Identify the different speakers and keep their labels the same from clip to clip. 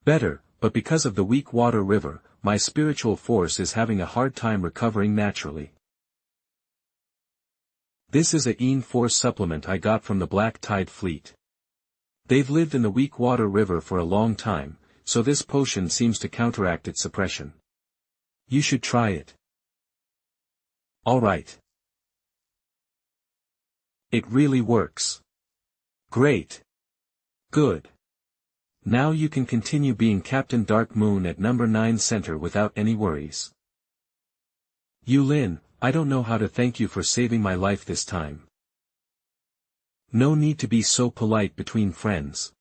Speaker 1: Better, but because of the weak water river, my spiritual force is having a hard time recovering naturally. This is a force supplement I got from the Black Tide fleet. They've lived in the weak water river for a long time, so this potion seems to counteract its suppression. You should try it. Alright. It really works. Great. Good. Now you can continue being Captain Dark Moon at number 9 center without any worries. Yulin, I don't know how to thank you for saving my life this time. No need to be so polite between friends.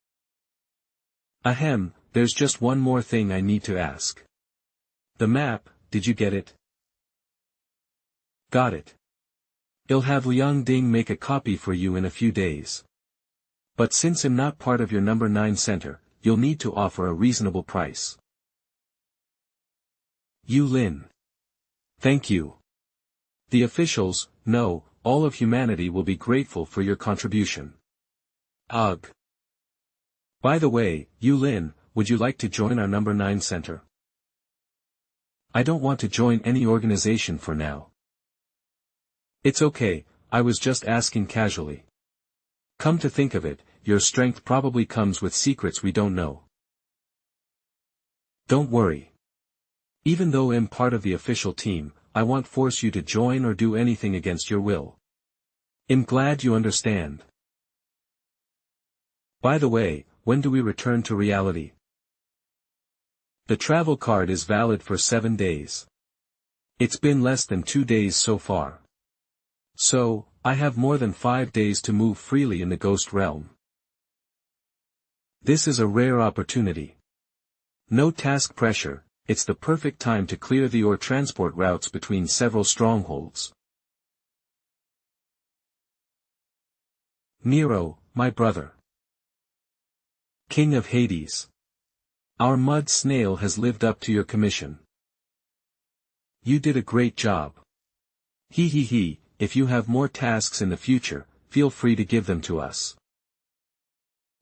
Speaker 1: Ahem, there's just one more thing I need to ask. The map, did you get it? Got it. I'll have Liang Ding make a copy for you in a few days. But since I'm not part of your number 9 center, you'll need to offer a reasonable price. Yulin. Thank you. The officials, no, all of humanity will be grateful for your contribution. Ugh. By the way, Yulin, would you like to join our number 9 center? I don't want to join any organization for now. It's okay, I was just asking casually. Come to think of it, your strength probably comes with secrets we don't know. Don't worry. Even though I'm part of the official team, I won't force you to join or do anything against your will. I'm glad you understand. By the way, when do we return to reality? The travel card is valid for 7 days. It's been less than 2 days so far. So, I have more than 5 days to move freely in the ghost realm. This is a rare opportunity. No task pressure, it's the perfect time to clear the ore transport routes between several strongholds. Nero, my brother. King of Hades. Our mud snail has lived up to your commission. You did a great job. He. If you have more tasks in the future, feel free to give them to us.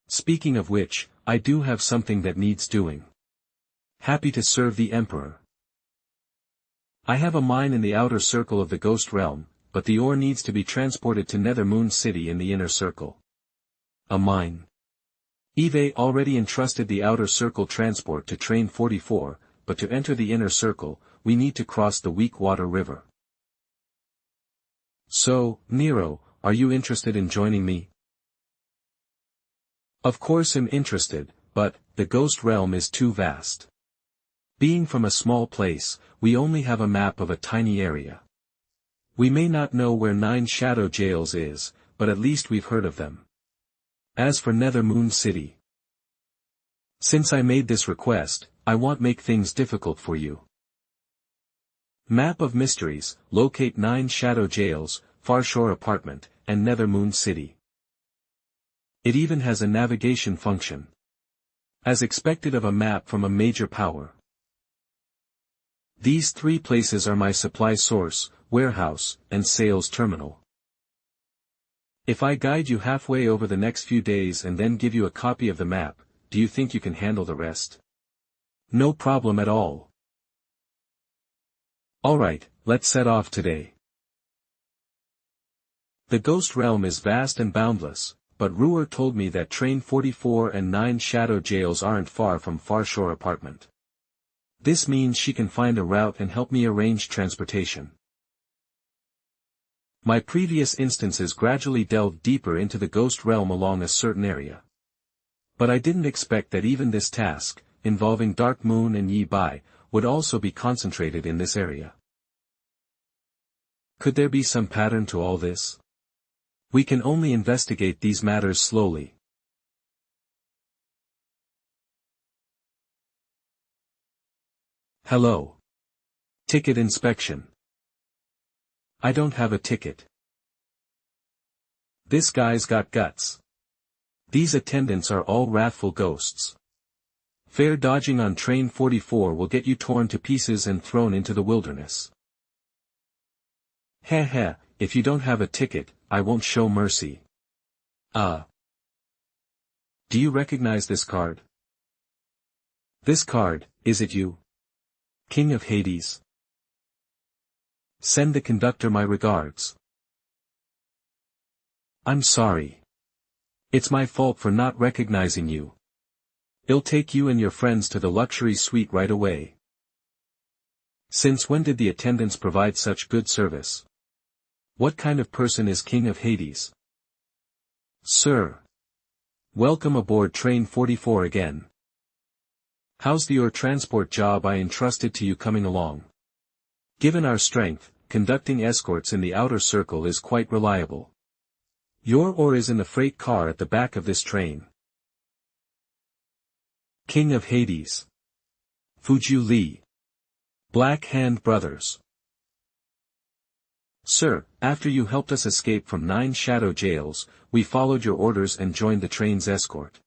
Speaker 1: Speaking of which, I do have something that needs doing. Happy to serve the Emperor. I have a mine in the outer circle of the Ghost Realm, but the ore needs to be transported to Nether Moon City in the inner circle. A mine. Eve already entrusted the outer circle transport to Train 44, but to enter the inner circle, we need to cross the weak water river. So, Nero, are you interested in joining me? Of course I'm interested, but, the Ghost Realm is too vast. Being from a small place, we only have a map of a tiny area. We may not know where 9 Shadow Jails is, but at least we've heard of them. As for Nether Moon City. Since I made this request, I won't make things difficult for you. Map of Mysteries, locate 9 Shadow Jails, Farshore Apartment, and Nether Moon City. It even has a navigation function. As expected of a map from a major power. These 3 places are my supply source, warehouse, and sales terminal. If I guide you halfway over the next few days and then give you a copy of the map, do you think you can handle the rest? No problem at all. Alright, let's set off today. The Ghost Realm is vast and boundless, but Ruhr told me that Train 44 and 9 Shadow Jails aren't far from Farshore Apartment. This means she can find a route and help me arrange transportation. My previous instances gradually delved deeper into the Ghost Realm along a certain area. But I didn't expect that even this task, involving Dark Moon and Yi Bai, would also be concentrated in this area. Could there be some pattern to all this? We can only investigate these matters slowly. Hello. Ticket inspection. I don't have a ticket. This guy's got guts. These attendants are all wrathful ghosts. Fair dodging on Train 44 will get you torn to pieces and thrown into the wilderness. Heh, if you don't have a ticket, I won't show mercy. Do you recognize this card? This card, is it you? King of Hades? Send the conductor my regards. I'm sorry. It's my fault for not recognizing you. I'll take you and your friends to the luxury suite right away. Since when did the attendants provide such good service? What kind of person is King of Hades? Sir. Welcome aboard Train 44 again. How's the ore transport job I entrusted to you coming along? Given our strength, conducting escorts in the outer circle is quite reliable. Your ore is in the freight car at the back of this train. King of Hades. Fuju Li. Black Hand Brothers. Sir, after you helped us escape from 9 shadow jails, we followed your orders and joined the train's escort.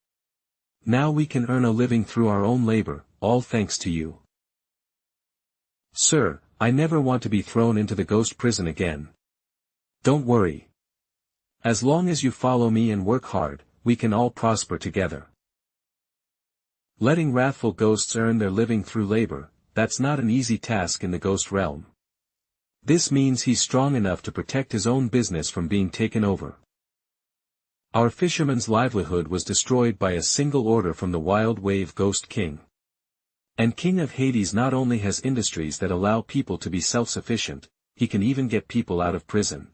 Speaker 1: Now we can earn a living through our own labor, all thanks to you. Sir, I never want to be thrown into the ghost prison again. Don't worry. As long as you follow me and work hard, we can all prosper together. Letting wrathful ghosts earn their living through labor, that's not an easy task in the ghost realm. This means he's strong enough to protect his own business from being taken over. Our fisherman's livelihood was destroyed by a single order from the Wild Wave Ghost King. And King of Hades not only has industries that allow people to be self-sufficient, he can even get people out of prison.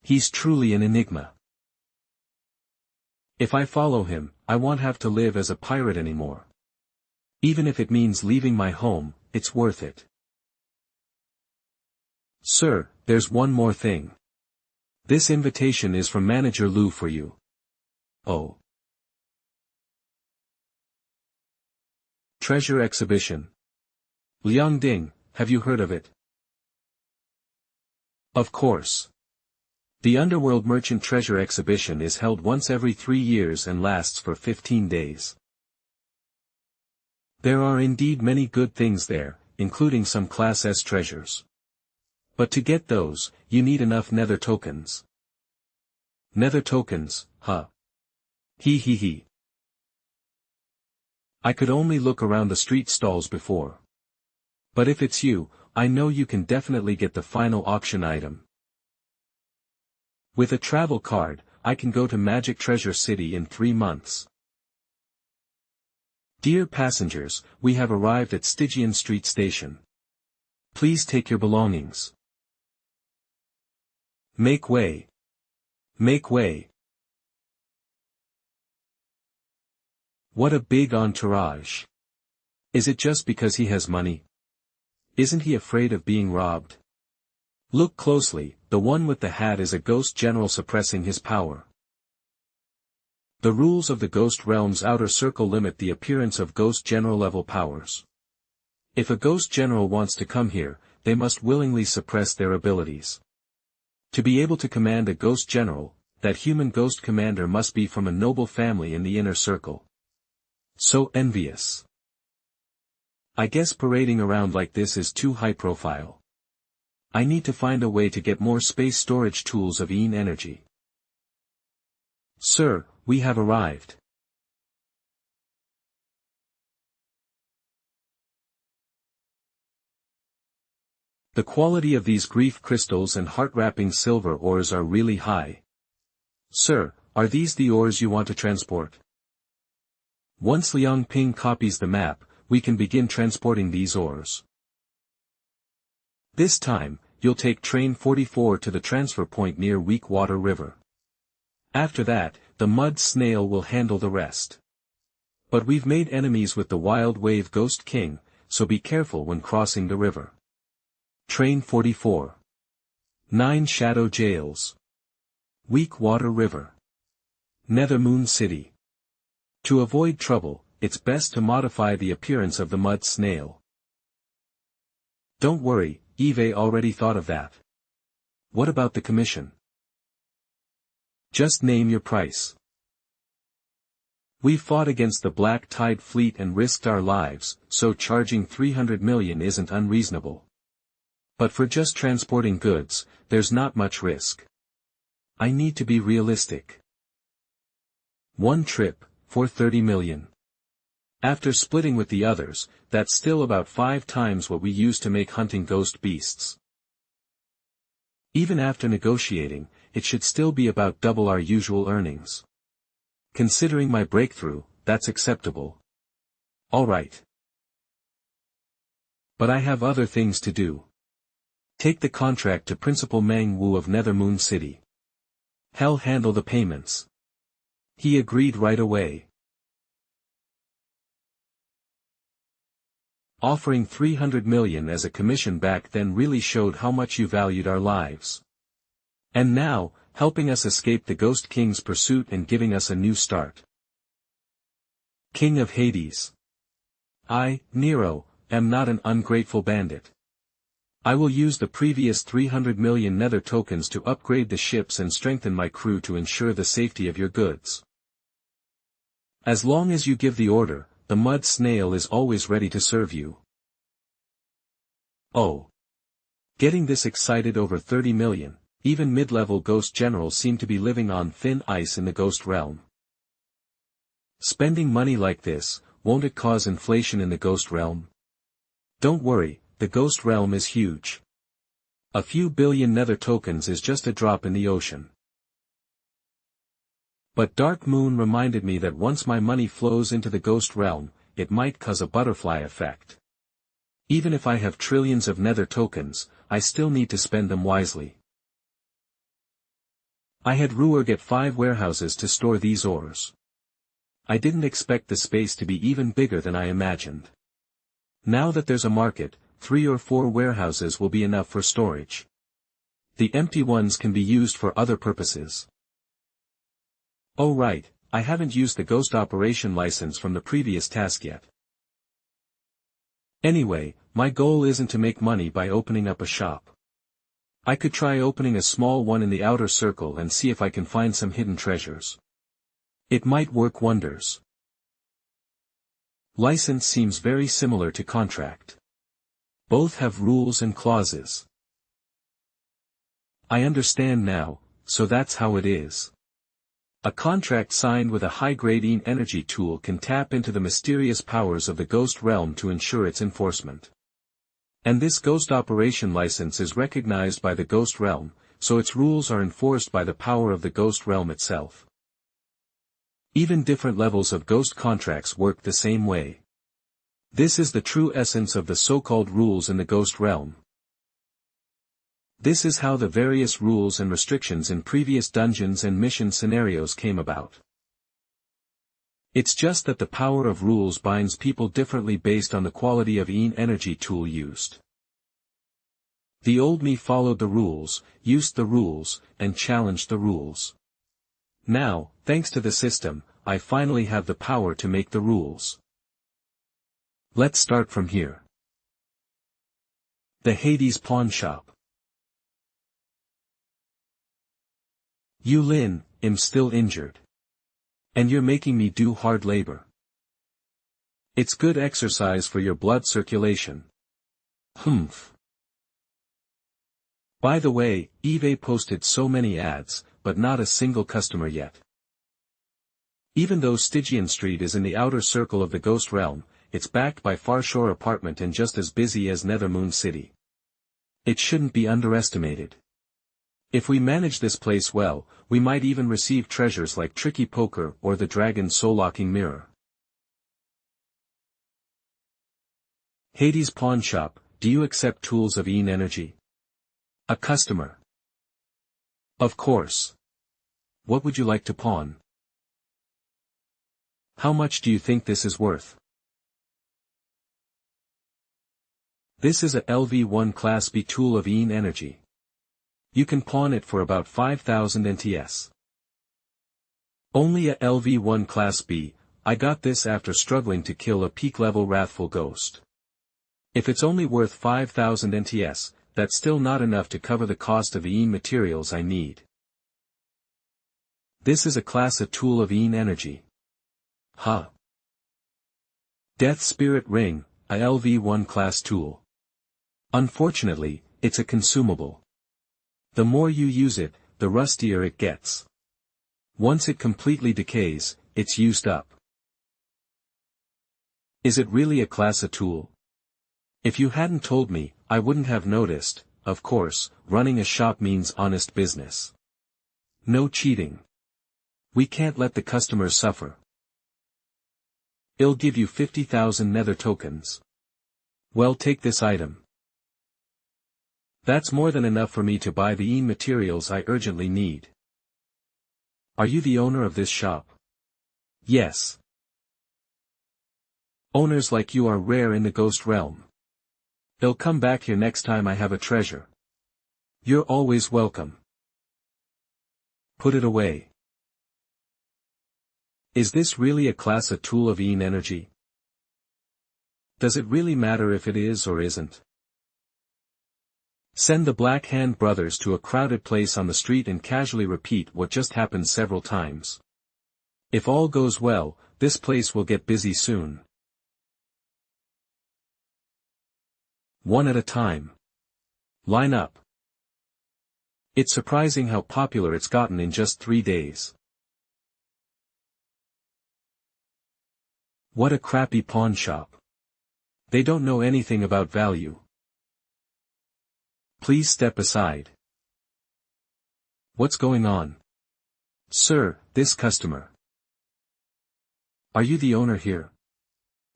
Speaker 1: He's truly an enigma. If I follow him, I won't have to live as a pirate anymore. Even if it means leaving my home, it's worth it. Sir, there's one more thing. This invitation is from Manager Lu for you. Oh. Treasure Exhibition. Liangding, have you heard of it? Of course. The Underworld Merchant Treasure Exhibition is held once every 3 years and lasts for 15 days. There are indeed many good things there, including some Class S treasures. But to get those, you need enough Nether Tokens. Nether Tokens, huh? He. I could only look around the street stalls before. But if it's you, I know you can definitely get the final auction item. With a travel card, I can go to Magic Treasure City in 3 months. Dear passengers, we have arrived at Stygian Street Station. Please take your belongings. Make way. Make way. What a big entourage. Is it just because he has money? Isn't he afraid of being robbed? Look closely, the one with the hat is a ghost general suppressing his power. The rules of the Ghost Realm's outer circle limit the appearance of Ghost General level powers. If a Ghost General wants to come here, they must willingly suppress their abilities. To be able to command a Ghost General, that human Ghost Commander must be from a noble family in the inner circle. So envious. I guess parading around like this is too high profile. I need to find a way to get more space storage tools of Een energy. Sir, we have arrived. The quality of these grief crystals and heart-wrapping silver ores are really high. Sir, are these the ores you want to transport? Once Liang Ping copies the map, we can begin transporting these ores. This time, you'll take train 44 to the transfer point near Weakwater River. After that, the mud snail will handle the rest. But we've made enemies with the Wild Wave Ghost King, so be careful when crossing the river. Train 44. 9 Shadow Jails. Weakwater River. Nether Moon City. To avoid trouble, it's best to modify the appearance of the mud snail. Don't worry, Eve already thought of that. What about the commission? Just name your price. We fought against the Black Tide fleet and risked our lives, so charging 300 million isn't unreasonable. But for just transporting goods, there's not much risk. I need to be realistic. One trip, for 30 million. After splitting with the others, that's still about 5 times what we use to make hunting ghost beasts. Even after negotiating, it should still be about double our usual earnings. Considering my breakthrough, that's acceptable. Alright. But I have other things to do. Take the contract to Principal Meng Wu of Nethermoon City. He'll handle the payments. He agreed right away. Offering 300 million as a commission back then really showed how much you valued our lives. And now, helping us escape the Ghost King's pursuit and giving us a new start. King of Hades. I, Nero, am not an ungrateful bandit. I will use the previous 300 million Nether Tokens to upgrade the ships and strengthen my crew to ensure the safety of your goods. As long as you give the order, the mud snail is always ready to serve you. Oh. Getting this excited over 30 million, even mid-level ghost generals seem to be living on thin ice in the ghost realm. Spending money like this, won't it cause inflation in the ghost realm? Don't worry, the ghost realm is huge. A few billion Nether Tokens is just a drop in the ocean. But Dark Moon reminded me that once my money flows into the ghost realm, it might cause a butterfly effect. Even if I have trillions of Nether Tokens, I still need to spend them wisely. I had Ruhr get 5 warehouses to store these ores. I didn't expect the space to be even bigger than I imagined. Now that there's a market, 3 or 4 warehouses will be enough for storage. The empty ones can be used for other purposes. Oh right, I haven't used the Ghost Operation license from the previous task yet. Anyway, my goal isn't to make money by opening up a shop. I could try opening a small one in the outer circle and see if I can find some hidden treasures. It might work wonders. License seems very similar to contract. Both have rules and clauses. I understand now, so that's how it is. A contract signed with a high-grade energy tool can tap into the mysterious powers of the ghost realm to ensure its enforcement. And this ghost operation license is recognized by the ghost realm, so its rules are enforced by the power of the ghost realm itself. Even different levels of ghost contracts work the same way. This is the true essence of the so-called rules in the ghost realm. This is how the various rules and restrictions in previous dungeons and mission scenarios came about. It's just that the power of rules binds people differently based on the quality of energy tool used. The old me followed the rules, used the rules, and challenged the rules. Now, thanks to the system, I finally have the power to make the rules. Let's start from here. The Hades Pawn Shop. Yulin, am still injured. And you're making me do hard labor. It's good exercise for your blood circulation. Humph. By the way, eBay posted so many ads, but not a single customer yet. Even though Stygian Street is in the outer circle of the ghost realm, it's backed by Farshore Apartment and just as busy as Nethermoon City. It shouldn't be underestimated. If we manage this place well, we might even receive treasures like Tricky Poker or the Dragon Soul-Locking Mirror. Hades Pawn Shop, do you accept tools of energy? A customer. Of course. What would you like to pawn? How much do you think this is worth? This is a LV1 Class B tool of energy. You can pawn it for about 5,000 NTS. Only a LV1 Class B, I got this after struggling to kill a peak-level Wrathful Ghost. If it's only worth 5,000 NTS, that's still not enough to cover the cost of the materials I need. This is a Class A tool of energy. Huh. Death Spirit Ring, a LV1 Class tool. Unfortunately, it's a consumable. The more you use it, the rustier it gets. Once it completely decays, it's used up. Is it really a class A tool? If you hadn't told me, I wouldn't have noticed. Of course, running a shop means honest business. No cheating. We can't let the customers suffer. I'll give you 50,000 Nether Tokens. Well, take this item. That's more than enough for me to buy the materials I urgently need. Are you the owner of this shop? Yes. Owners like you are rare in the ghost realm. I'll come back here next time I have a treasure. You're always welcome. Put it away. Is this really a class A tool of energy? Does it really matter if it is or isn't? Send the Black Hand brothers to a crowded place on the street and casually repeat what just happened several times. If all goes well, this place will get busy soon. One at a time. Line up. It's surprising how popular it's gotten in just 3 days. What a crappy pawn shop. They don't know anything about value. Please step aside. What's going on? Sir, this customer. Are you the owner here?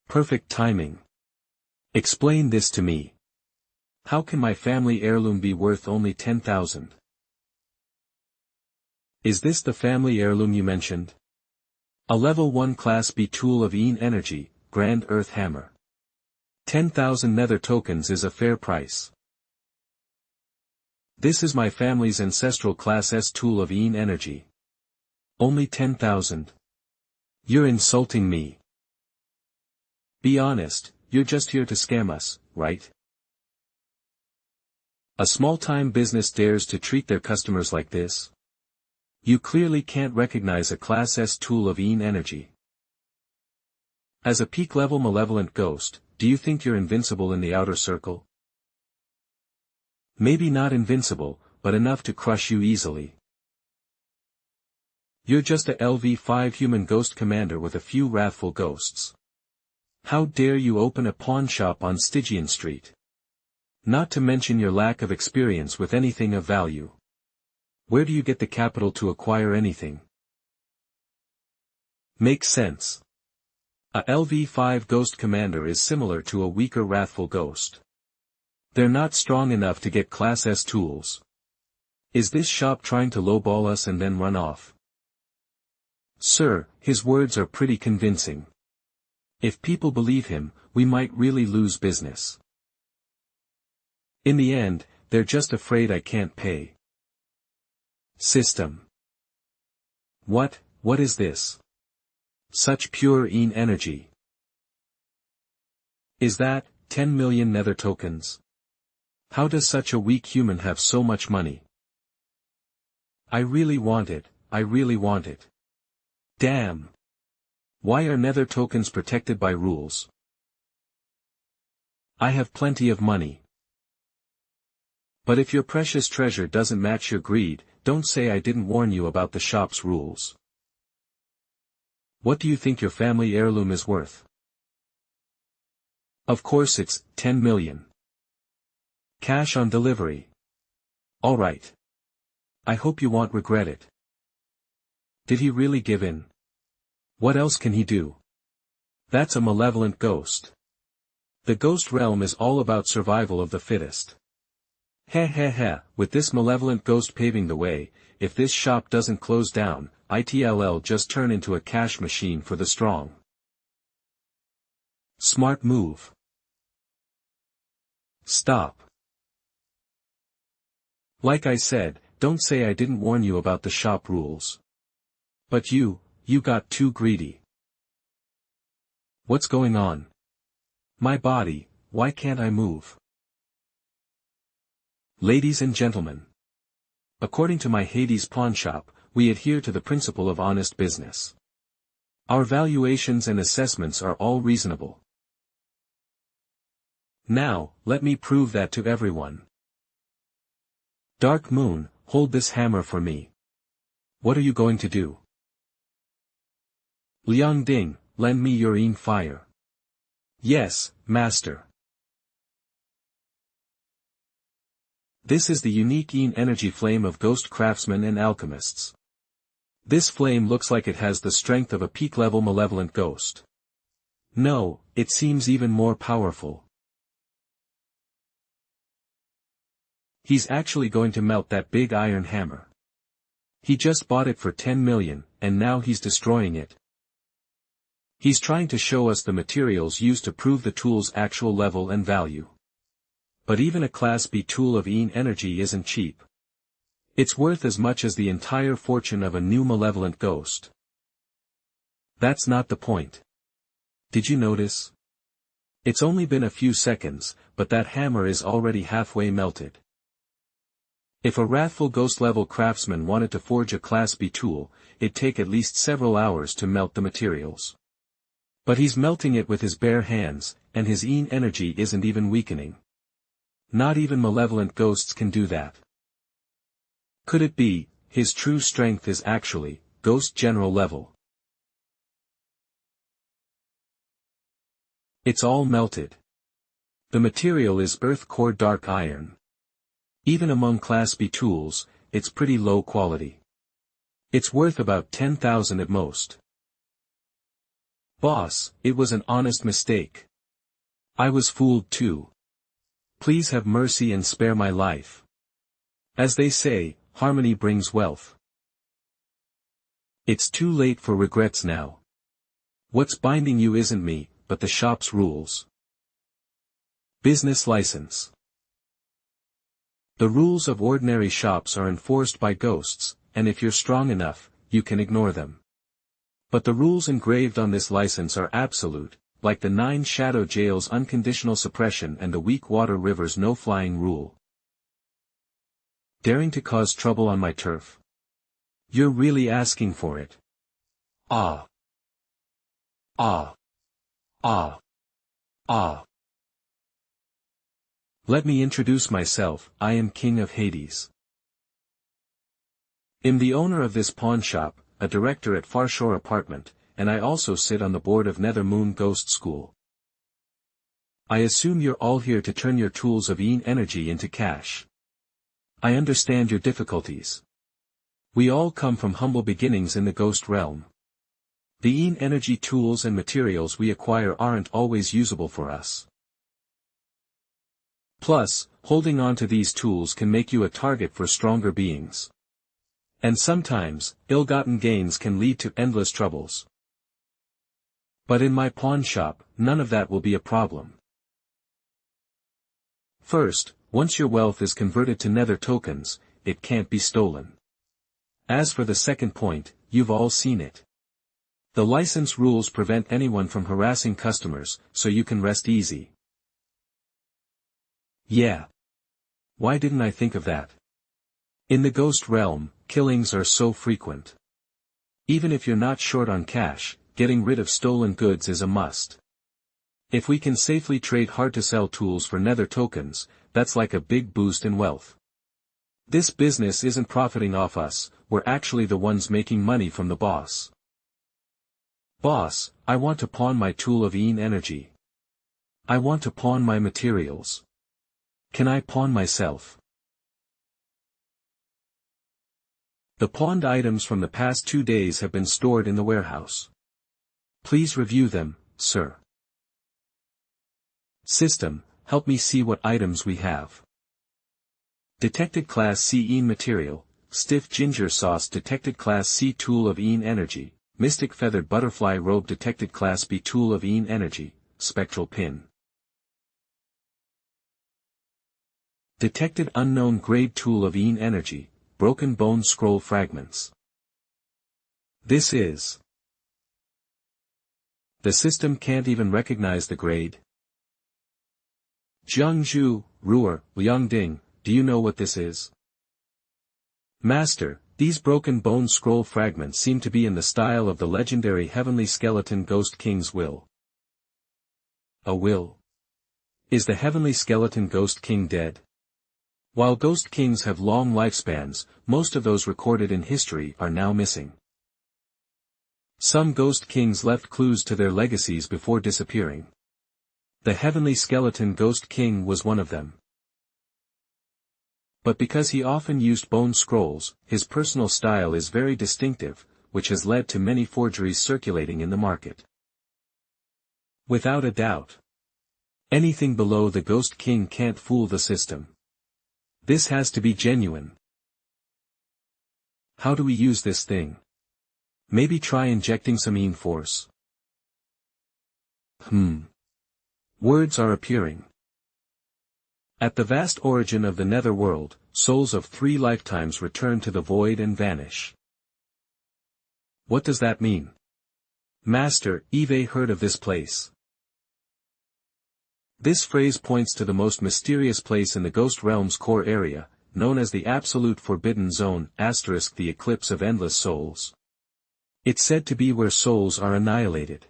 Speaker 1: Perfect timing. Explain this to me. How can my family heirloom be worth only 10,000? Is this the family heirloom you mentioned? A level 1 class B tool of energy, Grand Earth Hammer. 10,000 Nether Tokens is a fair price. This is my family's ancestral class S tool of energy. Only 10,000. You're insulting me. Be honest, you're just here to scam us, right? A small-time business dares to treat their customers like this? You clearly can't recognize a class S tool of energy. As a peak-level malevolent ghost, do you think you're invincible in the outer circle? Maybe not invincible, but enough to crush you easily. You're just a LV5 human ghost commander with a few wrathful ghosts. How dare you open a pawn shop on Stygian Street? Not to mention your lack of experience with anything of value. Where do you get the capital to acquire anything? Makes sense. A LV5 ghost commander is similar to a weaker wrathful ghost. They're not strong enough to get Class S tools. Is this shop trying to lowball us and then run off? Sir, his words are pretty convincing. If people believe him, we might really lose business. In the end, they're just afraid I can't pay. System. What is this? Such pure energy. Is that 10 million Nether Tokens? How does such a weak human have so much money? I really want it, I really want it. Damn. Why are Nether Tokens protected by rules? I have plenty of money. But if your precious treasure doesn't match your greed, don't say I didn't warn you about the shop's rules. What do you think your family heirloom is worth? Of course it's 10 million. Cash on delivery. Alright. I hope you won't regret it. Did he really give in? What else can he do? That's a malevolent ghost. The ghost realm is all about survival of the fittest. Heh, with this malevolent ghost paving the way, if this shop doesn't close down, it'll just turn into a cash machine for the strong. Smart move. Stop. Like I said, don't say I didn't warn you about the shop rules. But you got too greedy. What's going on? My body, why can't I move? Ladies and gentlemen. According to my Hades pawn shop, we adhere to the principle of honest business. Our valuations and assessments are all reasonable. Now, let me prove that to everyone. Dark Moon, hold this hammer for me. What are you going to do? Liang Ding, lend me your fire. Yes, Master. This is the unique energy flame of ghost craftsmen and alchemists. This flame looks like it has the strength of a peak-level malevolent ghost. No, it seems even more powerful. He's actually going to melt that big iron hammer. He just bought it for 10 million, and now he's destroying it. He's trying to show us the materials used to prove the tool's actual level and value. But even a Class B tool of energy isn't cheap. It's worth as much as the entire fortune of a new malevolent ghost. That's not the point. Did you notice? It's only been a few seconds, but that hammer is already halfway melted. If a wrathful ghost-level craftsman wanted to forge a Class B tool, it'd take at least several hours to melt the materials. But he's melting it with his bare hands, and his energy isn't even weakening. Not even malevolent ghosts can do that. Could it be, his true strength is actually, ghost general level? It's all melted. The material is earth core dark iron. Even among Class B tools, it's pretty low quality. It's worth about 10,000 at most. Boss, it was an honest mistake. I was fooled too. Please have mercy and spare my life. As they say, harmony brings wealth. It's too late for regrets now. What's binding you isn't me, but the shop's rules. Business license. The rules of ordinary shops are enforced by ghosts, and if you're strong enough, you can ignore them. But the rules engraved on this license are absolute, like the 9 Shadow Jails' unconditional suppression and the Weak Water River's no-flying rule. Daring to cause trouble on my turf? You're really asking for it. Ah. Ah. Ah. Ah. Let me introduce myself, I am King of Hades. I'm the owner of this pawn shop, a director at Farshore Apartment, and I also sit on the board of Nether Moon Ghost School. I assume you're all here to turn your tools of energy into cash. I understand your difficulties. We all come from humble beginnings in the ghost realm. The energy tools and materials we acquire aren't always usable for us. Plus, holding on to these tools can make you a target for stronger beings. And sometimes, ill-gotten gains can lead to endless troubles. But in my pawn shop, none of that will be a problem. First, once your wealth is converted to Nether Tokens, it can't be stolen. As for the second point, you've all seen it. The license rules prevent anyone from harassing customers, so you can rest easy. Yeah. Why didn't I think of that? In the ghost realm, killings are so frequent. Even if you're not short on cash, getting rid of stolen goods is a must. If we can safely trade hard-to-sell tools for Nether Tokens, that's like a big boost in wealth. This business isn't profiting off us, we're actually the ones making money from the boss. Boss, I want to pawn my tool of energy. I want to pawn my materials. Can I pawn myself? The pawned items from the past 2 days have been stored in the warehouse. Please review them, sir. System, help me see what items we have. Detected Class C material, stiff ginger sauce. Detected Class C tool of energy, mystic feathered butterfly robe. Detected Class B tool of energy, spectral pin. Detected unknown grade tool of energy, broken bone scroll fragments. This is. The system can't even recognize the grade. Jiangzhu, Ruhr, Liangding, do you know what this is? Master, these broken bone scroll fragments seem to be in the style of the legendary heavenly skeleton Ghost King's will. A will? Is the heavenly skeleton Ghost King dead? While Ghost Kings have long lifespans, most of those recorded in history are now missing. Some Ghost Kings left clues to their legacies before disappearing. The Heavenly Skeleton Ghost King was one of them. But because he often used bone scrolls, his personal style is very distinctive, which has led to many forgeries circulating in the market. Without a doubt. Anything below the Ghost King can't fool the system. This has to be genuine. How do we use this thing? Maybe try injecting some force. Words are appearing. At the vast origin of the netherworld, souls of 3 lifetimes return to the void and vanish. What does that mean? Master, Eve heard of this place. This phrase points to the most mysterious place in the Ghost Realm's core area, known as the Absolute Forbidden Zone, * the Eclipse of Endless Souls. It's said to be where souls are annihilated.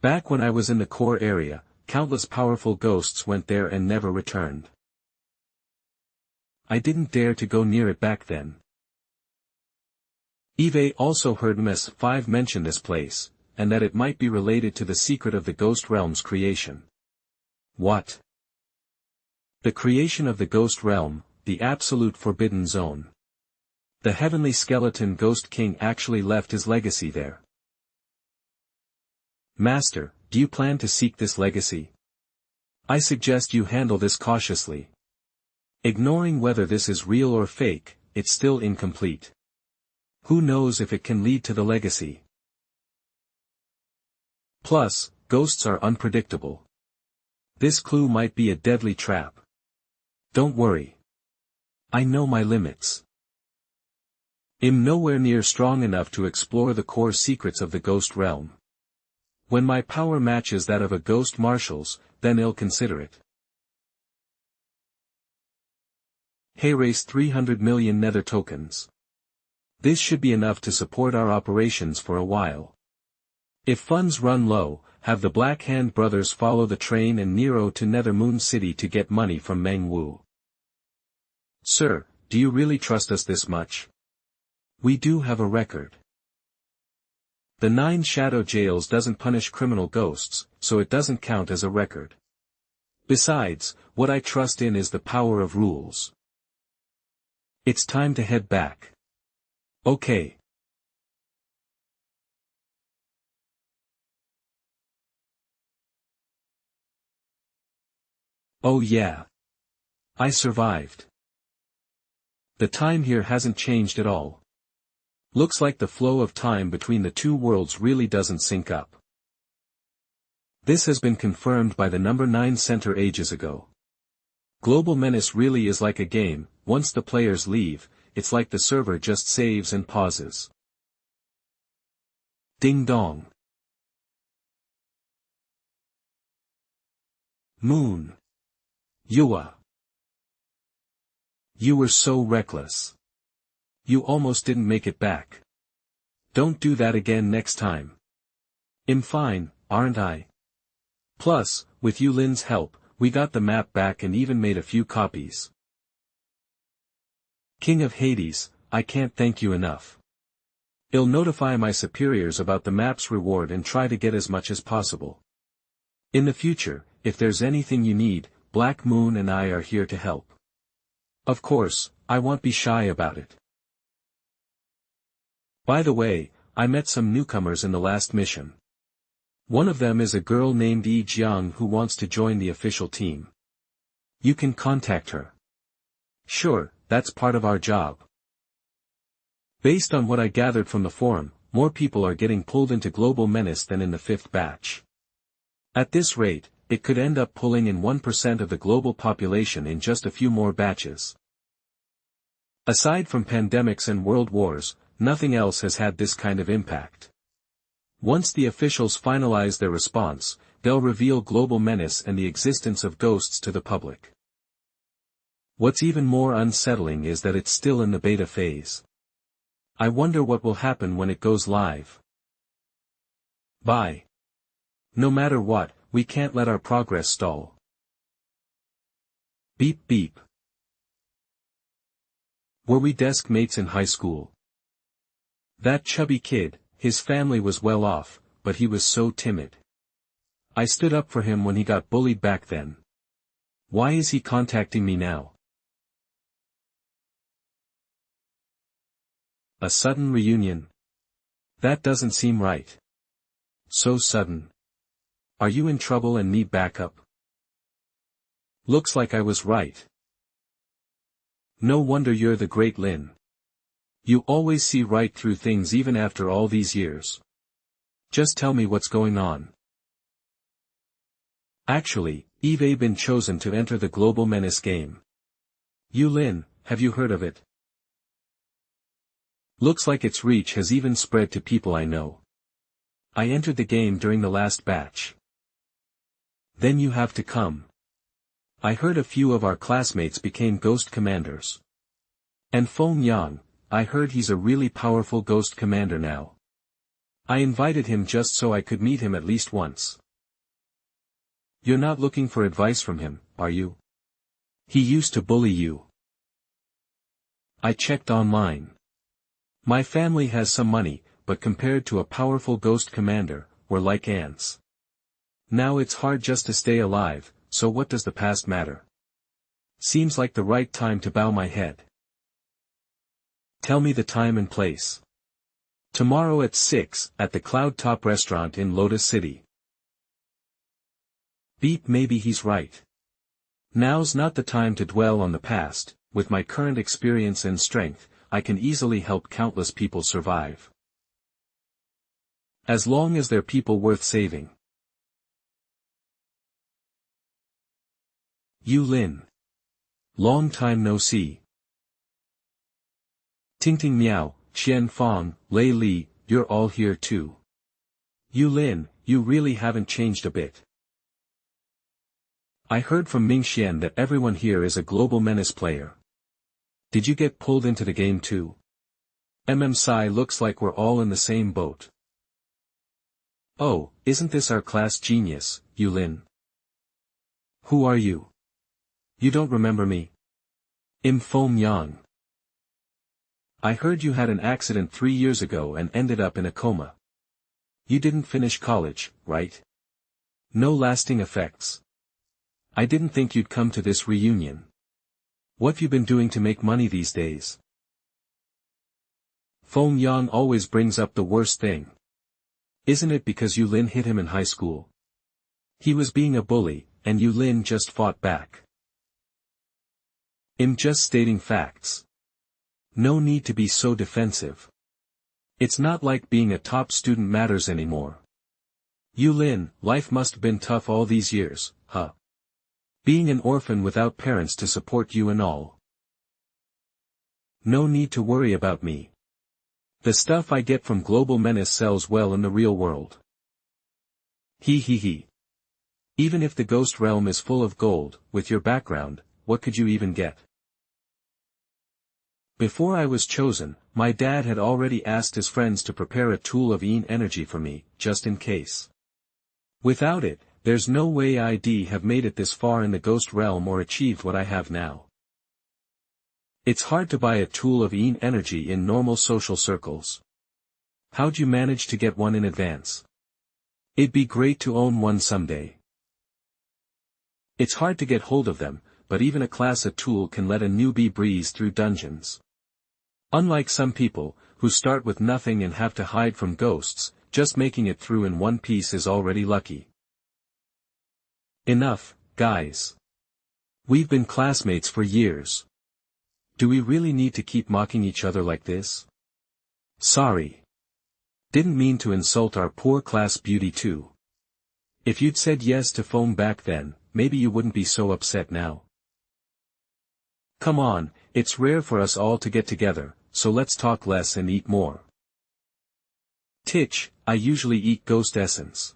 Speaker 1: Back when I was in the core area, countless powerful ghosts went there and never returned. I didn't dare to go near it back then. Eve also heard Ms. 5 mention this place, and that it might be related to the secret of the Ghost Realm's creation. What? The creation of the Ghost Realm, the Absolute Forbidden Zone. The Heavenly Skeleton Ghost King actually left his legacy there. Master, do you plan to seek this legacy? I suggest you handle this cautiously. Ignoring whether this is real or fake, it's still incomplete. Who knows if it can lead to the legacy? Plus, ghosts are unpredictable. This clue might be a deadly trap. Don't worry. I know my limits. I'm nowhere near strong enough to explore the core secrets of the Ghost Realm. When my power matches that of a Ghost Marshal's, then I'll consider it. Hey, raise 300 million Nether Tokens. This should be enough to support our operations for a while. If funds run low, have the Black Hand brothers follow the train and Nero to Nether Moon City to get money from Meng Wu. Sir, do you really trust us this much? We do have a record. The 9 Shadow Jails doesn't punish criminal ghosts, so it doesn't count as a record. Besides, what I trust in is the power of rules. It's time to head back. Okay. Oh yeah. I survived. The time here hasn't changed at all. Looks like the flow of time between the two worlds really doesn't sync up. This has been confirmed by the number 9 center ages ago. Global Menace really is like a game. Once the players leave, it's like the server just saves and pauses. Ding dong. Moon. Yua. You were so reckless. You almost didn't make it back. Don't do that again next time. I'm fine, aren't I? Plus, with Yulin's help, we got the map back and even made a few copies. King of Hades, I can't thank you enough. I'll notify my superiors about the map's reward and try to get as much as possible. In the future, if there's anything you need, Black Moon and I are here to help. Of course, I won't be shy about it. By the way, I met some newcomers in the last mission. One of them is a girl named Yi Jiang who wants to join the official team. You can contact her. Sure, that's part of our job. Based on what I gathered from the forum, more people are getting pulled into Global Menace than in the 5th batch. At this rate, it could end up pulling in 1% of the global population in just a few more batches. Aside from pandemics and world wars, nothing else has had this kind of impact. Once the officials finalize their response, they'll reveal Global Menace and the existence of ghosts to the public. What's even more unsettling is that it's still in the beta phase. I wonder what will happen when it goes live. Bye. No matter what, we can't let our progress stall. Beep beep. Were we desk mates in high school? That chubby kid, his family was well off, but he was so timid. I stood up for him when he got bullied back then. Why is he contacting me now? A sudden reunion? That doesn't seem right. So sudden. Are you in trouble and need backup? Looks like I was right. No wonder you're the great Lin. You always see right through things even after all these years. Just tell me what's going on. Actually, I've been chosen to enter the Global Menace game. You Lin, have you heard of it? Looks like its reach has even spread to people I know. I entered the game during the last batch. Then you have to come. I heard a few of our classmates became ghost commanders. And Feng Yang, I heard he's a really powerful ghost commander now. I invited him just so I could meet him at least once. You're not looking for advice from him, are you? He used to bully you. I checked online. My family has some money, but compared to a powerful ghost commander, we're like ants. Now it's hard just to stay alive, so what does the past matter? Seems like the right time to bow my head. Tell me the time and place. Tomorrow at 6, at the Cloud Top restaurant in Lotus City. Beep, maybe he's right. Now's not the time to dwell on the past. With my current experience and strength, I can easily help countless people survive. As long as they're people worth saving. You Lin. Long time no see. Ting Ting Miao, Qian Fong, Lei Li, you're all here too. You Lin, you really haven't changed a bit. I heard from Ming Xian that everyone here is a Global Menace player. Did you get pulled into the game too? Sai looks like we're all in the same boat. Oh, isn't this our class genius, Yu Lin? Who are you? You don't remember me? Feng Yang. I heard you had an accident 3 years ago and ended up in a coma. You didn't finish college, right? No lasting effects. I didn't think you'd come to this reunion. What've you been doing to make money these days? Feng Yang always brings up the worst thing. Isn't it because Yu Lin hit him in high school? He was being a bully, and Yu Lin just fought back. I'm just stating facts. No need to be so defensive. It's not like being a top student matters anymore. Yu Lin, life must have been tough all these years, huh? Being an orphan without parents to support you and all. No need to worry about me. The stuff I get from Global Menace sells well in the real world. He. Even if the ghost realm is full of gold, with your background, what could you even get? Before I was chosen, my dad had already asked his friends to prepare a tool of energy for me, just in case. Without it, there's no way I'd have made it this far in the ghost realm or achieved what I have now. It's hard to buy a tool of energy in normal social circles. How'd you manage to get one in advance? It'd be great to own one someday. It's hard to get hold of them, but even a class A tool can let a newbie breeze through dungeons. Unlike some people, who start with nothing and have to hide from ghosts, just making it through in one piece is already lucky. Enough, guys. We've been classmates for years. Do we really need to keep mocking each other like this? Sorry. Didn't mean to insult our poor class beauty too. If you'd said yes to phone back then, maybe you wouldn't be so upset now. Come on, it's rare for us all to get together, so let's talk less and eat more. Titch, I usually eat ghost essence.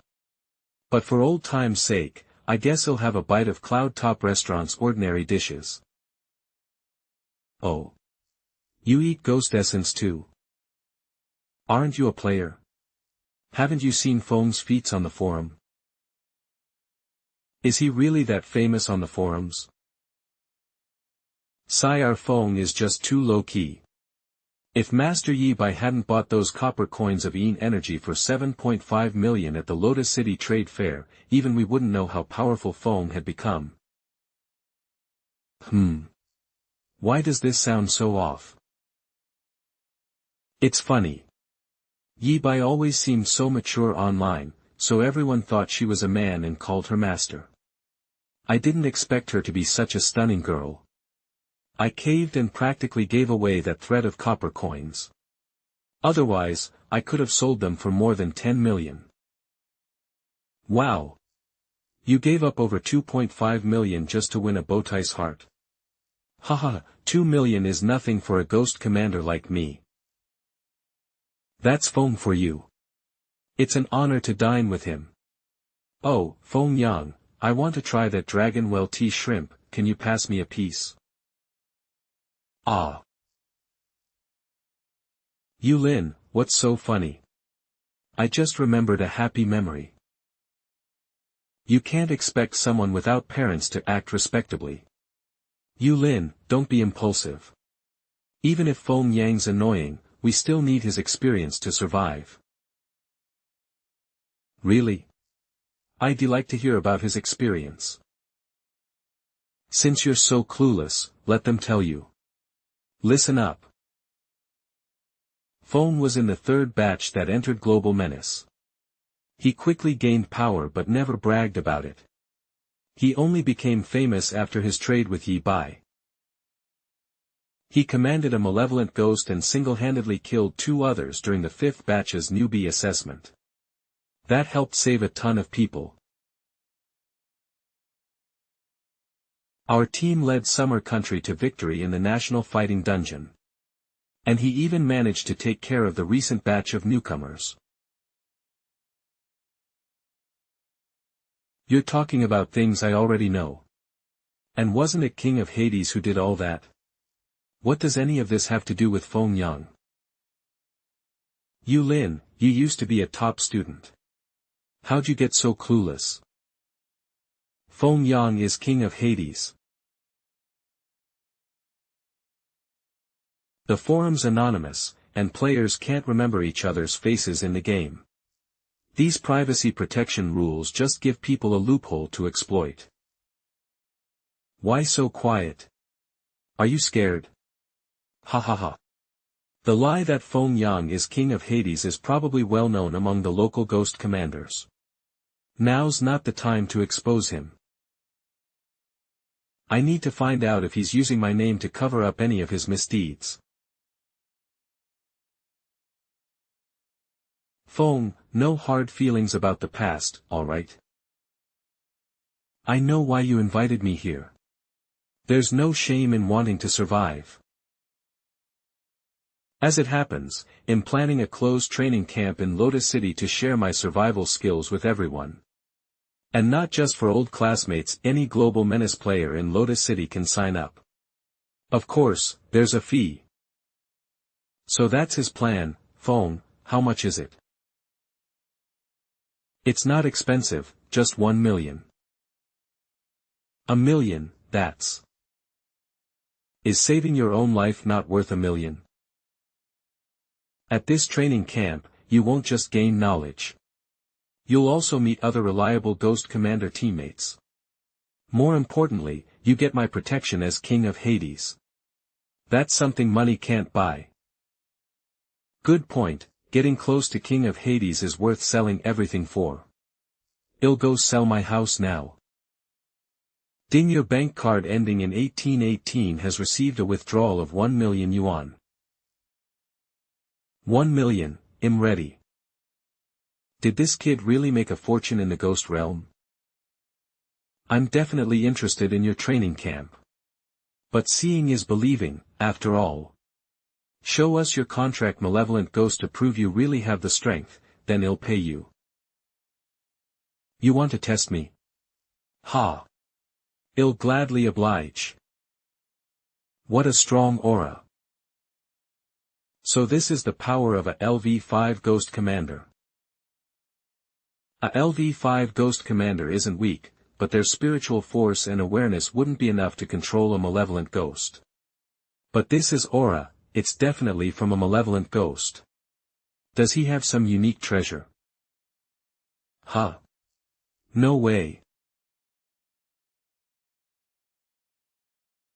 Speaker 1: But for old time's sake, I guess I'll have a bite of Cloud Top Restaurant's ordinary dishes. Oh. You eat ghost essence too? Aren't you a player? Haven't you seen Feng's feats on the forum? Is he really that famous on the forums? Our Feng is just too low-key. If Master Yi Bai hadn't bought those copper coins of Yin energy for 7.5 million at the Lotus City Trade Fair, even we wouldn't know how powerful Feng had become. Why does this sound so off? It's funny. Yi Bai always seemed so mature online, so everyone thought she was a man and called her master. I didn't expect her to be such a stunning girl. I caved and practically gave away that thread of copper coins. Otherwise, I could have sold them for more than 10 million. Wow! You gave up over 2.5 million just to win a Bowtie's heart. Haha, 2 million is nothing for a ghost commander like me. That's Feng for you. It's an honor to dine with him. Oh, Feng Yang, I want to try that dragon well tea shrimp, can you pass me a piece? Ah. Yulin, what's so funny? I just remembered a happy memory. You can't expect someone without parents to act respectably. Yulin, don't be impulsive. Even if Feng Yang's annoying, we still need his experience to survive. Really? I'd like to hear about his experience. Since you're so clueless, let them tell you. Listen up. Feng was in the third batch that entered Global Menace. He quickly gained power but never bragged about it. He only became famous after his trade with Yi Bai. He commanded a malevolent ghost and single-handedly killed 2 others during the 5th batch's newbie assessment. That helped save a ton of people. Our team led Summer Country to victory in the National Fighting Dungeon. And he even managed to take care of the recent batch of newcomers. You're talking about things I already know. And wasn't it King of Hades who did all that? What does any of this have to do with Feng Yang? Yulin, you used to be a top student. How'd you get so clueless? Feng Yang is King of Hades. The forum's anonymous, and players can't remember each other's faces in the game. These privacy protection rules just give people a loophole to exploit. Why so quiet? Are you scared? Ha ha ha. The lie that Feng Yang is King of Hades is probably well known among the local ghost commanders. Now's not the time to expose him. I need to find out if he's using my name to cover up any of his misdeeds. Feng, no hard feelings about the past, alright? I know why you invited me here. There's no shame in wanting to survive. As it happens, I'm planning a closed training camp in Lotus City to share my survival skills with everyone. And not just for old classmates, any Global Menace player in Lotus City can sign up. Of course, there's a fee. So that's his plan. Feng, how much is it? It's not expensive, just 1 million. A million, that's. Is saving your own life not worth 1 million? At this training camp, you won't just gain knowledge. You'll also meet other reliable Ghost Commander teammates. More importantly, you get my protection as King of Hades. That's something money can't buy. Good point, getting close to King of Hades is worth selling everything for. I'll go sell my house now. Ding, your bank card ending in 1818 has received a withdrawal of 1 million yuan. 1 million, I'm ready. Did this kid really make a fortune in the ghost realm? I'm definitely interested in your training camp. But seeing is believing, after all. Show us your contract, malevolent ghost, to prove you really have the strength, then I'll pay you. You want to test me? Ha! I'll gladly oblige. What a strong aura. So this is the power of a LV5 Ghost Commander. A LV5 Ghost Commander isn't weak, but their spiritual force and awareness wouldn't be enough to control a malevolent ghost. But this is aura, it's definitely from a malevolent ghost. Does he have some unique treasure? Huh. No way.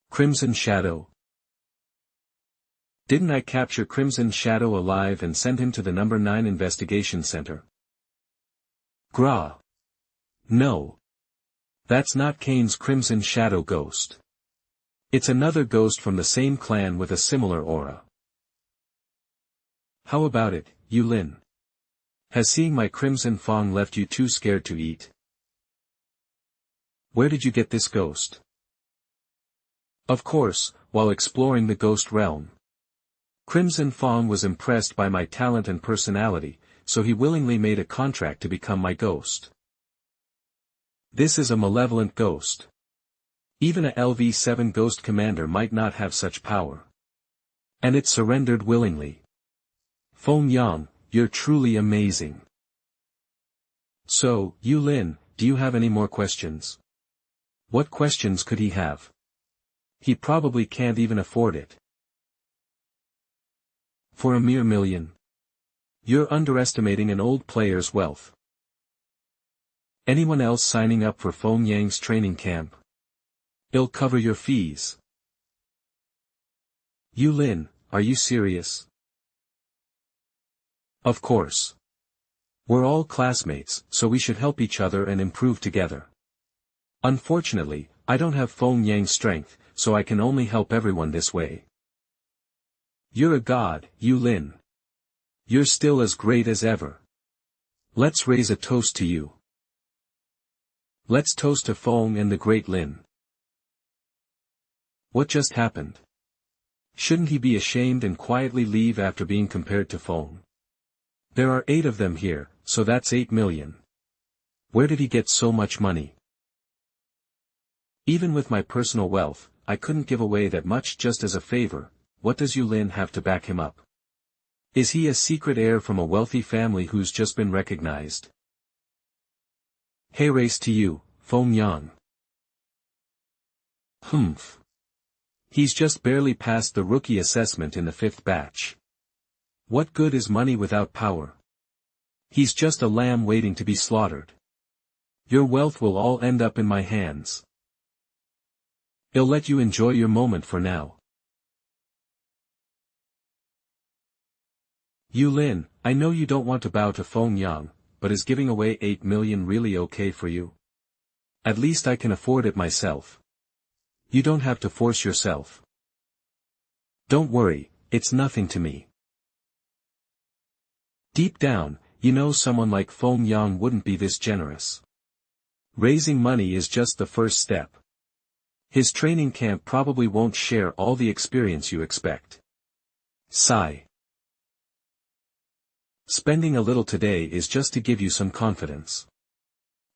Speaker 1: Crimson Shadow. Didn't I capture Crimson Shadow alive and send him to the number 9 investigation center? Gra. No. That's not Kane's Crimson Shadow ghost. It's another ghost from the same clan with a similar aura. How about it, Yulin? Has seeing my Crimson Fong left you too scared to eat? Where did you get this ghost? Of course, while exploring the ghost realm. Crimson Fong was impressed by my talent and personality, so he willingly made a contract to become my ghost. This is a malevolent ghost. Even a LV7 ghost commander might not have such power. And it surrendered willingly. Feng Yang, you're truly amazing. So, Yulin, do you have any more questions? What questions could he have? He probably can't even afford it. For a mere million. You're underestimating an old player's wealth. Anyone else signing up for Feng Yang's training camp? He'll cover your fees. Yulin, are you serious? Of course. We're all classmates, so we should help each other and improve together. Unfortunately, I don't have Feng Yang's strength, so I can only help everyone this way. You're a god, Yulin. You're still as great as ever. Let's raise a toast to you. Let's toast to Feng and the Great Lin. What just happened? Shouldn't he be ashamed and quietly leave after being compared to Feng? There are 8 of them here, so that's 8 million. Where did he get so much money? Even with my personal wealth, I couldn't give away that much just as a favor. What does Yulin have to back him up? Is he a secret heir from a wealthy family who's just been recognized? Hey, race to you, Feng Yang. Humph. He's just barely passed the rookie assessment in the 5th batch. What good is money without power? He's just a lamb waiting to be slaughtered. Your wealth will all end up in my hands. I'll let you enjoy your moment for now. Yulin, I know you don't want to bow to Feng Yang, but is giving away 8 million really okay for you? At least I can afford it myself. You don't have to force yourself. Don't worry, it's nothing to me. Deep down, you know someone like Feng Yang wouldn't be this generous. Raising money is just the first step. His training camp probably won't share all the experience you expect. Sigh. Spending a little today is just to give you some confidence.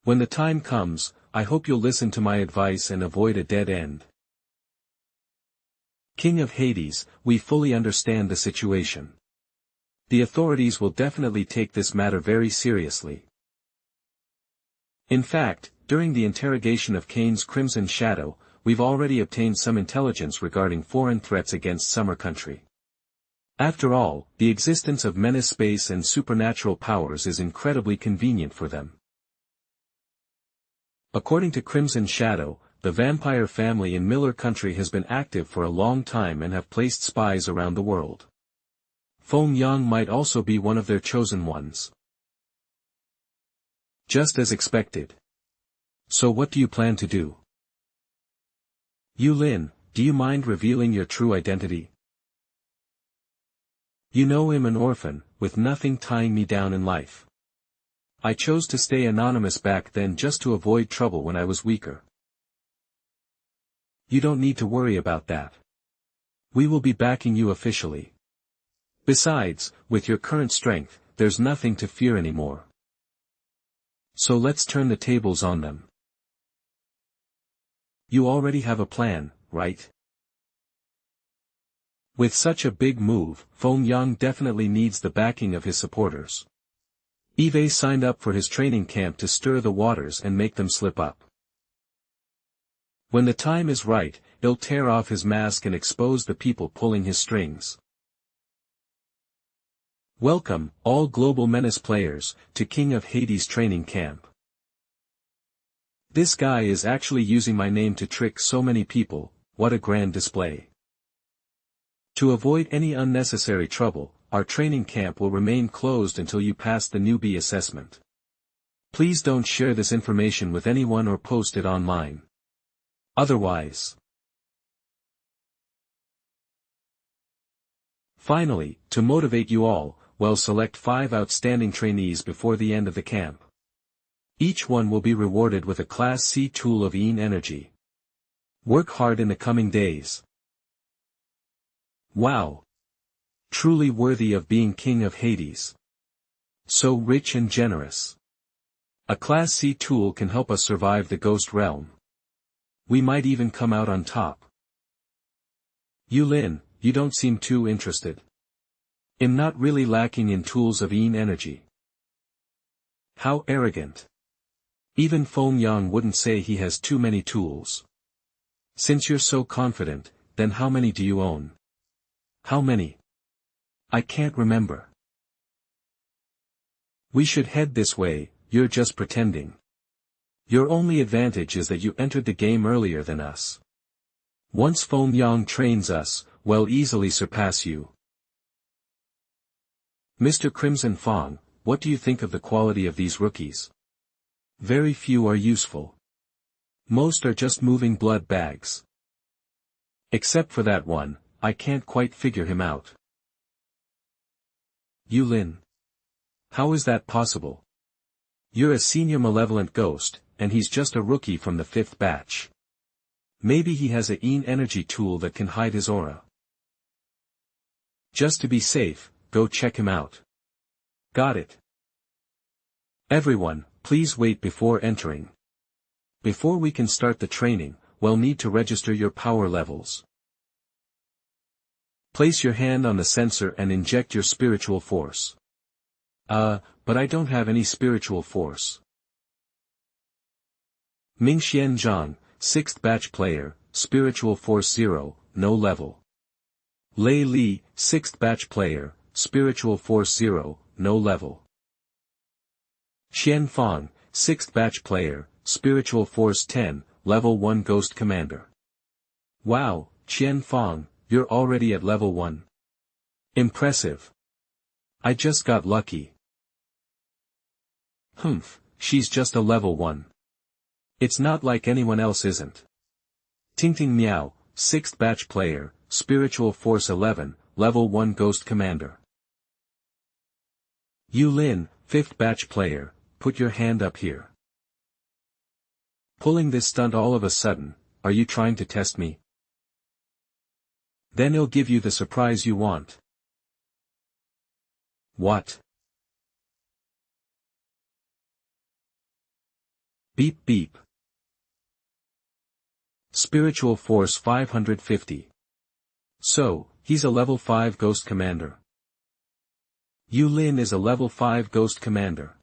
Speaker 1: When the time comes, I hope you'll listen to my advice and avoid a dead end. King of Hades, we fully understand the situation. The authorities will definitely take this matter very seriously. In fact, during the interrogation of Kane's Crimson Shadow, we've already obtained some intelligence regarding foreign threats against Summer Country. After all, the existence of menace space and supernatural powers is incredibly convenient for them. According to Crimson Shadow, the vampire family in Miller Country has been active for a long time and have placed spies around the world. Feng Yang might also be one of their chosen ones. Just as expected. So what do you plan to do? Yulin, do you mind revealing your true identity? You know I'm an orphan, with nothing tying me down in life. I chose to stay anonymous back then just to avoid trouble when I was weaker. You don't need to worry about that. We will be backing you officially. Besides, with your current strength, there's nothing to fear anymore. So let's turn the tables on them. You already have a plan, right? With such a big move, Feng Yang definitely needs the backing of his supporters. Eve signed up for his training camp to stir the waters and make them slip up. When the time is right, he'll tear off his mask and expose the people pulling his strings. Welcome, all Global Menace players, to King of Hades training camp. This guy is actually using my name to trick so many people, what a grand display. To avoid any unnecessary trouble, our training camp will remain closed until you pass the newbie assessment. Please don't share this information with anyone or post it online. Otherwise. Finally, to motivate you all, we'll select 5 outstanding trainees before the end of the camp. Each one will be rewarded with a Class C tool of energy. Work hard in the coming days. Wow! Truly worthy of being King of Hades. So rich and generous. A Class C tool can help us survive the Ghost Realm. We might even come out on top. Yulin, you don't seem too interested. I'm not really lacking in tools of energy. How arrogant. Even Feng Yang wouldn't say he has too many tools. Since you're so confident, then how many do you own? How many? I can't remember. We should head this way, you're just pretending. Your only advantage is that you entered the game earlier than us. Once Feng Yang trains us, we'll easily surpass you. Mr. Crimson Fong, what do you think of the quality of these rookies? Very few are useful. Most are just moving blood bags. Except for that one, I can't quite figure him out. Yulin. How is that possible? You're a senior malevolent ghost, and he's just a rookie from the 5th batch. Maybe he has a energy tool that can hide his aura. Just to be safe, go check him out. Got it. Everyone, please wait before entering. Before we can start the training, we'll need to register your power levels. Place your hand on the sensor and inject your spiritual force. But I don't have any spiritual force. Mingxian Zhang, 6th batch player, spiritual force 0, no level. Lei Li, 6th batch player, spiritual force 0, no level. Qian Fang, 6th batch player, spiritual force 10, level 1 ghost commander. Wow, Qian Fang, you're already at level 1. Impressive. I just got lucky. Humph, she's just a level 1. It's not like anyone else isn't. Tingting Miao, 6th batch player, spiritual force 11, level 1 ghost commander. Yulin, 5th batch player, put your hand up here. Pulling this stunt all of a sudden, are you trying to test me? Then he'll give you the surprise you want. What? Beep beep. Spiritual force 550. So, he's a level 5 ghost commander. Yulin is a level 5 ghost commander.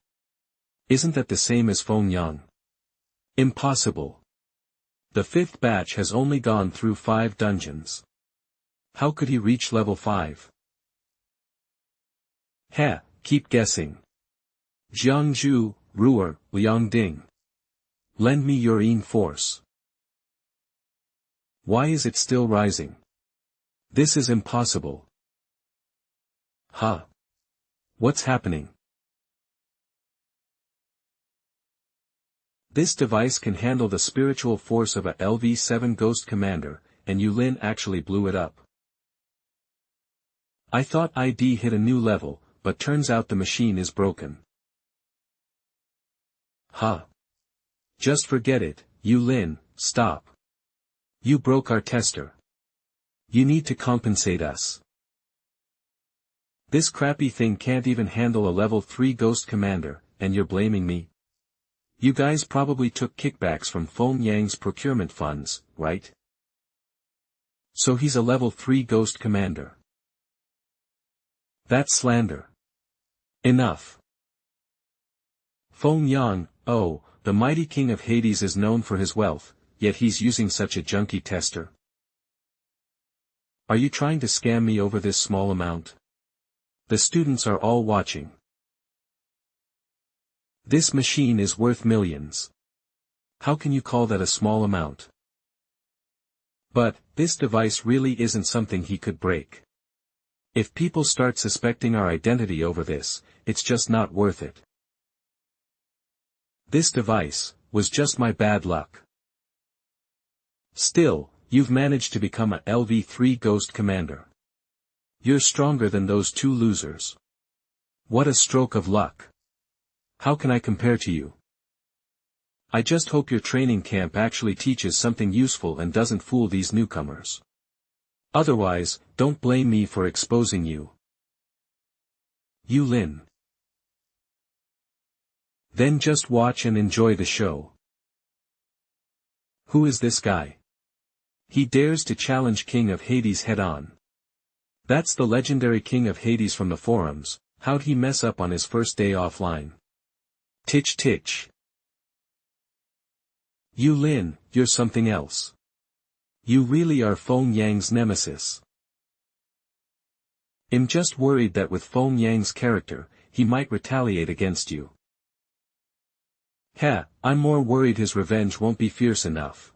Speaker 1: Isn't that the same as Feng Yang? Impossible. The 5th batch has only gone through 5 dungeons. How could he reach level 5? Heh, keep guessing. Jiangzhu, Ruer, Liangding. Lend me your force. Why is it still rising? This is impossible. Huh? What's happening? This device can handle the spiritual force of a LV7 Ghost Commander, and Yulin actually blew it up. I thought ID hit a new level, but turns out the machine is broken. Huh? Just forget it, Yulin, stop. You broke our tester. You need to compensate us. This crappy thing can't even handle a level 3 Ghost Commander, and you're blaming me? You guys probably took kickbacks from Feng Yang's procurement funds, right? So he's a level 3 Ghost Commander. That's slander. Enough. Feng Yang, oh, the mighty King of Hades is known for his wealth, yet he's using such a junky tester. Are you trying to scam me over this small amount? The students are all watching. This machine is worth millions. How can you call that a small amount? But, this device really isn't something he could break. If people start suspecting our identity over this, it's just not worth it. This device was just my bad luck. Still, you've managed to become a LV3 Ghost Commander. You're stronger than those two losers. What a stroke of luck. How can I compare to you? I just hope your training camp actually teaches something useful and doesn't fool these newcomers. Otherwise, don't blame me for exposing you. Lin. Then just watch and enjoy the show. Who is this guy? He dares to challenge King of Hades head-on. That's the legendary King of Hades from the forums. How'd he mess up on his first day offline? Titch titch. Lin, you're something else. You really are Feng Yang's nemesis. I'm just worried that with Feng Yang's character, he might retaliate against you. I'm more worried his revenge won't be fierce enough.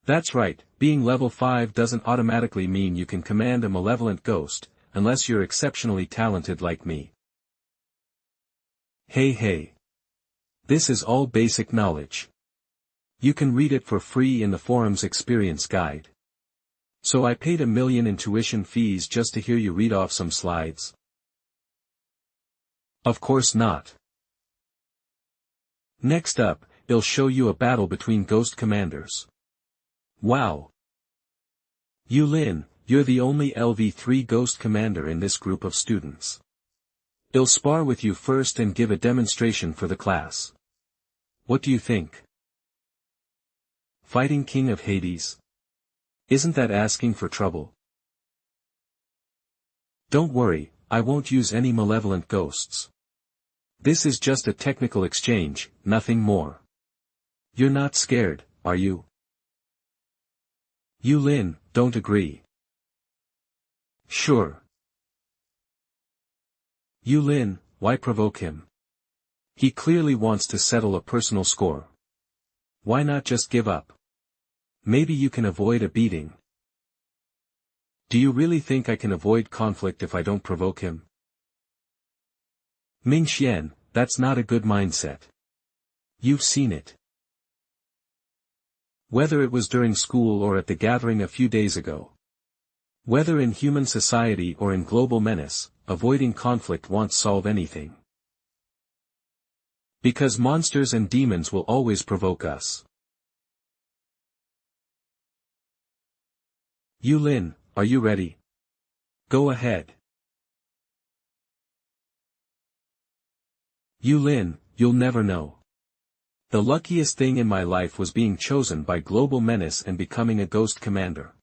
Speaker 1: That's right, being level 5 doesn't automatically mean you can command a malevolent ghost, unless you're exceptionally talented like me. Hey. This is all basic knowledge. You can read it for free in the forum's experience guide. So I paid 1 million in tuition fees just to hear you read off some slides? Of course not. Next up, I'll show you a battle between ghost commanders. Wow. Lin, you're the only LV3 ghost commander in this group of students. I'll spar with you first and give a demonstration for the class. What do you think? Fighting King of Hades? Isn't that asking for trouble? Don't worry, I won't use any malevolent ghosts. This is just a technical exchange, nothing more. You're not scared, are you? Lin, don't agree. Sure. Lin, why provoke him? He clearly wants to settle a personal score. Why not just give up? Maybe you can avoid a beating. Do you really think I can avoid conflict if I don't provoke him? Ming Xian, that's not a good mindset. You've seen it. Whether it was during school or at the gathering a few days ago. Whether in human society or in Global Menace, avoiding conflict won't solve anything. Because monsters and demons will always provoke us. Lin, are you ready? Go ahead. Lin, you'll never know. The luckiest thing in my life was being chosen by Global Menace and becoming a ghost commander.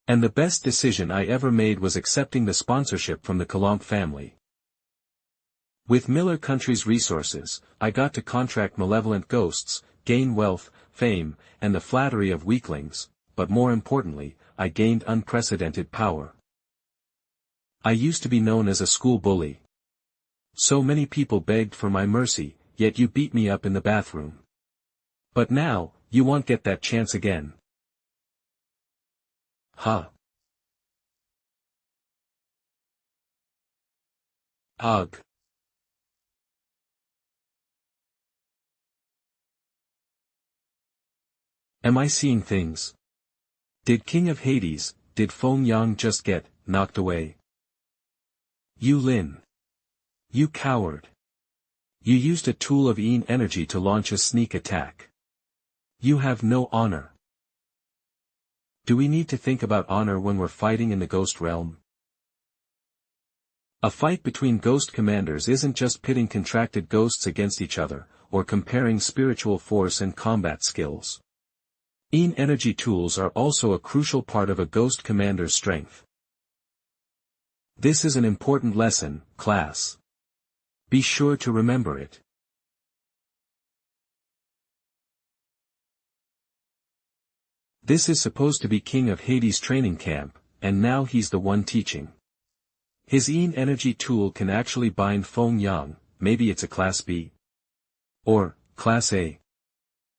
Speaker 1: And the best decision I ever made was accepting the sponsorship from the Kalamp family. With Miller Country's resources, I got to contract malevolent ghosts, gain wealth, fame, and the flattery of weaklings, but more importantly, I gained unprecedented power. I used to be known as a school bully. So many people begged for my mercy, yet you beat me up in the bathroom. But now, you won't get that chance again. Huh. Ugh. Am I seeing things? Did King of Hades, did Feng Yang just get knocked away? Lin. You coward. You used a tool of Yin energy to launch a sneak attack. You have no honor. Do we need to think about honor when we're fighting in the ghost realm? A fight between ghost commanders isn't just pitting contracted ghosts against each other, or comparing spiritual force and combat skills. Yin energy tools are also a crucial part of a ghost commander's strength. This is an important lesson, class. Be sure to remember it. This is supposed to be King of Hades training camp, and now he's the one teaching. His energy tool can actually bind Feng Yang, maybe it's a Class B. Or, Class A.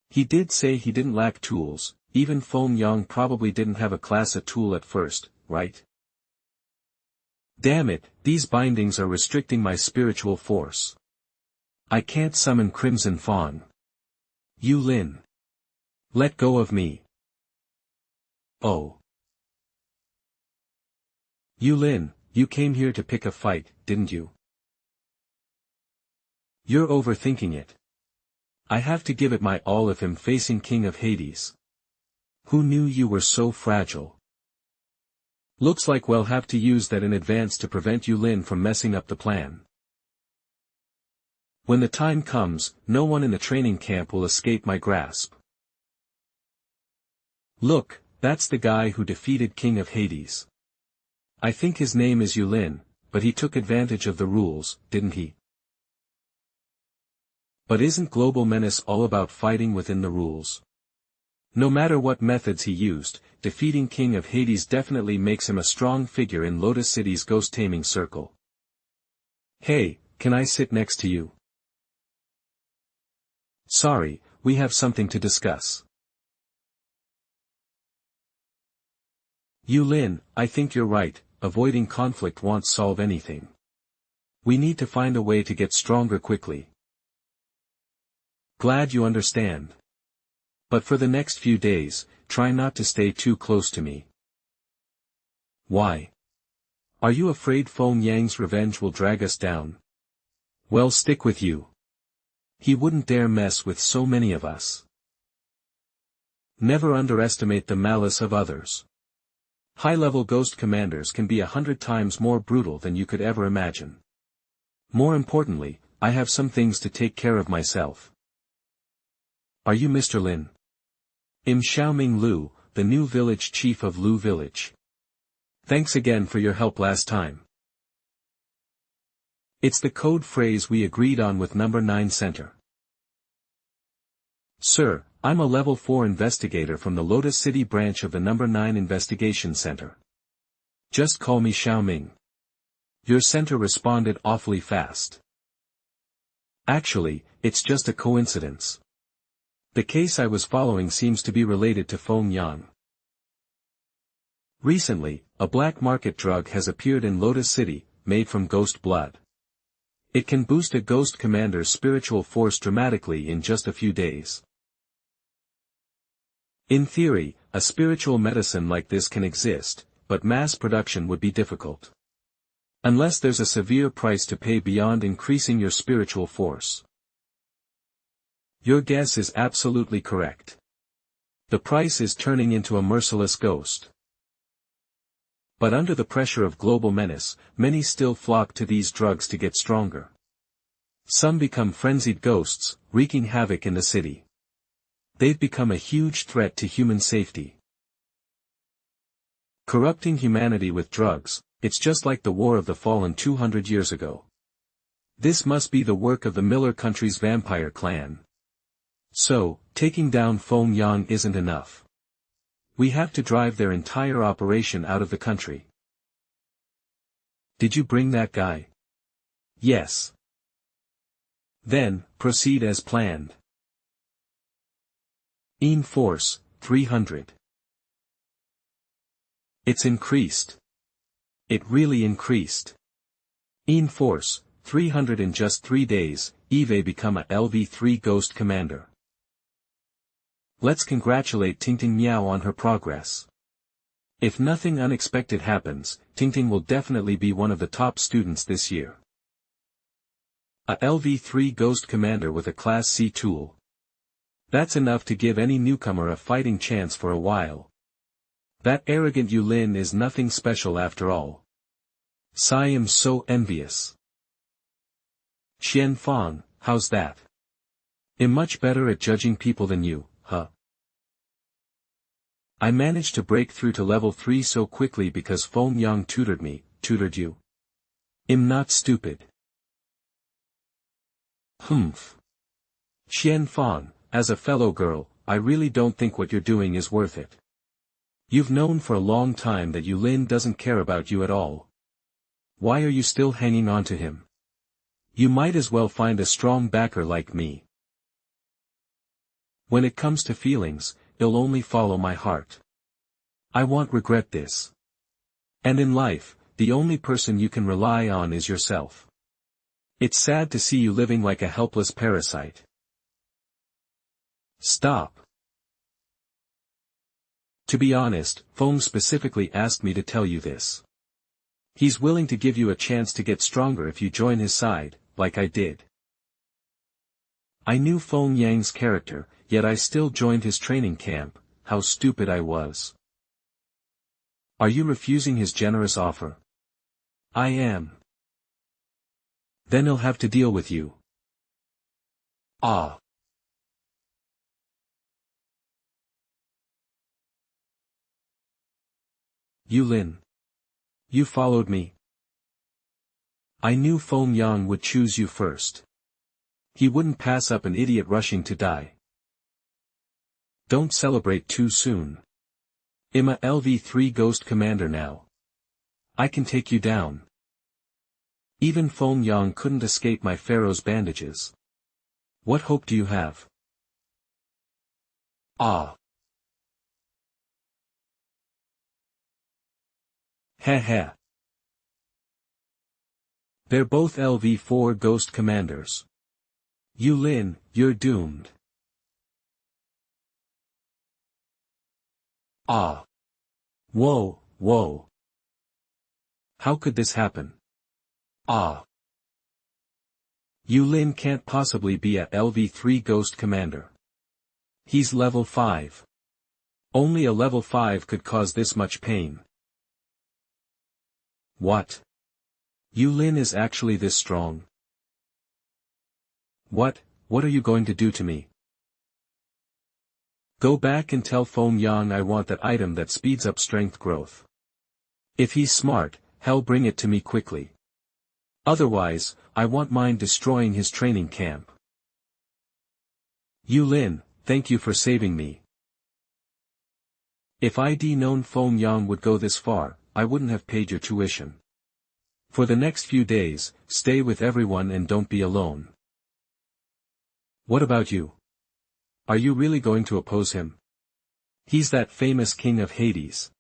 Speaker 1: He did say he didn't lack tools, even Feng Yang probably didn't have a Class A tool at first, right? Damn it, these bindings are restricting my spiritual force. I can't summon Crimson Fawn. Lin. Let go of me. Oh. Lin, you came here to pick a fight, didn't you? You're overthinking it. I have to give it my all if I'm facing King of Hades. Who knew you were so fragile? Looks like we'll have to use that in advance to prevent Lin from messing up the plan. When the time comes, no one in the training camp will escape my grasp. Look, that's the guy who defeated King of Hades. I think his name is Lin, but he took advantage of the rules, didn't he? But isn't Global Menace all about fighting within the rules? No matter what methods he used, defeating King of Hades definitely makes him a strong figure in Lotus City's ghost taming circle. Hey, can I sit next to you? Sorry, we have something to discuss. Lin, I think you're right, avoiding conflict won't solve anything. We need to find a way to get stronger quickly. Glad you understand. But for the next few days, try not to stay too close to me. Why? Are you afraid Feng Yang's revenge will drag us down? Well, stick with you. He wouldn't dare mess with so many of us. Never underestimate the malice of others. High-level ghost commanders can be 100 times more brutal than you could ever imagine. More importantly, I have some things to take care of myself. Are you Mr. Lin? I'm Xiaoming Lu, the new village chief of Lu Village. Thanks again for your help last time. It's the code phrase we agreed on with number 9 center. Sir, I'm a level 4 investigator from the Lotus City branch of the number 9 investigation center. Just call me Xiaoming. Your center responded awfully fast. Actually, it's just a coincidence. The case I was following seems to be related to Feng Yang. Recently, a black market drug has appeared in Lotus City, made from ghost blood. It can boost a ghost commander's spiritual force dramatically in just a few days. In theory, a spiritual medicine like this can exist, but mass production would be difficult. Unless there's a severe price to pay beyond increasing your spiritual force. Your guess is absolutely correct. The price is turning into a merciless ghost. But under the pressure of global menace, many still flock to these drugs to get stronger. Some become frenzied ghosts, wreaking havoc in the city. They've become a huge threat to human safety. Corrupting humanity with drugs, it's just like the War of the Fallen 200 years ago. This must be the work of the Miller country's vampire clan. So, taking down Feng Yang isn't enough. We have to drive their entire operation out of the country. Did you bring that guy? Yes. Then, proceed as planned. Force, 300. It's increased. It really increased. Force, 300 in just 3 days, Eve become a LV3 Ghost Commander. Let's congratulate Tingting Miao on her progress. If nothing unexpected happens, Tingting will definitely be one of the top students this year. A LV3 Ghost Commander with a Class C tool. That's enough to give any newcomer a fighting chance for a while. That arrogant Lin is nothing special after all. I am so envious. Qianfang, how's that? I'm much better at judging people than you, huh? I managed to break through to level 3 so quickly because Feng Yang tutored me. Tutored you? I'm not stupid. Humph. Qianfang, as a fellow girl, I really don't think what you're doing is worth it. You've known for a long time that Lin doesn't care about you at all. Why are you still hanging on to him? You might as well find a strong backer like me. When it comes to feelings, you'll only follow my heart. I won't regret this. And in life, the only person you can rely on is yourself. It's sad to see you living like a helpless parasite. Stop. To be honest, Foam specifically asked me to tell you this. He's willing to give you a chance to get stronger if you join his side, like I did. I knew Feng Yang's character, yet I still joined his training camp. How stupid I was. Are you refusing his generous offer? I am. Then he'll have to deal with you. Ah. Yulin. You followed me. I knew Feng Yang would choose you first. He wouldn't pass up an idiot rushing to die. Don't celebrate too soon. I'm a LV3 Ghost Commander now. I can take you down. Even Feng Yang couldn't escape my Pharaoh's bandages. What hope do you have? Ah. Heh heh. They're both LV4 Ghost Commanders. Yulin, you're doomed. Ah. Whoa, whoa. How could this happen? Ah. Yulin can't possibly be a LV3 Ghost Commander. He's level 5. Only a level 5 could cause this much pain. What? Yulin is actually this strong? What are you going to do to me? Go back and tell Feng Yang I want that item that speeds up strength growth. If he's smart, hell bring it to me quickly. Otherwise, I want mine destroying his training camp. Yulin, thank you for saving me. If I'd known Feng Yang would go this far, I wouldn't have paid your tuition. For the next few days, stay with everyone and don't be alone. What about you? Are you really going to oppose him? He's that famous king of Hades.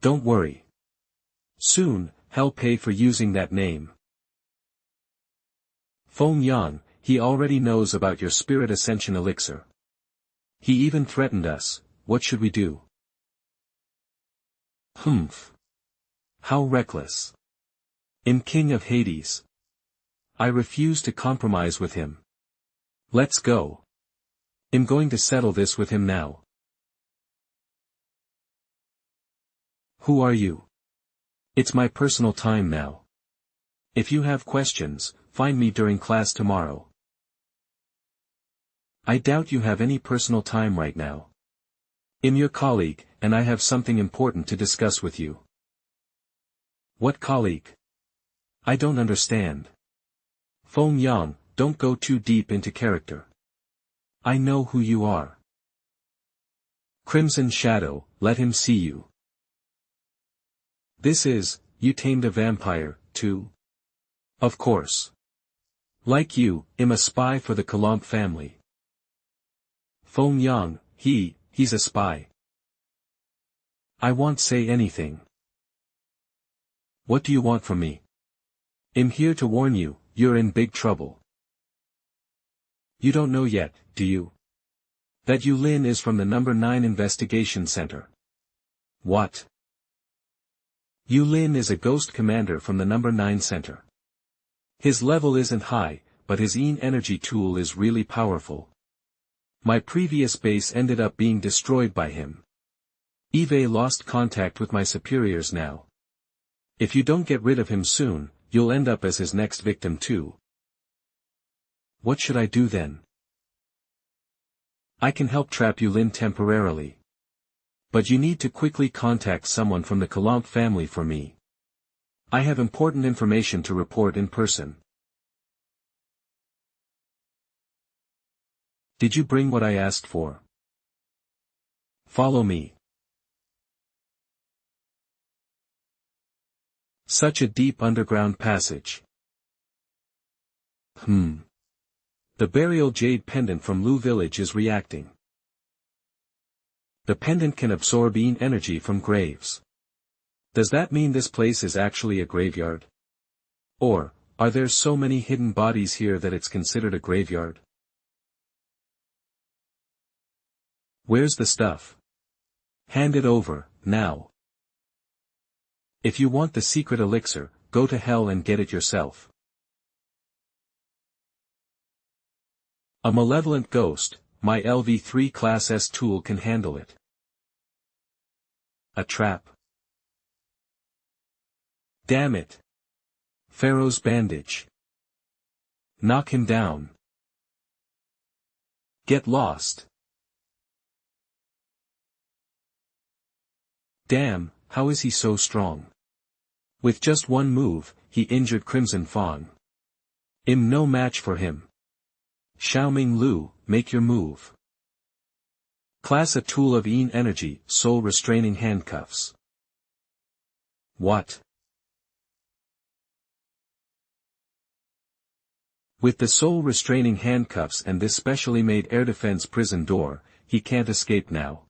Speaker 1: Don't worry. Soon, hell pay for using that name. Feng Yang, he already knows about your spirit ascension elixir. He even threatened us. What should we do? Humph. How reckless. I'm king of Hades. I refuse to compromise with him. Let's go. I'm going to settle this with him now. Who are you? It's my personal time now. If you have questions, find me during class tomorrow. I doubt you have any personal time right now. I'm your colleague, and I have something important to discuss with you. What colleague? I don't understand. Feng Yang, don't go too deep into character. I know who you are. Crimson Shadow, let him see you. This is, you tamed a vampire, too? Of course. Like you, I'm a spy for the Kalomp family. Feng Yang, he's a spy. I won't say anything. What do you want from me? I'm here to warn you, you're in big trouble. You don't know yet, do you? That Yulin is from the number 9 investigation center. What? Yulin is a ghost commander from the number 9 center. His level isn't high, but his energy tool is really powerful. My previous base ended up being destroyed by him. Eve lost contact with my superiors now. If you don't get rid of him soon, you'll end up as his next victim too. What should I do then? I can help trap Yulin temporarily. But you need to quickly contact someone from the Kalomp family for me. I have important information to report in person. Did you bring what I asked for? Follow me. Such a deep underground passage. The burial jade pendant from Lu village is reacting. The pendant can absorb energy from graves. Does that mean this place is actually a graveyard? Or, are there so many hidden bodies here that it's considered a graveyard? Where's the stuff? Hand it over, now. If you want the secret elixir, go to hell and get it yourself. A malevolent ghost, my LV3 Class S tool can handle it. A trap. Damn it. Pharaoh's bandage. Knock him down. Get lost. Damn, how is he so strong? With just one move, he injured Crimson Fawn. I'm no match for him. Xiaoming Lu, make your move. Class a tool of energy, soul restraining handcuffs. What? With the soul restraining handcuffs and this specially made air defense prison door, he can't escape now.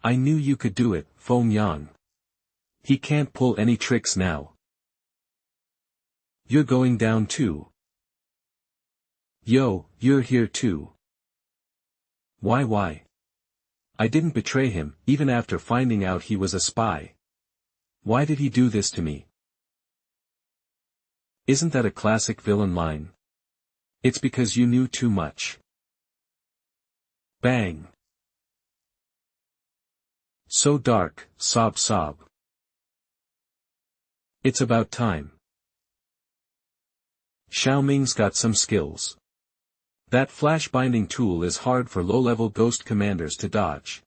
Speaker 1: I knew you could do it, Feng Yang. He can't pull any tricks now. You're going down too. Yo, you're here too. Why? I didn't betray him, even after finding out he was a spy. Why did he do this to me? Isn't that a classic villain line? It's because you knew too much. Bang. So dark, sob sob. It's about time. Xiaoming's got some skills. That flash binding tool is hard for low-level ghost commanders to dodge.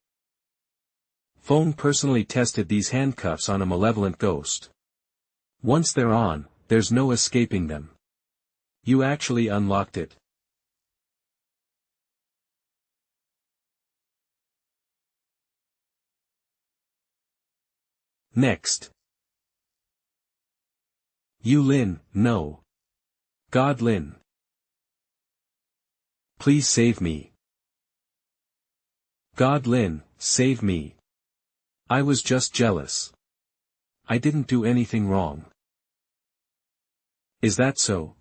Speaker 1: Feng personally tested these handcuffs on a malevolent ghost. Once they're on, there's no escaping them. You actually unlocked it. Next. You Lin, no. God Lin. Please save me. God Lin, save me. I was just jealous. I didn't do anything wrong. Is that so?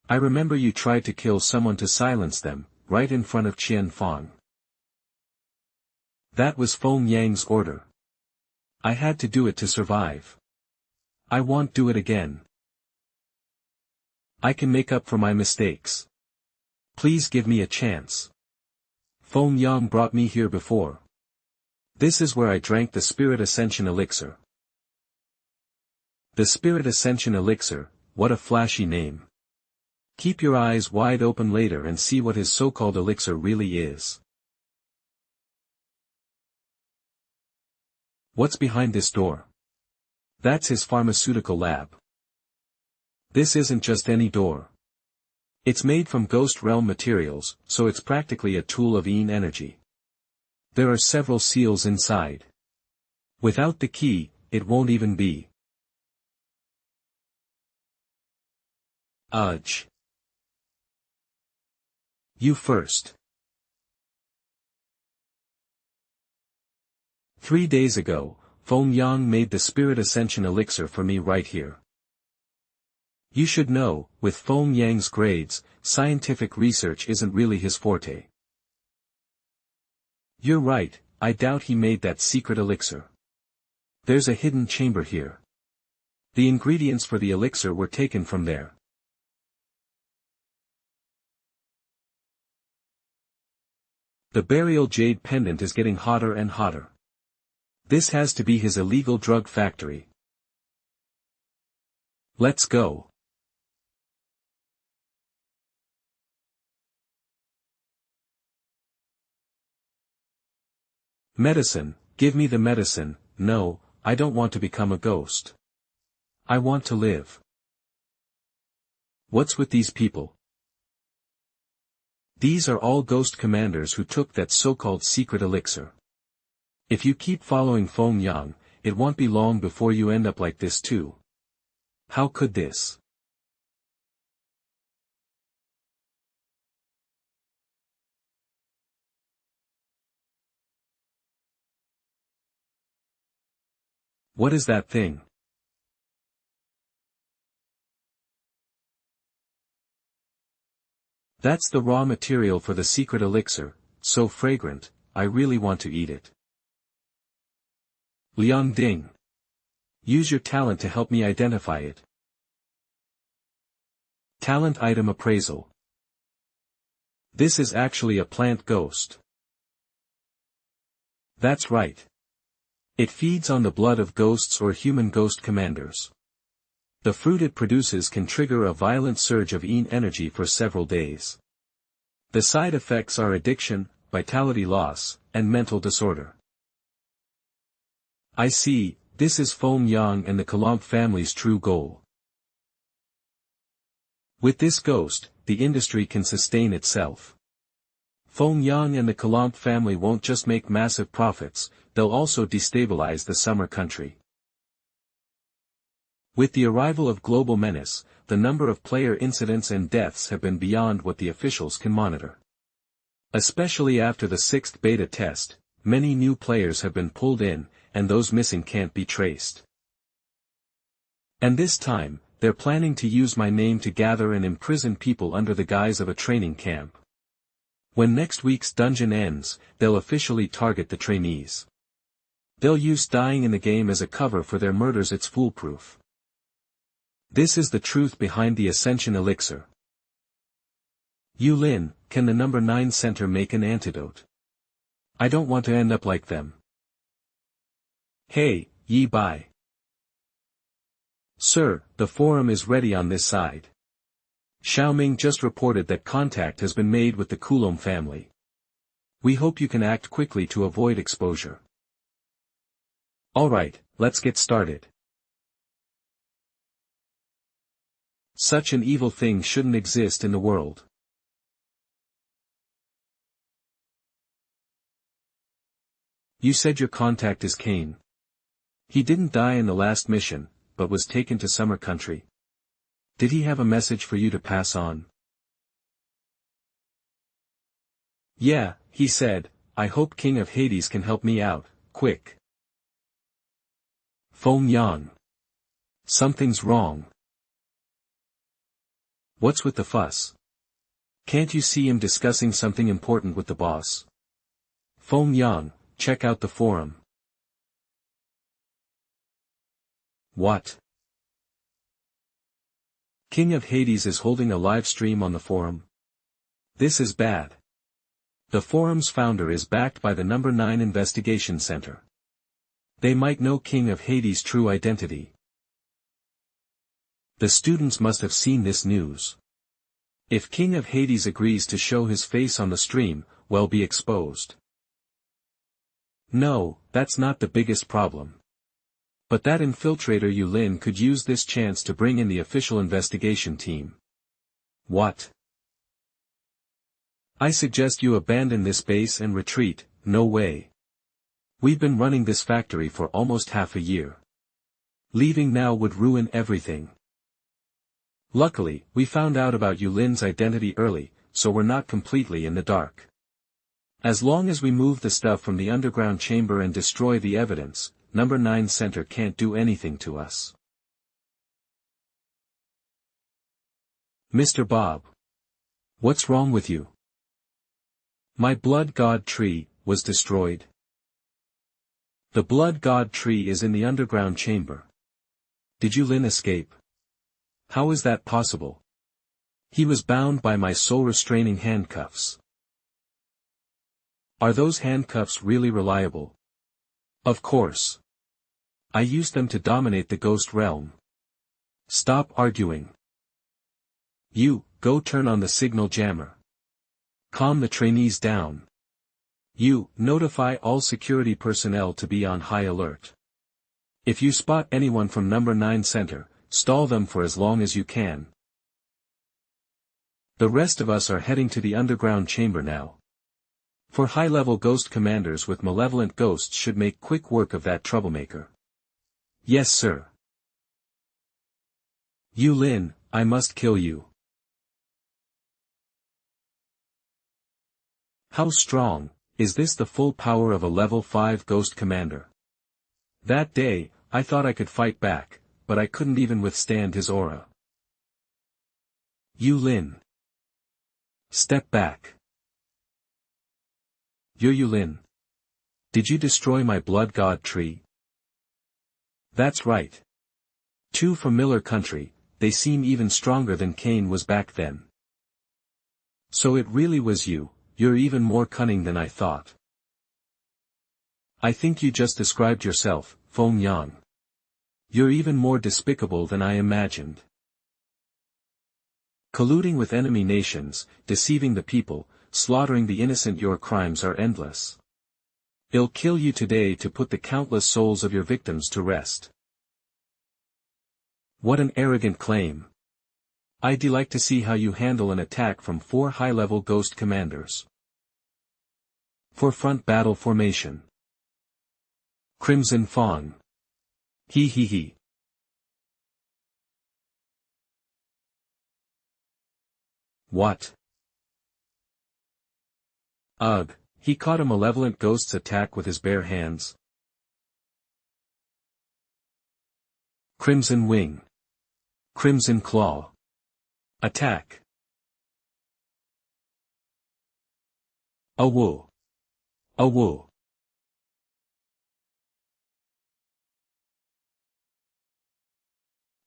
Speaker 1: I remember you tried to kill someone to silence them, right in front of Qian Fang. That was Feng Yang's order. I had to do it to survive. I won't do it again. I can make up for my mistakes. Please give me a chance. Feng Yang brought me here before. This is where I drank the Spirit Ascension Elixir. The Spirit Ascension Elixir, what a flashy name. Keep your eyes wide open later and see what his so-called elixir really is. What's behind this door? That's his pharmaceutical lab. This isn't just any door. It's made from Ghost Realm materials, so it's practically a tool of energy. There are several seals inside. Without the key, it won't even be. Udge. You first. 3 days ago, Feng Yang made the Spirit Ascension Elixir for me right here. You should know, with Feng Yang's grades, scientific research isn't really his forte. You're right, I doubt he made that secret elixir. There's a hidden chamber here. The ingredients for the elixir were taken from there. The burial jade pendant is getting hotter and hotter. This has to be his illegal drug factory. Let's go. Medicine, give me the medicine. No, I don't want to become a ghost. I want to live. What's with these people? These are all ghost commanders who took that so-called secret elixir. If you keep following Feng Yang, it won't be long before you end up like this too. How could this? What is that thing? That's the raw material for the secret elixir, so fragrant, I really want to eat it. Liang Ding. Use your talent to help me identify it. Talent item appraisal. This is actually a plant ghost. That's right. It feeds on the blood of ghosts or human ghost commanders. The fruit it produces can trigger a violent surge of energy for several days. The side effects are addiction, vitality loss, and mental disorder. I see, this is Feng Yang and the Kalomp family's true goal. With this ghost, the industry can sustain itself. Feng Yang and the Kalomp family won't just make massive profits, they'll also destabilize the summer country. With the arrival of Global Menace, the number of player incidents and deaths have been beyond what the officials can monitor. Especially after the 6th beta test, many new players have been pulled in, and those missing can't be traced. And this time, they're planning to use my name to gather and imprison people under the guise of a training camp. When next week's dungeon ends, they'll officially target the trainees. They'll use dying in the game as a cover for their murders. It's foolproof. This is the truth behind the Ascension Elixir. Yulin, can the number 9 center make an antidote? I don't want to end up like them. Hey, Yi Bai. Sir, the forum is ready on this side. Xiaoming just reported that contact has been made with the Coulomb family. We hope you can act quickly to avoid exposure. Alright, let's get started. Such an evil thing shouldn't exist in the world. You said your contact is Kane. He didn't die in the last mission, but was taken to Summer Country. Did he have a message for you to pass on? Yeah, he said, I hope King of Hades can help me out, quick. Feng Yang. Something's wrong. What's with the fuss? Can't you see him discussing something important with the boss? Feng Yang, check out the forum. What? King of Hades is holding a live stream on the forum? This is bad. The forum's founder is backed by the number 9 investigation center. They might know King of Hades' true identity. The students must have seen this news. If King of Hades agrees to show his face on the stream, we'll be exposed. No, that's not the biggest problem. But that infiltrator Yulin could use this chance to bring in the official investigation team. What? I suggest you abandon this base and retreat. No way. We've been running this factory for almost half a year. Leaving now would ruin everything. Luckily, we found out about Yulin's identity early, so we're not completely in the dark. As long as we move the stuff from the underground chamber and destroy the evidence, number 9 center can't do anything to us. Mr. Bob. What's wrong with you? My blood god tree was destroyed. The blood god tree is in the underground chamber. Did Yulin escape? How is that possible? He was bound by my soul-restraining handcuffs. Are those handcuffs really reliable? Of course. I used them to dominate the ghost realm. Stop arguing. You, go turn on the signal jammer. Calm the trainees down. You, notify all security personnel to be on high alert. If you spot anyone from number 9 center, stall them for as long as you can. The rest of us are heading to the underground chamber now. For high-level ghost commanders with malevolent ghosts should make quick work of that troublemaker. Yes, sir. Yu Lin, I must kill you. How strong, is this the full power of a level 5 ghost commander? That day, I thought I could fight back, but I couldn't even withstand his aura. Yu Lin. Step back. Yu Lin. Did you destroy my blood god tree? That's right. Two from Miller country, they seem even stronger than Cain was back then. So it really was you, you're even more cunning than I thought. I think you just described yourself, Feng Yang. You're even more despicable than I imagined. Colluding with enemy nations, deceiving the people, slaughtering the innocent, your crimes are endless. I'll kill you today to put the countless souls of your victims to rest. What an arrogant claim. I'd like to see how you handle an attack from 4 high-level ghost commanders. For front battle formation. Crimson Fawn. He. What? Ugh, he caught a malevolent ghost's attack with his bare hands. Crimson Wing. Crimson Claw. Attack. Awoo. Awoo.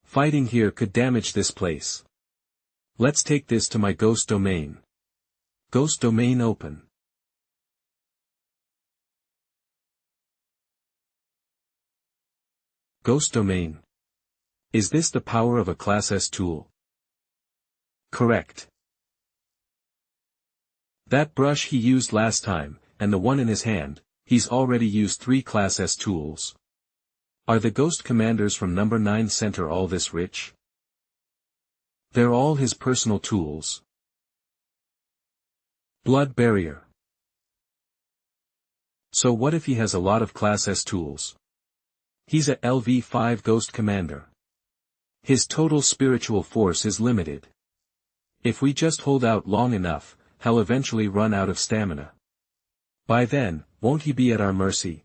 Speaker 1: Fighting here could damage this place. Let's take this to my ghost domain. Ghost domain open. Ghost domain. Is this the power of a Class S tool? Correct. That brush he used last time, and the one in his hand, he's already used 3 Class S tools. Are the ghost commanders from number 9 center all this rich? They're all his personal tools. Blood barrier. So what if he has a lot of Class S tools? He's a LV5 ghost commander. His total spiritual force is limited. If we just hold out long enough, he'll eventually run out of stamina. By then, won't he be at our mercy?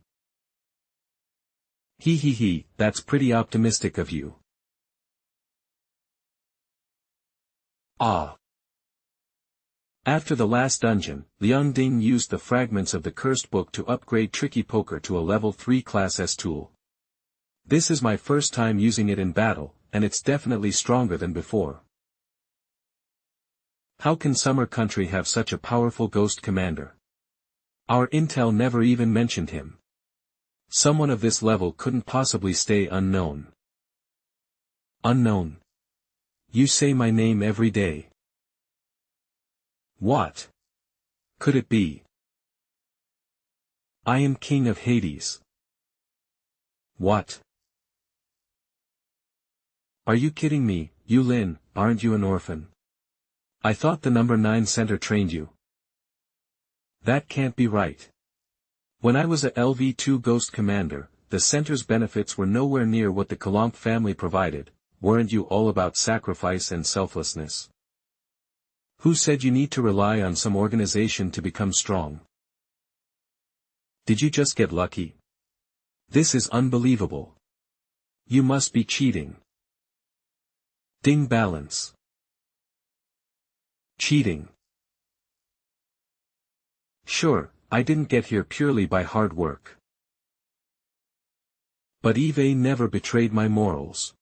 Speaker 1: He, that's pretty optimistic of you. Ah. After the last dungeon, Liang Ding used the fragments of the cursed book to upgrade Tricky Poker to a level 3 Class S tool. This is my first time using it in battle, and it's definitely stronger than before. How can Summer Country have such a powerful ghost commander? Our intel never even mentioned him. Someone of this level couldn't possibly stay unknown. Unknown. You say my name every day. What could it be? I am King of Hades. What? Are you kidding me, Yu Lin? Aren't you an orphan? I thought the number 9 center trained you. That can't be right. When I was a LV2 Ghost Commander, the center's benefits were nowhere near what the Kalank family provided. Weren't you all about sacrifice and selflessness? Who said you need to rely on some organization to become strong? Did you just get lucky? This is unbelievable. You must be cheating. Ding balance. Cheating. Sure, I didn't get here purely by hard work. But Eve never betrayed my morals.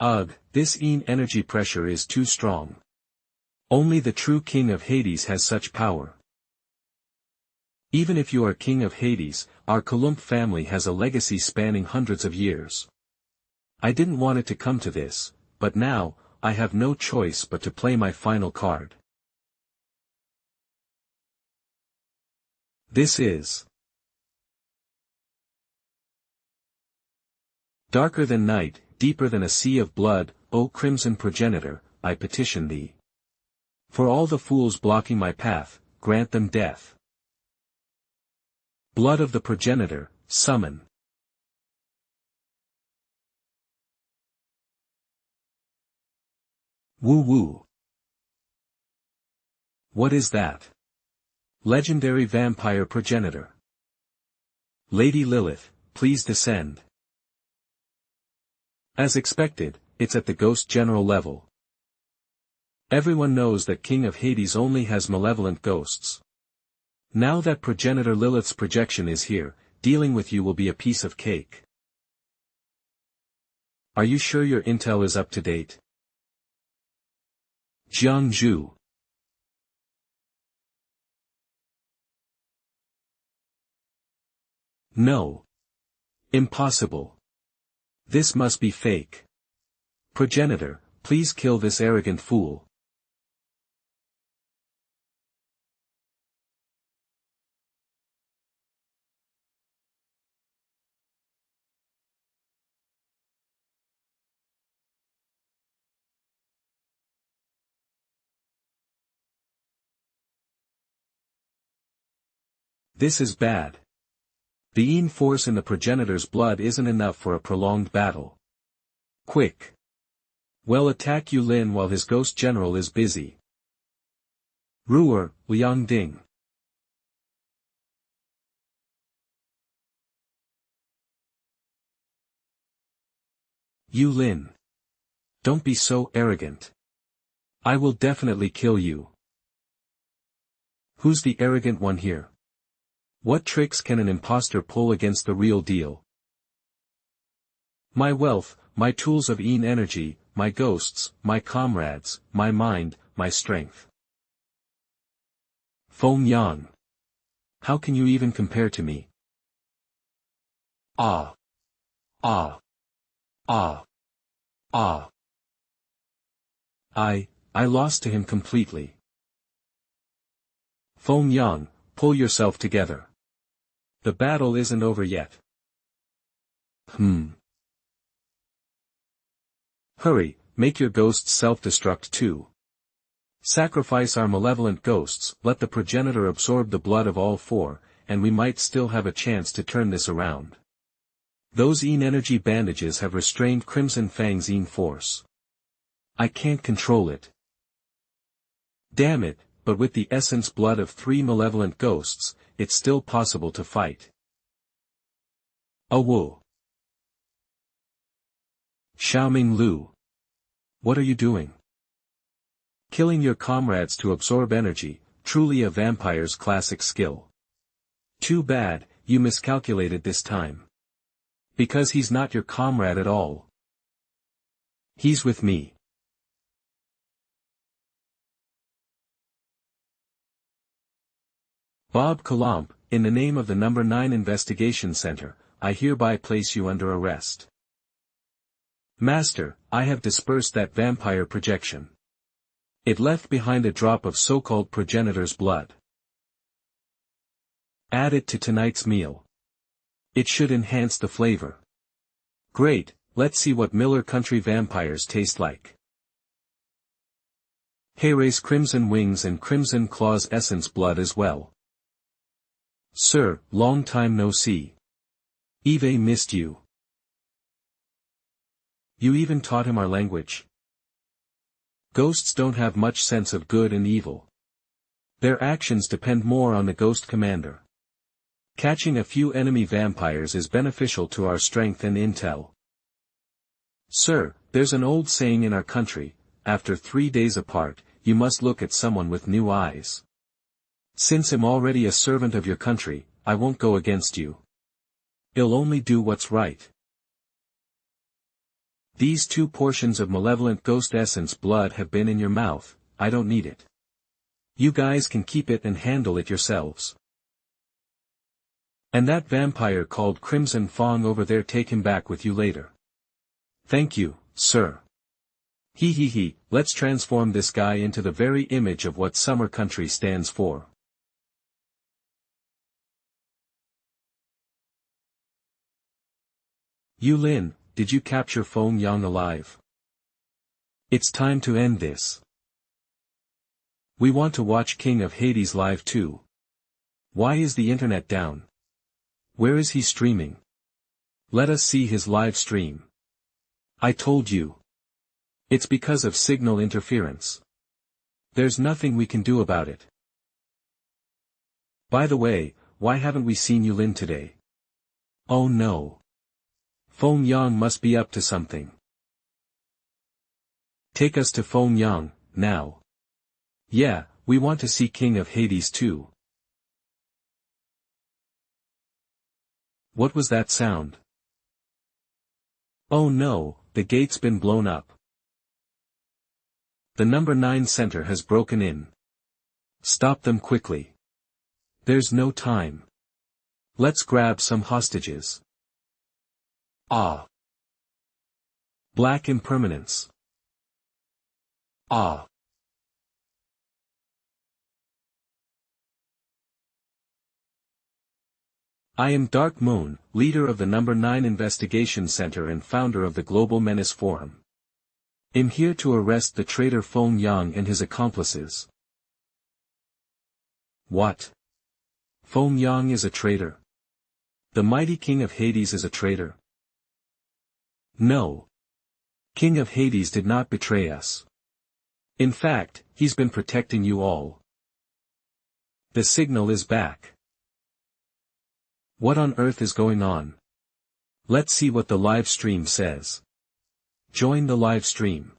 Speaker 1: Ugh, this energy pressure is too strong. Only the true King of Hades has such power. Even if you are King of Hades, our Kalump family has a legacy spanning hundreds of years. I didn't want it to come to this, but now, I have no choice but to play my final card. This is darker than night, deeper than a sea of blood, O crimson progenitor, I petition thee. For all the fools blocking my path, grant them death. Blood of the progenitor, summon. Woo woo. What is that? Legendary vampire progenitor. Lady Lilith, please descend. As expected, it's at the ghost general level. Everyone knows that King of Hades only has malevolent ghosts. Now that progenitor Lilith's projection is here, dealing with you will be a piece of cake. Are you sure your intel is up to date? Jiangzhu. No. Impossible. This must be fake. Progenitor, please kill this arrogant fool. This is bad. The Yin force in the progenitor's blood isn't enough for a prolonged battle. Quick. Well, attack Yu Lin while his ghost general is busy. Ruer, Liang Ding. Yu Lin. Don't be so arrogant. I will definitely kill you. Who's the arrogant one here? What tricks can an imposter pull against the real deal? My wealth, my tools of Yin energy, my ghosts, my comrades, my mind, my strength. Feng Yang. How can you even compare to me? Ah. Ah. Ah. Ah. I lost to him completely. Feng Yang, pull yourself together. The battle isn't over yet. Hurry, make your ghosts self-destruct too. Sacrifice our malevolent ghosts, let the progenitor absorb the blood of all four, and we might still have a chance to turn this around. Those Yin energy bandages have restrained Crimson Fang's Yin force. I can't control it. Damn it, but with the essence blood of 3 malevolent ghosts, it's still possible to fight. Whoa. Xiaoming Lu. What are you doing? Killing your comrades to absorb energy, truly a vampire's classic skill. Too bad, you miscalculated this time. Because he's not your comrade at all. He's with me. Bob Kalamp, in the name of the No. 9 Investigation Center, I hereby place you under arrest. Master, I have dispersed that vampire projection. It left behind a drop of so-called progenitor's blood. Add it to tonight's meal. It should enhance the flavor. Great, let's see what Miller Country vampires taste like. Here's Crimson Wings and Crimson Claws essence blood as well. Sir, long time no see. Eve missed you. You even taught him our language. Ghosts don't have much sense of good and evil. Their actions depend more on the ghost commander. Catching a few enemy vampires is beneficial to our strength and intel. Sir, there's an old saying in our country, after 3 days apart, you must look at someone with new eyes. Since I'm already a servant of your country, I won't go against you. I'll only do what's right. These 2 portions of malevolent ghost essence blood have been in your mouth, I don't need it. You guys can keep it and handle it yourselves. And that vampire called Crimson Fang over there, take him back with you later. Thank you, sir. He, let's transform this guy into the very image of what Summer Country stands for. Yu Lin, did you capture Feng Yang alive? It's time to end this. We want to watch King of Hades live too. Why is the internet down? Where is he streaming? Let us see his live stream. I told you. It's because of signal interference. There's nothing we can do about it. By the way, why haven't we seen Yulin today? Oh no. Feng Yang must be up to something. Take us to Feng Yang, now. Yeah, we want to see King of Hades too. What was that sound? Oh no, the gate's been blown up. The number 9 center has broken in. Stop them quickly. There's no time. Let's grab some hostages. Ah. Black impermanence. Ah. I am Dark Moon, leader of the number 9 Investigation Center and founder of the Global Menace Forum. I'm here to arrest the traitor Feng Yang and his accomplices. What? Feng Yang is a traitor? The mighty King of Hades is a traitor? No. King of Hades did not betray us. In fact, he's been protecting you all. The signal is back. What on earth is going on? Let's see what the live stream says. Join the live stream.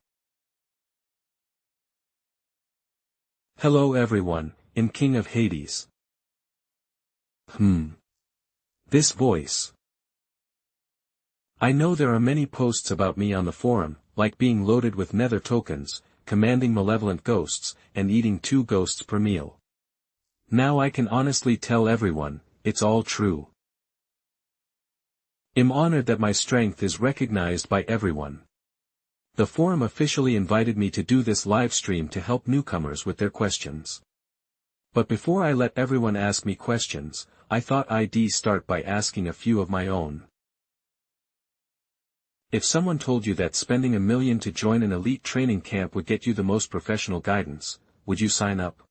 Speaker 1: Hello everyone, I'm King of Hades. This voice. I know there are many posts about me on the forum, like being loaded with Nether Tokens, commanding malevolent ghosts, and eating 2 ghosts per meal. Now I can honestly tell everyone, it's all true. I'm honored that my strength is recognized by everyone. The forum officially invited me to do this live stream to help newcomers with their questions. But before I let everyone ask me questions, I thought I'd start by asking a few of my own. If someone told you that spending $1 million to join an elite training camp would get you the most professional guidance, would you sign up?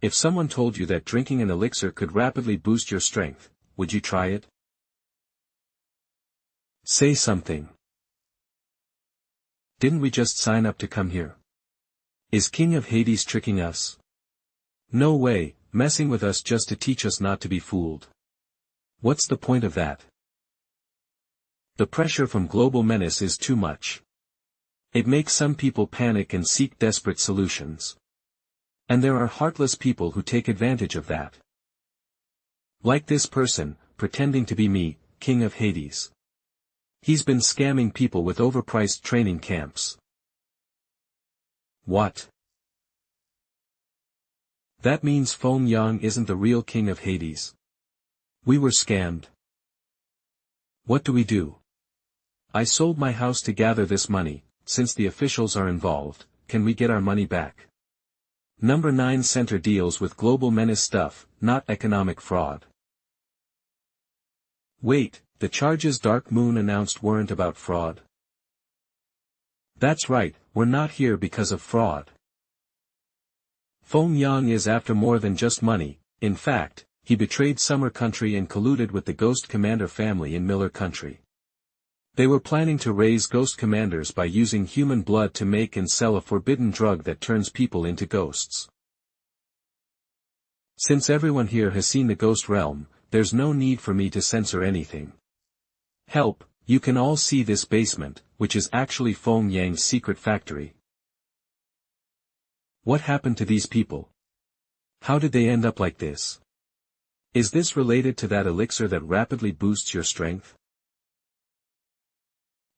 Speaker 1: If someone told you that drinking an elixir could rapidly boost your strength, would you try it? Say something. Didn't we just sign up to come here? Is King of Hades tricking us? No way, messing with us just to teach us not to be fooled. What's the point of that? The pressure from Global Menace is too much. It makes some people panic and seek desperate solutions. And there are heartless people who take advantage of that. Like this person, pretending to be me, King of Hades. He's been scamming people with overpriced training camps. What? That means Feng Yang isn't the real King of Hades. We were scammed. What do we do? I sold my house to gather this money. Since the officials are involved, can we get our money back? Number 9 Center deals with Global Menace stuff, not economic fraud. Wait, the charges Dark Moon announced weren't about fraud. That's right, we're not here because of fraud. Feng Yang is after more than just money. In fact, he betrayed Summer Country and colluded with the Ghost Commander family in Miller Country. They were planning to raise Ghost Commanders by using human blood to make and sell a forbidden drug that turns people into ghosts. Since everyone here has seen the Ghost Realm, there's no need for me to censor anything. Help, you can all see this basement, which is actually Feng Yang's secret factory. What happened to these people? How did they end up like this? Is this related to that elixir that rapidly boosts your strength?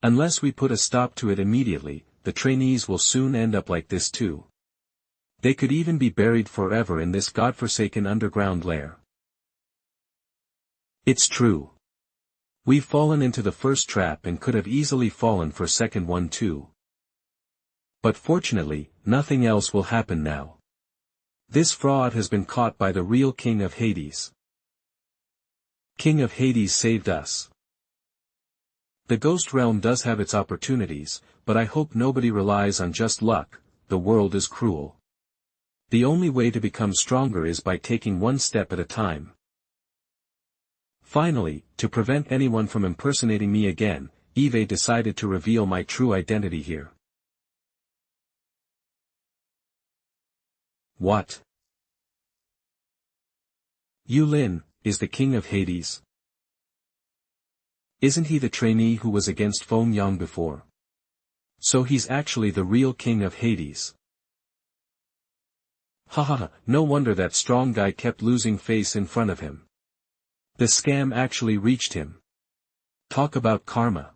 Speaker 1: Unless we put a stop to it immediately, the trainees will soon end up like this too. They could even be buried forever in this godforsaken underground lair. It's true. We've fallen into the first trap and could have easily fallen for second one too. But fortunately, nothing else will happen now. This fraud has been caught by the real King of Hades. King of Hades saved us. The Ghost Realm does have its opportunities, but I hope nobody relies on just luck. The world is cruel. The only way to become stronger is by taking one step at a time. Finally, to prevent anyone from impersonating me again, Eve decided to reveal my true identity here. What? Yulin, is the king of Hades? Isn't he the trainee who was against Feng Yang before? So he's actually the real king of Hades. Hahaha, no wonder that strong guy kept losing face in front of him. The scam actually reached him. Talk about karma.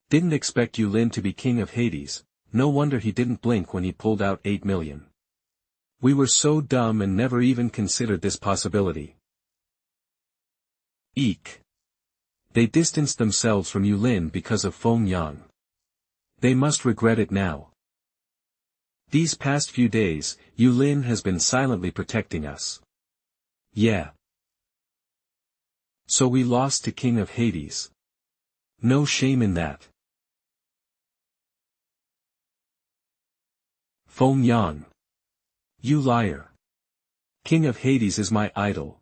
Speaker 1: Didn't expect Yulin to be king of Hades, no wonder he didn't blink when he pulled out 8 million. We were so dumb and never even considered this possibility. Eek. They distanced themselves from Yulin because of Feng Yang. They must regret it now. These past few days, Yulin has been silently protecting us. Yeah. So we lost to King of Hades. No shame in that. Feng Yang. You liar. King of Hades is my idol.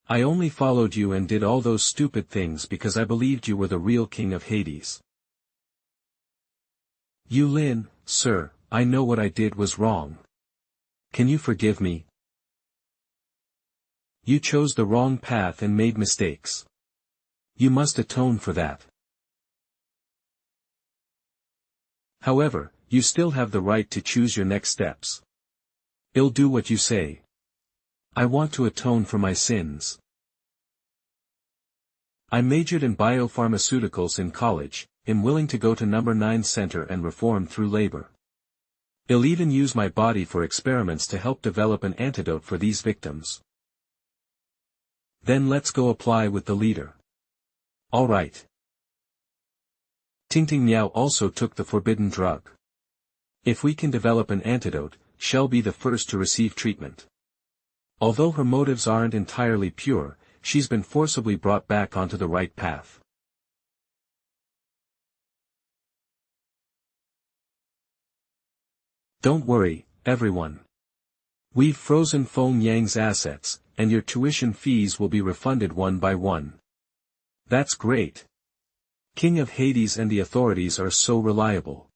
Speaker 1: I only followed you and did all those stupid things because I believed you were the real King of Hades. Yulin, sir, I know what I did was wrong. Can you forgive me? You chose the wrong path and made mistakes. You must atone for that. However, you still have the right to choose your next steps. I'll do what you say. I want to atone for my sins. I majored in biopharmaceuticals in college, am willing to go to number 9 center and reform through labor. I'll even use my body for experiments to help develop an antidote for these victims. Then let's go apply with the leader. Alright. Tingting Miao also took the forbidden drug. If we can develop an antidote, she'll be the first to receive treatment. Although her motives aren't entirely pure, she's been forcibly brought back onto the right path. Don't worry, everyone. We've frozen Feng Yang's assets, and your tuition fees will be refunded one by one. That's great. King of Hades and the authorities are so reliable.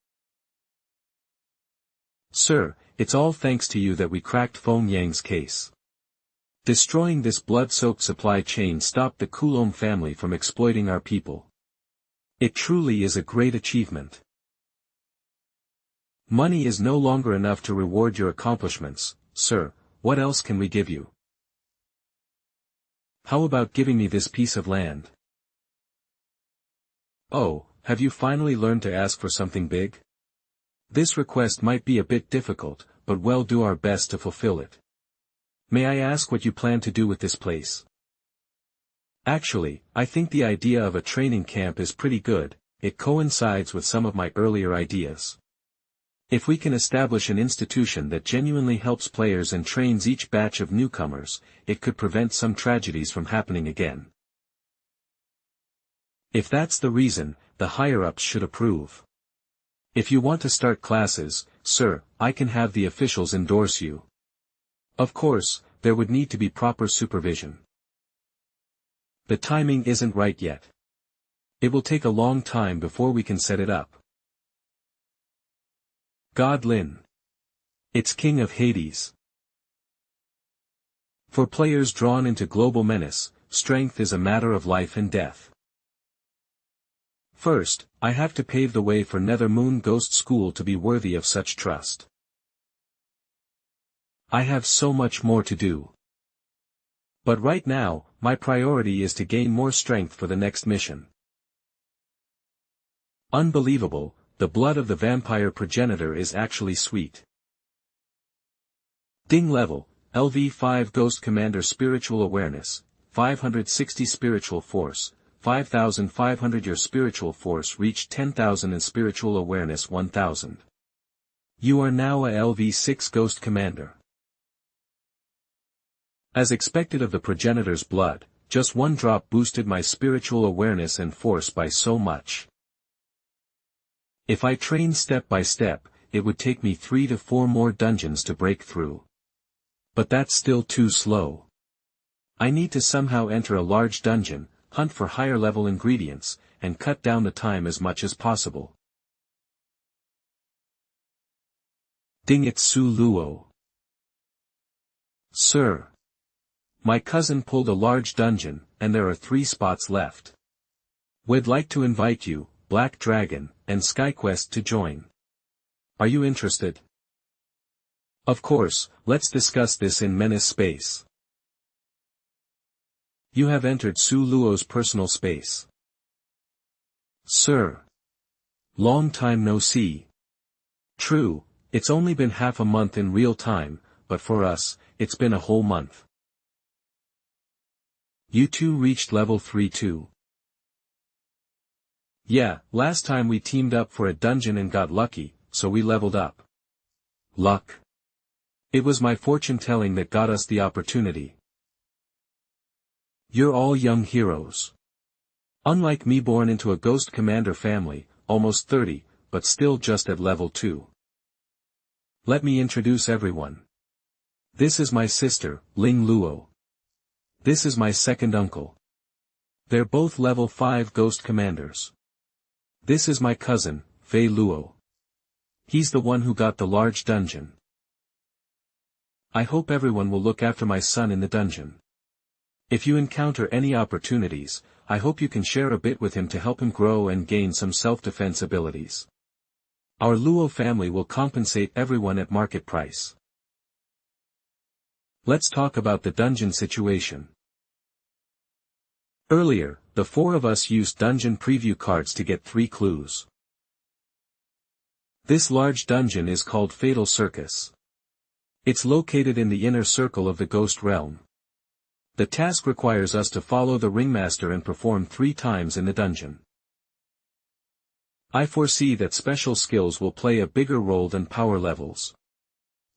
Speaker 1: Sir, it's all thanks to you that we cracked Feng Yang's case. Destroying this blood-soaked supply chain stopped the Coulomb family from exploiting our people. It truly is a great achievement. Money is no longer enough to reward your accomplishments, sir. What else can we give you? How about giving me this piece of land? Oh, have you finally learned to ask for something big? This request might be a bit difficult, but we'll do our best to fulfill it. May I ask what you plan to do with this place? Actually, I think the idea of a training camp is pretty good. It coincides with some of my earlier ideas. If we can establish an institution that genuinely helps players and trains each batch of newcomers, it could prevent some tragedies from happening again. If that's the reason, the higher-ups should approve. If you want to start classes, sir, I can have the officials endorse you. Of course, there would need to be proper supervision. The timing isn't right yet. It will take a long time before we can set it up. God Lin. It's King of Hades. For players drawn into Global Menace, strength is a matter of life and death. First, I have to pave the way for Nether Moon Ghost School to be worthy of such trust. I have so much more to do. But right now, my priority is to gain more strength for the next mission. Unbelievable, the blood of the vampire progenitor is actually sweet. Ding level, LV5 Ghost Commander Spiritual Awareness, 560 Spiritual Force, 5,500. Your spiritual force reached 10,000 and spiritual awareness 1,000. You are now a LV6 Ghost Commander. As expected of the progenitor's blood, just one drop boosted my spiritual awareness and force by so much. If I train step by step, it would take me 3 to 4 more dungeons to break through. But that's still too slow. I need to somehow enter a large dungeon, hunt for higher level ingredients, and cut down the time as much as possible. Ding it Su Luo. Sir. My cousin pulled a large dungeon, and there are 3 spots left. We'd like to invite you, Black Dragon, and SkyQuest to join. Are you interested? Of course, let's discuss this in Menace space. You have entered Su Luo's personal space. Sir. Long time no see. True, it's only been half a month in real time, but for us, it's been a whole month. You two reached level 3 too. Yeah, last time we teamed up for a dungeon and got lucky, so we leveled up. Luck. It was my fortune telling that got us the opportunity. You're all young heroes. Unlike me, born into a ghost commander family, almost 30, but still just at level 2. Let me introduce everyone. This is my sister, Ling Luo. This is my second uncle. They're both level 5 ghost commanders. This is my cousin, Fei Luo. He's the one who got the large dungeon. I hope everyone will look after my son in the dungeon. If you encounter any opportunities, I hope you can share a bit with him to help him grow and gain some self-defense abilities. Our Luo family will compensate everyone at market price. Let's talk about the dungeon situation. Earlier, the 4 of us used dungeon preview cards to get 3 clues. This large dungeon is called Fatal Circus. It's located in the inner circle of the Ghost Realm. The task requires us to follow the ringmaster and perform 3 times in the dungeon. I foresee that special skills will play a bigger role than power levels.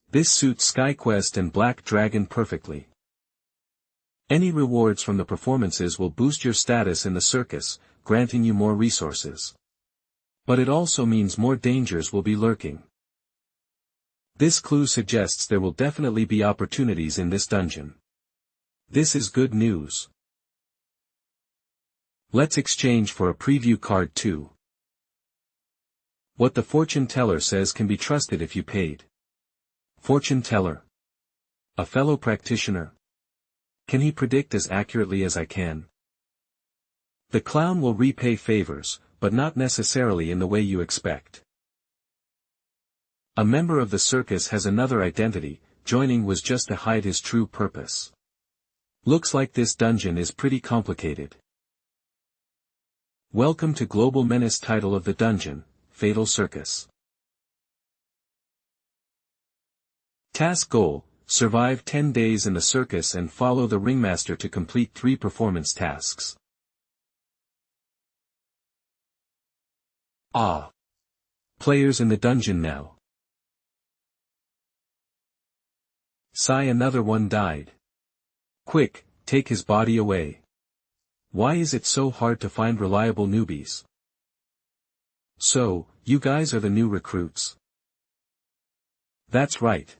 Speaker 1: This suits SkyQuest and Black Dragon perfectly. Any rewards from the performances will boost your status in the circus, granting you more resources. But it also means more dangers will be lurking. This clue suggests there will definitely be opportunities in this dungeon. This is good news. Let's exchange for a preview card too. What the fortune teller says can be trusted if you paid. Fortune teller. A fellow practitioner. Can he predict as accurately as I can? The clown will repay favors, but not necessarily in the way you expect. A member of the circus has another identity, joining was just to hide his true purpose. Looks like this dungeon is pretty complicated. Welcome to Global Menace. Title of the dungeon, Fatal Circus. Task goal: survive 10 days in the circus and follow the ringmaster to complete 3 performance tasks. Ah! Players in the dungeon now. Sigh, another one died. Quick, take his body away. Why is it so hard to find reliable newbies? So, you guys are the new recruits. That's right.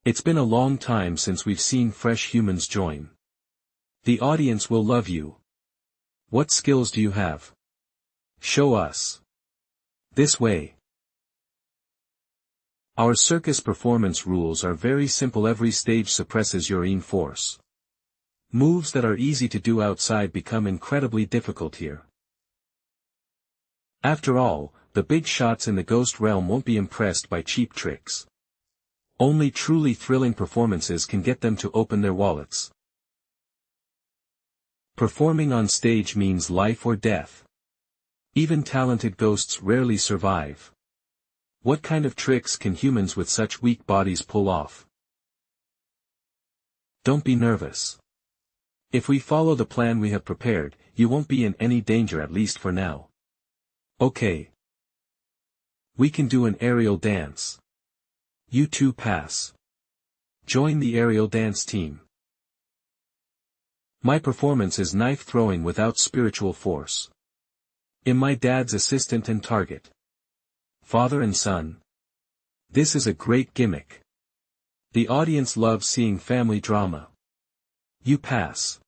Speaker 1: It's been a long time since we've seen fresh humans join. The audience will love you. What skills do you have? Show us. This way. Our circus performance rules are very simple. Every stage suppresses your aim force. Moves that are easy to do outside become incredibly difficult here. After all, the big shots in the Ghost Realm won't be impressed by cheap tricks. Only truly thrilling performances can get them to open their wallets. Performing on stage means life or death. Even talented ghosts rarely survive. What kind of tricks can humans with such weak bodies pull off? Don't be nervous. If we follow the plan we have prepared, you won't be in any danger, at least for now. Okay. We can do an aerial dance. You two pass. Join the aerial dance team. My performance is knife throwing without spiritual force. Am my dad's assistant and target. Father and son. This is a great gimmick. The audience loves seeing family drama. You pass.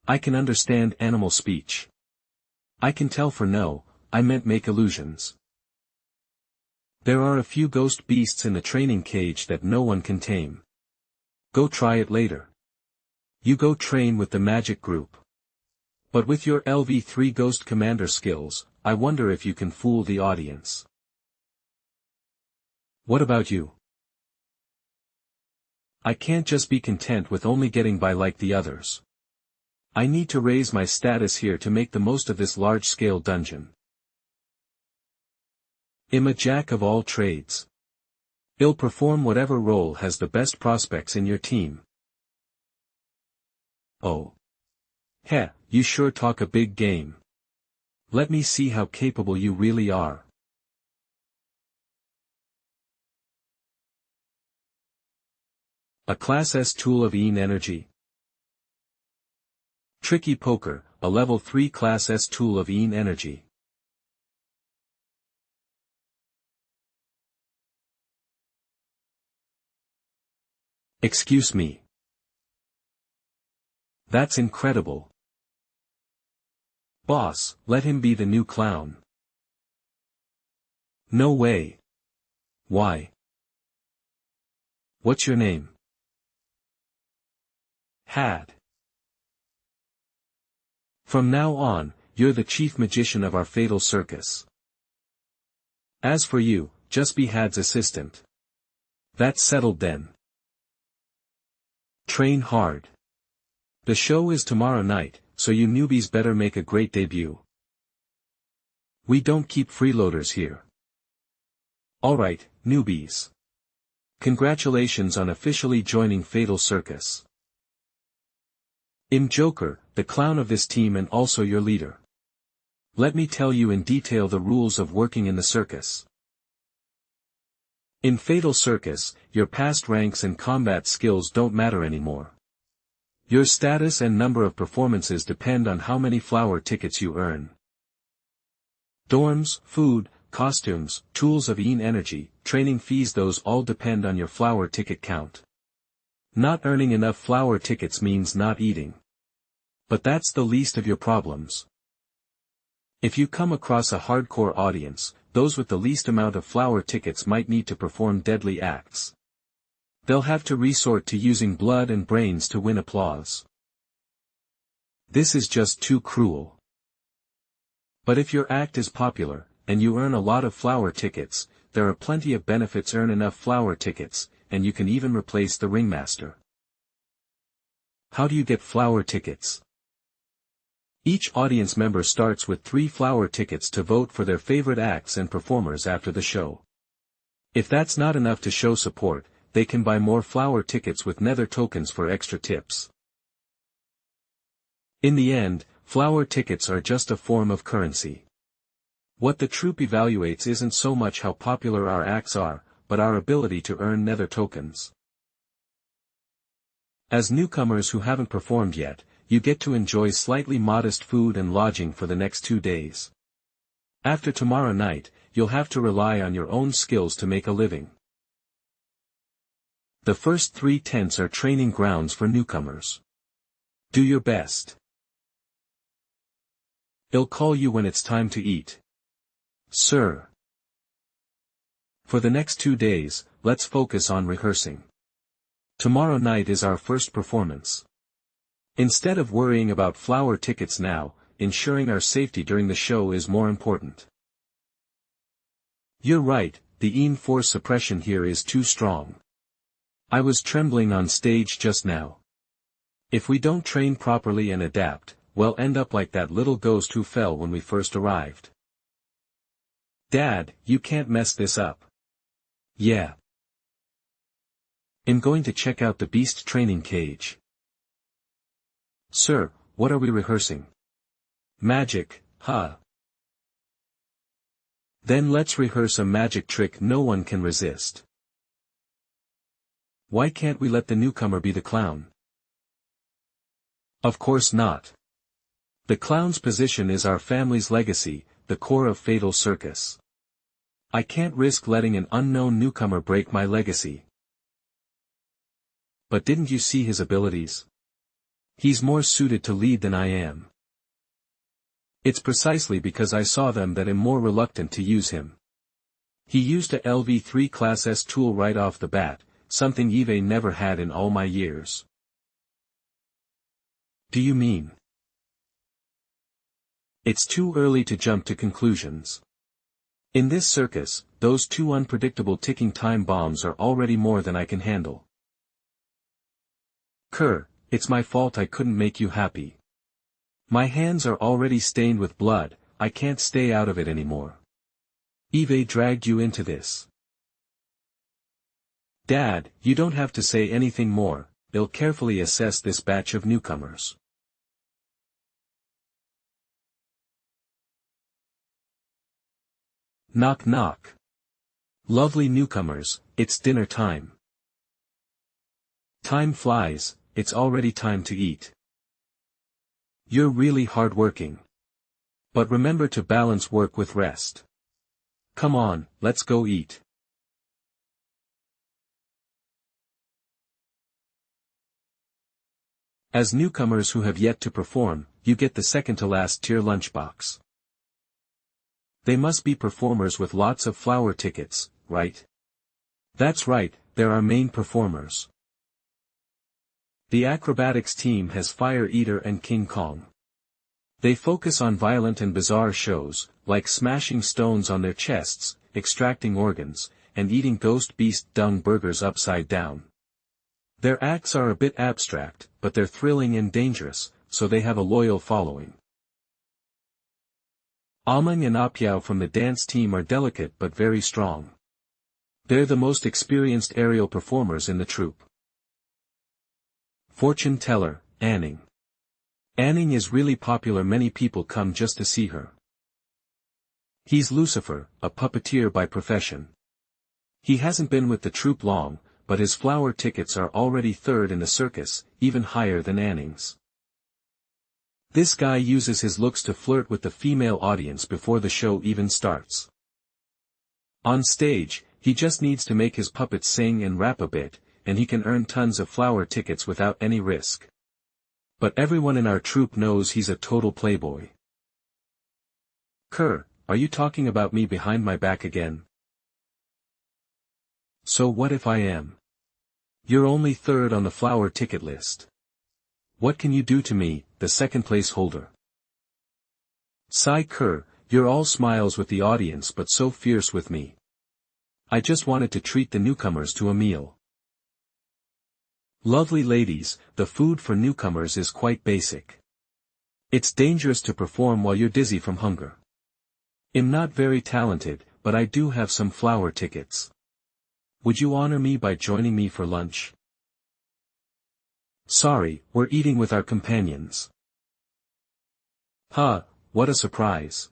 Speaker 1: I can understand animal speech. I can tell for no, I meant make illusions. There are a few ghost beasts in the training cage that no one can tame. Go try it later. You go train with the magic group. But with your LV3 Ghost Commander skills, I wonder if you can fool the audience. What about you? I can't just be content with only getting by like the others. I need to raise my status here to make the most of this large-scale dungeon. I'm a jack of all trades. I'll perform whatever role has the best prospects in your team. Oh. Heh, you sure talk a big game. Let me see how capable you really are. A Class S tool of energy. Tricky Poker, a level 3 Class S tool of energy. Excuse me. That's incredible. Boss, let him be the new clown. No way. Why? What's your name? Had. From now on, you're the chief magician of our fatal circus. As for you, just be Had's assistant. That's settled then. Train hard. The show is tomorrow night, so you newbies better make a great debut. We don't keep freeloaders here. Alright, newbies. Congratulations on officially joining Fatal Circus. I'm Joker, the clown of this team and also your leader. Let me tell you in detail the rules of working in the circus. In Fatal Circus, your past ranks and combat skills don't matter anymore. Your status and number of performances depend on how many flower tickets you earn. Dorms, food, costumes, tools of energy, training fees, those all depend on your flower ticket count. Not earning enough flower tickets means not eating. But that's the least of your problems. If you come across a hardcore audience, those with the least amount of flower tickets might need to perform deadly acts. They'll have to resort to using blood and brains to win applause. This is just too cruel. But if your act is popular, and you earn a lot of flower tickets, there are plenty of benefits. Earn enough flower tickets, and you can even replace the ringmaster. How do you get flower tickets? Each audience member starts with 3 flower tickets to vote for their favorite acts and performers after the show. If that's not enough to show support, they can buy more flower tickets with Nether Tokens for extra tips. In the end, flower tickets are just a form of currency. What the troupe evaluates isn't so much how popular our acts are, but our ability to earn Nether Tokens. As newcomers who haven't performed yet, you get to enjoy slightly modest food and lodging for the next 2 days. After tomorrow night, you'll have to rely on your own skills to make a living. The first 3 tents are training grounds for newcomers. Do your best. I'll call you when it's time to eat. Sir. For the next 2 days, let's focus on rehearsing. Tomorrow night is our first performance. Instead of worrying about flower tickets now, ensuring our safety during the show is more important. You're right, the force suppression here is too strong. I was trembling on stage just now. If we don't train properly and adapt, we'll end up like that little ghost who fell when we first arrived. Dad, you can't mess this up. Yeah. I'm going to check out the beast training cage. Sir, what are we rehearsing? Magic, huh? Then let's rehearse a magic trick no one can resist. Why can't we let the newcomer be the clown? Of course not. The clown's position is our family's legacy, the core of Fatal Circus. I can't risk letting an unknown newcomer break my legacy. But didn't you see his abilities? He's more suited to lead than I am. It's precisely because I saw them that I'm more reluctant to use him. He used a LV3 Class S tool right off the bat, something Eve never had in all my years. Do you mean? It's too early to jump to conclusions. In this circus, those two unpredictable ticking time bombs are already more than I can handle. Kerr, it's my fault I couldn't make you happy. My hands are already stained with blood, I can't stay out of it anymore. Eve dragged you into this. Dad, you don't have to say anything more, they'll carefully assess this batch of newcomers. Knock knock. Lovely newcomers, it's dinner time. Time flies, it's already time to eat. You're really hardworking. But remember to balance work with rest. Come on, let's go eat. As newcomers who have yet to perform, you get the second-to-last tier lunchbox. They must be performers with lots of flower tickets, right? That's right, they're our main performers. The acrobatics team has Fire Eater and King Kong. They focus on violent and bizarre shows, like smashing stones on their chests, extracting organs, and eating ghost beast dung burgers upside down. Their acts are a bit abstract, but they're thrilling and dangerous, so they have a loyal following. Amang and Apiao from the dance team are delicate but very strong. They're the most experienced aerial performers in the troupe. Fortune teller, Anning. Anning is really popular, many people come just to see her. He's Lucifer, a puppeteer by profession. He hasn't been with the troupe long, but his flower tickets are already third in the circus, even higher than Anning's. This guy uses his looks to flirt with the female audience before the show even starts. On stage, he just needs to make his puppets sing and rap a bit, and he can earn tons of flower tickets without any risk. But everyone in our troupe knows he's a total playboy. Kerr, are you talking about me behind my back again? So what if I am? You're only third on the flower ticket list. What can you do to me, the second place holder? Sigh Kerr, you're all smiles with the audience but so fierce with me. I just wanted to treat the newcomers to a meal. Lovely ladies, the food for newcomers is quite basic. It's dangerous to perform while you're dizzy from hunger. I'm not very talented, but I do have some flower tickets. Would you honor me by joining me for lunch? Sorry, we're eating with our companions. Huh, what a surprise.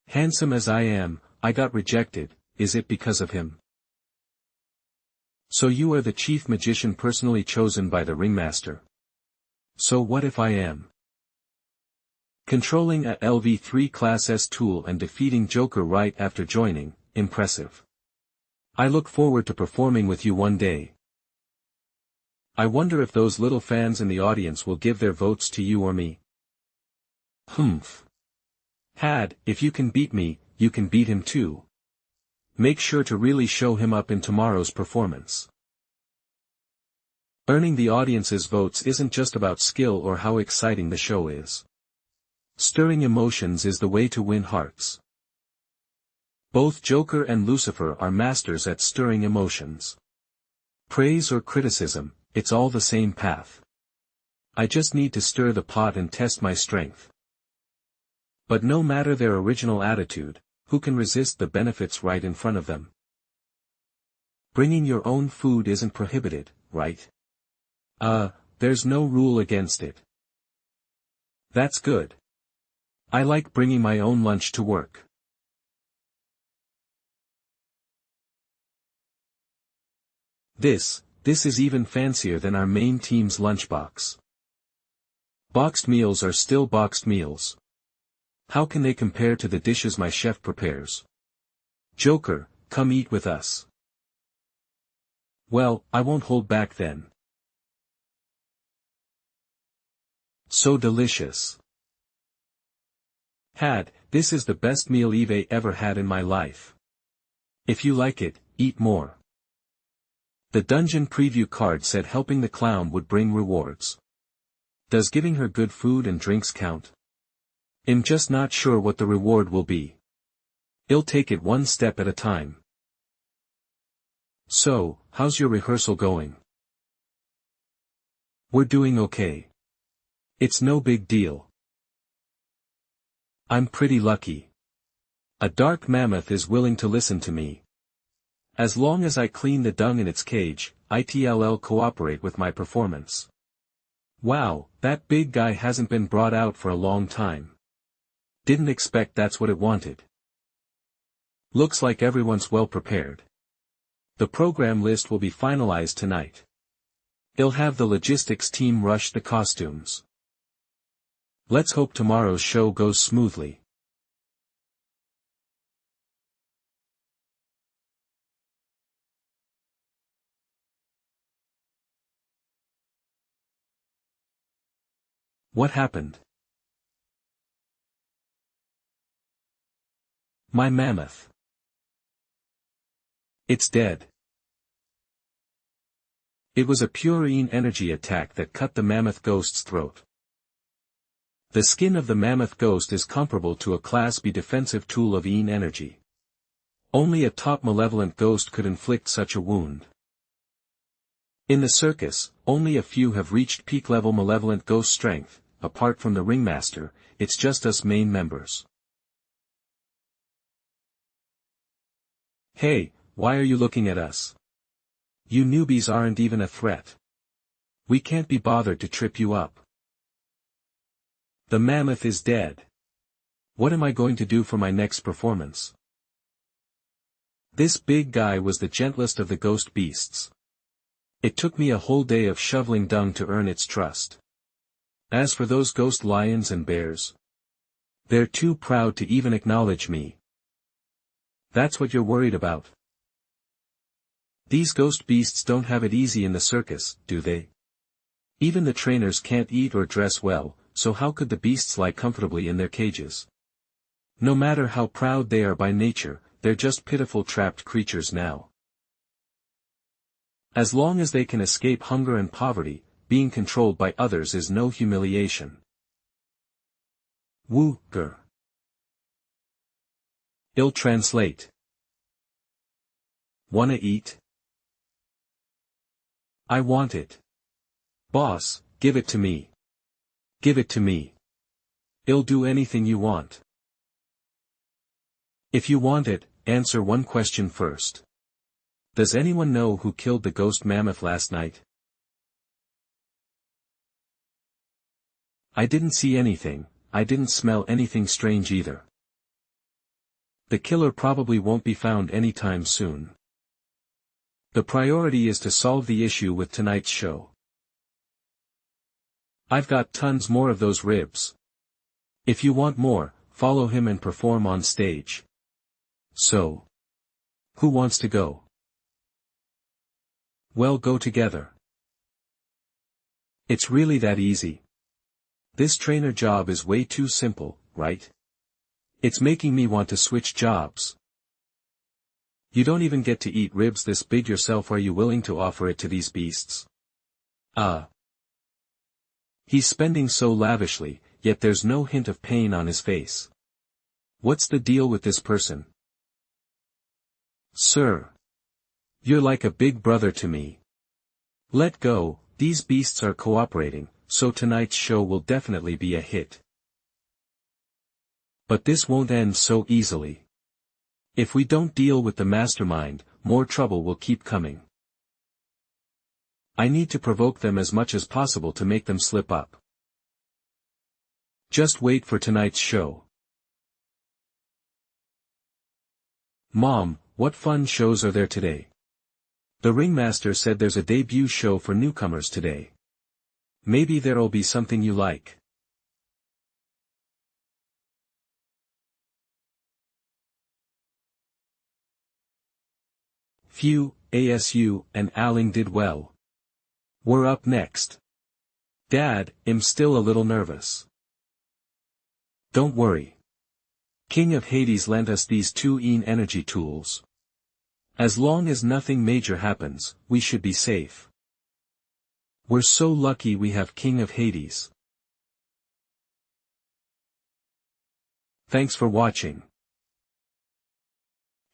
Speaker 1: Handsome as I am, I got rejected, is it because of him? So you are the chief magician personally chosen by the ringmaster. So what if I am? Controlling a LV3 Class S tool and defeating Joker right after joining, impressive. I look forward to performing with you one day. I wonder if those little fans in the audience will give their votes to you or me. Humph. Had, if you can beat me, you can beat him too. Make sure to really show him up in tomorrow's performance. Earning the audience's votes isn't just about skill or how exciting the show is. Stirring emotions is the way to win hearts. Both Joker and Lucifer are masters at stirring emotions. Praise or criticism, it's all the same path. I just need to stir the pot and test my strength. But no matter their original attitude, who can resist the benefits right in front of them? Bringing your own food isn't prohibited, right? There's no rule against it. That's good. I like bringing my own lunch to work. This is even fancier than our main team's lunchbox. Boxed meals are still boxed meals. How can they compare to the dishes my chef prepares? Joker, come eat with us. Well, I won't hold back then. So delicious. This is the best meal Eve ever had in my life. If you like it, eat more. The dungeon preview card said helping the clown would bring rewards. Does giving her good food and drinks count? I'm just not sure what the reward will be. I'll take it one step at a time. So, how's your rehearsal going? We're doing okay. It's no big deal. I'm pretty lucky. A dark mammoth is willing to listen to me. As long as I clean the dung in its cage, it'll cooperate with my performance. Wow, that big guy hasn't been brought out for a long time. Didn't expect that's what it wanted. Looks like everyone's well prepared. The program list will be finalized tonight. I'll have the logistics team rush the costumes. Let's hope tomorrow's show goes smoothly. What happened? My mammoth. It's dead. It was a pure energy attack that cut the mammoth ghost's throat. The skin of the mammoth ghost is comparable to a Class B defensive tool of energy. Only a top malevolent ghost could inflict such a wound. In the circus, only a few have reached peak-level malevolent ghost strength. Apart from the ringmaster, it's just us main members. Hey, why are you looking at us? You newbies aren't even a threat. We can't be bothered to trip you up. The mammoth is dead. What am I going to do for my next performance? This big guy was the gentlest of the ghost beasts. It took me a whole day of shoveling dung to earn its trust. As for those ghost lions and bears, they're too proud to even acknowledge me. That's what you're worried about. These ghost beasts don't have it easy in the circus, do they? Even the trainers can't eat or dress well, so how could the beasts lie comfortably in their cages? No matter how proud they are by nature, they're just pitiful trapped creatures now. As long as they can escape hunger and poverty, being controlled by others is no humiliation. Woo-ger. I'll translate. Wanna eat? I want it. Boss, give it to me. Give it to me. I'll do anything you want. If you want it, answer one question first. Does anyone know who killed the ghost mammoth last night? I didn't see anything, I didn't smell anything strange either. The killer probably won't be found anytime soon. The priority is to solve the issue with tonight's show. I've got tons more of those ribs. If you want more, follow him and perform on stage. So, who wants to go? Well, go together. It's really that easy. This trainer job is way too simple, right? It's making me want to switch jobs. You don't even get to eat ribs this big yourself. Are you willing to offer it to these beasts? He's spending so lavishly, yet there's no hint of pain on his face. What's the deal with this person? Sir. You're like a big brother to me. Let go, these beasts are cooperating, so tonight's show will definitely be a hit. But this won't end so easily. If we don't deal with the mastermind, more trouble will keep coming. I need to provoke them as much as possible to make them slip up. Just wait for tonight's show. Mom, what fun shows are there today? The ringmaster said there's a debut show for newcomers today. Maybe there'll be something you like. Phew, ASU and Aling did well. We're up next. Dad, I'm still a little nervous. Don't worry. King of Hades lent us these two energy tools. As long as nothing major happens, we should be safe. We're so lucky we have King of Hades. Thanks for watching.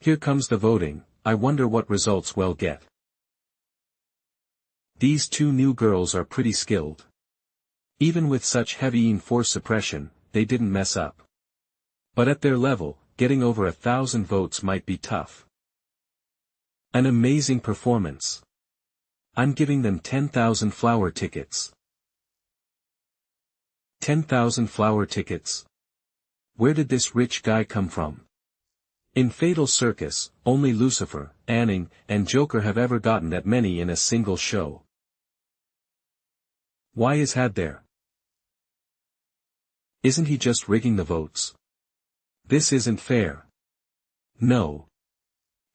Speaker 1: Here comes the voting. I wonder what results we'll get. These two new girls are pretty skilled. Even with such heavy force suppression, they didn't mess up. But at their level, getting over 1,000 votes might be tough. An amazing performance. I'm giving them 10,000 flower tickets. 10,000 flower tickets. Where did this rich guy come from? In Fatal Circus, only Lucifer, Anning, and Joker have ever gotten that many in a single show. Why is Had there? Isn't he just rigging the votes? This isn't fair. No.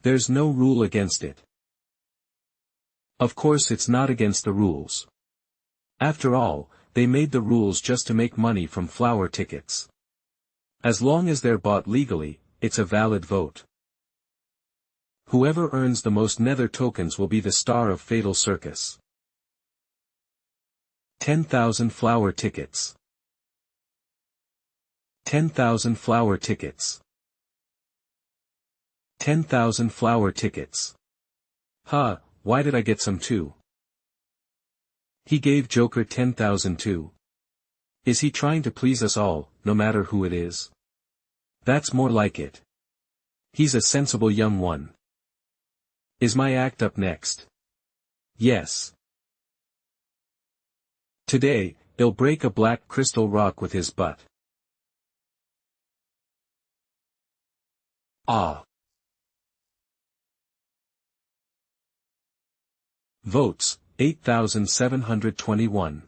Speaker 1: There's no rule against it. Of course it's not against the rules. After all, they made the rules just to make money from flower tickets. As long as they're bought legally, it's a valid vote. Whoever earns the most Nether Tokens will be the star of Fatal Circus. 10,000 flower tickets. 10,000 flower tickets. 10,000 flower tickets. Huh, why did I get some too? He gave Joker 10,000 too. Is he trying to please us all, no matter who it is? That's more like it. He's a sensible young one. Is my act up next? Yes. Today, he'll break a black crystal rock with his butt. Ah. Votes, 8,721.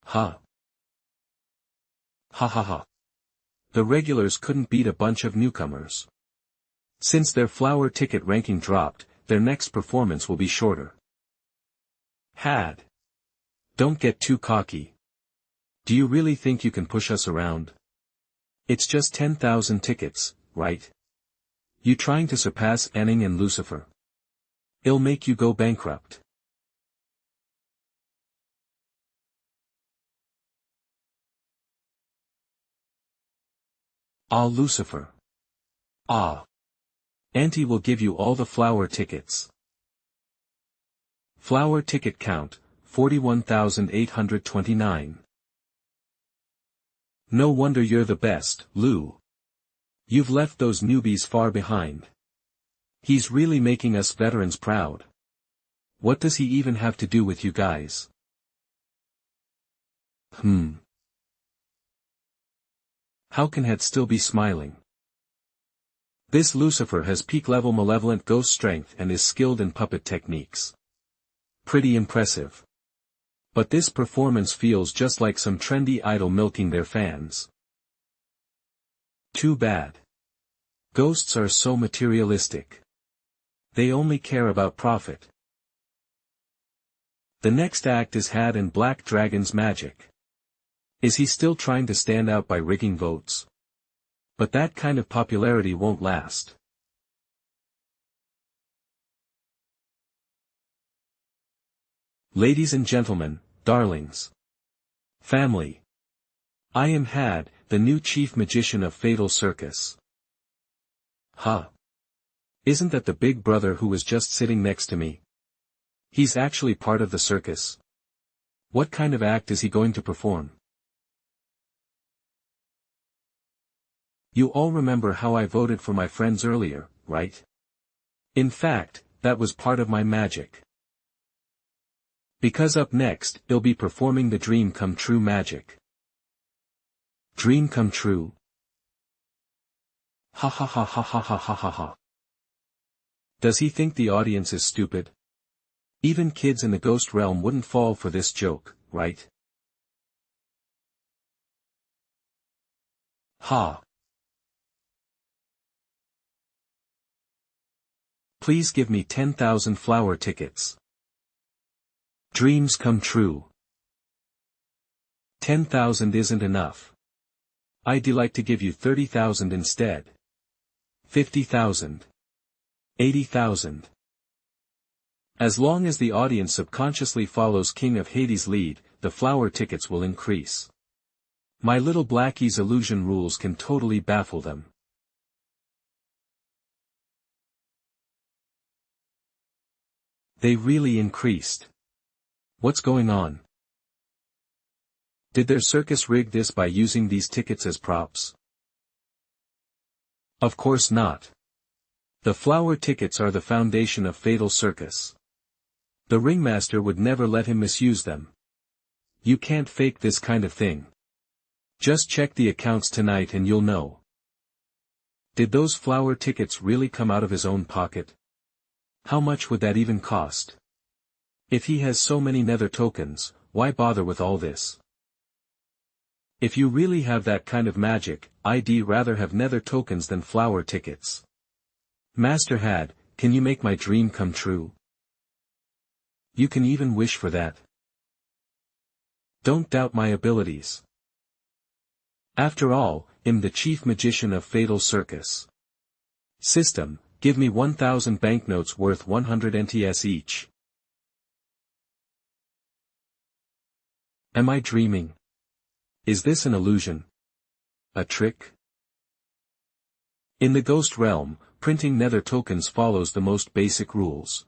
Speaker 1: Huh. Ha ha ha. The regulars couldn't beat a bunch of newcomers. Since their flower ticket ranking dropped, their next performance will be shorter. Had. Don't get too cocky. Do you really think you can push us around? It's just 10,000 tickets, right? You trying to surpass Anning and Lucifer? It'll make you go bankrupt. Ah, Lucifer. Ah. Auntie will give you all the flower tickets. Flower ticket count, 41,829. No wonder you're the best, Lou. You've left those newbies far behind. He's really making us veterans proud. What does he even have to do with you guys? How can Had still be smiling? This Lucifer has peak-level malevolent ghost strength and is skilled in puppet techniques. Pretty impressive. But this performance feels just like some trendy idol milking their fans. Too bad. Ghosts are so materialistic. They only care about profit. The next act is Had and Black Dragon's magic. Is he still trying to stand out by rigging votes? But that kind of popularity won't last. Ladies and gentlemen, darlings. Family. I am Had, the new chief magician of Fatal Circus. Huh. Isn't that the big brother who was just sitting next to me? He's actually part of the circus. What kind of act is he going to perform? You all remember how I voted for my friends earlier, right? In fact, that was part of my magic. Because up next, he'll be performing the Dream Come True magic. Dream come true? Ha ha ha ha ha ha ha ha ha. Does he think the audience is stupid? Even kids in the ghost realm wouldn't fall for this joke, right? Ha. Please give me 10,000 flower tickets. Dreams come true. 10,000 isn't enough. I'd like to give you 30,000 instead. 50,000. 80,000. As long as the audience subconsciously follows King of Hades' lead, the flower tickets will increase. My little Blackie's illusion rules can totally baffle them. They really increased. What's going on? Did their circus rig this by using these tickets as props? Of course not. The flower tickets are the foundation of Fatal Circus. The ringmaster would never let him misuse them. You can't fake this kind of thing. Just check the accounts tonight and you'll know. Did those flower tickets really come out of his own pocket? How much would that even cost? If he has so many Nether tokens, why bother with all this? If you really have that kind of magic, I'd rather have Nether tokens than flower tickets. Master Had, can you make my dream come true? You can even wish for that. Don't doubt my abilities. After all, I'm the chief magician of Fatal Circus. System, give me 1,000 banknotes worth 100 NTS each. Am I dreaming? Is this an illusion? A trick? In the ghost realm, printing Nether tokens follows the most basic rules.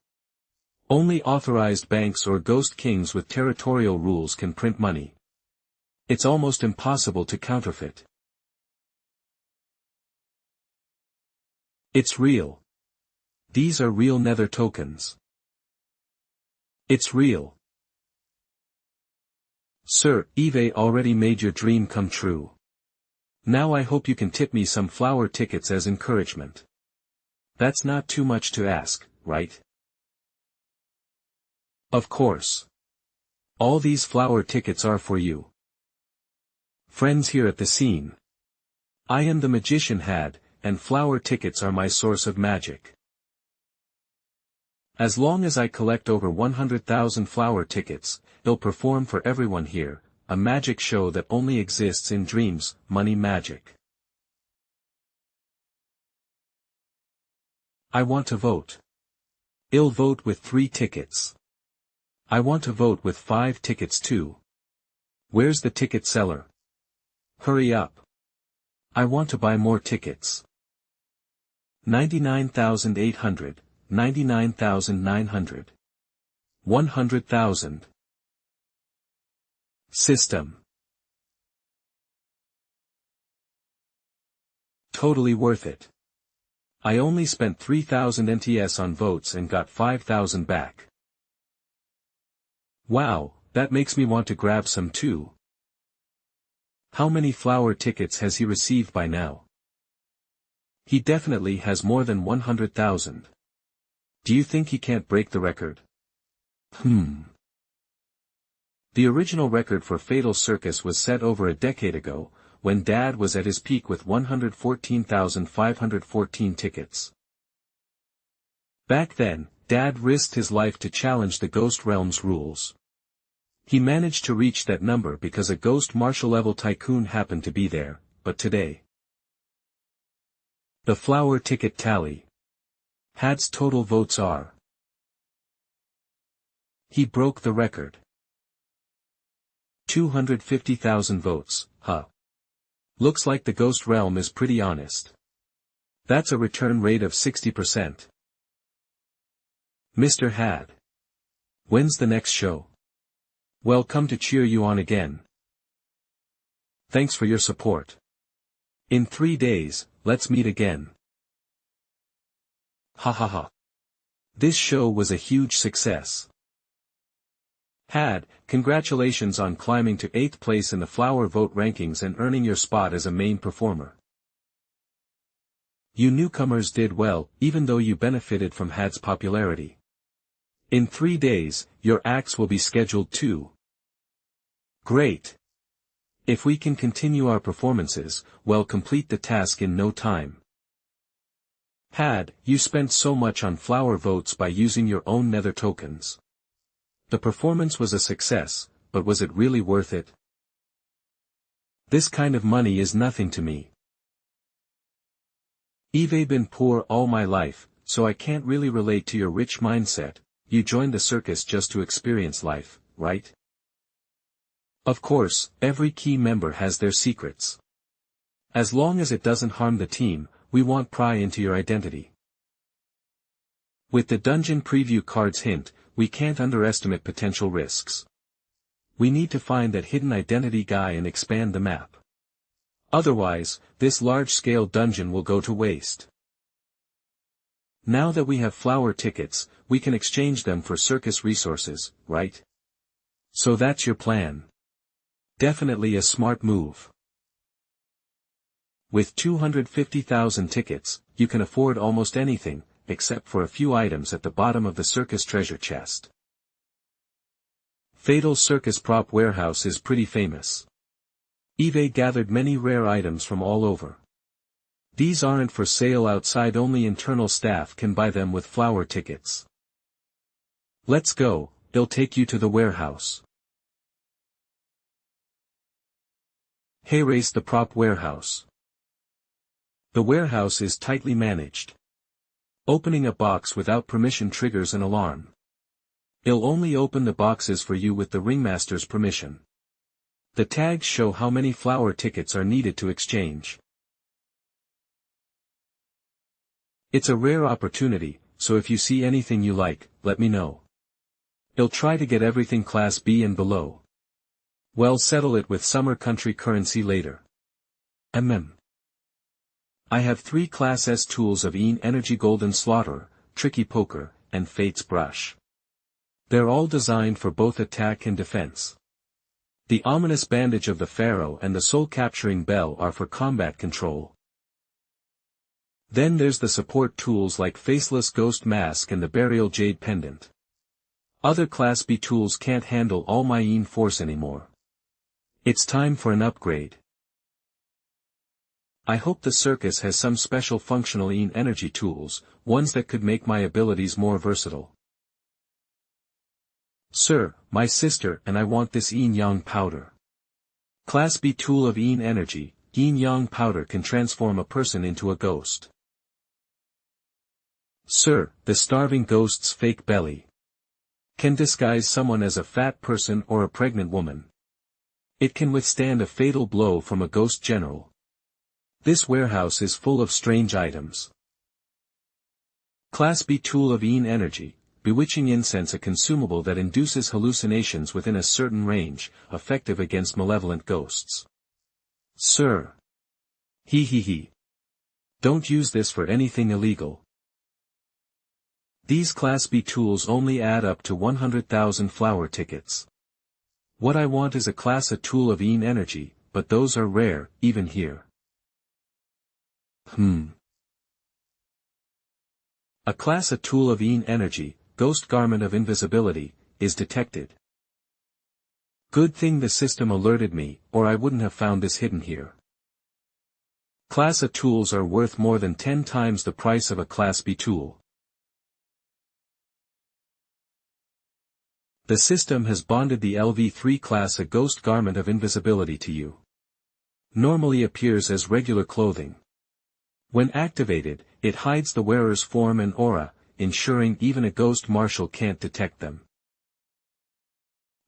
Speaker 1: Only authorized banks or ghost kings with territorial rules can print money. It's almost impossible to counterfeit. It's real. These are real Nether tokens. It's real. Sir, Eve already made your dream come true. Now I hope you can tip me some flower tickets as encouragement. That's not too much to ask, right? Of course. All these flower tickets are for you. Friends here at the scene. I am the magician Had, and flower tickets are my source of magic. As long as I collect over 100,000 flower tickets, I'll perform for everyone here, a magic show that only exists in dreams, money magic. I want to vote. I'll vote with 3 tickets. I want to vote with 5 tickets too. Where's the ticket seller? Hurry up. I want to buy more tickets. 99,800, 99,900. 100,000. System. Totally worth it. I only spent 3,000 NTS on votes and got 5,000 back. Wow, that makes me want to grab some too. How many flower tickets has he received by now? He definitely has more than 100,000. Do you think he can't break the record? The original record for Fatal Circus was set over a decade ago, when Dad was at his peak with 114,514 tickets. Back then, Dad risked his life to challenge the Ghost Realm's rules. He managed to reach that number because a Ghost Marshal-level tycoon happened to be there, but today. The flower ticket tally. Had's total votes are. He broke the record. 250,000 votes, huh? Looks like the Ghost Realm is pretty honest. That's a return rate of 60%. Mr. Had. When's the next show? Well, come to cheer you on again. Thanks for your support. In 3 days, let's meet again. Ha ha ha. This show was a huge success. Had, congratulations on climbing to 8th place in the flower vote rankings and earning your spot as a main performer. You newcomers did well, even though you benefited from Had's popularity. In 3 days, your acts will be scheduled too. Great. If we can continue our performances, we'll complete the task in no time. Had, you spent so much on flower votes by using your own Nether tokens. The performance was a success, but was it really worth it? This kind of money is nothing to me. I've been poor all my life, so I can't really relate to your rich mindset. You joined the circus just to experience life, right? Of course, every key member has their secrets. As long as it doesn't harm the team, we won't pry into your identity. With the dungeon preview card's hint, we can't underestimate potential risks. We need to find that hidden identity guy and expand the map. Otherwise, this large-scale dungeon will go to waste. Now that we have flower tickets, we can exchange them for circus resources, right? So that's your plan. Definitely a smart move. With 250,000 tickets, you can afford almost anything, except for a few items at the bottom of the circus treasure chest. Fatal Circus Prop Warehouse is pretty famous. eBay gathered many rare items from all over. These aren't for sale outside, only internal staff can buy them with flower tickets. Let's go, it'll take you to the warehouse. Hey, race the prop warehouse. The warehouse is tightly managed. Opening a box without permission triggers an alarm. It'll only open the boxes for you with the ringmaster's permission. The tags show how many flower tickets are needed to exchange. It's a rare opportunity, so if you see anything you like, let me know. I'll try to get everything Class B and below. Well, settle it with summer country currency later. I have 3 Class S tools of Energy Golden Slaughterer, Tricky Poker, and Fate's Brush. They're all designed for both attack and defense. The Ominous Bandage of the Pharaoh and the Soul-Capturing Bell are for combat control. Then there's the support tools like Faceless Ghost Mask and the Burial Jade Pendant. Other Class B tools can't handle all my force anymore. It's time for an upgrade. I hope the circus has some special functional energy tools, ones that could make my abilities more versatile. Sir, my sister and I want this Yang powder. Class B tool of energy, Yang powder can transform a person into a ghost. Sir, the starving ghost's fake belly can disguise someone as a fat person or a pregnant woman. It can withstand a fatal blow from a ghost general. This warehouse is full of strange items. Class B tool of energy, bewitching incense, a consumable that induces hallucinations within a certain range, effective against malevolent ghosts. Sir. He. Don't use this for anything illegal. These Class B tools only add up to 100,000 flower tickets. What I want is a Class A tool of energy, but those are rare, even here. A Class A tool of energy, Ghost Garment of Invisibility, is detected. Good thing the system alerted me, or I wouldn't have found this hidden here. Class A tools are worth more than 10 times the price of a Class B tool. The system has bonded the LV3 Class A Ghost Garment of Invisibility to you. Normally appears as regular clothing. When activated, it hides the wearer's form and aura, ensuring even a ghost marshal can't detect them.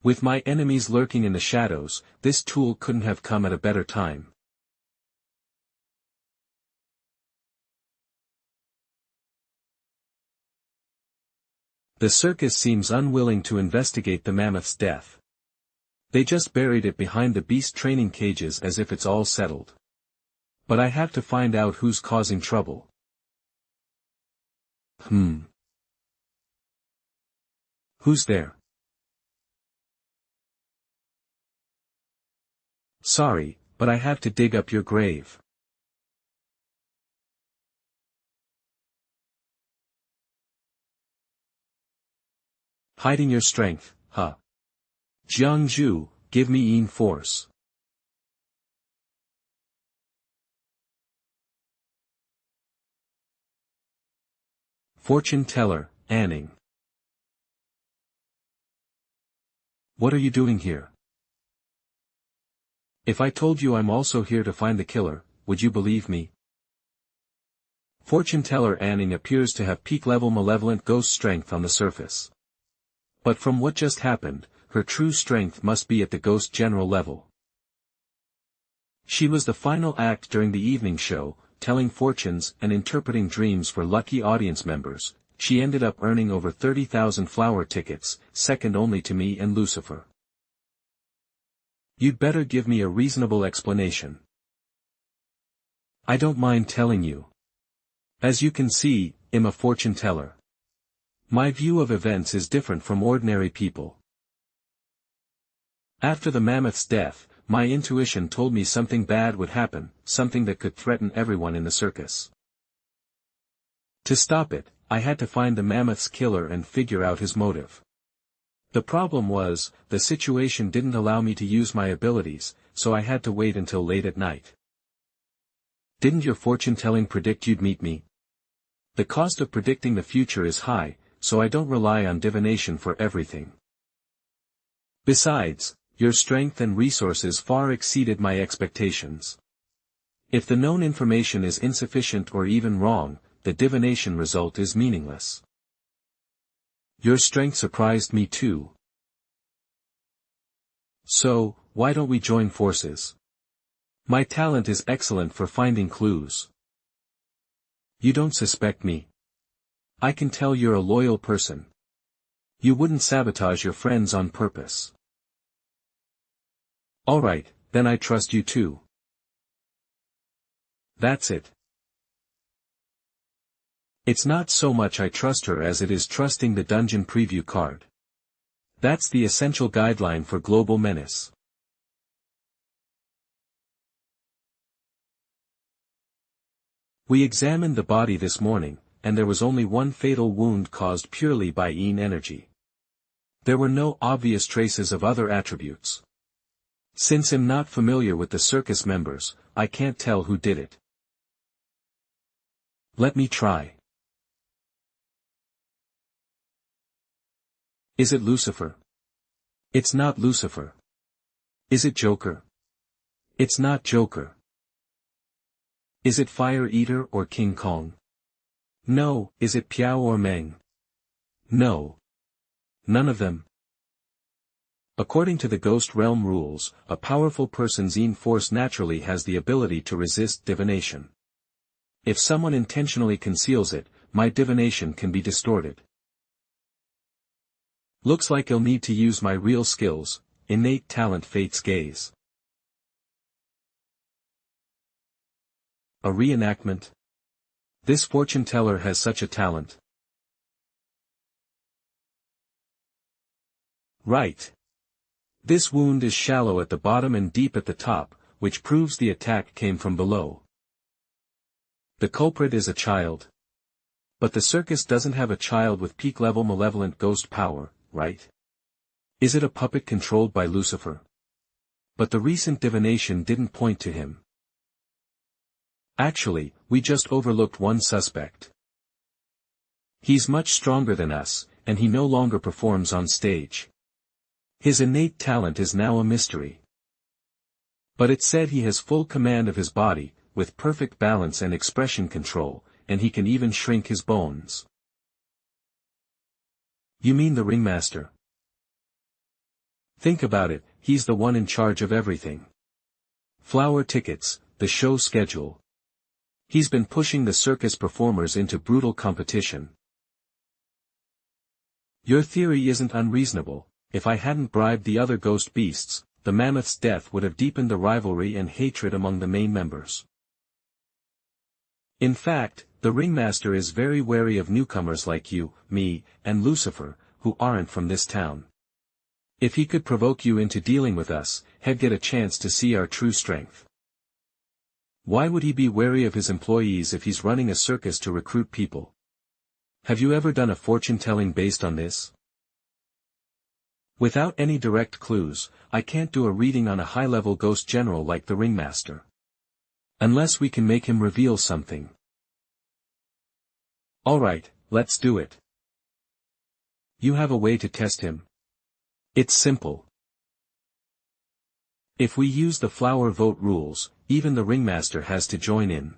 Speaker 1: With my enemies lurking in the shadows, this tool couldn't have come at a better time. The circus seems unwilling to investigate the mammoth's death. They just buried it behind the beast training cages as if it's all settled. But I have to find out who's causing trouble. Who's there? Sorry, but I have to dig up your grave. Hiding your strength, huh? Jiangzhu, give me force. Fortune teller, Anning. What are you doing here? If I told you I'm also here to find the killer, would you believe me? Fortune teller Anning appears to have peak-level malevolent ghost strength on the surface. But from what just happened, her true strength must be at the ghost general level. She was the final act during the evening show, telling fortunes and interpreting dreams for lucky audience members. She ended up earning over 30,000 flower tickets, second only to me and Lucifer. You'd better give me a reasonable explanation. I don't mind telling you. As you can see, I'm a fortune teller. My view of events is different from ordinary people. After the mammoth's death, my intuition told me something bad would happen, something that could threaten everyone in the circus. To stop it, I had to find the mammoth's killer and figure out his motive. The problem was, the situation didn't allow me to use my abilities, so I had to wait until late at night. Didn't your fortune-telling predict you'd meet me? The cost of predicting the future is high, so I don't rely on divination for everything. Besides, your strength and resources far exceeded my expectations. If the known information is insufficient or even wrong, the divination result is meaningless. Your strength surprised me too. So, why don't we join forces? My talent is excellent for finding clues. You don't suspect me. I can tell you're a loyal person. You wouldn't sabotage your friends on purpose. Alright, then I trust you too. That's it. It's not so much I trust her as it is trusting the dungeon preview card. That's the essential guideline for Global Menace. We examined the body this morning, and there was only one fatal wound caused purely by Yin energy. There were no obvious traces of other attributes. Since I'm not familiar with the circus members, I can't tell who did it. Let me try. Is it Lucifer? It's not Lucifer. Is it Joker? It's not Joker. Is it Fire Eater or King Kong? No. Is it Piao or Meng? No. None of them. According to the Ghost Realm rules, a powerful person's Yin force naturally has the ability to resist divination. If someone intentionally conceals it, my divination can be distorted. Looks like I'll need to use my real skills, innate talent Fate's gaze. A reenactment? This fortune teller has such a talent. Right. This wound is shallow at the bottom and deep at the top, which proves the attack came from below. The culprit is a child. But the circus doesn't have a child with peak-level malevolent ghost power, right? Is it a puppet controlled by Lucifer? But the recent divination didn't point to him. Actually, we just overlooked one suspect. He's much stronger than us, and he no longer performs on stage. His innate talent is now a mystery. But it said he has full command of his body, with perfect balance and expression control, and he can even shrink his bones. You mean the ringmaster? Think about it, he's the one in charge of everything. Flower tickets, the show schedule. He's been pushing the circus performers into brutal competition. Your theory isn't unreasonable. If I hadn't bribed the other ghost beasts, the mammoth's death would have deepened the rivalry and hatred among the main members. In fact, the ringmaster is very wary of newcomers like you, me, and Lucifer, who aren't from this town. If he could provoke you into dealing with us, he'd get a chance to see our true strength. Why would he be wary of his employees if he's running a circus to recruit people? Have you ever done a fortune-telling based on this? Without any direct clues, I can't do a reading on a high-level ghost general like the ringmaster. Unless we can make him reveal something. Alright, let's do it. You have a way to test him. It's simple. If we use the flower vote rules, even the ringmaster has to join in.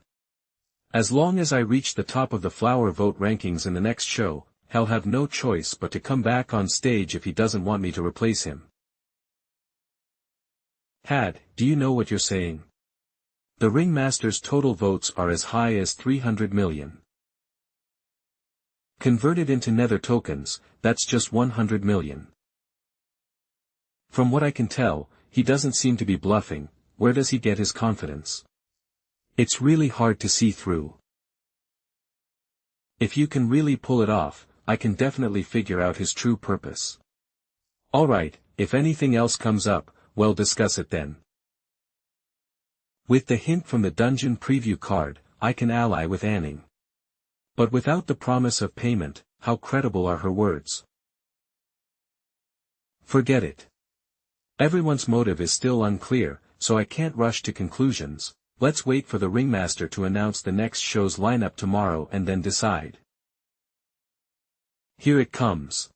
Speaker 1: As long as I reach the top of the flower vote rankings in the next show, he'll have no choice but to come back on stage if he doesn't want me to replace him. Had, do you know what you're saying? The ringmaster's total votes are as high as 300 million. Converted into Nether Tokens, that's just 100 million. From what I can tell, he doesn't seem to be bluffing. Where does he get his confidence? It's really hard to see through. If you can really pull it off, I can definitely figure out his true purpose. Alright, if anything else comes up, we'll discuss it then. With the hint from the dungeon preview card, I can ally with Anning. But without the promise of payment, how credible are her words? Forget it. Everyone's motive is still unclear, so I can't rush to conclusions. Let's wait for the ringmaster to announce the next show's lineup tomorrow and then decide. Here it comes.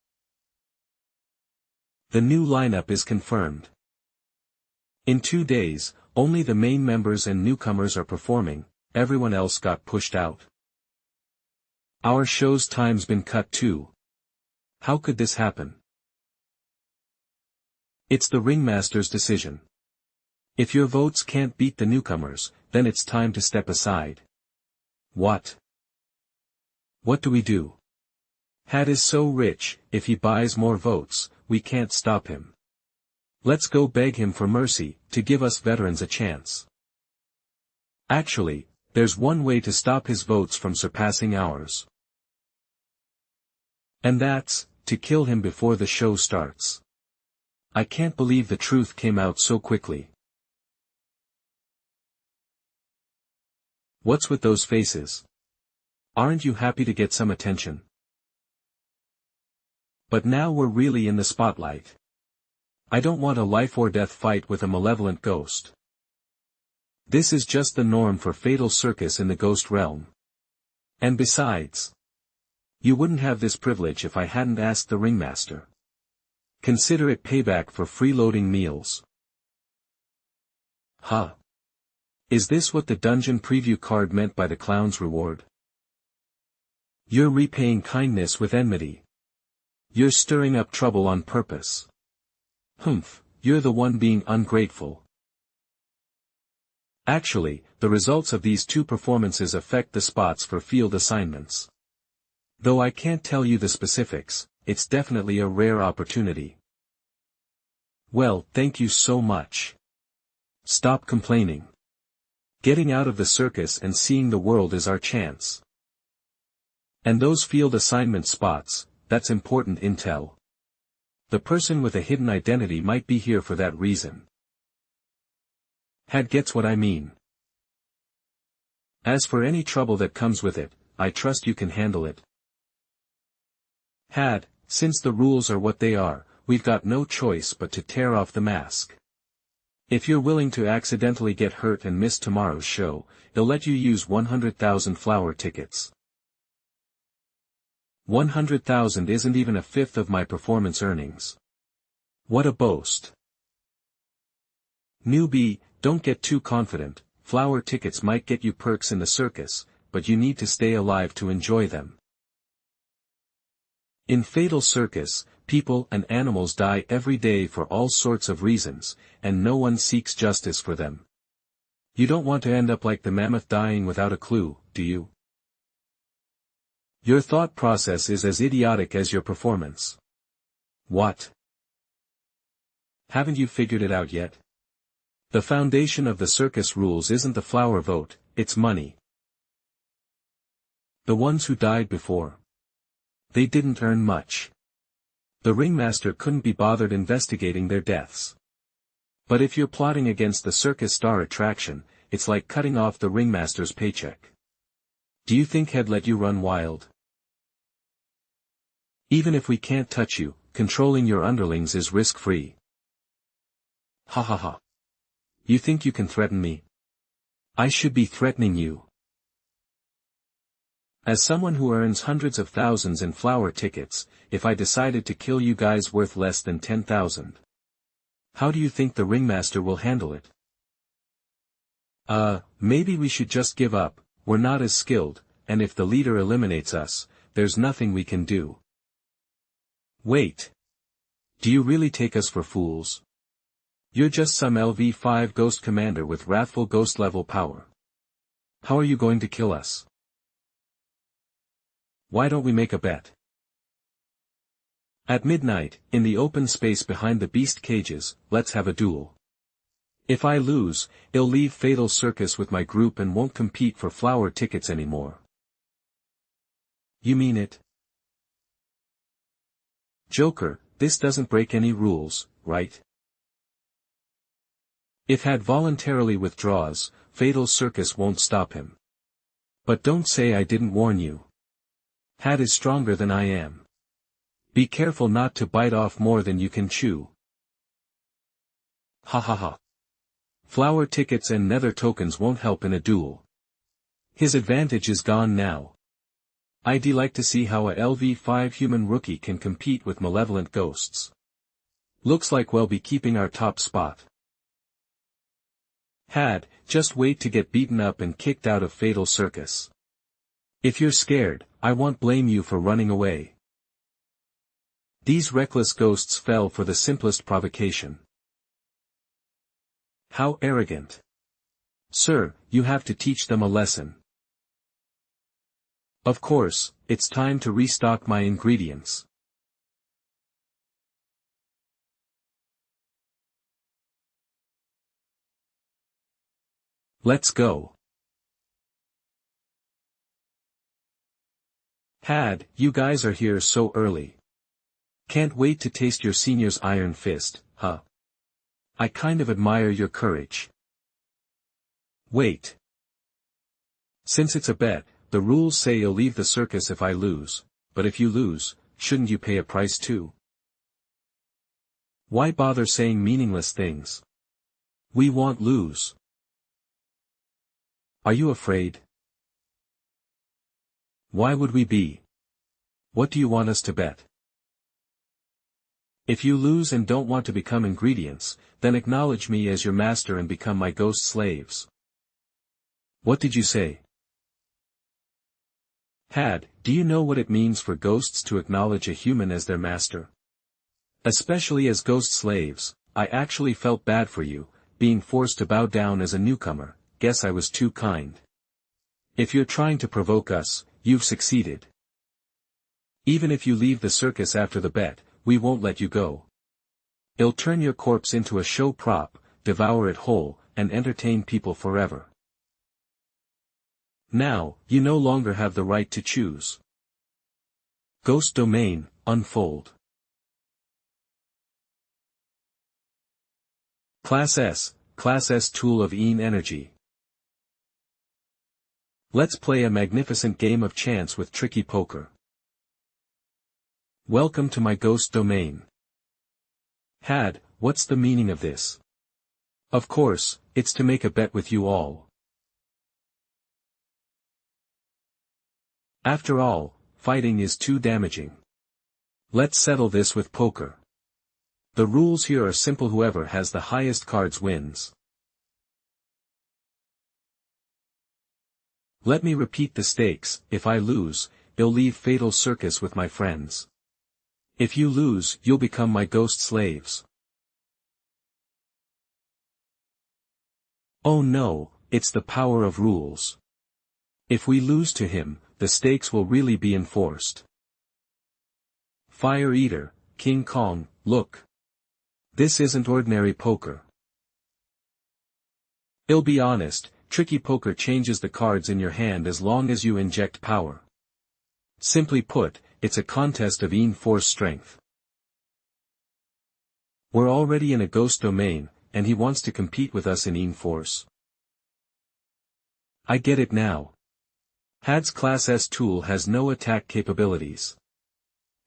Speaker 1: The new lineup is confirmed. In 2 days, only the main members and newcomers are performing, everyone else got pushed out. Our show's time's been cut too. How could this happen? It's the ringmaster's decision. If your votes can't beat the newcomers, then it's time to step aside. What? What do we do? Had is so rich, if he buys more votes, we can't stop him. Let's go beg him for mercy, to give us veterans a chance. Actually, there's one way to stop his votes from surpassing ours. And that's, to kill him before the show starts. I can't believe the truth came out so quickly. What's with those faces? Aren't you happy to get some attention? But now we're really in the spotlight. I don't want a life-or-death fight with a malevolent ghost. This is just the norm for Fatal Circus in the ghost realm. And besides, you wouldn't have this privilege if I hadn't asked the ringmaster. Consider it payback for freeloading meals. Huh? Is this what the dungeon preview card meant by the clown's reward? You're repaying kindness with enmity. You're stirring up trouble on purpose. Humph, you're the one being ungrateful. Actually, the results of these 2 performances affect the spots for field assignments. Though I can't tell you the specifics, it's definitely a rare opportunity. Well, thank you so much. Stop complaining. Getting out of the circus and seeing the world is our chance. And those field assignment spots, that's important intel. The person with a hidden identity might be here for that reason. Had gets what I mean. As for any trouble that comes with it, I trust you can handle it. Had, since the rules are what they are, we've got no choice but to tear off the mask. If you're willing to accidentally get hurt and miss tomorrow's show, they'll let you use 100,000 flower tickets. 100,000 isn't even a fifth of my performance earnings. What a boast. Newbie, don't get too confident. Flower tickets might get you perks in the circus, but you need to stay alive to enjoy them. In Fatal Circus, people and animals die every day for all sorts of reasons, and no one seeks justice for them. You don't want to end up like the mammoth dying without a clue, do you? Your thought process is as idiotic as your performance. What? Haven't you figured it out yet? The foundation of the circus rules isn't the flower vote, it's money. The ones who died before. They didn't earn much. The ringmaster couldn't be bothered investigating their deaths. But if you're plotting against the circus star attraction, it's like cutting off the ringmaster's paycheck. Do you think he'd let you run wild? Even if we can't touch you, controlling your underlings is risk-free. Ha ha ha. You think you can threaten me? I should be threatening you. As someone who earns hundreds of thousands in flower tickets, if I decided to kill you guys worth less than 10,000. How do you think the ringmaster will handle it? Maybe we should just give up. we're not as skilled, and if the leader eliminates us, there's nothing we can do. Wait. Do you really take us for fools? You're just some LV5 ghost commander with wrathful ghost level power. How are you going to kill us? Why don't we make a bet? At midnight, in the open space behind the beast cages, let's have a duel. If I lose, I'll leave Fatal Circus with my group and won't compete for flower tickets anymore. You mean it? Joker, this doesn't break any rules, right? If Had voluntarily withdraws, Fatal Circus won't stop him. But don't say I didn't warn you. Had is stronger than I am. Be careful not to bite off more than you can chew. Ha ha ha. Flower tickets and Nether tokens won't help in a duel. His advantage is gone now. I'd like to see how a LV5 human rookie can compete with malevolent ghosts. Looks like we'll be keeping our top spot. Had, just wait to get beaten up and kicked out of Fatal Circus. If you're scared, I won't blame you for running away. These reckless ghosts fell for the simplest provocation. How arrogant. Sir, you have to teach them a lesson. Of course, it's time to restock my ingredients. Let's go. Had, you guys are here so early. Can't wait to taste your senior's iron fist, huh? I kind of admire your courage. Wait. Since it's a bet, the rules say you'll leave the circus if I lose, but if you lose, shouldn't you pay a price too? Why bother saying meaningless things? We won't lose. Are you afraid? Why would we be? What do you want us to bet? If you lose and don't want to become ingredients, then acknowledge me as your master and become my ghost slaves. What did you say? Had, do you know what it means for ghosts to acknowledge a human as their master? Especially as ghost slaves, I actually felt bad for you, being forced to bow down as a newcomer. Guess I was too kind. If you're trying to provoke us, you've succeeded. Even if you leave the circus after the bet, we won't let you go. It'll turn your corpse into a show prop, devour it whole, and entertain people forever. Now, you no longer have the right to choose. Ghost Domain, unfold. Class S tool of Een energy. Let's play a magnificent game of chance with tricky poker. Welcome to my ghost domain. Had, what's the meaning of this? Of course, it's to make a bet with you all. After all, fighting is too damaging. Let's settle this with poker. The rules here are simple: whoever has the highest cards wins. Let me repeat the stakes: if I lose, I'll leave Fatal Circus with my friends. If you lose, you'll become my ghost slaves. Oh no, it's the power of rules. If we lose to him, the stakes will really be enforced. Fire Eater, King Kong, look. This isn't ordinary poker. I'll be honest, tricky poker changes the cards in your hand as long as you inject power. Simply put, it's a contest of Een force strength. We're already in a ghost domain, and he wants to compete with us in Een force. I get it now. Had's Class S tool has no attack capabilities.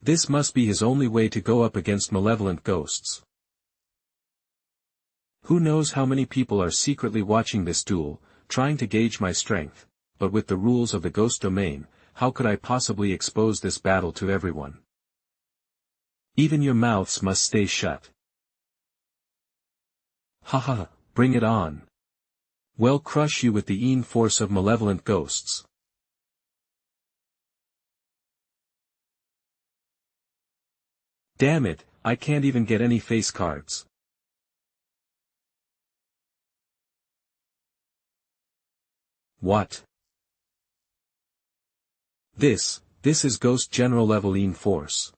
Speaker 1: This must be his only way to go up against malevolent ghosts. Who knows how many people are secretly watching this duel, trying to gauge my strength, but with the rules of the ghost domain, how could I possibly expose this battle to everyone? Even your mouths must stay shut. Haha, bring it on. Well, crush you with the een force of malevolent ghosts. Damn it, I can't even get any face cards. What? This is Ghost General level een force.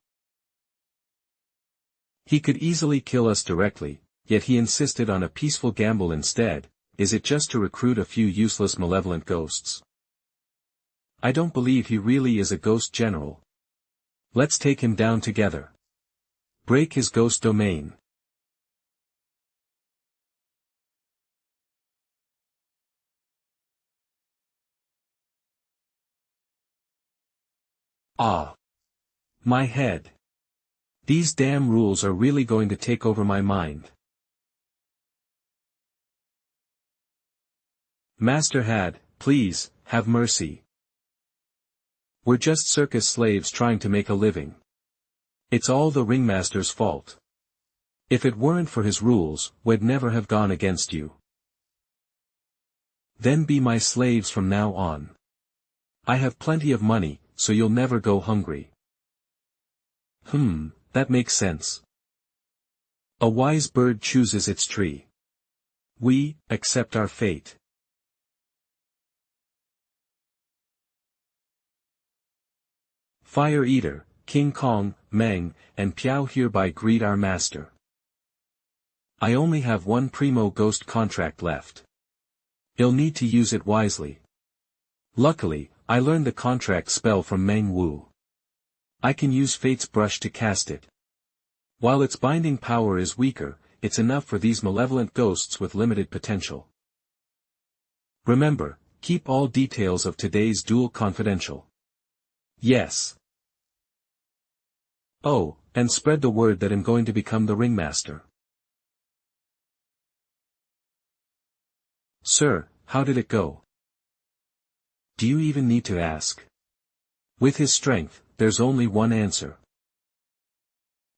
Speaker 1: He could easily kill us directly, yet he insisted on a peaceful gamble instead. Is it just to recruit a few useless malevolent ghosts? I don't believe he really is a ghost general. Let's take him down together. Break his ghost domain. Ah. My head. These damn rules are really going to take over my mind. Master Had, please, have mercy. We're just circus slaves trying to make a living. It's all the ringmaster's fault. If it weren't for his rules, we'd never have gone against you. Then be my slaves from now on. I have plenty of money, so you'll never go hungry. That makes sense. A wise bird chooses its tree. We accept our fate. Fire Eater, King Kong, Meng, and Piao hereby greet our master. I only have one primo ghost contract left. You'll need to use it wisely. Luckily, I learned the contract spell from Meng Wu. I can use Fate's Brush to cast it. While its binding power is weaker, it's enough for these malevolent ghosts with limited potential. Remember, keep all details of today's duel confidential. Yes. Oh, and spread the word that I'm going to become the ringmaster. Sir, how did it go? Do you even need to ask? With his strength, there's only one answer.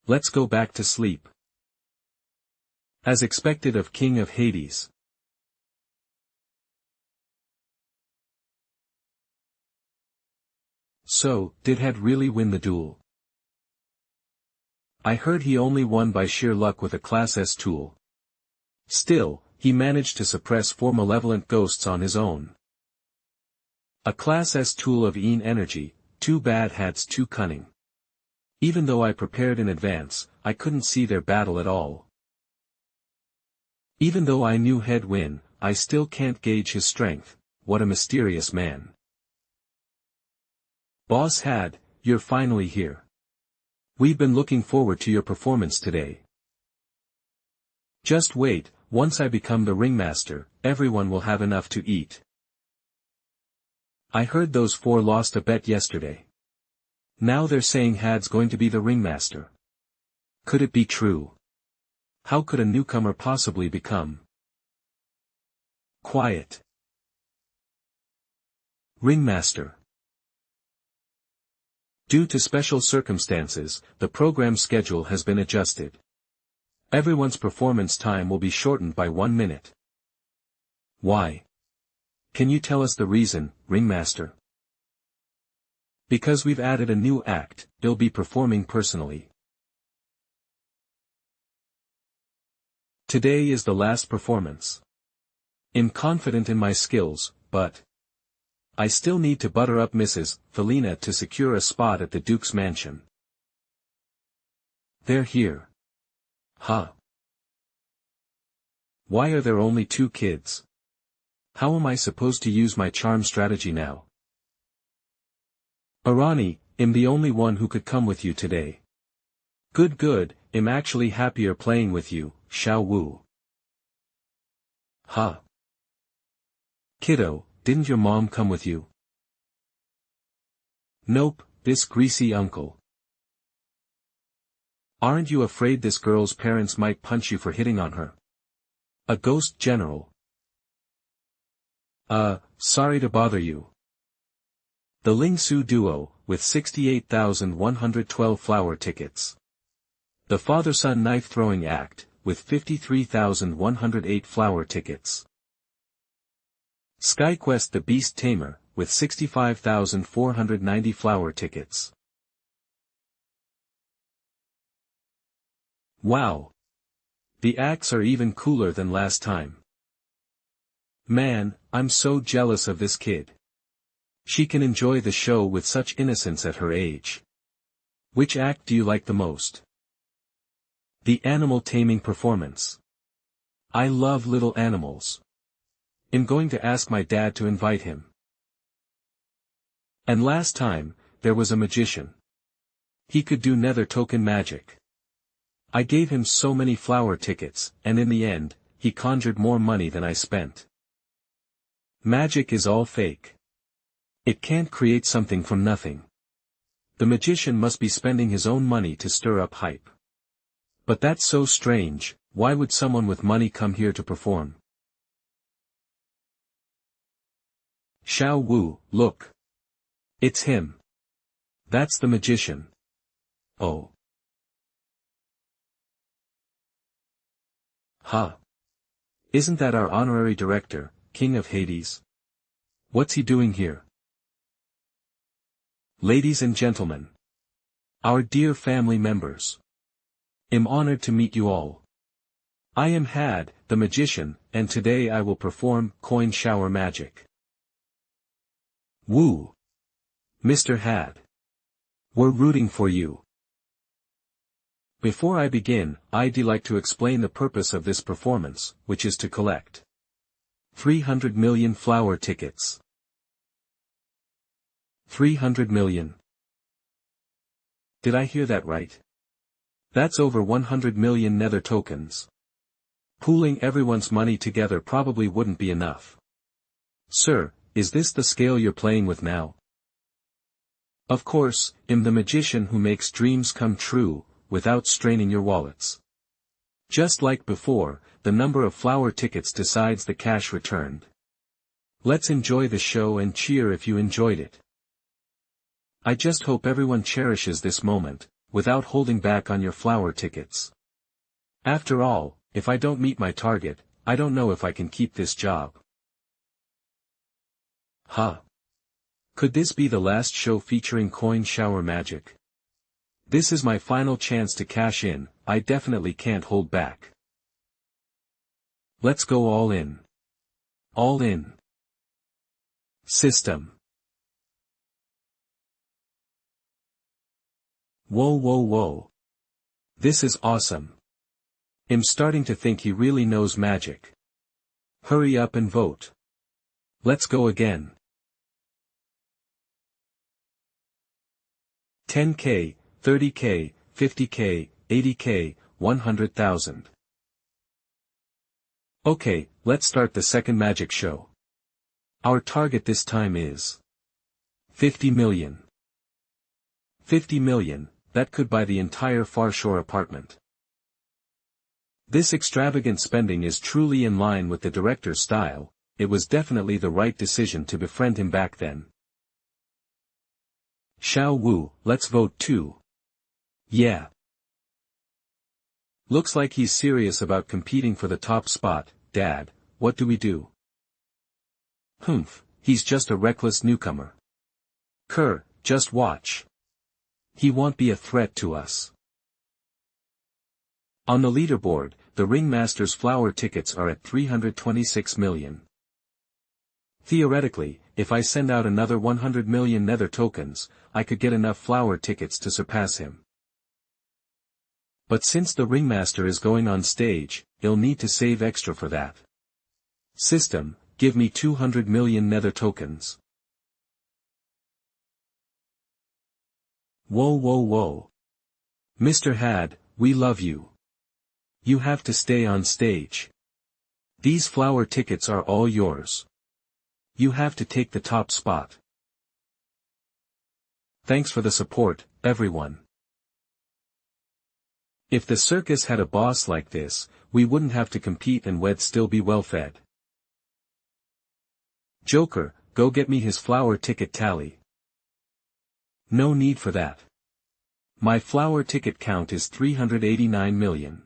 Speaker 1: Let's go back to sleep. As expected of King of Hades. So, did Had really win the duel? I heard he only won by sheer luck with a Class S tool. Still, he managed to suppress 4 malevolent ghosts on his own. A Class S tool of een energy, too bad Had's too cunning. Even though I prepared in advance, I couldn't see their battle at all. Even though I knew Had win, I still can't gauge his strength. What a mysterious man. Boss Had, you're finally here. We've been looking forward to your performance today. Just wait, once I become the ringmaster, everyone will have enough to eat. I heard those 4 lost a bet yesterday. Now they're saying Had's going to be the ringmaster. Could it be true? How could a newcomer possibly become? Quiet. Ringmaster. Due to special circumstances, the program schedule has been adjusted. Everyone's performance time will be shortened by 1 minute. Why? Can you tell us the reason, Ringmaster? Because we've added a new act, he'll be performing personally. Today is the last performance. I'm confident in my skills, but I still need to butter up Mrs. Felina to secure a spot at the Duke's mansion. They're here. Huh. Why are there only 2 kids? How am I supposed to use my charm strategy now? Arani, I'm the only one who could come with you today. Good, I'm actually happier playing with you, Xiao Wu. Huh. Kiddo, didn't your mom come with you? Nope, this greasy uncle. Aren't you afraid this girl's parents might punch you for hitting on her? A ghost general. Sorry to bother you. The Ling Su duo, with 68,112 flower tickets. The father-son knife-throwing act, with 53,108 flower tickets. SkyQuest the Beast Tamer, with 65,490 flower tickets. Wow! The acts are even cooler than last time. Man, I'm so jealous of this kid. She can enjoy the show with such innocence at her age. Which act do you like the most? The animal taming performance. I love little animals. I'm going to ask my dad to invite him. And last time, there was a magician. He could do nether token magic. I gave him so many flower tickets, and in the end, he conjured more money than I spent. Magic is all fake. It can't create something from nothing. The magician must be spending his own money to stir up hype. But that's so strange, why would someone with money come here to perform? Xiao Wu, look. It's him. That's the magician. Oh. Huh. Isn't that our honorary director, King of Hades? What's he doing here? Ladies and gentlemen. Our dear family members. I'm honored to meet you all. I am Had, the magician, and today I will perform coin shower magic. Woo! Mr. Had. We're rooting for you. Before I begin, I'd like to explain the purpose of this performance, which is to collect 300 million flower tickets. 300 million. Did I hear that right? That's over 100 million nether tokens. Pooling everyone's money together probably wouldn't be enough. Sir, is this the scale you're playing with now? Of course, I'm the magician who makes dreams come true, without straining your wallets. Just like before, the number of flower tickets decides the cash returned. Let's enjoy the show and cheer if you enjoyed it. I just hope everyone cherishes this moment, without holding back on your flower tickets. After all, if I don't meet my target, I don't know if I can keep this job. Huh. Could this be the last show featuring coin shower magic? This is my final chance to cash in, I definitely can't hold back. Let's go all in. All in. System. Whoa whoa whoa. This is awesome. I'm starting to think he really knows magic. Hurry up and vote. Let's go again. 10K, 30K, 50K, 80K, 100,000. Okay, let's start the second magic show. Our target this time is 50 million. 50 million, that could buy the entire Far Shore apartment. This extravagant spending is truly in line with the director's style. It was definitely the right decision to befriend him back then. Xiao Wu, let's vote too. Yeah. Looks like he's serious about competing for the top spot. Dad, what do we do? Humph, he's just a reckless newcomer. Kerr, just watch. He won't be a threat to us. On the leaderboard, the Ringmaster's flower tickets are at 326 million. Theoretically, if I send out another 100 million nether tokens, I could get enough flower tickets to surpass him. But since the Ringmaster is going on stage, he'll need to save extra for that. System, give me 200 million nether tokens. Whoa whoa whoa. Mr. Had, we love you. You have to stay on stage. These flower tickets are all yours. You have to take the top spot. Thanks for the support, everyone. If the circus had a boss like this, we wouldn't have to compete and we'd still be well fed. Joker, go get me his flower ticket tally. No need for that. My flower ticket count is 389 million.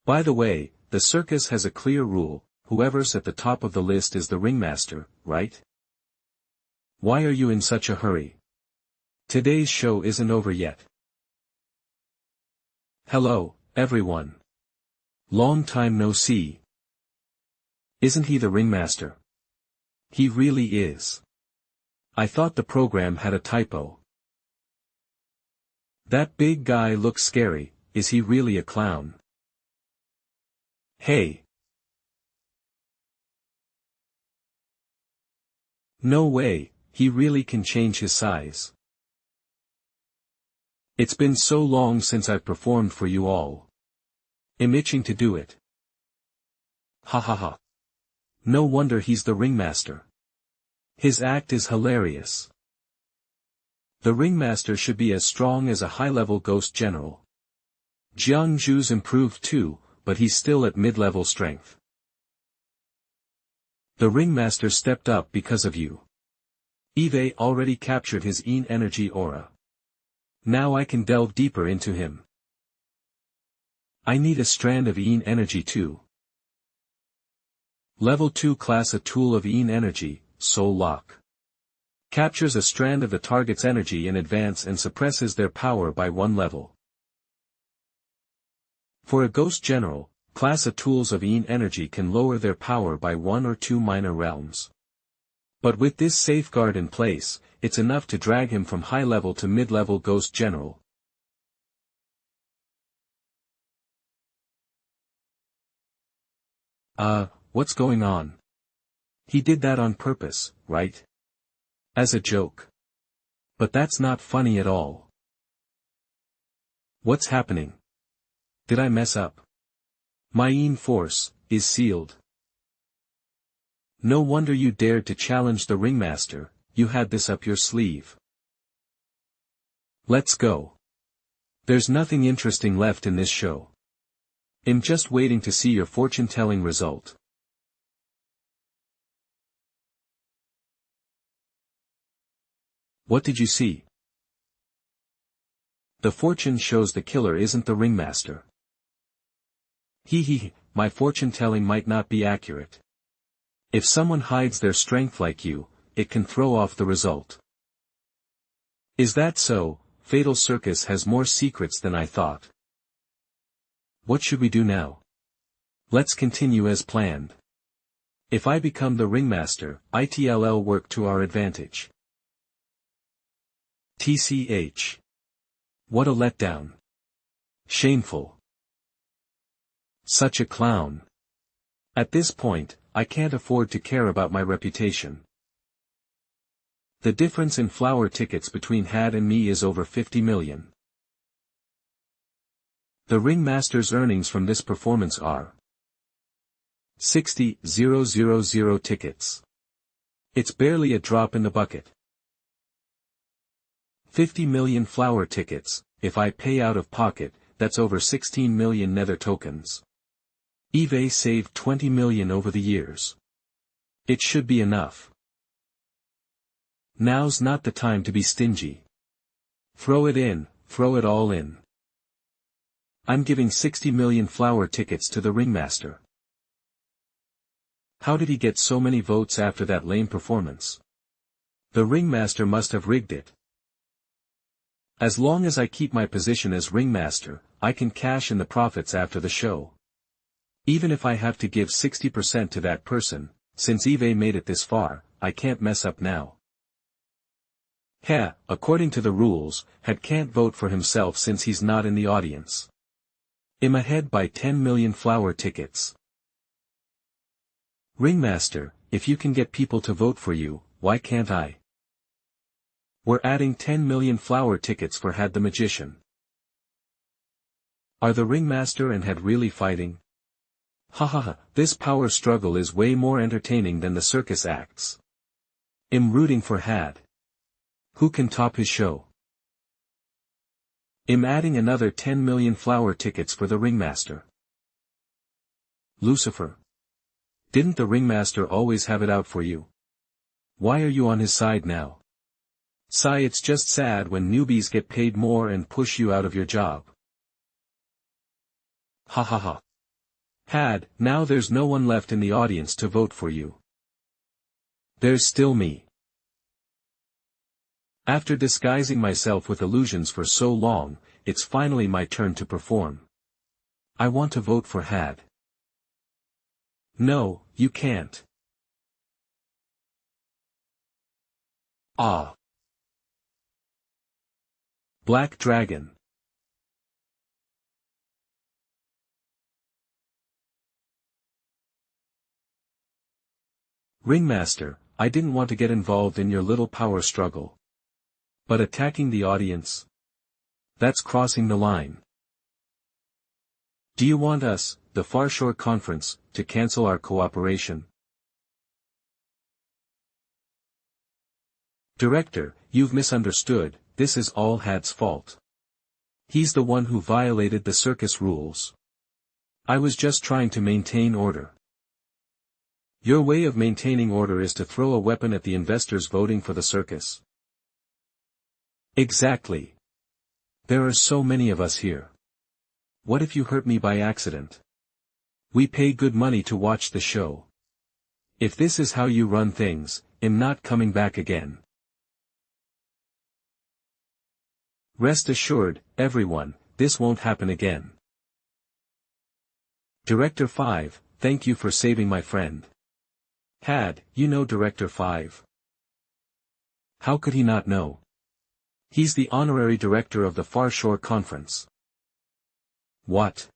Speaker 1: By the way, the circus has a clear rule, whoever's at the top of the list is the ringmaster, right? Why are you in such a hurry? Today's show isn't over yet. Hello, everyone. Long time no see. Isn't he the ringmaster? He really is. I thought the program had a typo. That big guy looks scary, is he really a clown? Hey. No way, he really can change his size. It's been so long since I've performed for you all. I'm itching to do it. Ha ha ha. No wonder he's the ringmaster. His act is hilarious. The ringmaster should be as strong as a high-level ghost general. Jiangzhu's improved too, but he's still at mid-level strength. The ringmaster stepped up because of you. Eve already captured his Yin energy aura. Now I can delve deeper into him. I need a strand of Yin energy too. Level 2 class, a tool of Yin energy, Soul Lock. Captures a strand of the target's energy in advance and suppresses their power by 1 level. For a ghost general, class A tools of Yin energy can lower their power by 1 or 2 minor realms. But with this safeguard in place, it's enough to drag him from high level to mid-level ghost general. What's going on? He did that on purpose, right? As a joke. But that's not funny at all. What's happening? Did I mess up? My Yin force is sealed. No wonder you dared to challenge the ringmaster, you had this up your sleeve. Let's go. There's nothing interesting left in this show. I'm just waiting to see your fortune-telling result. What did you see? The fortune shows the killer isn't the ringmaster. My fortune-telling might not be accurate. If someone hides their strength like you, it can throw off the result. Is that so? Fatal Circus has more secrets than I thought. What should we do now? Let's continue as planned. If I become the ringmaster, it'll work to our advantage. TCH. What a letdown. Shameful. Such a clown. At this point, I can't afford to care about my reputation. The difference in flower tickets between Had and me is over 50 million. The ringmaster's earnings from this performance are 60,000 tickets. It's barely a drop in the bucket. 50 million flower tickets, if I pay out of pocket, that's over 16 million Nether Tokens. Eve saved 20 million over the years. It should be enough. Now's not the time to be stingy. Throw it in, throw it all in. I'm giving 60 million flower tickets to the ringmaster. How did he get so many votes after that lame performance? The ringmaster must have rigged it. As long as I keep my position as ringmaster, I can cash in the profits after the show. Even if I have to give 60% to that person, since Eve made it this far, I can't mess up now. According to the rules, Had can't vote for himself since he's not in the audience. I'm ahead by 10 million flower tickets. Ringmaster, if you can get people to vote for you, why can't I? We're adding 10 million flower tickets for Had the Magician. Are the ringmaster and Had really fighting? This power struggle is way more entertaining than the circus acts. I'm rooting for Had. Who can top his show? I'm adding another 10 million flower tickets for the ringmaster. Lucifer. Didn't the ringmaster always have it out for you? Why are you on his side now? Sigh, it's just sad when newbies get paid more and push you out of your job. Now there's no one left in the audience to vote for you. There's still me. After disguising myself with illusions for so long, it's finally my turn to perform. I want to vote for Had. No, you can't. Ah. Black Dragon. Ringmaster, I didn't want to get involved in your little power struggle. But attacking the audience? That's crossing the line. Do you want us, the Far Shore Conference, to cancel our cooperation? Director, you've misunderstood, this is all Had's fault. He's the one who violated the circus rules. I was just trying to maintain order. Your way of maintaining order is to throw a weapon at the investors voting for the circus. Exactly. There are so many of us here. What if you hurt me by accident? We pay good money to watch the show. If this is how you run things, I'm not coming back again. Rest assured, everyone, this won't happen again. Director 5, thank you for saving my friend. Had, you know Director 5. How could he not know? He's the honorary director of the Far Shore Conference. What?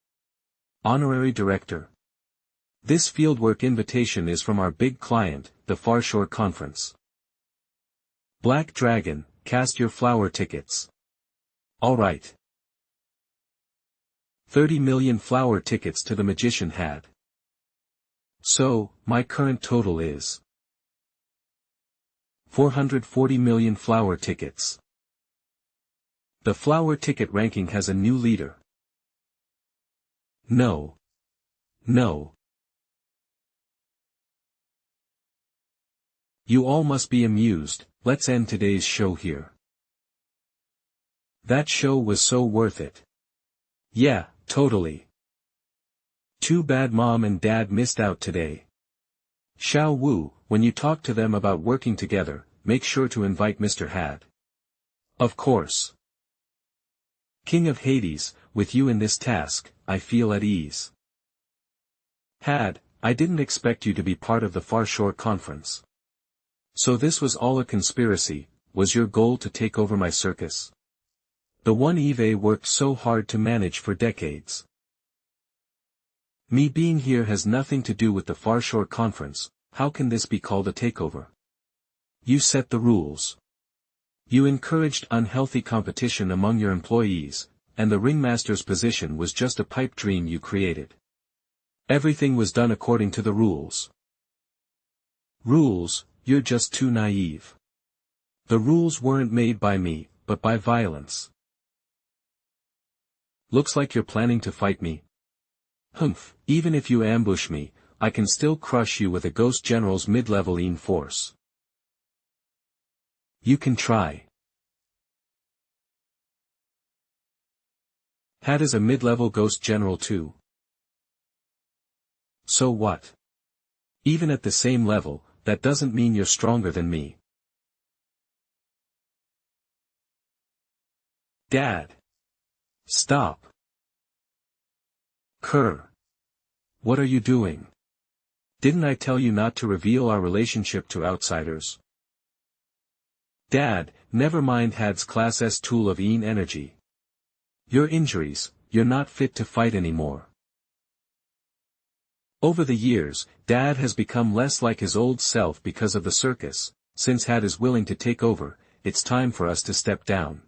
Speaker 1: Honorary director? This fieldwork invitation is from our big client, the Far Shore Conference. Black Dragon, cast your flower tickets. All right. 30 million flower tickets to the magician Had. So, my current total is 440 million flower tickets. The flower ticket ranking has a new leader. No. No. You all must be amused, let's end today's show here. That show was so worth it. Yeah, totally. Too bad Mom and Dad missed out today. Xiao Wu, when you talk to them about working together, make sure to invite Mr. Had. Of course. King of Hades, with you in this task, I feel at ease. Had, I didn't expect you to be part of the Far Shore Conference. So this was all a conspiracy, was your goal to take over my circus? The one Eve worked so hard to manage for decades. Me being here has nothing to do with the Far Shore Conference, how can this be called a takeover? You set the rules. You encouraged unhealthy competition among your employees, and the ringmaster's position was just a pipe dream you created. Everything was done according to the rules. Rules, you're just too naive. The rules weren't made by me, but by violence. Looks like you're planning to fight me. Humph, even if you ambush me, I can still crush you with a Ghost General's mid-level force. You can try. Had is a mid-level Ghost General too. So what? Even at the same level, that doesn't mean you're stronger than me. Dad. Stop. Kerr. What are you doing? Didn't I tell you not to reveal our relationship to outsiders? Dad, never mind Had's Class S tool of energy. Your injuries, you're not fit to fight anymore. Over the years, Dad has become less like his old self because of the circus. Since Had is willing to take over, it's time for us to step down.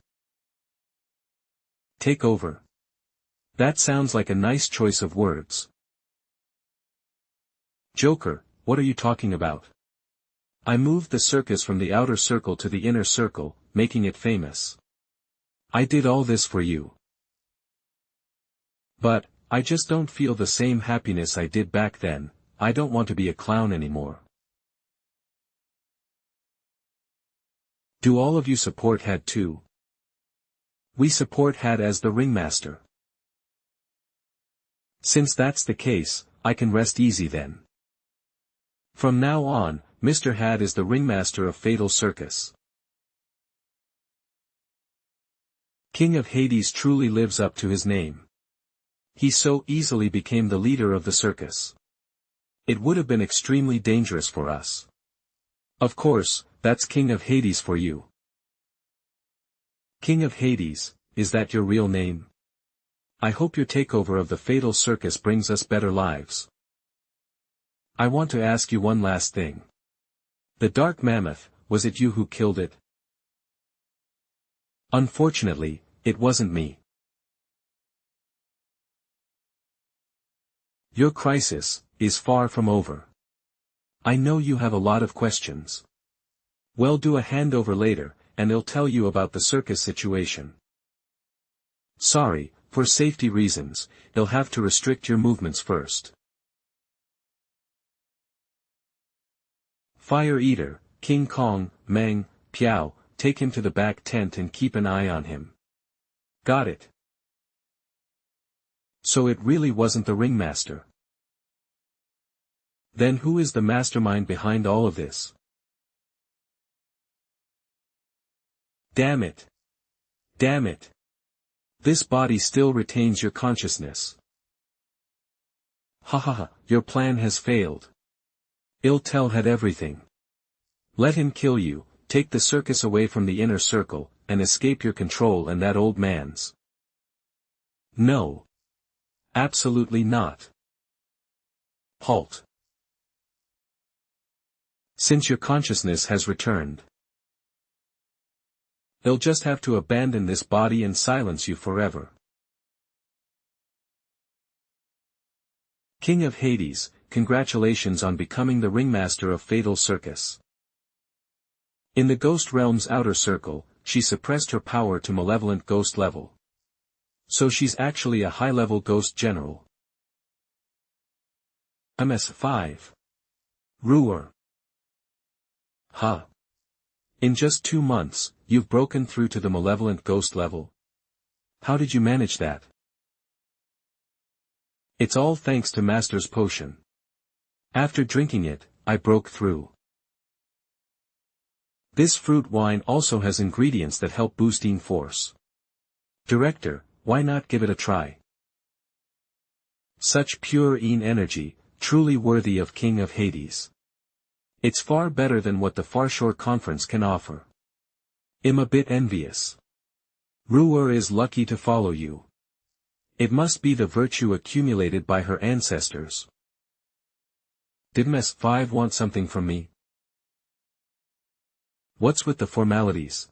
Speaker 1: Take over. That sounds like a nice choice of words. Joker, what are you talking about? I moved the circus from the outer circle to the inner circle, making it famous. I did all this for you. But, I just don't feel the same happiness I did back then. I don't want to be a clown anymore. Do all of you support Had too? We support Had as the ringmaster. Since that's the case, I can rest easy then. From now on, Mr. Had is the ringmaster of Fatal Circus. King of Hades truly lives up to his name. He so easily became the leader of the circus. It would have been extremely dangerous for us. Of course, that's King of Hades for you. King of Hades, is that your real name? I hope your takeover of the Fatal Circus brings us better lives. I want to ask you one last thing. The Dark Mammoth, was it you who killed it? Unfortunately, it wasn't me. Your crisis is far from over. I know you have a lot of questions. We'll do a handover later, and I'll tell you about the circus situation. Sorry, for safety reasons, they'll have to restrict your movements first. Fire Eater, King Kong, Meng, Piao, take him to the back tent and keep an eye on him. Got it. So it really wasn't the ringmaster. Then who is the mastermind behind all of this? Damn it. Damn it. This body still retains your consciousness. Ha ha ha, your plan has failed. Iltel had everything. Let him kill you, take the circus away from the inner circle, and escape your control and that old man's. No. Absolutely not. Halt. Since your consciousness has returned, they'll just have to abandon this body and silence you forever. King of Hades, congratulations on becoming the ringmaster of Fatal Circus. In the Ghost Realm's outer circle, she suppressed her power to malevolent ghost level. So she's actually a high-level ghost general. MS5. Ruer. Huh. In just 2 months, you've broken through to the malevolent ghost level. How did you manage that? It's all thanks to Master's potion. After drinking it, I broke through. This fruit wine also has ingredients that help boosting force. Director, why not give it a try? Such pure energy, truly worthy of King of Hades. It's far better than what the Farshore Conference can offer. I'm a bit envious. Ruer is lucky to follow you. It must be the virtue accumulated by her ancestors. Did MS5 want something from me? What's with the formalities?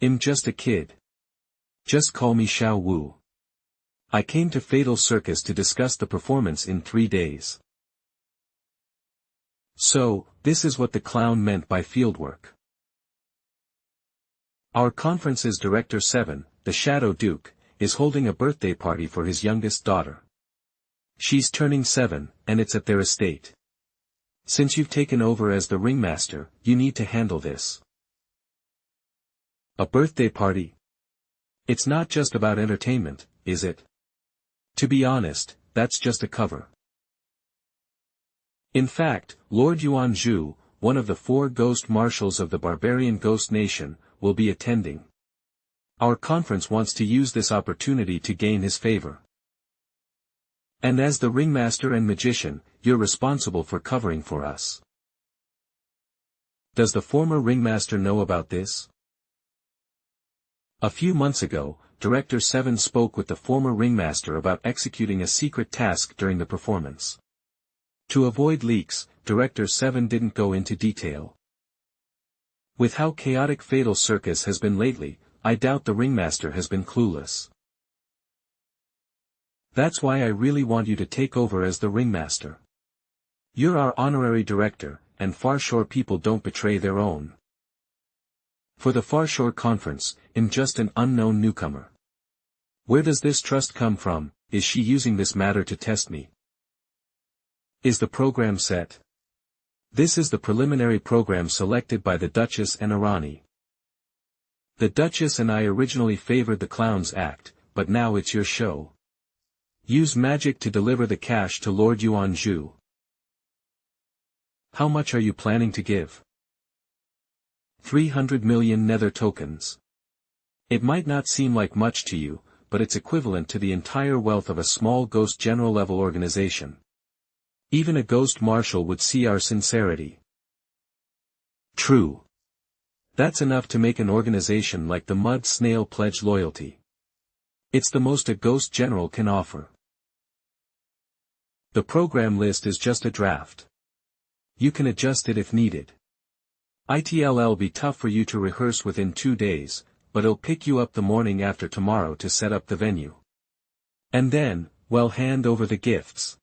Speaker 1: I'm just a kid. Just call me Xiao Wu. I came to Fatal Circus to discuss the performance in 3 days. So, this is what the clown meant by fieldwork. Our conference's Director 7, the Shadow Duke, is holding a birthday party for his youngest daughter. She's turning 7, and it's at their estate. Since you've taken over as the ringmaster, you need to handle this. A birthday party? It's not just about entertainment, is it? To be honest, that's just a cover. In fact, Lord Yuan Zhu, one of the 4 ghost marshals of the barbarian ghost nation, will be attending. Our conference wants to use this opportunity to gain his favor. And as the ringmaster and magician, you're responsible for covering for us. Does the former ringmaster know about this? A few months ago, Director 7 spoke with the former ringmaster about executing a secret task during the performance. To avoid leaks, Director 7 didn't go into detail. With how chaotic Fatal Circus has been lately, I doubt the ringmaster has been clueless. That's why I really want you to take over as the ringmaster. You're our honorary director, and Farshore people don't betray their own. For the Farshore Conference, I'm just an unknown newcomer. Where does this trust come from? Is she using this matter to test me? Is the program set? This is the preliminary program selected by the Duchess and Irani. The Duchess and I originally favored the Clown's act, but now it's your show. Use magic to deliver the cash to Lord Yuan Zhu. How much are you planning to give? 300 million Nether Tokens. It might not seem like much to you, but it's equivalent to the entire wealth of a small ghost general level organization. Even a ghost marshal would see our sincerity. True. That's enough to make an organization like the Mud Snail pledge loyalty. It's the most a ghost general can offer. The program list is just a draft. You can adjust it if needed. It'll be tough for you to rehearse within 2 days, but I'll pick you up the morning after tomorrow to set up the venue. And then, well, hand over the gifts.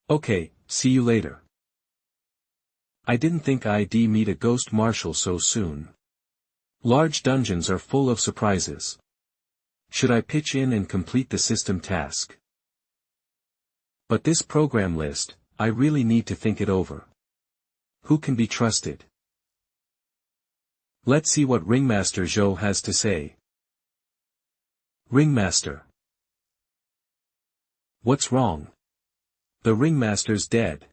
Speaker 1: Okay, see you later. I didn't think I'd meet a ghost marshal so soon. Large dungeons are full of surprises. Should I pitch in and complete the system task? But this program list, I really need to think it over. Who can be trusted? Let's see what Ringmaster Zhou has to say. Ringmaster. What's wrong? The Ringmaster's dead.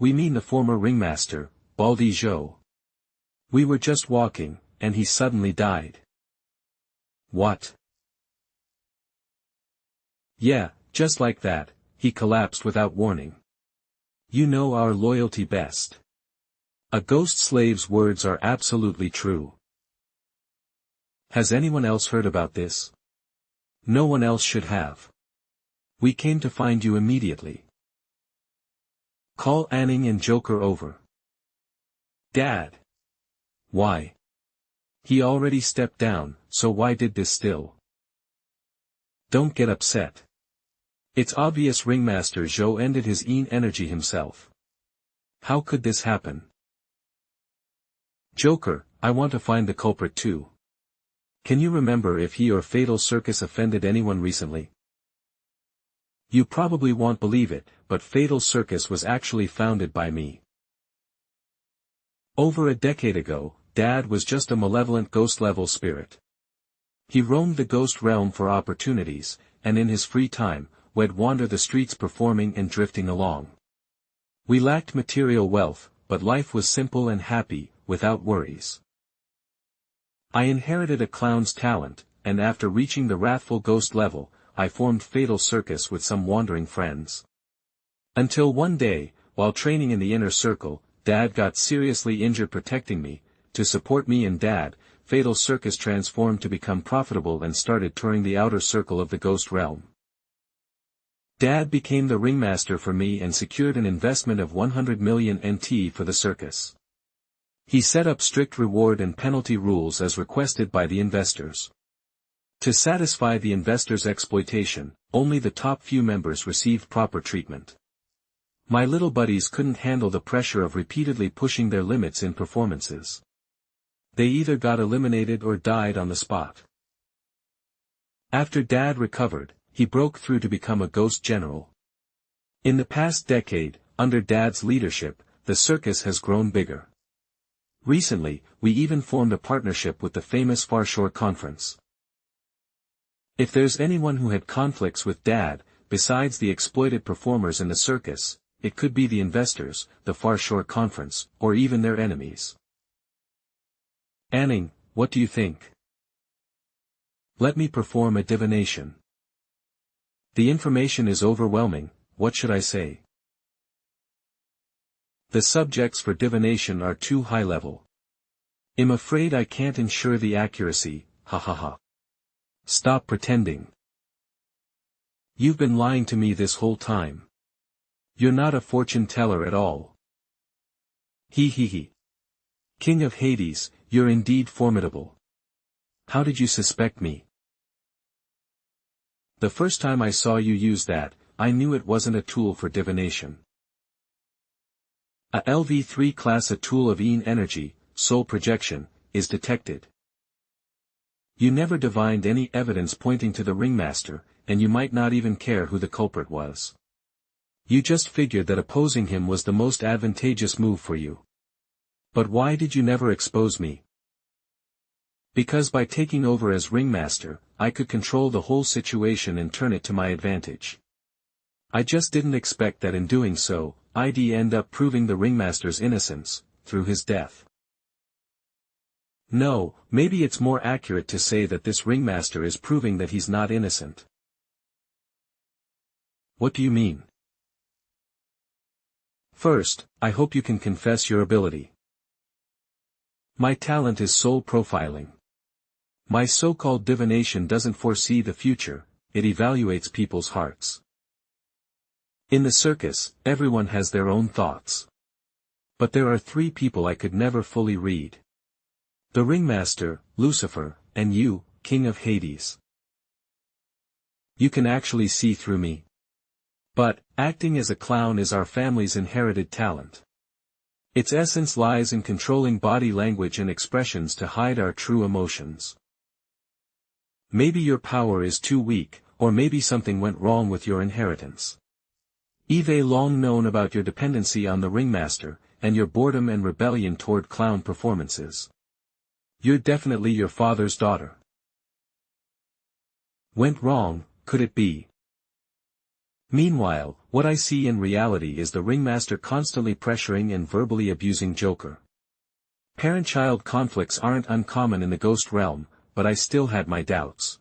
Speaker 1: We mean the former Ringmaster, Baldy Zhou. We were just walking, and he suddenly died. What? Yeah, just like that, he collapsed without warning. You know our loyalty best. A ghost slave's words are absolutely true. Has anyone else heard about this? No one else should have. We came to find you immediately. Call Anning and Joker over. Dad. Why? He already stepped down, so why did this still? Don't get upset. It's obvious Ringmaster Zhou ended his energy himself. How could this happen? Joker, I want to find the culprit too. Can you remember if he or Fatal Circus offended anyone recently? You probably won't believe it, but Fatal Circus was actually founded by me. Over a decade ago, Dad was just a malevolent ghost-level spirit. He roamed the ghost realm for opportunities, and in his free time, would wander the streets performing and drifting along. We lacked material wealth, but life was simple and happy, without worries. I inherited a clown's talent, and after reaching the wrathful ghost level, I formed Fatal Circus with some wandering friends. Until one day, while training in the inner circle, Dad got seriously injured protecting me. To support me and Dad, Fatal Circus transformed to become profitable and started touring the outer circle of the ghost realm. Dad became the ringmaster for me and secured an investment of 100 million NT for the circus. He set up strict reward and penalty rules as requested by the investors. To satisfy the investors' exploitation, only the top few members received proper treatment. My little buddies couldn't handle the pressure of repeatedly pushing their limits in performances. They either got eliminated or died on the spot. After Dad recovered, he broke through to become a ghost general. In the past decade, under Dad's leadership, the circus has grown bigger. Recently, we even formed a partnership with the famous Far Shore Conference. If there's anyone who had conflicts with Dad, besides the exploited performers in the circus, it could be the investors, the Far Shore Conference, or even their enemies. Anning, what do you think? Let me perform a divination. The information is overwhelming, what should I say? The subjects for divination are too high level. I'm afraid I can't ensure the accuracy, ha ha ha. Stop pretending. You've been lying to me this whole time. You're not a fortune teller at all. He he he. King of Hades, you're indeed formidable. How did you suspect me? The first time I saw you use that, I knew it wasn't a tool for divination. A LV3 class, a tool of energy, soul projection, is detected. You never divined any evidence pointing to the ringmaster, and you might not even care who the culprit was. You just figured that opposing him was the most advantageous move for you. But why did you never expose me? Because by taking over as ringmaster, I could control the whole situation and turn it to my advantage. I just didn't expect that in doing so, I'd end up proving the ringmaster's innocence, through his death. No, maybe it's more accurate to say that this ringmaster is proving that he's not innocent. What do you mean? First, I hope you can confess your ability. My talent is soul profiling. My so-called divination doesn't foresee the future, it evaluates people's hearts. In the circus, everyone has their own thoughts. But there are 3 people I could never fully read. The ringmaster, Lucifer, and you, King of Hades. You can actually see through me. But, acting as a clown is our family's inherited talent. Its essence lies in controlling body language and expressions to hide our true emotions. Maybe your power is too weak, or maybe something went wrong with your inheritance. You've long known about your dependency on the ringmaster, and your boredom and rebellion toward clown performances. You're definitely your father's daughter. Went wrong, could it be? Meanwhile, what I see in reality is the ringmaster constantly pressuring and verbally abusing Joker. Parent-child conflicts aren't uncommon in the ghost realm, but I still had my doubts.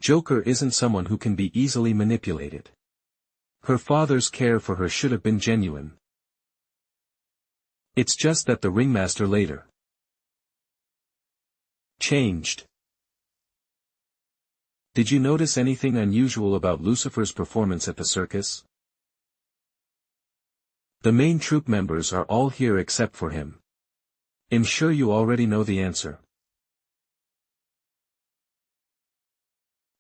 Speaker 1: Joker isn't someone who can be easily manipulated. Her father's care for her should have been genuine. It's just that the ringmaster later changed. Did you notice anything unusual about Lucifer's performance at the circus? The main troupe members are all here except for him. I'm sure you already know the answer.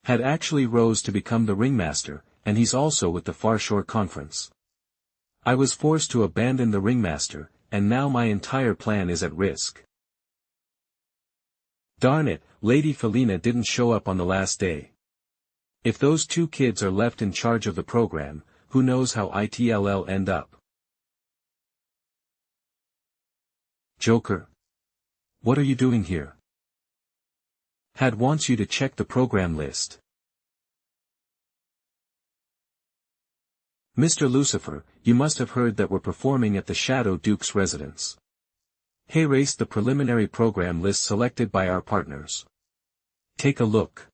Speaker 1: Had actually rose to become the ringmaster, and he's also with the Far Shore Conference. I was forced to abandon the ringmaster, and now my entire plan is at risk. Darn it, Lady Felina didn't show up on the last day. If those 2 kids are left in charge of the program, who knows how it'll end up. Joker. What are you doing here? Had wants you to check the program list. Mr. Lucifer, you must have heard that we're performing at the Shadow Duke's residence. Hey, race the preliminary program list selected by our partners. Take a look.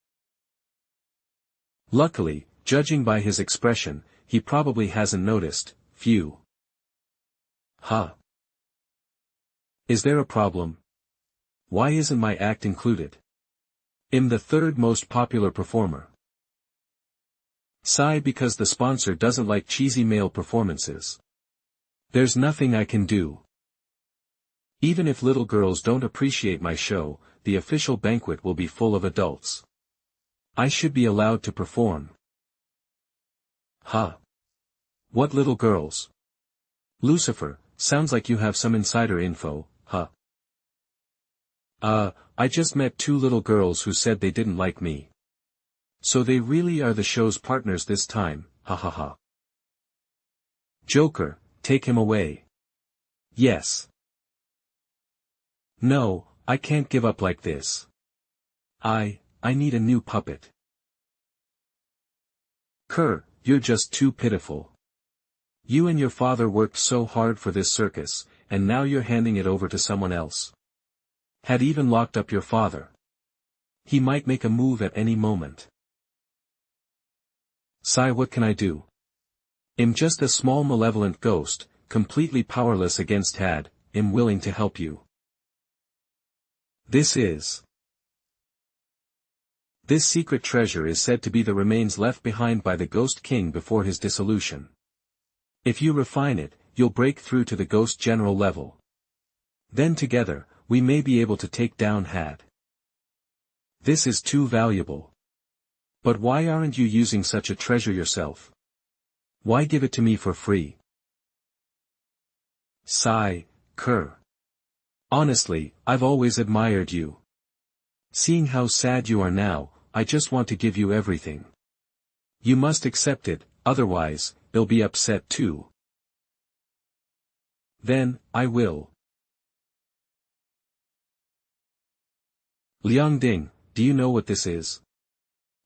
Speaker 1: Luckily, judging by his expression, he probably hasn't noticed. Phew. Huh. Is there a problem? Why isn't my act included? I'm the 3rd most popular performer. Sigh because the sponsor doesn't like cheesy male performances. There's nothing I can do. Even if little girls don't appreciate my show, the official banquet will be full of adults. I should be allowed to perform. Huh. What little girls? Lucifer, sounds like you have some insider info, huh? I just met 2 little girls who said they didn't like me. So they really are the show's partners this time, ha ha ha. Joker, take him away. Yes. No, I can't give up like this. I need a new puppet. Kerr, you're just too pitiful. You and your father worked so hard for this circus, and now you're handing it over to someone else. Had even locked up your father. He might make a move at any moment. Sigh, what can I do? I'm just a small malevolent ghost, completely powerless against Had. I'm willing to help you. This secret treasure is said to be the remains left behind by the Ghost King before his dissolution. If you refine it, you'll break through to the Ghost General level. Then together, we may be able to take down Had. This is too valuable. But why aren't you using such a treasure yourself? Why give it to me for free? Sigh, Kerr. Honestly, I've always admired you. Seeing how sad you are now, I just want to give you everything. You must accept it, otherwise, they'll be upset too. Then, I will. Liang Ding, do you know what this is?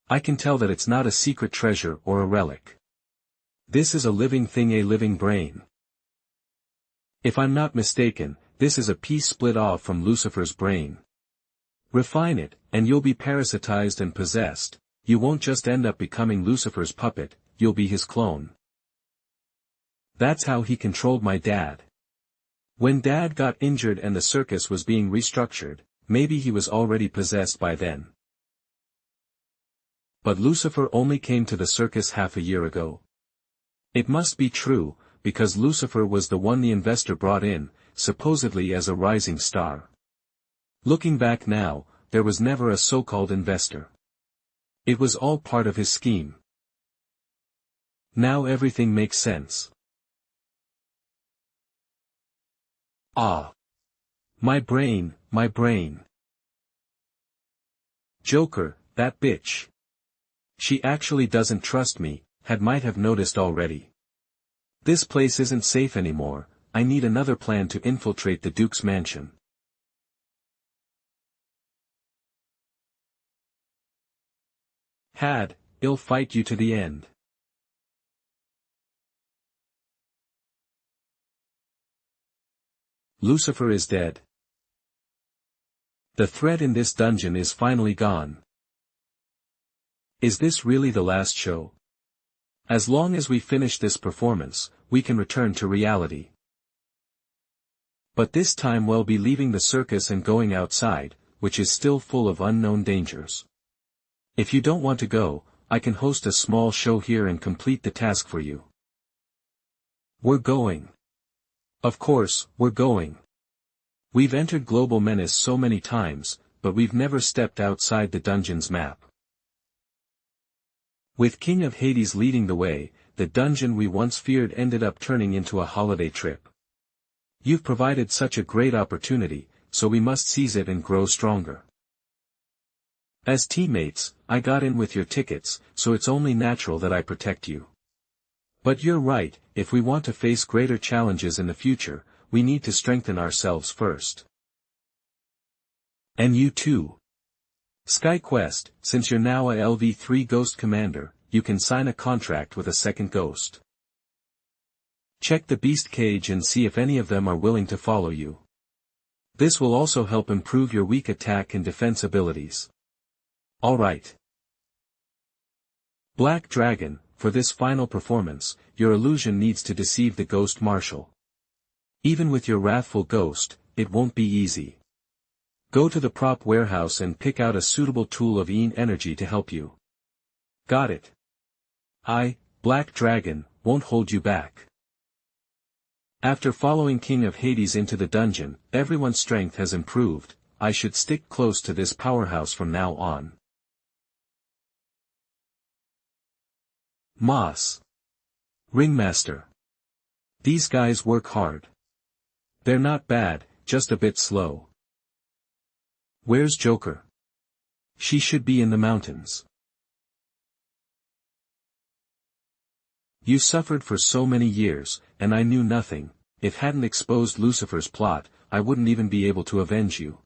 Speaker 1: I can tell that it's not a secret treasure or a relic. This is a living thing, a living brain. If I'm not mistaken, this is a piece split off from Lucifer's brain. Refine it, and you'll be parasitized and possessed. You won't just end up becoming Lucifer's puppet, you'll be his clone. That's how he controlled my dad. When Dad got injured and the circus was being restructured, maybe he was already possessed by then. But Lucifer only came to the circus half a year ago. It must be true, because Lucifer was the one the investor brought in, supposedly as a rising star. Looking back now, there was never a so-called investor. It was all part of his scheme. Now everything makes sense. Ah! My brain, my brain. Joker, that bitch. She actually doesn't trust me, might have noticed already. This place isn't safe anymore, I need another plan to infiltrate the Duke's mansion. I'll fight you to the end. Lucifer is dead. The threat in this dungeon is finally gone. Is this really the last show? As long as we finish this performance, we can return to reality. But this time we'll be leaving the circus and going outside, which is still full of unknown dangers. If you don't want to go, I can host a small show here and complete the task for you. We're going. Of course, we're going. We've entered Global Menace so many times, but we've never stepped outside the dungeon's map. With King of Hades leading the way, the dungeon we once feared ended up turning into a holiday trip. You've provided such a great opportunity, so we must seize it and grow stronger. As teammates, I got in with your tickets, so it's only natural that I protect you. But you're right, if we want to face greater challenges in the future, we need to strengthen ourselves first. And you too. SkyQuest, since you're now a LV3 Ghost Commander, you can sign a contract with a second Ghost. Check the Beast Cage and see if any of them are willing to follow you. This will also help improve your weak attack and defense abilities. Alright. Black Dragon, for this final performance, your illusion needs to deceive the Ghost Marshal. Even with your wrathful ghost, it won't be easy. Go to the prop warehouse and pick out a suitable tool of Een energy to help you. Got it. Black Dragon, won't hold you back. After following King of Hades into the dungeon, everyone's strength has improved. I should stick close to this powerhouse from now on. Moss. Ringmaster. These guys work hard. They're not bad, just a bit slow. Where's Joker? She should be in the mountains. You suffered for so many years, and I knew nothing. If hadn't exposed Lucifer's plot, I wouldn't even be able to avenge you.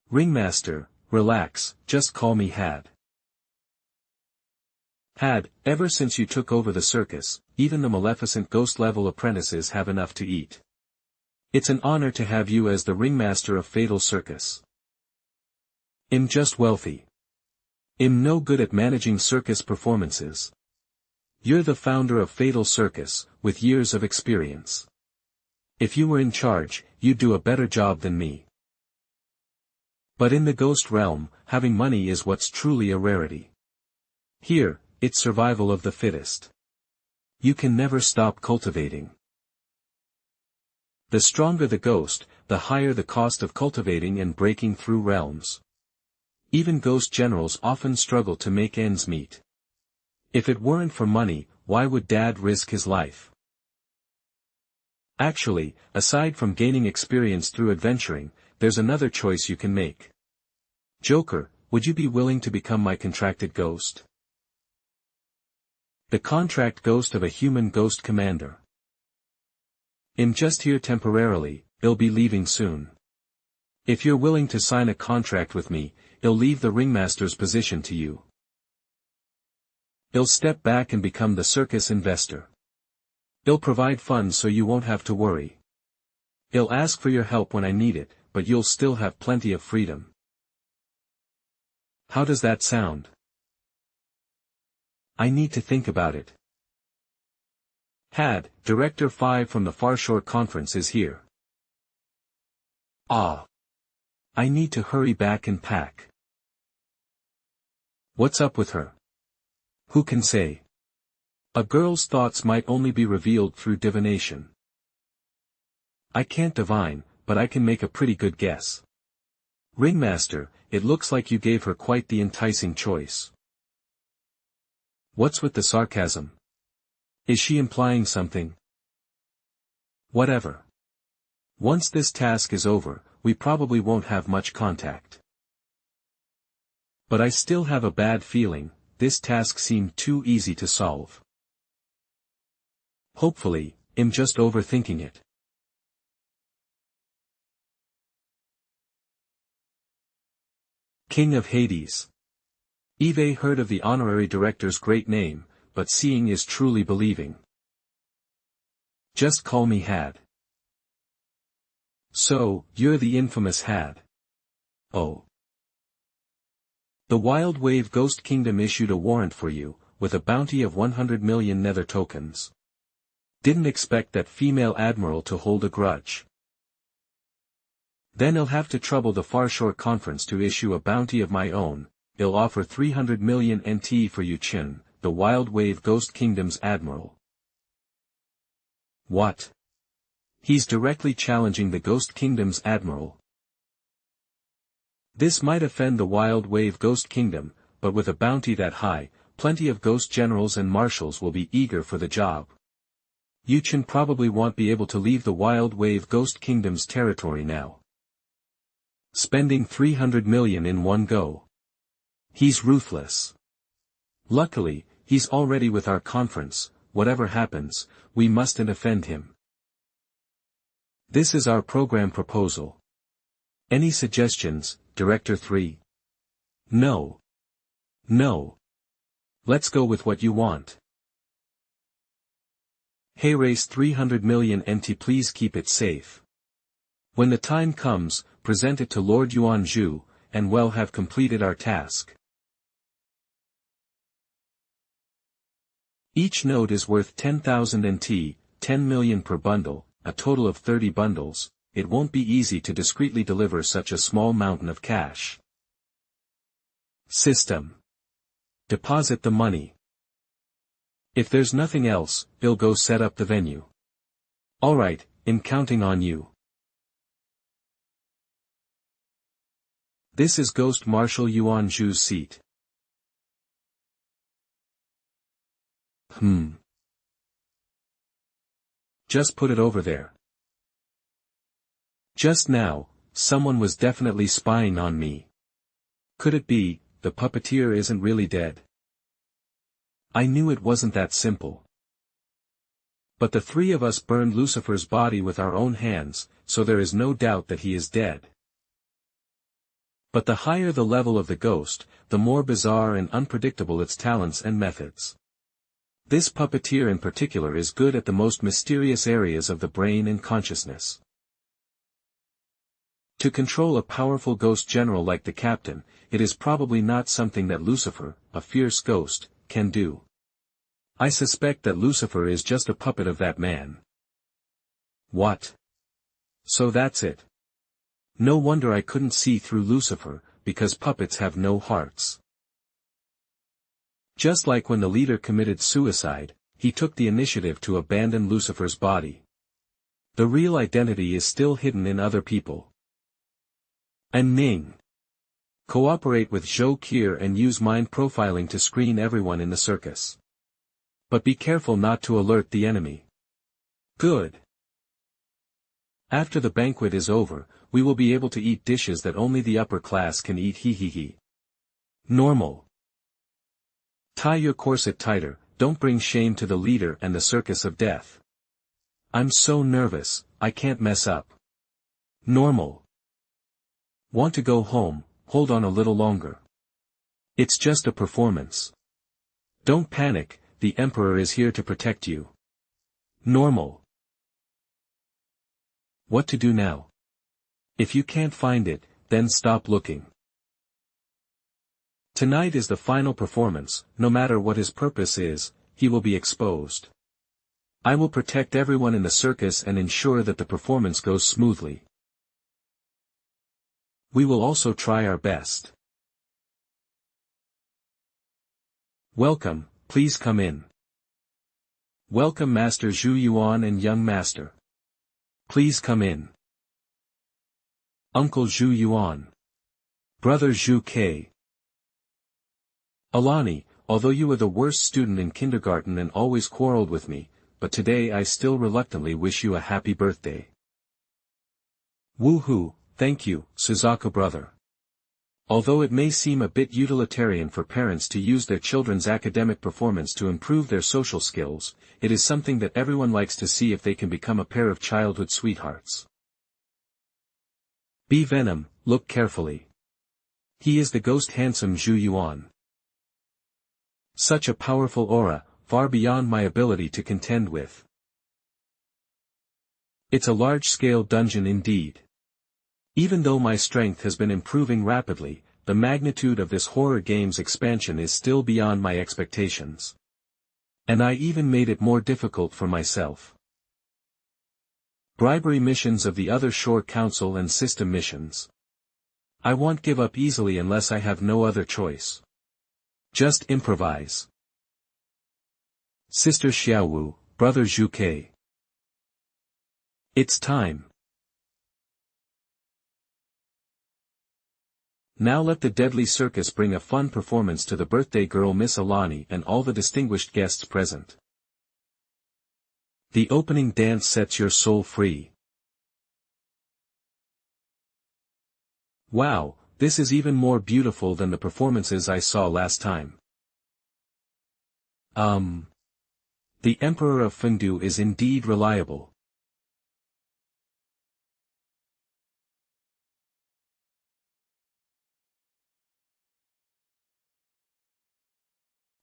Speaker 1: Ringmaster, relax, just call me Had. Had, ever since you took over the circus, even the Maleficent ghost-level apprentices have enough to eat. It's an honor to have you as the ringmaster of Fatal Circus. I'm just wealthy. I'm no good at managing circus performances. You're the founder of Fatal Circus, with years of experience. If you were in charge, you'd do a better job than me. But in the ghost realm, having money is what's truly a rarity. Here, it's survival of the fittest. You can never stop cultivating. The stronger the ghost, the higher the cost of cultivating and breaking through realms. Even ghost generals often struggle to make ends meet. If it weren't for money, why would Dad risk his life? Actually, aside from gaining experience through adventuring, there's another choice you can make. Joker, would you be willing to become my contracted ghost? The contract ghost of a human ghost commander. I'm just here temporarily, I'll be leaving soon. If you're willing to sign a contract with me, I'll leave the ringmaster's position to you. I'll step back and become the circus investor. I'll provide funds so you won't have to worry. I'll ask for your help when I need it, but you'll still have plenty of freedom. How does that sound? I need to think about it. Had, Director 5 from the Farshore Conference is here. Ah. I need to hurry back and pack. What's up with her? Who can say? A girl's thoughts might only be revealed through divination. I can't divine, but I can make a pretty good guess. Ringmaster, it looks like you gave her quite the enticing choice. What's with the sarcasm? Is she implying something? Whatever. Once this task is over, we probably won't have much contact. But I still have a bad feeling, this task seemed too easy to solve. Hopefully, I'm just overthinking it. King of Hades. Eve heard of the honorary director's great name, but seeing is truly believing. Just call me Had. So, you're the infamous Had. Oh. The Wild Wave Ghost Kingdom issued a warrant for you, with a bounty of 100 million Nether Tokens. Didn't expect that female admiral to hold a grudge. Then I'll have to trouble the Farshore Conference to issue a bounty of my own. I'll offer 300 million NT for you Chin, the Wild Wave Ghost Kingdom's admiral. What? He's directly challenging the Ghost Kingdom's admiral. This might offend the Wild Wave Ghost Kingdom, but with a bounty that high, plenty of ghost generals and marshals will be eager for the job. Yuchin probably won't be able to leave the Wild Wave Ghost Kingdom's territory now. Spending 300 million in one go. He's ruthless. Luckily, he's already with our conference. Whatever happens, we mustn't offend him. This is our program proposal. Any suggestions, Director 3? No. No. Let's go with what you want. Hey, raise 300 million NT, please keep it safe. When the time comes, present it to Lord Yuan Zhu, and we'll have completed our task. Each node is worth 10,000 NT, 10 million per bundle, a total of 30 bundles. It won't be easy to discreetly deliver such a small mountain of cash. System. Deposit the money. If there's nothing else, I'll go set up the venue. Alright, I'm counting on you. This is Ghost Marshal Yuan Zhu's seat. Just put it over there. Just now, someone was definitely spying on me. Could it be, the puppeteer isn't really dead? I knew it wasn't that simple. But the three of us burned Lucifer's body with our own hands, so there is no doubt that he is dead. But the higher the level of the ghost, the more bizarre and unpredictable its talents and methods. This puppeteer in particular is good at the most mysterious areas of the brain and consciousness. To control a powerful ghost general like the captain, it is probably not something that Lucifer, a fierce ghost, can do. I suspect that Lucifer is just a puppet of that man. What? So that's it. No wonder I couldn't see through Lucifer, because puppets have no hearts. Just like when the leader committed suicide, he took the initiative to abandon Lucifer's body. The real identity is still hidden in other people. And Ning. Cooperate with Zhou Qir and use mind profiling to screen everyone in the circus. But be careful not to alert the enemy. Good. After the banquet is over, we will be able to eat dishes that only the upper class can eat. He. Normal. Tie your corset tighter, don't bring shame to the leader and the circus of death. I'm so nervous, I can't mess up. Normal. Want to go home? Hold on a little longer. It's just a performance. Don't panic, the Emperor is here to protect you. Normal. What to do now? If you can't find it, then stop looking. Tonight is the final performance, no matter what his purpose is, he will be exposed. I will protect everyone in the circus and ensure that the performance goes smoothly. We will also try our best. Welcome, please come in. Welcome Master Zhu Yuan and young master. Please come in. Uncle Zhu Yuan. Brother Zhu Ke. Alani, although you were the worst student in kindergarten and always quarreled with me, but today I still reluctantly wish you a happy birthday. Woohoo, thank you, Suzaku brother. Although it may seem a bit utilitarian for parents to use their children's academic performance to improve their social skills, it is something that everyone likes to see if they can become a pair of childhood sweethearts. Be Venom, look carefully. He is the ghost handsome Zhu Yuan. Such a powerful aura, far beyond my ability to contend with. It's a large-scale dungeon indeed. Even though my strength has been improving rapidly, the magnitude of this horror game's expansion is still beyond my expectations. And I even made it more difficult for myself. Bribery missions of the other Shore Council and system missions. I won't give up easily unless I have no other choice. Just improvise. Sister Xiaowu, Brother Zhu Ke. It's time. Now let the deadly circus bring a fun performance to the birthday girl Miss Alani and all the distinguished guests present. The opening dance sets your soul free. Wow, this is even more beautiful than the performances I saw last time. The Emperor of Fengdu is indeed reliable.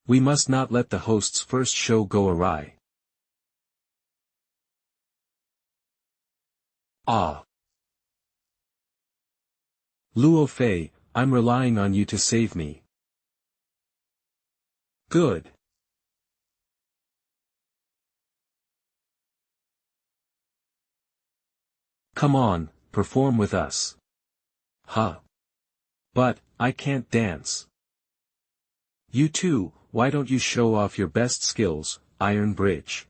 Speaker 1: We must not let the host's first show go awry. Ah. Luo Fei, I'm relying on you to save me. Good. Come on, perform with us. Huh. But, I can't dance. You too, why don't you show off your best skills, Iron Bridge?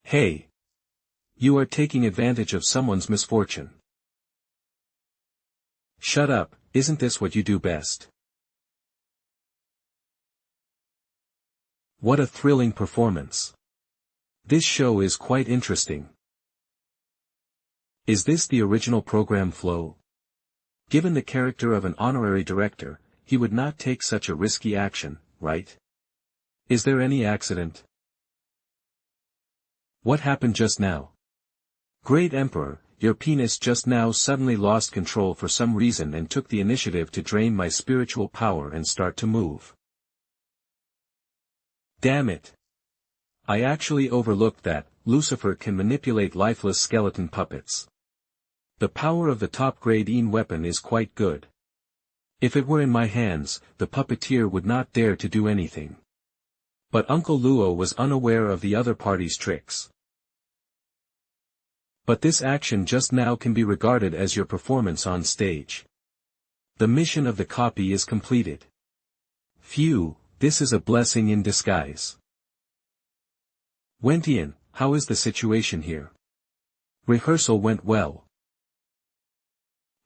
Speaker 1: Hey. You are taking advantage of someone's misfortune. Shut up, isn't this what you do best? What a thrilling performance. This show is quite interesting. Is this the original program flow? Given the character of an honorary director, he would not take such a risky action, right? Is there any accident? What happened just now? Great Emperor, your penis just now suddenly lost control for some reason and took the initiative to drain my spiritual power and start to move. Damn it. I actually overlooked that Lucifer can manipulate lifeless skeleton puppets. The power of the top-grade Een weapon is quite good. If it were in my hands, the puppeteer would not dare to do anything. But Uncle Luo was unaware of the other party's tricks. But this action just now can be regarded as your performance on stage. The mission of the copy is completed. Phew, this is a blessing in disguise. Wentian, how is the situation here? Rehearsal went well.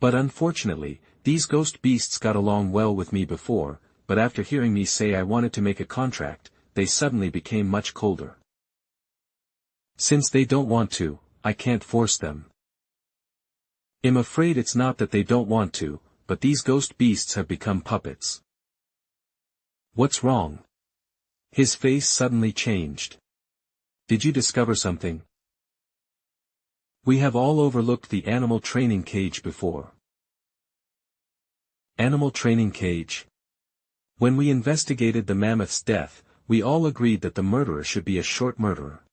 Speaker 1: But unfortunately, these ghost beasts got along well with me before, but after hearing me say I wanted to make a contract, they suddenly became much colder. Since they don't want to, I can't force them. I'm afraid it's not that they don't want to, but these ghost beasts have become puppets. What's wrong? His face suddenly changed. Did you discover something? We have all overlooked the animal training cage before. Animal training cage. When we investigated the mammoth's death, we all agreed that the murderer should be a short murderer.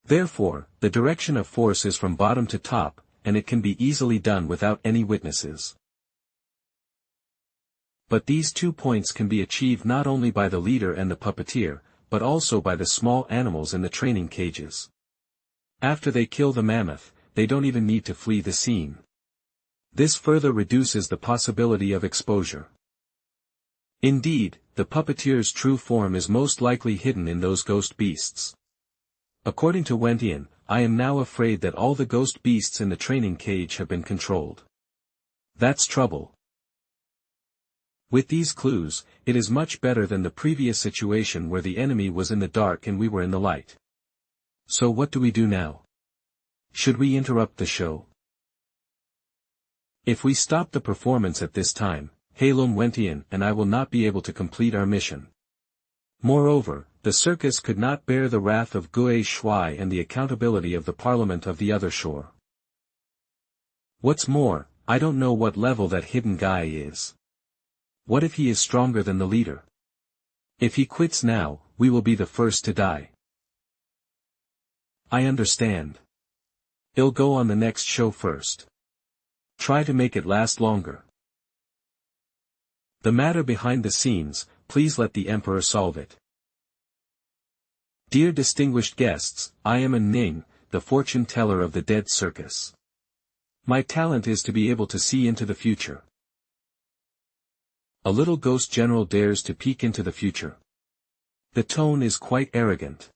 Speaker 1: Therefore, the direction of force is from bottom to top, and it can be easily done without any witnesses. But these 2 points can be achieved not only by the leader and the puppeteer, but also by the small animals in the training cages. After they kill the mammoth, they don't even need to flee the scene. This further reduces the possibility of exposure. Indeed, the puppeteer's true form is most likely hidden in those ghost beasts. According to Wentian, I am now afraid that all the ghost beasts in the training cage have been controlled. That's trouble. With these clues, it is much better than the previous situation where the enemy was in the dark and we were in the light. So what do we do now? Should we interrupt the show? If we stop the performance at this time, Halum Wentian and I will not be able to complete our mission. Moreover, the circus could not bear the wrath of Gue Shuai and the accountability of the parliament of the other shore. What's more, I don't know what level that hidden guy is. What if he is stronger than the leader? If he quits now, we will be the first to die. I understand. I'll go on the next show first. Try to make it last longer. The matter behind the scenes, please let the Emperor solve it. Dear distinguished guests, I am Ning, the fortune teller of the Dead Circus. My talent is to be able to see into the future. A little ghost general dares to peek into the future. The tone is quite arrogant.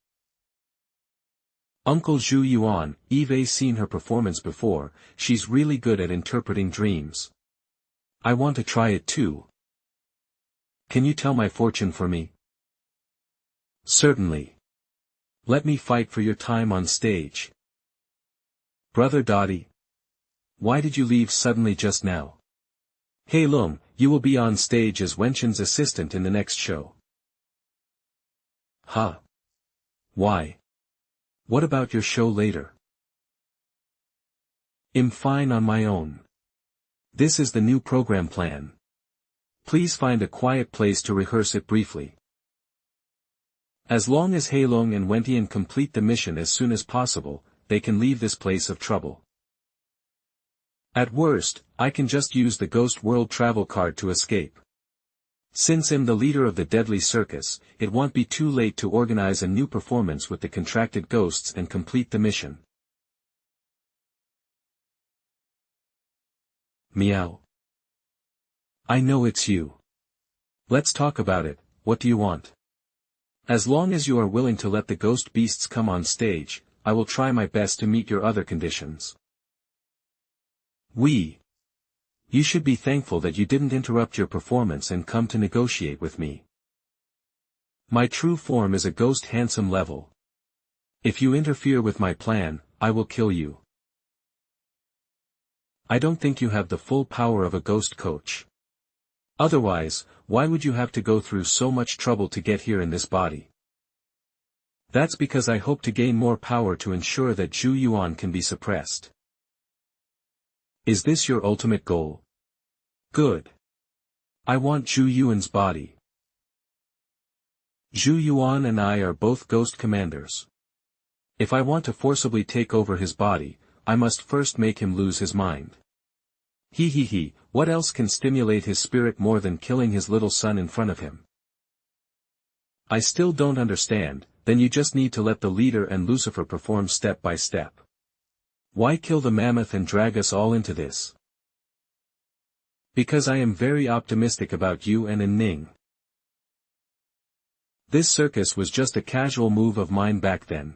Speaker 1: Uncle Zhu Yuan, Eve's seen her performance before, she's really good at interpreting dreams. I want to try it too. Can you tell my fortune for me? Certainly. Let me fight for your time on stage. Brother Dottie. Why did you leave suddenly just now? Hey Lung, you will be on stage as Wentian's assistant in the next show. Huh? Why? What about your show later? I'm fine on my own. This is the new program plan. Please find a quiet place to rehearse it briefly. As long as Heilong and Wentian complete the mission as soon as possible, they can leave this place of trouble. At worst, I can just use the Ghost World travel card to escape. Since I'm the leader of the deadly circus, it won't be too late to organize a new performance with the contracted ghosts and complete the mission. Meow. I know it's you. Let's talk about it, what do you want? As long as you are willing to let the ghost beasts come on stage, I will try my best to meet your other conditions. You should be thankful that you didn't interrupt your performance and come to negotiate with me. My true form is a ghost handsome level. If you interfere with my plan, I will kill you. I don't think you have the full power of a ghost coach. Otherwise, why would you have to go through so much trouble to get here in this body? That's because I hope to gain more power to ensure that Zhu Yuan can be suppressed. Is this your ultimate goal? Good. I want Zhu Yuan's body. Zhu Yuan and I are both ghost commanders. If I want to forcibly take over his body, I must first make him lose his mind. What else can stimulate his spirit more than killing his little son in front of him? I still don't understand, then you just need to let the leader and Lucifer perform step by step. Why kill the mammoth and drag us all into this? Because I am very optimistic about you and Ning. This circus was just a casual move of mine back then.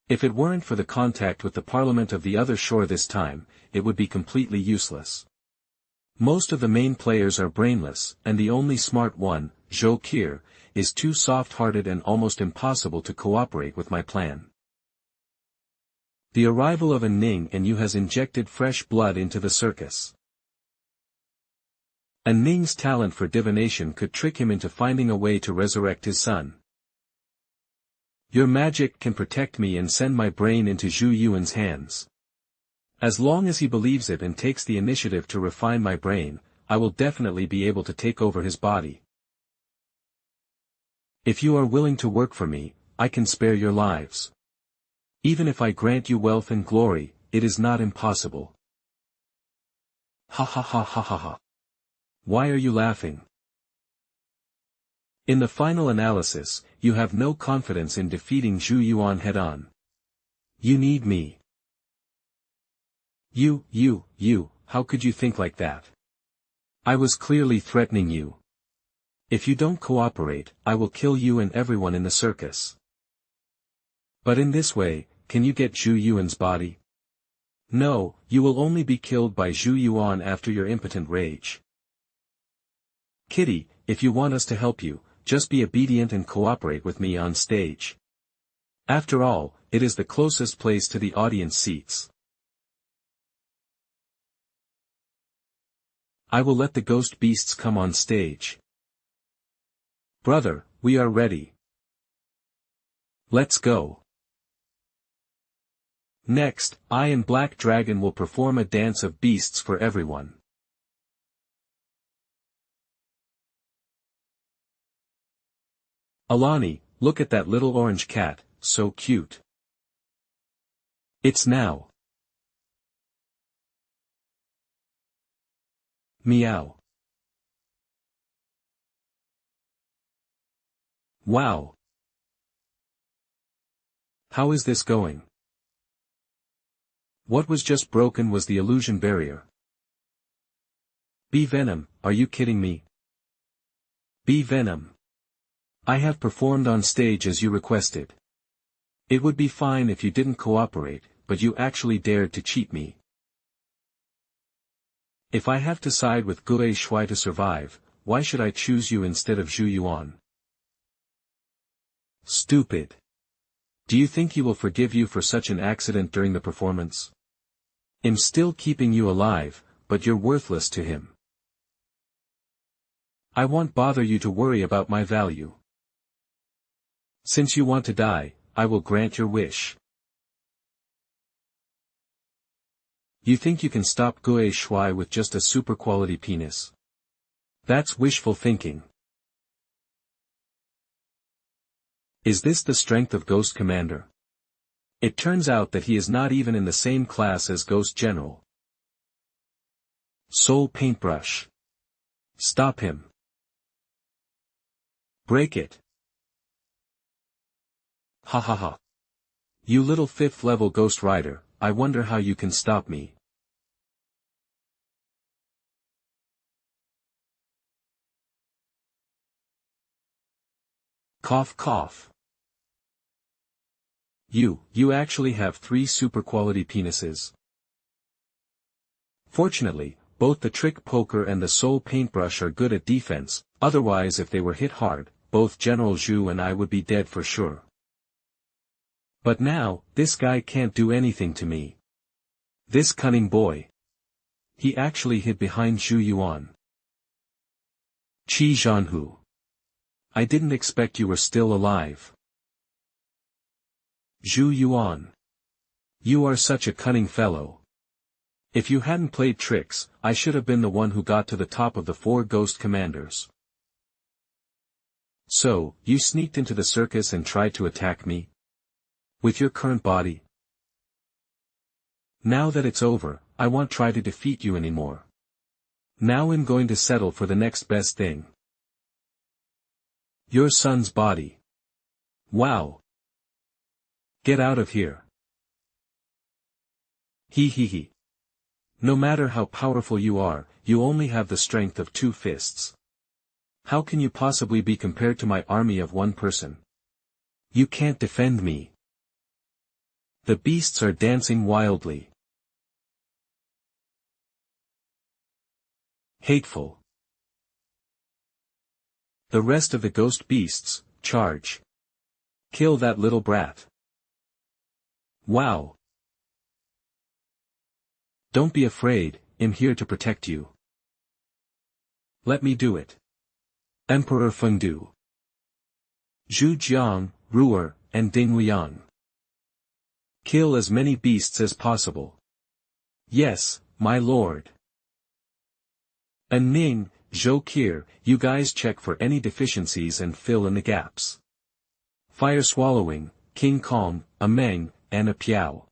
Speaker 1: If it weren't for the contact with the parliament of the other shore this time, it would be completely useless. Most of the main players are brainless, and the only smart one, Zhou Qir, is too soft-hearted and almost impossible to cooperate with my plan. The arrival of Ning and you has injected fresh blood into the circus. Ning's talent for divination could trick him into finding a way to resurrect his son. Your magic can protect me and send my brain into Zhu Yuan's hands. As long as he believes it and takes the initiative to refine my brain, I will definitely be able to take over his body. If you are willing to work for me, I can spare your lives. Even if I grant you wealth and glory, it is not impossible. Ha ha ha ha ha ha. Why are you laughing? In the final analysis, you have no confidence in defeating Zhu Yuan head-on. You need me. You, how could you think like that? I was clearly threatening you. If you don't cooperate, I will kill you and everyone in the circus. But in this way, can you get Zhu Yuan's body? No, you will only be killed by Zhu Yuan after your impotent rage. Kitty, if you want us to help you, just be obedient and cooperate with me on stage. After all, it is the closest place to the audience seats. I will let the ghost beasts come on stage. Brother, we are ready. Let's go. Next, I and Black Dragon will perform a dance of beasts for everyone. Alani, look at that little orange cat, so cute. It's now. Meow. Wow. How is this going? What was just broken was the illusion barrier. Bee Venom, are you kidding me? Bee Venom. I have performed on stage as you requested. It would be fine if you didn't cooperate, but you actually dared to cheat me. If I have to side with Gui Shui to survive, why should I choose you instead of Zhu Yuan? Stupid. Do you think he will forgive you for such an accident during the performance? I'm still keeping you alive, but you're worthless to him. I won't bother you to worry about my value. Since you want to die, I will grant your wish. You think you can stop Gui Shui with just a super quality penis? That's wishful thinking. Is this the strength of Ghost Commander? It turns out that he is not even in the same class as Ghost General. Soul Paintbrush. Stop him. Break it. Ha ha ha. You little 5th level Ghost Rider, I wonder how you can stop me. Cough cough. You actually have 3 super quality penises. Fortunately, both the Trick Poker and the Soul Paintbrush are good at defense, otherwise if they were hit hard, both General Zhu and I would be dead for sure. But now, this guy can't do anything to me. This cunning boy. He actually hid behind Zhu Yuan. Qi Zhanhu. I didn't expect you were still alive. Zhu Yuan. You are such a cunning fellow. If you hadn't played tricks, I should have been the one who got to the top of the 4 Ghost Commanders. So, you sneaked into the circus and tried to attack me? With your current body? Now that it's over, I won't try to defeat you anymore. Now I'm going to settle for the next best thing. Your son's body. Wow. Get out of here. He. No matter how powerful you are, you only have the strength of 2 fists. How can you possibly be compared to my army of 1 person? You can't defend me. The beasts are dancing wildly. Hateful. The rest of the ghost beasts, charge. Kill that little brat. Wow. Don't be afraid, I'm here to protect you. Let me do it. Emperor Fengdu. Zhu Jiang, Ruer, and Ding Liang. Kill as many beasts as possible. Yes, my lord. And Ning, Zhou Qir, you guys check for any deficiencies and fill in the gaps. Fire Swallowing, King Kong, a Meng, and a Piao.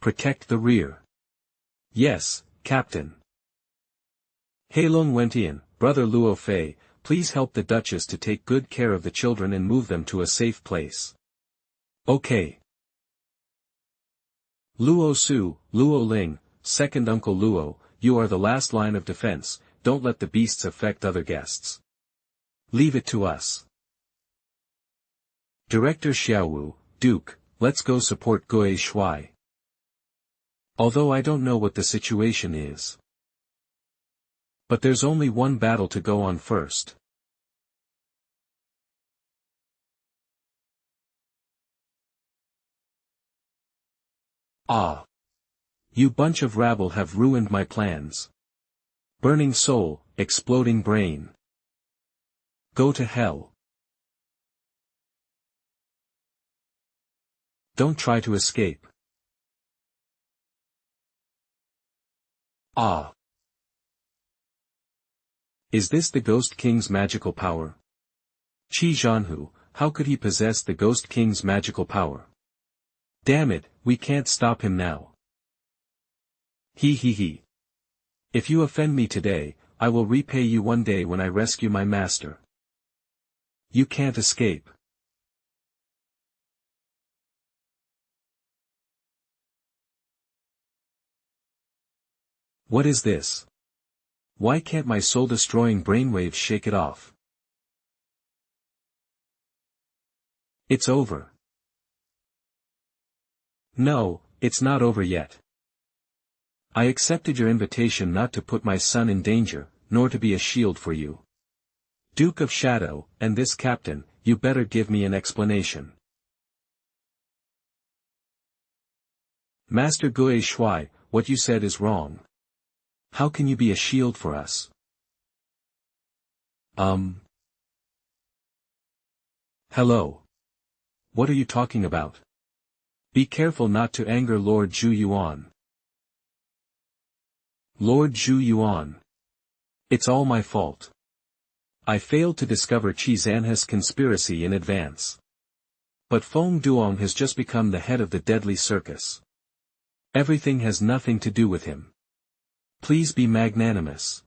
Speaker 1: Protect the rear. Yes, Captain. Heilong Wentian, Brother Luo Fei, please help the Duchess to take good care of the children and move them to a safe place. Okay. Luo Su, Luo Ling, second Uncle Luo, you are the last line of defense, don't let the beasts affect other guests. Leave it to us. Director Xiaowu, Duke, let's go support Gui Shuai. Although I don't know what the situation is. But there's only one battle to go on first. Ah! You bunch of rabble have ruined my plans. Burning soul, exploding brain. Go to hell. Don't try to escape. Ah! Is this the Ghost King's magical power? Qi Zhanhu, how could he possess the Ghost King's magical power? Damn it, we can't stop him now. He. If you offend me today, I will repay you one day when I rescue my master. You can't escape. What is this? Why can't my soul-destroying brainwaves shake it off? It's over. No, it's not over yet. I accepted your invitation not to put my son in danger, nor to be a shield for you. Duke of Shadow, and this captain, you better give me an explanation. Master Gui Shuai, what you said is wrong. How can you be a shield for us? Hello. What are you talking about? Be careful not to anger Lord Zhu Yuan. Lord Zhu Yuan. It's all my fault. I failed to discover Qi Zanhe's conspiracy in advance. But Feng Duong has just become the head of the deadly circus. Everything has nothing to do with him. Please be magnanimous.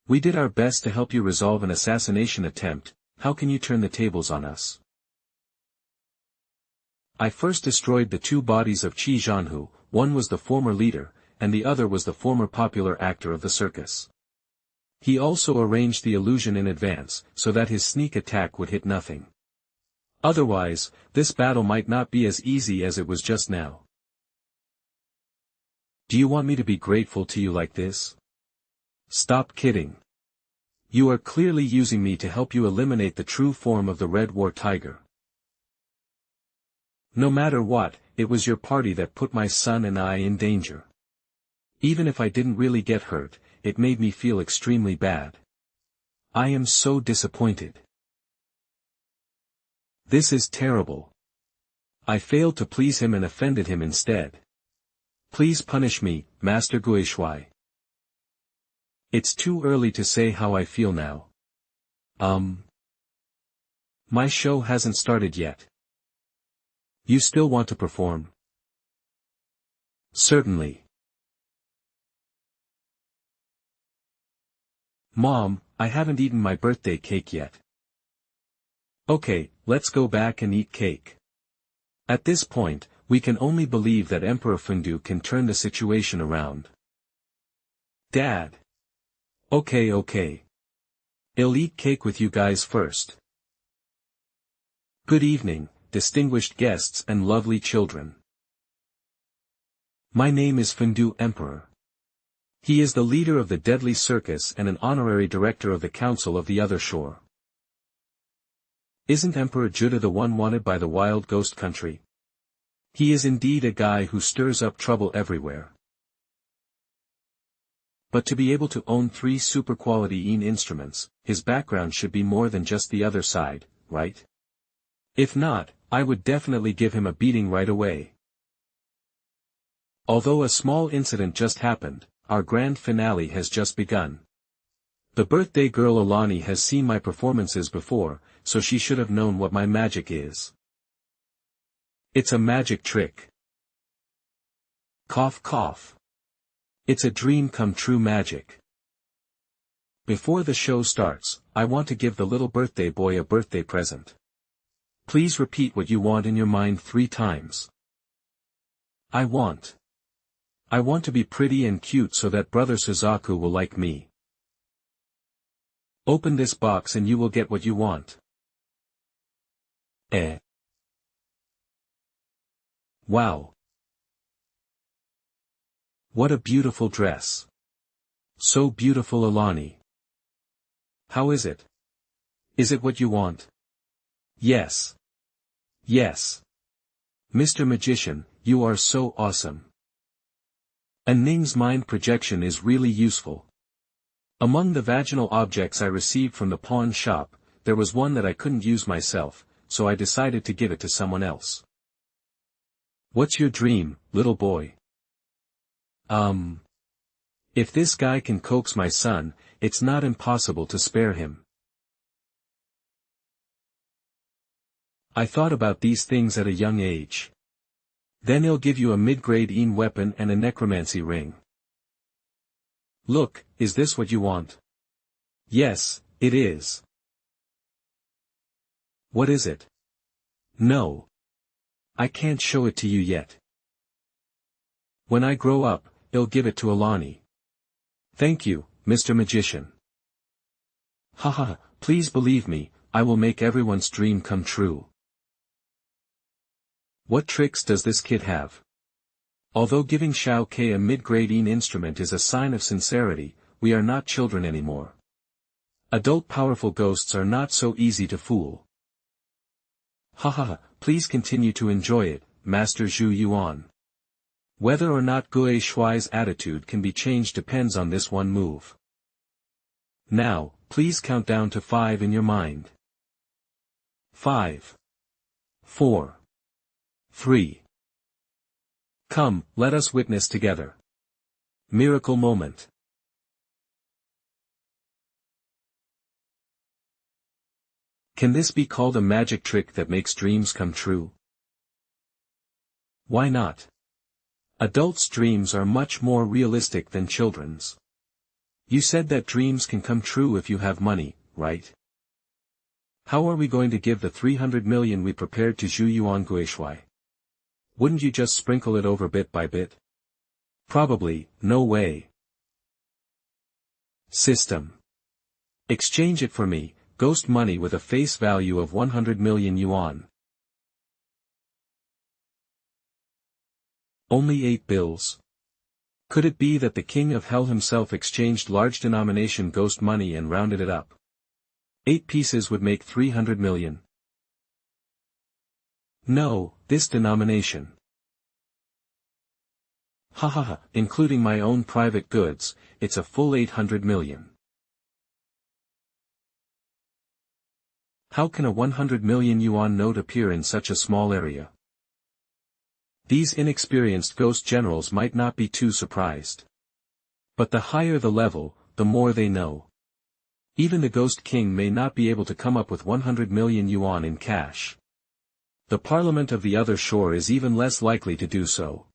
Speaker 1: We did our best to help you resolve an assassination attempt, how can you turn the tables on us? I first destroyed the two bodies of Qi Zhanhu, one was the former leader, and the other was the former popular actor of the circus. He also arranged the illusion in advance, so that his sneak attack would hit nothing. Otherwise, this battle might not be as easy as it was just now. Do you want me to be grateful to you like this? Stop kidding. You are clearly using me to help you eliminate the true form of the Red War Tiger. No matter what, it was your party that put my son and I in danger. Even if I didn't really get hurt, it made me feel extremely bad. I am so disappointed. This is terrible. I failed to please him and offended him instead. Please punish me, Master Guishuai. It's too early to say how I feel now. My show hasn't started yet. You still want to perform? Certainly. Mom, I haven't eaten my birthday cake yet. Okay, let's go back and eat cake. At this point, we can only believe that Emperor Fundu can turn the situation around. Dad. Okay. I'll eat cake with you guys first. Good evening, distinguished guests and lovely children. My name is Fundu Emperor. He is the leader of the deadly circus and an honorary director of the Council of the Other Shore. Isn't Emperor Judah the one wanted by the wild ghost country? He is indeed a guy who stirs up trouble everywhere. But to be able to own 3 super-quality EAN instruments, his background should be more than just the other side, right? If not, I would definitely give him a beating right away. Although a small incident just happened, our grand finale has just begun. The birthday girl Alani has seen my performances before, so she should have known what my magic is. It's a magic trick. Cough cough. It's a dream come true magic. Before the show starts, I want to give the little birthday boy a birthday present. Please repeat what you want in your mind 3 times. I want to be pretty and cute so that Brother Suzaku will like me. Open this box and you will get what you want. Wow. What a beautiful dress. So beautiful, Alani. How is it? Is it what you want? Yes. Yes. Mr. Magician, you are so awesome. Ning's mind projection is really useful. Among the vaginal objects I received from the pawn shop, there was one that I couldn't use myself, so I decided to give it to someone else. What's your dream, little boy? If this guy can coax my son, it's not impossible to spare him. I thought about these things at a young age. Then he'll give you a mid-grade EN weapon and a necromancy ring. Look, is this what you want? Yes, it is. What is it? No. I can't show it to you yet. When I grow up, I'll give it to Alani. Thank you, Mr. Magician. Haha, please believe me, I will make everyone's dream come true. What tricks does this kid have? Although giving Shao Ke a mid-grade EN instrument is a sign of sincerity, we are not children anymore. Adult powerful ghosts are not so easy to fool. Haha, please continue to enjoy it, Master Zhu Yuan. Whether or not Gue Shuai's attitude can be changed depends on this one move. Now, please count down to 5 in your mind. 5. 4. 3. Come, let us witness together. Miracle moment. Can this be called a magic trick that makes dreams come true? Why not? Adults' dreams are much more realistic than children's. You said that dreams can come true if you have money, right? How are we going to give the 300 million we prepared to Zhu Yuan Guishuai? Wouldn't you just sprinkle it over bit by bit? Probably, no way. System. Exchange it for me, ghost money with a face value of 100 million yuan. Only 8 bills. Could it be that the king of hell himself exchanged large denomination ghost money and rounded it up? 8 pieces would make 300 million. No, this denomination. Hahaha, including my own private goods, it's a full 800 million. How can a 100 million yuan note appear in such a small area? These inexperienced ghost generals might not be too surprised. But the higher the level, the more they know. Even the ghost king may not be able to come up with 100 million yuan in cash. The parliament of the other shore is even less likely to do so.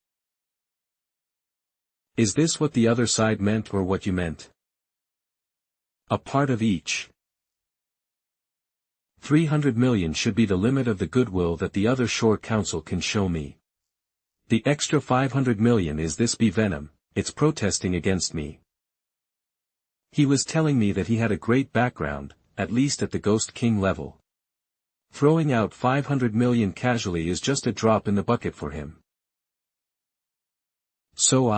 Speaker 1: Is this what the other side meant or what you meant? A part of each. 300 million should be the limit of the goodwill that the other shore council can show me. The extra 500 million is this bee venom, it's protesting against me. He was telling me that he had a great background, at least at the Ghost King level. Throwing out 500 million casually is just a drop in the bucket for him. So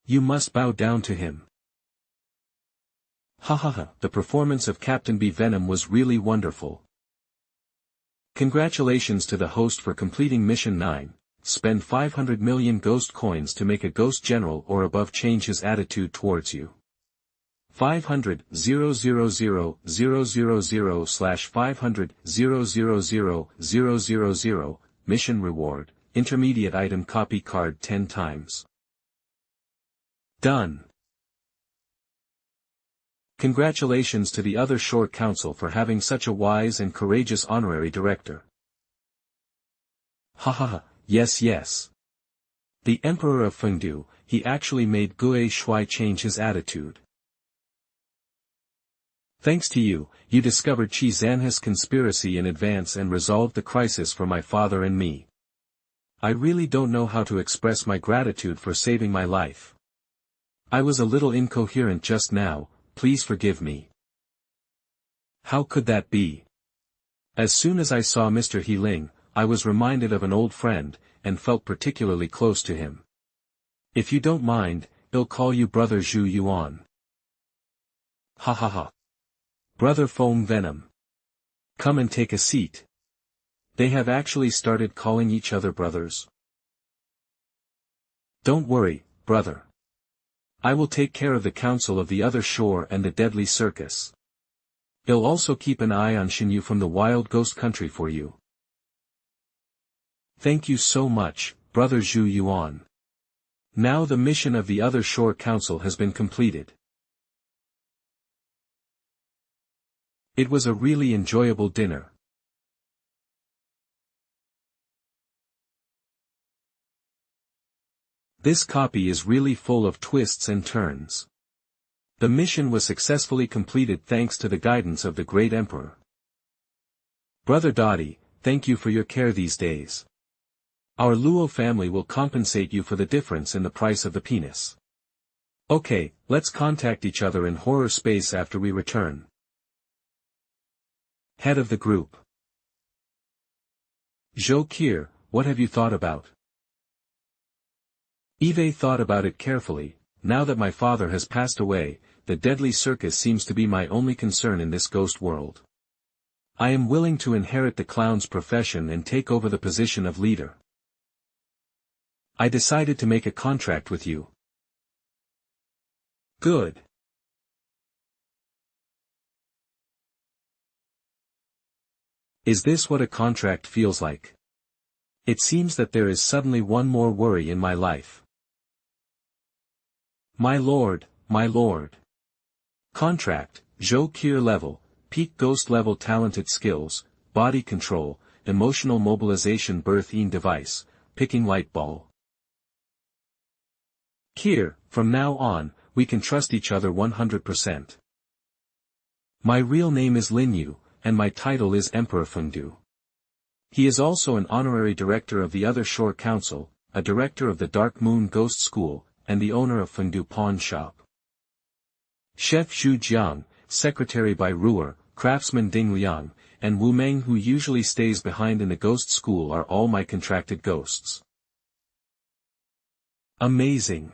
Speaker 1: you must bow down to him. Hahaha, the performance of Captain Bee Venom was really wonderful. Congratulations to the host for completing Mission 9. Spend 500 million ghost coins to make a ghost general or above change his attitude towards you. 500,000,000/500,000,000 mission reward, intermediate item copy card 10 times. Done. Congratulations to the other Shore Council for having such a wise and courageous honorary director. Hahaha, yes yes. The Emperor of Fengdu, he actually made Gue Shui change his attitude. Thanks to you, you discovered Qi Zanha's conspiracy in advance and resolved the crisis for my father and me. I really don't know how to express my gratitude for saving my life. I was a little incoherent just now, please forgive me. How could that be? As soon as I saw Mr. He Ling, I was reminded of an old friend, and felt particularly close to him. If you don't mind, I'll call you Brother Zhu Yuan. Ha ha ha. Brother Foam Venom. Come and take a seat. They have actually started calling each other brothers. Don't worry, brother. I will take care of the council of the other shore and the deadly circus. I'll also keep an eye on Shinyu from the wild ghost country for you. Thank you so much, Brother Zhu Yuan. Now the mission of the other shore council has been completed. It was a really enjoyable dinner. This copy is really full of twists and turns. The mission was successfully completed thanks to the guidance of the great emperor. Brother Dottie, thank you for your care these days. Our Luo family will compensate you for the difference in the price of the penis. Okay, let's contact each other in horror space after we return. Head of the group. Zhou Qir, what have you thought about? Eve thought about it carefully. Now that my father has passed away, the deadly circus seems to be my only concern in this ghost world. I am willing to inherit the clown's profession and take over the position of leader. I decided to make a contract with you. Good. Is this what a contract feels like? It seems that there is suddenly one more worry in my life. My lord, my lord. Contract, Zhou Qir level, peak ghost level talented skills, body control, emotional mobilization birth-in device, picking light ball. Qir, from now on, we can trust each other 100%. My real name is Lin Yu, and my title is Emperor Fengdu. He is also an honorary director of the other Shore Council, a director of the Dark Moon Ghost School, and the owner of Fengdu Pawn Shop. Chef Zhu Jiang, secretary by Ruer, craftsman Ding Liang, and Wu Meng who usually stays behind in the ghost school are all my contracted ghosts. Amazing.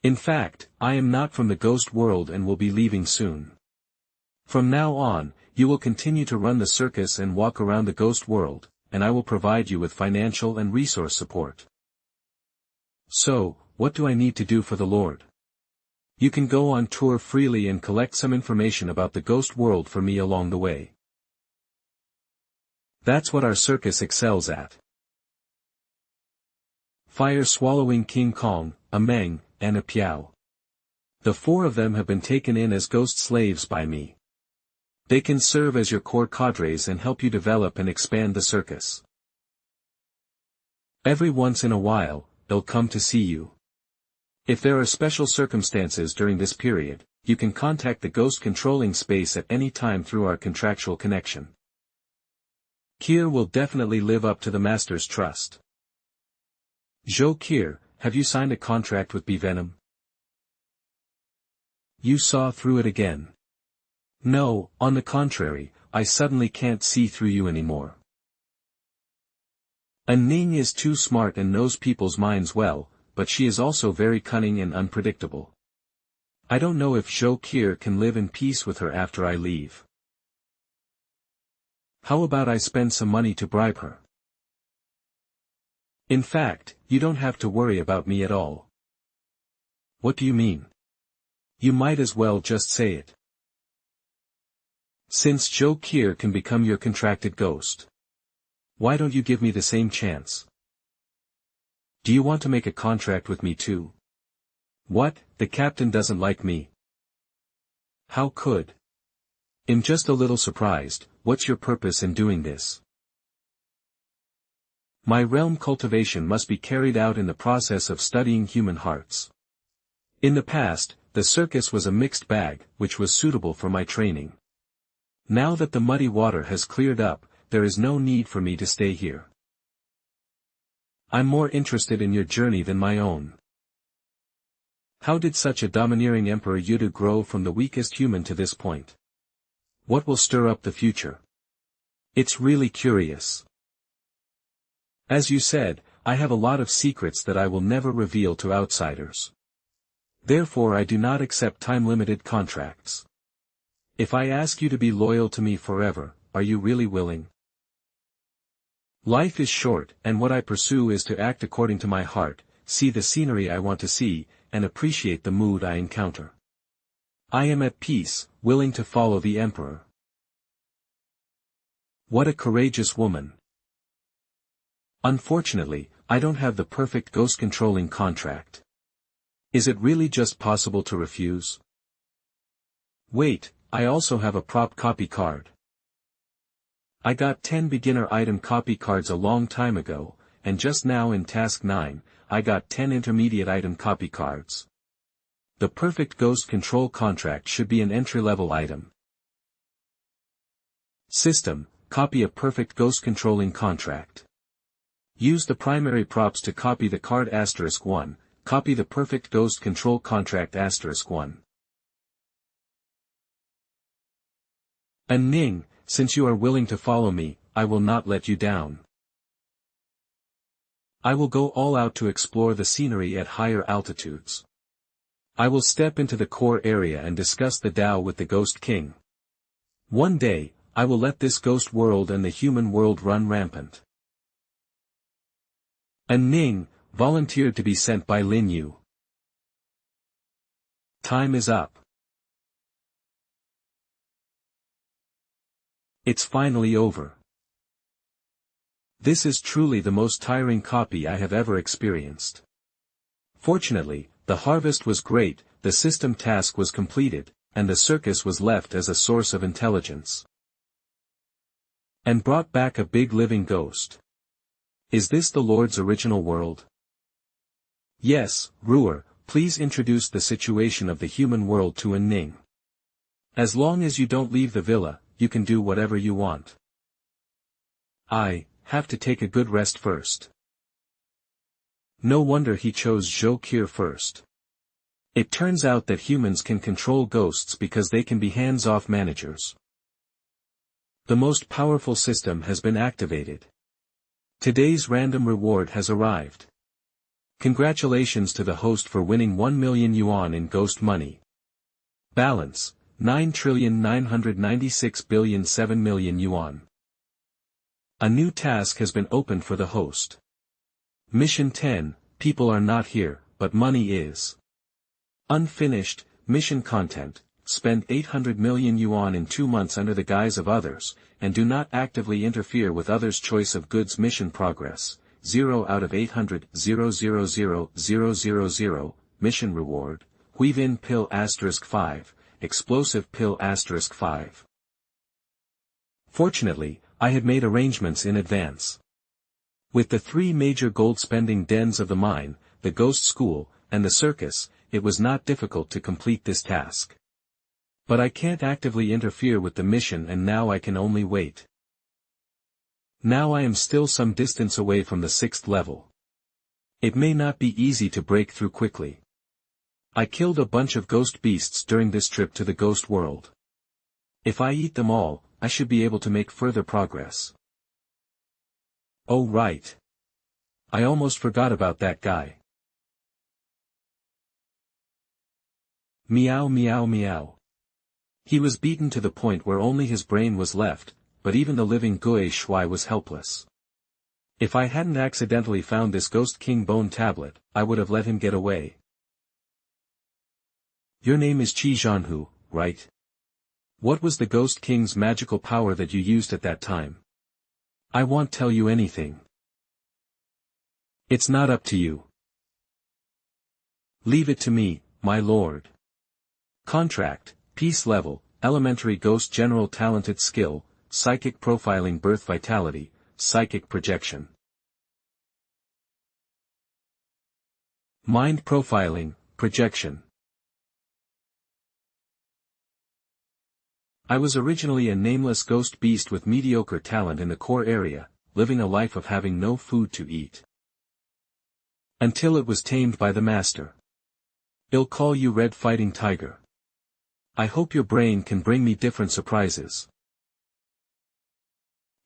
Speaker 1: In fact, I am not from the ghost world and will be leaving soon. From now on, you will continue to run the circus and walk around the ghost world, and I will provide you with financial and resource support. So, what do I need to do for the Lord? You can go on tour freely and collect some information about the ghost world for me along the way. That's what our circus excels at. Fire-swallowing King Kong, a Meng, and a Piao. The four of them have been taken in as ghost slaves by me. They can serve as your core cadres and help you develop and expand the circus. Every once in a while, they'll come to see you. If there are special circumstances during this period, you can contact the ghost controlling space at any time through our contractual connection. Qir will definitely live up to the master's trust. Zhou Qir, have you signed a contract with B-Venom? You saw through it again. No, on the contrary, I suddenly can't see through you anymore. Ning is too smart and knows people's minds well, but she is also very cunning and unpredictable. I don't know if Zhou Qir can live in peace with her after I leave. How about I spend some money to bribe her? In fact, you don't have to worry about me at all. What do you mean? You might as well just say it. Since Zhou Qir can become your contracted ghost. Why don't you give me the same chance? Do you want to make a contract with me too? What, the captain doesn't like me? How could? I'm just a little surprised. What's your purpose in doing this? My realm cultivation must be carried out in the process of studying human hearts. In the past, the circus was a mixed bag, which was suitable for my training. Now that the muddy water has cleared up, there is no need for me to stay here. I'm more interested in your journey than my own. How did such a domineering Emperor Yudu grow from the weakest human to this point? What will stir up the future? It's really curious. As you said, I have a lot of secrets that I will never reveal to outsiders. Therefore I do not accept time-limited contracts. If I ask you to be loyal to me forever, are you really willing? Life is short, and what I pursue is to act according to my heart, see the scenery I want to see, and appreciate the mood I encounter. I am at peace, willing to follow the Emperor. What a courageous woman. Unfortunately, I don't have the perfect ghost-controlling contract. Is it really just possible to refuse? Wait, I also have a prop copy card. I got 10 beginner item copy cards a long time ago, and just now in Task 9, I got 10 intermediate item copy cards. The perfect ghost control contract should be an entry-level item. System, copy a perfect ghost controlling contract. Use the primary props to copy the card *1, copy the perfect ghost control contract *1. And Ning, since you are willing to follow me, I will not let you down. I will go all out to explore the scenery at higher altitudes. I will step into the core area and discuss the Tao with the Ghost King. One day, I will let this ghost world and the human world run rampant. And Ning, volunteered to be sent by Lin Yu. Time is up. It's finally over. This is truly the most tiring copy I have ever experienced. Fortunately, the harvest was great, the system task was completed, and the circus was left as a source of intelligence. And brought back a big living ghost. Is this the Lord's original world? Yes, Ruer, please introduce the situation of the human world to An Ning. As long as you don't leave the villa, you can do whatever you want. I have to take a good rest first. No wonder he chose Zhou Qir first. It turns out that humans can control ghosts because they can be hands-off managers. The most powerful system has been activated. Today's random reward has arrived. Congratulations to the host for winning 1 million yuan in ghost money. Balance, 9,996,007,000,000 yuan. A new task has been opened for the host. Mission 10, people are not here, but money is. Unfinished, mission content, spend 800 million yuan in 2 months under the guise of others, and do not actively interfere with others' choice of goods. Mission progress, 0 out of 800, 000,000. Mission reward, Huivin pill *5, explosive pill *5. Fortunately, I had made arrangements in advance. With the 3 major gold-spending dens of the mine, the ghost school, and the circus, it was not difficult to complete this task. But I can't actively interfere with the mission, and now I can only wait. Now I am still some distance away from the 6th level. It may not be easy to break through quickly. I killed a bunch of ghost beasts during this trip to the ghost world. If I eat them all, I should be able to make further progress. Oh right. I almost forgot about that guy. Meow meow meow. He was beaten to the point where only his brain was left, but even the living Gui Shui was helpless. If I hadn't accidentally found this Ghost King bone tablet, I would have let him get away. Your name is Qi Zhanhu, right? What was the Ghost King's magical power that you used at that time? I won't tell you anything. It's not up to you. Leave it to me, my lord. Contract, peace level, elementary ghost general talented skill, psychic profiling birth vitality, psychic projection. Mind profiling, projection. I was originally a nameless ghost beast with mediocre talent in the core area, living a life of having no food to eat. Until it was tamed by the master. I'll call you Red Fighting Tiger. I hope your brain can bring me different surprises.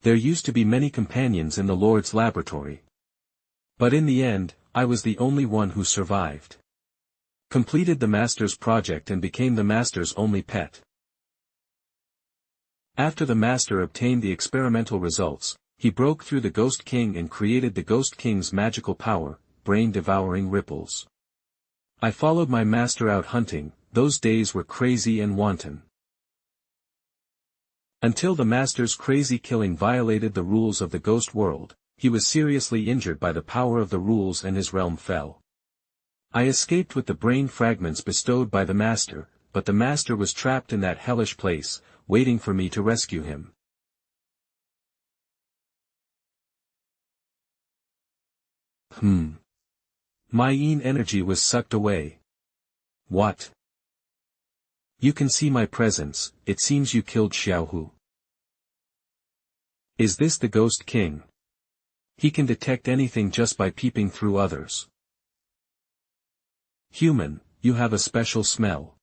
Speaker 1: There used to be many companions in the Lord's laboratory. But in the end, I was the only one who survived. Completed the master's project and became the master's only pet. After the master obtained the experimental results, he broke through the Ghost King and created the Ghost King's magical power, brain-devouring ripples. I followed my master out hunting. Those days were crazy and wanton. Until the master's crazy killing violated the rules of the ghost world, he was seriously injured by the power of the rules and his realm fell. I escaped with the brain fragments bestowed by the master, but the master was trapped in that hellish place, waiting for me to rescue him. My yin energy was sucked away. What? You can see my presence, it seems you killed Xiaohu. Is this the Ghost King? He can detect anything just by peeping through others. Human, you have a special smell.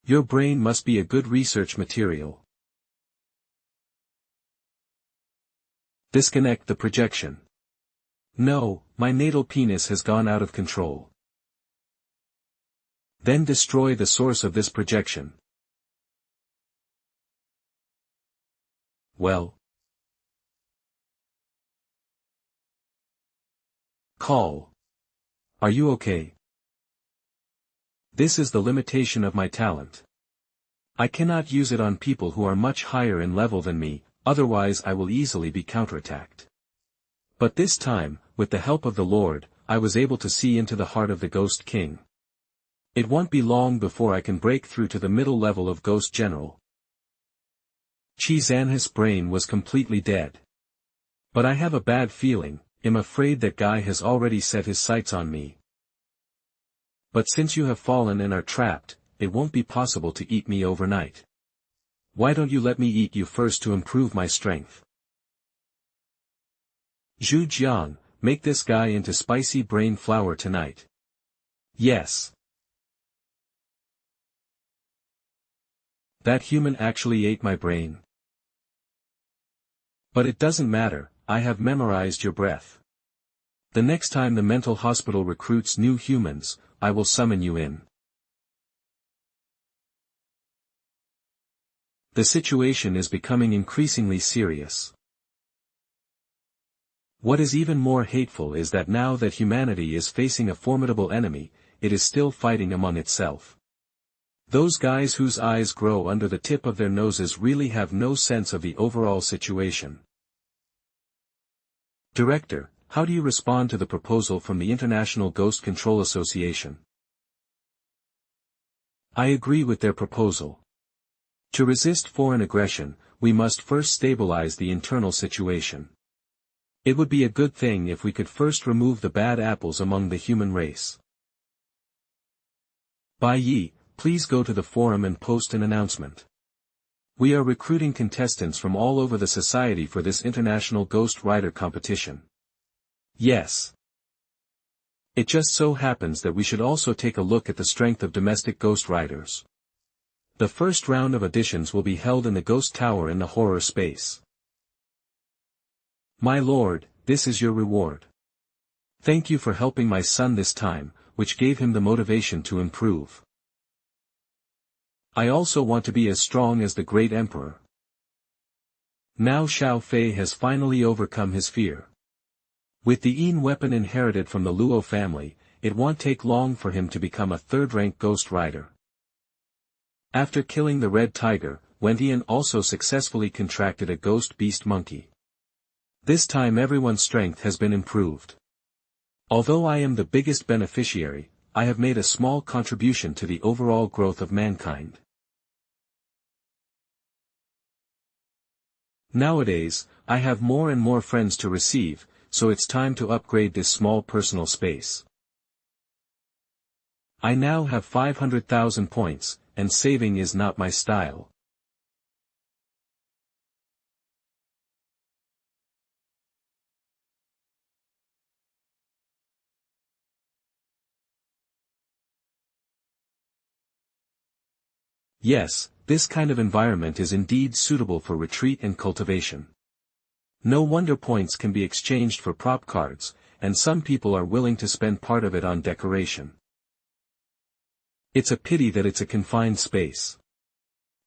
Speaker 1: Your brain must be a good research material. Disconnect the projection. No, my natal penis has gone out of control. Then destroy the source of this projection. Well. Call. Are you okay? This is the limitation of my talent. I cannot use it on people who are much higher in level than me, otherwise I will easily be counterattacked. But this time, with the help of the Lord, I was able to see into the heart of the Ghost King. It won't be long before I can break through to the middle level of Ghost General. Chi Zanhis' brain was completely dead. But I have a bad feeling, I'm afraid that guy has already set his sights on me. But since you have fallen and are trapped, it won't be possible to eat me overnight. Why don't you let me eat you first to improve my strength? Zhu Jiang, make this guy into spicy brain flour tonight. Yes. That human actually ate my brain. But it doesn't matter, I have memorized your breath. The next time the mental hospital recruits new humans, I will summon you in. The situation is becoming increasingly serious. What is even more hateful is that now that humanity is facing a formidable enemy, it is still fighting among itself. Those guys whose eyes grow under the tip of their noses really have no sense of the overall situation. Director, how do you respond to the proposal from the International Ghost Control Association? I agree with their proposal. To resist foreign aggression, we must first stabilize the internal situation. It would be a good thing if we could first remove the bad apples among the human race. Bai Yi, please go to the forum and post an announcement. We are recruiting contestants from all over the society for this international Ghost Rider competition. Yes. It just so happens that we should also take a look at the strength of domestic Ghost Riders. The first round of auditions will be held in the Ghost Tower in the horror space. My lord, this is your reward. Thank you for helping my son this time, which gave him the motivation to improve. I also want to be as strong as the great emperor. Now Xiao Fei has finally overcome his fear. With the Yin weapon inherited from the Luo family, it won't take long for him to become a third-rank Ghost Rider. After killing the Red Tiger, Wentian also successfully contracted a Ghost Beast Monkey. This time everyone's strength has been improved. Although I am the biggest beneficiary, I have made a small contribution to the overall growth of mankind. Nowadays, I have more and more friends to receive, so it's time to upgrade this small personal space. I now have 500,000 points, and saving is not my style. Yes, this kind of environment is indeed suitable for retreat and cultivation. No wonder points can be exchanged for prop cards, and some people are willing to spend part of it on decoration. It's a pity that it's a confined space.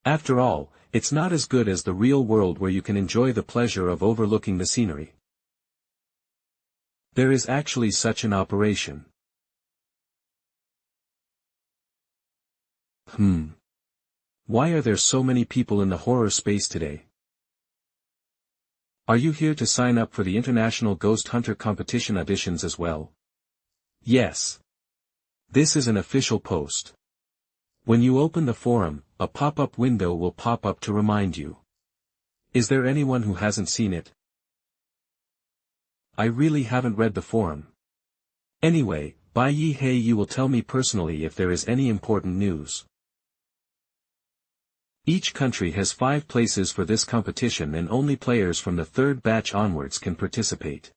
Speaker 1: After all, it's not as good as the real world where you can enjoy the pleasure of overlooking the scenery. There is actually such an operation. Why are there so many people in the horror space today? Are you here to sign up for the International Ghost Hunter Competition auditions as well? Yes. This is an official post. When you open the forum, a pop-up window will pop up to remind you. Is there anyone who hasn't seen it? I really haven't read the forum. Anyway, Bai Yi Hei, you will tell me personally if there is any important news. Each country has 5 places for this competition and only players from the 3rd batch onwards can participate.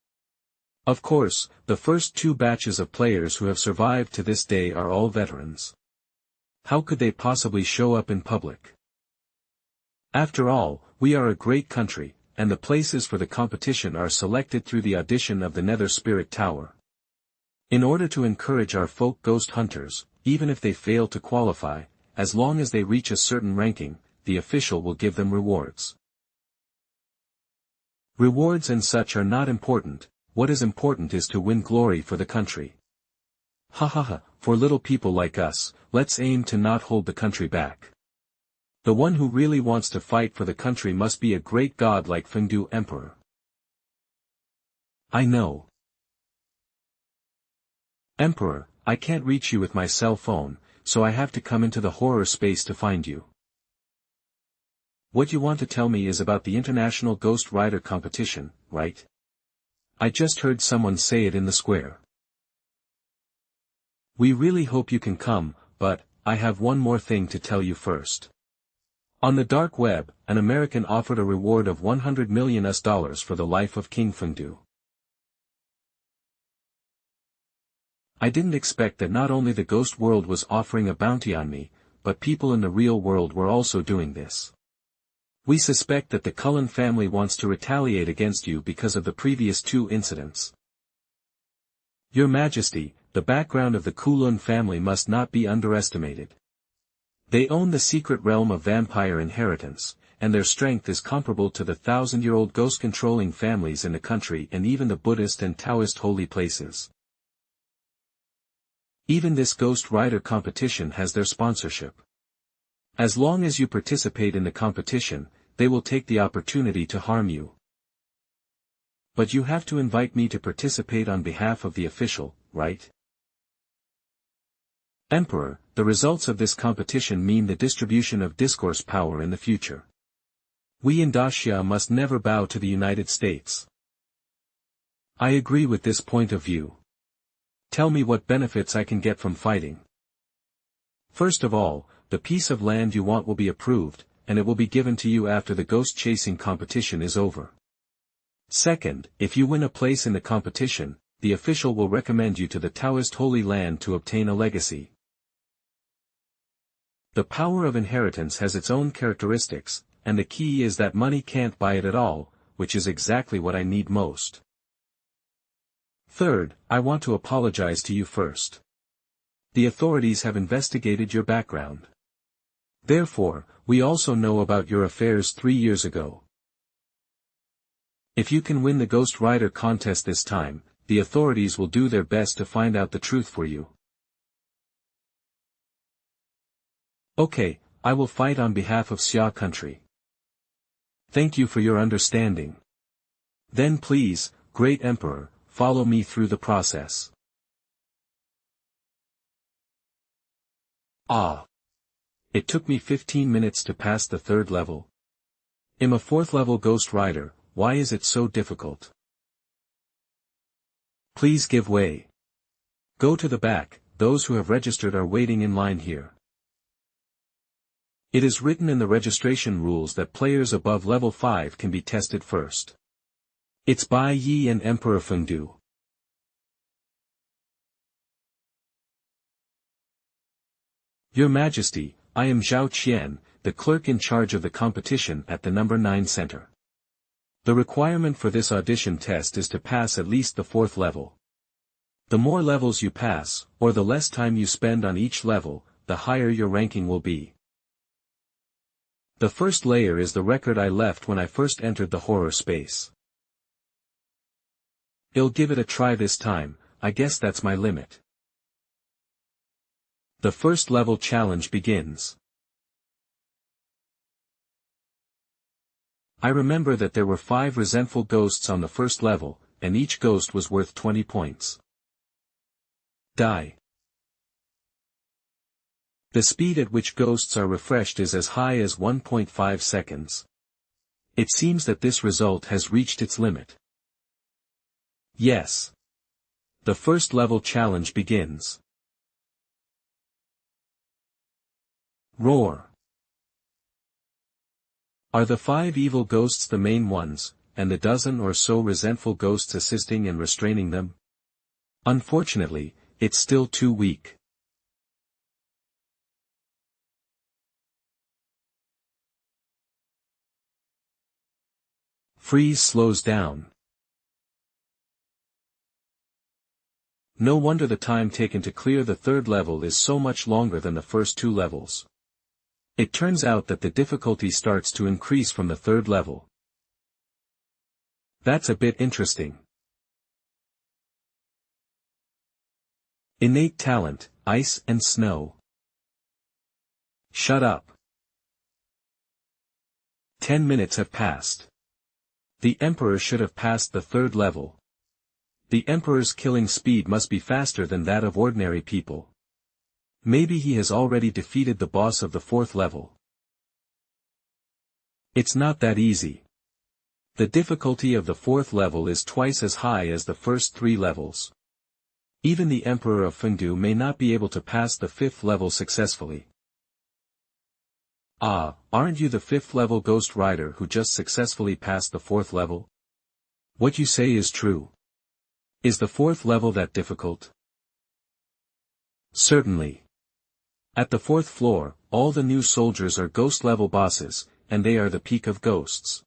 Speaker 1: Of course, the first 2 batches of players who have survived to this day are all veterans. How could they possibly show up in public? After all, we are a great country, and the places for the competition are selected through the audition of the Nether Spirit Tower. In order to encourage our folk ghost hunters, even if they fail to qualify, as long as they reach a certain ranking, the official will give them rewards. Rewards and such are not important, what is important is to win glory for the country. For little people like us, let's aim to not hold the country back. The one who really wants to fight for the country must be a great god like Fengdu Emperor. I know. Emperor, I can't reach you with my cell phone, so I have to come into the horror space to find you. What you want to tell me is about the International Ghost Rider competition, right? I just heard someone say it in the square. We really hope you can come, but, I have one more thing to tell you first. On the dark web, an American offered a reward of $100 million for the life of King Fengdu. I didn't expect that not only the ghost world was offering a bounty on me, but people in the real world were also doing this. We suspect that the Cullen family wants to retaliate against you because of the previous 2 incidents. Your Majesty, the background of the Kulun family must not be underestimated. They own the secret realm of vampire inheritance, and their strength is comparable to the 1,000-year-old ghost-controlling families in the country and even the Buddhist and Taoist holy places. Even this Ghost Rider competition has their sponsorship. As long as you participate in the competition, they will take the opportunity to harm you. But you have to invite me to participate on behalf of the official, right? Emperor, the results of this competition mean the distribution of discourse power in the future. We in Dacia must never bow to the United States. I agree with this point of view. Tell me what benefits I can get from fighting. First of all, the piece of land you want will be approved, and it will be given to you after the ghost chasing competition is over. Second, if you win a place in the competition, the official will recommend you to the Taoist Holy Land to obtain a legacy. The power of inheritance has its own characteristics, and the key is that money can't buy it at all, which is exactly what I need most. Third, I want to apologize to you first. The authorities have investigated your background. Therefore, we also know about your affairs 3 years ago. If you can win the Ghost Rider contest this time, the authorities will do their best to find out the truth for you. Okay, I will fight on behalf of Xia country. Thank you for your understanding. Then please, Great Emperor, follow me through the process. Ah. It took me 15 minutes to pass the third level. I'm a fourth level Ghost Rider, why is it so difficult? Please give way. Go to the back, those who have registered are waiting in line here. It is written in the registration rules that players above level 5 can be tested first. It's by Yi and Emperor Fengdu. Your Majesty, I am Zhao Qian, the clerk in charge of the competition at the number 9 center. The requirement for this audition test is to pass at least the 4th level. The more levels you pass, or the less time you spend on each level, the higher your ranking will be. The first layer is the record I left when I first entered the horror space. I'll give it a try this time, I guess that's my limit. The first level challenge begins. I remember that there were 5 resentful ghosts on the first level, and each ghost was worth 20 points. Die. The speed at which ghosts are refreshed is as high as 1.5 seconds. It seems that this result has reached its limit. Yes. The first level challenge begins. Roar. Are the 5 evil ghosts the main ones, and the dozen or so resentful ghosts assisting and restraining them? Unfortunately, it's still too weak. Freeze slows down. No wonder the time taken to clear the 3rd level is so much longer than the first 2 levels. It turns out that the difficulty starts to increase from the 3rd level. That's a bit interesting. Innate talent, ice and snow. Shut up. 10 minutes have passed. The Emperor should have passed the 3rd level. The Emperor's killing speed must be faster than that of ordinary people. Maybe he has already defeated the boss of the 4th level. It's not that easy. The difficulty of the 4th level is twice as high as the first 3 levels. Even the Emperor of Fengdu may not be able to pass the 5th level successfully. Ah, aren't you the 5th level Ghost Rider who just successfully passed the 4th level? What you say is true. Is the 4th level that difficult? Certainly. At the 4th floor, all the new soldiers are ghost-level bosses, and they are the peak of ghosts.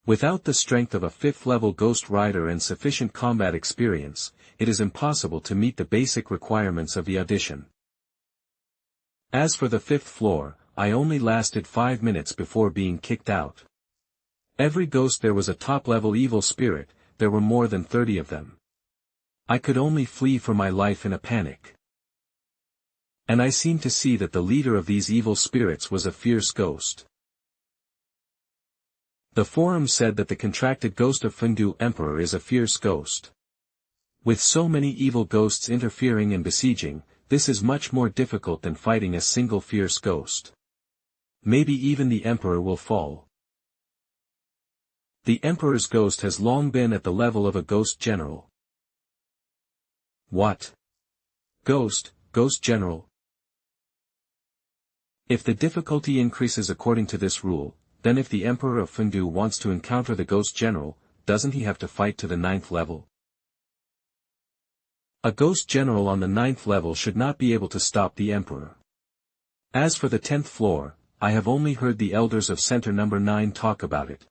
Speaker 1: Without the strength of a 5th level Ghost Rider and sufficient combat experience, it is impossible to meet the basic requirements of the audition. As for the 5th floor, I only lasted 5 minutes before being kicked out. Every ghost there was a top-level evil spirit, there were more than 30 of them. I could only flee for my life in a panic. And I seemed to see that the leader of these evil spirits was a fierce ghost. The forum said that the contracted ghost of Fengdu Emperor is a fierce ghost. With so many evil ghosts interfering and besieging, this is much more difficult than fighting a single fierce ghost. Maybe even the Emperor will fall. The Emperor's ghost has long been at the level of a ghost general. What? Ghost general? If the difficulty increases according to this rule, then if the Emperor of Fengdu wants to encounter the Ghost General, doesn't he have to fight to the 9th level? A Ghost General on the 9th level should not be able to stop the Emperor. As for the 10th floor, I have only heard the elders of Center number 9 talk about it.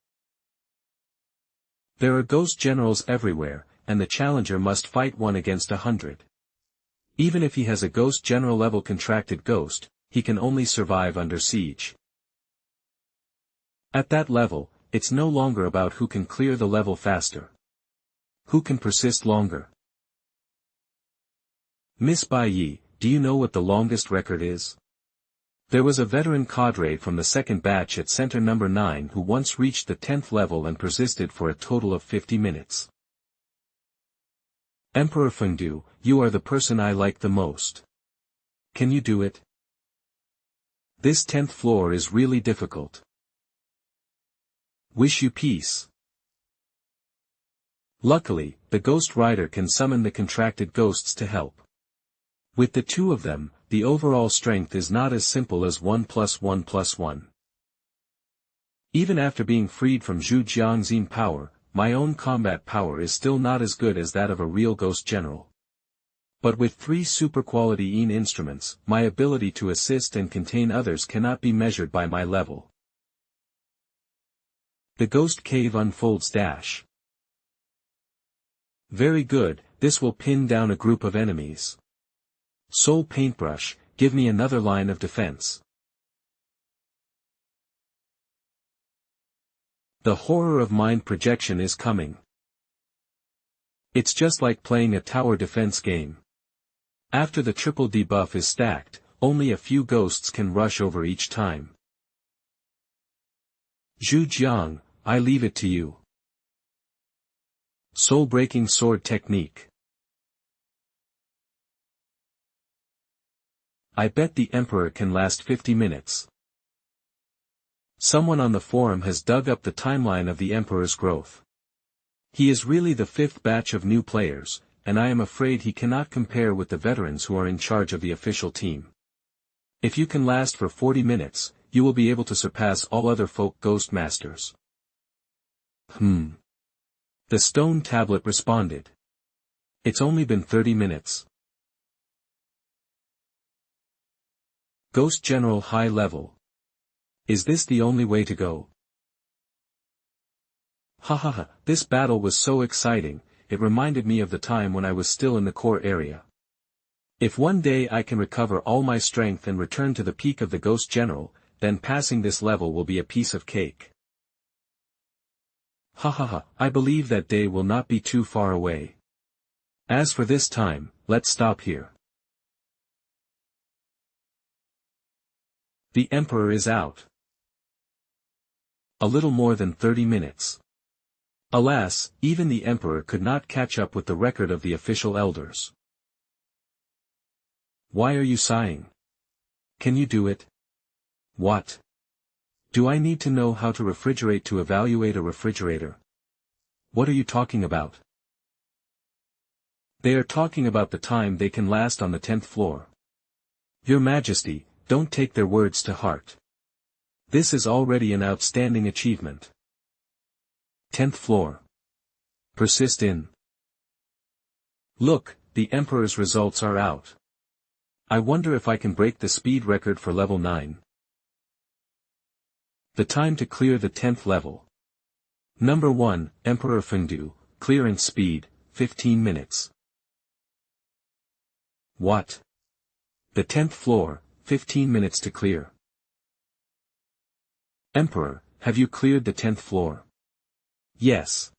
Speaker 1: There are Ghost Generals everywhere, and the challenger must fight 1 against 100. Even if he has a Ghost General level contracted ghost, he can only survive under siege. At that level, it's no longer about who can clear the level faster. Who can persist longer. Miss Bai Yi, do you know what the longest record is? There was a veteran cadre from the second batch at center number 9 who once reached the 10th level and persisted for a total of 50 minutes. Emperor Fengdu, you are the person I like the most. Can you do it? This 10th floor is really difficult. Wish you peace. Luckily, the Ghost Rider can summon the contracted ghosts to help. With the two of them, the overall strength is not as simple as 1 + 1 + 1. Even after being freed from Zhu Jiangxin power, my own combat power is still not as good as that of a real ghost general. But with 3 super-quality Yin instruments, my ability to assist and contain others cannot be measured by my level. The Ghost Cave unfolds dash. Very good, this will pin down a group of enemies. Soul Paintbrush, give me another line of defense. The horror of mind projection is coming. It's just like playing a tower defense game. After the triple debuff is stacked, only a few ghosts can rush over each time. Zhu Jiang, I leave it to you. Soul-breaking sword technique. I bet the Emperor can last 50 minutes. Someone on the forum has dug up the timeline of the Emperor's growth. He is really the 5th batch of new players, and I am afraid he cannot compare with the veterans who are in charge of the official team. If you can last for 40 minutes, you will be able to surpass all other folk ghost masters. The stone tablet responded. It's only been 30 minutes. Ghost General High Level. Is this the only way to go? Hahaha, this battle was so exciting, it reminded me of the time when I was still in the core area. If one day I can recover all my strength and return to the peak of the Ghost General, then passing this level will be a piece of cake. Hahaha, I believe that day will not be too far away. As for this time, let's stop here. The Emperor is out. A little more than 30 minutes. Alas, even the Emperor could not catch up with the record of the official elders. Why are you sighing? Can you do it? What? Do I need to know how to refrigerate to evaluate a refrigerator? What are you talking about? They are talking about the time they can last on the 10th floor. Your Majesty, don't take their words to heart. This is already an outstanding achievement. 10th floor. Persist in. Look, the Emperor's results are out. I wonder if I can break the speed record for level 9. The time to clear the 10th level. Number 1, Emperor Fengdu, clearance speed, 15 minutes. What? The 10th floor, 15 minutes to clear. Emperor, have you cleared the 10th floor? Yes.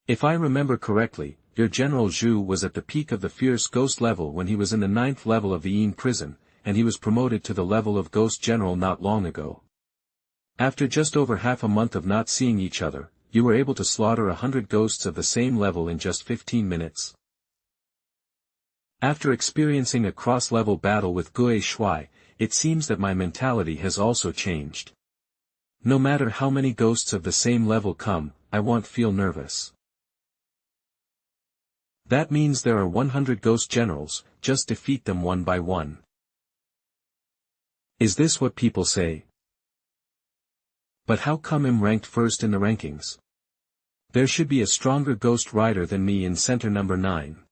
Speaker 1: If I remember correctly, your General Zhu was at the peak of the fierce ghost level when he was in the 9th level of the Yin prison, and he was promoted to the level of Ghost General not long ago. After just over half a month of not seeing each other, you were able to slaughter 100 ghosts of the same level in just 15 minutes. After experiencing a cross-level battle with Gue Shui, it seems that my mentality has also changed. No matter how many ghosts of the same level come, I won't feel nervous. That means there are 100 ghost generals, just defeat them one by one. Is this what people say? But how come I'm ranked first in the rankings? There should be a stronger Ghost Rider than me in center number 9.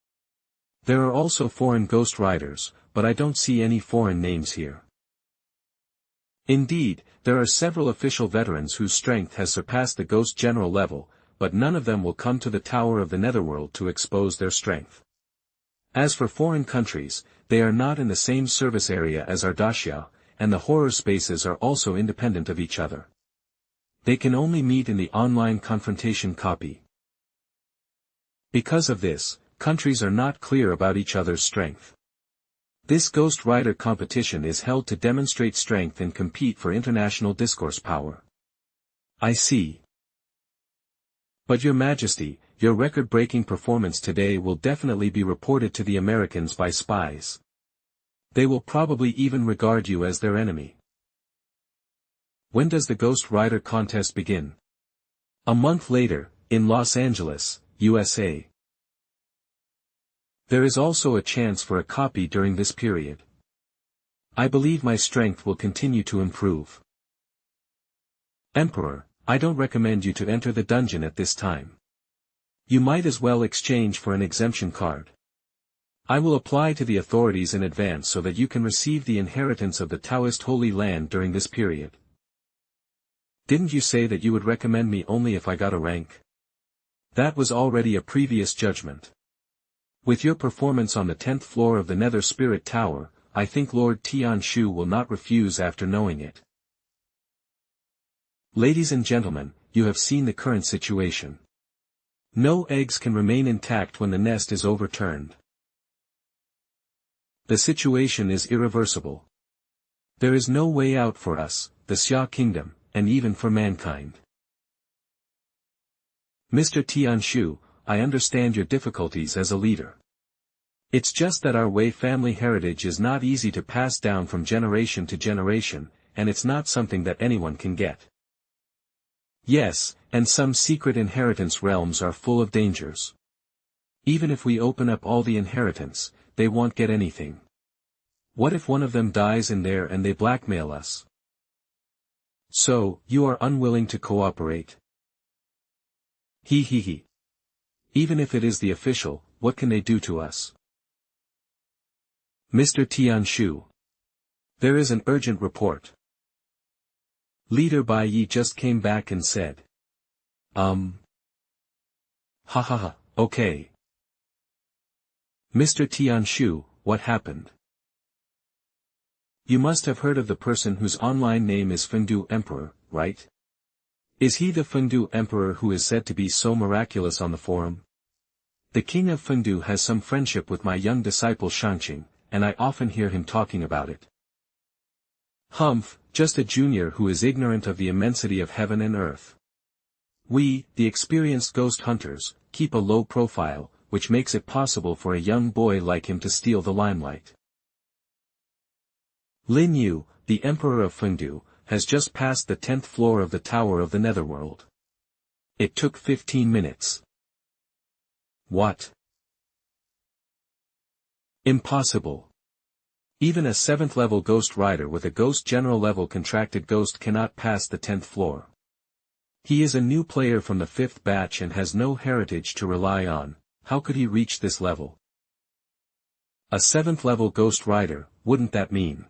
Speaker 1: There are also foreign Ghost Riders, but I don't see any foreign names here. Indeed, there are several official veterans whose strength has surpassed the Ghost General level, but none of them will come to the Tower of the Netherworld to expose their strength. As for foreign countries, they are not in the same service area as Ardashia, and the horror spaces are also independent of each other. They can only meet in the online confrontation copy. Because of this, countries are not clear about each other's strength. This Ghost Rider competition is held to demonstrate strength and compete for international discourse power. I see. But Your Majesty, your record-breaking performance today will definitely be reported to the Americans by spies. They will probably even regard you as their enemy. When does the Ghost Rider contest begin? A month later, in Los Angeles, USA. There is also a chance for a copy during this period. I believe my strength will continue to improve. Emperor, I don't recommend you to enter the dungeon at this time. You might as well exchange for an exemption card. I will apply to the authorities in advance so that you can receive the inheritance of the Taoist Holy Land during this period. Didn't you say that you would recommend me only if I got a rank? That was already a previous judgment. With your performance on the 10th floor of the Nether Spirit Tower, I think Lord Tianshu will not refuse after knowing it. Ladies and gentlemen, you have seen the current situation. No eggs can remain intact when the nest is overturned. The situation is irreversible. There is no way out for us, the Xia Kingdom, and even for mankind. Mr. Tianshu, I understand your difficulties as a leader. It's just that our Wei family heritage is not easy to pass down from generation to generation, and it's not something that anyone can get. Yes, and some secret inheritance realms are full of dangers. Even if we open up all the inheritance, they won't get anything. What if one of them dies in there and they blackmail us? So, you are unwilling to cooperate? He. Even if it is the official, what can they do to us? Mr. Tianshu. There is an urgent report. Leader Bai Yi just came back and said. Okay. Mr. Tianshu, what happened? You must have heard of the person whose online name is Fengdu Emperor, right? Is he the Fengdu Emperor who is said to be so miraculous on the forum? The king of Fengdu has some friendship with my young disciple Shangqing, and I often hear him talking about it. Humph, just a junior who is ignorant of the immensity of heaven and earth. We, the experienced ghost hunters, keep a low profile, which makes it possible for a young boy like him to steal the limelight. Lin Yu, the Emperor of Fengdu, has just passed the 10th floor of the Tower of the Netherworld. It took 15 minutes. What? Impossible. Even a 7th level Ghost Rider with a Ghost General level contracted ghost cannot pass the 10th floor. He is a new player from the 5th batch and has no heritage to rely on. How could he reach this level? A 7th level Ghost Rider, wouldn't that mean?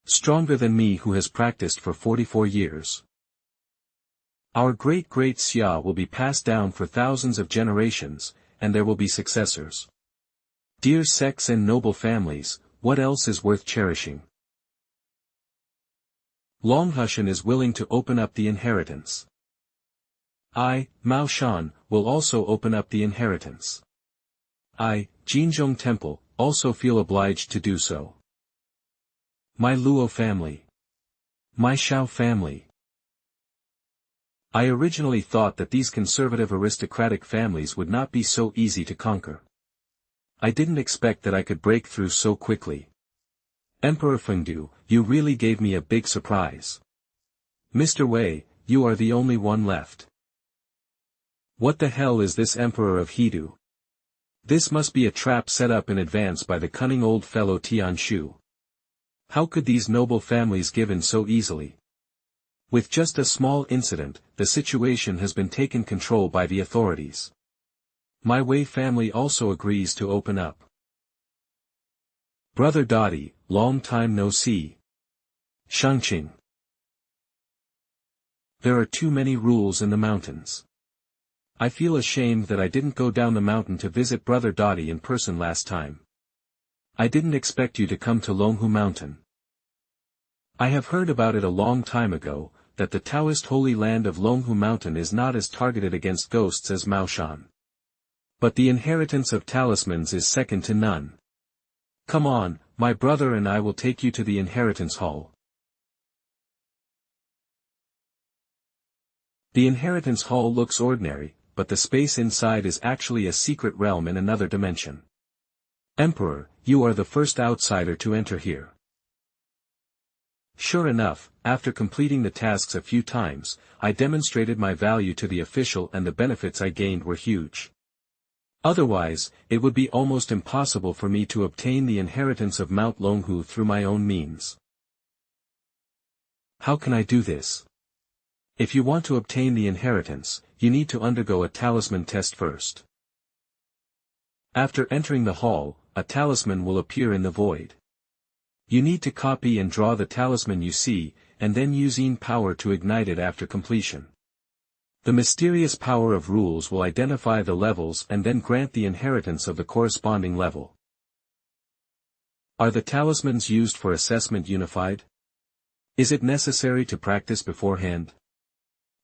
Speaker 1: Stronger than me who has practiced for 44 years. Our great-great Xia will be passed down for thousands of generations, and there will be successors. Dear sects and noble families, what else is worth cherishing? Longhushan is willing to open up the inheritance. I, Mao Shan, will also open up the inheritance. I, Jinzhong Temple, also feel obliged to do so. My Luo family. My Shao family. I originally thought that these conservative aristocratic families would not be so easy to conquer. I didn't expect that I could break through so quickly. Emperor Fengdu, you really gave me a big surprise. Mr. Wei, you are the only one left. What the hell is this Emperor of Hedu? This must be a trap set up in advance by the cunning old fellow Tianshu. How could these noble families give in so easily? With just a small incident, the situation has been taken control by the authorities. My Wei family also agrees to open up. Brother Dottie, long time no see. Shangqing. There are too many rules in the mountains. I feel ashamed that I didn't go down the mountain to visit Brother Dottie in person last time. I didn't expect you to come to Longhu Mountain. I have heard about it a long time ago, that the Taoist Holy Land of Longhu Mountain is not as targeted against ghosts as Maoshan. But the inheritance of talismans is second to none. Come on, My brother and I will take you to the inheritance hall. The inheritance hall looks ordinary, but the space inside is actually a secret realm in another dimension. Emperor, you are the first outsider to enter here. Sure enough, after completing the tasks a few times, I demonstrated my value to the official and the benefits I gained were huge. Otherwise, it would be almost impossible for me to obtain the inheritance of Mount Longhu through my own means. How can I do this? If you want to obtain the inheritance, you need to undergo a talisman test first. After entering the hall, a talisman will appear in the void. You need to copy and draw the talisman you see, and then use power to ignite it after completion. The mysterious power of rules will identify the levels and then grant the inheritance of the corresponding level. Are the talismans used for assessment unified? Is it necessary to practice beforehand?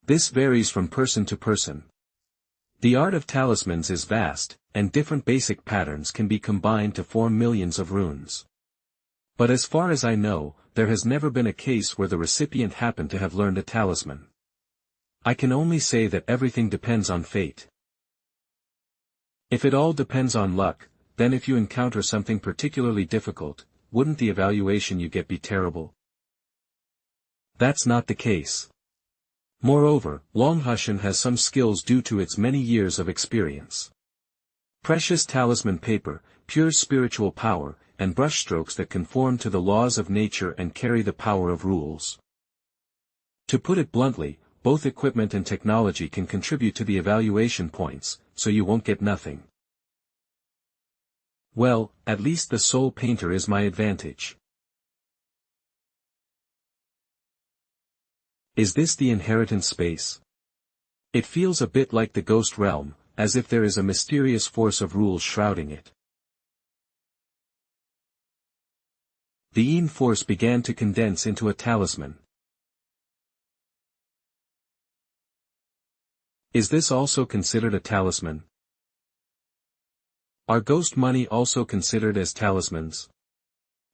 Speaker 1: This varies from person to person. The art of talismans is vast, and different basic patterns can be combined to form millions of runes. But as far as I know, there has never been a case where the recipient happened to have learned a talisman. I can only say that everything depends on fate. If it all depends on luck, then if you encounter something particularly difficult, wouldn't the evaluation you get be terrible? That's not the case. Moreover, Longhushan has some skills due to its many years of experience. Precious talisman paper, pure spiritual power, and brushstrokes that conform to the laws of nature and carry the power of rules. To put it bluntly, both equipment and technology can contribute to the evaluation points, so you won't get nothing. Well, at least the soul painter is my advantage. Is this the inheritance space? It feels a bit like the ghost realm, as if there is a mysterious force of rules shrouding it. The force began to condense into a talisman. Is this also considered a talisman? Are ghost money also considered as talismans?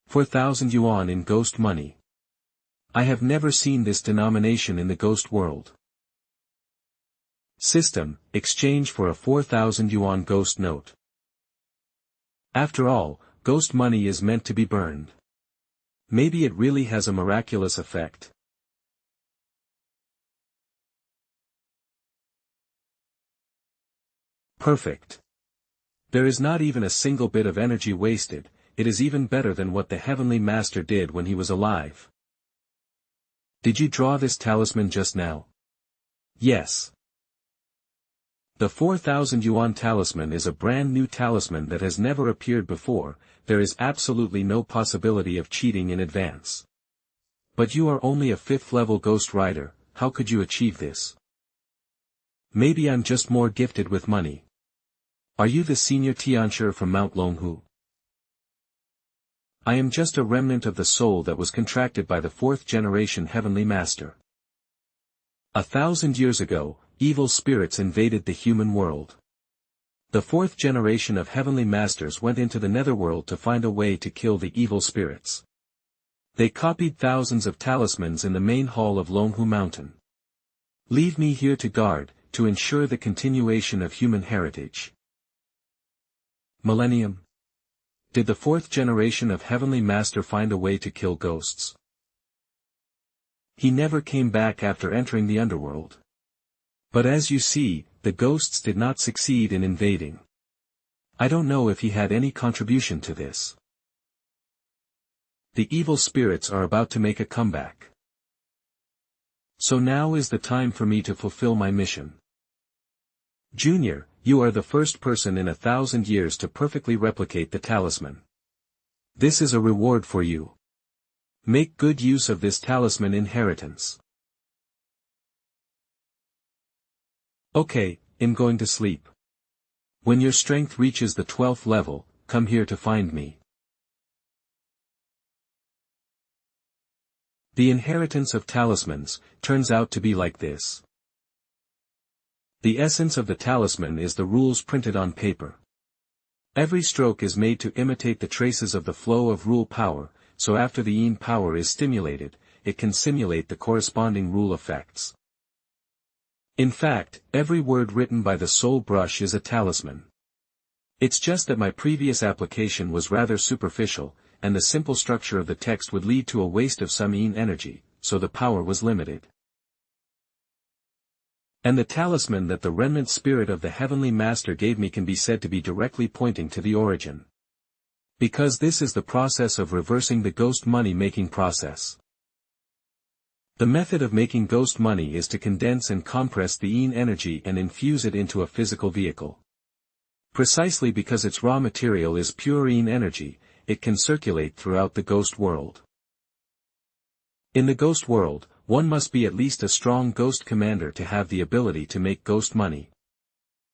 Speaker 1: 4,000 yuan in ghost money. I have never seen this denomination in the ghost world. System, exchange for a 4,000 yuan ghost note. After all, ghost money is meant to be burned. Maybe it really has a miraculous effect. Perfect. There is not even a single bit of energy wasted. It is even better than what the Heavenly Master did when he was alive. Did you draw this talisman just now? Yes. The 4,000 yuan talisman is a brand new talisman that has never appeared before. There is absolutely no possibility of cheating in advance. But you are only a 5th level Ghost Rider, how could you achieve this? Maybe I'm just more gifted with money. Are you the senior Tianshi from Mount Longhu? I am just a remnant of the soul that was contracted by the 4th generation Heavenly Master. 1,000 years ago, evil spirits invaded the human world. The 4th generation of Heavenly Masters went into the Netherworld to find a way to kill the evil spirits. They copied thousands of talismans in the main hall of Longhu Mountain. Leave me here to guard, to ensure the continuation of human heritage. Millennium. Did the 4th generation of Heavenly Master find a way to kill ghosts? He never came back after entering the underworld. But as you see, the ghosts did not succeed in invading. I don't know if he had any contribution to this. The evil spirits are about to make a comeback. So now is the time for me to fulfill my mission. Junior, you are the first person in 1,000 years to perfectly replicate the talisman. This is a reward for you. Make good use of this talisman inheritance. Okay, I'm going to sleep. When your strength reaches the 12th level, come here to find me. The inheritance of talismans turns out to be like this. The essence of the talisman is the rules printed on paper. Every stroke is made to imitate the traces of the flow of rule power, so after the yin power is stimulated, it can simulate the corresponding rule effects. In fact, every word written by the soul brush is a talisman. It's just that my previous application was rather superficial, and the simple structure of the text would lead to a waste of some yin energy, so the power was limited. And the talisman that the remnant spirit of the Heavenly Master gave me can be said to be directly pointing to the origin. Because this is the process of reversing the ghost money making process. The method of making ghost money is to condense and compress the yin energy and infuse it into a physical vehicle. Precisely because its raw material is pure yin energy, it can circulate throughout the ghost world. In the ghost world, one must be at least a strong ghost commander to have the ability to make ghost money.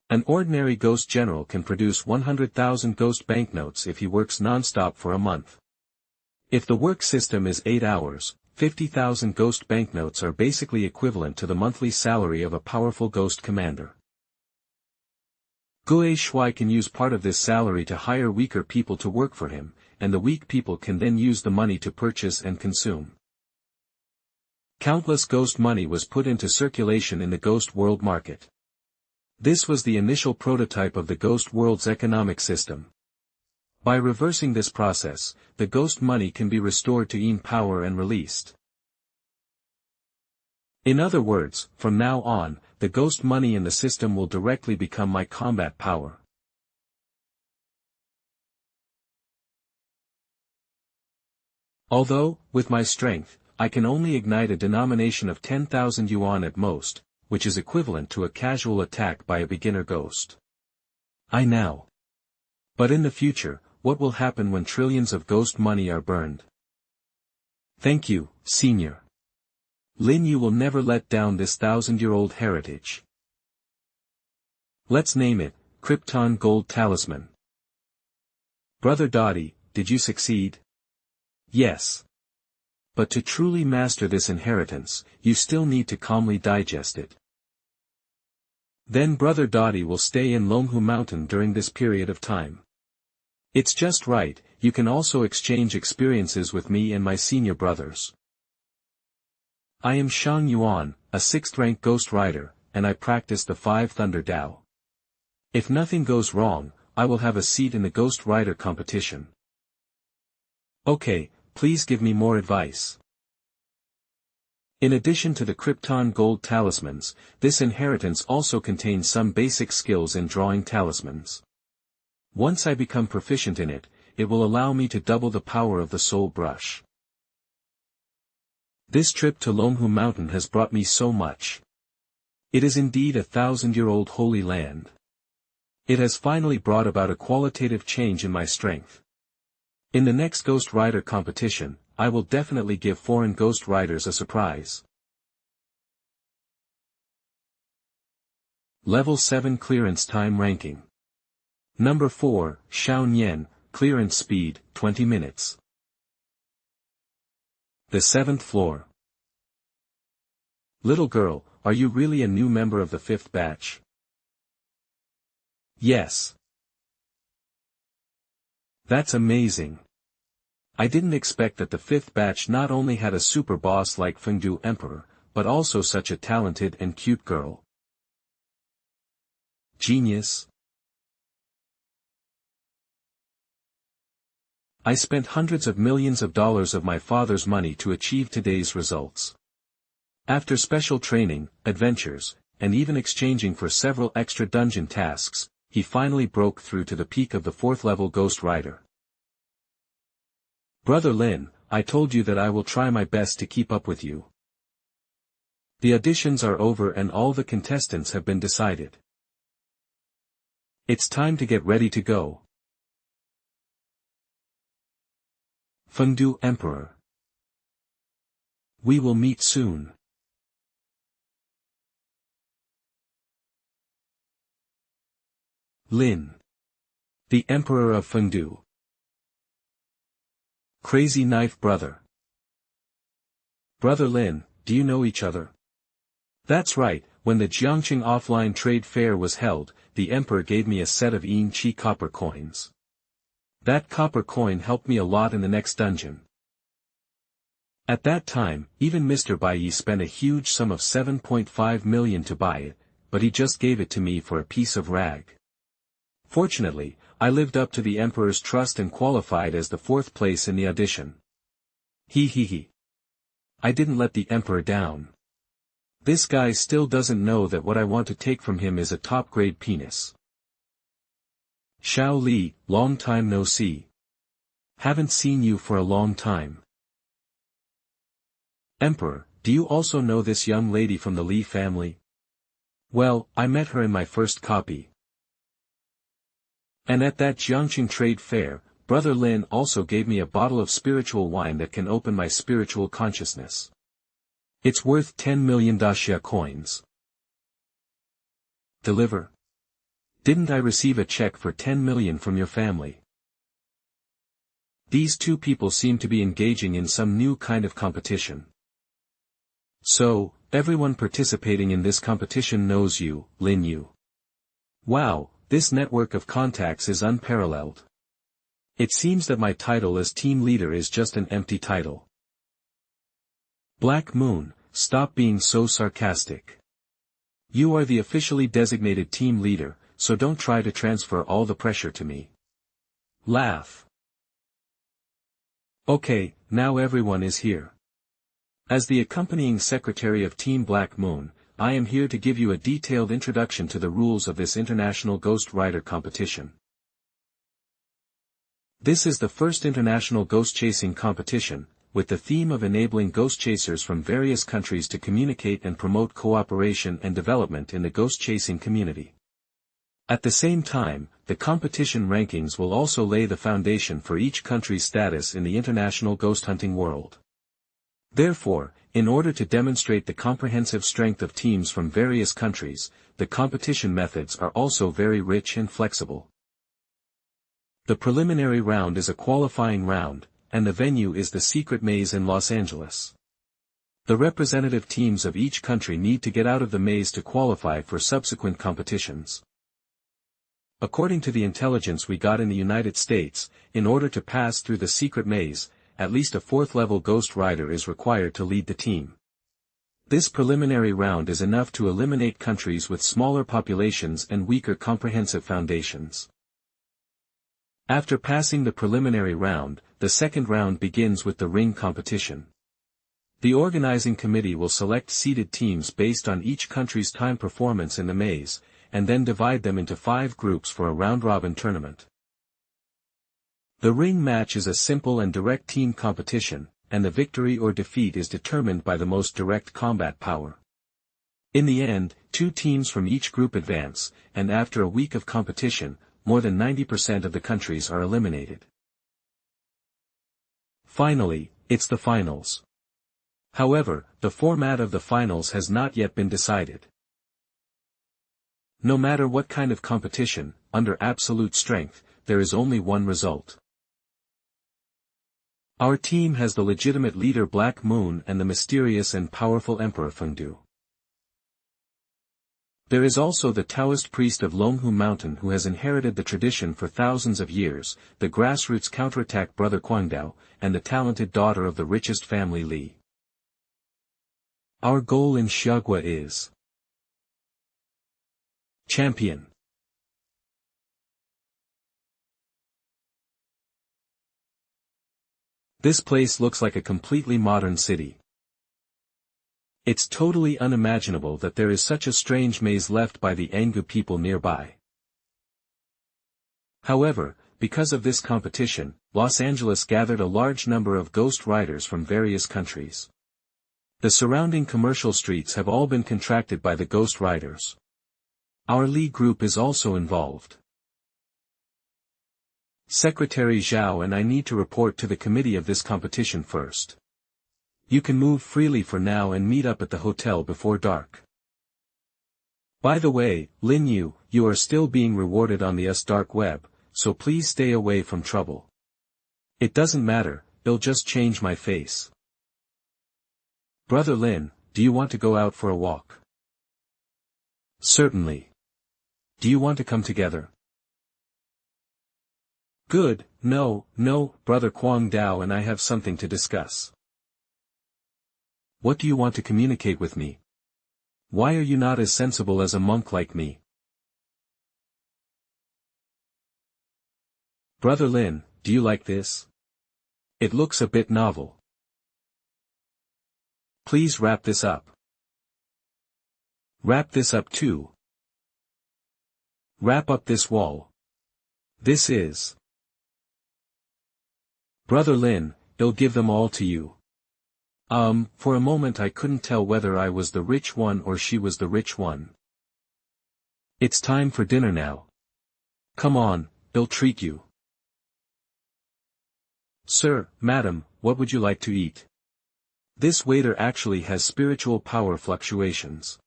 Speaker 1: An ordinary ghost general can produce 100,000 ghost banknotes if he works non-stop for a month. If the work system is 8 hours, 50,000 ghost banknotes are basically equivalent to the monthly salary of a powerful ghost commander. Gui Shui can use part of this salary to hire weaker people to work for him, and the weak people can then use the money to purchase and consume. Countless ghost money was put into circulation in the ghost world market. This was the initial prototype of the ghost world's economic system. By reversing this process, the ghost money can be restored to yin power and released. In other words, from now on, the ghost money in the system will directly become my combat power. Although, with my strength, I can only ignite a denomination of 10,000 yuan at most, which is equivalent to a casual attack by a beginner ghost. I know. But in the future, what will happen when trillions of ghost money are burned? Thank you, Senior. Lin, you will never let down this 1,000-year-old heritage. Let's name it, Krypton Gold Talisman. Brother Dottie, did you succeed? Yes. But to truly master this inheritance, you still need to calmly digest it. Then Brother Dottie will stay in Longhu Mountain during this period of time. It's just right, you can also exchange experiences with me and my senior brothers. I am Shang Yuan, a 6th-rank Ghost Rider, and I practice the 5 Thunder Dao. If nothing goes wrong, I will have a seat in the Ghost Rider competition. Okay, please give me more advice. In addition to the Krypton Gold Talismans, this inheritance also contains some basic skills in drawing talismans. Once I become proficient in it, it will allow me to double the power of the soul brush. This trip to Longhu Mountain has brought me so much. It is indeed a 1,000-year-old holy land. It has finally brought about a qualitative change in my strength. In the next Ghost Rider competition, I will definitely give foreign Ghost Riders a surprise. Level 7 Clearance Time Ranking. Number 4, Shounen, Clearance Speed, 20 minutes. The 7th floor. Little girl, are you really a new member of the 5th batch? Yes. That's amazing. I didn't expect that the 5th batch not only had a super boss like Fengdu Emperor, but also such a talented and cute girl. Genius. I spent hundreds of millions of dollars of my father's money to achieve today's results. After special training, adventures, and even exchanging for several extra dungeon tasks, he finally broke through to the peak of the 4th level Ghost Rider. Brother Lin, I told you that I will try my best to keep up with you. The auditions are over and all the contestants have been decided. It's time to get ready to go. Fengdu Emperor. We will meet soon. Lin. The Emperor of Fengdu. Crazy Knife Brother. Brother Lin, do you know each other? That's right, when the Jiangqing offline trade fair was held, the Emperor gave me a set of Chi copper coins. That copper coin helped me a lot in the next dungeon. At that time, even Mr. Bai spent a huge sum of 7.5 million to buy it, but he just gave it to me for a piece of rag. Fortunately, I lived up to the Emperor's trust and qualified as the 4th place in the audition. He. I didn't let the Emperor down. This guy still doesn't know that what I want to take from him is a top-grade penis. Shao Li, long time no see. Haven't seen you for a long time. Emperor, do you also know this young lady from the Li family? Well, I met her in my first copy. And at that Jiangqing trade fair, Brother Lin also gave me a bottle of spiritual wine that can open my spiritual consciousness. It's worth 10 million daxia coins. Deliver. Didn't I receive a check for 10 million from your family? These two people seem to be engaging in some new kind of competition. So, everyone participating in this competition knows you, Lin Yu. Wow, this network of contacts is unparalleled. It seems that my title as team leader is just an empty title. Black Moon, stop being so sarcastic. You are the officially designated team leader, so don't try to transfer all the pressure to me. Laugh. Okay, now everyone is here. As the accompanying secretary of Team Black Moon, I am here to give you a detailed introduction to the rules of this international Ghost Rider competition. This is the first international ghost chasing competition, with the theme of enabling ghost chasers from various countries to communicate and promote cooperation and development in the ghost chasing community. At the same time, the competition rankings will also lay the foundation for each country's status in the international ghost hunting world. Therefore, in order to demonstrate the comprehensive strength of teams from various countries, the competition methods are also very rich and flexible. The preliminary round is a qualifying round, and the venue is the secret maze in Los Angeles. The representative teams of each country need to get out of the maze to qualify for subsequent competitions. According to the intelligence we got in the United States, in order to pass through the secret maze, at least a 4th-level Ghost Rider is required to lead the team. This preliminary round is enough to eliminate countries with smaller populations and weaker comprehensive foundations. After passing the preliminary round, the second round begins with the ring competition. The organizing committee will select seeded teams based on each country's time performance in the maze, and then divide them into 5 groups for a round-robin tournament. The ring match is a simple and direct team competition, and the victory or defeat is determined by the most direct combat power. In the end, 2 teams from each group advance, and after a week of competition, more than 90% of the countries are eliminated. Finally, it's the finals. However, the format of the finals has not yet been decided. No matter what kind of competition, under absolute strength, there is only one result. Our team has the legitimate leader Black Moon and the mysterious and powerful Emperor Fengdu. There is also the Taoist priest of Longhu Mountain who has inherited the tradition for thousands of years, the grassroots counterattack brother Guangdao, and the talented daughter of the richest family Li. Our goal in Xiagua is Champion. This place looks like a completely modern city. It's totally unimaginable that there is such a strange maze left by the Angu people nearby. However, because of this competition, Los Angeles gathered a large number of ghost riders from various countries. The surrounding commercial streets have all been contracted by the ghost riders. Our Li group is also involved. Secretary Zhao and I need to report to the committee of this competition first. You can move freely for now and meet up at the hotel before dark. By the way, Lin Yu, you are still being rewarded on the dark web, so please stay away from trouble. It doesn't matter, it'll just change my face. Brother Lin, do you want to go out for a walk? Certainly. Do you want to come together? Good, no, brother Quang Dao and I have something to discuss. What do you want to communicate with me? Why are you not as sensible as a monk like me? Brother Lin, do you like this? It looks a bit novel. Please wrap this up. Wrap this up too. Wrap up this wall. This is. Brother Lin, I'll give them all to you. For a moment I couldn't tell whether I was the rich one or she was the rich one. It's time for dinner now. Come on, I'll treat you. Sir, madam, what would you like to eat? This waiter actually has spiritual power fluctuations.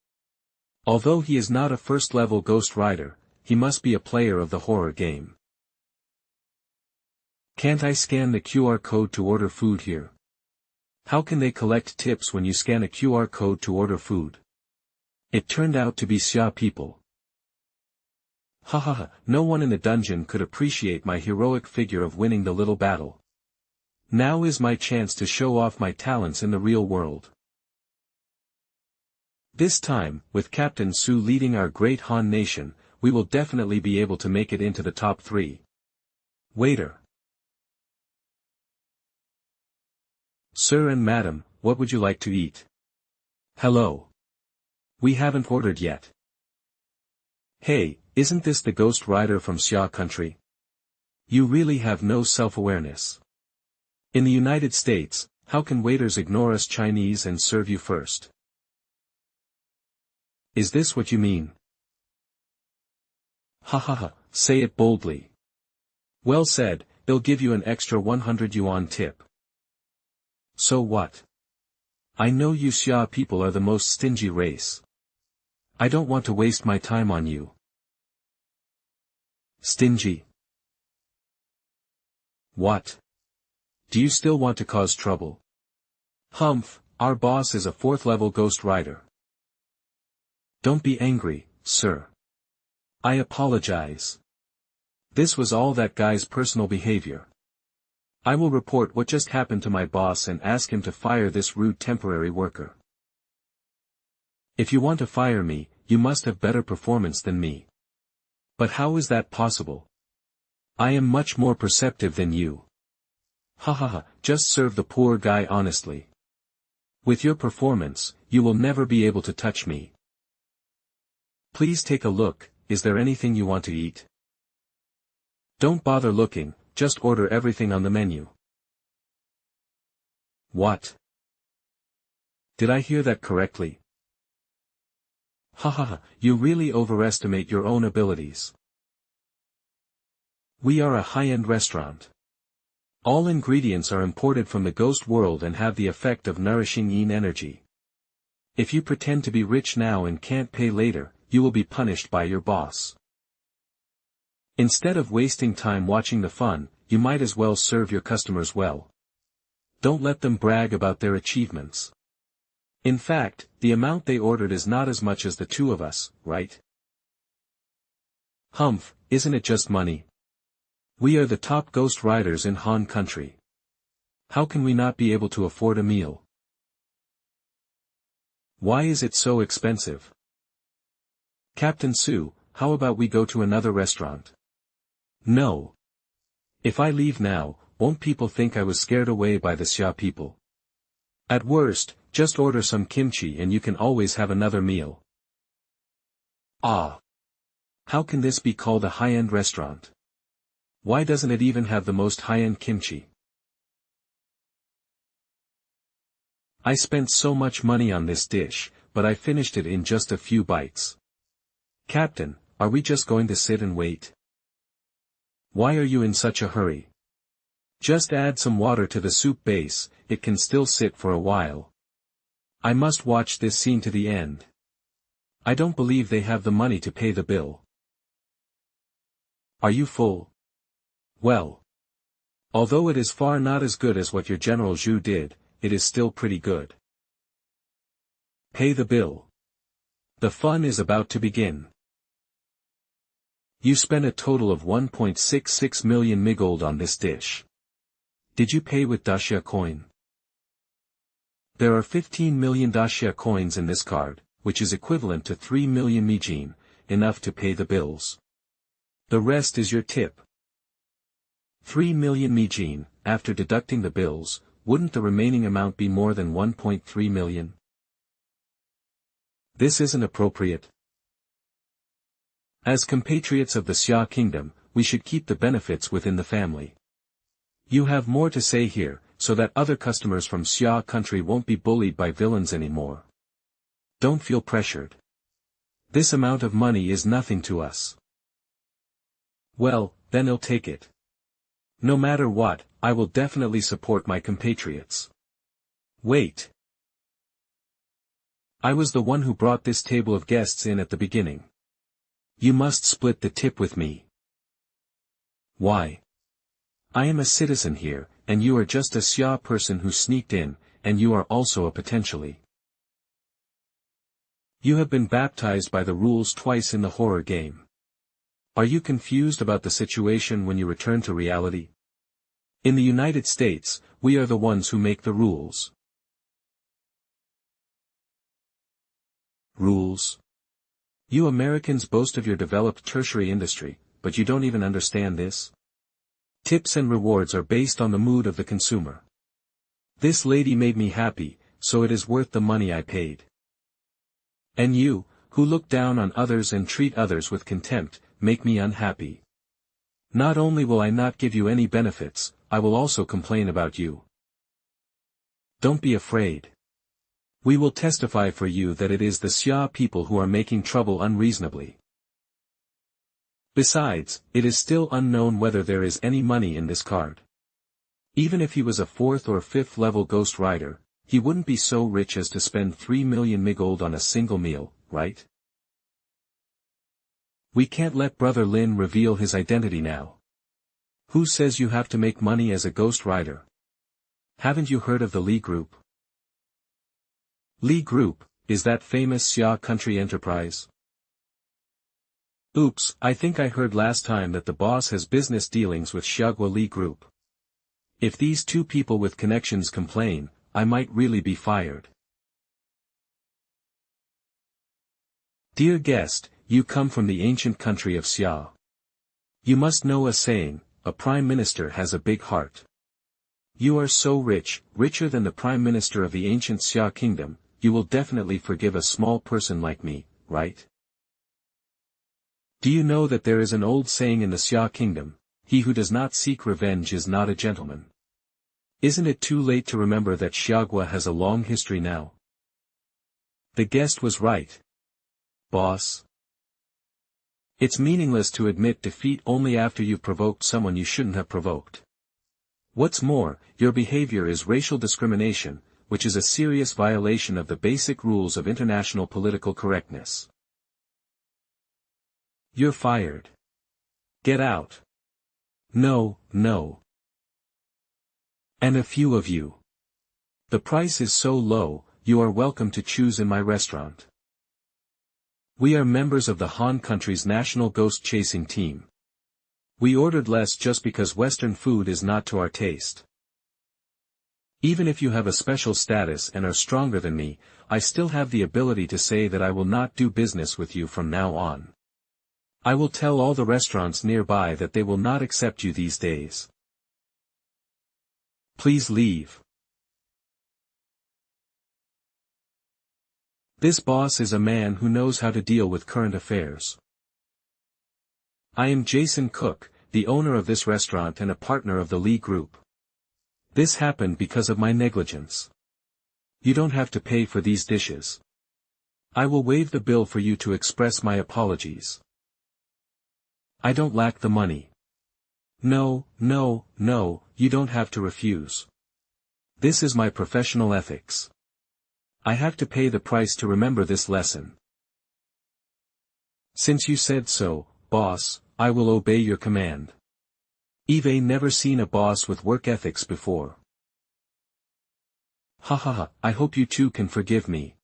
Speaker 1: Although he is not a first-level Ghost Rider, he must be a player of the horror game. Can't I scan the QR code to order food here? How can they collect tips when you scan a QR code to order food? It turned out to be Xia people. Hahaha, no one in the dungeon could appreciate my heroic figure of winning the little battle. Now is my chance to show off my talents in the real world. This time, with Captain Su leading our great Han nation, we will definitely be able to make it into the top 3. Waiter. Sir and madam, what would you like to eat? Hello. We haven't ordered yet. Hey, isn't this the Ghost Rider from Xia country? You really have no self-awareness. In the United States, how can waiters ignore us Chinese and serve you first? Is this what you mean? Hahaha, say it boldly. Well said, they'll give you an extra 100 yuan tip. So what? I know you Xia people are the most stingy race. I don't want to waste my time on you. Stingy? What? Do you still want to cause trouble? Humph, our boss is a 4th-level Ghost Rider. Don't be angry, sir. I apologize. This was all that guy's personal behavior. I will report what just happened to my boss and ask him to fire this rude temporary worker. If you want to fire me, you must have better performance than me. But how is that possible? I am much more perceptive than you. Hahaha, just serve the poor guy honestly. With your performance, you will never be able to touch me. Please take a look, is there anything you want to eat? Don't bother looking, just order everything on the menu. What? Did I hear that correctly? Hahaha, you really overestimate your own abilities. We are a high-end restaurant. All ingredients are imported from the ghost world and have the effect of nourishing yin energy. If you pretend to be rich now and can't pay later, you will be punished by your boss. Instead of wasting time watching the fun, you might as well serve your customers well. Don't let them brag about their achievements. In fact, the amount they ordered is not as much as the 2 of us, right? Humph, isn't it just money? We are the top Ghost Riders in Han country. How can we not be able to afford a meal? Why is it so expensive? Captain Su, how about we go to another restaurant? No. If I leave now, won't people think I was scared away by the Xia people? At worst, just order some kimchi and you can always have another meal. Ah. How can this be called a high-end restaurant? Why doesn't it even have the most high-end kimchi? I spent so much money on this dish, but I finished it in just a few bites. Captain, are we just going to sit and wait? Why are you in such a hurry? Just add some water to the soup base, it can still sit for a while. I must watch this scene to the end. I don't believe they have the money to pay the bill. Are you full? Well. Although it is far not as good as what your General Zhu did, it is still pretty good. Pay the bill. The fun is about to begin. You spent a total of 1.66 million migold on this dish. Did you pay with dacia coin? There are 15 million dacia coins in this card, which is equivalent to 3 million mijin, enough to pay the bills. The rest is your tip. 3 million mijin, after deducting the bills, wouldn't the remaining amount be more than 1.3 million? This isn't appropriate. As compatriots of the Xia kingdom, we should keep the benefits within the family. You have more to say here, so that other customers from Xia country won't be bullied by villains anymore. Don't feel pressured. This amount of money is nothing to us. Well, then I'll take it. No matter what, I will definitely support my compatriots. Wait. I was the one who brought this table of guests in at the beginning. You must split the tip with me. Why? I am a citizen here, and you are just a Xia person who sneaked in, and you are also a potentially. You have been baptized by the rules twice in the horror game. Are you confused about the situation when you return to reality? In the United States, we are the ones who make the rules. Rules? You Americans boast of your developed tertiary industry, but you don't even understand this? Tips and rewards are based on the mood of the consumer. This lady made me happy, so it is worth the money I paid. And you, who look down on others and treat others with contempt, make me unhappy. Not only will I not give you any benefits, I will also complain about you. Don't be afraid. We will testify for you that it is the Xia people who are making trouble unreasonably. Besides, it is still unknown whether there is any money in this card. Even if he was a 4th or 5th level Ghost Rider, he wouldn't be so rich as to spend 3 million migold on a single meal, right? We can't let Brother Lin reveal his identity now. Who says you have to make money as a Ghost Rider? Haven't you heard of the Li Group? Li Group, is that famous Xia country enterprise? Oops, I think I heard last time that the boss has business dealings with Xiagua Li Group. If these two people with connections complain, I might really be fired. Dear guest, you come from the ancient country of Xia. You must know a saying, a prime minister has a big heart. You are so rich, richer than the prime minister of the ancient Xia kingdom, you will definitely forgive a small person like me, right? Do you know that there is an old saying in the Xia kingdom, he who does not seek revenge is not a gentleman? Isn't it too late to remember that Xiagua has a long history now? The guest was right. Boss. It's meaningless to admit defeat only after you've provoked someone you shouldn't have provoked. What's more, your behavior is racial discrimination, which is a serious violation of the basic rules of international political correctness. You're fired. Get out. No, no. And a few of you. The price is so low, you are welcome to choose in my restaurant. We are members of the Han country's national ghost chasing team. We ordered less just because Western food is not to our taste. Even if you have a special status and are stronger than me, I still have the ability to say that I will not do business with you from now on. I will tell all the restaurants nearby that they will not accept you these days. Please leave. This boss is a man who knows how to deal with current affairs. I am Jason Cook, the owner of this restaurant and a partner of the Li Group. This happened because of my negligence. You don't have to pay for these dishes. I will waive the bill for you to express my apologies. I don't lack the money. No, no, no, you don't have to refuse. This is my professional ethics. I have to pay the price to remember this lesson. Since you said so, boss, I will obey your command. I've never seen a boss with work ethics before. Ha ha ha, I hope you too can forgive me.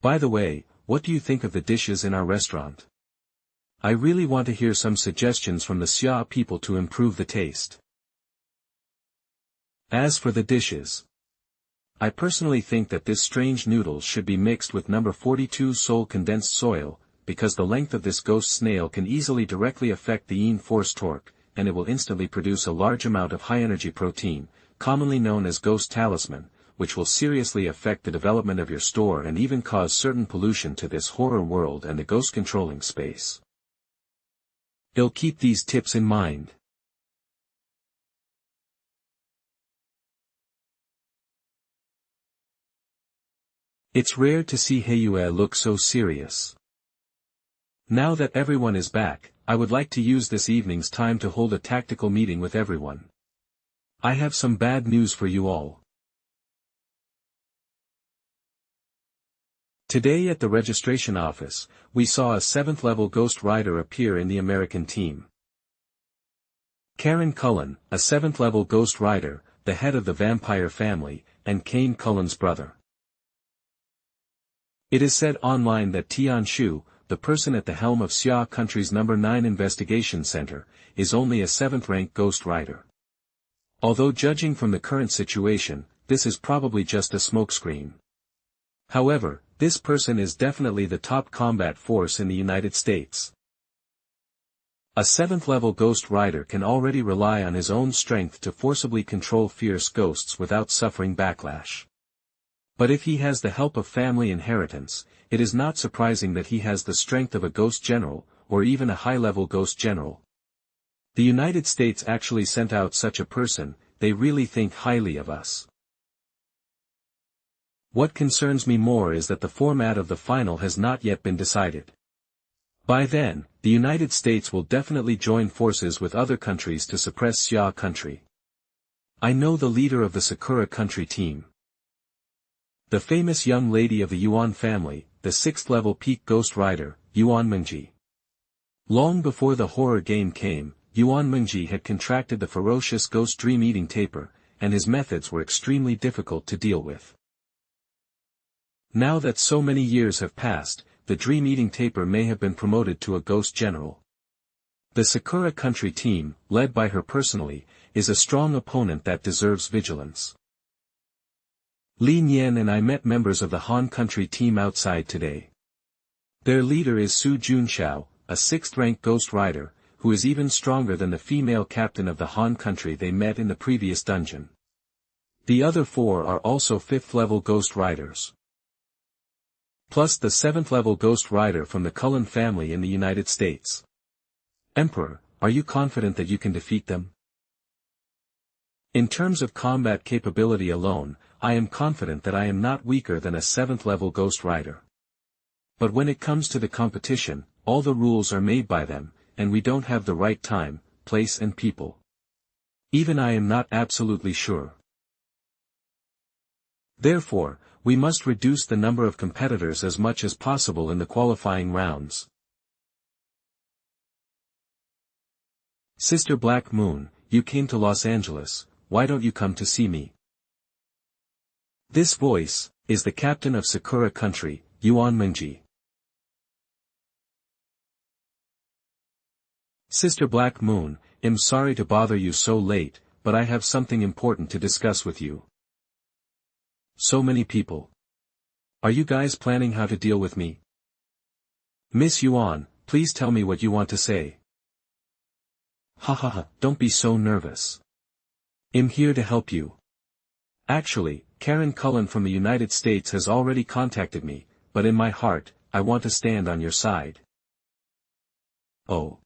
Speaker 1: By the way, what do you think of the dishes in our restaurant? I really want to hear some suggestions from the Xia people to improve the taste. As for the dishes, I personally think that this strange noodles should be mixed with number 42 Soul condensed soil, because the length of this ghost snail can easily directly affect the yin force torque, and it will instantly produce a large amount of high-energy protein, commonly known as ghost talisman, which will seriously affect the development of your store and even cause certain pollution to this horror world and the ghost controlling space. I'll keep these tips in mind. It's rare to see Heiyue look so serious. Now that everyone is back, I would like to use this evening's time to hold a tactical meeting with everyone. I have some bad news for you all. Today at the registration office, we saw a 7th level Ghost Rider appear in the American team. Karen Cullen, a 7th level Ghost Rider, the head of the vampire family, and Kane Cullen's brother. It is said online that Tian Shu, the person at the helm of Xia Country's No. 9 Investigation Center, is only a 7th rank Ghost Rider. Although judging from the current situation, this is probably just a smokescreen. However, this person is definitely the top combat force in the United States. A 7th level Ghost Rider can already rely on his own strength to forcibly control fierce ghosts without suffering backlash. But if he has the help of family inheritance, it is not surprising that he has the strength of a Ghost General, or even a high-level Ghost General. The United States actually sent out such a person, they really think highly of us. What concerns me more is that the format of the final has not yet been decided. By then, the United States will definitely join forces with other countries to suppress Xia Country. I know the leader of the Sakura Country team. The famous young lady of the Yuan family, the 6th level peak Ghost Rider, Yuan Mengji. Long before the horror game came, Yuan Mengji had contracted the ferocious ghost dream-eating taper, and his methods were extremely difficult to deal with. Now that so many years have passed, the dream-eating taper may have been promoted to a Ghost General. The Sakura Country team, led by her personally, is a strong opponent that deserves vigilance. Li Nian and I met members of the Han Country team outside today. Their leader is Su Junxiao, a 6th rank Ghost Rider, who is even stronger than the female captain of the Han Country they met in the previous dungeon. The other 4 are also 5th level Ghost Riders. Plus the 7th level Ghost Rider from the Cullen family in the United States. Emperor, are you confident that you can defeat them? In terms of combat capability alone, I am confident that I am not weaker than a 7th level Ghost Rider. But when it comes to the competition, all the rules are made by them, and we don't have the right time, place and people. Even I am not absolutely sure. Therefore, we must reduce the number of competitors as much as possible in the qualifying rounds. Sister Black Moon, you came to Los Angeles, why don't you come to see me? This voice is the captain of Sakura Country, Yuan Mengji. Sister Black Moon, I'm sorry to bother you so late, but I have something important to discuss with you. So many people. Are you guys planning how to deal with me? Miss Yuan, please tell me what you want to say. Ha ha ha, don't be so nervous. I'm here to help you. Actually, Karen Cullen from the United States has already contacted me, but in my heart, I want to stand on your side. Oh.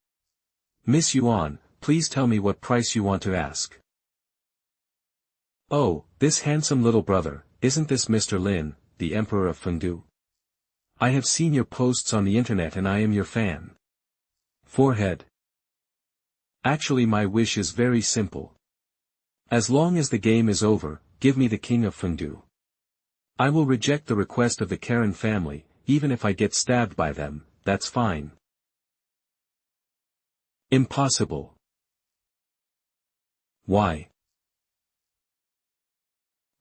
Speaker 1: Miss Yuan, please tell me what price you want to ask. Oh, this handsome little brother, isn't this Mr. Lin, the Emperor of Fengdu? I have seen your posts on the internet and I am your fan. Forehead. Actually my wish is very simple. As long as the game is over, give me the King of Fengdu. I will reject the request of the Karen family, even if I get stabbed by them, that's fine. Impossible. Why?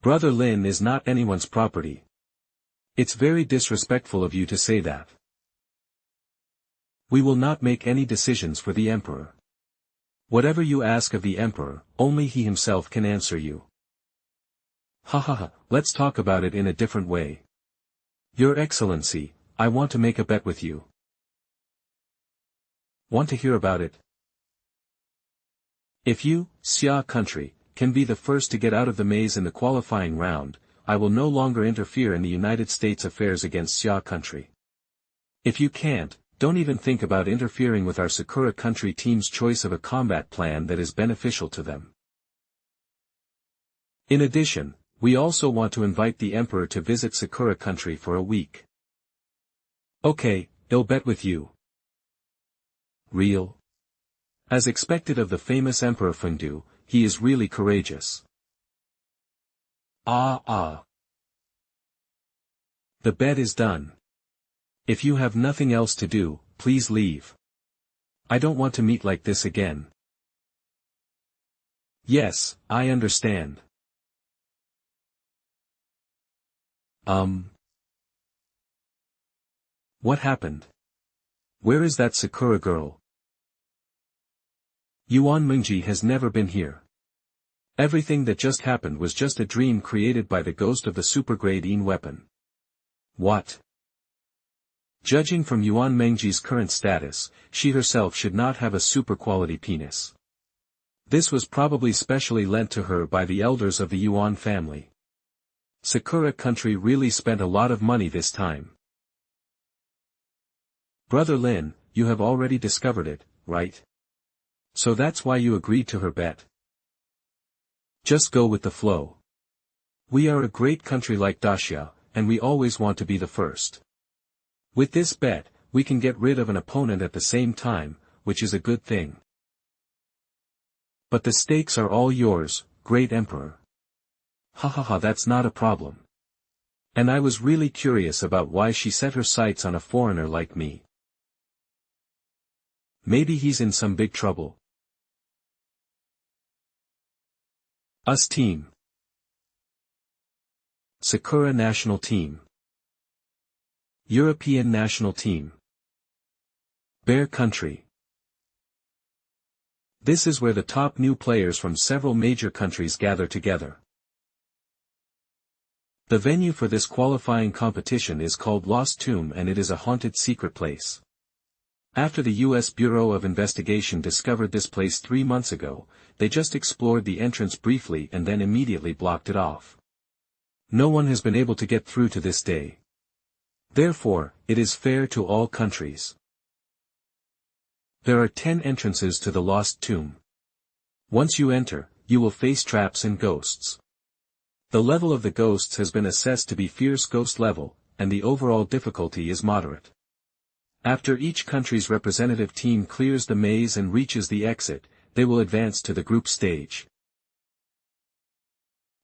Speaker 1: Brother Lin is not anyone's property. It's very disrespectful of you to say that. We will not make any decisions for the Emperor. Whatever you ask of the Emperor, only he himself can answer you. Let's talk about it in a different way. Your Excellency, I want to make a bet with you. Want to hear about it? If you, Xia country, can be the first to get out of the maze in the qualifying round, I will no longer interfere in the United States affairs against Xia country. If you can't, don't even think about interfering with our Sakura country team's choice of a combat plan that is beneficial to them. In addition, we also want to invite the Emperor to visit Sakura country for a week. Okay, I'll bet with you. Real? As expected of the famous Emperor Fundu, he is really courageous. The bet is done. If you have nothing else to do, please leave. I don't want to meet like this again. Yes, I understand. What happened? Where is that Sakura girl? Yuan Mingji has never been here. Everything that just happened was just a dream created by the ghost of the supergrade Yin weapon. What? Judging from Yuan Mengji's current status, she herself should not have a super-quality penis. This was probably specially lent to her by the elders of the Yuan family. Sakura country really spent a lot of money this time. Brother Lin, you have already discovered it, right? So that's why you agreed to her bet. Just go with the flow. We are a great country like Dacia, and we always want to be the first. With this bet, we can get rid of an opponent at the same time, which is a good thing. But the stakes are all yours, great Emperor. That's not a problem. And I was really curious about why she set her sights on a foreigner like me. Maybe he's in some big trouble. Us team. Sakura national team. European national team. Bear country. This is where the top new players from several major countries gather together. The venue for this qualifying competition is called Lost Tomb, and it is a haunted secret place. After the U.S. Bureau of Investigation discovered this place 3 months ago, they just explored the entrance briefly and then immediately blocked it off. No one has been able to get through to this day. Therefore, it is fair to all countries. There are 10 entrances to the Lost Tomb. Once you enter, you will face traps and ghosts. The level of the ghosts has been assessed to be Fierce Ghost level, and the overall difficulty is moderate. After each country's representative team clears the maze and reaches the exit, they will advance to the group stage.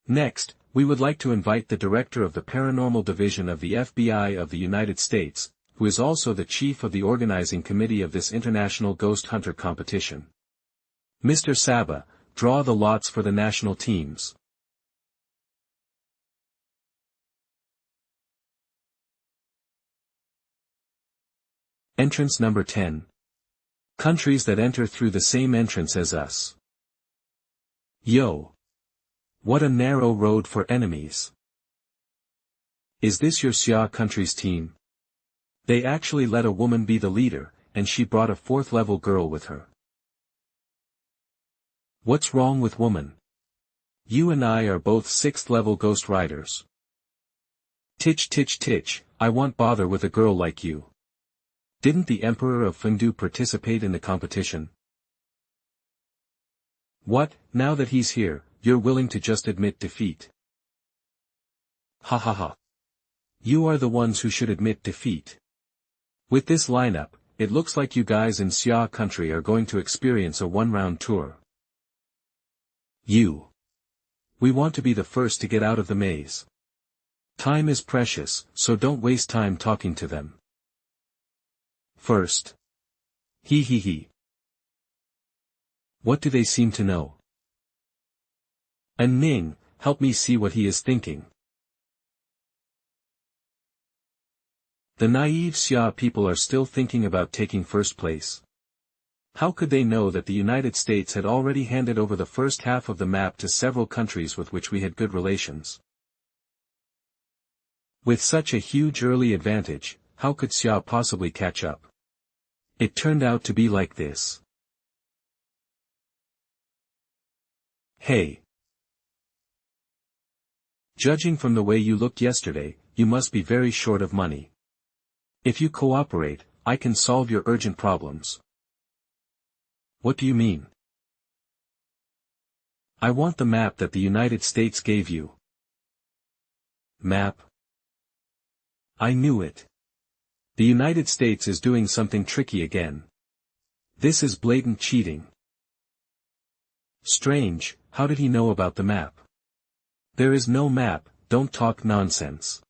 Speaker 1: Next, we would like to invite the Director of the Paranormal Division of the FBI of the United States, who is also the Chief of the Organizing Committee of this International Ghost Hunter competition. Mr. Saba, draw the lots for the national teams. Entrance number 10. Countries that enter through the same entrance as us. Yo! What a narrow road for enemies. Is this your Xia country's team? They actually let a woman be the leader, and she brought a 4th level girl with her. What's wrong with woman? You and I are both 6th level ghost riders. Titch, I won't bother with a girl like you. Didn't the Emperor of Fundu participate in the competition? What, now that he's here, you're willing to just admit defeat? You are the ones who should admit defeat. With this lineup, it looks like you guys in Xia country are going to experience a 1-round tour. We want to be the first to get out of the maze. Time is precious, so don't waste time talking to them. First. What do they seem to know? And Ning, help me see what he is thinking. The naive Xia people are still thinking about taking first place. How could they know that the United States had already handed over the first half of the map to several countries with which we had good relations? With such a huge early advantage, how could Xia possibly catch up? It turned out to be like this. Hey. Judging from the way you looked yesterday, you must be very short of money. If you cooperate, I can solve your urgent problems. What do you mean? I want the map that the United States gave you. Map? I knew it. The United States is doing something tricky again. This is blatant cheating. Strange, how did he know about the map? There is no map, don't talk nonsense.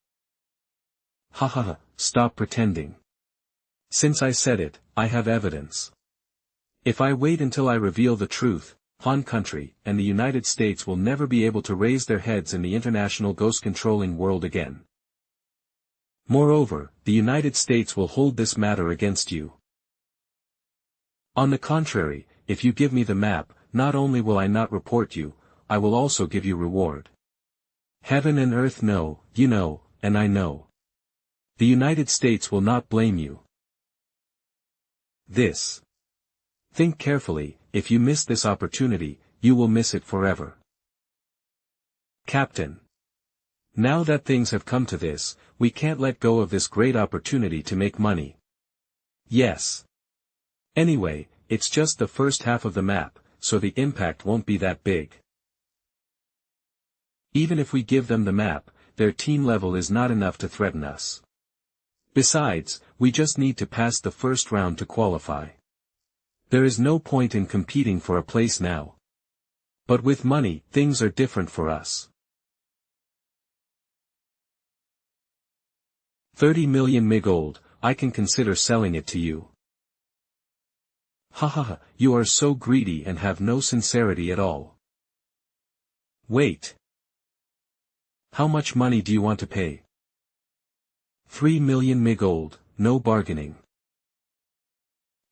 Speaker 1: Haha, stop pretending. Since I said it, I have evidence. If I wait until I reveal the truth, Han country and the United States will never be able to raise their heads in the international ghost-controlling world again. Moreover, the United States will hold this matter against you. On the contrary, if you give me the map, not only will I not report you, I will also give you reward. Heaven and earth know, you know, and I know. The United States will not blame you. This. Think carefully, if you miss this opportunity, you will miss it forever. Captain. Now that things have come to this, we can't let go of this great opportunity to make money. Yes. Anyway, it's just the first half of the map, so the impact won't be that big. Even if we give them the map, their team level is not enough to threaten us. Besides, we just need to pass the first round to qualify. There is no point in competing for a place now. But with money, things are different for us. 30 million MiGold, I can consider selling it to you. Hahaha, you are so greedy and have no sincerity at all. Wait. How much money do you want to pay? 3 million MiGold, no bargaining.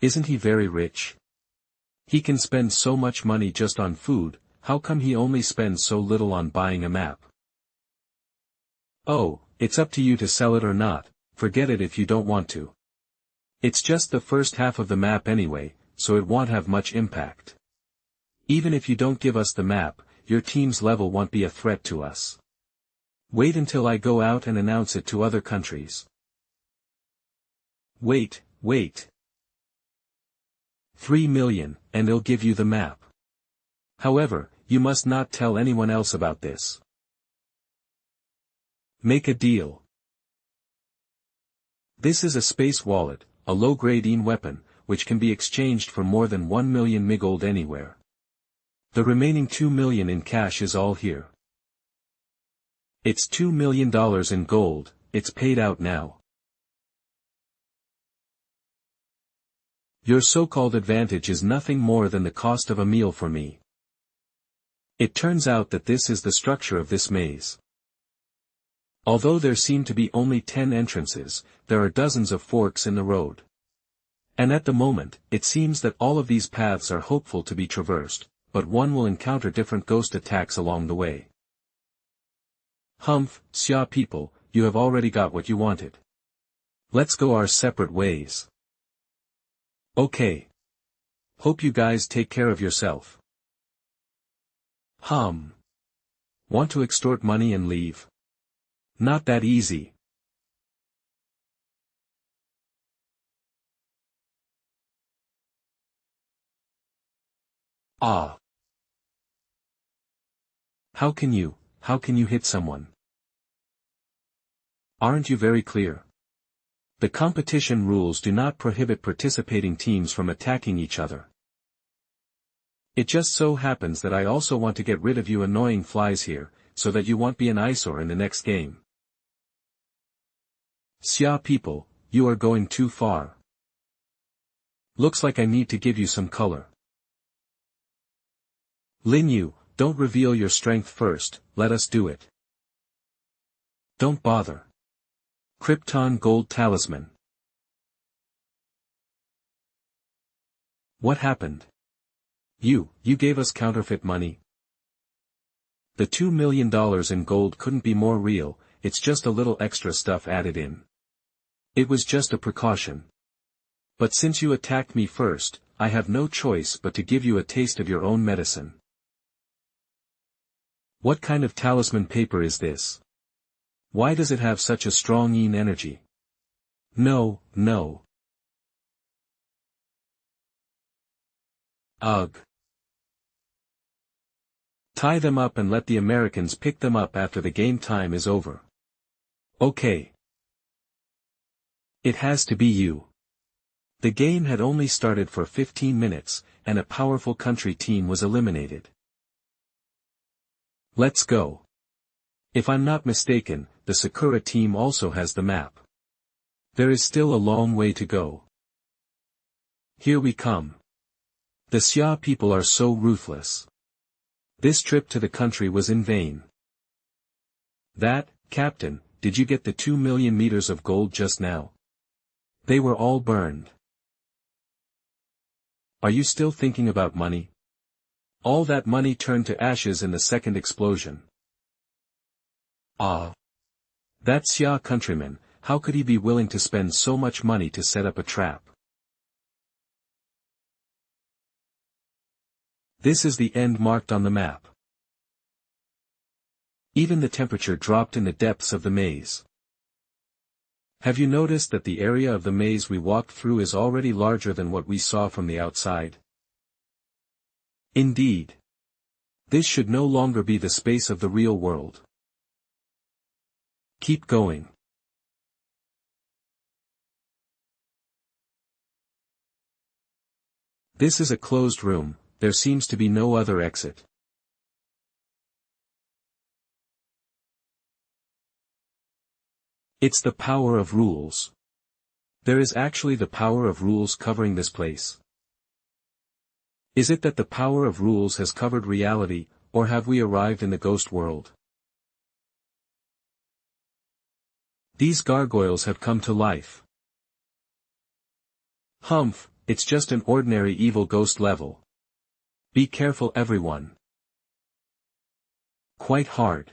Speaker 1: Isn't he very rich? He can spend so much money just on food, how come he only spends so little on buying a map? Oh, it's up to you to sell it or not, forget it if you don't want to. It's just the first half of the map anyway, so it won't have much impact. Even if you don't give us the map, your team's level won't be a threat to us. Wait until I go out and announce it to other countries. Wait. 3 million, and they'll give you the map. However, you must not tell anyone else about this. Make a deal. This is a space wallet, a low-grade weapon, which can be exchanged for more than 1 million MiGold anywhere. The remaining 2 million in cash is all here. It's $2 million in gold, it's paid out now. Your so-called advantage is nothing more than the cost of a meal for me. It turns out that this is the structure of this maze. Although there seem to be only 10 entrances, there are dozens of forks in the road. And at the moment, it seems that all of these paths are hopeful to be traversed, but one will encounter different ghost attacks along the way. Humph, Xia people, you have already got what you wanted. Let's go our separate ways. Okay. Hope you guys take care of yourself. Want to extort money and leave? Not that easy. Ah. How can you hit someone? Aren't you very clear? The competition rules do not prohibit participating teams from attacking each other. It just so happens that I also want to get rid of you annoying flies here, so that you won't be an eyesore in the next game. Xia people, you are going too far. Looks like I need to give you some color. Lin Yu, don't reveal your strength first, let us do it. Don't bother. Krypton Gold Talisman. What happened? You gave us counterfeit money. The $2 million in gold couldn't be more real, it's just a little extra stuff added in. It was just a precaution. But since you attacked me first, I have no choice but to give you a taste of your own medicine. What kind of talisman paper is this? Why does it have such a strong energy? No. Ugh. Tie them up and let the Americans pick them up after the game time is over. Okay. It has to be you. The game had only started for 15 minutes, and a powerful country team was eliminated. Let's go. If I'm not mistaken, the Sakura team also has the map. There is still a long way to go. Here we come. The Xia people are so ruthless. This trip to the country was in vain. Captain, did you get the 2 million meters of gold just now? They were all burned. Are you still thinking about money? All that money turned to ashes in the second explosion. Ah. That Xia countryman, how could he be willing to spend so much money to set up a trap? This is the end marked on the map. Even the temperature dropped in the depths of the maze. Have you noticed that the area of the maze we walked through is already larger than what we saw from the outside? Indeed. This should no longer be the space of the real world. Keep going. This is a closed room, there seems to be no other exit. It's the power of rules. There is actually the power of rules covering this place. Is it that the power of rules has covered reality, or have we arrived in the ghost world? These gargoyles have come to life. Humph, it's just an ordinary evil ghost level. Be careful everyone. Quite hard.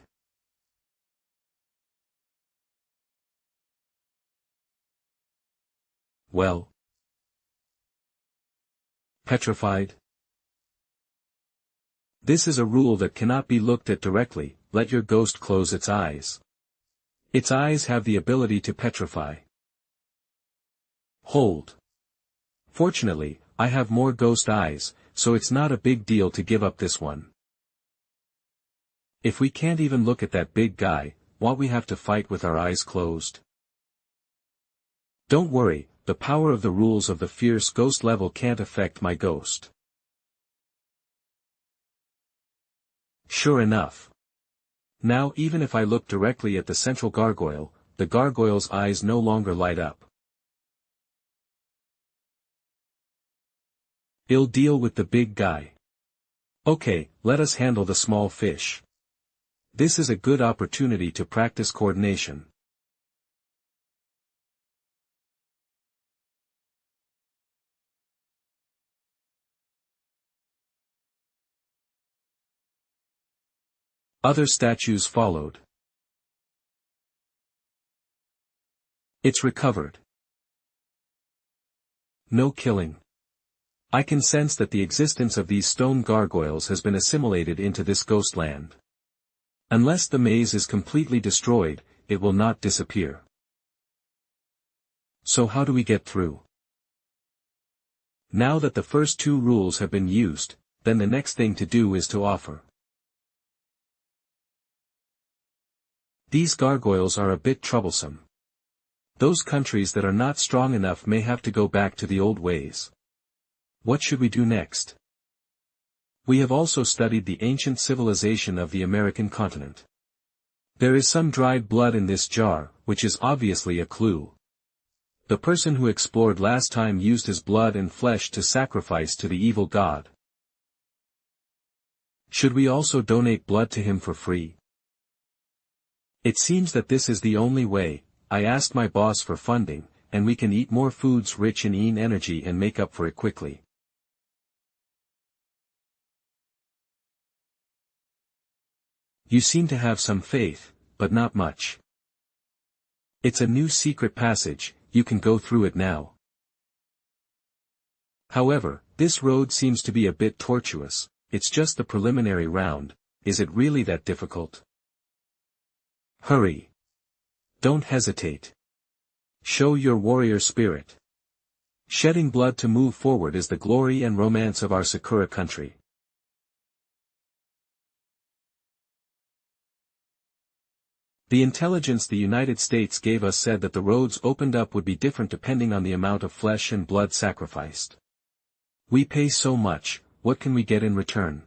Speaker 1: Well. Petrified? This is a rule that cannot be looked at directly, let your ghost close its eyes. Its eyes have the ability to petrify. Hold. Fortunately, I have more ghost eyes, so it's not a big deal to give up this one. If we can't even look at that big guy, won't we have to fight with our eyes closed? Don't worry, the power of the rules of the fierce ghost level can't affect my ghost. Sure enough. Now even if I look directly at the central gargoyle, the gargoyle's eyes no longer light up. I'll deal with the big guy. Okay, let us handle the small fish. This is a good opportunity to practice coordination. Other statues followed. It's recovered. No killing. I can sense that the existence of these stone gargoyles has been assimilated into this ghost land. Unless the maze is completely destroyed, it will not disappear. So how do we get through? Now that the first two rules have been used, then the next thing to do is to offer. These gargoyles are a bit troublesome. Those countries that are not strong enough may have to go back to the old ways. What should we do next? We have also studied the ancient civilization of the American continent. There is some dried blood in this jar, which is obviously a clue. The person who explored last time used his blood and flesh to sacrifice to the evil god. Should we also donate blood to him for free? It seems that this is the only way. I asked my boss for funding, and we can eat more foods rich in energy and make up for it quickly. You seem to have some faith, but not much. It's a new secret passage, you can go through it now. However, this road seems to be a bit tortuous. It's just the preliminary round. Is it really that difficult? Hurry. Don't hesitate. Show your warrior spirit. Shedding blood to move forward is the glory and romance of our Sakura country. The intelligence the United States gave us said that the roads opened up would be different depending on the amount of flesh and blood sacrificed. We pay so much, what can we get in return?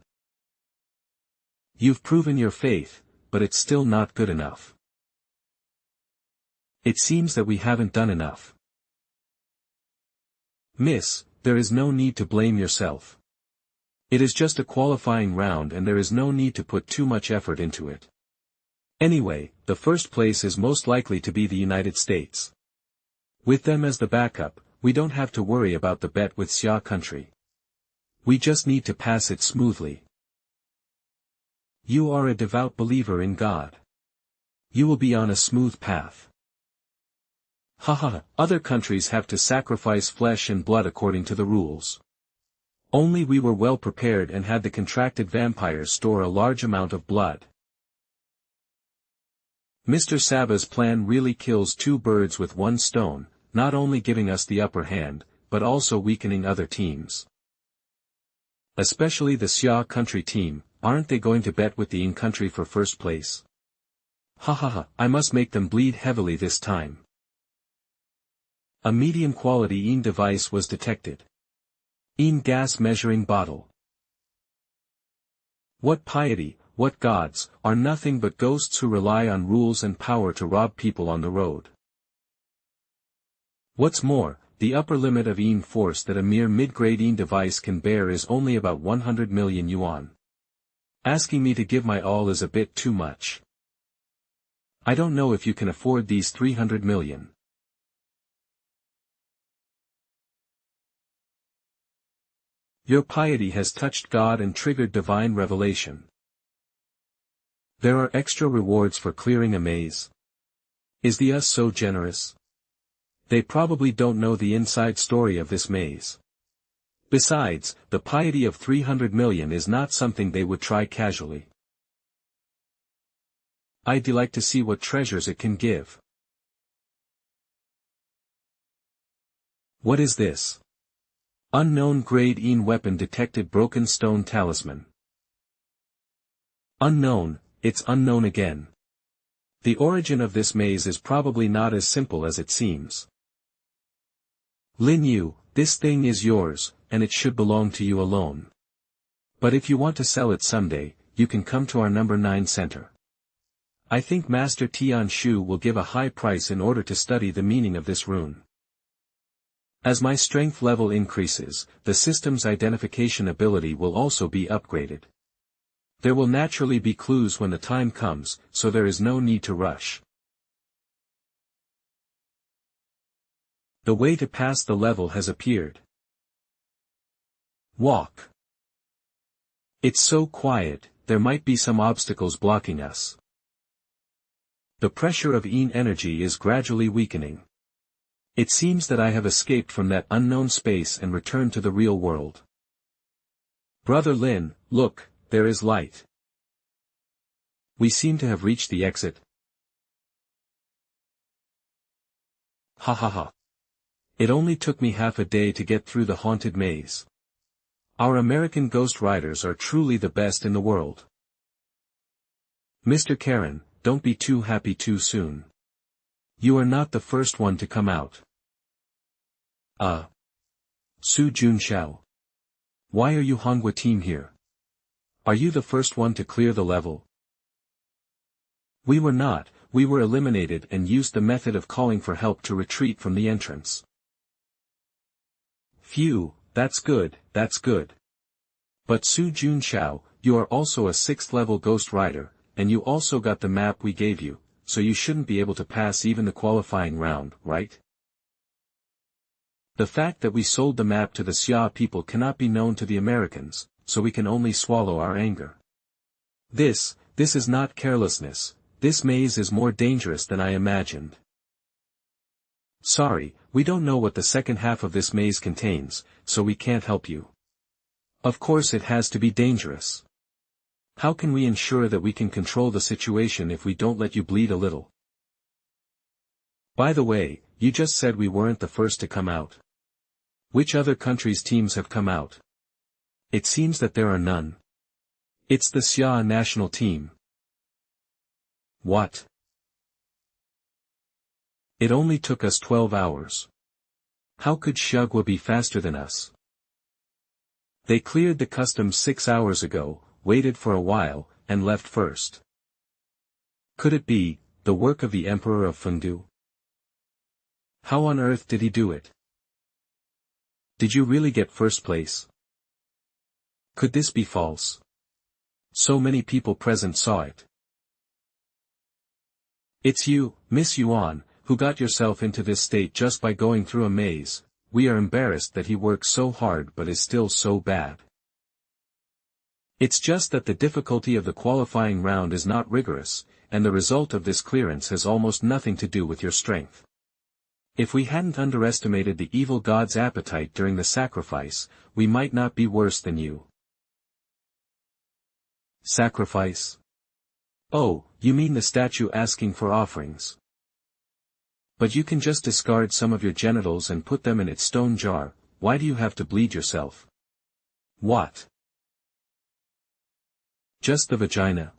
Speaker 1: You've proven your faith, but it's still not good enough. It seems that we haven't done enough. Miss, there is no need to blame yourself. It is just a qualifying round and there is no need to put too much effort into it. Anyway, the first place is most likely to be the United States. With them as the backup, we don't have to worry about the bet with Xia country. We just need to pass it smoothly. You are a devout believer in God. You will be on a smooth path. Haha, other countries have to sacrifice flesh and blood according to the rules. Only we were well prepared and had the contracted vampires store a large amount of blood. Mr. Saba's plan really kills two birds with one stone, not only giving us the upper hand, but also weakening other teams. Especially the Xia country team, aren't they going to bet with the Yin country for first place? Hahaha, I must make them bleed heavily this time. A medium quality Yin device was detected. Yin gas measuring bottle. What piety, what gods, are nothing but ghosts who rely on rules and power to rob people on the road. What's more, the upper limit of Yin force that a mere mid-grade Yin device can bear is only about 100 million yuan. Asking me to give my all is a bit too much. I don't know if you can afford these 300 million. Your piety has touched God and triggered divine revelation. There are extra rewards for clearing a maze. Is the US so generous? They probably don't know the inside story of this maze. Besides, the piety of 300 million is not something they would try casually. I'd like to see what treasures it can give. What is this? Unknown grade Yin weapon detected. Broken stone talisman. Unknown, it's unknown again. The origin of this maze is probably not as simple as it seems. Lin Yu, this thing is yours, and it should belong to you alone. But if you want to sell it someday, you can come to our number 9 center. I think Master Tian Shu will give a high price in order to study the meaning of this rune. As my strength level increases, the system's identification ability will also be upgraded. There will naturally be clues when the time comes, so there is no need to rush. The way to pass the level has appeared. Walk. It's so quiet, there might be some obstacles blocking us. The pressure of Yin energy is gradually weakening. It seems that I have escaped from that unknown space and returned to the real world. Brother Lin, look, there is light. We seem to have reached the exit. Ha ha ha. It only took me half a day to get through the haunted maze. Our American Ghost Riders are truly the best in the world. Mr. Karen, don't be too happy too soon. You are not the first one to come out. Su Junxiao. Why are you Hongwa team here? Are you the first one to clear the level? We were not, we were eliminated and used the method of calling for help to retreat from the entrance. Phew, that's good, that's good. But Su Junxiao, you are also a 6th level Ghost Rider, and you also got the map we gave you, so you shouldn't be able to pass even the qualifying round, right? The fact that we sold the map to the Xia people cannot be known to the Americans, so we can only swallow our anger. This is not carelessness, this maze is more dangerous than I imagined. Sorry, we don't know what the second half of this maze contains, so we can't help you. Of course it has to be dangerous. How can we ensure that we can control the situation if we don't let you bleed a little? By the way, you just said we weren't the first to come out. Which other countries' teams have come out? It seems that there are none. It's the Xia national team. What? It only took us 12 hours. How could Shugwa be faster than us? They cleared the customs 6 hours ago, waited for a while, and left first. Could it be the work of the Emperor of Fengdu? How on earth did he do it? Did you really get first place? Could this be false? So many people present saw it. It's you, Miss Yuan, who got yourself into this state just by going through a maze. We are embarrassed that he works so hard but is still so bad. It's just that the difficulty of the qualifying round is not rigorous, and the result of this clearance has almost nothing to do with your strength. If we hadn't underestimated the evil god's appetite during the sacrifice, we might not be worse than you. Sacrifice? Oh, you mean the statue asking for offerings. But you can just discard some of your genitals and put them in its stone jar. Why do you have to bleed yourself? What? Just the vagina.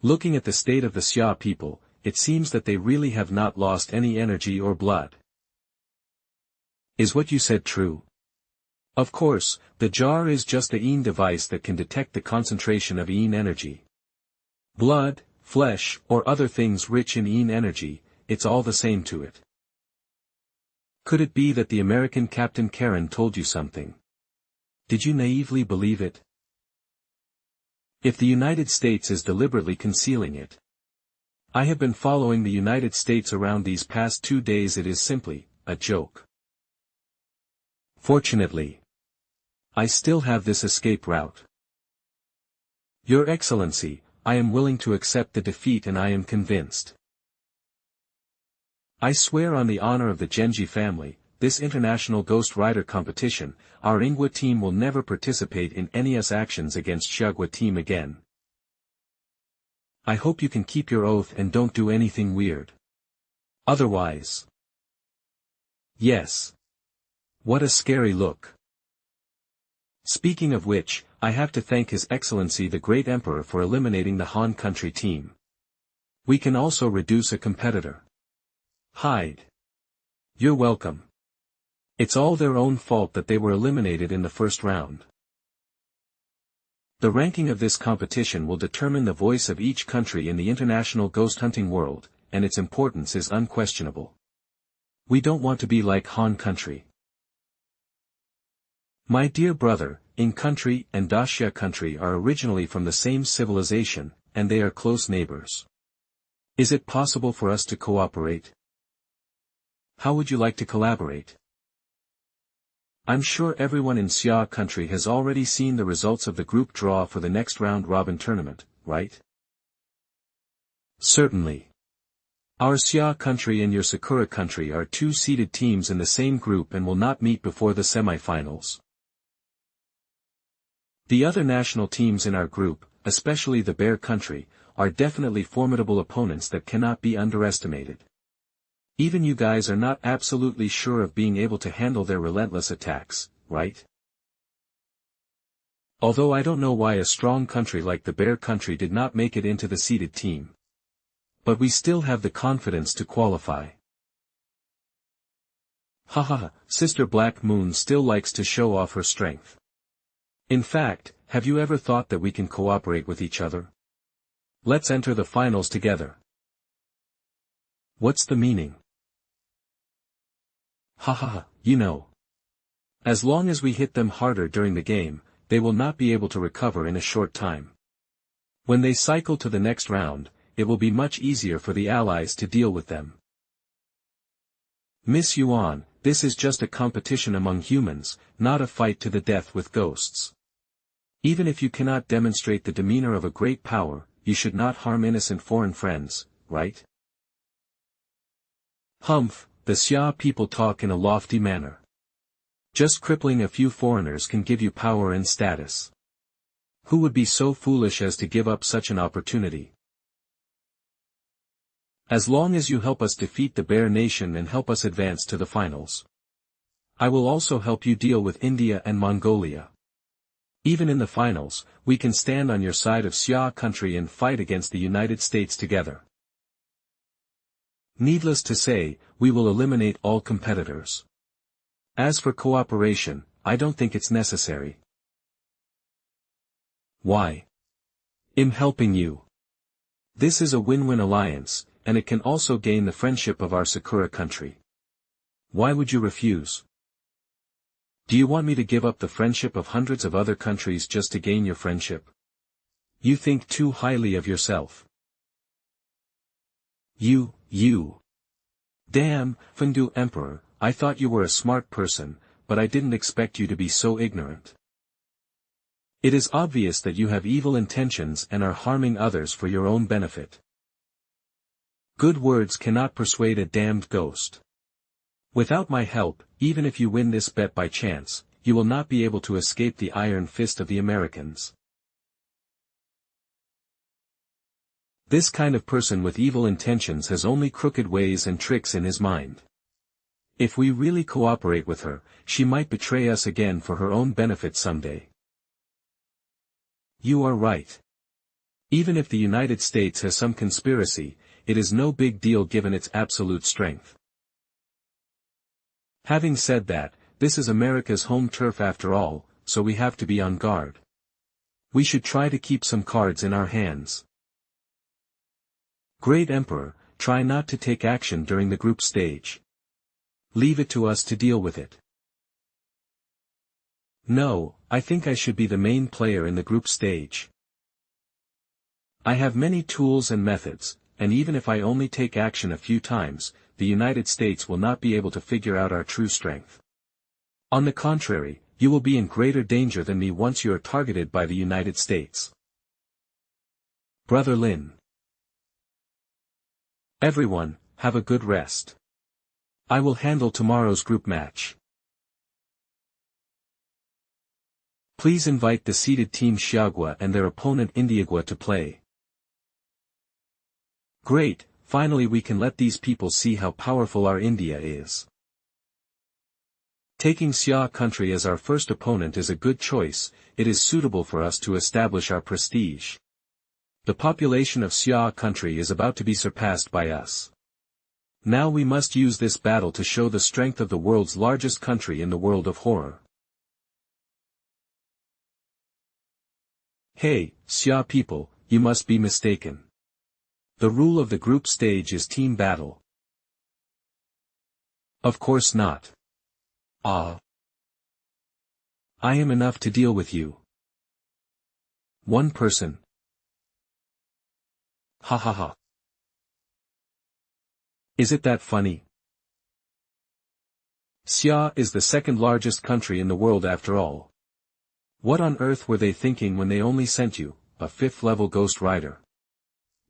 Speaker 1: Looking at the state of the Xia people, it seems that they really have not lost any energy or blood. Is what you said true? Of course, the jar is just a Yin device that can detect the concentration of Yin energy. Blood, flesh, or other things rich in Yin energy, it's all the same to it. Could it be that the American Captain Karen told you something? Did you naively believe it? If the United States is deliberately concealing it. I have been following the United States around these past 2 days. It is simply a joke. Fortunately, I still have this escape route. Your Excellency, I am willing to accept the defeat and I am convinced. I swear on the honor of the Genji family, this international Ghost Rider competition, our Ingwa team will never participate in any actions against Shugwa team again. I hope you can keep your oath and don't do anything weird. Otherwise. Yes. What a scary look. Speaking of which, I have to thank His Excellency the Great Emperor for eliminating the Han country team. We can also reduce a competitor. Hide. You're welcome. It's all their own fault that they were eliminated in the first round. The ranking of this competition will determine the voice of each country in the international ghost hunting world, and its importance is unquestionable. We don't want to be like Han country. My dear brother, Ing country and Daxia country are originally from the same civilization, and they are close neighbors. Is it possible for us to cooperate? How would you like to collaborate? I'm sure everyone in Xia country has already seen the results of the group draw for the next round-robin tournament, right? Certainly. Our Xia country and your Sakura country are 2 seeded teams in the same group and will not meet before the semifinals. The other national teams in our group, especially the Bear country, are definitely formidable opponents that cannot be underestimated. Even you guys are not absolutely sure of being able to handle their relentless attacks, right? Although I don't know why a strong country like the Bear country did not make it into the seeded team. But we still have the confidence to qualify. Haha, Sister Black Moon still likes to show off her strength. In fact, have you ever thought that we can cooperate with each other? Let's enter the finals together. What's the meaning? Haha, you know. As long as we hit them harder during the game, they will not be able to recover in a short time. When they cycle to the next round, it will be much easier for the allies to deal with them. Miss Yuan, this is just a competition among humans, not a fight to the death with ghosts. Even if you cannot demonstrate the demeanor of a great power, you should not harm innocent foreign friends, right? Humph, the Xia people talk in a lofty manner. Just crippling a few foreigners can give you power and status. Who would be so foolish as to give up such an opportunity? As long as you help us defeat the Bear Nation and help us advance to the finals. I will also help you deal with India and Mongolia. Even in the finals, we can stand on your side of Xia country and fight against the United States together. Needless to say, we will eliminate all competitors. As for cooperation, I don't think it's necessary. Why? I'm helping you. This is a win-win alliance, and it can also gain the friendship of our Sakura country. Why would you refuse? Do you want me to give up the friendship of hundreds of other countries just to gain your friendship? You think too highly of yourself. You. Damn, Fundu Emperor, I thought you were a smart person, but I didn't expect you to be so ignorant. It is obvious that you have evil intentions and are harming others for your own benefit. Good words cannot persuade a damned ghost. Without my help, even if you win this bet by chance, you will not be able to escape the iron fist of the Americans. This kind of person with evil intentions has only crooked ways and tricks in his mind. If we really cooperate with her, she might betray us again for her own benefit someday. You are right. Even if the United States has some conspiracy, it is no big deal given its absolute strength. Having said that, this is America's home turf after all, so we have to be on guard. We should try to keep some cards in our hands. Great Emperor, try not to take action during the group stage. Leave it to us to deal with it. No, I think I should be the main player in the group stage. I have many tools and methods, and even if I only take action a few times, the United States will not be able to figure out our true strength. On the contrary, you will be in greater danger than me once you are targeted by the United States. Brother Lin. Everyone, have a good rest. I will handle tomorrow's group match. Please invite the seeded team Xiagua and their opponent Indiagua to play. Great, finally we can let these people see how powerful our India is. Taking Xia country as our first opponent is a good choice, it is suitable for us to establish our prestige. The population of Xia country is about to be surpassed by us. Now we must use this battle to show the strength of the world's largest country in the world of horror. Hey, Xia people, you must be mistaken. The rule of the group stage is team battle. Of course not. I am enough to deal with you. One person. Ha ha ha. Is it that funny? Xia is the second largest country in the world after all. What on earth were they thinking when they only sent you, a 5th-level Ghost Rider?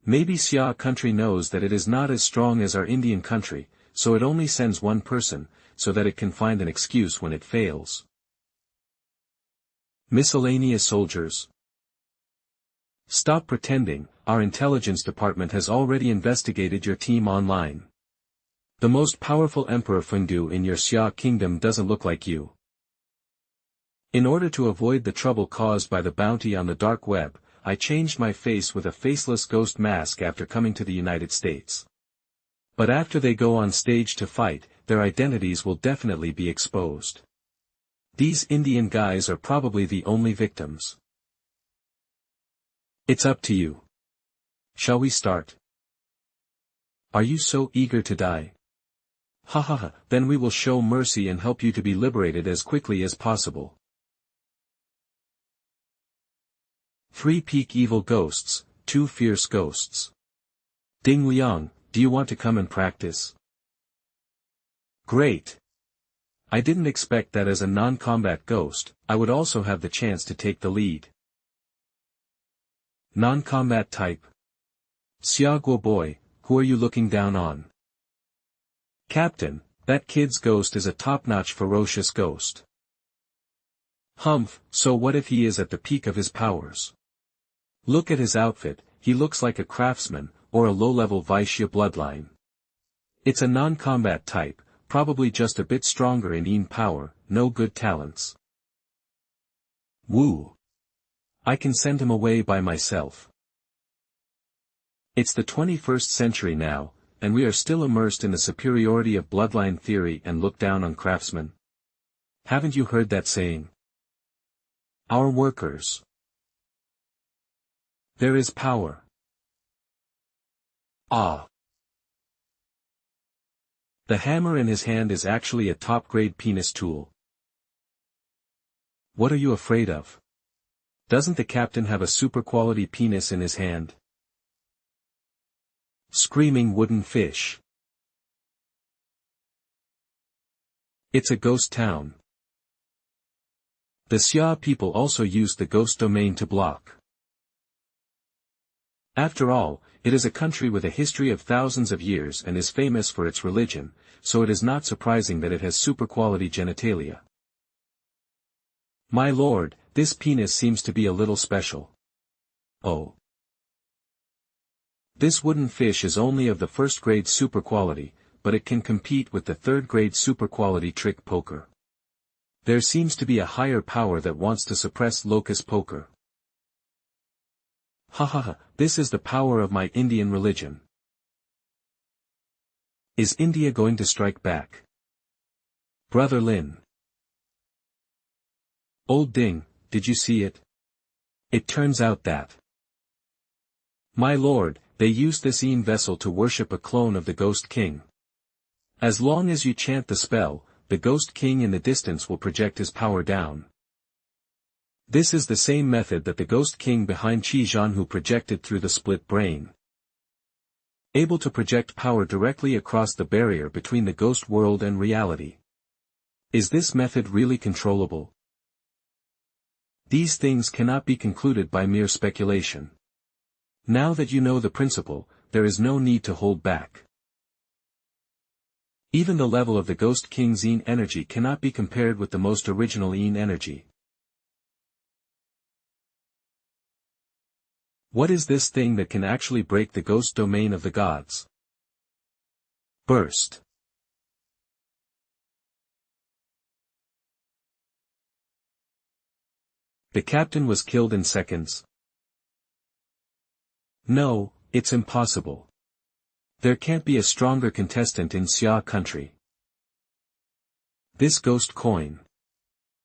Speaker 1: Maybe Xia country knows that it is not as strong as our Indian country, so it only sends one person, so that it can find an excuse when it fails. Miscellaneous soldiers. Stop pretending, our intelligence department has already investigated your team online. The most powerful Emperor Fundu in your Xia kingdom doesn't look like you. In order to avoid the trouble caused by the bounty on the dark web, I changed my face with a faceless ghost mask after coming to the United States. But after they go on stage to fight, their identities will definitely be exposed. These Indian guys are probably the only victims. It's up to you. Shall we start? Are you so eager to die? Ha ha ha, then we will show mercy and help you to be liberated as quickly as possible. 3 peak evil ghosts, 2 fierce ghosts. Ding Liang, do you want to come and practice? Great. I didn't expect that as a non-combat ghost, I would also have the chance to take the lead. Non-combat type. Xia Guo boy, who are you looking down on? Captain, that kid's ghost is a top-notch ferocious ghost. Humph, so what if he is at the peak of his powers? Look at his outfit, he looks like a craftsman, or a low-level Vaishya bloodline. It's a non-combat type, probably just a bit stronger in Yin power, no good talents. Woo! I can send him away by myself. It's the 21st century now, and we are still immersed in the superiority of bloodline theory and look down on craftsmen. Haven't you heard that saying? Our workers. There is power. Ah. The hammer in his hand is actually a top-grade penis tool. What are you afraid of? Doesn't the captain have a super-quality penis in his hand? Screaming wooden fish. It's a ghost town. The Xia people also used the ghost domain to block. After all, it is a country with a history of thousands of years and is famous for its religion, so it is not surprising that it has super-quality genitalia. My lord, this penis seems to be a little special. Oh. This wooden fish is only of the first-grade super-quality, but it can compete with the third-grade super-quality trick poker. There seems to be a higher power that wants to suppress locus poker. Ha ha ha, this is the power of my Indian religion. Is India going to strike back? Brother Lin. Old Ding, did you see it? It turns out that. My lord, they used this Yin vessel to worship a clone of the Ghost King. As long as you chant the spell, the Ghost King in the distance will project his power down. This is the same method that the Ghost King behind Qi Zhanhu projected through the split brain. Able to project power directly across the barrier between the ghost world and reality. Is this method really controllable? These things cannot be concluded by mere speculation. Now that you know the principle, there is no need to hold back. Even the level of the Ghost King's Yin energy cannot be compared with the most original Yin energy. What is this thing that can actually break the ghost domain of the gods? Burst. The captain was killed in seconds. No, it's impossible. There can't be a stronger contestant in Xia country. This ghost coin.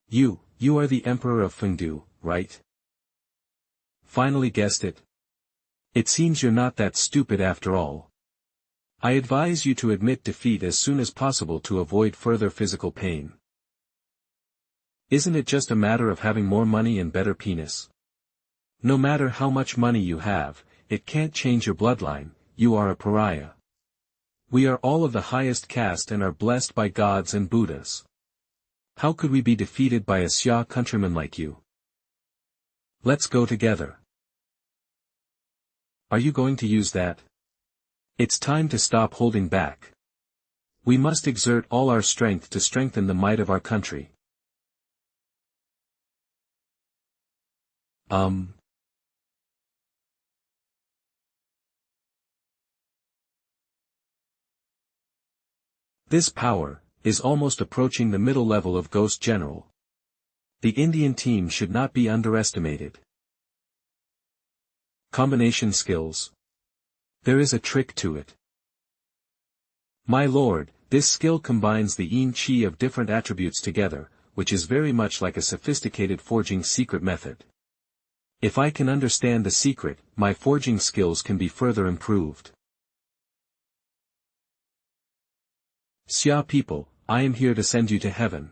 Speaker 1: You are the Emperor of Fengdu, right? Finally guessed it. It seems you're not that stupid after all. I advise you to admit defeat as soon as possible to avoid further physical pain. Isn't it just a matter of having more money and better penis? No matter how much money you have, it can't change your bloodline, you are a pariah. We are all of the highest caste and are blessed by gods and Buddhas. How could we be defeated by a Xia countryman like you? Let's go together. Are you going to use that? It's time to stop holding back. We must exert all our strength to strengthen the might of our country. This power is almost approaching the middle level of Ghost General. The Indian team should not be underestimated. Combination skills. There is a trick to it. My lord, this skill combines the Yin Qi of different attributes together, which is very much like a sophisticated forging secret method. If I can understand the secret, my forging skills can be further improved. Xia people, I am here to send you to heaven.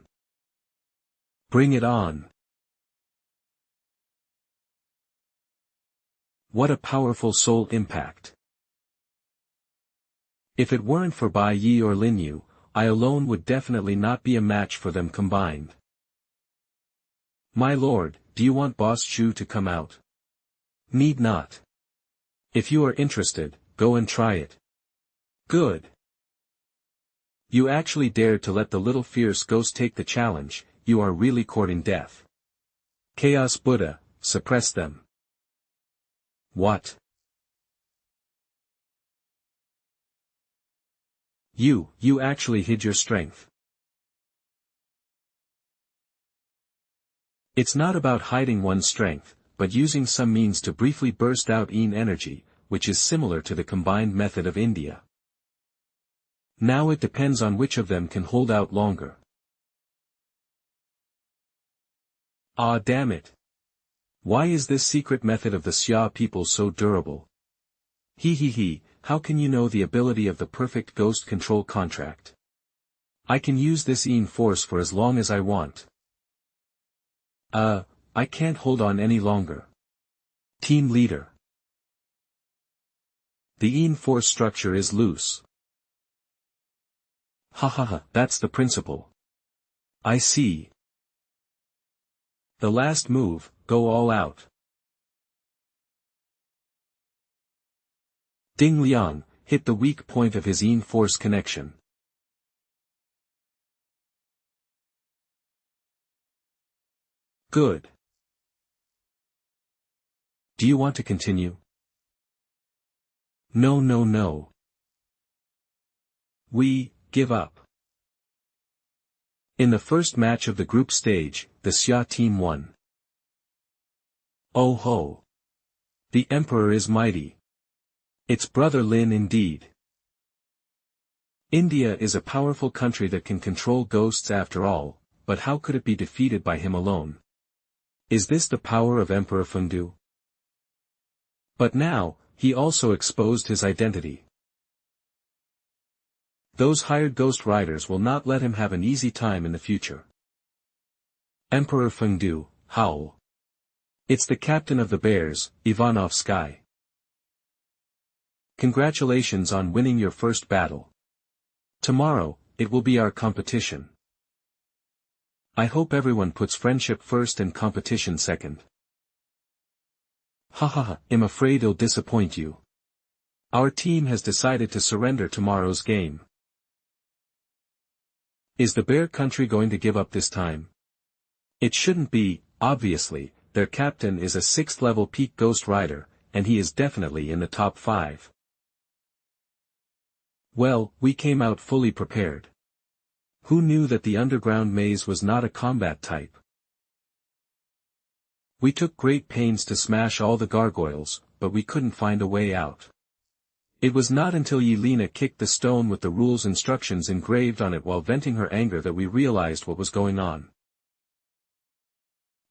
Speaker 1: Bring it on. What a powerful soul impact. If it weren't for Bai Yi or Lin Yu, I alone would definitely not be a match for them combined. My lord, do you want Boss Zhu to come out? Need not. If you are interested, go and try it. Good. You actually dared to let the little fierce ghost take the challenge, you are really courting death. Chaos Buddha, suppress them. What? You actually hid your strength. It's not about hiding one's strength, but using some means to briefly burst out Yin energy, which is similar to the combined method of India. Now it depends on which of them can hold out longer. Ah, damn it. Why is this secret method of the Xia people so durable? He, how can you know the ability of the perfect ghost control contract? I can use this Yin force for as long as I want. I can't hold on any longer. Team leader. The Yin force structure is loose. Ha, that's the principle. I see. The last move, go all out. Ding Liang, hit the weak point of his Yin force connection. Good. Do you want to continue? No. We, give up. In the first match of the group stage, the Xia team won. Oh ho! The Emperor is mighty. It's Brother Lin indeed. India is a powerful country that can control ghosts after all, but how could it be defeated by him alone? Is this the power of Emperor Fengdu? But now, he also exposed his identity. Those hired ghost riders will not let him have an easy time in the future. Emperor Fengdu, howl. It's the captain of the bears, Ivanov Sky. Congratulations on winning your first battle. Tomorrow, it will be our competition. I hope everyone puts friendship first and competition second. I'm afraid I'll disappoint you. Our team has decided to surrender tomorrow's game. Is the bear country going to give up this time? It shouldn't be, obviously, their captain is a 6th level peak ghost rider, and he is definitely in the top 5. Well, we came out fully prepared. Who knew that the underground maze was not a combat type? We took great pains to smash all the gargoyles, but we couldn't find a way out. It was not until Yelena kicked the stone with the rules instructions engraved on it while venting her anger that we realized what was going on.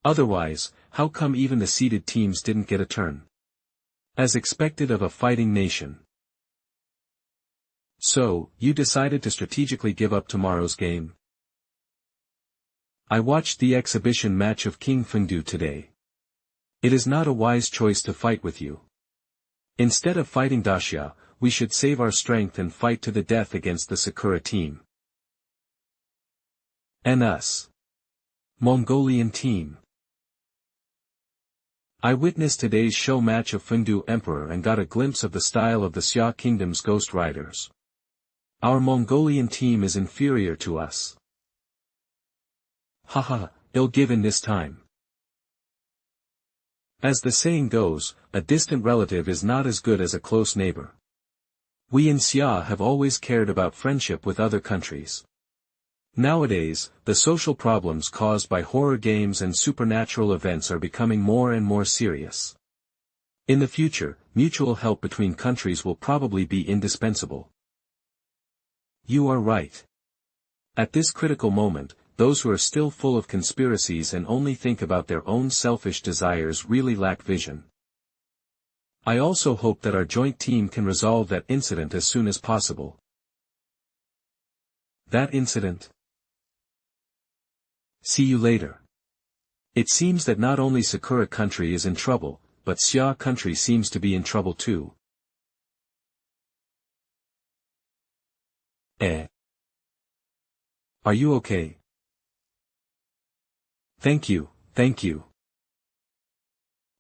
Speaker 1: Otherwise, how come even the seeded teams didn't get a turn? As expected of a fighting nation. So, you decided to strategically give up tomorrow's game? I watched the exhibition match of King Fengdu today. It is not a wise choice to fight with you. Instead of fighting Daxia, we should save our strength and fight to the death against the Sakura team. And us. Mongolian team. I witnessed today's show match of Fengdu Emperor and got a glimpse of the style of the Xia Kingdom's Ghost Riders. Our Mongolian team is inferior to us. Ill given this time. As the saying goes, a distant relative is not as good as a close neighbor. We in Xia have always cared about friendship with other countries. Nowadays, the social problems caused by horror games and supernatural events are becoming more and more serious. In the future, mutual help between countries will probably be indispensable. You are right. At this critical moment, those who are still full of conspiracies and only think about their own selfish desires really lack vision. I also hope that our joint team can resolve that incident as soon as possible. That incident? See you later. It seems that not only Sakura country is in trouble, but Xia country seems to be in trouble too. Eh? Are you okay? Thank you, thank you.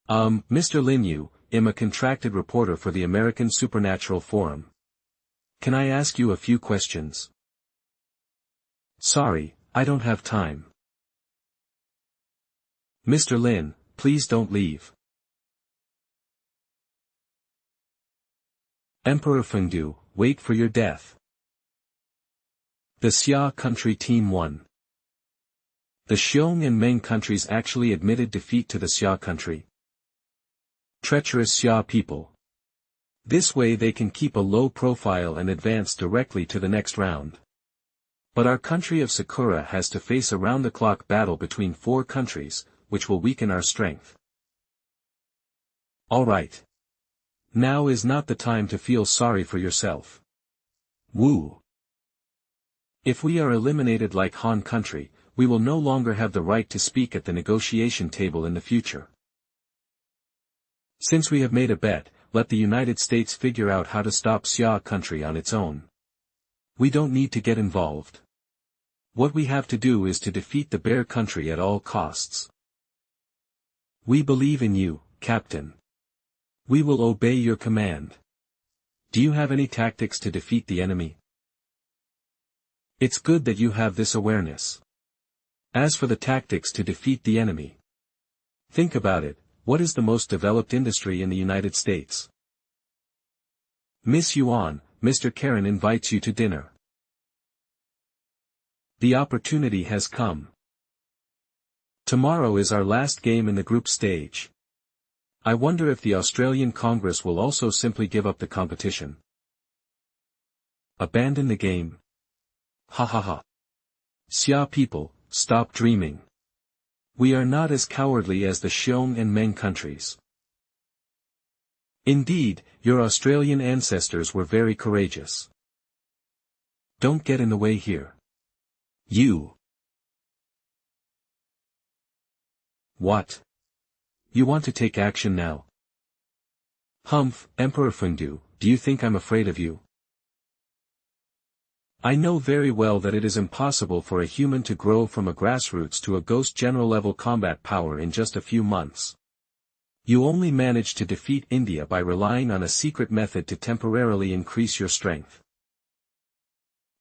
Speaker 1: Mr. Lin Yu, I'm a contracted reporter for the American Supernatural Forum. Can I ask you a few questions? Sorry, I don't have time. Mr. Lin, please don't leave. Emperor Fengdu, wait for your death. The Xia country team won. The Xiong and Meng countries actually admitted defeat to the Xia country. Treacherous Xia people. This way they can keep a low profile and advance directly to the next round. But our country of Sakura has to face a round-the-clock battle between 4 countries, which will weaken our strength. Alright. Now is not the time to feel sorry for yourself. Woo. If we are eliminated like Han country, we will no longer have the right to speak at the negotiation table in the future. Since we have made a bet, let the United States figure out how to stop Xia country on its own. We don't need to get involved. What we have to do is to defeat the bear country at all costs. We believe in you, Captain. We will obey your command. Do you have any tactics to defeat the enemy? It's good that you have this awareness. As for the tactics to defeat the enemy, think about it. What is the most developed industry in the United States? Miss Yuan, Mr. Karen invites you to dinner. The opportunity has come. Tomorrow is our last game in the group stage. I wonder if the Australian Congress will also simply give up the competition. Abandon the game. Ha ha ha. Xia people, stop dreaming. We are not as cowardly as the Xiong and Meng countries. Indeed, your Australian ancestors were very courageous. Don't get in the way here. You. What? You want to take action now? Humph, Emperor Fengdu, do you think I'm afraid of you? I know very well that it is impossible for a human to grow from a grassroots to a ghost general-level combat power in just a few months. You only managed to defeat India by relying on a secret method to temporarily increase your strength.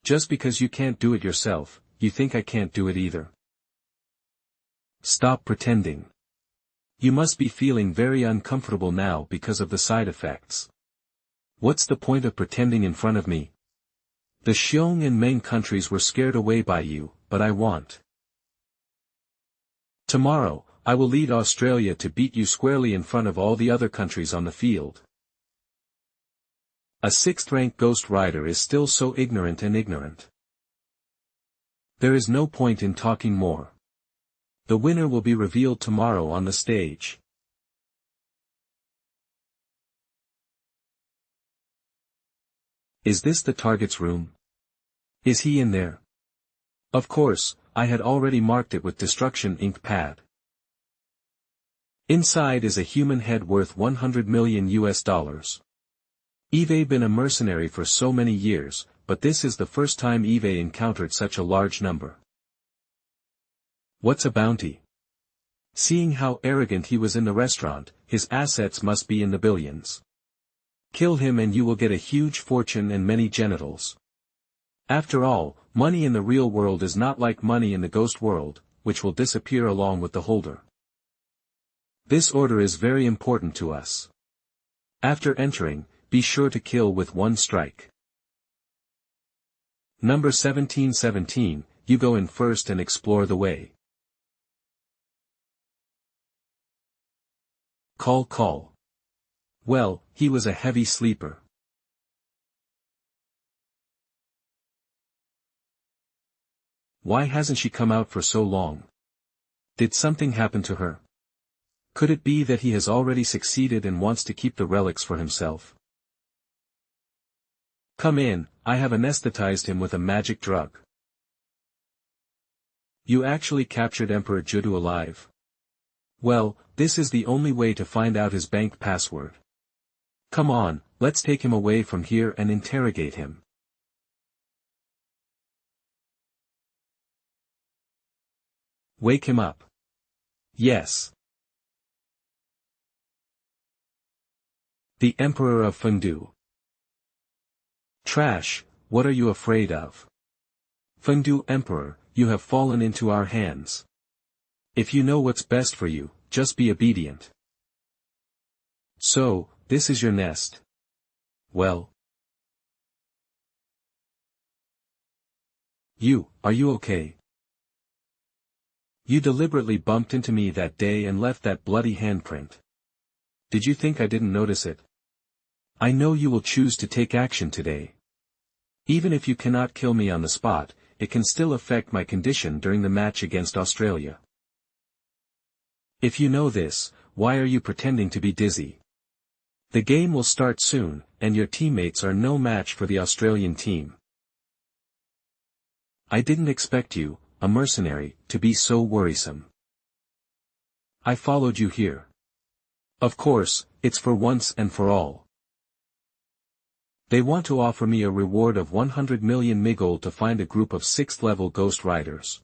Speaker 1: Just because you can't do it yourself, you think I can't do it either. Stop pretending. You must be feeling very uncomfortable now because of the side effects. What's the point of pretending in front of me? The Xiong and Meng countries were scared away by you, but I want. Tomorrow, I will lead Australia to beat you squarely in front of all the other countries on the field. A 6th-rank Ghost Rider is still so ignorant and ignorant. There is no point in talking more. The winner will be revealed tomorrow on the stage. Is this the target's room? Is he in there? Of course, I had already marked it with destruction ink pad. Inside is a human head worth $100 million. Eve been a mercenary for so many years, but this is the first time Eve encountered such a large number. What's a bounty? Seeing how arrogant he was in the restaurant, his assets must be in the billions. Kill him and you will get a huge fortune and many genitals. After all, money in the real world is not like money in the ghost world, which will disappear along with the holder. This order is very important to us. After entering, be sure to kill with 1 strike. Number 1717, you go in first and explore the way. Call. Well, he was a heavy sleeper. Why hasn't she come out for so long? Did something happen to her? Could it be that he has already succeeded and wants to keep the relics for himself? Come in, I have anesthetized him with a magic drug. You actually captured Emperor Judu alive. Well, this is the only way to find out his bank password. Come on, let's take him away from here and interrogate him. Wake him up. Yes. The Emperor of Fondue. Trash, what are you afraid of? Fondue Emperor, you have fallen into our hands. If you know what's best for you, just be obedient. So, this is your nest. Well. Are you okay? You deliberately bumped into me that day and left that bloody handprint. Did you think I didn't notice it? I know you will choose to take action today. Even if you cannot kill me on the spot, it can still affect my condition during the match against Australia. If you know this, why are you pretending to be dizzy? The game will start soon, and your teammates are no match for the Australian team. I didn't expect you, a mercenary, to be so worrisome. I followed you here. Of course, it's for once and for all. They want to offer me a reward of 100 million MiGold to find a group of 6th-level Ghost Riders.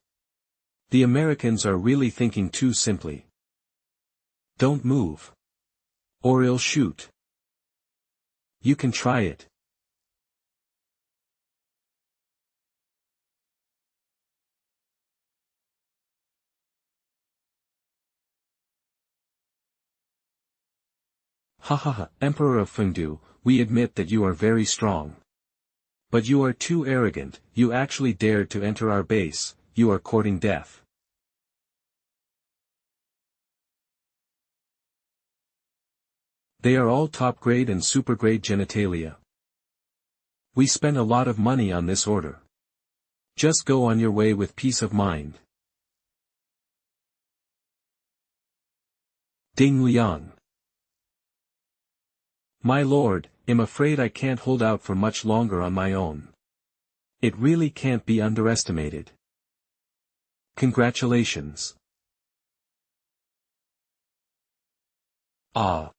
Speaker 1: The Americans are really thinking too simply. Don't move. Or I'll shoot. You can try it. Hahaha, Emperor of Fondue, we admit that you are very strong. But you are too arrogant, you actually dared to enter our base, you are courting death. They are all top-grade and super-grade genitalia. We spent a lot of money on this order. Just go on your way with peace of mind. Ding Liang. My lord, I'm afraid I can't hold out for much longer on my own. It really can't be underestimated. Congratulations. Ah.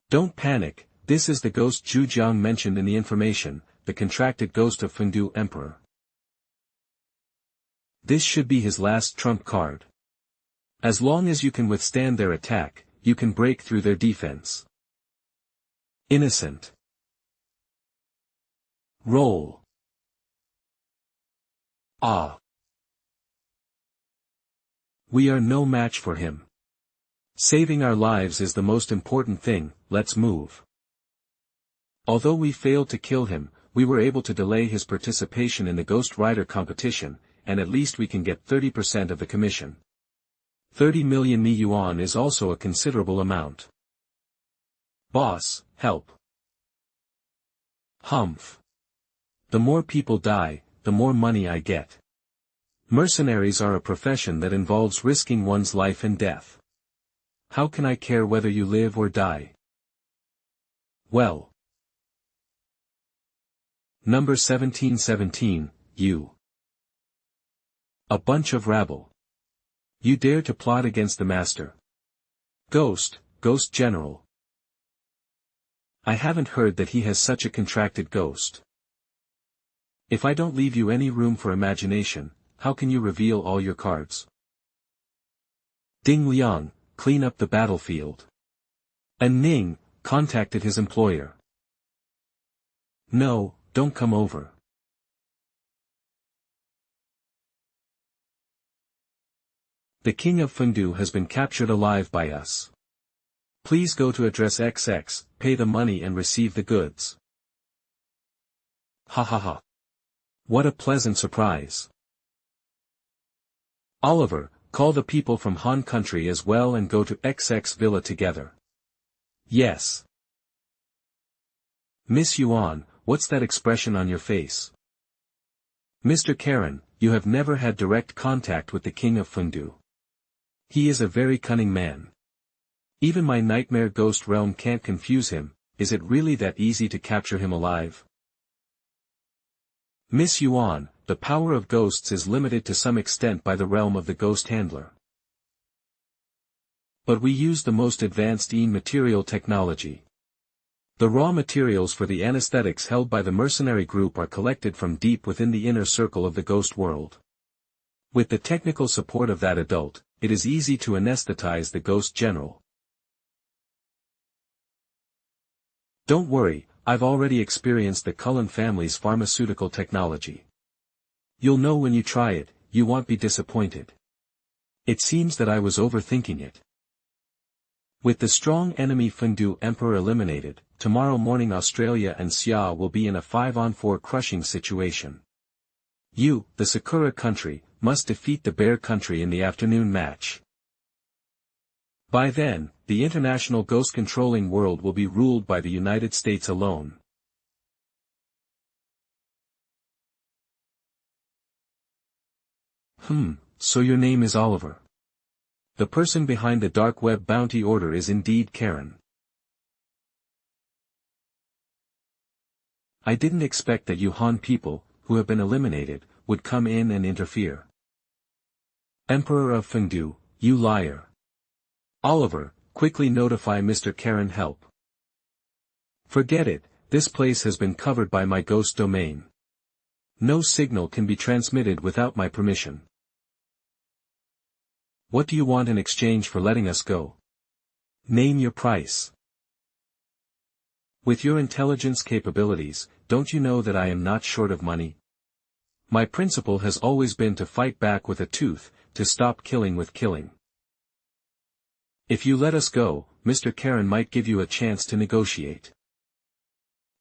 Speaker 1: Don't panic, this is the ghost Zhujiang mentioned in the information, the contracted ghost of Fondue Emperor. This should be his last trump card. As long as you can withstand their attack, you can break through their defense. Innocent. Roll. Ah. We are no match for him. Saving our lives is the most important thing, let's move. Although we failed to kill him, we were able to delay his participation in the Ghost Rider competition, and at least we can get 30% of the commission. 30 million Mi yuan is also a considerable amount. Boss, help. Humph. The more people die, the more money I get. Mercenaries are a profession that involves risking one's life and death. How can I care whether you live or die? Well. Number 1717, you. A bunch of rabble. You dare to plot against the master. Ghost General. I haven't heard that he has such a contracted ghost. If I don't leave you any room for imagination, how can you reveal all your cards? Ding Liang, clean up the battlefield. And Ning, contacted his employer. No, don't come over. The King of Fondue has been captured alive by us. Please go to address XX, pay the money and receive the goods. Ha ha ha. What a pleasant surprise. Oliver, call the people from Han country as well and go to XX villa together. Yes. Miss Yuan, what's that expression on your face? Mr. Karen, you have never had direct contact with the King of Fondue. He is a very cunning man. Even my nightmare ghost realm can't confuse him, is it really that easy to capture him alive? Miss Yuan, the power of ghosts is limited to some extent by the realm of the ghost handler. But we use the most advanced material technology. The raw materials for the anesthetics held by the mercenary group are collected from deep within the inner circle of the ghost world. With the technical support of that adult, it is easy to anesthetize the ghost general. Don't worry, I've already experienced the Cullen family's pharmaceutical technology. You'll know when you try it, you won't be disappointed. It seems that I was overthinking it. With the strong enemy Fengdu Emperor eliminated, tomorrow morning Australia and Xia will be in a 5-on-4 crushing situation. You, the Sakura country, must defeat the Bear country in the afternoon match. By then, the international ghost-controlling world will be ruled by the United States alone. So your name is Oliver. The person behind the dark web bounty order is indeed Karen. I didn't expect that you Han people, who have been eliminated, would come in and interfere. Emperor of Fengdu, you liar. Oliver, quickly notify Mr. Karen help. Forget it, this place has been covered by my ghost domain. No signal can be transmitted without my permission. What do you want in exchange for letting us go? Name your price. With your intelligence capabilities, don't you know that I am not short of money? My principle has always been to fight back with a tooth, to stop killing with killing. If you let us go, Mr. Karen might give you a chance to negotiate.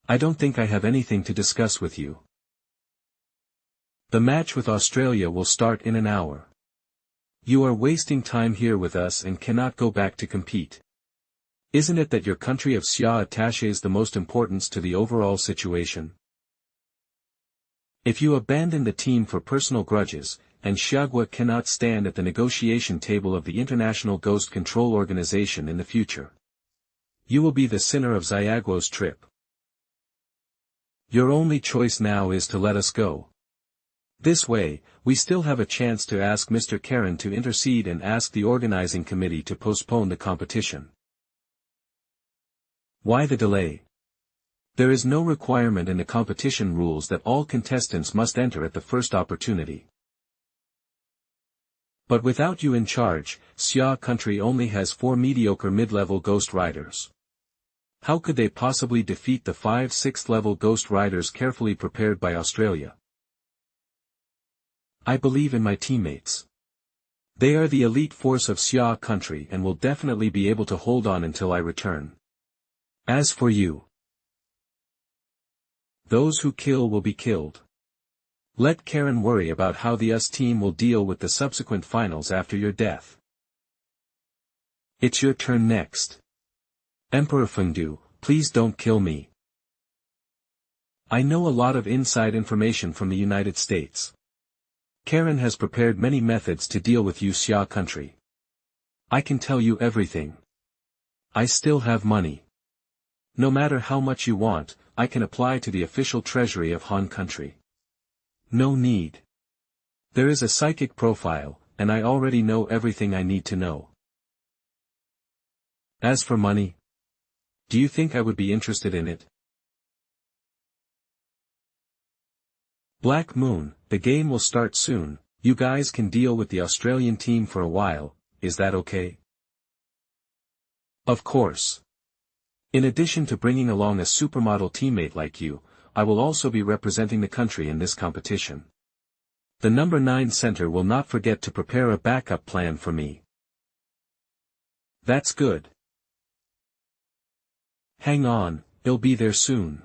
Speaker 1: I don't think I have anything to discuss with you. The match with Australia will start in an hour. You are wasting time here with us and cannot go back to compete. Isn't it that your country of Xia attaches the most importance to the overall situation? If you abandon the team for personal grudges, and Xiagua cannot stand at the negotiation table of the International Ghost Control Organization in the future, you will be the sinner of Xiaguo's trip. Your only choice now is to let us go. This way, we still have a chance to ask Mr. Karen to intercede and ask the organizing committee to postpone the competition. Why the delay? There is no requirement in the competition rules that all contestants must enter at the first opportunity. But without you in charge, Xia country only has 4 mediocre mid-level Ghost Riders. How could they possibly defeat the 5 6th-level Ghost Riders carefully prepared by Australia? I believe in my teammates. They are the elite force of Xia country and will definitely be able to hold on until I return. As for you, those who kill will be killed. Let Karen worry about how the US team will deal with the subsequent finals after your death. It's your turn next. Emperor Fengdu, please don't kill me. I know a lot of inside information from the United States. Karen has prepared many methods to deal with you Xia country. I can tell you everything. I still have money. No matter how much you want, I can apply to the official treasury of Han country. No need. There is a psychic profile, and I already know everything I need to know. As for money, do you think I would be interested in it? Black Moon, the game will start soon, you guys can deal with the Australian team for a while, is that okay? Of course. In addition to bringing along a supermodel teammate like you, I will also be representing the country in this competition. The number 9 center will not forget to prepare a backup plan for me. That's good. Hang on, he'll be there soon.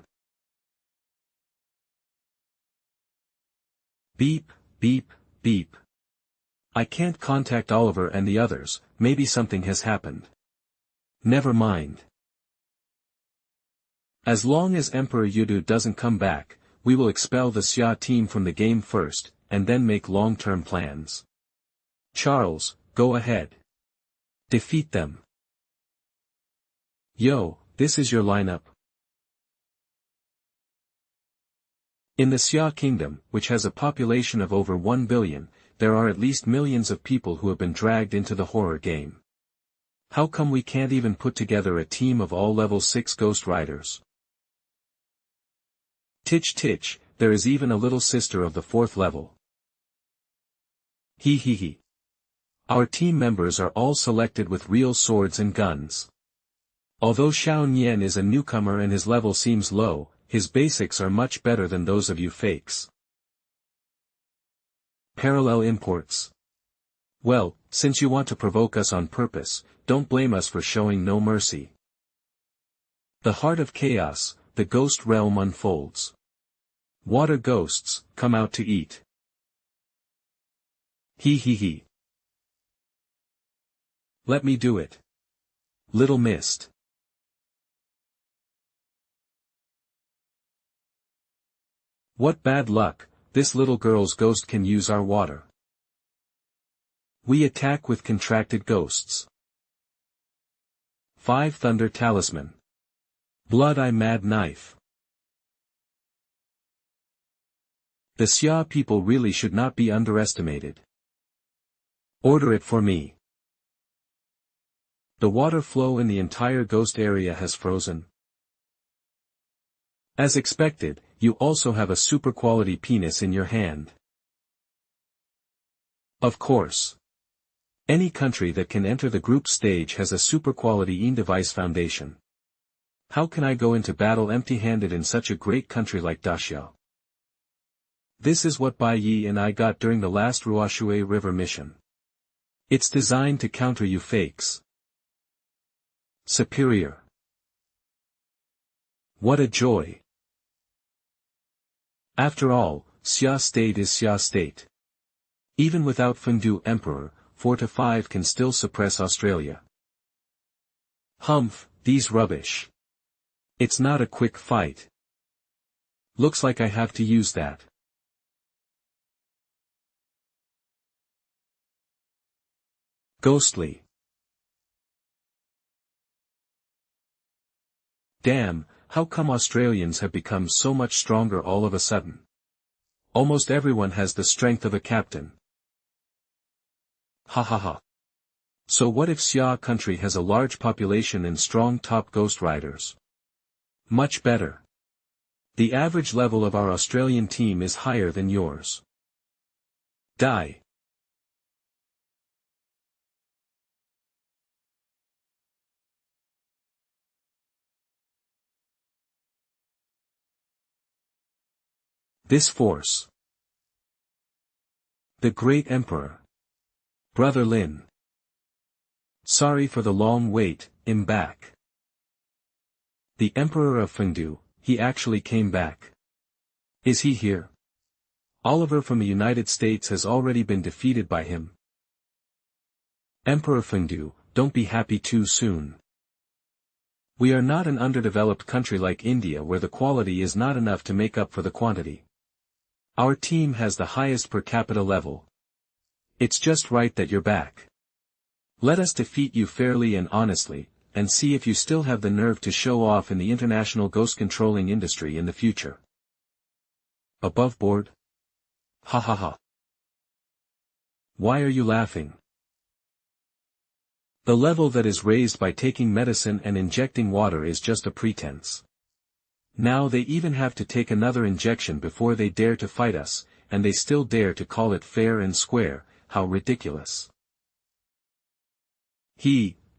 Speaker 1: Beep, beep, beep. I can't contact Oliver and the others, maybe something has happened. Never mind. As long as Emperor Yudu doesn't come back, we will expel the Xia team from the game first, and then make long-term plans. Charles, go ahead. Defeat them. Yo, this is your lineup. In the Xia kingdom, which has a population of over 1 billion, there are at least millions of people who have been dragged into the horror game. How come we can't even put together a team of all level 6 Ghost Riders? Titch titch, there is even a little sister of the 4th level. Hee hee hee. Our team members are all selected with real swords and guns. Although Shounen is a newcomer and his level seems low, his basics are much better than those of you fakes. Parallel imports. Well, since you want to provoke us on purpose, don't blame us for showing no mercy. The heart of chaos, the ghost realm unfolds. Water ghosts, come out to eat. Hee hee hee. Let me do it. Little mist. What bad luck, this little girl's ghost can use our water. We attack with contracted ghosts. 5 Thunder Talisman. Blood Eye Mad Knife. The Xia people really should not be underestimated. Order it for me. The water flow in the entire ghost area has frozen. As expected, you also have a super quality penis in your hand. Of course. Any country that can enter the group stage has a super quality device foundation. How can I go into battle empty-handed in such a great country like Dacia? This is what Bai Yi and I got during the last Ruoshui River mission. It's designed to counter you fakes. Superior. What a joy. After all, Xia State is Xia State. Even without Fengdu Emperor, 4-5 can still suppress Australia. Humph, these rubbish. It's not a quick fight. Looks like I have to use that. Ghostly. Damn, how come Australians have become so much stronger all of a sudden? Almost everyone has the strength of a captain. Ha ha ha. So what if Xia country has a large population and strong top ghost riders? Much better. The average level of our Australian team is higher than yours. Die. This force. The Great Emperor. Brother Lin. Sorry for the long wait, I'm back. The Emperor of Fengdu, he actually came back. Is he here? Oliver from the United States has already been defeated by him. Emperor Fengdu, don't be happy too soon. We are not an underdeveloped country like India where the quality is not enough to make up for the quantity. Our team has the highest per capita level. It's just right that you're back. Let us defeat you fairly and honestly, and see if you still have the nerve to show off in the international ghost controlling industry in the future. Above board? Ha ha ha. Why are you laughing? The level that is raised by taking medicine and injecting water is just a pretense. Now they even have to take another injection before they dare to fight us, and they still dare to call it fair and square, how ridiculous.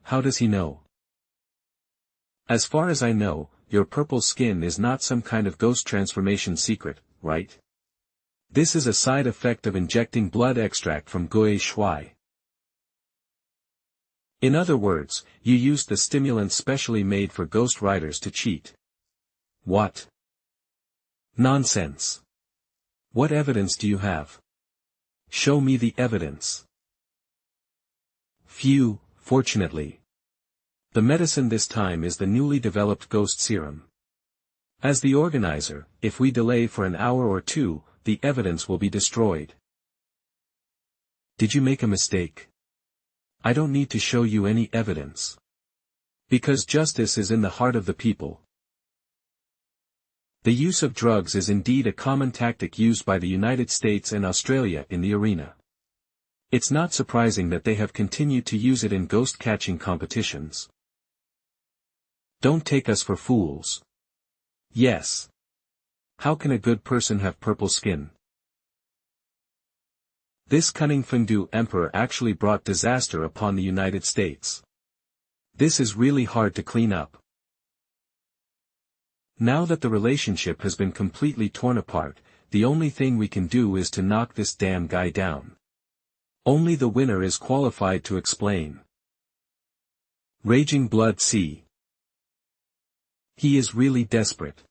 Speaker 1: How does he know? As far as I know, your purple skin is not some kind of ghost transformation secret, right? This is a side effect of injecting blood extract from Gui Shui. In other words, you used the stimulant specially made for ghost riders to cheat. What? Nonsense. What evidence do you have? Show me the evidence. Phew, fortunately. The medicine this time is the newly developed ghost serum. As the organizer, if we delay for an hour or two, the evidence will be destroyed. Did you make a mistake? I don't need to show you any evidence. Because justice is in the heart of the people. The use of drugs is indeed a common tactic used by the United States and Australia in the arena. It's not surprising that they have continued to use it in ghost-catching competitions. Don't take us for fools. Yes. How can a good person have purple skin? This cunning Fengdu emperor actually brought disaster upon the United States. This is really hard to clean up. Now that the relationship has been completely torn apart, the only thing we can do is to knock this damn guy down. Only the winner is qualified to explain. Raging Blood Sea. He is really desperate.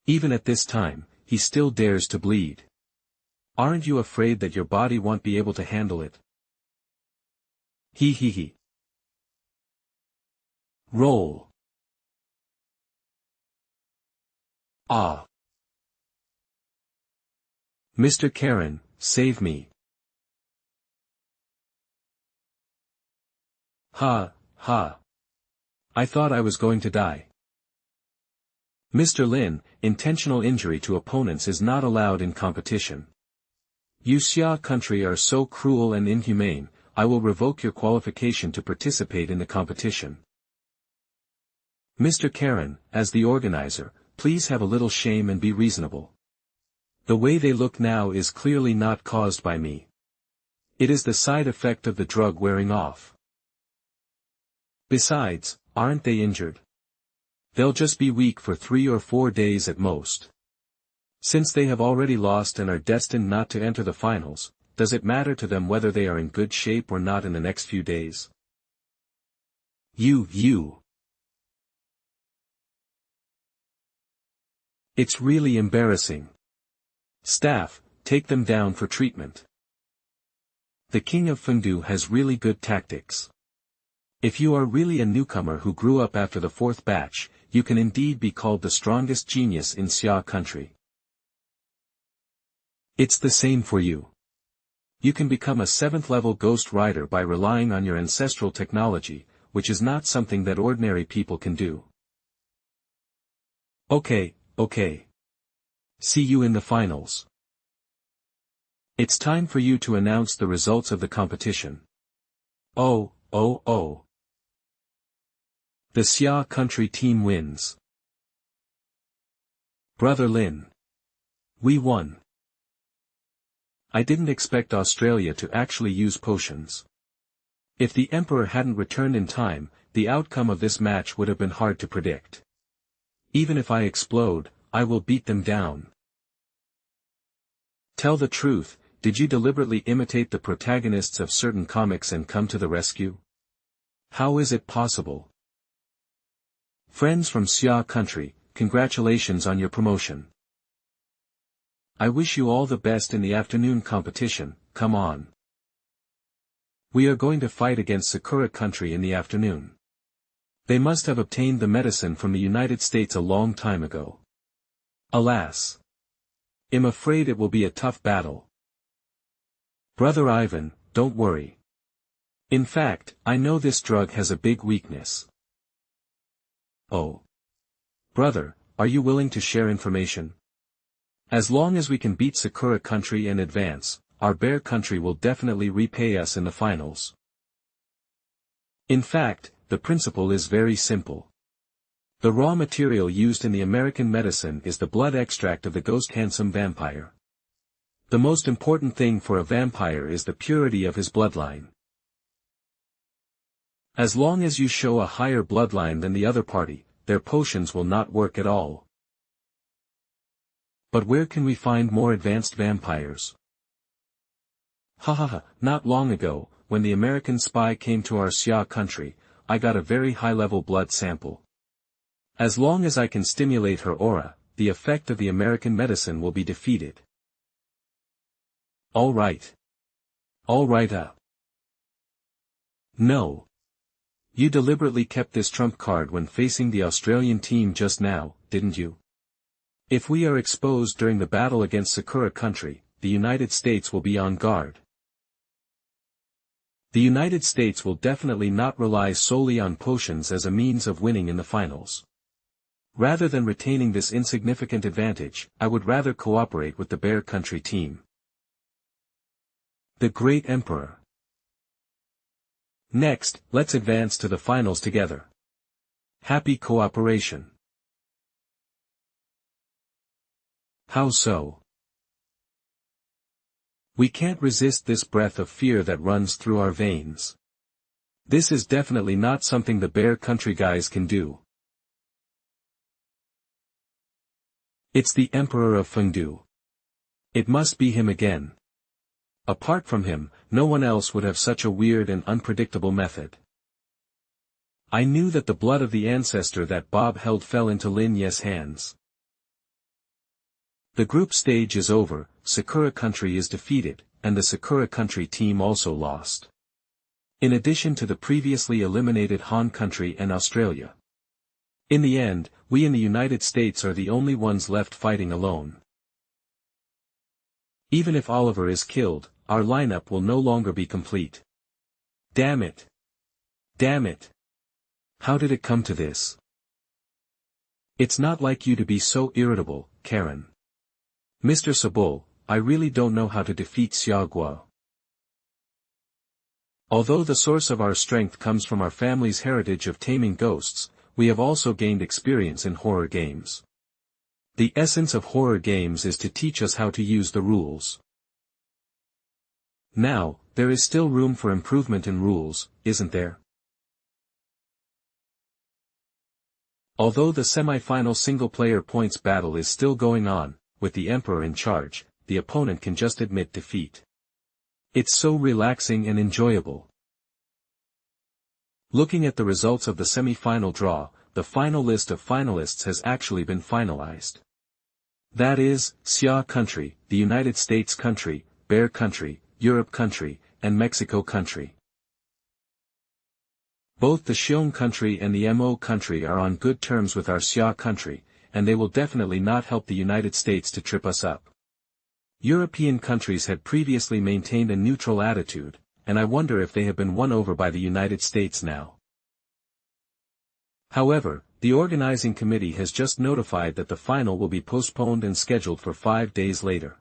Speaker 1: Even at this time, he still dares to bleed. Aren't you afraid that your body won't be able to handle it? He. Roll. Ah. Mr. Karen, save me. Ha. I thought I was going to die. Mr. Lin, intentional injury to opponents is not allowed in competition. You Xia country are so cruel and inhumane, I will revoke your qualification to participate in the competition. Mr. Karen, as the organizer, please have a little shame and be reasonable. The way they look now is clearly not caused by me. It is the side effect of the drug wearing off. Besides, aren't they injured? They'll just be weak for 3 or 4 days at most. Since they have already lost and are destined not to enter the finals, does it matter to them whether they are in good shape or not in the next few days? You. It's really embarrassing. Staff, take them down for treatment. The king of Fengdu has really good tactics. If you are really a newcomer who grew up after the 4th batch, you can indeed be called the strongest genius in Xia country. It's the same for you. You can become a 7th level ghost rider by relying on your ancestral technology, which is not something that ordinary people can do. Okay. See you in the finals. It's time for you to announce the results of the competition. Oh. The Xia country team wins. Brother Lin. We won. I didn't expect Australia to actually use potions. If the Emperor hadn't returned in time, the outcome of this match would have been hard to predict. Even if I explode, I will beat them down. Tell the truth, did you deliberately imitate the protagonists of certain comics and come to the rescue? How is it possible? Friends from Xia country, congratulations on your promotion. I wish you all the best in the afternoon competition, come on. We are going to fight against Sakura country in the afternoon. They must have obtained the medicine from the United States a long time ago. Alas. I'm afraid it will be a tough battle. Brother Ivan, don't worry. In fact, I know this drug has a big weakness. Oh. Brother, are you willing to share information? As long as we can beat Sakura country and advance, our bear country will definitely repay us in the finals. In fact, the principle is very simple. The raw material used in the American medicine is the blood extract of the ghost handsome vampire. The most important thing for a vampire is the purity of his bloodline. As long as you show a higher bloodline than the other party, their potions will not work at all. But where can we find more advanced vampires? Not long ago, when the American spy came to our Xia country, I got a very high-level blood sample. As long as I can stimulate her aura, the effect of the American medicine will be defeated. All right. No. You deliberately kept this trump card when facing the Australian team just now, didn't you? If we are exposed during the battle against Sakura country, the United States will be on guard. The United States will definitely not rely solely on potions as a means of winning in the finals. Rather than retaining this insignificant advantage, I would rather cooperate with the Bear Country team. The Great Emperor. Next, let's advance to the finals together. Happy cooperation. How so? We can't resist this breath of fear that runs through our veins. This is definitely not something the Bear Country guys can do. It's the Emperor of Fengdu. It must be him again. Apart from him, no one else would have such a weird and unpredictable method. I knew that the blood of the ancestor that Bob held fell into Lin Ye's hands. The group stage is over, Sakura Country is defeated, and the Sakura Country team also lost. In addition to the previously eliminated Han Country and Australia. In the end, we in the United States are the only ones left fighting alone. Even if Oliver is killed, our lineup will no longer be complete. Damn it! Damn it! How did it come to this? It's not like you to be so irritable, Karen. Mr. Sabul, I really don't know how to defeat Xiaoguo. Although the source of our strength comes from our family's heritage of taming ghosts, we have also gained experience in horror games. The essence of horror games is to teach us how to use the rules. Now, there is still room for improvement in rules, isn't there? Although the semi-final single-player points battle is still going on, with the Emperor in charge, the opponent can just admit defeat. It's so relaxing and enjoyable. Looking at the results of the semi-final draw, the final list of finalists has actually been finalized. That is, Xia Country, the United States Country, Bear Country, Europe Country, and Mexico Country. Both the Shounen Country and the Mo Country are on good terms with our Xia Country, and they will definitely not help the United States to trip us up. European countries had previously maintained a neutral attitude, and I wonder if they have been won over by the United States now. However, the organizing committee has just notified that the final will be postponed and scheduled for 5 days later.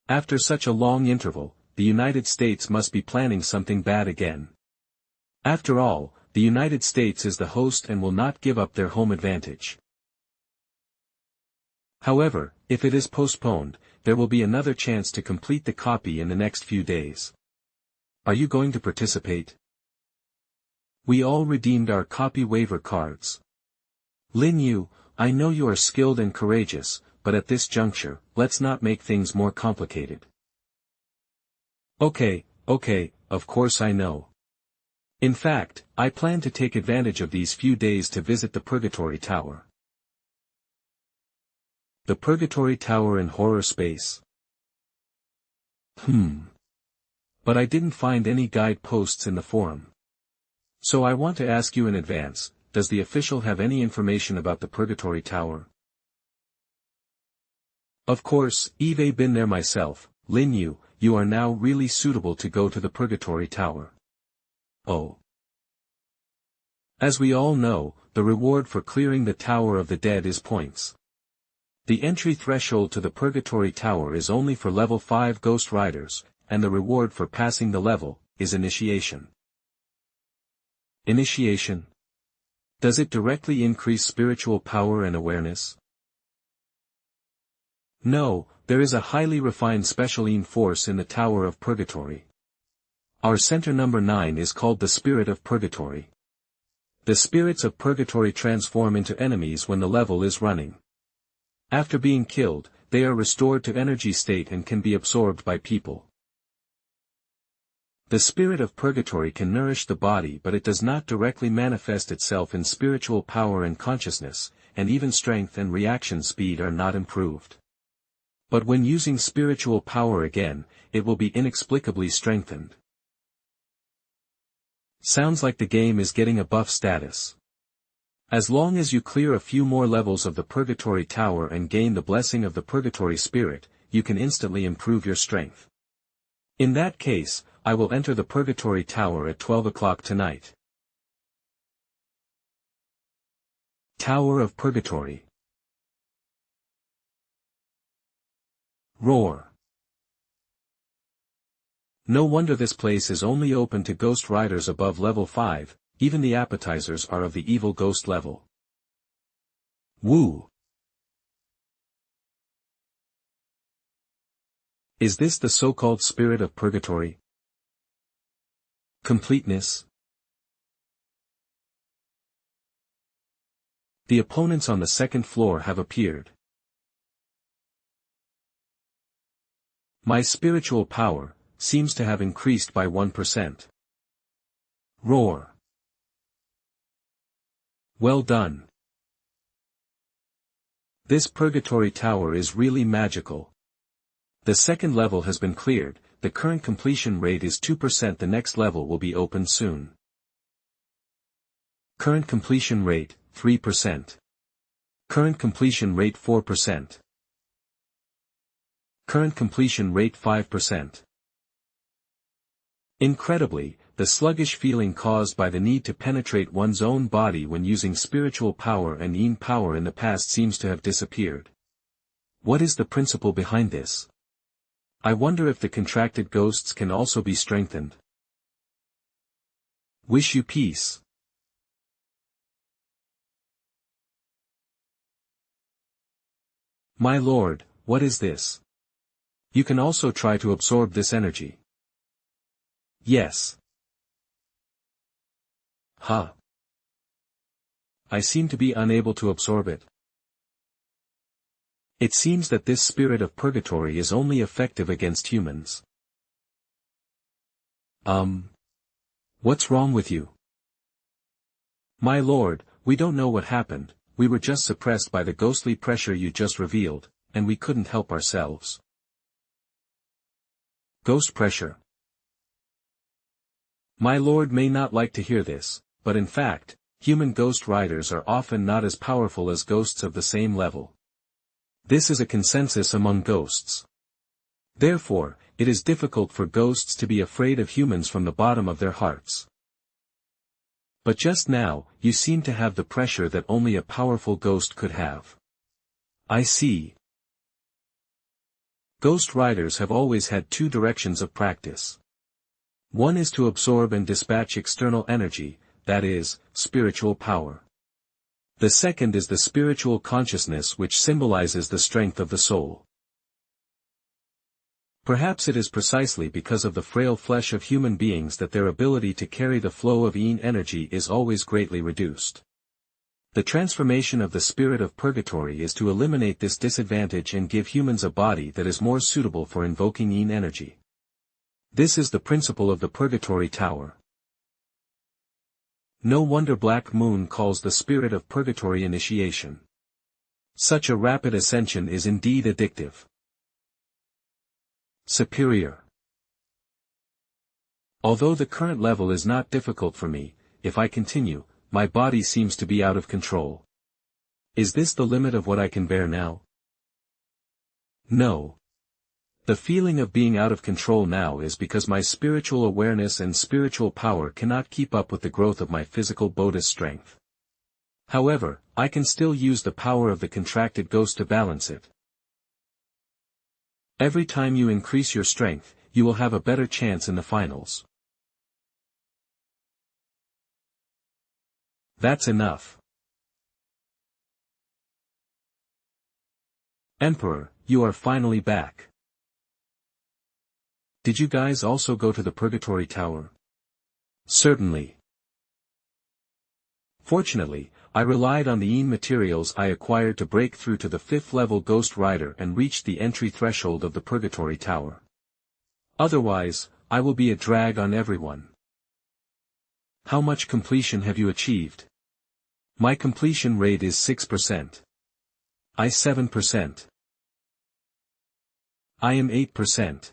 Speaker 1: After such a long interval, the United States must be planning something bad again. After all, the United States is the host and will not give up their home advantage. However, if it is postponed, there will be another chance to complete the copy in the next few days. Are you going to participate? We all redeemed our copy waiver cards. Lin Yu, I know you are skilled and courageous, but at this juncture, let's not make things more complicated. Okay, of course I know. In fact, I plan to take advantage of these few days to visit the Purgatory Tower. The Purgatory Tower in horror space. But I didn't find any guide posts in the forum. So I want to ask you in advance, does the official have any information about the Purgatory Tower? Of course, I've been there myself. Lin Yu, you are now really suitable to go to the Purgatory Tower. Oh. As we all know, the reward for clearing the Tower of the Dead is points. The entry threshold to the Purgatory Tower is only for level 5 Ghost Riders, and the reward for passing the level is initiation. Initiation? Does it directly increase spiritual power and awareness? No, there is a highly refined specialine force in the Tower of Purgatory. Our center number 9 is called the Spirit of Purgatory. The spirits of Purgatory transform into enemies when the level is running. After being killed, they are restored to energy state and can be absorbed by people. The Spirit of Purgatory can nourish the body, but it does not directly manifest itself in spiritual power and consciousness, and even strength and reaction speed are not improved. But when using spiritual power again, it will be inexplicably strengthened. Sounds like the game is getting a buff status. As long as you clear a few more levels of the Purgatory Tower and gain the blessing of the Purgatory Spirit, you can instantly improve your strength. In that case, I will enter the Purgatory Tower at 12 o'clock tonight. Tower of Purgatory. Roar. No wonder this place is only open to Ghost Riders above level 5, even the appetizers are of the evil ghost level. Woo! Is this the so-called spirit of purgatory? Completeness. The opponents on the second floor have appeared. My spiritual power seems to have increased by 1%. Roar. Well done. This purgatory tower is really magical. The second level has been cleared, the current completion rate is 2%. The next level will be opened soon. Current completion rate, 3%. Current completion rate 4%. Current completion rate 5%. Incredibly, the sluggish feeling caused by the need to penetrate one's own body when using spiritual power and yin power in the past seems to have disappeared. What is the principle behind this? I wonder if the contracted ghosts can also be strengthened. Wish you peace. My lord, what is this? You can also try to absorb this energy. Yes. Huh. I seem to be unable to absorb it. It seems that this spirit of purgatory is only effective against humans. What's wrong with you? My lord, we don't know what happened, we were just suppressed by the ghostly pressure you just revealed, and we couldn't help ourselves. Ghost pressure. My lord may not like to hear this, but in fact, human ghost riders are often not as powerful as ghosts of the same level. This is a consensus among ghosts. Therefore, it is difficult for ghosts to be afraid of humans from the bottom of their hearts. But just now, you seem to have the pressure that only a powerful ghost could have. I see. Ghost riders have always had two directions of practice. One is to absorb and dispatch external energy, that is, spiritual power. The second is the spiritual consciousness which symbolizes the strength of the soul. Perhaps it is precisely because of the frail flesh of human beings that their ability to carry the flow of yin energy is always greatly reduced. The transformation of the spirit of purgatory is to eliminate this disadvantage and give humans a body that is more suitable for invoking yin energy. This is the principle of the purgatory tower. No wonder Black Moon calls the spirit of purgatory initiation. Such a rapid ascension is indeed addictive. Superior. Although the current level is not difficult for me, if I continue, my body seems to be out of control. Is this the limit of what I can bear now? No. The feeling of being out of control now is because my spiritual awareness and spiritual power cannot keep up with the growth of my physical bodhi's strength. However, I can still use the power of the contracted ghost to balance it. Every time you increase your strength, you will have a better chance in the finals. That's enough. Emperor, you are finally back. Did you guys also go to the Purgatory Tower? Certainly. Fortunately, I relied on the yin materials I acquired to break through to the 5th level Ghost Rider and reach the entry threshold of the Purgatory Tower. Otherwise, I will be a drag on everyone. How much completion have you achieved? My completion rate is 6%. I 7%. I am 8%.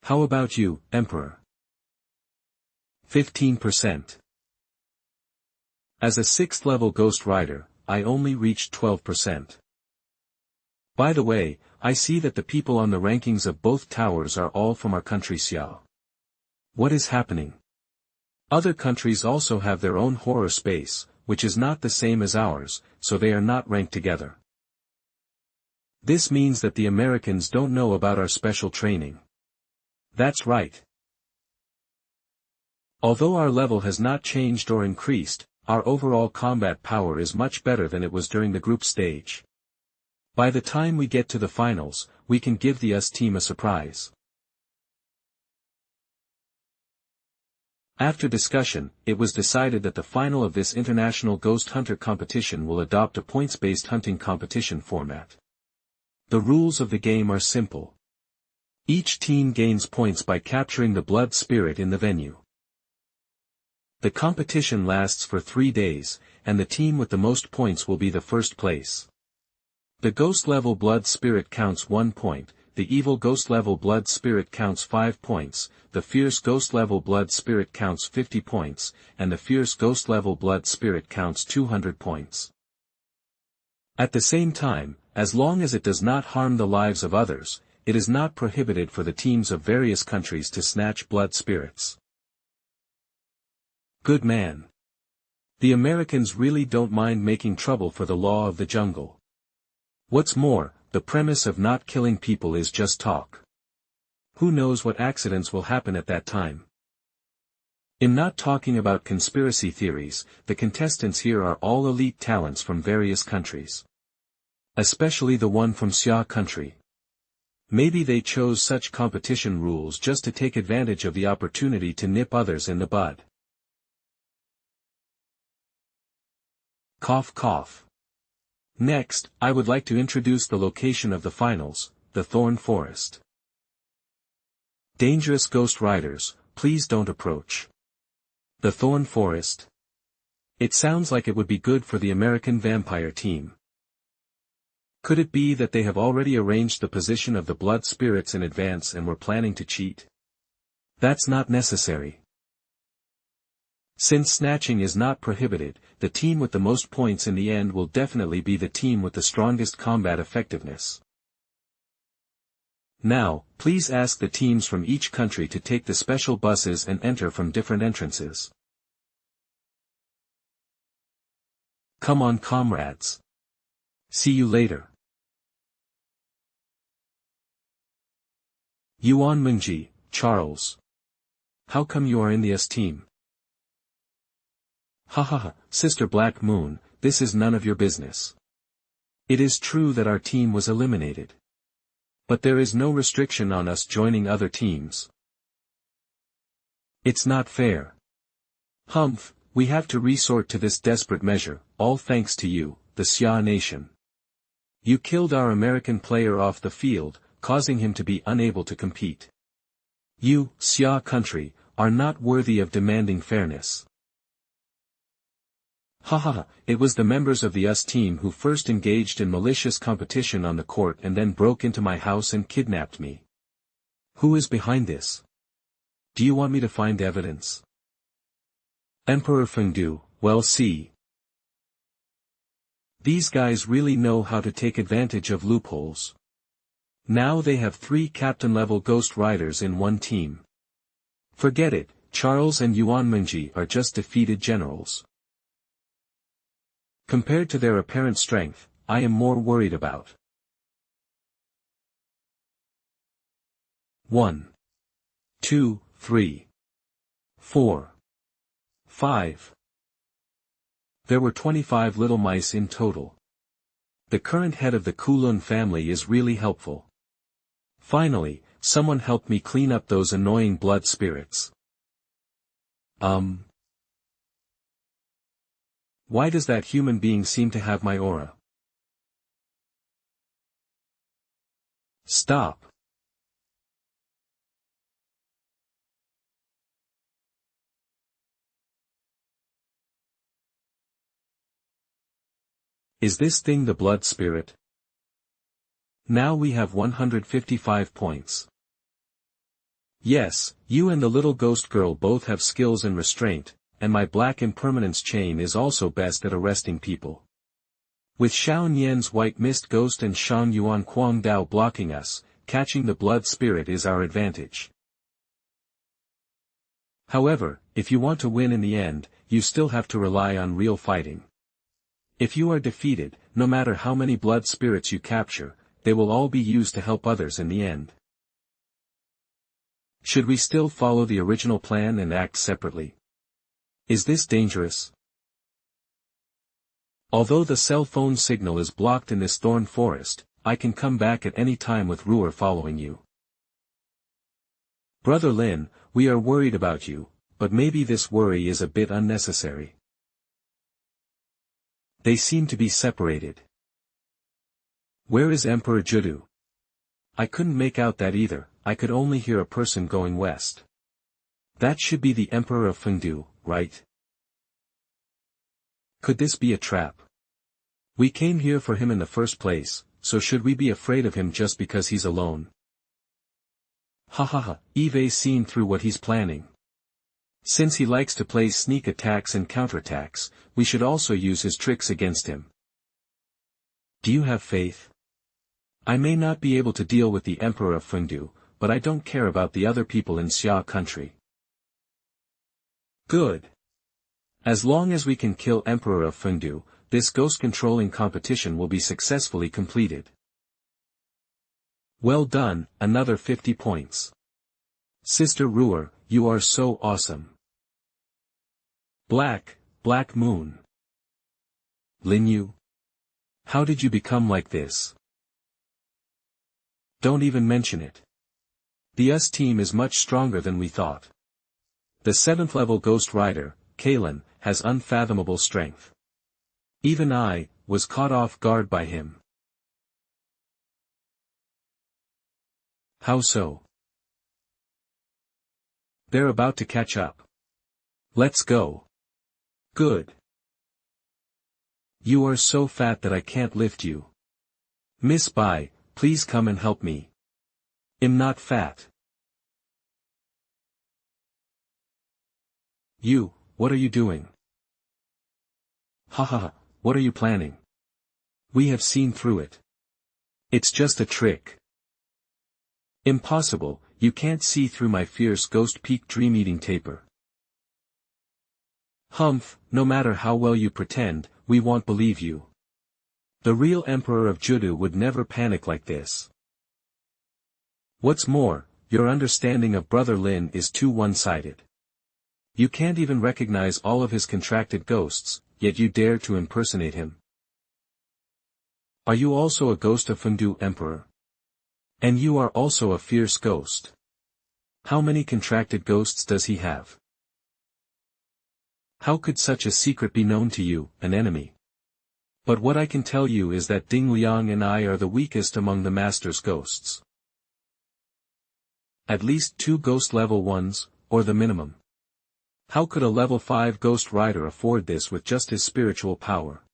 Speaker 1: How about you, Emperor? 15%. As a 6th level Ghost Rider, I only reached 12%. By the way, I see that the people on the rankings of both towers are all from our country Xia. What is happening? Other countries also have their own horror space, which is not the same as ours, so they are not ranked together. This means that the Americans don't know about our special training. That's right. Although our level has not changed or increased, our overall combat power is much better than it was during the group stage. By the time we get to the finals, we can give the US team a surprise. After discussion, it was decided that the final of this international ghost hunter competition will adopt a points-based hunting competition format. The rules of the game are simple. Each team gains points by capturing the blood spirit in the venue. The competition lasts for 3 days, and the team with the most points will be the first place. The ghost level blood spirit counts 1 point, the evil ghost level blood spirit counts 5 points, the fierce ghost level blood spirit counts 50 points, and the fierce ghost level blood spirit counts 200 points. At the same time, as long as it does not harm the lives of others, it is not prohibited for the teams of various countries to snatch blood spirits. Good man. The Americans really don't mind making trouble for the law of the jungle. What's more, the premise of not killing people is just talk. Who knows what accidents will happen at that time? In not talking about conspiracy theories, the contestants here are all elite talents from various countries. Especially the one from Xia country. Maybe they chose such competition rules just to take advantage of the opportunity to nip others in the bud. Cough cough. Next, I would like to introduce the location of the finals, the Thorn Forest. Dangerous ghost riders, please don't approach. The Thorn Forest. It sounds like it would be good for the American vampire team. Could it be that they have already arranged the position of the blood spirits in advance and were planning to cheat? That's not necessary. Since snatching is not prohibited, the team with the most points in the end will definitely be the team with the strongest combat effectiveness. Now, please ask the teams from each country to take the special buses and enter from different entrances. Come on, comrades. See you later. Yuan Mingji, Charles. How come you are in the US team? Ha ha ha, Sister Black Moon, this is none of your business. It is true that our team was eliminated. But there is no restriction on us joining other teams. It's not fair. Humph, we have to resort to this desperate measure, all thanks to you, the Xia nation. You killed our American player off the field, causing him to be unable to compete. You, Xia country, are not worthy of demanding fairness. Haha, it was the members of the US team who first engaged in malicious competition on the court and then broke into my house and kidnapped me. Who is behind this? Do you want me to find evidence? Emperor Fengdu, well see. These guys really know how to take advantage of loopholes. Now they have 3 captain-level ghost riders in one team. Forget it, Charles and Yuan Mingji are just defeated generals. Compared to their apparent strength, I am more worried about. 1, 2, 3, 4, 5. There were 25 little mice in total. The current head of the Kulun family is really helpful. Finally, someone helped me clean up those annoying blood spirits. Why does that human being seem to have my aura? Stop. Is this thing the blood spirit? Now we have 155 points. Yes, you and the little ghost girl both have skills in restraint, and my black impermanence chain is also best at arresting people. With Xiao Nian's white mist ghost and Shan Yuan Kuang Dao blocking us, catching the blood spirit is our advantage. However, if you want to win in the end, you still have to rely on real fighting. If you are defeated, no matter how many blood spirits you capture, they will all be used to help others in the end. Should we still follow the original plan and act separately? Is this dangerous? Although the cell phone signal is blocked in this thorn forest, I can come back at any time with Ruhr following you. Brother Lin, we are worried about you, but maybe this worry is a bit unnecessary. They seem to be separated. Where is Emperor Judu? I couldn't make out that either, I could only hear a person going west. That should be the Emperor of Fengdu, right? Could this be a trap? We came here for him in the first place, so should we be afraid of him just because he's alone? Hahaha, Eve's seen through what he's planning. Since he likes to play sneak attacks and counterattacks, we should also use his tricks against him. Do you have faith? I may not be able to deal with the Emperor of Fengdu, but I don't care about the other people in Xia country. Good. As long as we can kill Emperor of Fengdu, this ghost-controlling competition will be successfully completed. Well done, another 50 points. Sister Ruhr, you are so awesome. Black Moon. Linyu? How did you become like this? Don't even mention it. The US team is much stronger than we thought. The 7th level Ghost Rider, Kalen, has unfathomable strength. Even I was caught off guard by him. How so? They're about to catch up. Let's go. Good. You are so fat that I can't lift you. Miss Bai, please come and help me. I'm not fat. You, what are you doing? Hahaha, what are you planning? We have seen through it. It's just a trick. Impossible, you can't see through my fierce ghost peak dream-eating taper. Humph, no matter how well you pretend, we won't believe you. The real Emperor of Judu would never panic like this. What's more, your understanding of Brother Lin is too one-sided. You can't even recognize all of his contracted ghosts, yet you dare to impersonate him. Are you also a ghost of Fengdu Emperor? And you are also a fierce ghost. How many contracted ghosts does he have? How could such a secret be known to you, an enemy? But what I can tell you is that Ding Liang and I are the weakest among the Master's ghosts. At least 2 ghost level 1s, or the minimum. How could a level 5 Ghost Rider afford this with just his spiritual power?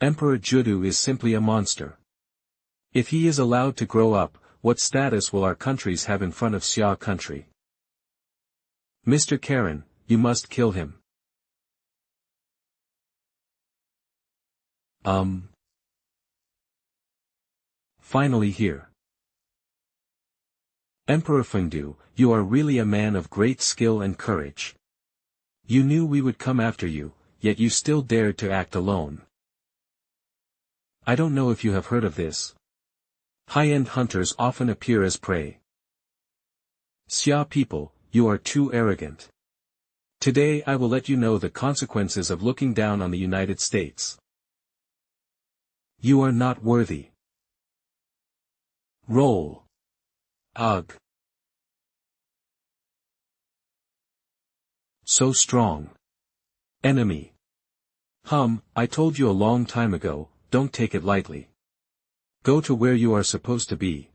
Speaker 1: Emperor Judu is simply a monster. If he is allowed to grow up, what status will our countries have in front of Xia country? Mr. Karen, you must kill him. Finally here. Emperor Fengdu, you are really a man of great skill and courage. You knew we would come after you, yet you still dared to act alone. I don't know if you have heard of this. High-end hunters often appear as prey. Xia people, you are too arrogant. Today I will let you know the consequences of looking down on the United States. You are not worthy. Roll. Ugh. So strong. Enemy. I told you a long time ago, don't take it lightly. Go to where you are supposed to be.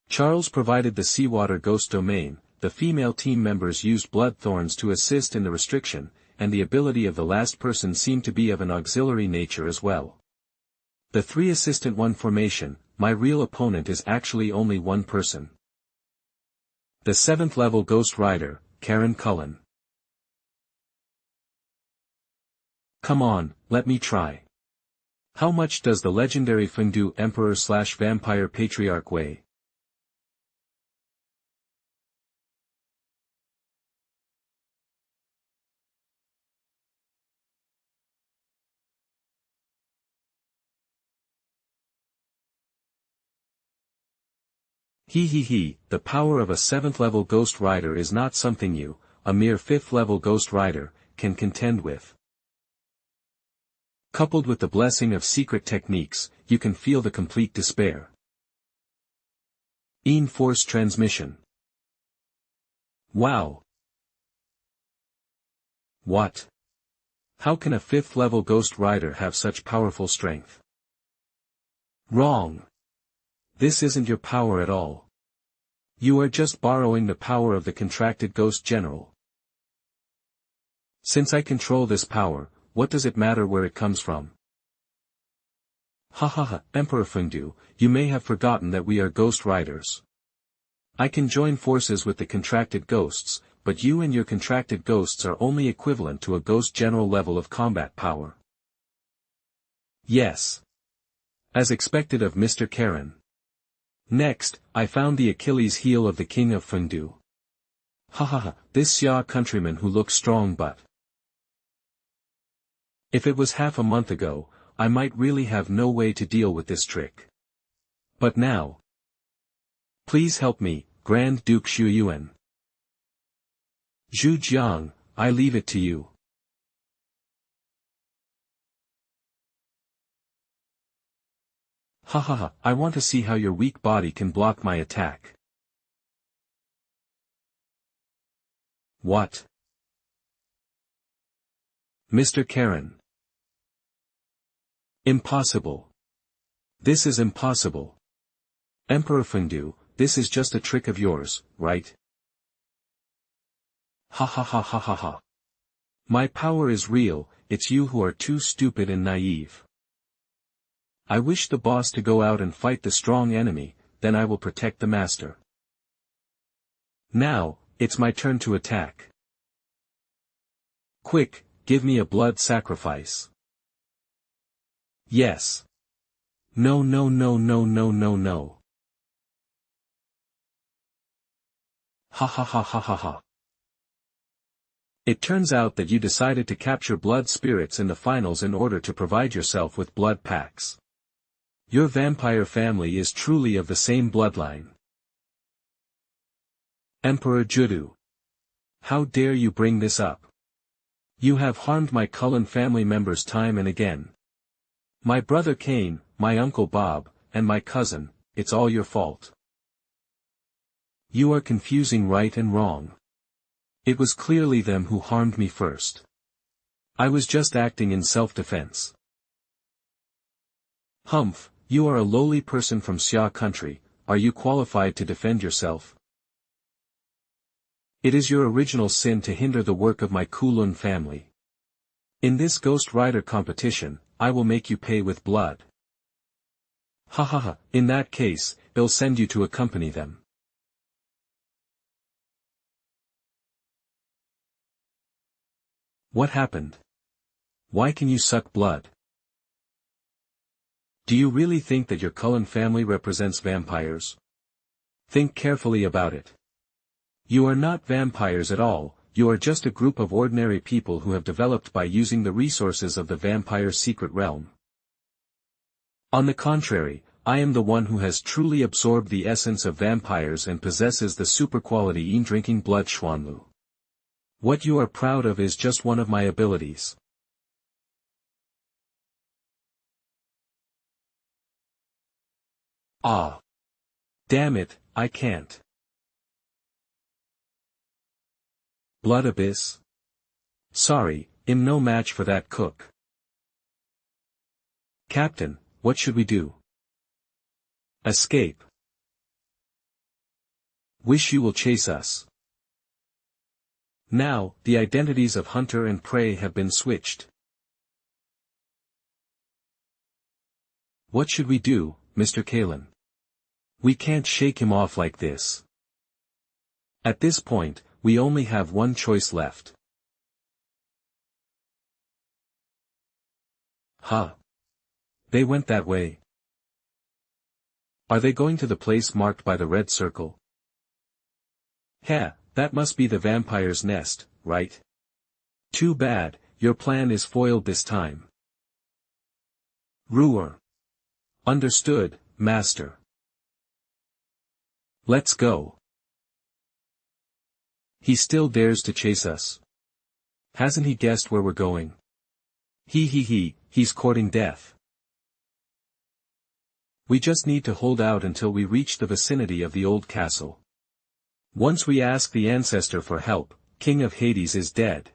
Speaker 1: Charles provided the seawater ghost domain, the female team members used blood thorns to assist in the restriction, and the ability of the last person seemed to be of an auxiliary nature as well. The 3 assistant 1 formation, my real opponent is actually only 1 person. The 7th level Ghost Rider, Karen Cullen. Come on, let me try. How much does the legendary Fengdu Emperor/Vampire Patriarch weigh? The power of a 7th level Ghost Rider is not something you, a mere 5th level Ghost Rider, can contend with. Coupled with the blessing of secret techniques, you can feel the complete despair. Force transmission. Wow. What? How can a 5th level Ghost Rider have such powerful strength? Wrong. This isn't your power at all. You are just borrowing the power of the contracted Ghost General. Since I control this power, what does it matter where it comes from? Ha, Emperor Fundu, you may have forgotten that we are Ghost Riders. I can join forces with the contracted ghosts, but you and your contracted ghosts are only equivalent to a Ghost General level of combat power. Yes. As expected of Mr. Karen. Next, I found the Achilles heel of the King of Fundu. Ha, this Xia countryman who looks strong but... If it was half a month ago, I might really have no way to deal with this trick. But now... Please help me, Grand Duke Xu Yuan. Zhu Jiang, I leave it to you. Ha, I want to see how your weak body can block my attack. What? Mr. Karen. Impossible. This is impossible. Emperor Fundu, this is just a trick of yours, right? Ha. My power is real, it's you who are too stupid and naive. I wish the boss to go out and fight the strong enemy, then I will protect the master. Now, it's my turn to attack. Quick, give me a blood sacrifice. Yes. No. Ha. It turns out that you decided to capture blood spirits in the finals in order to provide yourself with blood packs. Your vampire family is truly of the same bloodline. Emperor Judu. How dare you bring this up? You have harmed my Cullen family members time and again. My brother Cain, my uncle Bob, and my cousin, it's all your fault. You are confusing right and wrong. It was clearly them who harmed me first. I was just acting in self-defense. Humph, you are a lowly person from Xia country, are you qualified to defend yourself? It is your original sin to hinder the work of my Kulun family. In this Ghost Rider competition, I will make you pay with blood. Ha, in that case, I'll send you to accompany them. What happened? Why can you suck blood? Do you really think that your Cullen family represents vampires? Think carefully about it. You are not vampires at all, you are just a group of ordinary people who have developed by using the resources of the vampire's secret realm. On the contrary, I am the one who has truly absorbed the essence of vampires and possesses the super-quality drinking blood Xuanlu. What you are proud of is just one of my abilities. Ah. Damn it, I can't. Blood Abyss? Sorry, I'm no match for that cook. Captain, what should we do? Escape. Wish you will chase us. Now, the identities of hunter and prey have been switched. What should we do, Mr. Kalen? We can't shake him off like this. At this point, we only have one choice left. Huh. They went that way. Are they going to the place marked by the red circle? Heh, that must be the vampire's nest, right? Too bad, your plan is foiled this time. Ruer. Understood, master. Let's go. He still dares to chase us. Hasn't he guessed where we're going? He's courting death. We just need to hold out until we reach the vicinity of the old castle. Once we ask the ancestor for help, King of Hades is dead.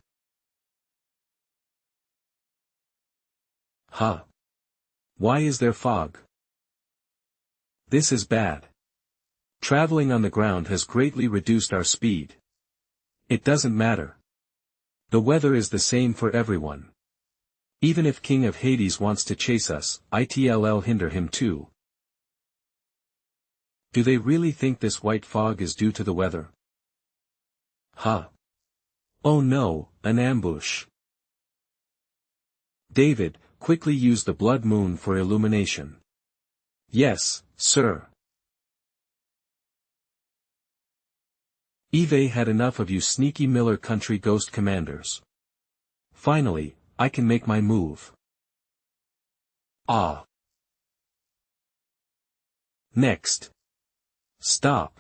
Speaker 1: Huh? Why is there fog? This is bad. Traveling on the ground has greatly reduced our speed. It doesn't matter. The weather is the same for everyone. Even if King of Hades wants to chase us, it'll hinder him too. Do they really think this white fog is due to the weather? Huh? Oh no, an ambush. David, quickly use the blood moon for illumination. Yes, sir. Eve had enough of you sneaky Miller Country ghost commanders. Finally, I can make my move. Ah. Next. Stop.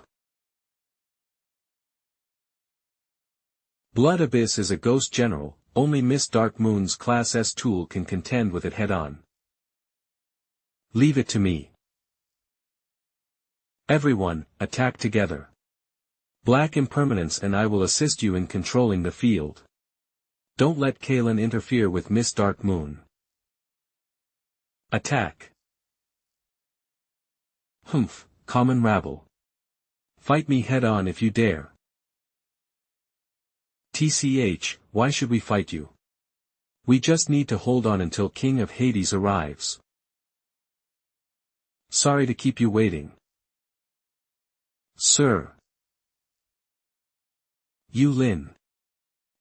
Speaker 1: Blood Abyss is a ghost general, only Miss Dark Moon's Class S tool can contend with it head-on. Leave it to me. Everyone, attack together. Black Impermanence and I will assist you in controlling the field. Don't let Kalen interfere with Miss Dark Moon. Attack. Humph, common rabble. Fight me head-on if you dare. TCH, why should we fight you? We just need to hold on until King of Hades arrives. Sorry to keep you waiting. Sir. Lin.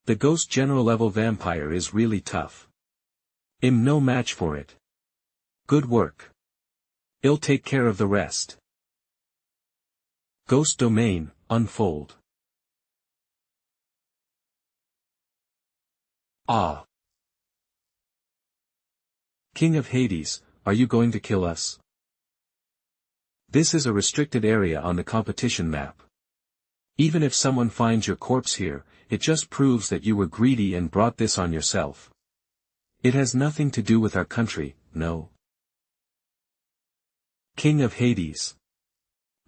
Speaker 1: The ghost general level vampire is really tough. I'm no match for it. Good work. I'll take care of the rest. Ghost domain, unfold. Ah. King of Hades, are you going to kill us? This is a restricted area on the competition map. Even if someone finds your corpse here, it just proves that you were greedy and brought this on yourself. It has nothing to do with our country, no. King of Hades.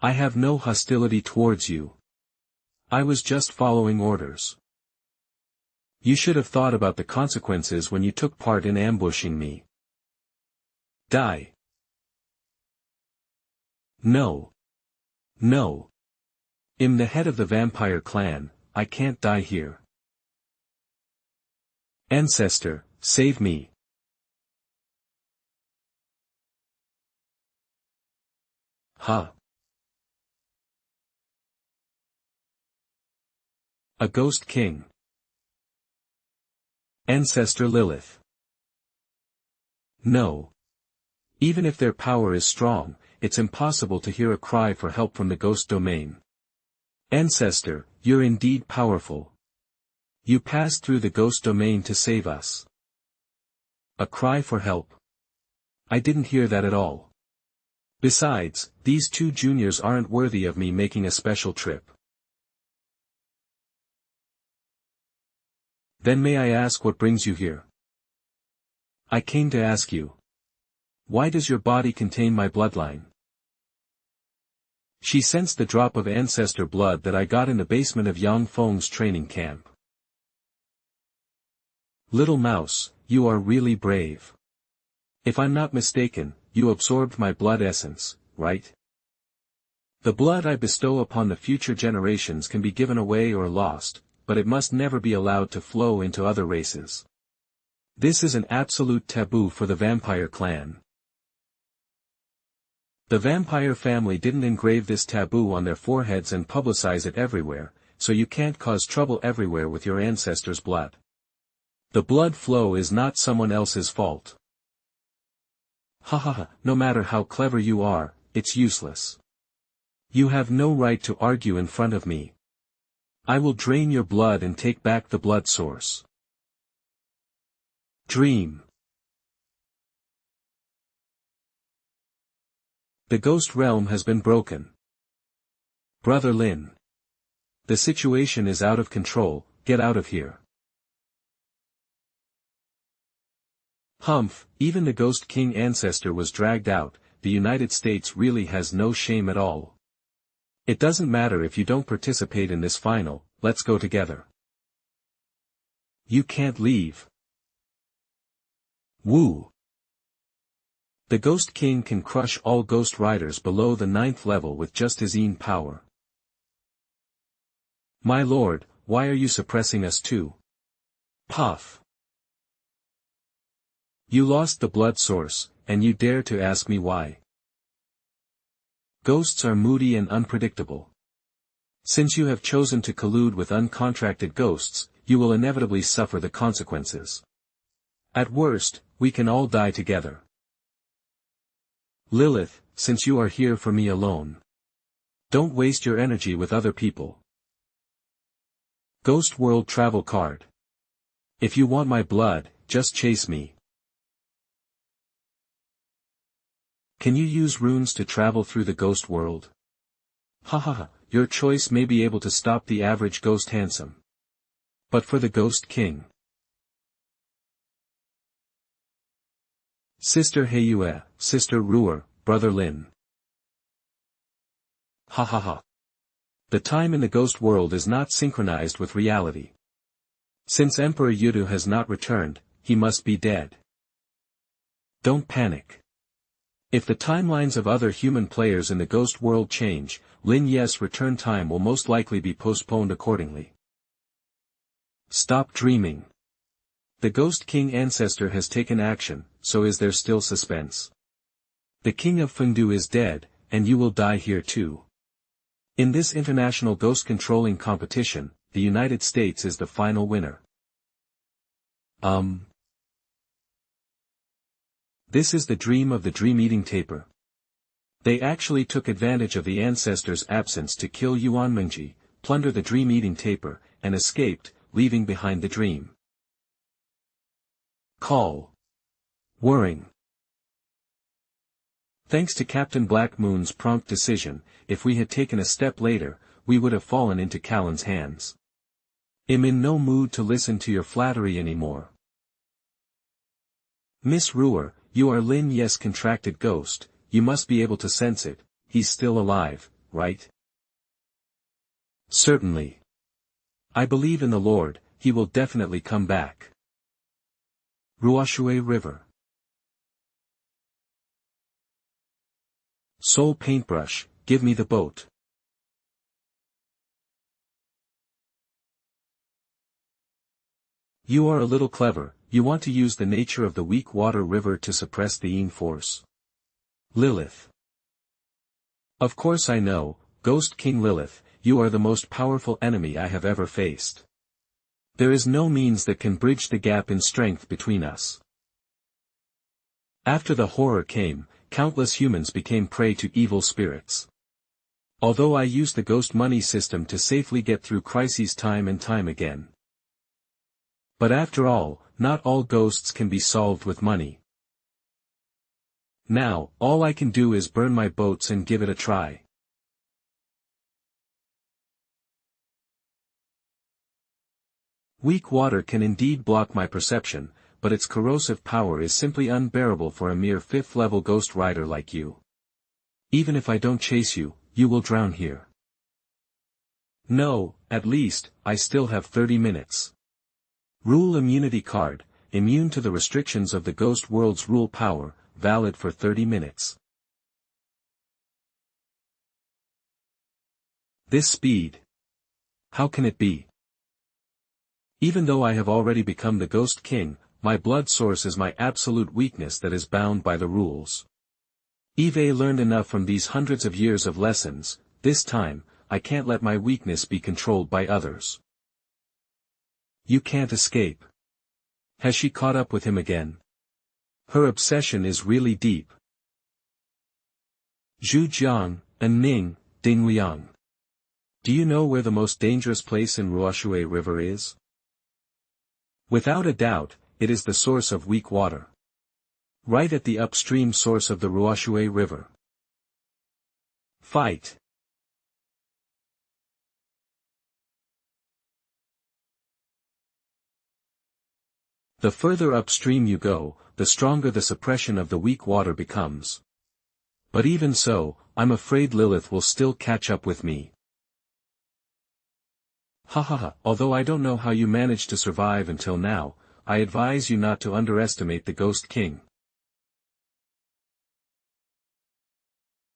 Speaker 1: I have no hostility towards you. I was just following orders. You should have thought about the consequences when you took part in ambushing me. Die. No. No. I'm the head of the vampire clan, I can't die here. Ancestor, save me. Huh. A ghost king. Ancestor Lilith. No. Even if their power is strong, it's impossible to hear a cry for help from the ghost domain. Ancestor, you're indeed powerful. You passed through the ghost domain to save us. A cry for help. I didn't hear that at all. Besides, these two juniors aren't worthy of me making a special trip. Then may I ask what brings you here? I came to ask you. Why does your body contain my bloodline? She sensed the drop of ancestor blood that I got in the basement of Yang Feng's training camp. Little mouse, you are really brave. If I'm not mistaken, you absorbed my blood essence, right? The blood I bestow upon the future generations can be given away or lost, but it must never be allowed to flow into other races. This is an absolute taboo for the vampire clan. The vampire family didn't engrave this taboo on their foreheads and publicize it everywhere, so you can't cause trouble everywhere with your ancestors' blood. The blood flow is not someone else's fault. No matter how clever you are, it's useless. You have no right to argue in front of me. I will drain your blood and take back the blood source. Dream. The ghost realm has been broken. Brother Lin. The situation is out of control, get out of here. Humph, even the Ghost King ancestor was dragged out. The United States really has no shame at all. It doesn't matter if you don't participate in this final, let's go together. You can't leave. Woo! The Ghost King can crush all Ghost Riders below the 9th level with just his own power. My lord, why are you suppressing us too? Puff. You lost the blood source, and you dare to ask me why? Ghosts are moody and unpredictable. Since you have chosen to collude with uncontracted ghosts, you will inevitably suffer the consequences. At worst, we can all die together. Lilith, since you are here for me alone, don't waste your energy with other people. Ghost World Travel Card. If you want my blood, just chase me. Can you use runes to travel through the ghost world? Hahaha, your choice may be able to stop the average ghost handsome. But for the Ghost King. Sister Heiyue, Sister Ruer, Brother Lin. Hahaha. The time in the ghost world is not synchronized with reality. Since Emperor Yudu has not returned, he must be dead. Don't panic. If the timelines of other human players in the ghost world change, Lin Ye's return time will most likely be postponed accordingly. Stop dreaming. The Ghost King ancestor has taken action, so is there still suspense. The King of Fengdu is dead, and you will die here too. In this international ghost controlling competition, the United States is the final winner. This is the dream of the dream-eating tapir. They actually took advantage of the ancestor's absence to kill Yuan Mengji, plunder the dream-eating tapir, and escaped, leaving behind the dream. Call. Whirring. Thanks to Captain Black Moon's prompt decision, if we had taken a step later, we would have fallen into Callan's hands. I'm in no mood to listen to your flattery anymore. Miss Ruer, you are Lin Ye's contracted ghost, you must be able to sense it. He's still alive, right? Certainly. I believe in the Lord, he will definitely come back. Ruoshui River. Soul Paintbrush, give me the boat. You are a little clever, you want to use the nature of the weak water river to suppress the Yin force. Lilith. Of course I know, Ghost King Lilith, you are the most powerful enemy I have ever faced. There is no means that can bridge the gap in strength between us. After the horror came, countless humans became prey to evil spirits. Although I used the ghost money system to safely get through crises time and time again. But after all, not all ghosts can be solved with money. Now, all I can do is burn my boats and give it a try. Weak water can indeed block my perception, but its corrosive power is simply unbearable for a mere 5th-level ghost rider like you. Even if I don't chase you, you will drown here. No, at least, I still have 30 minutes. Rule Immunity Card, immune to the restrictions of the Ghost World's rule power, valid for 30 minutes. This speed. How can it be? Even though I have already become the Ghost King, my blood source is my absolute weakness that is bound by the rules. Eve learned enough from these hundreds of years of lessons, this time, I can't let my weakness be controlled by others. You can't escape. Has she caught up with him again? Her obsession is really deep. Zhu Jiang, and Ning, Ding Liang. Do you know where the most dangerous place in Ruoshui River is? Without a doubt, it is the source of weak water. Right at the upstream source of the Ruoshui River. Fight. The further upstream you go, the stronger the suppression of the weak water becomes. But even so, I'm afraid Lilith will still catch up with me. Hahaha, although I don't know how you managed to survive until now, I advise you not to underestimate the Ghost King.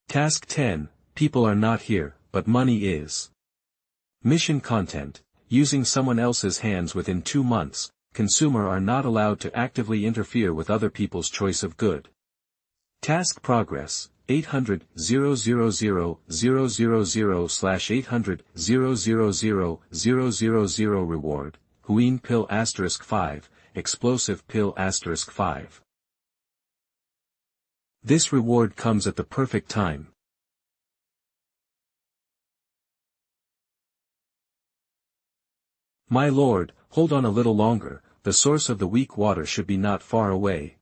Speaker 1: Task 10, people are not here, but money is. Mission content, using someone else's hands within 2 months, consumer are not allowed to actively interfere with other people's choice of good. Task progress, 800,000/800,000,000 reward, Huine pill *5, explosive pill *5. This reward comes at the perfect time. My lord, hold on a little longer, the source of the weak water should be not far away.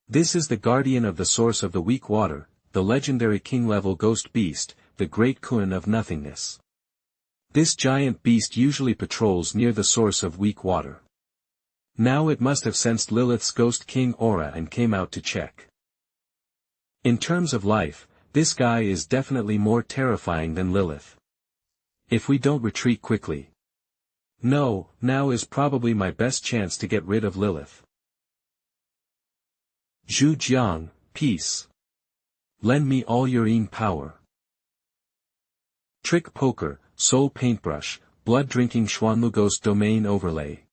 Speaker 1: This is the guardian of the source of the weak water, the legendary king-level ghost beast, the great Kuan of nothingness. This giant beast usually patrols near the source of weak water. Now it must have sensed Lilith's Ghost King aura and came out to check. In terms of life, this guy is definitely more terrifying than Lilith. If we don't retreat quickly. No, now is probably my best chance to get rid of Lilith. Zhu Jiang, peace. Lend me all your power. Trick poker, soul paintbrush, blood-drinking Xuanlu ghost domain overlay.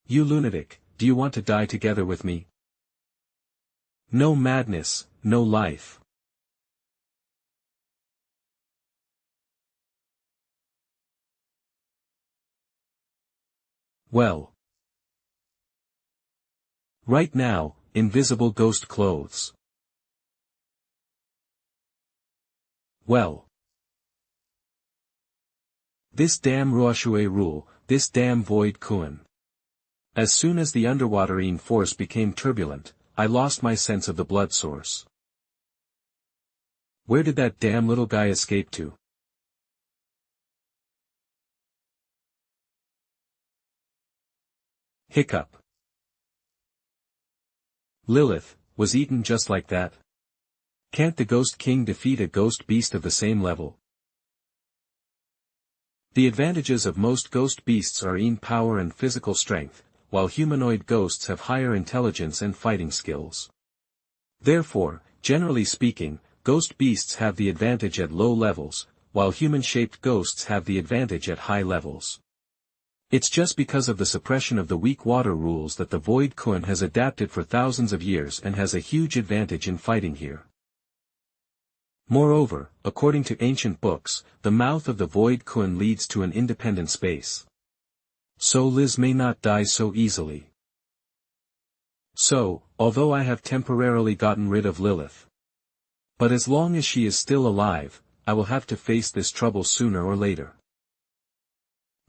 Speaker 1: You lunatic, do you want to die together with me? No madness, no life. Well. Right now, invisible ghost clothes. Well. This damn Ruoxue rule, this damn void Kuan. As soon as the underwaterine force became turbulent, I lost my sense of the blood source. Where did that damn little guy escape to? Hiccup. Lilith, was eaten just like that? Can't the Ghost King defeat a ghost beast of the same level? The advantages of most ghost beasts are power and physical strength, while humanoid ghosts have higher intelligence and fighting skills. Therefore, generally speaking, ghost beasts have the advantage at low levels, while human-shaped ghosts have the advantage at high levels. It's just because of the suppression of the weak water rules that the Void Kuan has adapted for thousands of years and has a huge advantage in fighting here. Moreover, according to ancient books, the mouth of the Void Kuan leads to an independent space. So Liz may not die so easily. So, although I have temporarily gotten rid of Lilith. But as long as she is still alive, I will have to face this trouble sooner or later.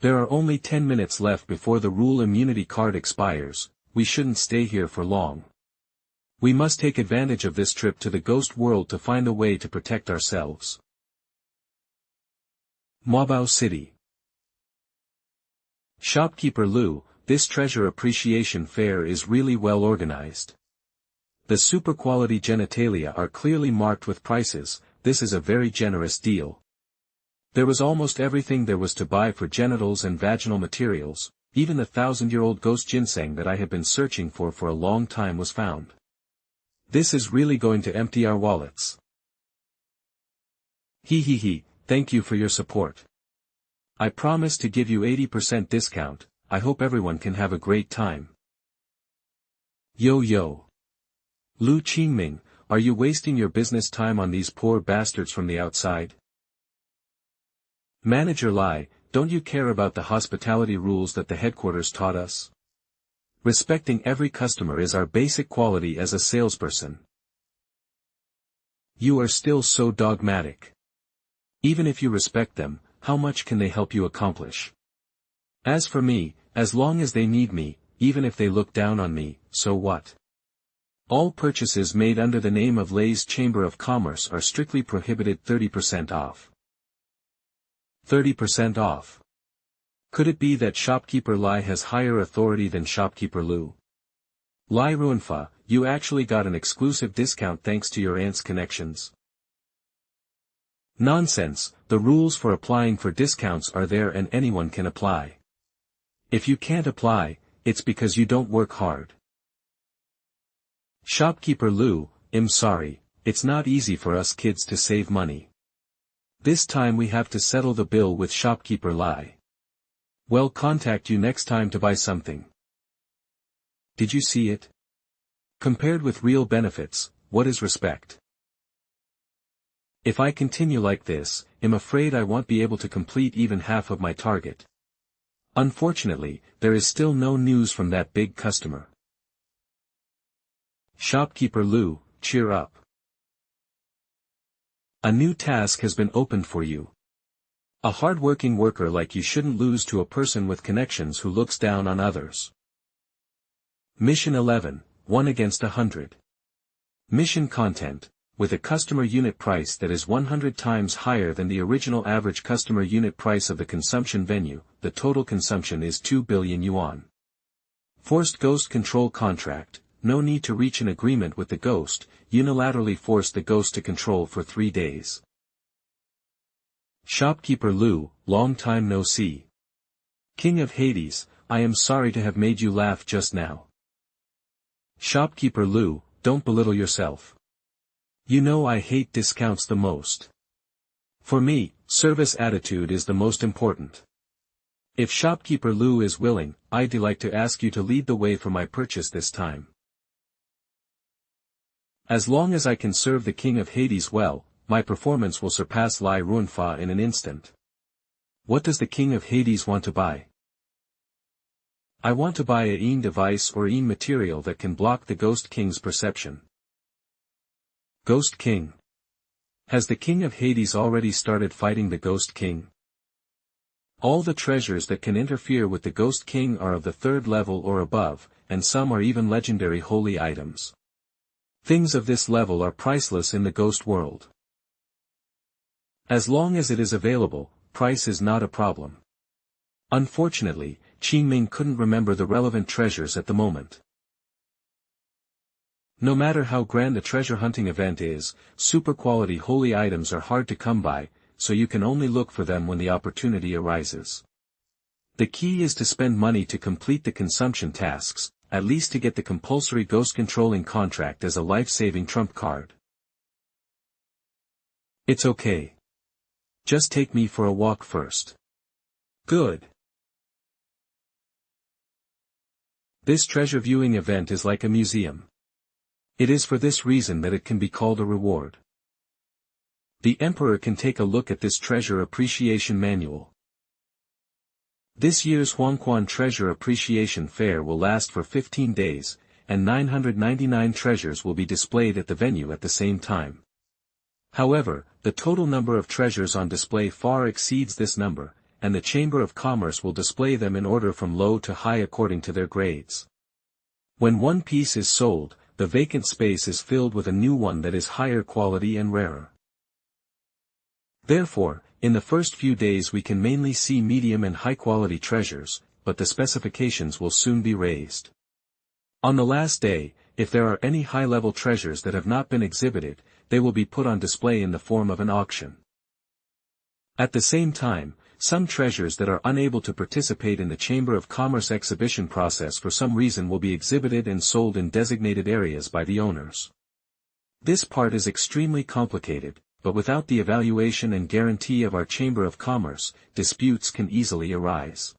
Speaker 1: There are only 10 minutes left before the rule immunity card expires, we shouldn't stay here for long. We must take advantage of this trip to the ghost world to find a way to protect ourselves. Mobao City. Shopkeeper Lu, this treasure appreciation fair is really well organized. The super quality genitalia are clearly marked with prices, this is a very generous deal. There was almost everything there was to buy for genitals and vaginal materials, even the 1,000-year-old ghost ginseng that I had been searching for a long time was found. This is really going to empty our wallets. He, thank you for your support. I promise to give you 80% discount, I hope everyone can have a great time. Yo. Lu Qingming, are you wasting your business time on these poor bastards from the outside? Manager Lai, don't you care about the hospitality rules that the headquarters taught us? Respecting every customer is our basic quality as a salesperson. You are still so dogmatic. Even if you respect them, how much can they help you accomplish? As for me, as long as they need me, even if they look down on me, so what? All purchases made under the name of Lay's Chamber of Commerce are strictly prohibited. 30% off. 30% off. Could it be that shopkeeper Lai has higher authority than shopkeeper Lu? Lai Ruanfa, you actually got an exclusive discount thanks to your aunt's connections. Nonsense, the rules for applying for discounts are there and anyone can apply. If you can't apply, it's because you don't work hard. Shopkeeper Lu, I'm sorry, it's not easy for us kids to save money. This time we have to settle the bill with shopkeeper Lai. Well, contact you next time to buy something. Did you see it? Compared with real benefits, what is respect? If I continue like this, I'm afraid I won't be able to complete even half of my target. Unfortunately, there is still no news from that big customer. Shopkeeper Lu, cheer up. A new task has been opened for you. A hard-working worker like you shouldn't lose to a person with connections who looks down on others. Mission 11, 1 against 100. Mission content. With a customer unit price that is 100 times higher than the original average customer unit price of the consumption venue, the total consumption is 2 billion yuan. Forced ghost control contract, no need to reach an agreement with the ghost, unilaterally force the ghost to control for 3 days. Shopkeeper Lu, long time no see. King of Hades, I am sorry to have made you laugh just now. Shopkeeper Lu, don't belittle yourself. You know I hate discounts the most. For me, service attitude is the most important. If shopkeeper Lu is willing, I'd like to ask you to lead the way for my purchase this time. As long as I can serve the King of Hades well, my performance will surpass Lai Ruanfa in an instant. What does the King of Hades want to buy? I want to buy a device or material that can block the Ghost King's perception. Ghost King. Has the King of Hades already started fighting the Ghost King? All the treasures that can interfere with the Ghost King are of the 3rd level or above, and some are even legendary holy items. Things of this level are priceless in the ghost world. As long as it is available, price is not a problem. Unfortunately, Qin Ming couldn't remember the relevant treasures at the moment. No matter how grand a treasure hunting event is, super quality holy items are hard to come by, so you can only look for them when the opportunity arises. The key is to spend money to complete the consumption tasks, at least to get the compulsory ghost controlling contract as a life-saving trump card. It's okay. Just take me for a walk first. Good. This treasure viewing event is like a museum. It is for this reason that it can be called a reward. The Emperor can take a look at this treasure appreciation manual. This year's Huangquan Treasure Appreciation Fair will last for 15 days, and 999 treasures will be displayed at the venue at the same time. However, the total number of treasures on display far exceeds this number, and the Chamber of Commerce will display them in order from low to high according to their grades. When one piece is sold, the vacant space is filled with a new one that is higher quality and rarer. Therefore, in the first few days we can mainly see medium and high-quality treasures, but the specifications will soon be raised. On the last day, if there are any high-level treasures that have not been exhibited, they will be put on display in the form of an auction. At the same time, some treasures that are unable to participate in the Chamber of Commerce exhibition process for some reason will be exhibited and sold in designated areas by the owners. This part is extremely complicated, but without the evaluation and guarantee of our Chamber of Commerce, disputes can easily arise.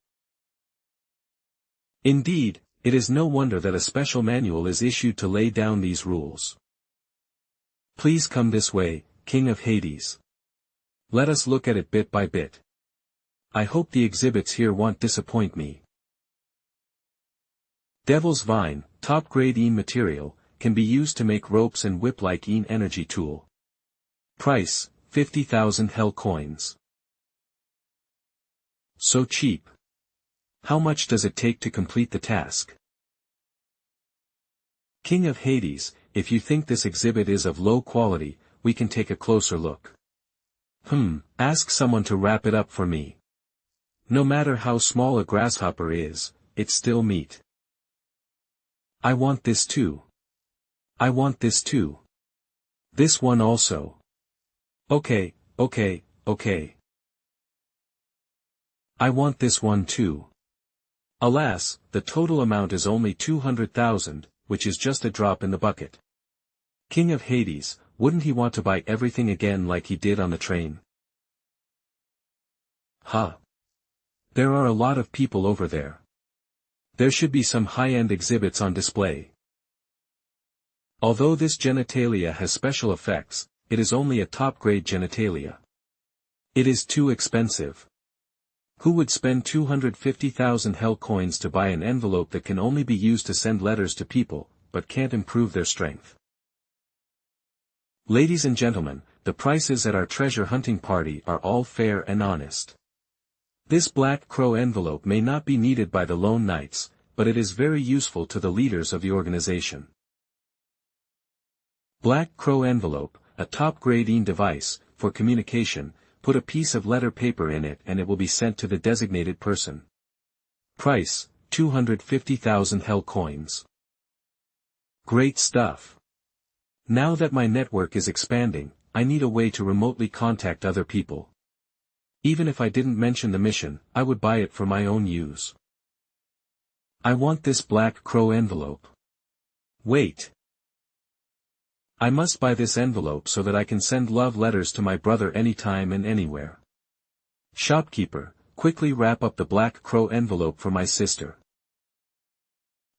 Speaker 1: Indeed, it is no wonder that a special manual is issued to lay down these rules. Please come this way, King of Hades. Let us look at it bit by bit. I hope the exhibits here won't disappoint me. Devil's Vine, top-grade material, can be used to make ropes and whip-like energy tool. Price, 50,000 hell coins. So cheap. How much does it take to complete the task? King of Hades, if you think this exhibit is of low quality, we can take a closer look. Ask someone to wrap it up for me. No matter how small a grasshopper is, it's still meat. I want this too. I want this too. This one also. Okay. I want this one too. Alas, the total amount is only 200,000, which is just a drop in the bucket. King of Hades, wouldn't he want to buy everything again like he did on the train? There are a lot of people over there. There should be some high-end exhibits on display. Although this genitalia has special effects, it is only a top-grade genitalia. It is too expensive. Who would spend 250,000 hell coins to buy an envelope that can only be used to send letters to people, but can't improve their strength? Ladies and gentlemen, the prices at our treasure hunting party are all fair and honest. This Black Crow envelope may not be needed by the lone knights, but it is very useful to the leaders of the organization. Black Crow envelope, a top-grade device, for communication. Put a piece of letter paper in it and it will be sent to the designated person. Price, 250,000 hell coins. Great stuff. Now that my network is expanding, I need a way to remotely contact other people. Even if I didn't mention the mission, I would buy it for my own use. I want this Black Crow envelope. Wait. I must buy this envelope so that I can send love letters to my brother anytime and anywhere. Shopkeeper, quickly wrap up the Black Crow envelope for my sister.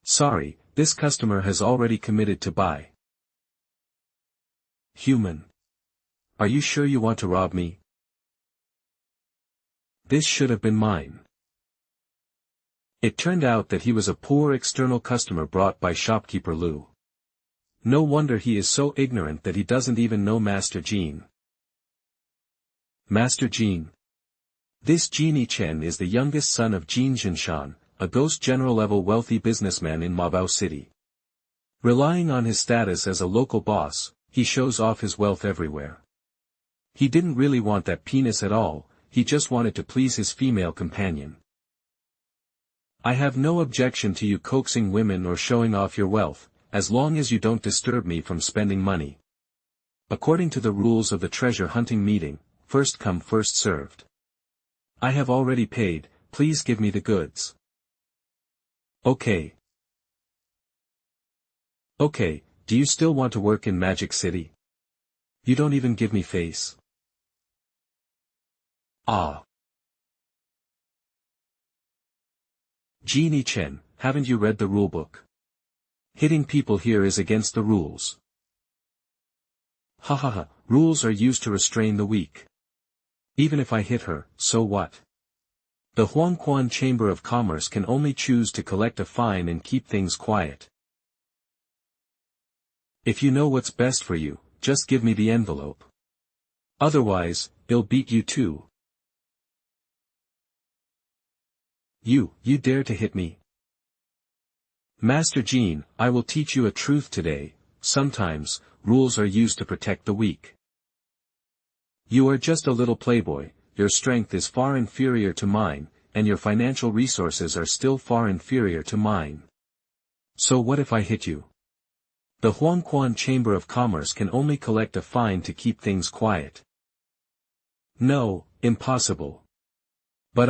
Speaker 1: Sorry, this customer has already committed to buy. Human. Are you sure you want to rob me? This should have been mine. It turned out that he was a poor external customer brought by shopkeeper Lou. No wonder he is so ignorant that he doesn't even know Master Jean. Master Jean. This Genie Chen is the youngest son of Jean Jinshan, a ghost general-level wealthy businessman in Mabao City. Relying on his status as a local boss, he shows off his wealth everywhere. He didn't really want that penis at all, he just wanted to please his female companion. I have no objection to you coaxing women or showing off your wealth, as long as you don't disturb me from spending money. According to the rules of the treasure hunting meeting, first come first served. I have already paid, please give me the goods. Okay. Okay, do you still want to work in Magic City? You don't even give me face. Genie Chen, haven't you read the rulebook? Hitting people here is against the rules. Rules are used to restrain the weak. Even if I hit her, so what? The Huangquan Chamber of Commerce can only choose to collect a fine and keep things quiet. If you know what's best for you, just give me the envelope. Otherwise, I'll beat you too. You dare to hit me? Master Jean, I will teach you a truth today. Sometimes, rules are used to protect the weak. You are just a little playboy, your strength is far inferior to mine, and your financial resources are still far inferior to mine. So what if I hit you? The Huangquan Chamber of Commerce can only collect a fine to keep things quiet. No, impossible. But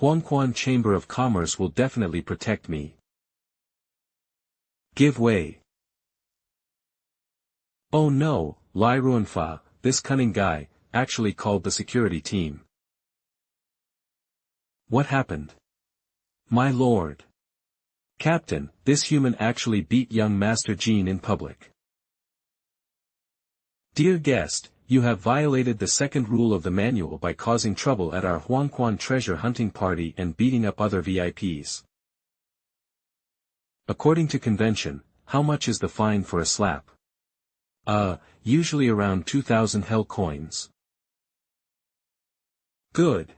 Speaker 1: Huangquan Chamber of Commerce will definitely protect me. Give way. Oh no, Lai Ruanfa, this cunning guy, actually called the security team. What happened? My lord. Captain, this human actually beat young Master Jean in public. Dear guest, you have violated the second rule of the manual by causing trouble at our Huangquan treasure hunting party and beating up other VIPs. According to convention, how much is the fine for a slap? Usually around 2,000 hell coins. Good.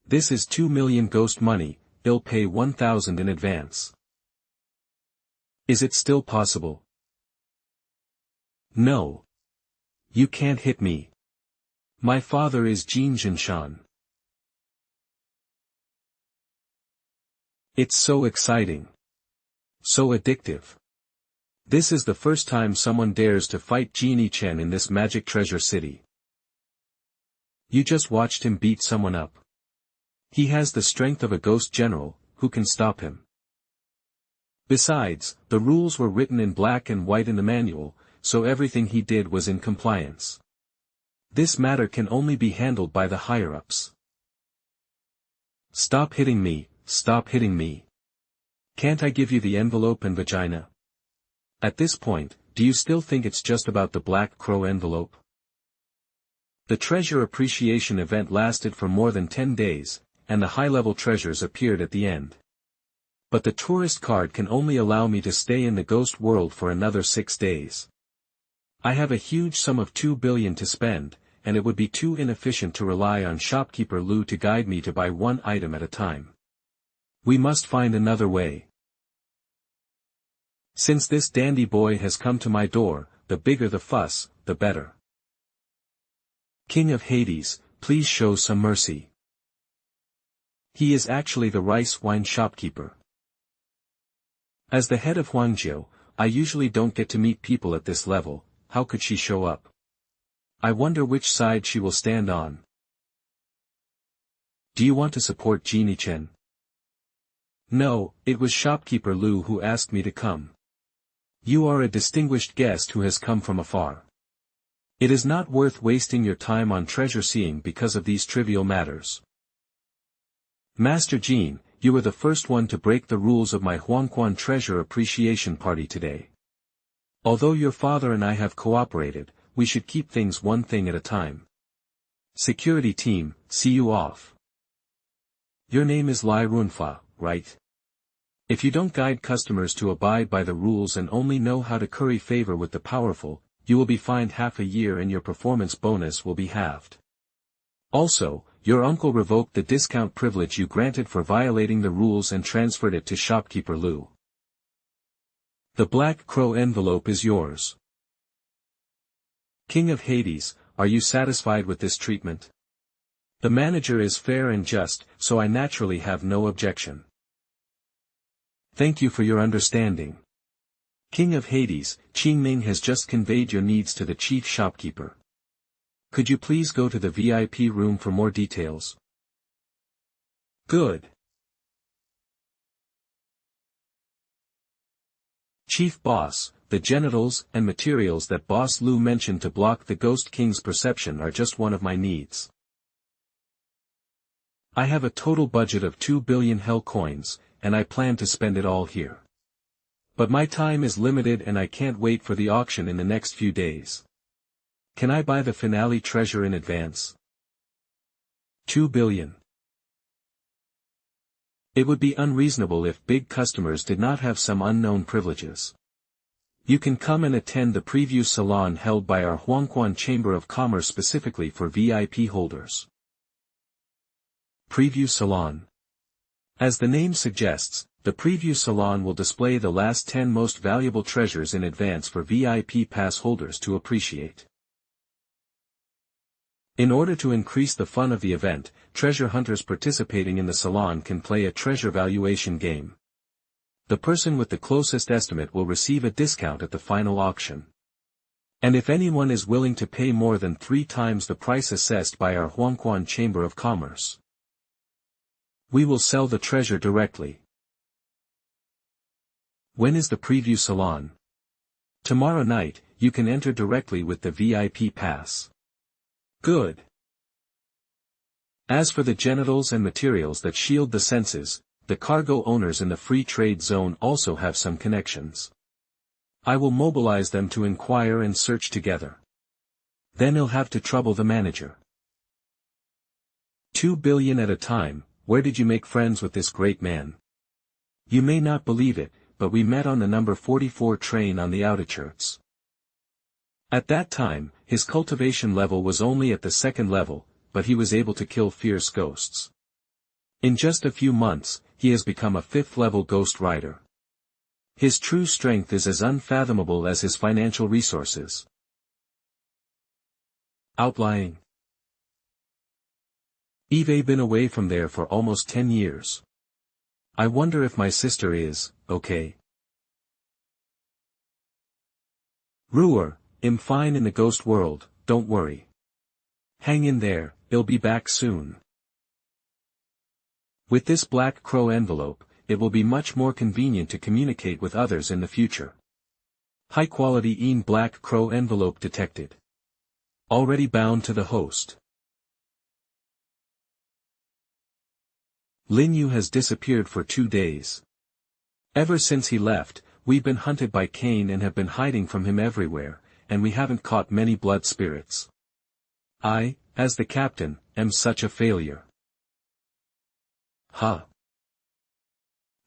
Speaker 1: This is 2 million ghost money, I'll pay 1,000 in advance. Is it still possible? No. You can't hit me. My father is Jin Jinshan. It's so exciting. So addictive. This is the first time someone dares to fight Genie Chen in this magic treasure city. You just watched him beat someone up. He has the strength of a ghost general, who can stop him? Besides, the rules were written in black and white in the manual, so everything he did was in compliance. This matter can only be handled by the higher-ups. Stop hitting me, stop hitting me. Can't I give you the envelope and vagina? At this point, do you still think it's just about the Black Crow envelope? The treasure appreciation event lasted for more than 10 days, and the high-level treasures appeared at the end. But the tourist card can only allow me to stay in the ghost world for another 6 days. I have a huge sum of 2 billion to spend, and it would be too inefficient to rely on shopkeeper Lu to guide me to buy one item at a time. We must find another way. Since this dandy boy has come to my door, the bigger the fuss, the better. King of Hades, please show some mercy. He is actually the rice wine shopkeeper. As the head of Huangjiu, I usually don't get to meet people at this level. How could she show up? I wonder which side she will stand on. Do you want to support Genie Chen? No, it was shopkeeper Lu who asked me to come. You are a distinguished guest who has come from afar. It is not worth wasting your time on treasure seeing because of these trivial matters. Master Jean, you were the first one to break the rules of my Huangquan treasure appreciation party today. Although your father and I have cooperated, we should keep things one thing at a time. Security team, see you off. Your name is Lai Runfa, right? If you don't guide customers to abide by the rules and only know how to curry favor with the powerful, you will be fined half a year and your performance bonus will be halved. Also, your uncle revoked the discount privilege you granted for violating the rules and transferred it to shopkeeper Lu. The Black Crow envelope is yours. King of Hades, are you satisfied with this treatment? The manager is fair and just, so I naturally have no objection. Thank you for your understanding. King of Hades, Qingming has just conveyed your needs to the chief shopkeeper. Could you please go to the VIP room for more details? Good. Chief Boss, the genitals and materials that Boss Lu mentioned to block the Ghost King's perception are just one of my needs. I have a total budget of 2 billion hell coins, and I plan to spend it all here. But my time is limited and I can't wait for the auction in the next few days. Can I buy the finale treasure in advance? 2 billion. It would be unreasonable if big customers did not have some unknown privileges. You can come and attend the preview salon held by our Huangquan Chamber of Commerce specifically for VIP holders. Preview Salon. As the name suggests, the preview salon will display the last 10 most valuable treasures in advance for VIP pass holders to appreciate. In order to increase the fun of the event, treasure hunters participating in the salon can play a treasure valuation game. The person with the closest estimate will receive a discount at the final auction. And if anyone is willing to pay more than 3 times the price assessed by our Huangquan Chamber of Commerce, we will sell the treasure directly. When is the preview salon? Tomorrow night, you can enter directly with the VIP pass. Good. As for the genitals and materials that shield the senses, the cargo owners in the free trade zone also have some connections. I will mobilize them to inquire and search together. Then he'll have to trouble the manager. 2 billion at a time. Where did you make friends with this great man? You may not believe it, but we met on the number 44 train on the outskirts. At that time, his cultivation level was only at the 2nd level, but he was able to kill fierce ghosts. In just a few months, he has become a 5th level ghost rider. His true strength is as unfathomable as his financial resources. Outlying. I've been away from there for almost 10 years. I wonder if my sister is, okay. Ruer, I'm fine in the ghost world, don't worry. Hang in there, I'll be back soon. With this Black Crow envelope, it will be much more convenient to communicate with others in the future. High-quality Black Crow envelope detected. Already bound to the host. Lin Yu has disappeared for 2 days. Ever since he left, we've been hunted by Cain and have been hiding from him everywhere, and we haven't caught many blood spirits. I, as the captain, am such a failure. Huh.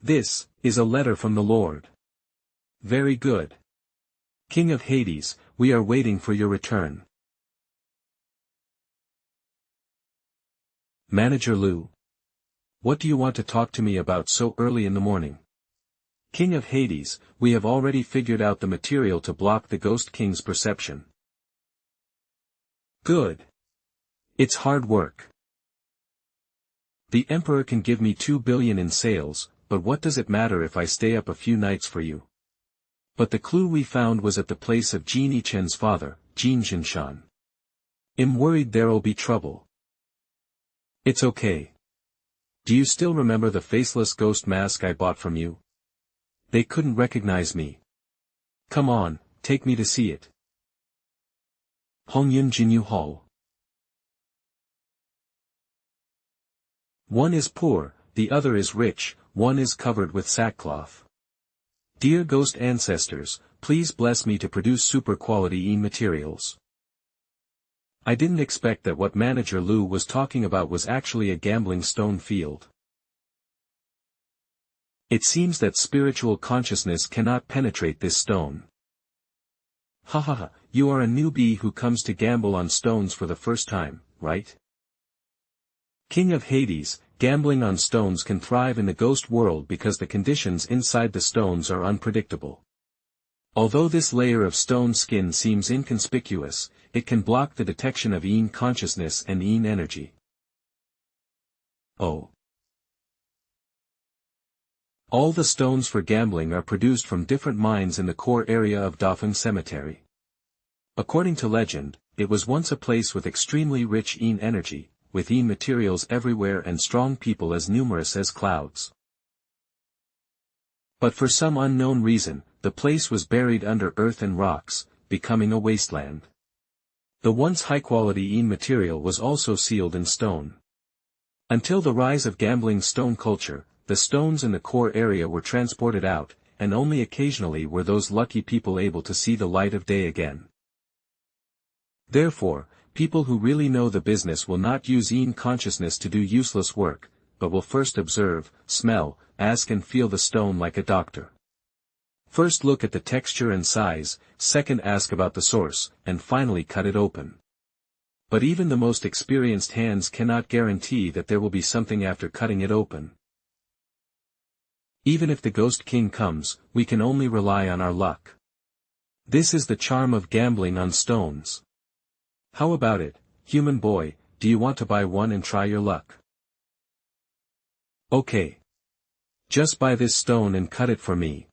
Speaker 1: This is a letter from the Lord. Very good. King of Hades, we are waiting for your return. Manager Lu. What do you want to talk to me about so early in the morning? King of Hades, we have already figured out the material to block the Ghost King's perception. Good. It's hard work. The Emperor can give me 2 billion in sales, but what does it matter if I stay up a few nights for you? But the clue we found was at the place of Jin Yichen's father, Jin Jinshan. I'm worried there'll be trouble. It's okay. Do you still remember the faceless ghost mask I bought from you? They couldn't recognize me. Come on, take me to see it. Hongyun Jinyu Hall. One is poor, the other is rich, one is covered with sackcloth. Dear ghost ancestors, please bless me to produce super quality materials. I didn't expect that what Manager Lu was talking about was actually a gambling stone field. It seems that spiritual consciousness cannot penetrate this stone. Hahaha, you are a newbie who comes to gamble on stones for the first time, right? King of Hades, gambling on stones can thrive in the ghost world because the conditions inside the stones are unpredictable. Although this layer of stone skin seems inconspicuous, it can block the detection of consciousness and energy. Oh. All the stones for gambling are produced from different mines in the core area of Defying Cemetery. According to legend, it was once a place with extremely rich energy, with materials everywhere and strong people as numerous as clouds. But for some unknown reason, the place was buried under earth and rocks, becoming a wasteland. The once high-quality material was also sealed in stone. Until the rise of gambling stone culture, the stones in the core area were transported out, and only occasionally were those lucky people able to see the light of day again. Therefore, people who really know the business will not use consciousness to do useless work, but will first observe, smell, ask and feel the stone like a doctor. First look at the texture and size, second ask about the source, and finally cut it open. But even the most experienced hands cannot guarantee that there will be something after cutting it open. Even if the Ghost King comes, we can only rely on our luck. This is the charm of gambling on stones. How about it, human boy, do you want to buy one and try your luck? Okay. Just buy this stone and cut it for me.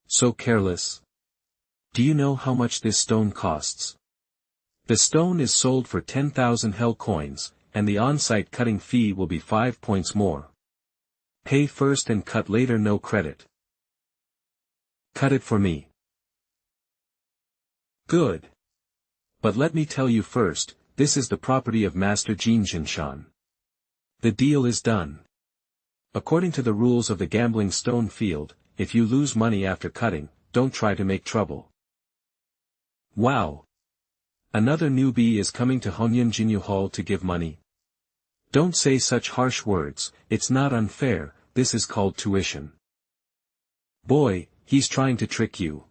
Speaker 1: So careless. Do you know how much this stone costs? The stone is sold for 10,000 hell coins, and the on-site cutting fee will be 5 points more. Pay first and cut later, no credit. Cut it for me. Good. But let me tell you first, this is the property of Master Jin Jinshan. The deal is done. According to the rules of the gambling stone field, if you lose money after cutting, don't try to make trouble. Wow. Another newbie is coming to Hongyun Jinyu Hall to give money. Don't say such harsh words, it's not unfair, this is called tuition. Boy, he's trying to trick you.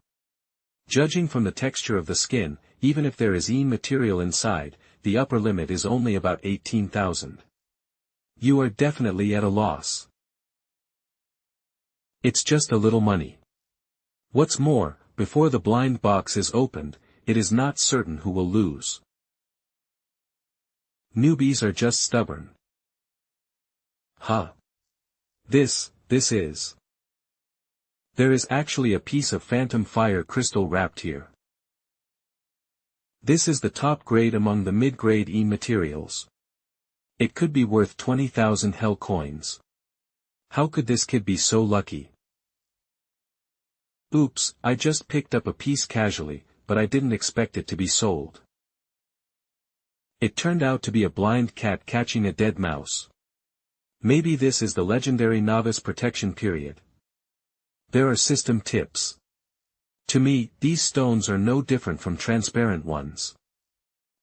Speaker 1: Judging from the texture of the skin, even if there is material inside, the upper limit is only about 18,000. You are definitely at a loss. It's just a little money. What's more, before the blind box is opened, it is not certain who will lose. Newbies are just stubborn. Huh. This is. There is actually a piece of phantom fire crystal wrapped here. This is the top grade among the mid-grade E materials. It could be worth 20,000 hell coins. How could this kid be so lucky? Oops, I just picked up a piece casually, but I didn't expect it to be sold. It turned out to be a blind cat catching a dead mouse. Maybe this is the legendary novice protection period. There are system tips. To me, these stones are no different from transparent ones.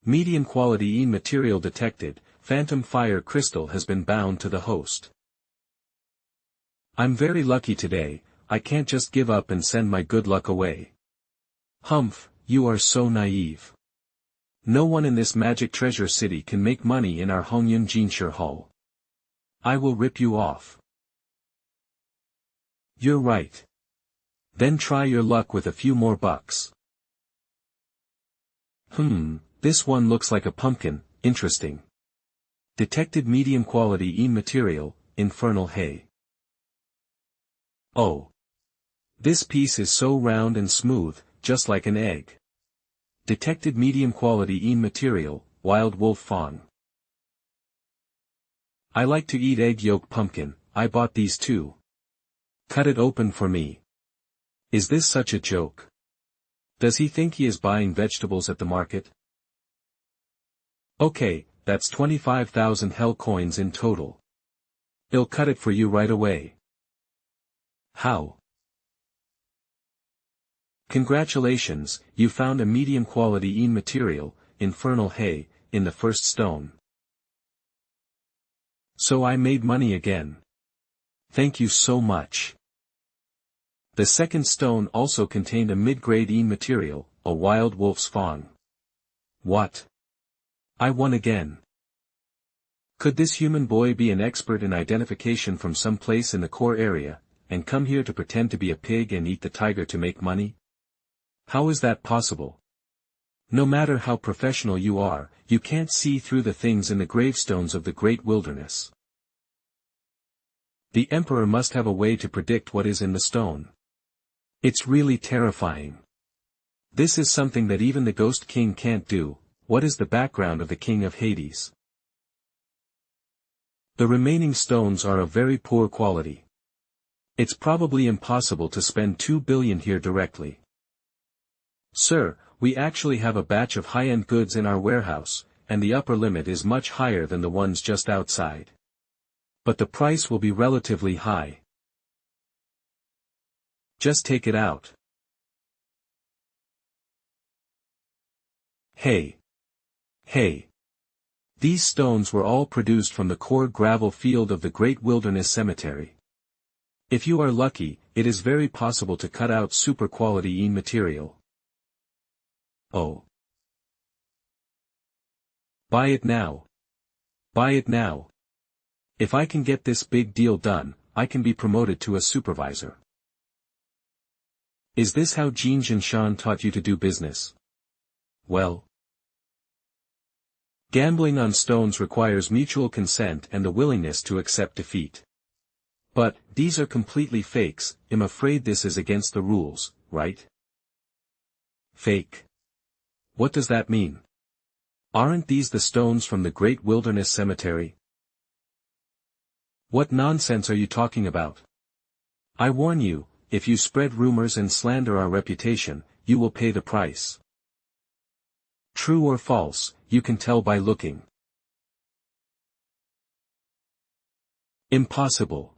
Speaker 1: Medium quality E material detected, phantom fire crystal has been bound to the host. I'm very lucky today, I can't just give up and send my good luck away. Humph, you are so naive. No one in this magic treasure city can make money in our Hongyun Jinshur Hall. I will rip you off. You're right. Then try your luck with a few more bucks. This one looks like a pumpkin, interesting. Detected medium quality E material, infernal hay. Oh. This piece is so round and smooth, just like an egg. Detected medium quality E material, wild wolf fawn. I like to eat egg yolk pumpkin, I bought these too. Cut it open for me. Is this such a joke? Does he think he is buying vegetables at the market? Okay, that's 25,000 hell coins in total. I'll cut it for you right away. How? Congratulations, you found a medium quality E material, infernal hay, in the first stone. So I made money again. Thank you so much. The second stone also contained a mid-grade E material, a wild wolf's fawn. What? I won again. Could this human boy be an expert in identification from some place in the core area, and come here to pretend to be a pig and eat the tiger to make money? How is that possible? No matter how professional you are, you can't see through the things in the gravestones of the great wilderness. The Emperor must have a way to predict what is in the stone. It's really terrifying. This is something that even the Ghost King can't do. What is the background of the King of Hades? The remaining stones are of very poor quality. It's probably impossible to spend 2 billion here directly. Sir, we actually have a batch of high-end goods in our warehouse, and the upper limit is much higher than the ones just outside. But the price will be relatively high. Just take it out. Hey. Hey. These stones were all produced from the core gravel field of the Great Wilderness Cemetery. If you are lucky, it is very possible to cut out super quality E material. Oh. Buy it now. Buy it now. If I can get this big deal done, I can be promoted to a supervisor. Is this how Jin Jinshan taught you to do business? Well. Gambling on stones requires mutual consent and the willingness to accept defeat. But, these are completely fakes, I'm afraid this is against the rules, right? Fake. What does that mean? Aren't these the stones from the Great Wilderness Cemetery? What nonsense are you talking about? I warn you, if you spread rumors and slander our reputation, you will pay the price. True or false, you can tell by looking. Impossible.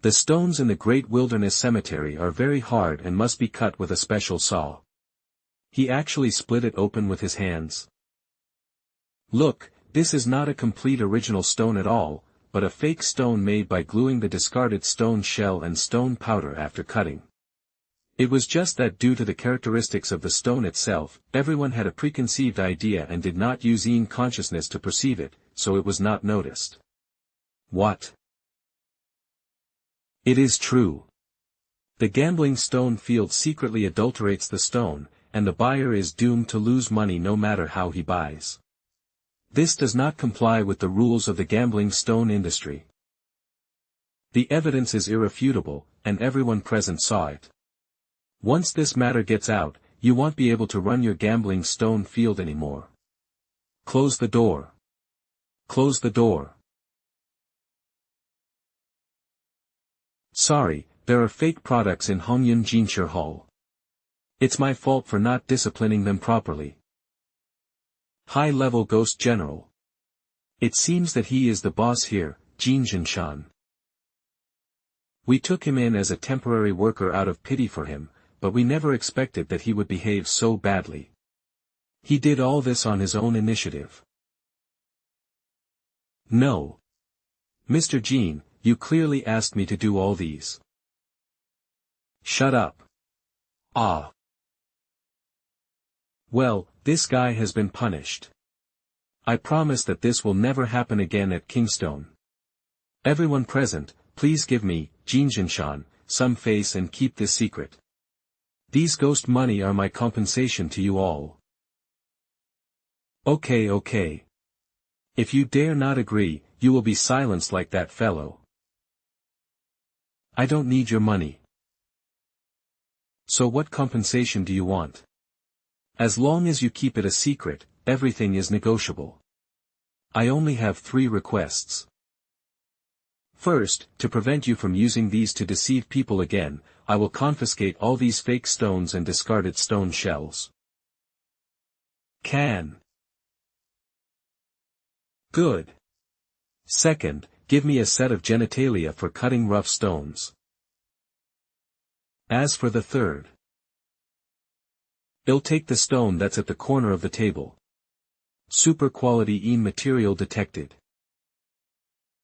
Speaker 1: The stones in the Great Wilderness Cemetery are very hard and must be cut with a special saw. He actually split it open with his hands. Look, this is not a complete original stone at all, but a fake stone made by gluing the discarded stone shell and stone powder after cutting. It was just that due to the characteristics of the stone itself, everyone had a preconceived idea and did not use consciousness to perceive it, so it was not noticed. What? It is true. The gambling stone field secretly adulterates the stone, and the buyer is doomed to lose money no matter how he buys. This does not comply with the rules of the gambling stone industry. The evidence is irrefutable, and everyone present saw it. Once this matter gets out, you won't be able to run your gambling stone field anymore. Close the door. Close the door. Sorry, there are fake products in Hongyun Jinshur Hall. It's my fault for not disciplining them properly. High-level Ghost General. It seems that he is the boss here, Jin Jinshan. We took him in as a temporary worker out of pity for him, but we never expected that he would behave so badly. He did all this on his own initiative. No. Mr. Jin, you clearly asked me to do all these. Shut up. Ah. Well, this guy has been punished. I promise that this will never happen again at Kingstone. Everyone present, please give me, Jin Jinshan, some face and keep this secret. These ghost money are my compensation to you all. Okay. If you dare not agree, you will be silenced like that fellow. I don't need your money. So what compensation do you want? As long as you keep it a secret, everything is negotiable. I only have 3 requests. First, to prevent you from using these to deceive people again, I will confiscate all these fake stones and discarded stone shells. Can. Good. Second, give me a set of genitalia for cutting rough stones. As for the third, I'll take the stone that's at the corner of the table. Super quality material detected.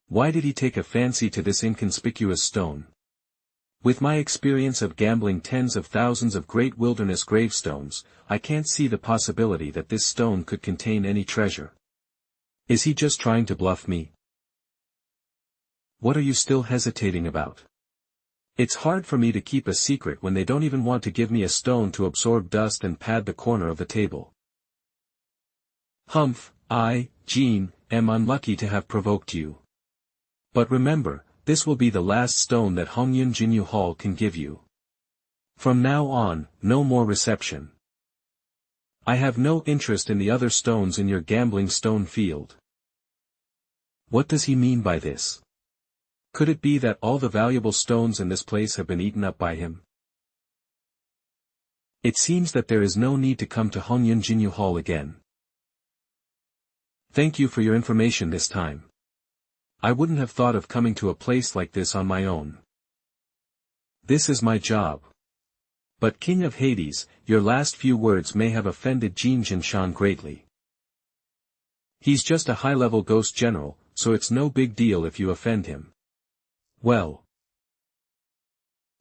Speaker 1: Why did he take a fancy to this inconspicuous stone? With my experience of gambling tens of thousands of great wilderness gravestones, I can't see the possibility that this stone could contain any treasure. Is he just trying to bluff me? What are you still hesitating about? It's hard for me to keep a secret when they don't even want to give me a stone to absorb dust and pad the corner of the table. Humph, I, Jean, am unlucky to have provoked you. But remember, this will be the last stone that Hongyun Jinyu Hall can give you. From now on, no more reception. I have no interest in the other stones in your gambling stone field. What does he mean by this? Could it be that all the valuable stones in this place have been eaten up by him? It seems that there is no need to come to Hongyun Jinyu Hall again. Thank you for your information this time. I wouldn't have thought of coming to a place like this on my own. This is my job. But King of Hades, your last few words may have offended Jin Jinshan greatly. He's just a high-level ghost general, so it's no big deal if you offend him. Well.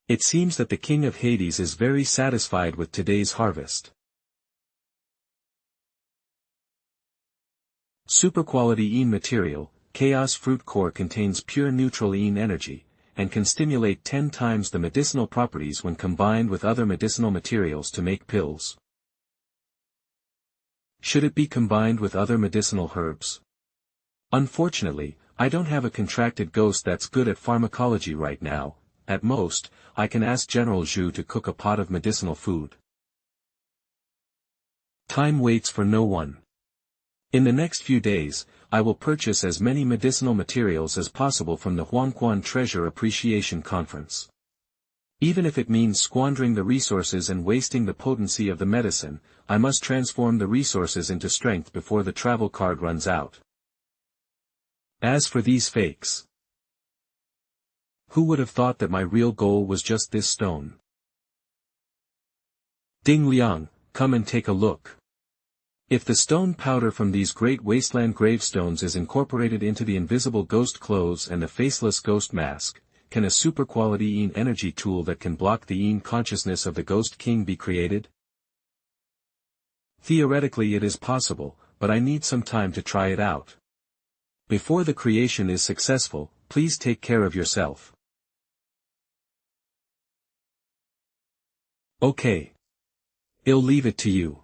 Speaker 1: It seems that the King of Hades is very satisfied with today's harvest. Super-quality material, Chaos Fruit Core contains pure neutral energy, and can stimulate 10 times the medicinal properties when combined with other medicinal materials to make pills. Should it be combined with other medicinal herbs? Unfortunately, I don't have a contracted ghost that's good at pharmacology right now. At most, I can ask General Zhu to cook a pot of medicinal food. Time waits for no one. In the next few days, I will purchase as many medicinal materials as possible from the Huangquan Treasure Appreciation Conference. Even if it means squandering the resources and wasting the potency of the medicine, I must transform the resources into strength before the travel card runs out. As for these fakes, who would have thought that my real goal was just this stone? Ding Liang, come and take a look. If the stone powder from these great wasteland gravestones is incorporated into the invisible ghost clothes and the faceless ghost mask, can a super-quality energy tool that can block the consciousness of the Ghost King be created? Theoretically it is possible, but I need some time to try it out. Before the creation is successful, please take care of yourself. Okay. I'll leave it to you.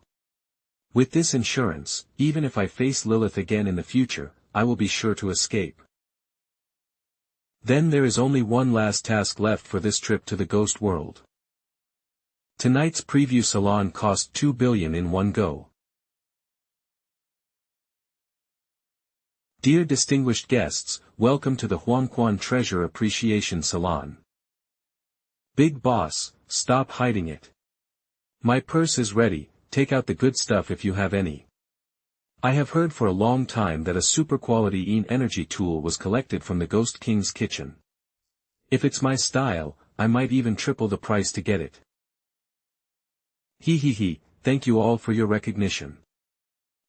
Speaker 1: With this insurance, even if I face Lilith again in the future, I will be sure to escape. Then there is only one last task left for this trip to the ghost world. Tonight's preview salon cost 2 billion in one go. Dear distinguished guests, welcome to the Huangquan Treasure Appreciation Salon. Big boss, stop hiding it. My purse is ready, take out the good stuff if you have any. I have heard for a long time that a super quality energy tool was collected from the Ghost King's kitchen. If it's my style, I might even triple the price to get it. Thank you all for your recognition.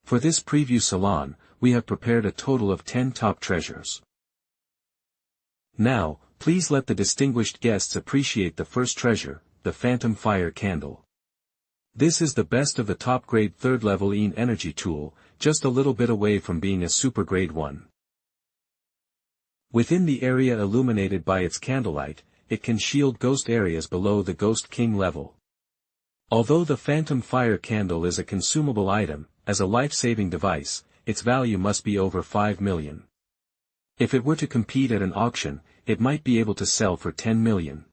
Speaker 1: For this preview salon, we have prepared a total of 10 top treasures. Now, please let the distinguished guests appreciate the first treasure, the Phantom Fire Candle. This is the best of the top-grade third-level energy tool, just a little bit away from being a super-grade one. Within the area illuminated by its candlelight, it can shield ghost areas below the Ghost King level. Although the Phantom Fire Candle is a consumable item, as a life-saving device, its value must be over 5 million. If it were to compete at an auction, it might be able to sell for 10 million.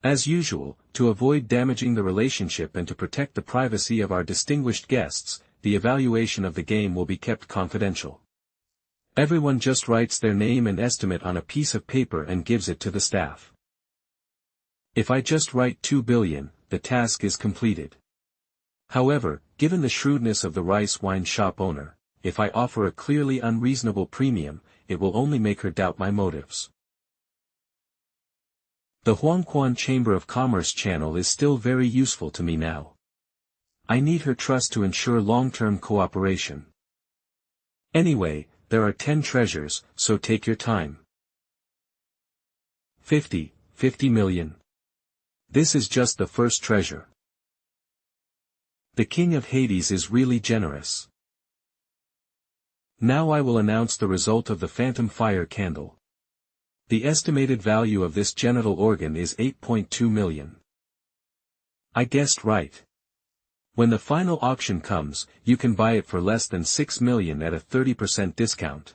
Speaker 1: As usual, to avoid damaging the relationship and to protect the privacy of our distinguished guests, the evaluation of the game will be kept confidential. Everyone just writes their name and estimate on a piece of paper and gives it to the staff. If I just write 2 billion, the task is completed. However, given the shrewdness of the rice wine shop owner, if I offer a clearly unreasonable premium, it will only make her doubt my motives. The Huangquan Chamber of Commerce channel is still very useful to me now. I need her trust to ensure long-term cooperation. Anyway, there are 10 treasures, so take your time. 50 million. This is just the first treasure. The King of Hades is really generous. Now I will announce the result of the Phantom Fire Candle. The estimated value of this genital organ is 8.2 million. I guessed right. When the final auction comes, you can buy it for less than 6 million at a 30% discount.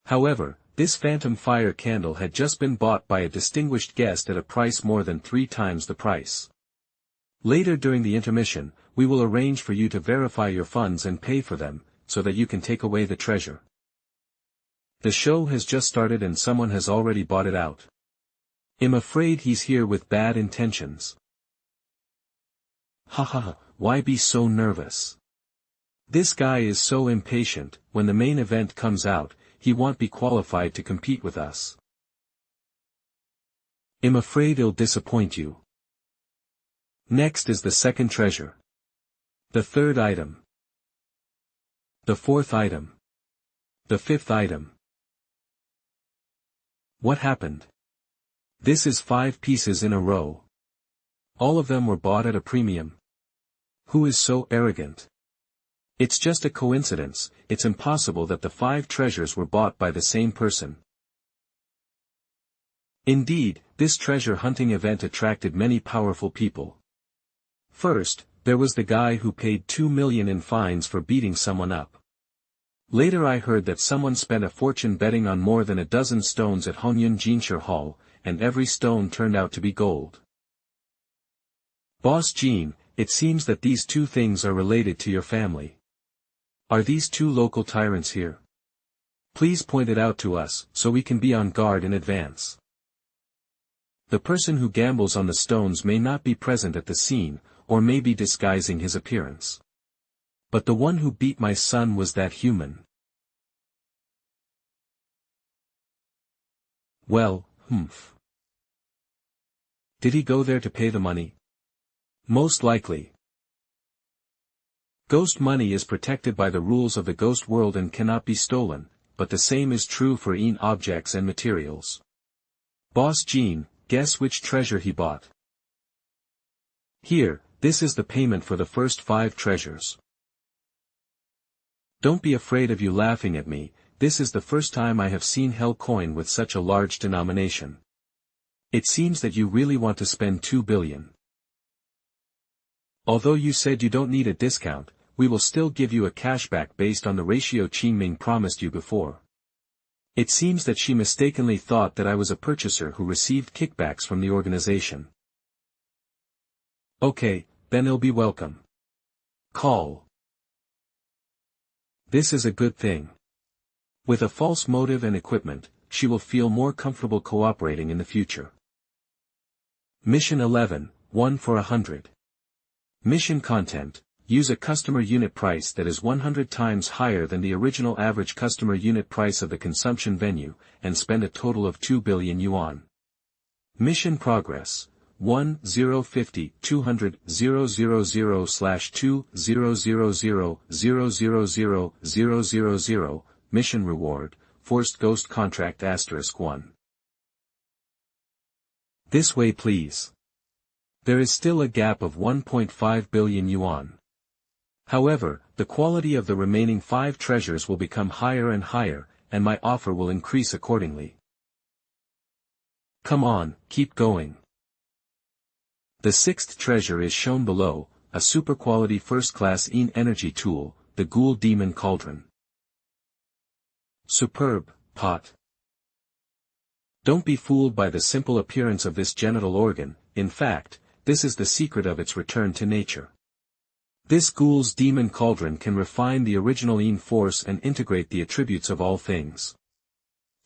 Speaker 1: However, this Phantom Fire Candle had just been bought by a distinguished guest at a price more than 3 times the price. Later during the intermission, we will arrange for you to verify your funds and pay for them, so that you can take away the treasure. The show has just started and someone has already bought it out. I'm afraid he's here with bad intentions. Why be so nervous? This guy is so impatient. When the main event comes out, he won't be qualified to compete with us. I'm afraid he'll disappoint you. Next is the second treasure. The third item. The fourth item. The fifth item. What happened? This is 5 pieces in a row. All of them were bought at a premium. Who is so arrogant? It's just a coincidence. It's impossible that the 5 treasures were bought by the same person. Indeed, this treasure hunting event attracted many powerful people. First, there was the guy who paid 2 million in fines for beating someone up. Later I heard that someone spent a fortune betting on more than a dozen stones at Hongyun Jinshire Hall, and every stone turned out to be gold. Boss Jean, it seems that these 2 things are related to your family. Are these 2 local tyrants here? Please point it out to us, so we can be on guard in advance. The person who gambles on the stones may not be present at the scene, or may be disguising his appearance. But the one who beat my son was that human. Well, Did he go there to pay the money? Most likely. Ghost money is protected by the rules of the ghost world and cannot be stolen, but the same is true for objects and materials. Boss Jean, guess which treasure he bought. Here, this is the payment for the first 5 treasures. Don't be afraid of you laughing at me, this is the first time I have seen Hell coin with such a large denomination. It seems that you really want to spend 2 billion. Although you said you don't need a discount, we will still give you a cashback based on the ratio Qingming promised you before. It seems that she mistakenly thought that I was a purchaser who received kickbacks from the organization. Okay, then you'll be welcome. Call. This is a good thing. With a false motive and equipment, she will feel more comfortable cooperating in the future. Mission 11, 1 for 100. Mission content: use a customer unit price that is 100 times higher than the original average customer unit price of the consumption venue, and spend a total of 2 billion yuan. Mission progress: 1-050 200 000/200000000. Mission reward: forced ghost contract *1. This way please. There is still a gap of 1.5 billion yuan. However, the quality of the remaining 5 treasures will become higher and higher, and my offer will increase accordingly. Come on, keep going. The 6th treasure is shown below, a super quality first-class energy tool, the Ghoul Demon Cauldron. Superb, pot. Don't be fooled by the simple appearance of this genital organ. In fact, this is the secret of its return to nature. This Ghoul's Demon Cauldron can refine the original force and integrate the attributes of all things.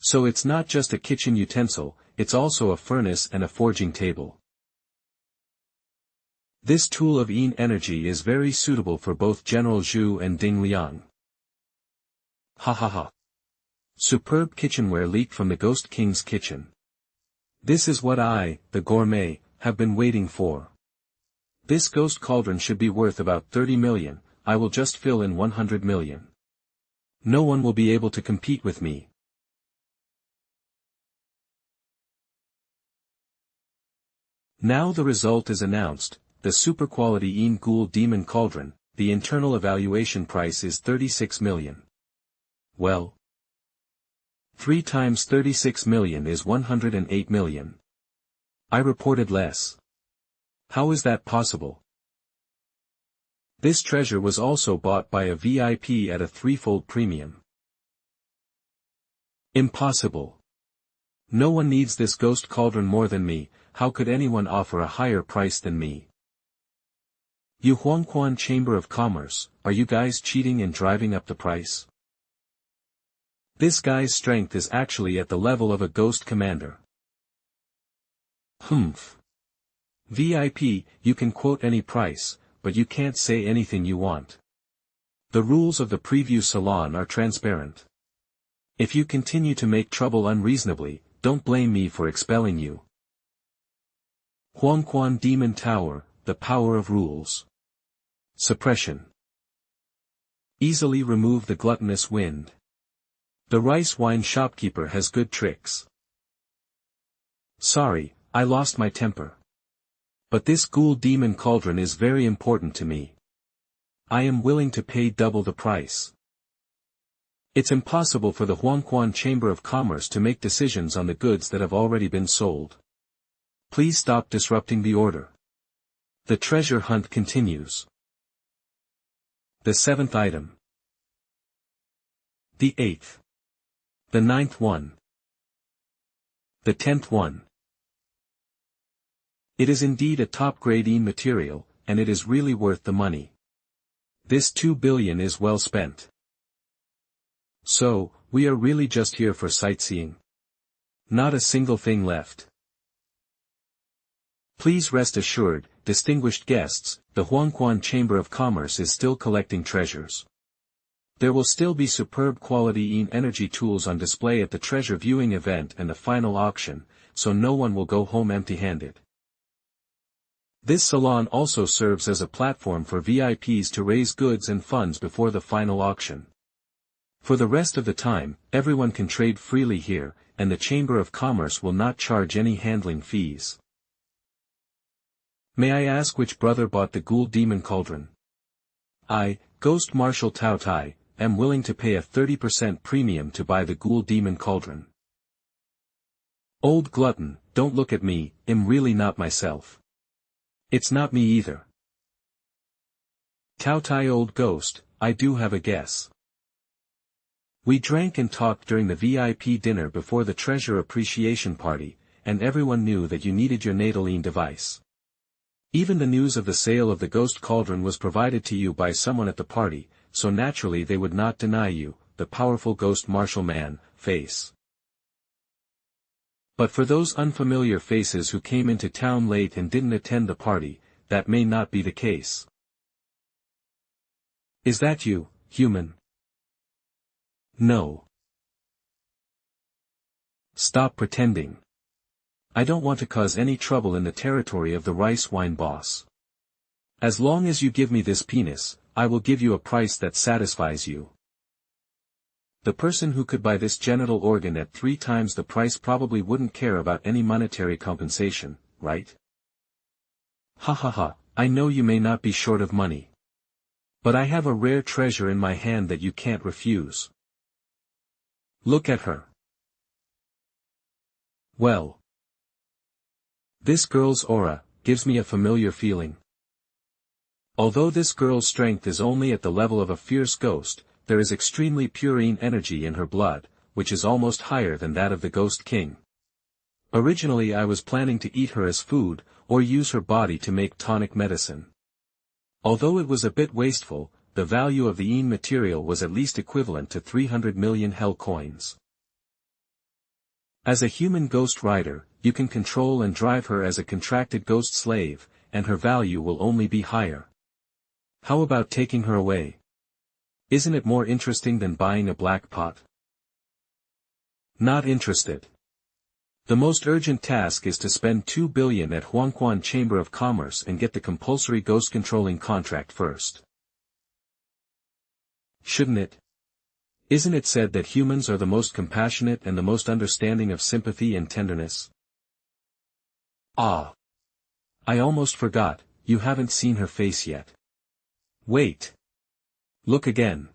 Speaker 1: So it's not just a kitchen utensil, it's also a furnace and a forging table. This tool of energy is very suitable for both General Zhu and Ding Liang. Ha ha ha. Superb kitchenware leaked from the Ghost King's kitchen. This is what I, the gourmet, have been waiting for. This ghost cauldron should be worth about 30 million, I will just fill in 100 million. No one will be able to compete with me. Now the result is announced, the super quality Ghoul Demon Cauldron, the internal evaluation price is 36 million. Well, 3 times 36 million is 108 million. I reported less. How is that possible? This treasure was also bought by a VIP at a 3-fold premium. Impossible. No one needs this ghost cauldron more than me, how could anyone offer a higher price than me? You Huangquan Chamber of Commerce, are you guys cheating and driving up the price? This guy's strength is actually at the level of a ghost commander. Humph. VIP, you can quote any price, but you can't say anything you want. The rules of the preview salon are transparent. If you continue to make trouble unreasonably, don't blame me for expelling you. Huangquan Demon Tower, the power of rules. Suppression. Easily remove the gluttonous wind. The rice wine shopkeeper has good tricks. Sorry, I lost my temper. But this Ghoul Demon Cauldron is very important to me. I am willing to pay double the price. It's impossible for the Huangquan Chamber of Commerce to make decisions on the goods that have already been sold. Please stop disrupting the order. The treasure hunt continues. The 7th item. The 8th. The 9th one. The 10th one. It is indeed a top-grade material, and it is really worth the money. This 2 billion is well spent. So, we are really just here for sightseeing. Not a single thing left. Please rest assured, distinguished guests, the Huangquan Chamber of Commerce is still collecting treasures. There will still be superb quality energy tools on display at the treasure viewing event and the final auction, so no one will go home empty-handed. This salon also serves as a platform for VIPs to raise goods and funds before the final auction. For the rest of the time, everyone can trade freely here, and the Chamber of Commerce will not charge any handling fees. May I ask which brother bought the Ghoul Demon Cauldron? I, Ghost Marshal Tao Tai, am willing to pay a 30% premium to buy the Ghoul Demon Cauldron. Old glutton, don't look at me, I'm really not myself. It's not me either. Tai old ghost, I do have a guess. We drank and talked during the VIP dinner before the treasure appreciation party, and everyone knew that you needed your Nataline device. Even the news of the sale of the ghost cauldron was provided to you by someone at the party, so naturally they would not deny you, the powerful ghost martial man, face. But for those unfamiliar faces who came into town late and didn't attend the party, that may not be the case. Is that you, human? No. Stop pretending. I don't want to cause any trouble in the territory of the rice wine boss. As long as you give me this penis, I will give you a price that satisfies you. The person who could buy this genital organ at 3 times the price probably wouldn't care about any monetary compensation, right? Ha ha ha, I know you may not be short of money. But I have a rare treasure in my hand that you can't refuse. Look at her. Well. This girl's aura gives me a familiar feeling. Although this girl's strength is only at the level of a fierce ghost, there is extremely purine energy in her blood, which is almost higher than that of the Ghost King. Originally I was planning to eat her as food, or use her body to make tonic medicine. Although it was a bit wasteful, the value of the material was at least equivalent to 300 million hell coins. As a human ghost rider, you can control and drive her as a contracted ghost slave, and her value will only be higher. How about taking her away? Isn't it more interesting than buying a black pot? Not interested. The most urgent task is to spend 2 billion at Huangquan Chamber of Commerce and get the compulsory ghost controlling contract first. Shouldn't it? Isn't it said that humans are the most compassionate and the most understanding of sympathy and tenderness? Ah! I almost forgot, you haven't seen her face yet. Wait. Look again.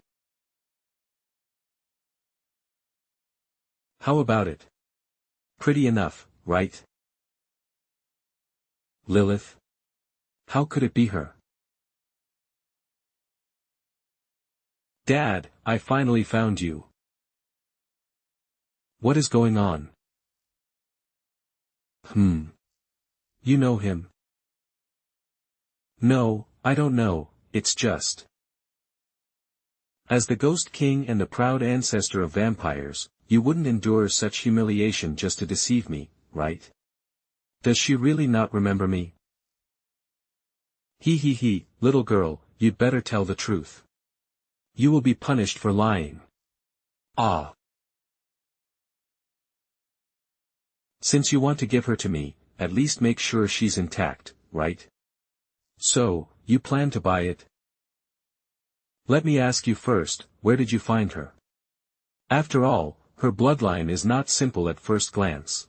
Speaker 1: How about it? Pretty enough, right? Lilith? How could it be her? Dad, I finally found you. What is going on? You know him? No, I don't know, it's just. As the Ghost King and the proud ancestor of vampires, you wouldn't endure such humiliation just to deceive me, right? Does she really not remember me? He, little girl, you'd better tell the truth. You will be punished for lying. Ah. Since you want to give her to me, at least make sure she's intact, right? So, you plan to buy it? Let me ask you first, where did you find her? After all, her bloodline is not simple at first glance.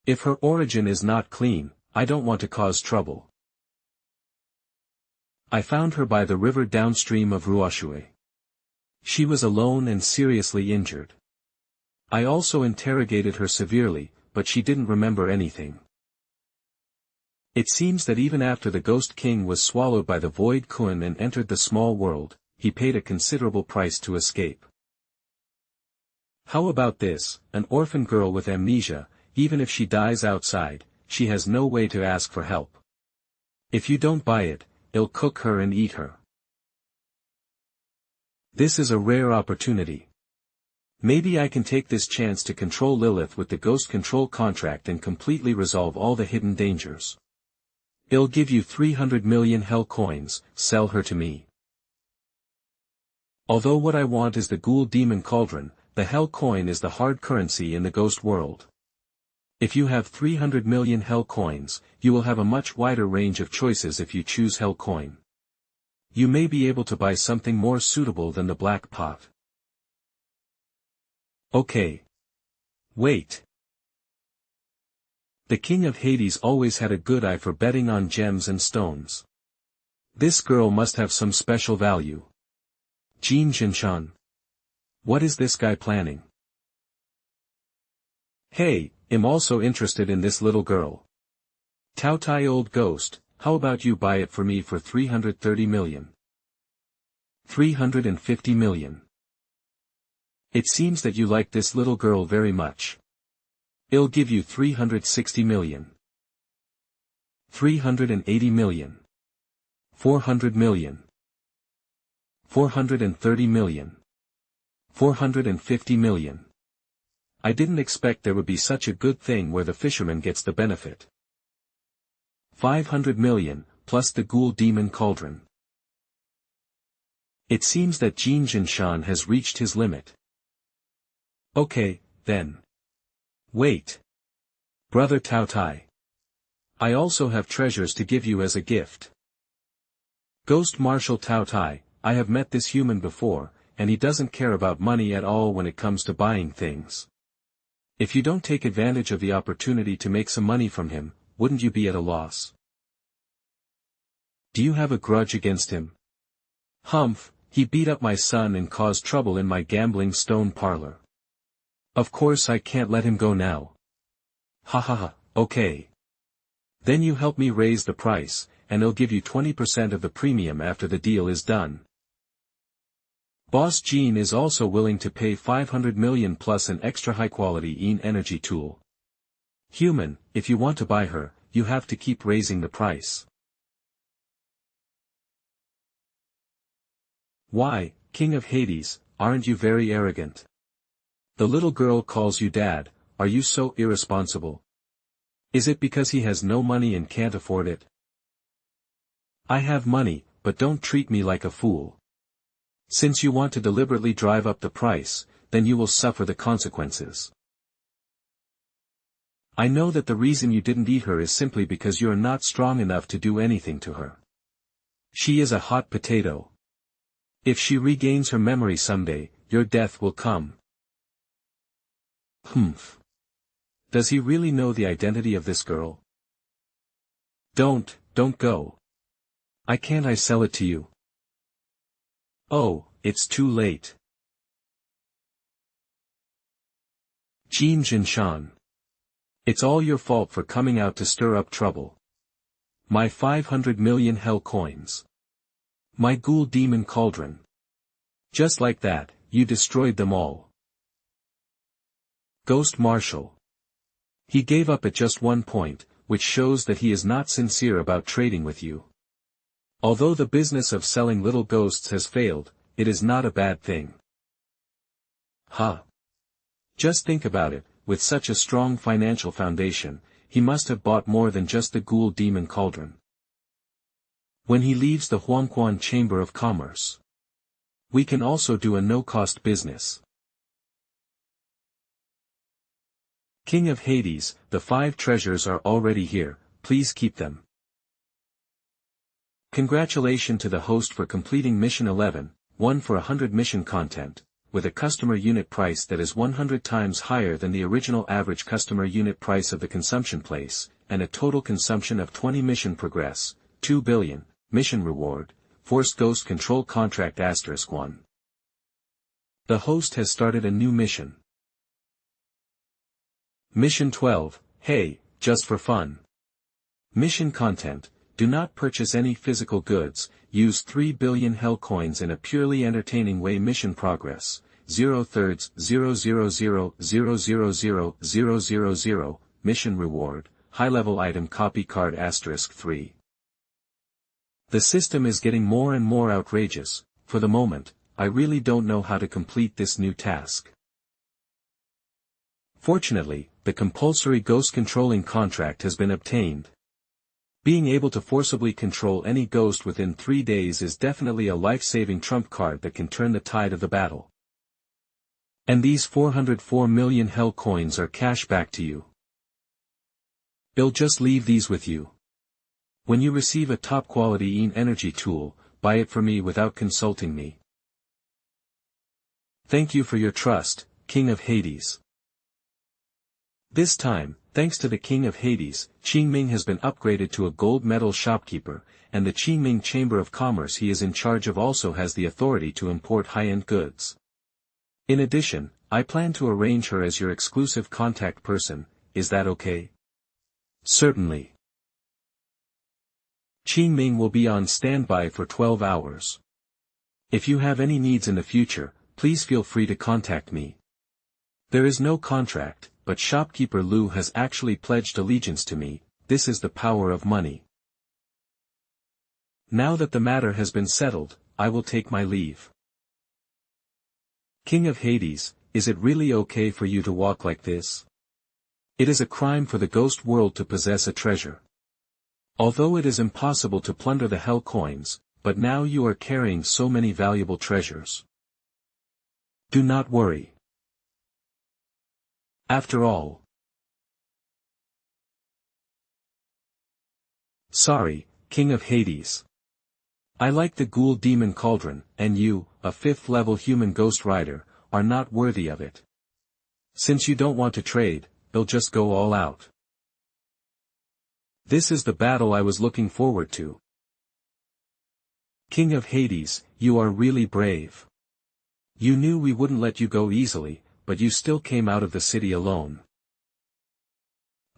Speaker 1: If her origin is not clean, I don't want to cause trouble. I found her by the river downstream of Ruoshui. She was alone and seriously injured. I also interrogated her severely, but she didn't remember anything. It seems that even after the Ghost King was swallowed by the Void Kun and entered the small world, he paid a considerable price to escape. How about this, an orphan girl with amnesia, even if she dies outside, she has no way to ask for help. If you don't buy it, they'll cook her and eat her. This is a rare opportunity. Maybe I can take this chance to control Lilith with the ghost control contract and completely resolve all the hidden dangers. I'll give you 300 million hell coins, sell her to me. Although what I want is the ghoul demon cauldron, the hell coin is the hard currency in the ghost world. If you have 300 million hell coins, you will have a much wider range of choices if you choose hell coin. You may be able to buy something more suitable than the black pot. Okay. Wait. The King of Hades always had a good eye for betting on gems and stones. This girl must have some special value. Jin Jinshan. What is this guy planning? Hey, I'm also interested in this little girl. Tai old ghost, how about you buy it for me for 330 million? 350 million. It seems that you like this little girl very much. I'll give you 360 million. 380 million. 400 million. 430 million. 450 million. I didn't expect there would be such a good thing where the fisherman gets the benefit. 500 million, plus the ghoul demon cauldron. It seems that Jin Jinshan has reached his limit. Okay, then. Wait. Brother Tao Tai. I also have treasures to give you as a gift. Ghost Marshal Tao Tai, I have met this human before, and he doesn't care about money at all when it comes to buying things. If you don't take advantage of the opportunity to make some money from him, wouldn't you be at a loss? Do you have a grudge against him? Humph, he beat up my son and caused trouble in my gambling stone parlor. Of course I can't let him go now. Ha ha ha, okay. Then you help me raise the price, and I'll give you 20% of the premium after the deal is done. Boss Jean is also willing to pay 500 million plus an extra high-quality energy tool. Human, if you want to buy her, you have to keep raising the price. Why, King of Hades, aren't you very arrogant? The little girl calls you dad, are you so irresponsible? Is it because he has no money and can't afford it? I have money, but don't treat me like a fool. Since you want to deliberately drive up the price, then you will suffer the consequences. I know that the reason you didn't eat her is simply because you are not strong enough to do anything to her. She is a hot potato. If she regains her memory someday, your death will come. Humph. Does he really know the identity of this girl? Don't go. Can't I sell it to you? Oh, it's too late. Jin Jinshan. It's all your fault for coming out to stir up trouble. My 500 million hell coins. My ghoul demon cauldron. Just like that, you destroyed them all. Ghost Marshal. He gave up at just 1 point, which shows that he is not sincere about trading with you. Although the business of selling little ghosts has failed, it is not a bad thing. Ha! Just think about it, with such a strong financial foundation, he must have bought more than just the ghoul demon cauldron. When he leaves the Huangquan Chamber of Commerce, we can also do a no-cost business. King of Hades, the 5 treasures are already here, please keep them. Congratulations to the host for completing Mission 11, 1 for 100 mission content, with a customer unit price that is 100 times higher than the original average customer unit price of the consumption place, and a total consumption of 20 mission progress, 2 billion, mission reward, Forced Ghost Control Contract *1. The host has started a new mission. Mission 12, hey, just for fun. Mission content, do not purchase any physical goods, use 3 billion hell coins in a purely entertaining way. Mission progress, 0/3 000000000, mission reward, high-level item copy card *3. The system is getting more and more outrageous. For the moment, I really don't know how to complete this new task. Fortunately, the compulsory ghost controlling contract has been obtained. Being able to forcibly control any ghost within 3 days is definitely a life-saving trump card that can turn the tide of the battle. And these 404 million hell coins are cash back to you. I'll just leave these with you. When you receive a top-quality energy tool, buy it for me without consulting me. Thank you for your trust, King of Hades. This time, thanks to the King of Hades, Qingming has been upgraded to a gold medal shopkeeper, and the Qingming Chamber of Commerce he is in charge of also has the authority to import high-end goods. In addition, I plan to arrange her as your exclusive contact person. Is that okay? Certainly. Qingming will be on standby for 12 hours. If you have any needs in the future, please feel free to contact me. There is no contract, but shopkeeper Lu has actually pledged allegiance to me. This is the power of money. Now that the matter has been settled, I will take my leave. King of Hades, is it really okay for you to walk like this? It is a crime for the ghost world to possess a treasure. Although it is impossible to plunder the hell coins, but now you are carrying so many valuable treasures. Do not worry. After all. Sorry, King of Hades. I like the ghoul demon cauldron, and you, a 5th level human ghost rider, are not worthy of it. Since you don't want to trade, they'll just go all out. This is the battle I was looking forward to. King of Hades, you are really brave. You knew we wouldn't let you go easily, but you still came out of the city alone.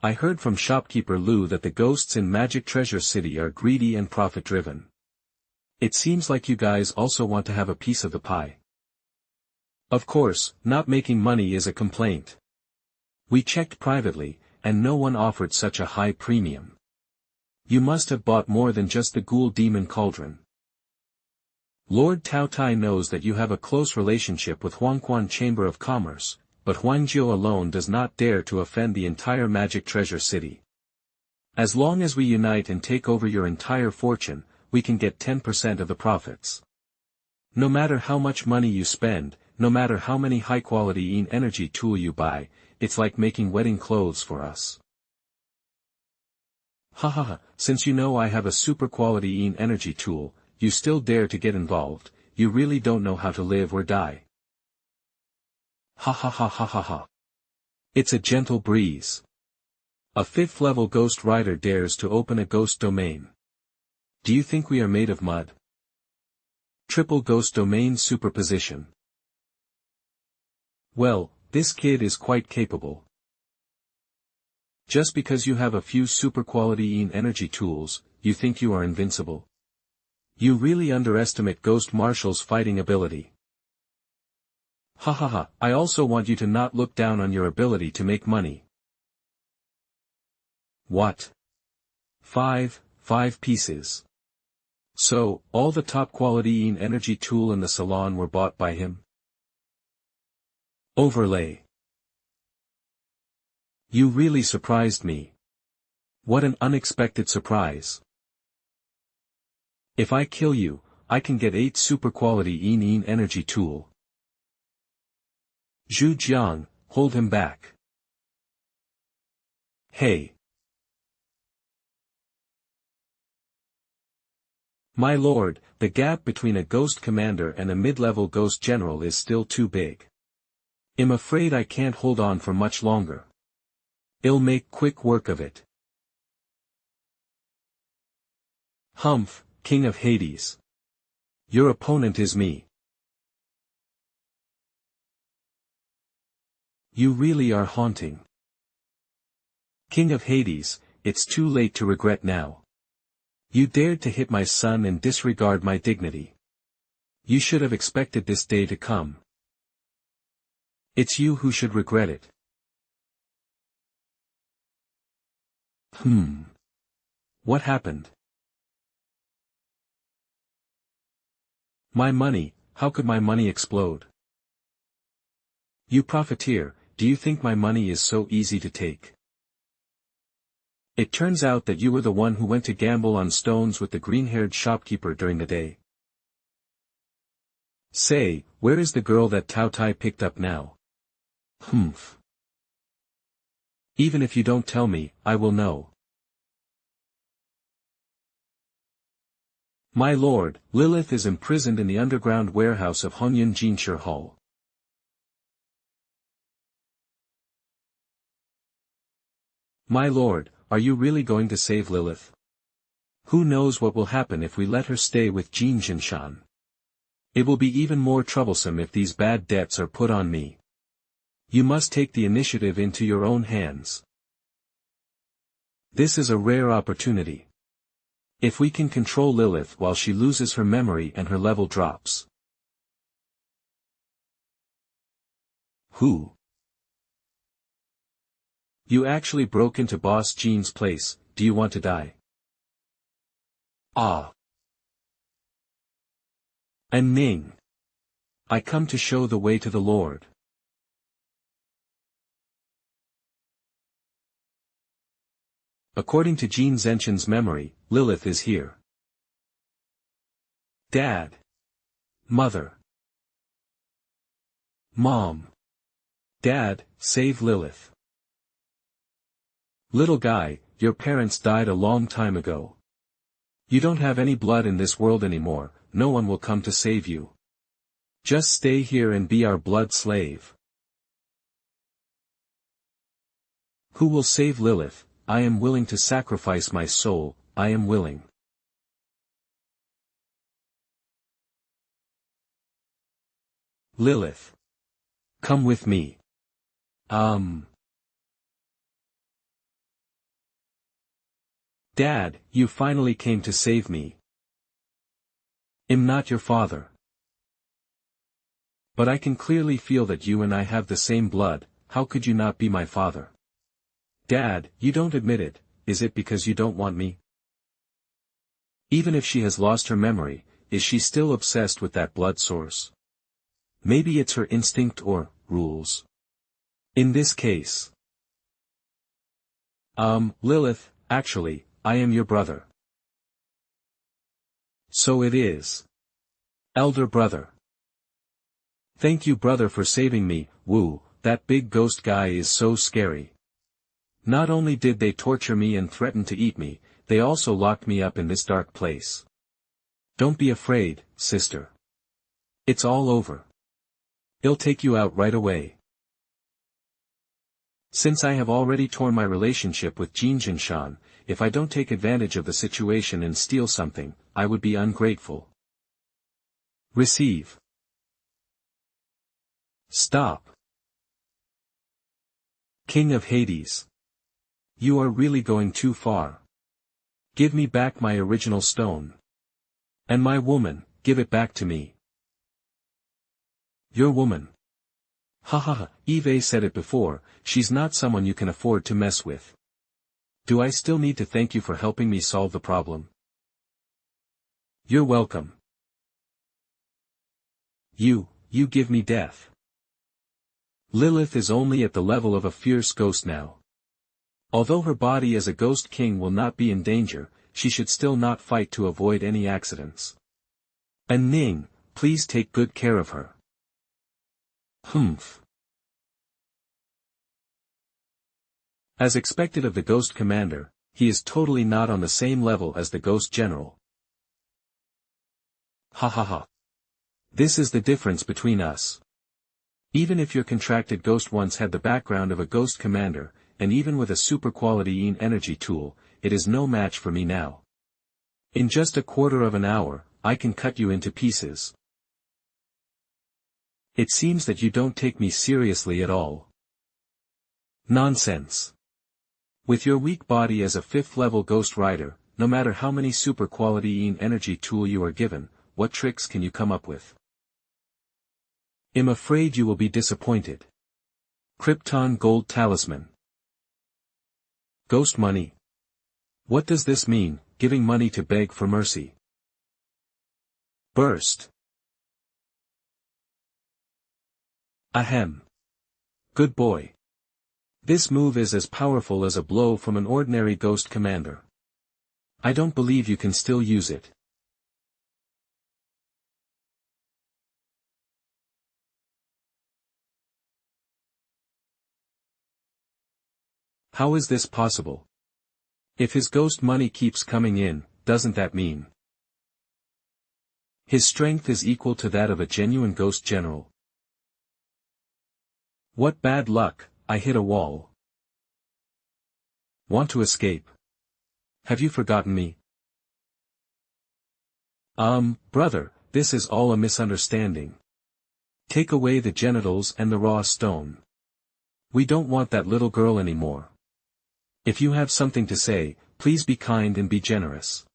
Speaker 1: I heard from shopkeeper Lu that the ghosts in Magic Treasure City are greedy and profit-driven. It seems like you guys also want to have a piece of the pie. Of course, not making money is a complaint. We checked privately, and no one offered such a high premium. You must have bought more than just the ghoul demon cauldron. Lord Tao Tai knows that you have a close relationship with Huangquan Chamber of Commerce, but Huangjiu alone does not dare to offend the entire Magic Treasure City. As long as we unite and take over your entire fortune, we can get 10% of the profits. No matter how much money you spend, no matter how many high-quality energy tool you buy, it's like making wedding clothes for us. Hahaha, since you know I have a super quality energy tool, you still dare to get involved, you really don't know how to live or die. Ha ha ha ha ha ha. It's a gentle breeze. A 5th level ghost rider dares to open a ghost domain. Do you think we are made of mud? Triple ghost domain superposition. Well, this kid is quite capable. Just because you have a few super quality energy tools, you think you are invincible? You really underestimate Ghost Marshal's fighting ability. Hahaha, I also want you to not look down on your ability to make money. What? 5 pieces. So, all the top quality energy tool in the salon were bought by him? Overlay. You really surprised me. What an unexpected surprise. If I kill you, I can get 8 super quality energy tool. Zhu Jiang, hold him back. Hey. My lord, the gap between a ghost commander and a mid-level ghost general is still too big. I'm afraid I can't hold on for much longer. I'll make quick work of it. Humph, King of Hades. Your opponent is me. You really are haunting. King of Hades, it's too late to regret now. You dared to hit my son and disregard my dignity. You should have expected this day to come. It's you who should regret it. What happened? My money, how could my money explode? You profiteer, do you think my money is so easy to take? It turns out that you were the one who went to gamble on stones with the green-haired shopkeeper during the day. Say, where is the girl that Tao Tai picked up now? Humph. Even if you don't tell me, I will know. My lord, Lilith is imprisoned in the underground warehouse of Hongyun Jinshi Hall. My lord, are you really going to save Lilith? Who knows what will happen if we let her stay with Jin Jinshan? It will be even more troublesome if these bad debts are put on me. You must take the initiative into your own hands. This is a rare opportunity. If we can control Lilith while she loses her memory and her level drops. Who? You actually broke into Boss Jean's place, do you want to die? Ah. And Ning. I come to show the way to the Lord. According to Jean Zenshin's memory, Lilith is here. Dad. Mother. Mom. Dad, save Lilith. Little guy, your parents died a long time ago. You don't have any blood in this world anymore, no one will come to save you. Just stay here and be our blood slave. Who will save Lilith? I am willing to sacrifice my soul, I am willing. Lilith. Come with me. Dad, you finally came to save me. I'm not your father. But I can clearly feel that you and I have the same blood, how could you not be my father? Dad, you don't admit it, is it because you don't want me? Even if she has lost her memory, is she still obsessed with that blood source? Maybe it's her instinct or, rules. In this case. Lilith, actually, I am your brother. So it is. Elder brother. Thank you brother for saving me, woo, that big ghost guy is so scary. Not only did they torture me and threaten to eat me, they also locked me up in this dark place. Don't be afraid, sister. It's all over. He'll take you out right away. Since I have already torn my relationship with Jean Jinshan, if I don't take advantage of the situation and steal something, I would be ungrateful. Receive. Stop. King of Hades. You are really going too far. Give me back my original stone. And my woman, give it back to me. Your woman. Ha ha ha, Eve said it before, she's not someone you can afford to mess with. Do I still need to thank you for helping me solve the problem? You're welcome. You give me death. Lilith is only at the level of a fierce ghost now. Although her body as a ghost king will not be in danger, she should still not fight to avoid any accidents. And Ning, please take good care of her. Humph. As expected of the Ghost Commander, he is totally not on the same level as the Ghost General. Ha ha ha. This is the difference between us. Even if your contracted ghost once had the background of a Ghost Commander, and even with a super quality energy tool, it is no match for me now. In just a quarter of an hour, I can cut you into pieces. It seems that you don't take me seriously at all. Nonsense. With your weak body as a 5th level Ghost Rider, no matter how many super quality energy tool you are given, what tricks can you come up with? I'm afraid you will be disappointed. Krypton Gold Talisman. Ghost money. What does this mean, giving money to beg for mercy? Burst. Ahem. Good boy. This move is as powerful as a blow from an ordinary Ghost Commander. I don't believe you can still use it. How is this possible? If his ghost money keeps coming in, doesn't that mean his strength is equal to that of a genuine Ghost General? What bad luck, I hit a wall. Want to escape? Have you forgotten me? Brother, this is all a misunderstanding. Take away the genitals and the raw stone. We don't want that little girl anymore. If you have something to say, please be kind and be generous.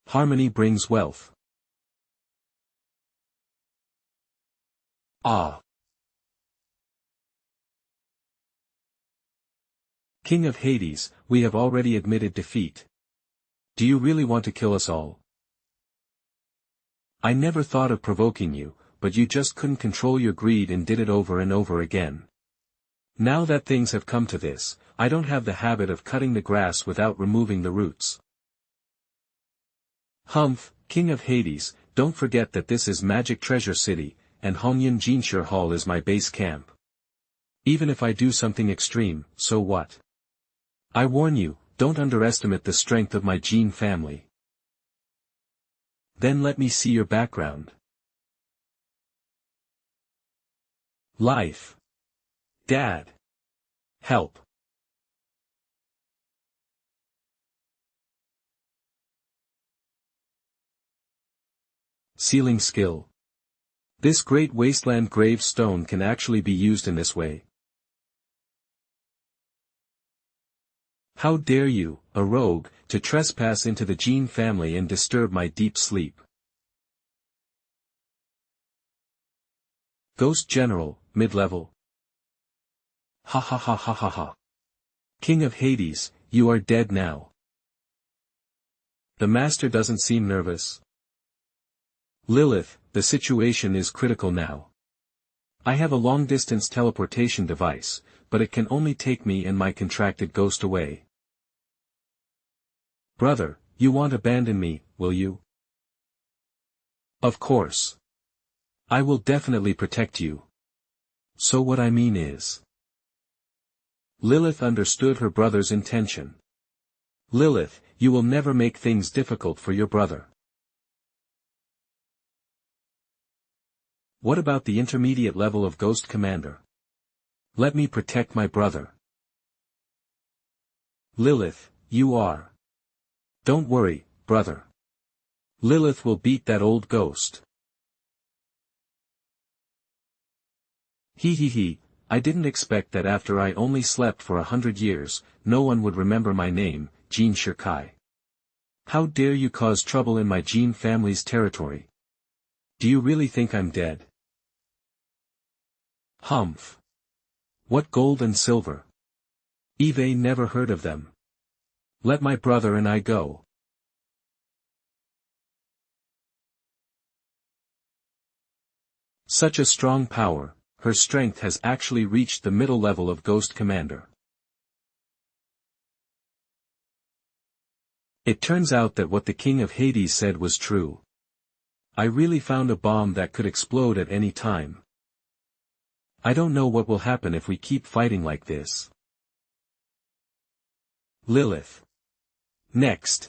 Speaker 1: Harmony brings wealth. Ah. King of Hades, we have already admitted defeat. Do you really want to kill us all? I never thought of provoking you, but you just couldn't control your greed and did it over and over again. Now that things have come to this, I don't have the habit of cutting the grass without removing the roots. Humph, King of Hades, don't forget that this is Magic Treasure City, and Hongyan Jinshur Hall is my base camp. Even if I do something extreme, so what? I warn you, don't underestimate the strength of my Jin family. Then let me see your background. Life. Dad. Help. Sealing skill. This great wasteland gravestone can actually be used in this way. How dare you, a rogue, to trespass into the Jin family and disturb my deep sleep? Ghost General, mid-level. Ha ha ha ha ha ha. King of Hades, you are dead now. The master doesn't seem nervous. Lilith, the situation is critical now. I have a long-distance teleportation device, but it can only take me and my contracted ghost away. Brother, you won't abandon me, will you? Of course. I will definitely protect you. So what I mean is. Lilith understood her brother's intention. Lilith, you will never make things difficult for your brother. What about the intermediate level of Ghost Commander? Let me protect my brother. Lilith, you are. Don't worry, brother. Lilith will beat that old ghost. He, I didn't expect that after I only slept for 100 years, no one would remember my name, Jin Shirkai. How dare you cause trouble in my Jin family's territory? Do you really think I'm dead? Humph. What gold and silver? Eve never heard of them. Let my brother and I go. Such a strong power, her strength has actually reached the middle level of Ghost Commander. It turns out that what the King of Hades said was true. I really found a bomb that could explode at any time. I don't know what will happen if we keep fighting like this. Lilith. Next.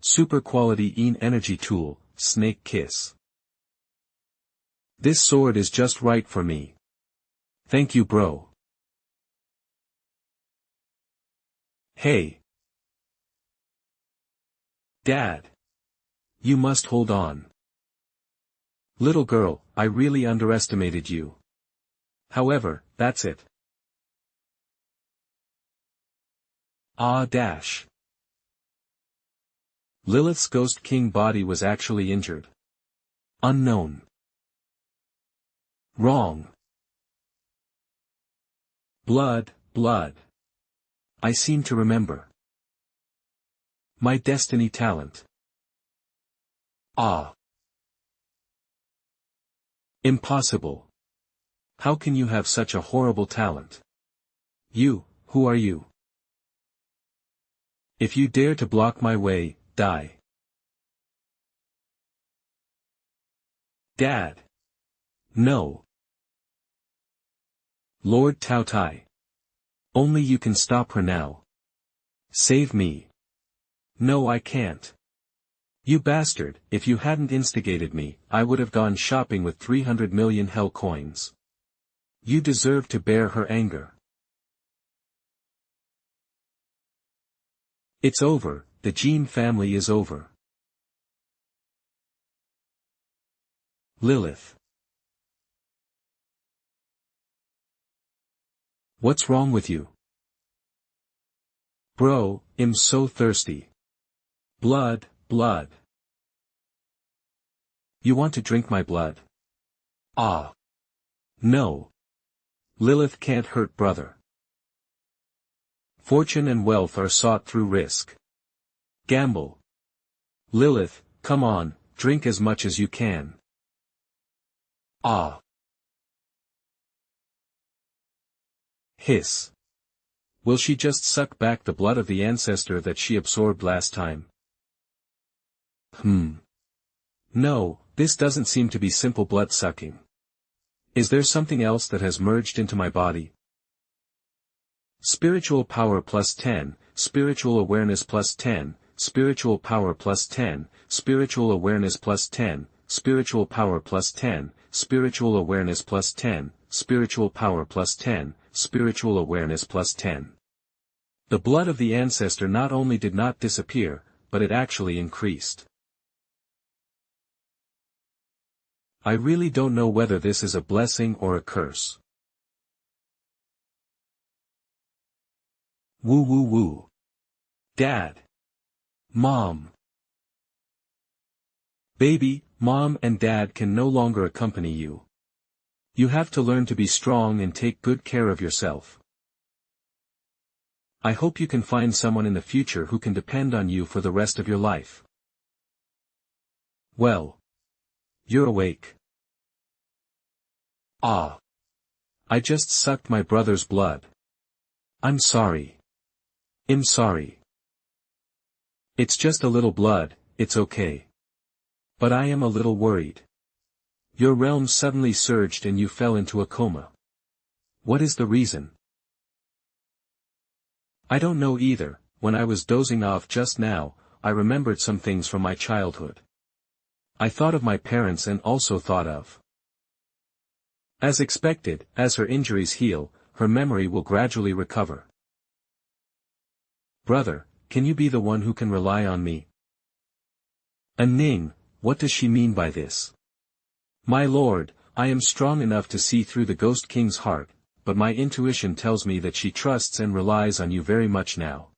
Speaker 1: Super quality energy tool, Snake Kiss. This sword is just right for me. Thank you, bro. Hey. Dad. You must hold on. Little girl, I really underestimated you. However, that's it. Dash. Lilith's Ghost King body was actually injured. Unknown. Wrong. Blood. I seem to remember. My destiny talent. Impossible. How can you have such a horrible talent? You, who are you? If you dare to block my way, die. Dad. No. Lord Tao Tai. Only you can stop her now. Save me. No, I can't. You bastard, if you hadn't instigated me, I would have gone shopping with 300 million hell coins. You deserve to bear her anger. It's over, the Jin family is over. Lilith. What's wrong with you? Bro, I'm so thirsty. Blood. You want to drink my blood? No. Lilith can't hurt brother. Fortune and wealth are sought through risk. Gamble. Lilith, come on, drink as much as you can. Ah. Hiss. Will she just suck back the blood of the ancestor that she absorbed last time? No, this doesn't seem to be simple blood sucking. Is there something else that has merged into my body? Spiritual power plus 10, spiritual awareness plus 10, spiritual power plus 10, spiritual awareness plus 10, spiritual power plus 10, spiritual awareness plus 10, spiritual power plus 10, spiritual awareness plus 10. The blood of the ancestor not only did not disappear, but it actually increased. I really don't know whether this is a blessing or a curse. Woo woo woo. Dad. Mom. Baby, Mom and Dad can no longer accompany you. You have to learn to be strong and take good care of yourself. I hope you can find someone in the future who can depend on you for the rest of your life. Well. You're awake. Ah. I just sucked my brother's blood. I'm sorry. I'm sorry. It's just a little blood, it's okay. But I am a little worried. Your realm suddenly surged and you fell into a coma. What is the reason? I don't know either. When I was dozing off just now, I remembered some things from my childhood. I thought of my parents and also thought of. As expected, as her injuries heal, her memory will gradually recover. Brother, can you be the one who can rely on me? Ning, what does she mean by this? My lord, I am strong enough to see through the Ghost King's heart, but my intuition tells me that she trusts and relies on you very much now.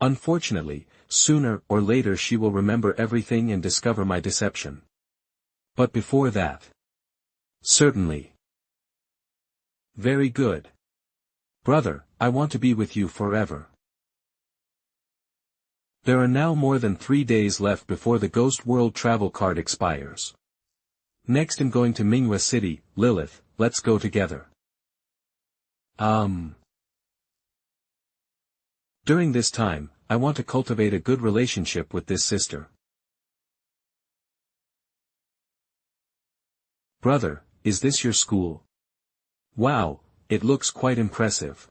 Speaker 1: Unfortunately, sooner or later she will remember everything and discover my deception. But before that. Certainly. Very good. Brother, I want to be with you forever. There are now more than 3 days left before the Ghost World travel card expires. Next I'm going to Minghua City, Lilith, let's go together. During this time, I want to cultivate a good relationship with this sister. Brother, is this your school? Wow, it looks quite impressive.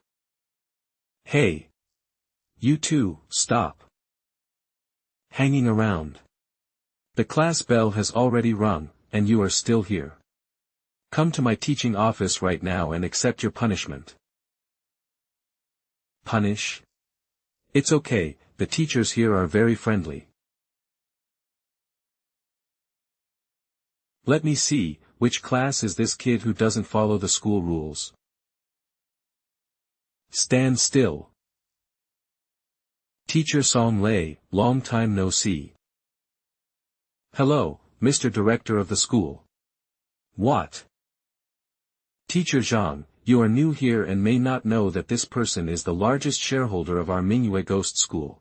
Speaker 1: Hey. You two, stop. Hanging around. The class bell has already rung, and you are still here. Come to my teaching office right now and accept your punishment. Punish? It's okay, the teachers here are very friendly. Let me see, which class is this kid who doesn't follow the school rules? Stand still. Teacher Song Lei, long time no see. Hello, Mr. Director of the school. What? Teacher Zhang, you are new here and may not know that this person is the largest shareholder of our Mingyue Ghost School.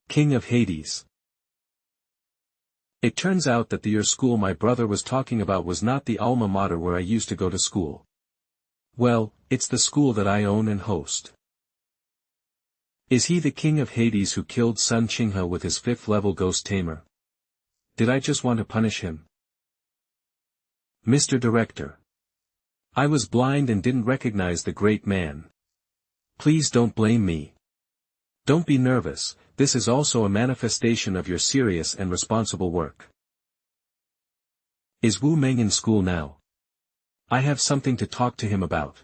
Speaker 1: King of Hades. It turns out that your school my brother was talking about was not the alma mater where I used to go to school. Well, it's the school that I own and host. Is he the King of Hades who killed Sun Qinghe with his 5th level ghost tamer? Did I just want to punish him? Mr. Director. I was blind and didn't recognize the great man. Please don't blame me. Don't be nervous, this is also a manifestation of your serious and responsible work. Is Wu Meng in school now? I have something to talk to him about.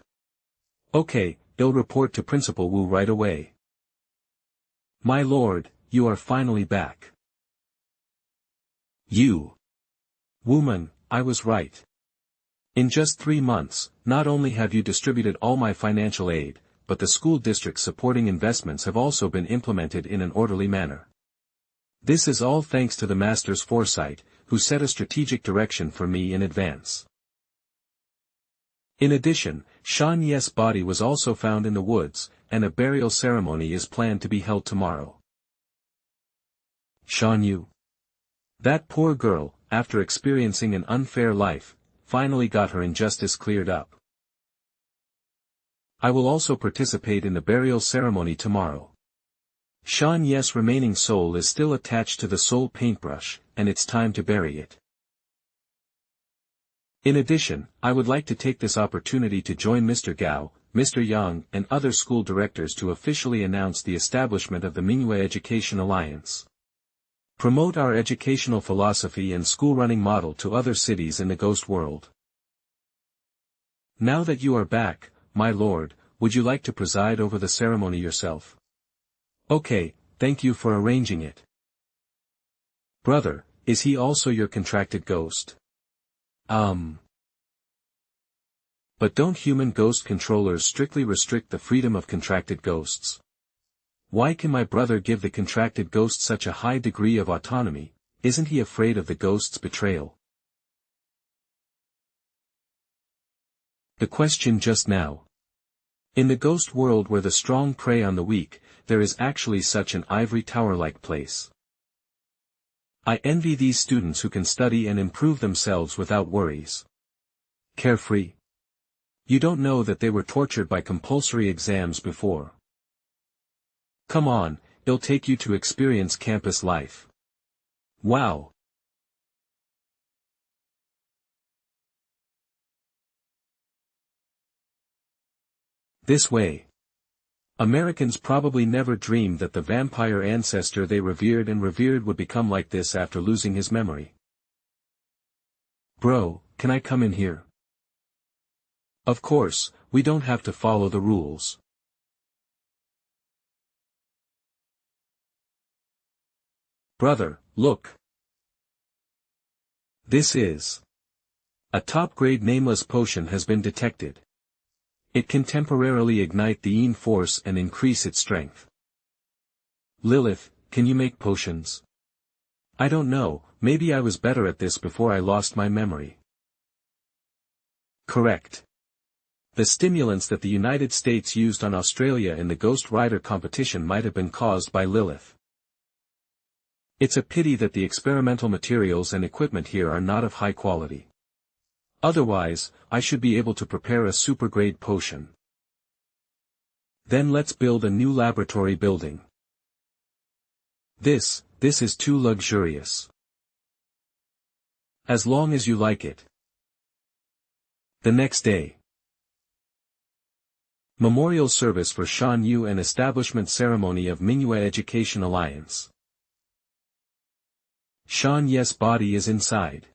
Speaker 1: Okay, I'll report to Principal Wu right away. My lord, you are finally back. You. Woman, I was right. In just 3 months, not only have you distributed all my financial aid, but the school district supporting investments have also been implemented in an orderly manner. This is all thanks to the Master's foresight, who set a strategic direction for me in advance. In addition, Shan Ye's body was also found in the woods, and a burial ceremony is planned to be held tomorrow. Shan Yu. That poor girl, after experiencing an unfair life, finally got her injustice cleared up. I will also participate in the burial ceremony tomorrow. Shan Ye's remaining soul is still attached to the soul paintbrush, and it's time to bury it. In addition, I would like to take this opportunity to join Mr. Gao, Mr. Yang, and other school directors to officially announce the establishment of the Mingyue Education Alliance. Promote our educational philosophy and school-running model to other cities in the ghost world. Now that you are back, my lord, would you like to preside over the ceremony yourself? Okay, thank you for arranging it. Brother, is he also your contracted ghost? But don't human ghost controllers strictly restrict the freedom of contracted ghosts? Why can my brother give the contracted ghost such a high degree of autonomy? Isn't he afraid of the ghost's betrayal? The question just now. In the ghost world where the strong prey on the weak, there is actually such an ivory tower-like place. I envy these students who can study and improve themselves without worries. Carefree. You don't know that they were tortured by compulsory exams before. Come on, it'll take you to experience campus life. Wow. This way. Americans probably never dreamed that the vampire ancestor they revered would become like this after losing his memory. Bro, can I come in here? Of course, we don't have to follow the rules. Brother, look. This is. A top-grade nameless potion has been detected. It can temporarily ignite the Yin force and increase its strength. Lilith, can you make potions? I don't know, maybe I was better at this before I lost my memory. Correct. The stimulants that the United States used on Australia in the Ghost Rider competition might have been caused by Lilith. It's a pity that the experimental materials and equipment here are not of high quality. Otherwise, I should be able to prepare a super-grade potion. Then let's build a new laboratory building. This is too luxurious. As long as you like it. The next day. Memorial service for Shan Yu and establishment ceremony of Mingyue Education Alliance. Shan Ye's body is inside.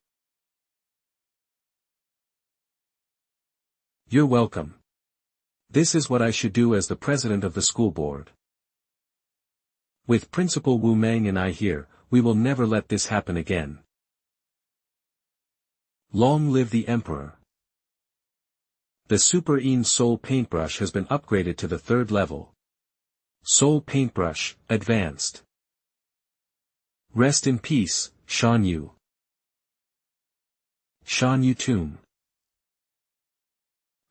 Speaker 1: You're welcome. This is what I should do as the president of the school board. With Principal Wu Meng and I here, we will never let this happen again. Long live the Emperor. The Super Yin Soul Paintbrush has been upgraded to the 3rd level. Soul Paintbrush, Advanced. Rest in peace, Shan Yu. Shan Yu Tomb.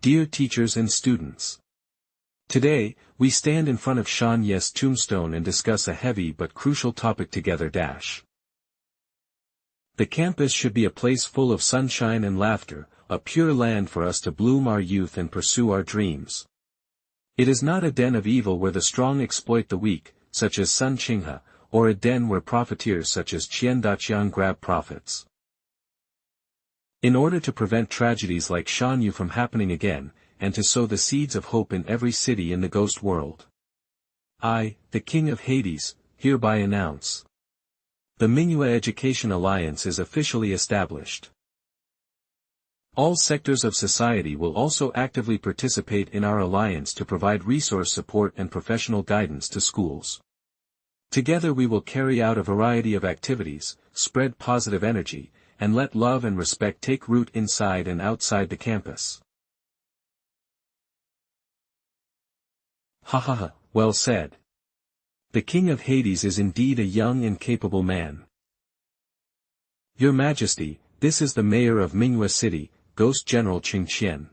Speaker 1: Dear teachers and students. Today, we stand in front of Shan Ye's tombstone and discuss a heavy but crucial topic together. The campus should be a place full of sunshine and laughter, a pure land for us to bloom our youth and pursue our dreams. It is not a den of evil where the strong exploit the weak, such as Sun Qinghe, or a den where profiteers such as Qian Daqiang grab profits. In order to prevent tragedies like Shan Yu from happening again, and to sow the seeds of hope in every city in the ghost world, I, the King of Hades, hereby announce. The Mingyue Education Alliance is officially established. All sectors of society will also actively participate in our alliance to provide resource support and professional guidance to schools. Together we will carry out a variety of activities, spread positive energy, and let love and respect take root inside and outside the campus. Ha ha ha, well said. The King of Hades is indeed a young and capable man. Your Majesty, this is the mayor of Mingyue City, Ghost General Qingqian.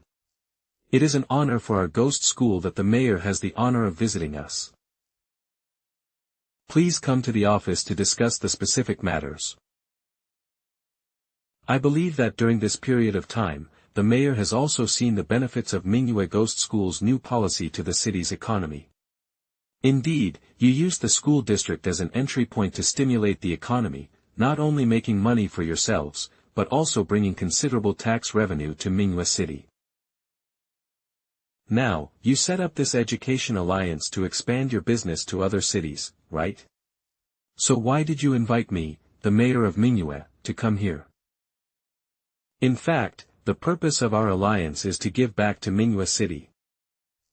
Speaker 1: It is an honor for our ghost school that the mayor has the honor of visiting us. Please come to the office to discuss the specific matters. I believe that during this period of time, the mayor has also seen the benefits of Mingyue Ghost School's new policy to the city's economy. Indeed, you used the school district as an entry point to stimulate the economy, not only making money for yourselves, but also bringing considerable tax revenue to Mingyue City. Now, you set up this education alliance to expand your business to other cities, right? So why did you invite me, the mayor of Mingyue, to come here? In fact, the purpose of our alliance is to give back to Mingyue City.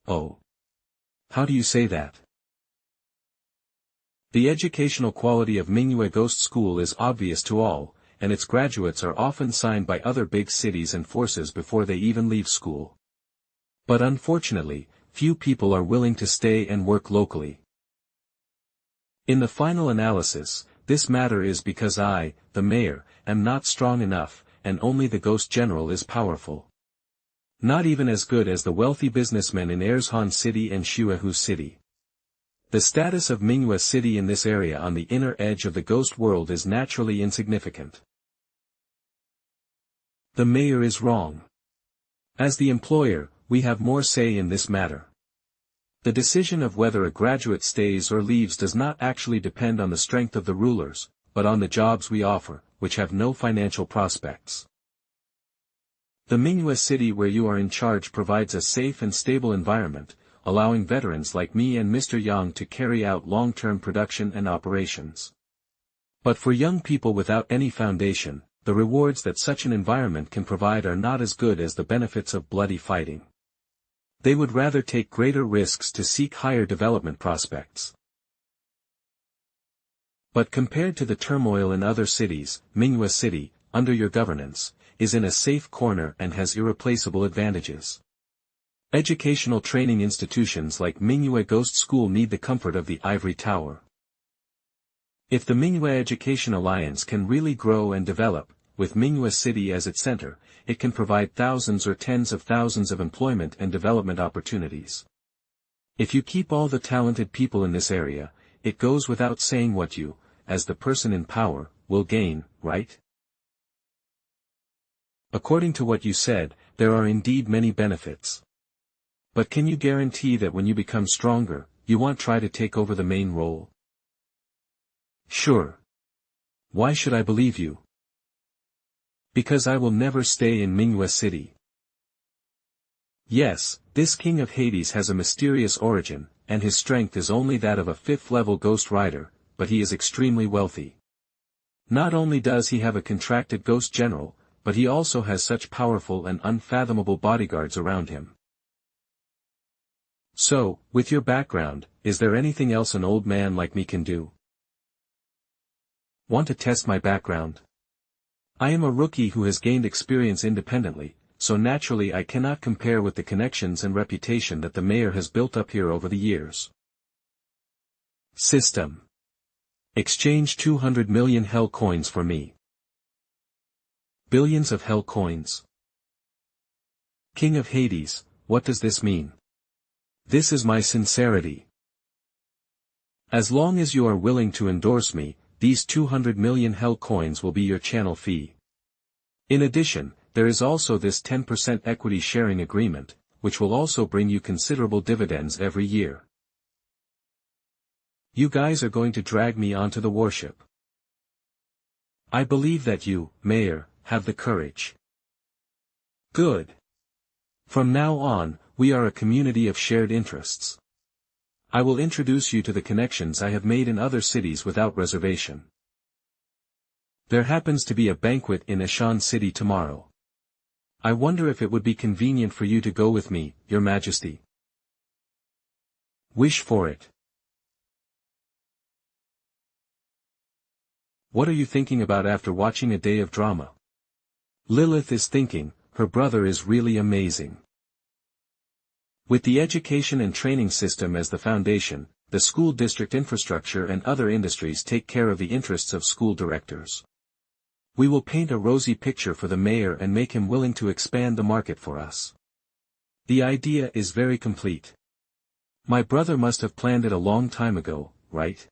Speaker 1: Oh. How do you say that? The educational quality of Mingyue Ghost School is obvious to all, and its graduates are often signed by other big cities and forces before they even leave school. But unfortunately, few people are willing to stay and work locally. In the final analysis, this matter is because I, the mayor, am not strong enough, and only the Ghost General is powerful. Not even as good as the wealthy businessmen in Erzurum City and Shuehu City. The status of Mingyue City in this area on the inner edge of the ghost world is naturally insignificant. The mayor is wrong. As the employer, we have more say in this matter. The decision of whether a graduate stays or leaves does not actually depend on the strength of the rulers, but on the jobs we offer, which have no financial prospects. The Mingyue City where you are in charge provides a safe and stable environment, allowing veterans like me and Mr. Yang to carry out long-term production and operations. But for young people without any foundation, the rewards that such an environment can provide are not as good as the benefits of bloody fighting. They would rather take greater risks to seek higher development prospects. But compared to the turmoil in other cities, Mingyue City, under your governance, is in a safe corner and has irreplaceable advantages. Educational training institutions like Mingyue Ghost School need the comfort of the ivory tower. If the Mingyue Education Alliance can really grow and develop, with Mingyue City as its center, it can provide thousands or tens of thousands of employment and development opportunities. If you keep all the talented people in this area, it goes without saying what you, as the person in power, will gain, right? According to what you said, there are indeed many benefits. But can you guarantee that when you become stronger, you won't try to take over the main role? Sure. Why should I believe you? Because I will never stay in Mingyue City. Yes, this King of Hades has a mysterious origin, and his strength is only that of a 5th-level Ghost Rider, but he is extremely wealthy. Not only does he have a contracted Ghost General, but he also has such powerful and unfathomable bodyguards around him. So, with your background, is there anything else an old man like me can do? Want to test my background? I am a rookie who has gained experience independently, so naturally I cannot compare with the connections and reputation that the mayor has built up here over the years. System. Exchange 200 million hell coins for me. Billions of hell coins. King of Hades, what does this mean? This is my sincerity. As long as you are willing to endorse me, these 200 million hell coins will be your channel fee. In addition, there is also this 10% equity sharing agreement, which will also bring you considerable dividends every year. You guys are going to drag me onto the warship. I believe that you, Mayor, have the courage. Good. From now on, we are a community of shared interests. I will introduce you to the connections I have made in other cities without reservation. There happens to be a banquet in Ashan City tomorrow. I wonder if it would be convenient for you to go with me, Your Majesty. Wish for it. What are you thinking about after watching a day of drama? Lilith is thinking, her brother is really amazing. With the education and training system as the foundation, the school district infrastructure and other industries take care of the interests of school directors. We will paint a rosy picture for the mayor and make him willing to expand the market for us. The idea is very complete. My brother must have planned it a long time ago, right?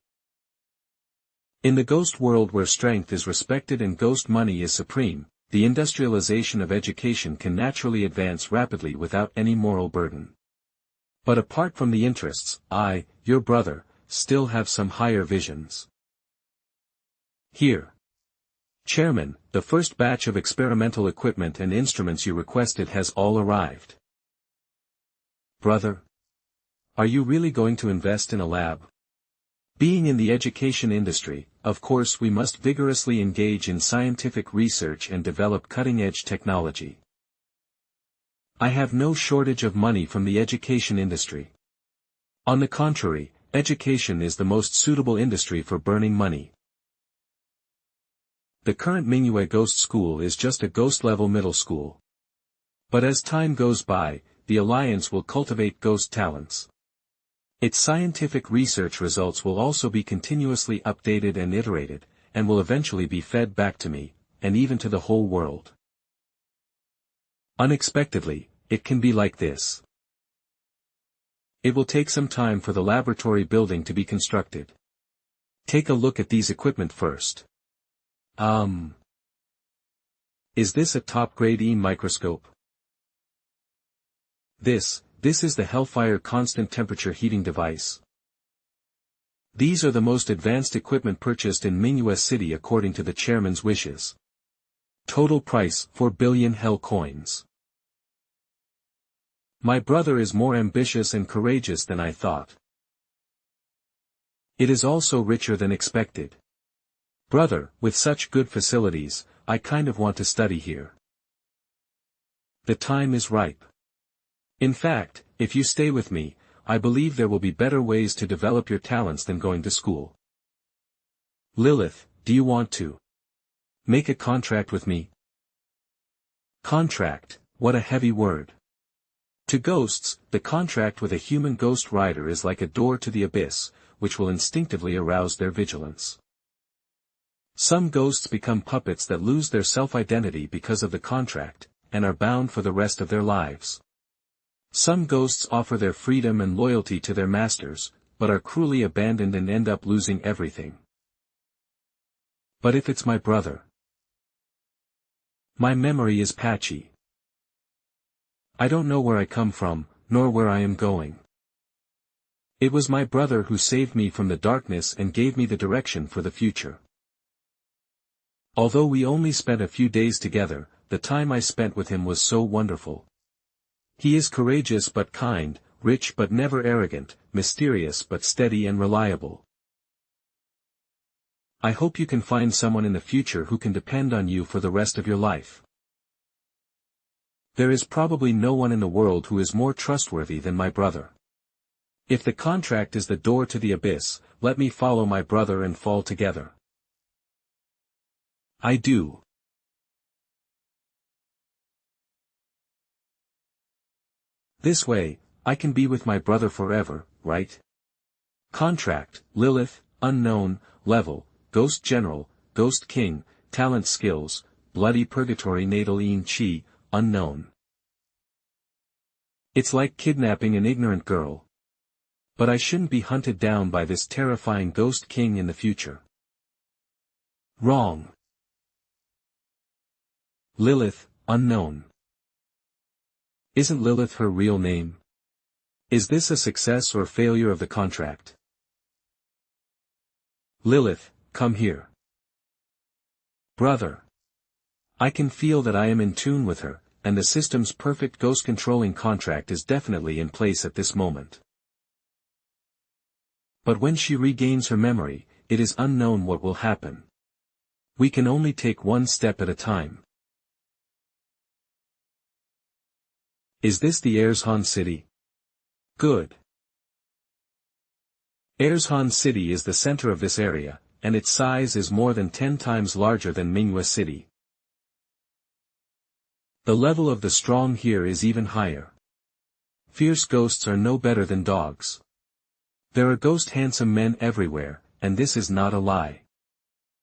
Speaker 1: In the ghost world where strength is respected and ghost money is supreme, the industrialization of education can naturally advance rapidly without any moral burden. But apart from the interests, I, your brother, still have some higher visions. Here. Chairman, the first batch of experimental equipment and instruments you requested has all arrived. Brother? Are you really going to invest in a lab? Being in the education industry, of course we must vigorously engage in scientific research and develop cutting-edge technology. I have no shortage of money from the education industry. On the contrary, education is the most suitable industry for burning money. The current Mingyue Ghost School is just a ghost-level middle school. But as time goes by, the Alliance will cultivate ghost talents. Its scientific research results will also be continuously updated and iterated, and will eventually be fed back to me, and even to the whole world. Unexpectedly, it can be like this. It will take some time for the laboratory building to be constructed. Take a look at these equipment first. Is this a top-grade E microscope? This is the Hellfire constant temperature heating device. These are the most advanced equipment purchased in Mingyue City according to the chairman's wishes. Total price 4 billion Hell coins. My brother is more ambitious and courageous than I thought. It is also richer than expected. Brother, with such good facilities, I kind of want to study here. The time is ripe. In fact, if you stay with me, I believe there will be better ways to develop your talents than going to school. Lilith, do you want to make a contract with me? Contract, what a heavy word. To ghosts, the contract with a human ghost rider is like a door to the abyss, which will instinctively arouse their vigilance. Some ghosts become puppets that lose their self-identity because of the contract, and are bound for the rest of their lives. Some ghosts offer their freedom and loyalty to their masters, but are cruelly abandoned and end up losing everything. But if it's my brother? My memory is patchy. I don't know where I come from, nor where I am going. It was my brother who saved me from the darkness and gave me the direction for the future. Although we only spent a few days together, the time I spent with him was so wonderful. He is courageous but kind, rich but never arrogant, mysterious but steady and reliable. I hope you can find someone in the future who can depend on you for the rest of your life. There is probably no one in the world who is more trustworthy than my brother. If the contract is the door to the abyss, let me follow my brother and fall together. I do. This way, I can be with my brother forever, right? Contract, Lilith, unknown, level, Ghost General, Ghost King, talent skills, Bloody Purgatory Natal Een Chi, unknown. It's like kidnapping an ignorant girl. But I shouldn't be hunted down by this terrifying Ghost King in the future. Wrong. Lilith, unknown. Isn't Lilith her real name? Is this a success or failure of the contract? Lilith, come here. Brother. I can feel that I am in tune with her, and the system's perfect ghost controlling contract is definitely in place at this moment. But when she regains her memory, it is unknown what will happen. We can only take one step at a time. Is this the Erzhan city? Good. Erzhan city is the center of this area, and its size is more than 10 times larger than Mingyue city. The level of the strong here is even higher. Fierce ghosts are no better than dogs. There are ghost handsome men everywhere, and this is not a lie.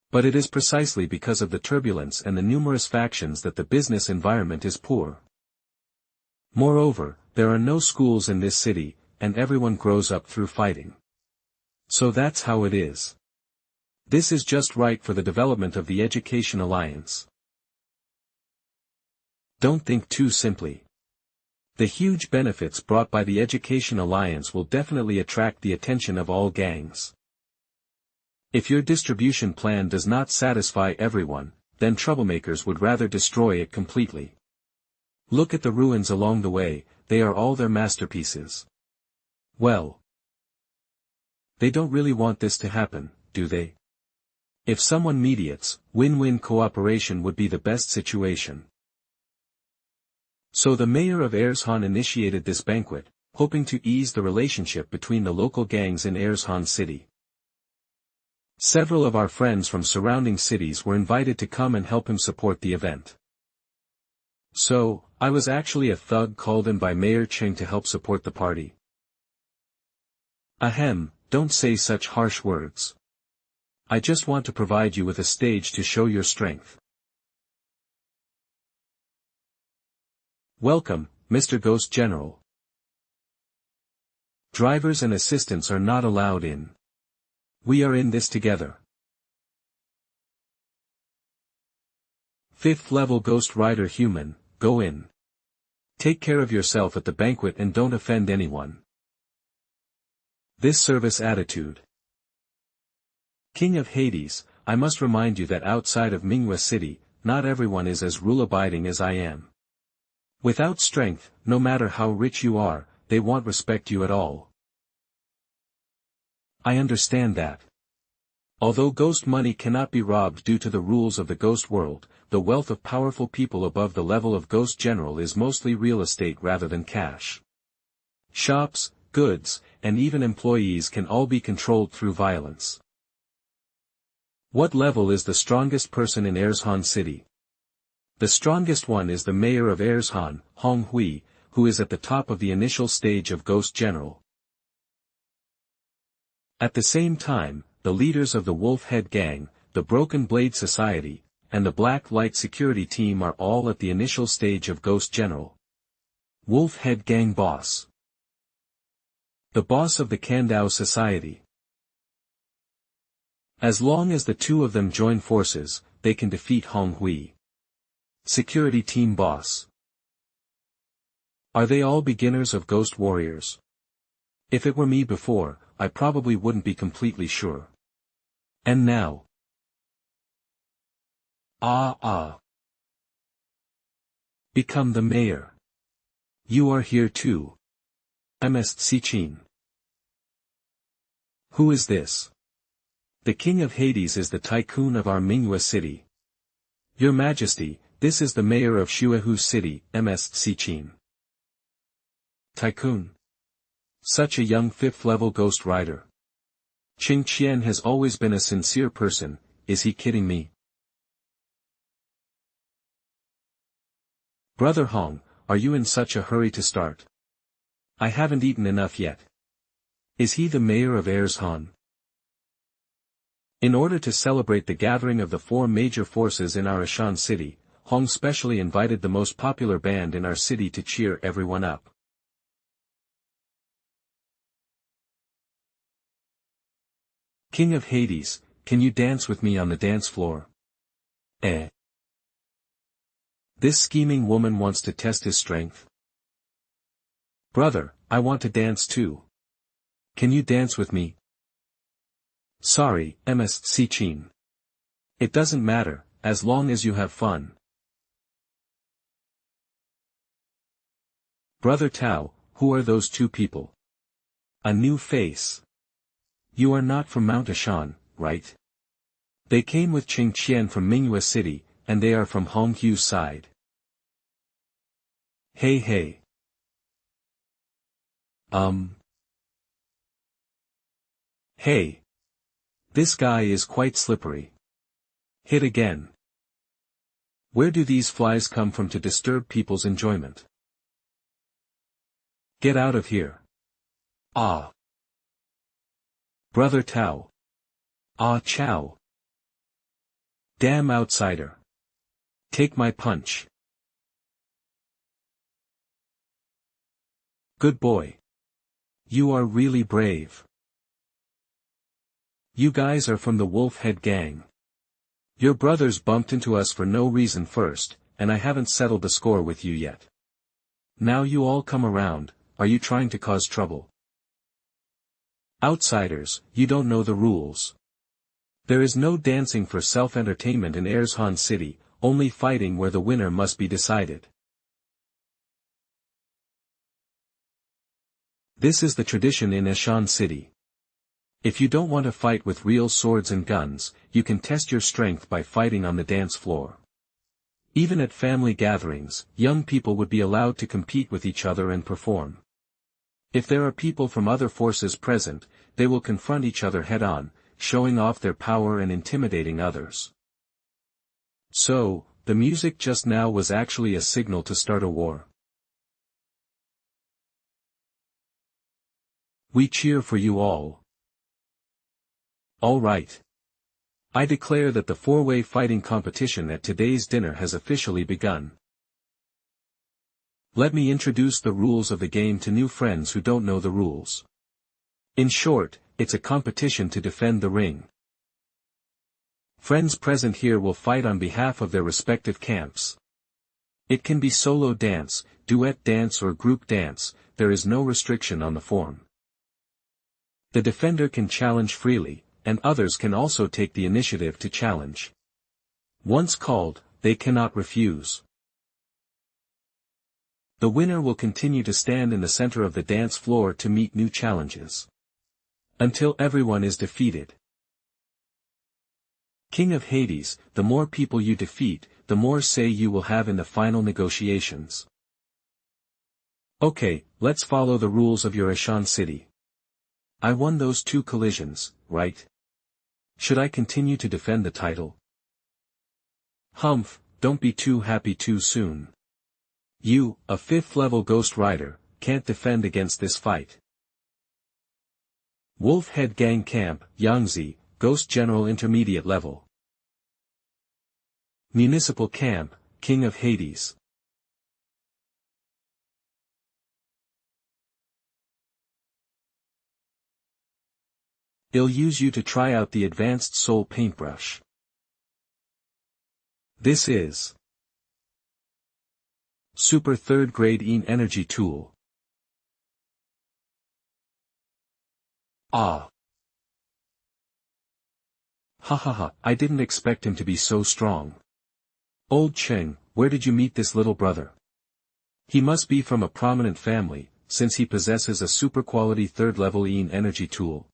Speaker 1: But it is precisely because of the turbulence and the numerous factions that the business environment is poor. Moreover, There are no schools in this city, and everyone grows up through fighting. So that's how it is. This is just right for the development of the Education Alliance. Don't think too simply. The huge benefits brought by the Education Alliance will definitely attract the attention of all gangs. If your distribution plan does not satisfy everyone, then troublemakers would rather destroy it completely. Look at the ruins along the way, they are all their masterpieces. Well, they don't really want this to happen, do they? If someone mediates, win-win cooperation would be the best situation. So the mayor of Erzhan initiated this banquet, hoping to ease the relationship between the local gangs in Erzhan city. Several of our friends from surrounding cities were invited to come and help him support the event. So, I was actually a thug called in by Mayor Cheng to help support the party. Ahem, don't say such harsh words. I just want to provide you with a stage to show your strength. Welcome, Mr. Ghost General. Drivers and assistants are not allowed in. We are in this together. 5th level Ghost Rider Human, go in. Take care of yourself at the banquet and don't offend anyone. This service attitude. King of Hades, I must remind you that outside of Minghua City, not everyone is as rule-abiding as I am. Without strength, no matter how rich you are, they won't respect you at all. I understand that. Although ghost money cannot be robbed due to the rules of the ghost world, the wealth of powerful people above the level of Ghost General is mostly real estate rather than cash. Shops, goods, and even employees can all be controlled through violence. What level is the strongest person in Erzhan City? The strongest one is the mayor of Erzhan, Hong Hui, who is at the top of the initial stage of Ghost General. At the same time, the leaders of the Wolf Head Gang, the Broken Blade Society, and the Black Light Security Team are all at the initial stage of Ghost General. Wolf Head Gang Boss. The boss of the Kandao Society. As long as the two of them join forces, they can defeat Hong Hui. Security Team Boss. Are they all beginners of Ghost Warriors? If it were me before, I probably wouldn't be completely sure. And now. Become the mayor. You are here too. Ms. Sichin. Who is this? The King of Hades is the Tycoon of our Minghua City. Your Majesty, this is the mayor of Shuehu City, Ms. Sichin. Tycoon. Such a young 5th level Ghost Rider. Qing Qian has always been a sincere person, is he kidding me? Brother Hong, are you in such a hurry to start? I haven't eaten enough yet. Is he the mayor of Erzhan? In order to celebrate the gathering of the 4 major forces in our Ashan city, Hong specially invited the most popular band in our city to cheer everyone up. King of Hades, can you dance with me on the dance floor? This scheming woman wants to test his strength. Brother, I want to dance too. Can you dance with me? Sorry, Ms. Sichin. It doesn't matter, as long as you have fun. Brother Tao, who are those 2 people? A new face. You are not from Mount Ashan, right? They came with Qing Qian from Minghua City, and they are from Honghu's side. Hey. Hey. This guy is quite slippery. Hit again. Where do these flies come from to disturb people's enjoyment? Get out of here. Brother Tao. Chow. Damn outsider. Take my punch. Good boy. You are really brave. You guys are from the Wolf Head Gang. Your brothers bumped into us for no reason first, and I haven't settled the score with you yet. Now you all come around, are you trying to cause trouble? Outsiders, you don't know the rules. There is no dancing for self-entertainment in Erzhan City, only fighting where the winner must be decided. This is the tradition in Erzhan City. If you don't want to fight with real swords and guns, you can test your strength by fighting on the dance floor. Even at family gatherings, young people would be allowed to compete with each other and perform. If there are people from other forces present, they will confront each other head-on, showing off their power and intimidating others. So, the music just now was actually a signal to start a war. We cheer for you all. All right. I declare that the four-way fighting competition at today's dinner has officially begun. Let me introduce the rules of the game to new friends who don't know the rules. In short, it's a competition to defend the ring. Friends present here will fight on behalf of their respective camps. It can be solo dance, duet dance or group dance, there is no restriction on the form. The defender can challenge freely, and others can also take the initiative to challenge. Once called, they cannot refuse. The winner will continue to stand in the center of the dance floor to meet new challenges. Until everyone is defeated. King of Hades, the more people you defeat, the more say you will have in the final negotiations. Okay, let's follow the rules of your Erzhan City. I won those 2 collisions, right? Should I continue to defend the title? Humph, don't be too happy too soon. You, a 5th level Ghost Rider, can't defend against this fight. Wolf Head Gang Camp, Yangtze, Ghost General Intermediate Level. Municipal Camp, King of Hades. I'll use you to try out the Advanced Soul Paintbrush. This is Super 3rd Grade EN Energy Tool. Ah. Ha, I didn't expect him to be so strong. Old Cheng, where did you meet this little brother? He must be from a prominent family, since he possesses a super quality 3rd level EN Energy Tool.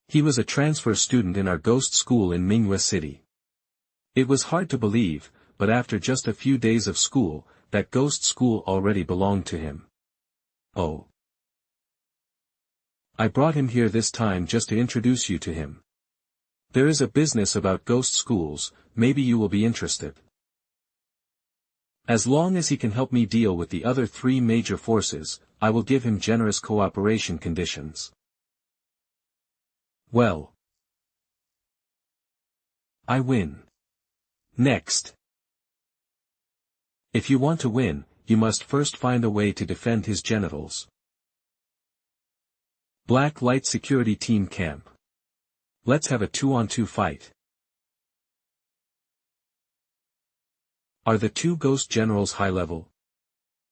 Speaker 1: He was a transfer student in our ghost school in Mingyue City. It was hard to believe, but after just a few days of school, that ghost school already belonged to him. Oh. I brought him here this time just to introduce you to him. There is a business about ghost schools, maybe you will be interested. As long as he can help me deal with the other 3 major forces, I will give him generous cooperation conditions. Well. I win. Next. If you want to win, you must first find a way to defend his genitals. Black Light Security Team Camp. Let's have a 2-on-2 fight. Are the 2 ghost generals high level?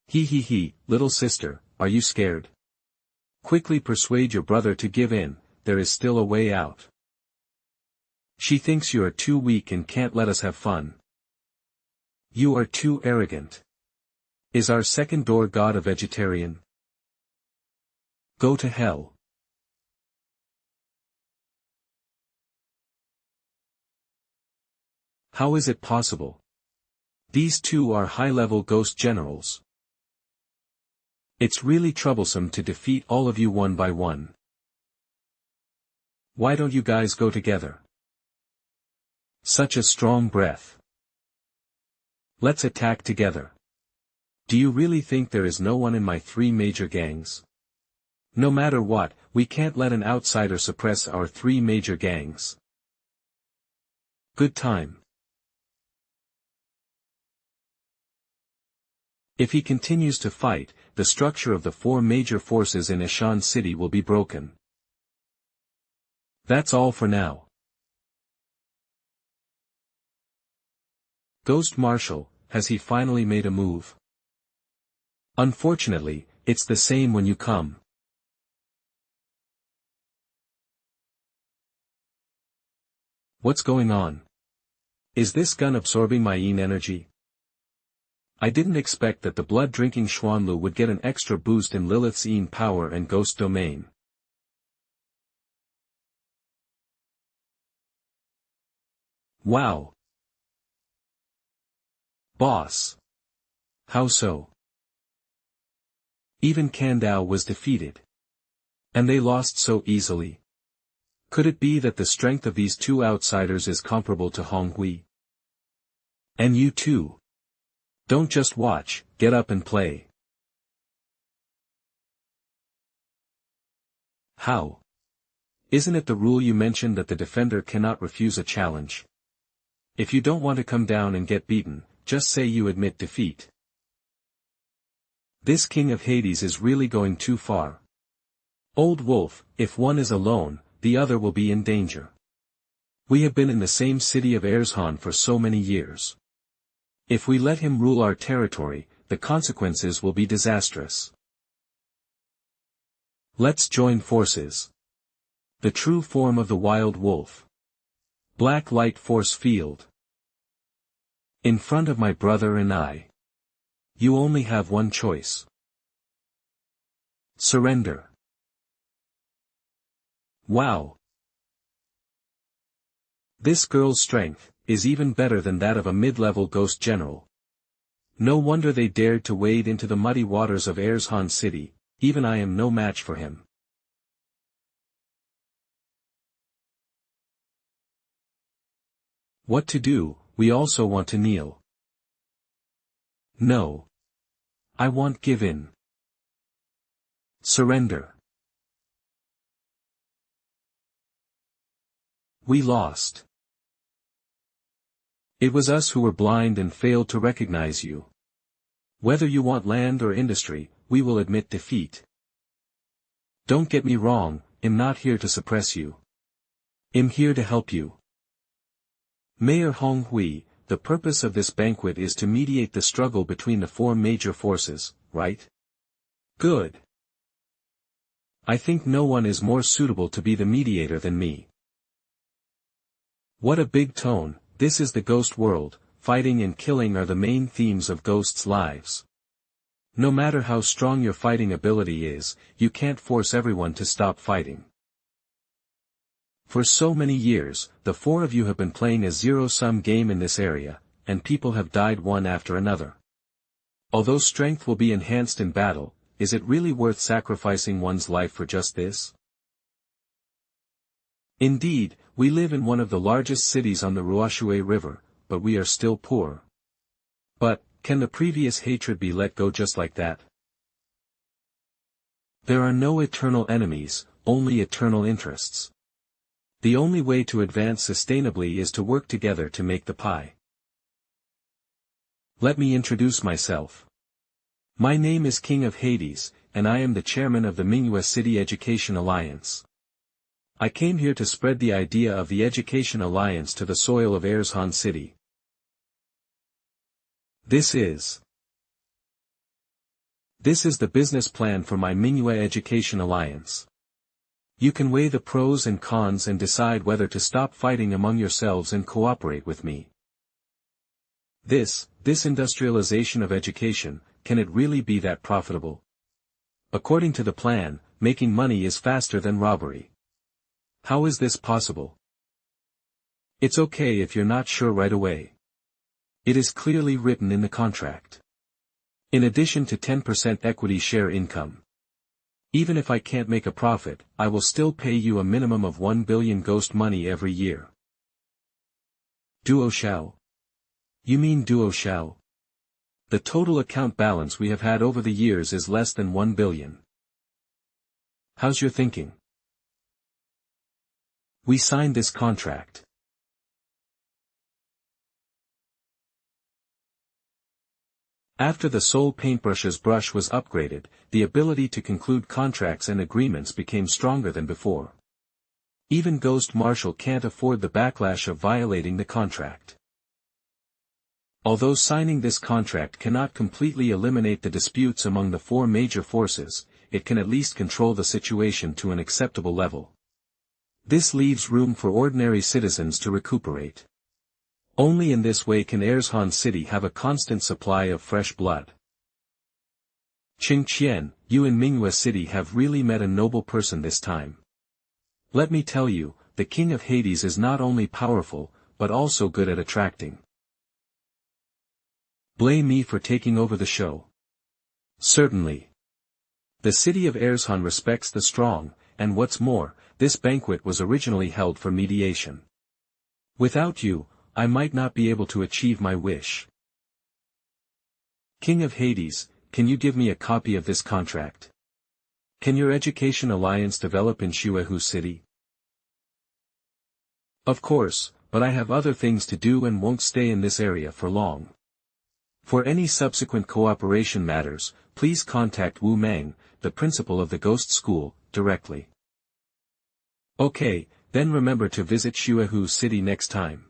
Speaker 1: He, little sister, are you scared? Quickly persuade your brother to give in, there is still a way out. She thinks you are too weak and can't let us have fun. You are too arrogant. Is our second door god a vegetarian? Go to hell. How is it possible? These 2 are high-level ghost generals. It's really troublesome to defeat all of you one by one. Why don't you guys go together? Such a strong breath. Let's attack together. Do you really think there is no one in my 3 major gangs? No matter what, we can't let an outsider suppress our 3 major gangs. Good time. If he continues to fight, the structure of the four major forces in Ashan City will be broken. That's all for now. Ghost Marshal, has he finally made a move? Unfortunately, it's the same when you come. What's going on? Is this gun absorbing my yin energy? I didn't expect that the blood-drinking Xuanlu would get an extra boost in Lilith's yin power and ghost domain. Wow! Boss! How so? Even Kandao was defeated. And they lost so easily. Could it be that the strength of these two outsiders is comparable to Honghui? And you too. Don't just watch, get up and play. How? Isn't it the rule you mentioned that the defender cannot refuse a challenge? If you don't want to come down and get beaten, just say you admit defeat. This King of Hades is really going too far. Old Wolf, if one is alone, the other will be in danger. We have been in the same city of Erzhan for so many years. If we let him rule our territory, the consequences will be disastrous. Let's join forces. The true form of the wild wolf. Black light force field. In front of my brother and I. You only have one choice. Surrender. Wow. This girl's strength is even better than that of a mid-level ghost general. No wonder they dared to wade into the muddy waters of Erzhan City, even I am no match for him. What to do? We also want to kneel. No. I won't give in. Surrender. We lost. It was us who were blind and failed to recognize you. Whether you want land or industry, we will admit defeat. Don't get me wrong, I'm not here to suppress you. I'm here to help you. Mayor Honghui, the purpose of this banquet is to mediate the struggle between the four major forces, right? Good. I think no one is more suitable to be the mediator than me. What a big tone. This is the ghost world, fighting and killing are the main themes of ghosts' lives. No matter how strong your fighting ability is, you can't force everyone to stop fighting. For so many years, the four of you have been playing a zero-sum game in this area, and people have died one after another. Although strength will be enhanced in battle, is it really worth sacrificing one's life for just this? Indeed, we live in one of the largest cities on the Ruoshui River, but we are still poor. But, can the previous hatred be let go just like that? There are no eternal enemies, only eternal interests. The only way to advance sustainably is to work together to make the pie. Let me introduce myself. My name is King of Hades, and I am the chairman of the Mingyue City Education Alliance. I came here to spread the idea of the Education Alliance to the soil of Erzhan City. This is the business plan for my Mingyue Education Alliance. You can weigh the pros and cons and decide whether to stop fighting among yourselves and cooperate with me. This industrialization of education, can it really be that profitable? According to the plan, making money is faster than robbery. How is this possible? It's okay if you're not sure right away. It is clearly written in the contract. In addition to 10% equity share income. Even if I can't make a profit, I will still pay you a minimum of 1 billion ghost money every year. Duo Shao? You mean Duo Shao? The total account balance we have had over the years is less than 1 billion. How's your thinking? We signed this contract. After the Soul Paintbrush's brush was upgraded, the ability to conclude contracts and agreements became stronger than before. Even Ghost Marshal can't afford the backlash of violating the contract. Although signing this contract cannot completely eliminate the disputes among the four major forces, it can at least control the situation to an acceptable level. This leaves room for ordinary citizens to recuperate. Only in this way can Erzhan City have a constant supply of fresh blood. Qingqian, you in Mingyue City have really met a noble person this time. Let me tell you, the King of Hades is not only powerful, but also good at attracting. Blame me for taking over the show. Certainly. The city of Erzhan respects the strong, and what's more, this banquet was originally held for mediation. Without you, I might not be able to achieve my wish. King of Hades, can you give me a copy of this contract? Can your education alliance develop in Shuehu City? Of course, but I have other things to do and won't stay in this area for long. For any subsequent cooperation matters, please contact Wu Meng, the principal of the Ghost School, directly. Okay, then remember to visit Shuehu City next time.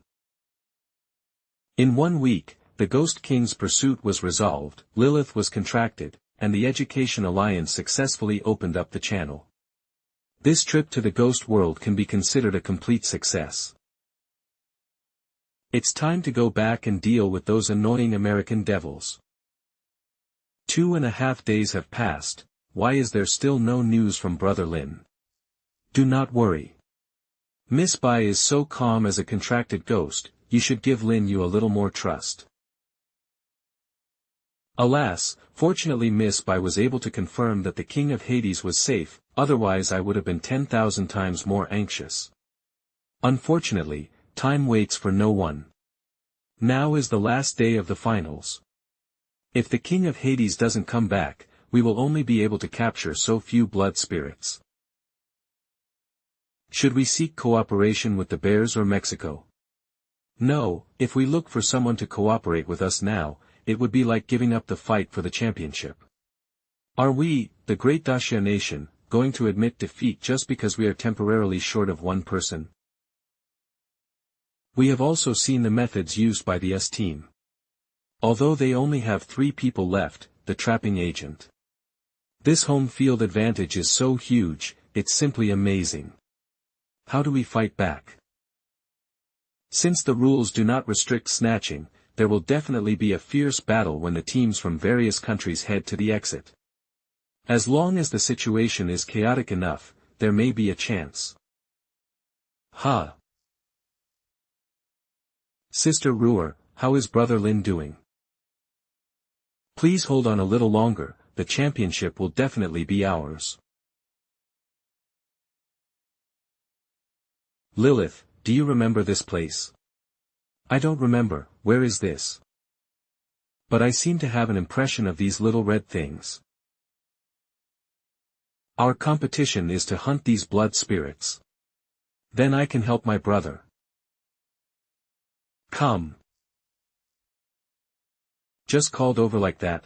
Speaker 1: In 1 week, the Ghost King's pursuit was resolved, Lilith was contracted, and the Education Alliance successfully opened up the channel. This trip to the Ghost World can be considered a complete success. It's time to go back and deal with those annoying American devils. 2.5 days have passed, why is there still no news from Brother Lin? Do not worry. Miss Bai is so calm as a contracted ghost, you should give Lin you a little more trust. Alas, fortunately Miss Bai was able to confirm that the King of Hades was safe, otherwise I would have been 10,000 times more anxious. Unfortunately, time waits for no one. Now is the last day of the finals. If the King of Hades doesn't come back, we will only be able to capture so few blood spirits. Should we seek cooperation with the Bears or Mexico? No, if we look for someone to cooperate with us now, it would be like giving up the fight for the championship. Are we, the great Dacia nation, going to admit defeat just because we are temporarily short of one person? We have also seen the methods used by the S team. Although they only have 3 people left, the trapping agent. This home field advantage is so huge, it's simply amazing. How do we fight back? Since the rules do not restrict snatching, there will definitely be a fierce battle when the teams from various countries head to the exit. As long as the situation is chaotic enough, there may be a chance. Ha! Sister Ruer, how is Brother Lin doing? Please hold on a little longer, the championship will definitely be ours. Lilith, do you remember this place? I don't remember, where is this? But I seem to have an impression of these little red things. Our competition is to hunt these blood spirits. Then I can help my brother. Come. Just called over like that?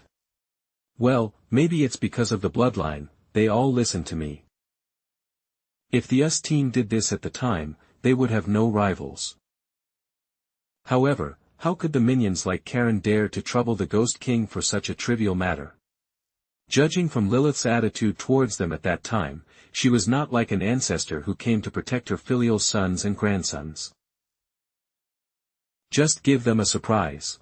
Speaker 1: Well, maybe it's because of the bloodline, they all listen to me. If the US team did this at the time, they would have no rivals. However, how could the minions like Karen dare to trouble the Ghost King for such a trivial matter? Judging from Lilith's attitude towards them at that time, she was not like an ancestor who came to protect her filial sons and grandsons. Just give them a surprise.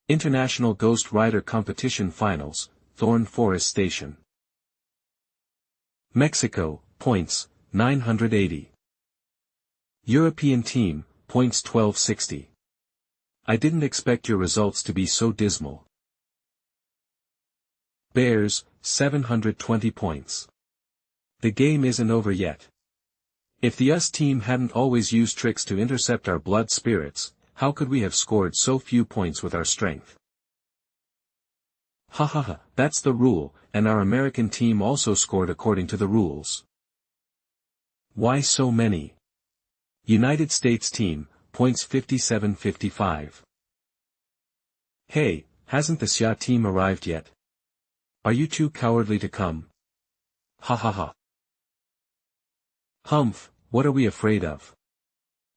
Speaker 1: International Ghost Rider Competition Finals, Thorn Forest Station. Mexico, points, 980. European team, points 1260. I didn't expect your results to be so dismal. Bears, 720 points. The game isn't over yet. If the US team hadn't always used tricks to intercept our blood spirits, how could we have scored so few points with our strength? Ha ha ha, that's the rule, and our American team also scored according to the rules. Why so many? United States team, points 57-55. Hey, hasn't the Xia team arrived yet? Are you too cowardly to come? Ha ha ha. Humph, what are we afraid of?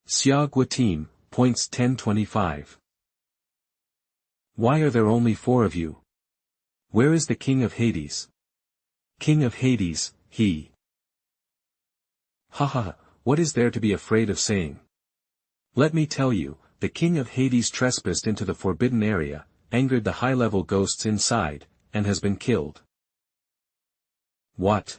Speaker 1: Xiagua team, points 1025. Why are there only 4 of you? Where is the King of Hades? King of Hades, he. Ha ha ha, what is there to be afraid of saying? Let me tell you, the King of Hades trespassed into the forbidden area, angered the high-level ghosts inside, and has been killed. What?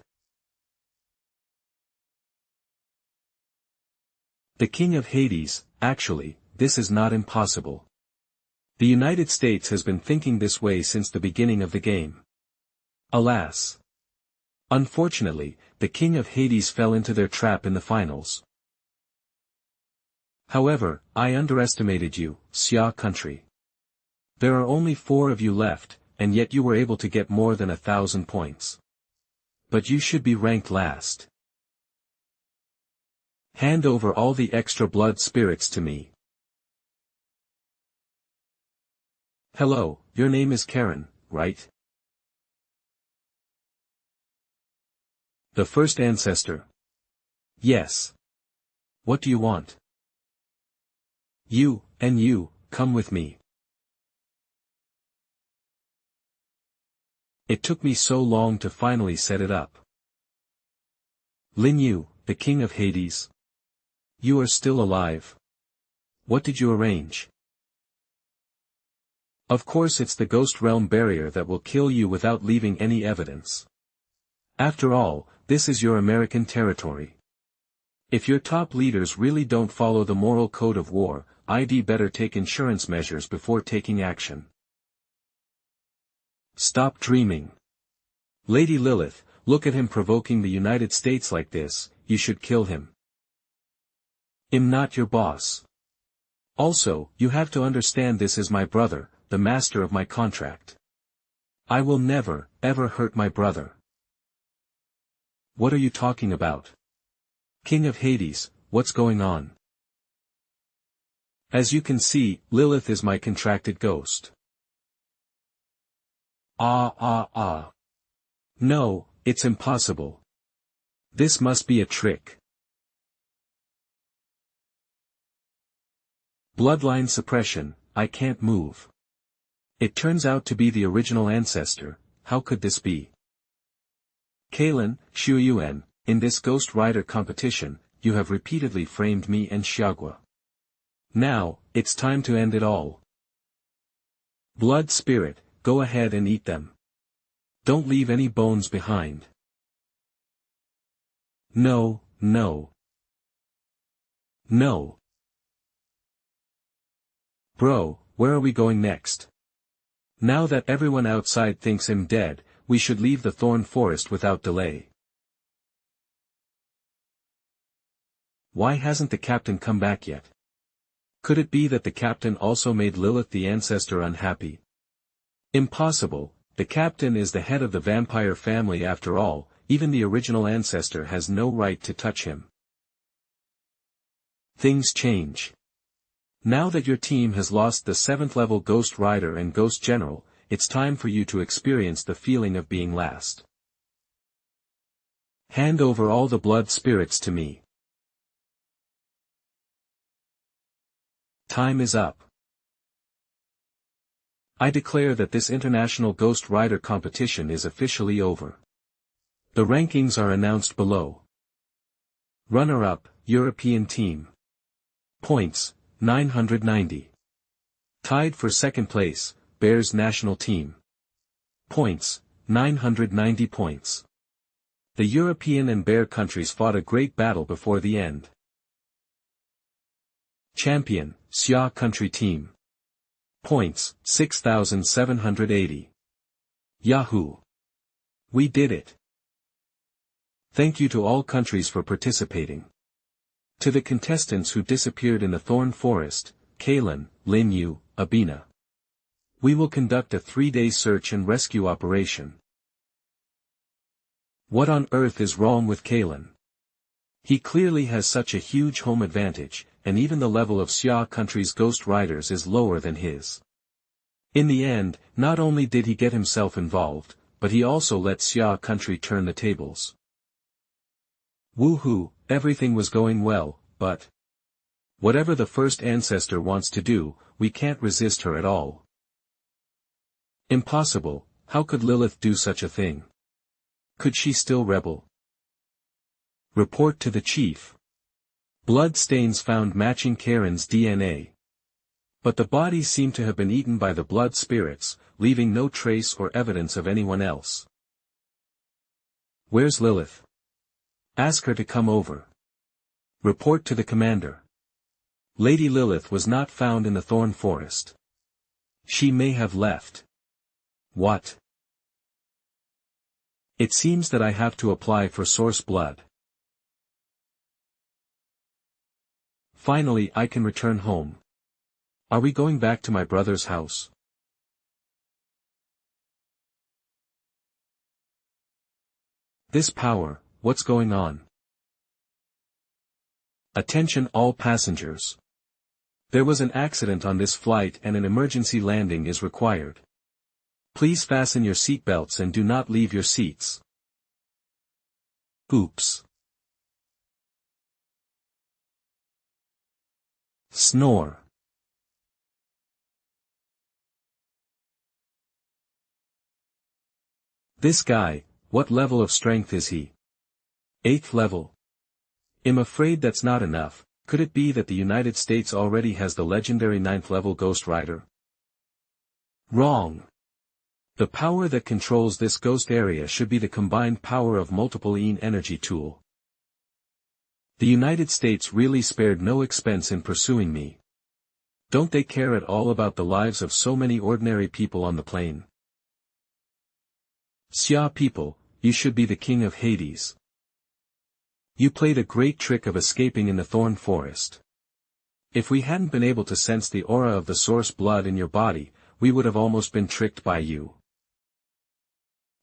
Speaker 1: The King of Hades, actually, this is not impossible. The United States has been thinking this way since the beginning of the game. Alas. Unfortunately, the King of Hades fell into their trap in the finals. However, I underestimated you, Xia country. There are only 4 of you left, and yet you were able to get more than 1,000 points. But you should be ranked last. Hand over all the extra blood spirits to me. Hello, your name is Karen, right? The first ancestor. Yes. What do you want? You, and you, come with me. It took me so long to finally set it up. Lin Yu, the King of Hades. You are still alive. What did you arrange? Of course it's the Ghost Realm barrier that will kill you without leaving any evidence. After all, this is your American territory. If your top leaders really don't follow the moral code of war, I'd better take insurance measures before taking action. Stop dreaming. Lady Lilith, look at him provoking the United States like this, you should kill him. I'm not your boss. Also, you have to understand this is my brother, the master of my contract. I will never, ever hurt my brother. What are you talking about? King of Hades, what's going on? As you can see, Lilith is my contracted ghost. No, it's impossible. This must be a trick. Bloodline suppression, I can't move. It turns out to be the original ancestor, how could this be? Kalen, Shuyuan, in this Ghost Rider competition, you have repeatedly framed me and Xiagua. Now, it's time to end it all. Blood spirit, go ahead and eat them. Don't leave any bones behind. No, no. No. Bro, where are we going next? Now that everyone outside thinks him dead, we should leave the thorn forest without delay. Why hasn't the captain come back yet? Could it be that the captain also made Lilith the ancestor unhappy? Impossible, the captain is the head of the vampire family after all, even the original ancestor has no right to touch him. Things change. Now that your team has lost the 7th level Ghost Rider and Ghost General, it's time for you to experience the feeling of being last. Hand over all the blood spirits to me. Time is up. I declare that this international Ghost Rider competition is officially over. The rankings are announced below. Runner-up, European team. Points, 990. Tied for second place, Bears national team. Points, 990 points. The European and Bear countries fought a great battle before the end. Champion, Xia country team. Points, 6,780. Yahoo! We did it! Thank you to all countries for participating. To the contestants who disappeared in the Thorn Forest, Kalen, Lin Yu, Abina. We will conduct a 3-day search and rescue operation. What on earth is wrong with Kalen? He clearly has such a huge home advantage, and even the level of Xia country's Ghost Riders is lower than his. In the end, not only did he get himself involved, but he also let Xia country turn the tables. Woohoo, everything was going well, but whatever the first ancestor wants to do, we can't resist her at all. Impossible, how could Lilith do such a thing? Could she still rebel? Report to the chief. Blood stains found matching Karen's DNA. But the bodies seem to have been eaten by the blood spirits, leaving no trace or evidence of anyone else. Where's Lilith? Ask her to come over. Report to the commander. Lady Lilith was not found in the thorn forest. She may have left. What? It seems that I have to apply for source blood. Finally I can return home. Are we going back to my brother's house? This power, what's going on? Attention all passengers. There was an accident on this flight and an emergency landing is required. Please fasten your seatbelts and do not leave your seats. Oops. Snore. This guy, what level of strength is he? 8th level. I'm afraid that's not enough. Could it be that the United States already has the legendary 9th level Ghost Rider? Wrong. The power that controls this ghost area should be the combined power of multiple energy tool. The United States really spared no expense in pursuing me. Don't they care at all about the lives of so many ordinary people on the plane? Xia people, you should be the king of Hades. You played a great trick of escaping in the thorn forest. If we hadn't been able to sense the aura of the source blood in your body, we would have almost been tricked by you.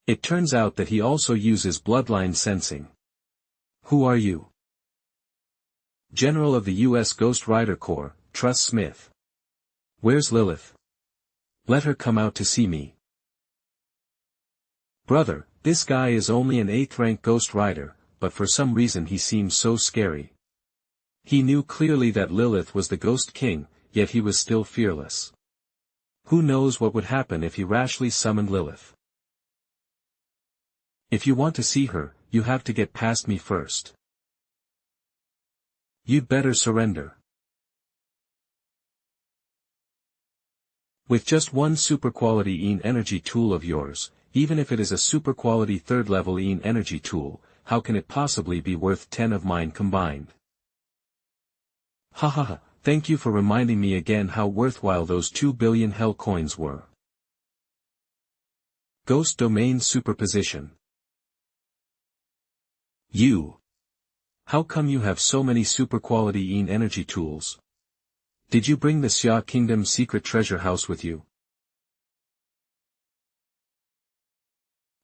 Speaker 1: It turns out that he also uses bloodline sensing. Who are you? General of the U.S. Ghost Rider Corps, Truss Smith. Where's Lilith? Let her come out to see me. Brother, this guy is only an 8th rank Ghost Rider, but for some reason he seems so scary. He knew clearly that Lilith was the Ghost King, yet he was still fearless. Who knows what would happen if he rashly summoned Lilith? If you want to see her, you have to get past me first. You'd better surrender. With just one super quality energy tool of yours, even if it is a super quality 3rd level energy tool, how can it possibly be worth 10 of mine combined? Hahaha, thank you for reminding me again how worthwhile those 2 billion hell coins were. Ghost Domain Superposition. You. How come you have so many super quality energy tools? Did you bring the Xia Kingdom secret treasure house with you?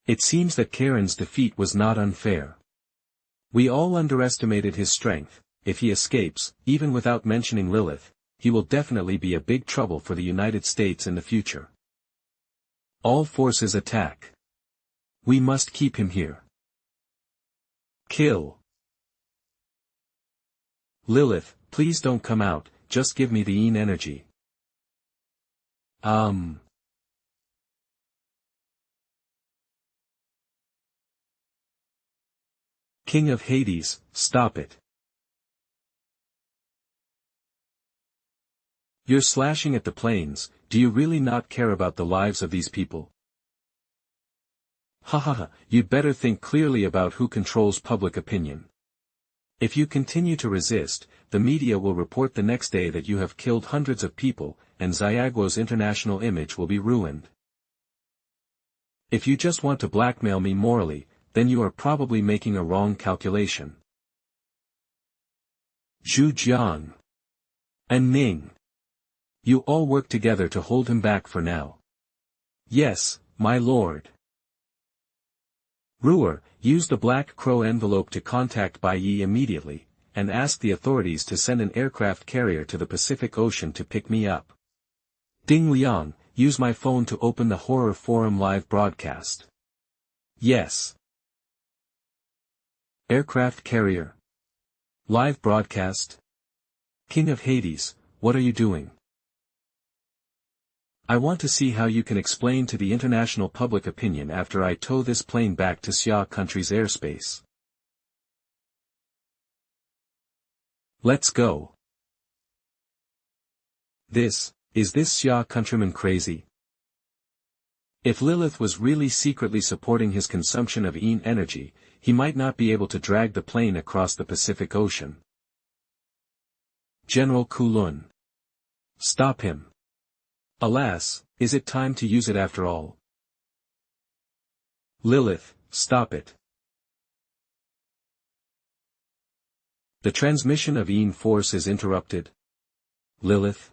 Speaker 1: It seems that Karen's defeat was not unfair. We all underestimated his strength. If he escapes, even without mentioning Lilith, he will definitely be a big trouble for the United States in the future. All forces attack. We must keep him here. Kill. Lilith, please don't come out, just give me the energy. King of Hades, stop it. You're slashing at the planes, do you really not care about the lives of these people? Hahaha, you'd better think clearly about who controls public opinion. If you continue to resist, the media will report the next day that you have killed hundreds of people, and Xiaguo's international image will be ruined. If you just want to blackmail me morally, then you are probably making a wrong calculation. Zhu Jiang and Ning. You all work together to hold him back for now. Yes, my lord. Ruer, use the Black Crow envelope to contact Bai Yi immediately, and ask the authorities to send an aircraft carrier to the Pacific Ocean to pick me up. Ding Liang, use my phone to open the Horror Forum live broadcast. Yes. Aircraft carrier. Live broadcast. King of Hades, what are you doing? I want to see how you can explain to the international public opinion after I tow this plane back to Xia country's airspace. Let's go. Is this Xia countryman crazy? If Lilith was really secretly supporting his consumption of Yin energy, he might not be able to drag the plane across the Pacific Ocean. General Kulun. Stop him. Alas, is it time to use it after all? Lilith, stop it. The transmission of Yin force is interrupted. Lilith.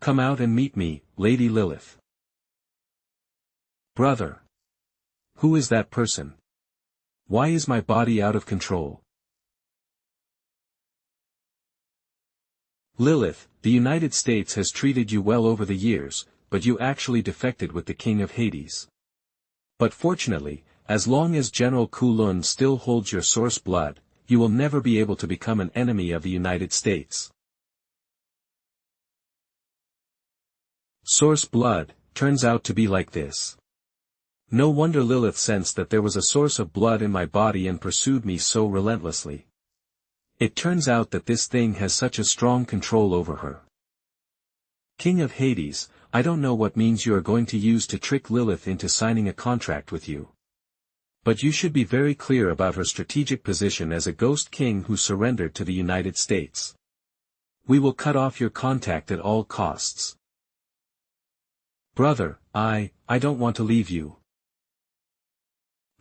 Speaker 1: Come out and meet me, Lady Lilith. Brother. Who is that person? Why is my body out of control? Lilith, the United States has treated you well over the years, but you actually defected with the King of Hades. But fortunately, as long as General Kulun still holds your source blood, you will never be able to become an enemy of the United States. Source blood, turns out to be like this. No wonder Lilith sensed that there was a source of blood in my body and pursued me so relentlessly. It turns out that this thing has such a strong control over her. King of Hades, I don't know what means you are going to use to trick Lilith into signing a contract with you. But you should be very clear about her strategic position as a ghost king who surrendered to the United States. We will cut off your contact at all costs. Brother, I don't want to leave you.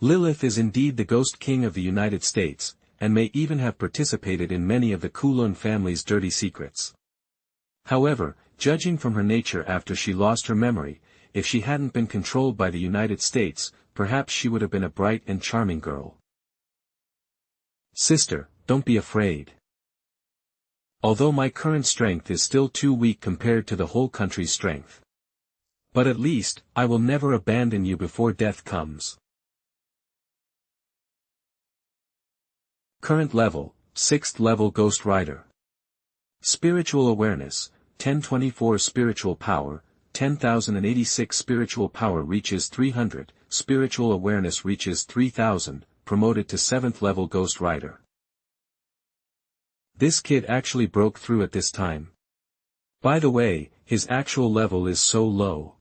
Speaker 1: Lilith is indeed the ghost king of the United States, and may even have participated in many of the Kulun family's dirty secrets. However, judging from her nature after she lost her memory, if she hadn't been controlled by the United States, perhaps she would have been a bright and charming girl. Sister, don't be afraid. Although my current strength is still too weak compared to the whole country's strength. But at least, I will never abandon you before death comes. Current level, 6th level Ghost Rider. Spiritual awareness, 1024 spiritual power, 10,086 spiritual power reaches 300, spiritual awareness reaches 3000, promoted to 7th level Ghost Rider. This kid actually broke through at this time. By the way, his actual level is so low.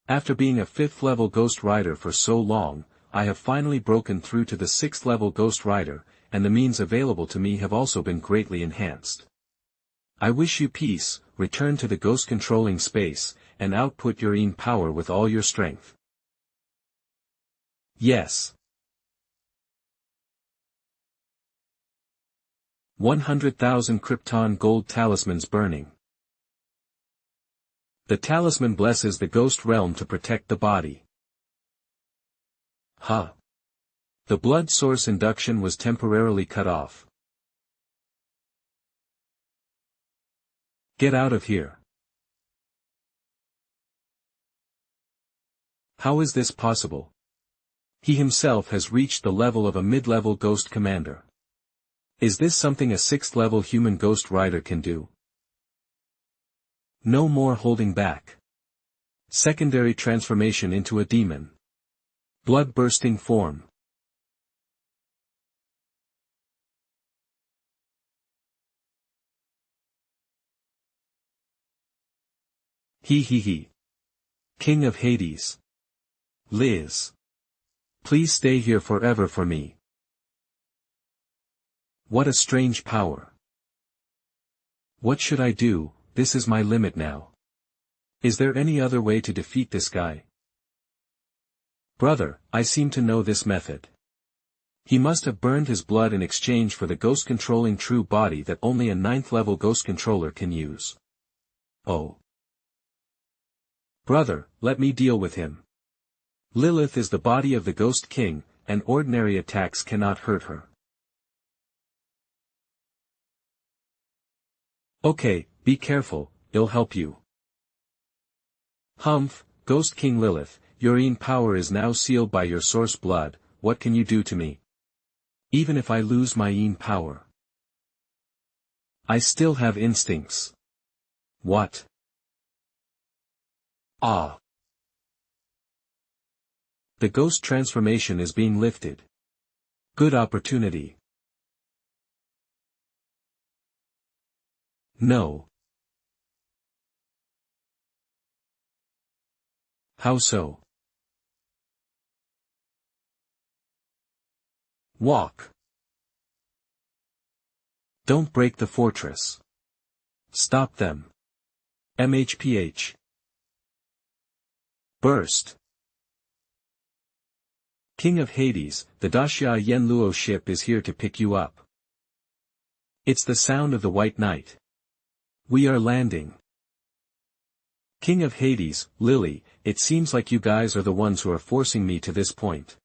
Speaker 1: After being a 5th level Ghost Rider for so long, I have finally broken through to the 6th level Ghost Rider, and the means available to me have also been greatly enhanced. I wish you peace, return to the ghost controlling space, and output your Yin power with all your strength. Yes. 100,000 Krypton gold talismans burning. The talisman blesses the ghost realm to protect the body. Huh. The blood source induction was temporarily cut off. Get out of here. How is this possible? He himself has reached the level of a mid-level ghost commander. Is this something a 6th level human ghost rider can do? No more holding back. Secondary transformation into a demon. Blood-bursting form. He. King of Hades. Liz. Please stay here forever for me. What a strange power. What should I do? This is my limit now. Is there any other way to defeat this guy? Brother, I seem to know this method. He must have burned his blood in exchange for the ghost-controlling true body that only a 9th level ghost controller can use. Oh. Brother, let me deal with him. Lilith is the body of the Ghost King, and ordinary attacks cannot hurt her. Okay, be careful, it'll help you. Humph, Ghost King Lilith, your Een power is now sealed by your source blood, what can you do to me? Even if I lose my Een power, I still have instincts. What? Ah. The ghost transformation is being lifted. Good opportunity. No. How so? Walk. Don't break the fortress. Stop them. MHPH. Burst. King of Hades, the Daxia Yenluo ship is here to pick you up. It's the sound of the White Knight. We are landing. King of Hades, Lily, it seems like you guys are the ones who are forcing me to this point.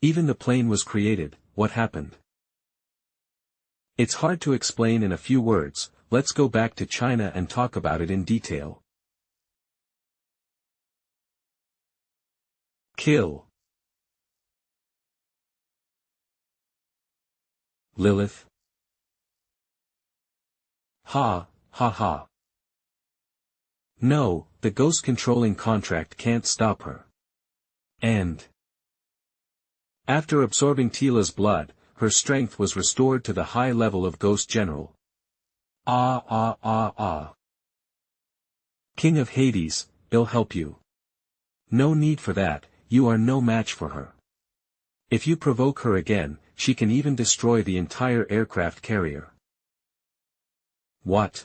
Speaker 1: Even the plane was created, what happened? It's hard to explain in a few words, let's go back to China and talk about it in detail. Kill. Lilith. Ha, ha ha. No, the ghost controlling contract can't stop her. And after absorbing Tila's blood, her strength was restored to the high level of Ghost General. King of Hades, I'll help you. No need for that, you are no match for her. If you provoke her again, she can even destroy the entire aircraft carrier. What?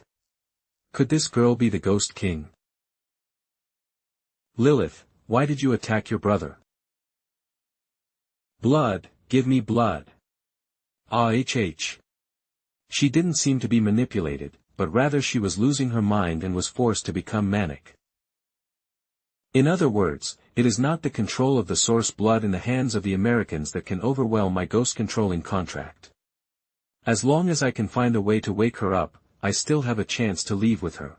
Speaker 1: Could this girl be the Ghost King? Lilith, why did you attack your brother? Blood, give me blood. She didn't seem to be manipulated, but rather she was losing her mind and was forced to become manic. In other words, it is not the control of the source blood in the hands of the Americans that can overwhelm my ghost-controlling contract. As long as I can find a way to wake her up, I still have a chance to leave with her.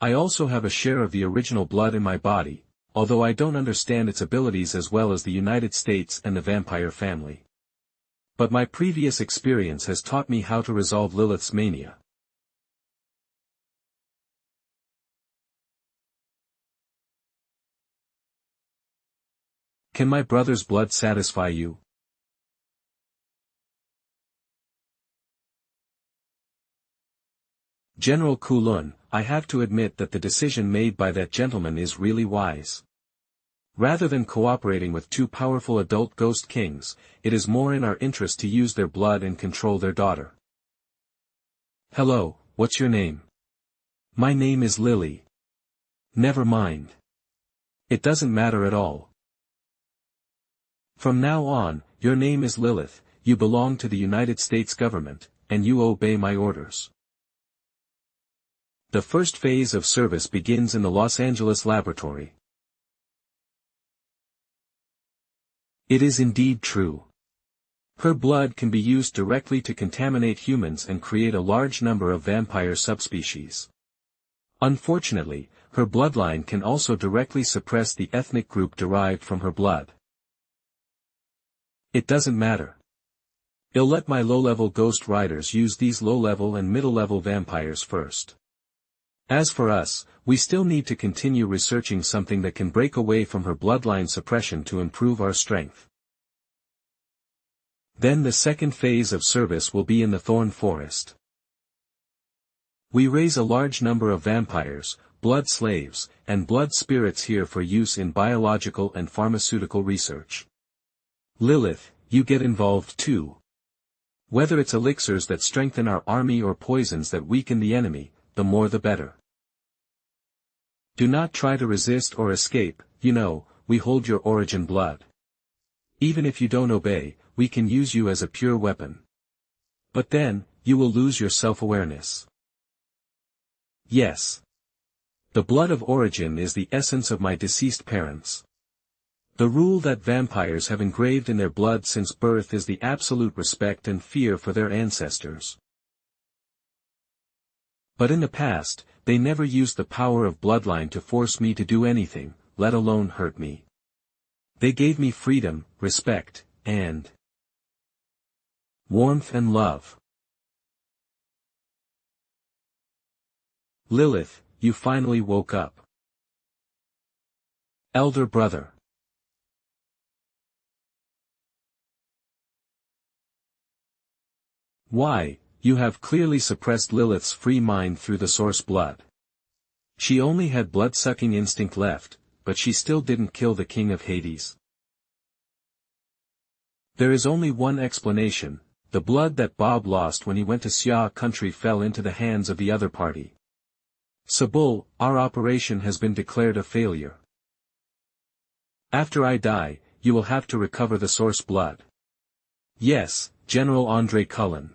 Speaker 1: I also have a share of the original blood in my body, although I don't understand its abilities as well as the United States and the vampire family. But my previous experience has taught me how to resolve Lilith's mania. Can my brother's blood satisfy you? General Kulun, I have to admit that the decision made by that gentleman is really wise. Rather than cooperating with two powerful adult ghost kings, it is more in our interest to use their blood and control their daughter. Hello, what's your name? My name is Lily. Never mind. It doesn't matter at all. From now on, your name is Lilith, you belong to the United States government, and you obey my orders. The first phase of service begins in the Los Angeles laboratory. It is indeed true. Her blood can be used directly to contaminate humans and create a large number of vampire subspecies. Unfortunately, her bloodline can also directly suppress the ethnic group derived from her blood. It doesn't matter. I'll let my low-level ghost riders use these low-level and middle-level vampires first. As for us, we still need to continue researching something that can break away from her bloodline suppression to improve our strength. Then the second phase of service will be in the Thorn Forest. We raise a large number of vampires, blood slaves, and blood spirits here for use in biological and pharmaceutical research. Lilith, you get involved too. Whether it's elixirs that strengthen our army or poisons that weaken the enemy, the more the better. Do not try to resist or escape, you know, we hold your origin blood. Even if you don't obey, we can use you as a pure weapon. But then, you will lose your self-awareness. Yes. The blood of origin is the essence of my deceased parents. The rule that vampires have engraved in their blood since birth is the absolute respect and fear for their ancestors. But in the past, they never used the power of bloodline to force me to do anything, let alone hurt me. They gave me freedom, respect, and warmth and love. Lilith, you finally woke up. Elder brother. Why, you have clearly suppressed Lilith's free mind through the source blood. She only had blood-sucking instinct left, but she still didn't kill the King of Hades. There is only one explanation: the blood that Bob lost when he went to Xia country fell into the hands of the other party. Sabul, our operation has been declared a failure. After I die, you will have to recover the source blood. Yes, General Andre Cullen.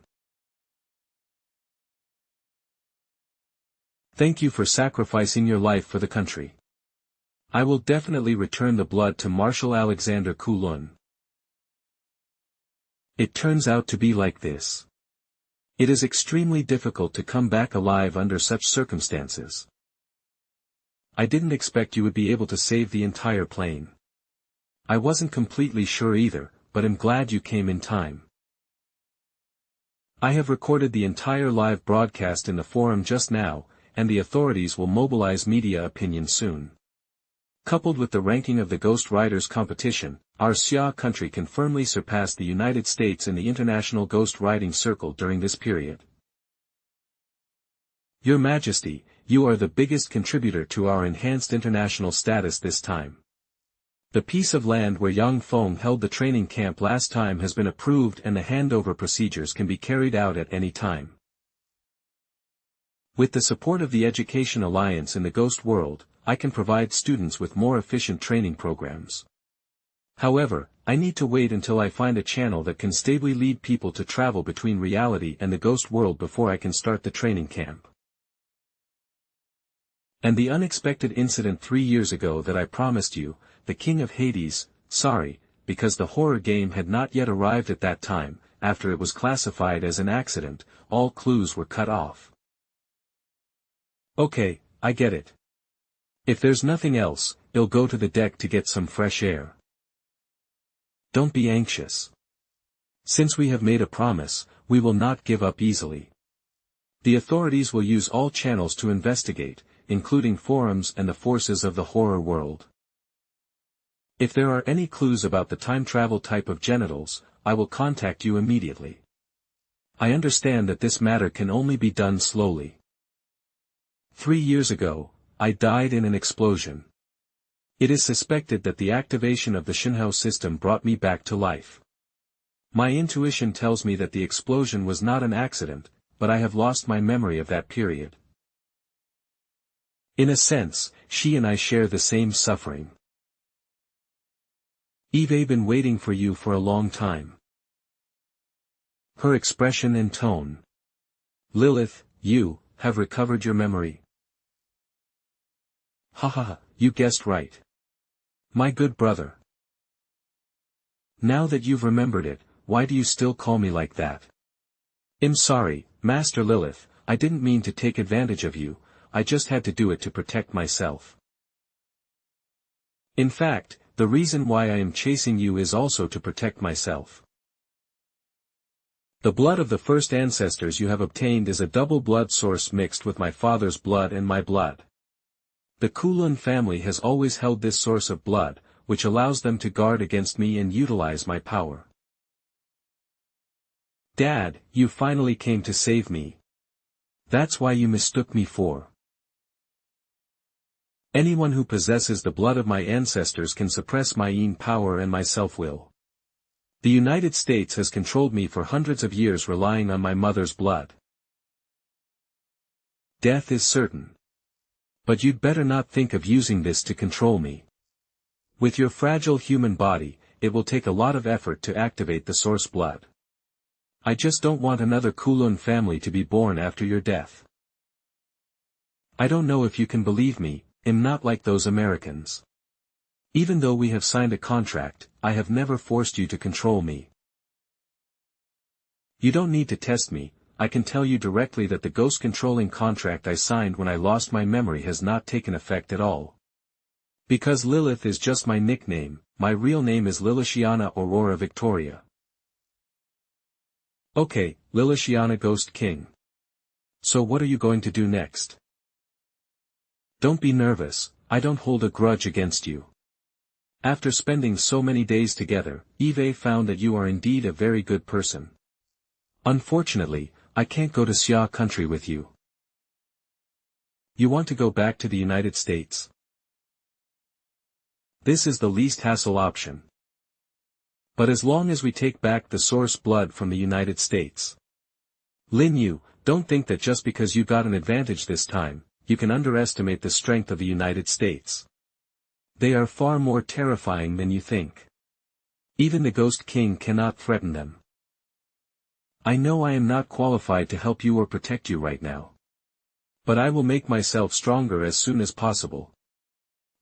Speaker 1: Thank you for sacrificing your life for the country. I will definitely return the blood to Marshal Alexander Kulun. It turns out to be like this. It is extremely difficult to come back alive under such circumstances. I didn't expect you would be able to save the entire plane. I wasn't completely sure either, but am glad you came in time. I have recorded the entire live broadcast in the forum just now, and the authorities will mobilize media opinion soon. Coupled with the ranking of the Ghost Riders competition, our Xia country can firmly surpass the United States in the international ghost riding circle during this period. Your Majesty, you are the biggest contributor to our enhanced international status this time. The piece of land where Yang Feng held the training camp last time has been approved and the handover procedures can be carried out at any time. With the support of the Education Alliance in the Ghost World, I can provide students with more efficient training programs. However, I need to wait until I find a channel that can stably lead people to travel between reality and the Ghost World before I can start the training camp. And the unexpected incident 3 years ago that I promised you, the King of Hades, sorry, because the horror game had not yet arrived at that time, after it was classified as an accident, all clues were cut off. Okay, I get it. If there's nothing else, I'll go to the deck to get some fresh air. Don't be anxious. Since we have made a promise, we will not give up easily. The authorities will use all channels to investigate, including forums and the forces of the horror world. If there are any clues about the time travel type of genitals, I will contact you immediately. I understand that this matter can only be done slowly. 3 years ago, I died in an explosion. It is suspected that the activation of the Shinhou system brought me back to life. My intuition tells me that the explosion was not an accident, but I have lost my memory of that period. In a sense, she and I share the same suffering. I've been waiting for you for a long time. Her expression and tone. Lilith, you have recovered your memory. Haha, you guessed right. My good brother. Now that you've remembered it, why do you still call me like that? I'm sorry, Master Lilith, I didn't mean to take advantage of you, I just had to do it to protect myself. In fact, the reason why I am chasing you is also to protect myself. The blood of the first ancestors you have obtained is a double blood source mixed with my father's blood and my blood. The Kulun family has always held this source of blood, which allows them to guard against me and utilize my power. Dad, you finally came to save me. That's why you mistook me for. Anyone who possesses the blood of my ancestors can suppress my own power and my self-will. The United States has controlled me for hundreds of years relying on my mother's blood. Death is certain. But you'd better not think of using this to control me. With your fragile human body, it will take a lot of effort to activate the source blood. I just don't want another Kulun family to be born after your death. I don't know if you can believe me, I'm not like those Americans. Even though we have signed a contract, I have never forced you to control me. You don't need to test me, I can tell you directly that the ghost controlling contract I signed when I lost my memory has not taken effect at all. Because Lilith is just my nickname, my real name is Lilithiana Aurora Victoria. Okay, Lilithiana Ghost King. So what are you going to do next? Don't be nervous, I don't hold a grudge against you. After spending so many days together, Eve found that you are indeed a very good person. Unfortunately, I can't go to Xia country with you. You want to go back to the United States? This is the least hassle option. But as long as we take back the source blood from the United States. Lin Yu, don't think that just because you got an advantage this time, you can underestimate the strength of the United States. They are far more terrifying than you think. Even the Ghost King cannot threaten them. I know I am not qualified to help you or protect you right now. But I will make myself stronger as soon as possible.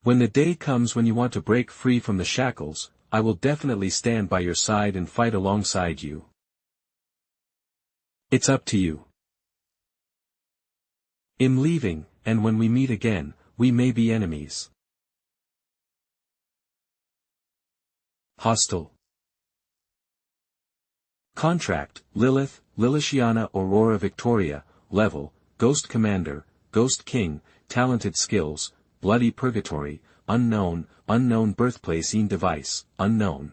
Speaker 1: When the day comes when you want to break free from the shackles, I will definitely stand by your side and fight alongside you. It's up to you. I'm leaving, and when we meet again, we may be enemies. Hostile. Contract, Lilith, Lilithiana Aurora Victoria, Level, Ghost Commander, Ghost King, Talented Skills, Bloody Purgatory, Unknown, Unknown Birthplace in Device, Unknown.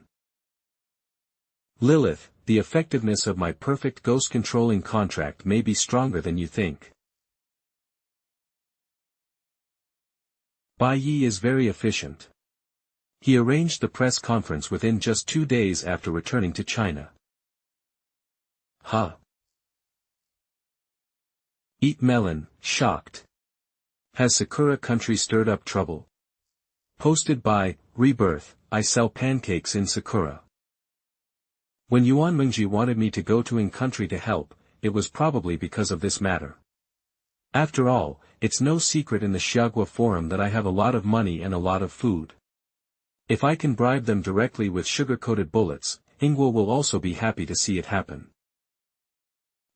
Speaker 1: Lilith, the effectiveness of my perfect ghost controlling contract may be stronger than you think. Bai Yi is very efficient. He arranged the press conference within just 2 days after returning to China. Huh? Eat melon, shocked. Has Sakura country stirred up trouble? Posted by, Rebirth, I sell pancakes in Sakura. When Yuan Mingji wanted me to go to in country to help, it was probably because of this matter. After all, it's no secret in the Xiagua forum that I have a lot of money and a lot of food. If I can bribe them directly with sugar-coated bullets, Ingguo will also be happy to see it happen.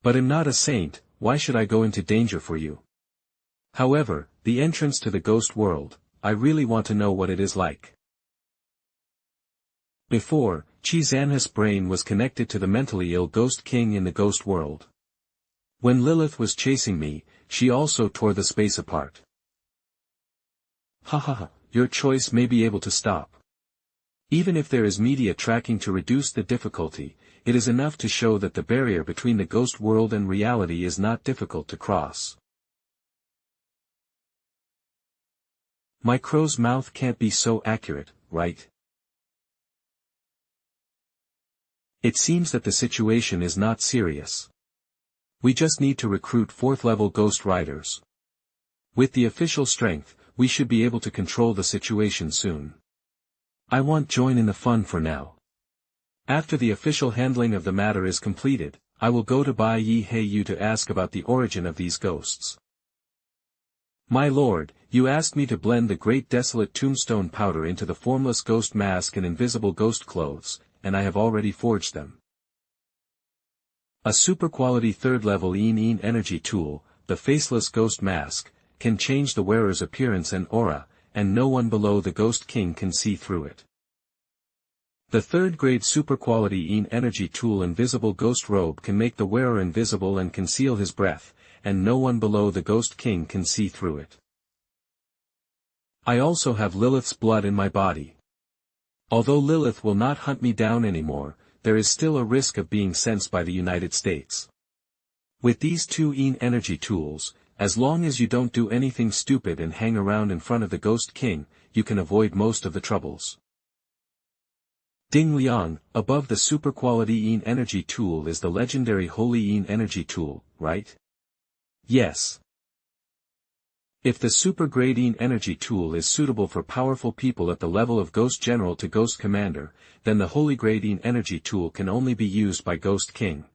Speaker 1: But I'm not a saint, why should I go into danger for you? However, the entrance to the ghost world, I really want to know what it is like. Before, Chi Zanha's brain was connected to the mentally ill Ghost King in the ghost world. When Lilith was chasing me, she also tore the space apart. Hahaha, your choice may be able to stop. Even if there is media tracking to reduce the difficulty, it is enough to show that the barrier between the ghost world and reality is not difficult to cross. My crow's mouth can't be so accurate, right? It seems that the situation is not serious. We just need to recruit 4th-level ghost riders. With the official strength, we should be able to control the situation soon. I won't join in the fun for now. After the official handling of the matter is completed, I will go to Bai Yi Heiyu to ask about the origin of these ghosts. My lord, you asked me to blend the great desolate tombstone powder into the formless ghost mask and invisible ghost clothes, and I have already forged them. A super-quality 3rd-level Yin energy tool, the faceless ghost mask, can change the wearer's appearance and aura, and no one below the Ghost King can see through it. The 3rd-grade super-quality Yin energy tool invisible ghost robe can make the wearer invisible and conceal his breath, and no one below the Ghost King can see through it. I also have Lilith's blood in my body. Although Lilith will not hunt me down anymore, there is still a risk of being sensed by the United States. With these 2 Yin energy tools, as long as you don't do anything stupid and hang around in front of the Ghost King, you can avoid most of the troubles. Ding Liang, above the super-quality Yin energy tool is the legendary Holy Yin energy tool, right? Yes. If the super-grade Yin energy tool is suitable for powerful people at the level of Ghost General to Ghost Commander, then the Holy Grade Yin energy tool can only be used by Ghost King.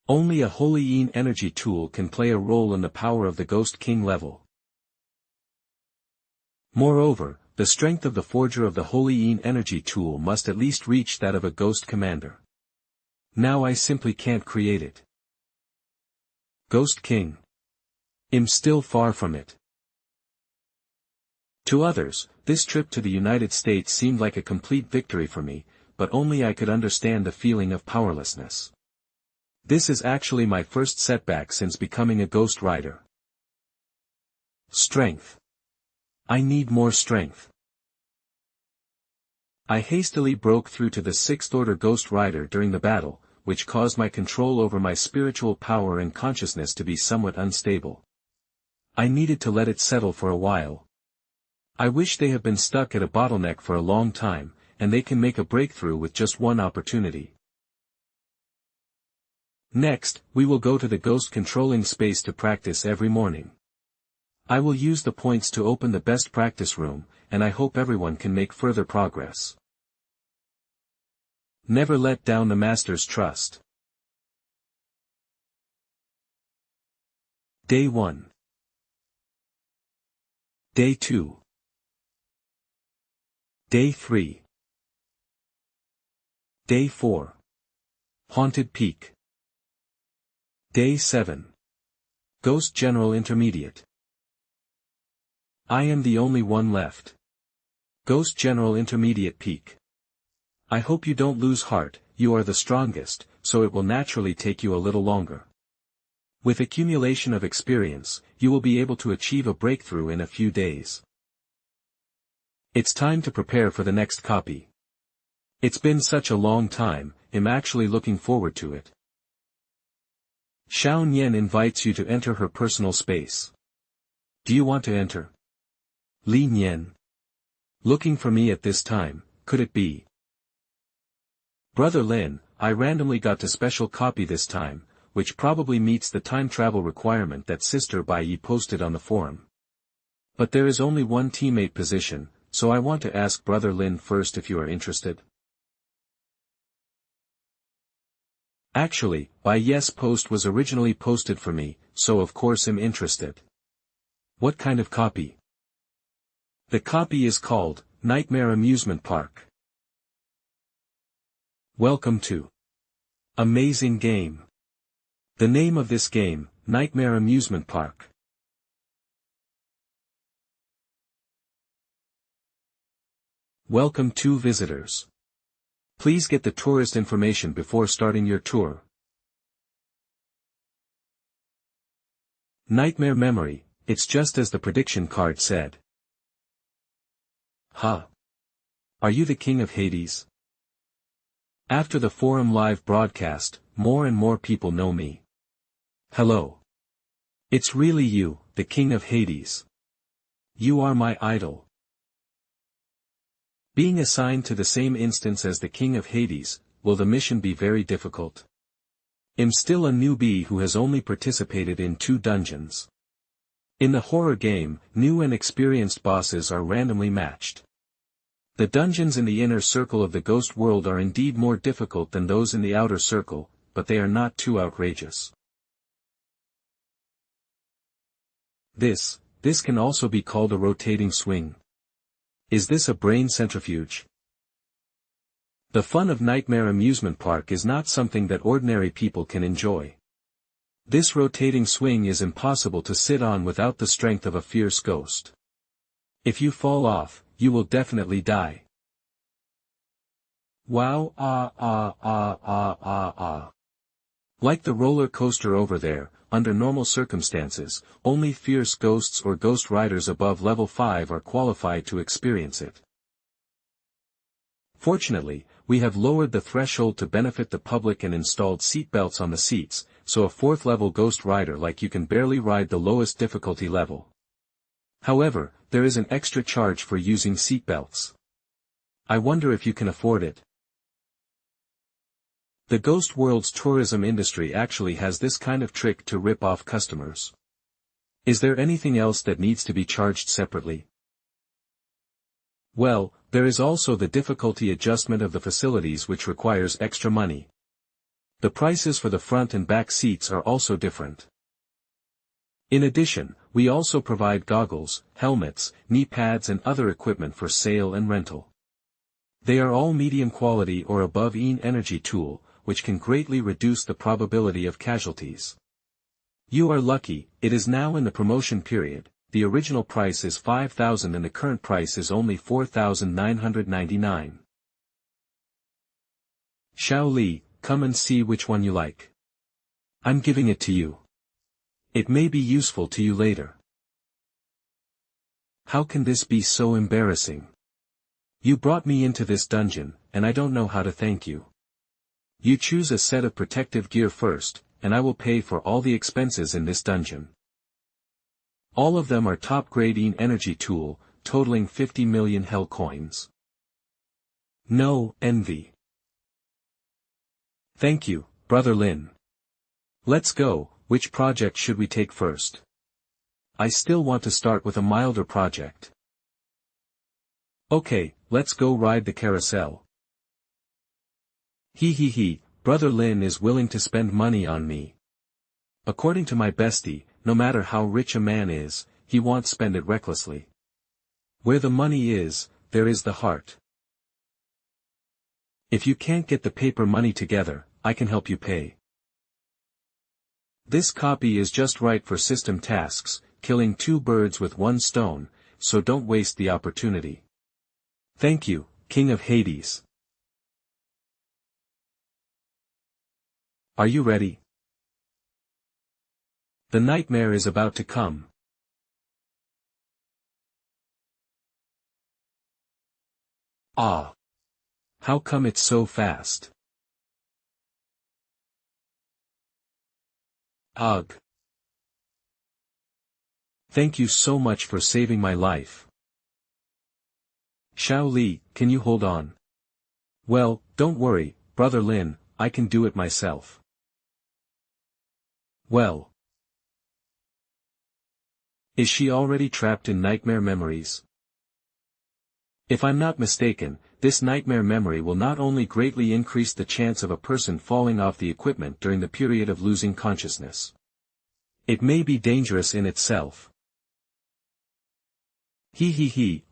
Speaker 1: Only a Holy Yin energy tool can play a role in the power of the Ghost King level. Moreover, The strength of the forger of the Holy energy tool must at least reach that of a ghost commander. Now I simply can't create it. Ghost King. I'm still far from it. To others, this trip to the United States seemed like a complete victory for me, but only I could understand the feeling of powerlessness. This is actually my first setback since becoming a ghost rider. Strength. I need more strength. I hastily broke through to the 6th Order Ghost Rider during the battle, which caused my control over my spiritual power and consciousness to be somewhat unstable. I needed to let it settle for a while. I wish they have been stuck at a bottleneck for a long time, and they can make a breakthrough with just one opportunity. Next, we will go to the ghost controlling space to practice every morning. I will use the points to open the best practice room, and I hope everyone can make further progress. Never let down the Master's trust. Day 1. Day 2. Day 3. Day 4. Haunted Peak. Day 7. Ghost General Intermediate. I am the only one left. Ghost General Intermediate Peak. I hope you don't lose heart, you are the strongest, so it will naturally take you a little longer. With accumulation of experience, you will be able to achieve a breakthrough in a few days. It's time to prepare for the next copy. It's been such a long time, I'm actually looking forward to it. Shounen invites you to enter her personal space. Do you want to enter? Li Nian. Looking for me at this time, could it be? Brother Lin, I randomly got a special copy this time, which probably meets the time travel requirement that Sister Bai Yi posted on the forum. But there is only one teammate position, so I want to ask Brother Lin first if you are interested. Actually, Bai Yi's post was originally posted for me, so of course I'm interested. What kind of copy? The copy is called, Nightmare Amusement Park. Welcome to Amazing Game. The name of this game, Nightmare Amusement Park. Welcome to visitors. Please get the tourist information before starting your tour. Nightmare memory, it's just as the prediction card said. Huh. Are you the King of Hades? After the forum live broadcast, more and more people know me. Hello. It's really you, the King of Hades. You are my idol. Being assigned to the same instance as the King of Hades, will the mission be very difficult? I'm still a newbie who has only participated in 2 dungeons. In the horror game, new and experienced bosses are randomly matched. The dungeons in the inner circle of the ghost world are indeed more difficult than those in the outer circle, but they are not too outrageous. This can also be called a rotating swing. Is this a brain centrifuge? The fun of Nightmare Amusement Park is not something that ordinary people can enjoy. This rotating swing is impossible to sit on without the strength of a fierce ghost. If you fall off, you will definitely die. Wow, Like the roller coaster over there, under normal circumstances, only fierce ghosts or ghost riders above level 5 are qualified to experience it. Fortunately, we have lowered the threshold to benefit the public and installed seatbelts on the seats, so a 4th level ghost rider like you can barely ride the lowest difficulty level. However, there is an extra charge for using seatbelts. I wonder if you can afford it. The Ghost World's tourism industry actually has this kind of trick to rip off customers. Is there anything else that needs to be charged separately? Well, there is also the difficulty adjustment of the facilities which requires extra money. The prices for the front and back seats are also different. In addition, we also provide goggles, helmets, knee pads and other equipment for sale and rental. They are all medium quality or above energy tool, which can greatly reduce the probability of casualties. You are lucky, it is now in the promotion period. The original price is 5,000 and the current price is only 4,999. Xiao Li, come and see which one you like. I'm giving it to you. It may be useful to you later. How can this be so embarrassing? You brought me into this dungeon, and I don't know how to thank you. You choose a set of protective gear first, and I will pay for all the expenses in this dungeon. All of them are top-grade energy tool, totaling 50 million hell coins. No envy. Thank you, Brother Lin. Let's go, which project should we take first? I still want to start with a milder project. Okay, let's go ride the carousel. He, Brother Lin is willing to spend money on me. According to my bestie, no matter how rich a man is, he won't spend it recklessly. Where the money is, there is the heart. If you can't get the paper money together, I can help you pay. This copy is just right for system tasks, killing 2 birds with 1 stone, so don't waste the opportunity. Thank you, King of Hades. Are you ready? The nightmare is about to come. Ah! How come it's so fast? Ugh! Thank you so much for saving my life. Xiao Li, can you hold on? Well, don't worry, Brother Lin, I can do it myself. Well. Is she already trapped in nightmare memories? If I'm not mistaken, this nightmare memory will not only greatly increase the chance of a person falling off the equipment during the period of losing consciousness. It may be dangerous in itself.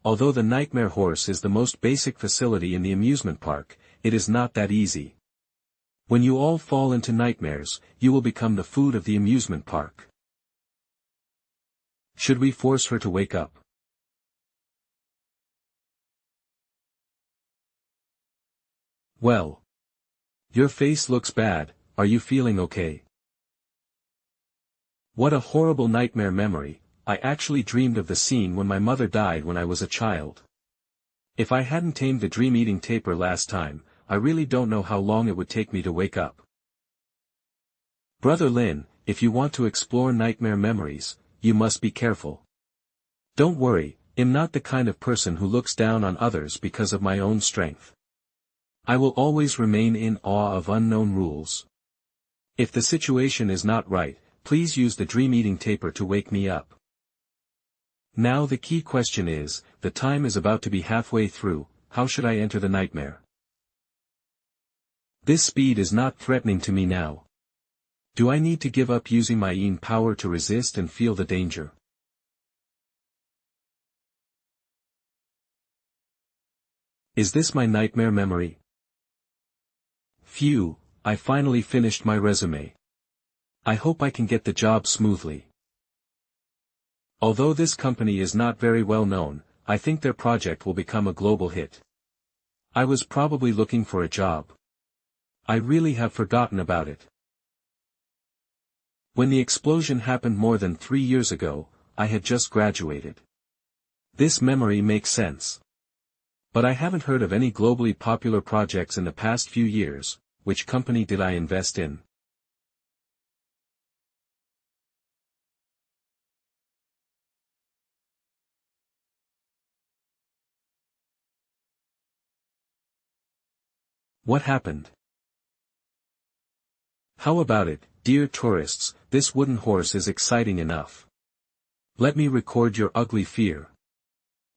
Speaker 1: Although the nightmare horse is the most basic facility in the amusement park, it is not that easy. When you all fall into nightmares, you will become the food of the amusement park. Should we force her to wake up? Well. Your face looks bad, are you feeling okay? What a horrible nightmare memory, I actually dreamed of the scene when my mother died when I was a child. If I hadn't tamed the dream-eating tapir last time, I really don't know how long it would take me to wake up. Brother Lin, if you want to explore nightmare memories, you must be careful. Don't worry, I'm not the kind of person who looks down on others because of my own strength. I will always remain in awe of unknown rules. If the situation is not right, please use the dream-eating tapir to wake me up. Now the key question is, the time is about to be halfway through, how should I enter the nightmare? This speed is not threatening to me now. Do I need to give up using my power to resist and feel the danger? Is this my nightmare memory? Phew, I finally finished my resume. I hope I can get the job smoothly. Although this company is not very well known, I think their project will become a global hit. I was probably looking for a job. I really have forgotten about it. When the explosion happened more than 3 years ago, I had just graduated. This memory makes sense. But I haven't heard of any globally popular projects in the past few years. Which company did I invest in? What happened? How about it, dear tourists, this wooden horse is exciting enough. Let me record your ugly fear.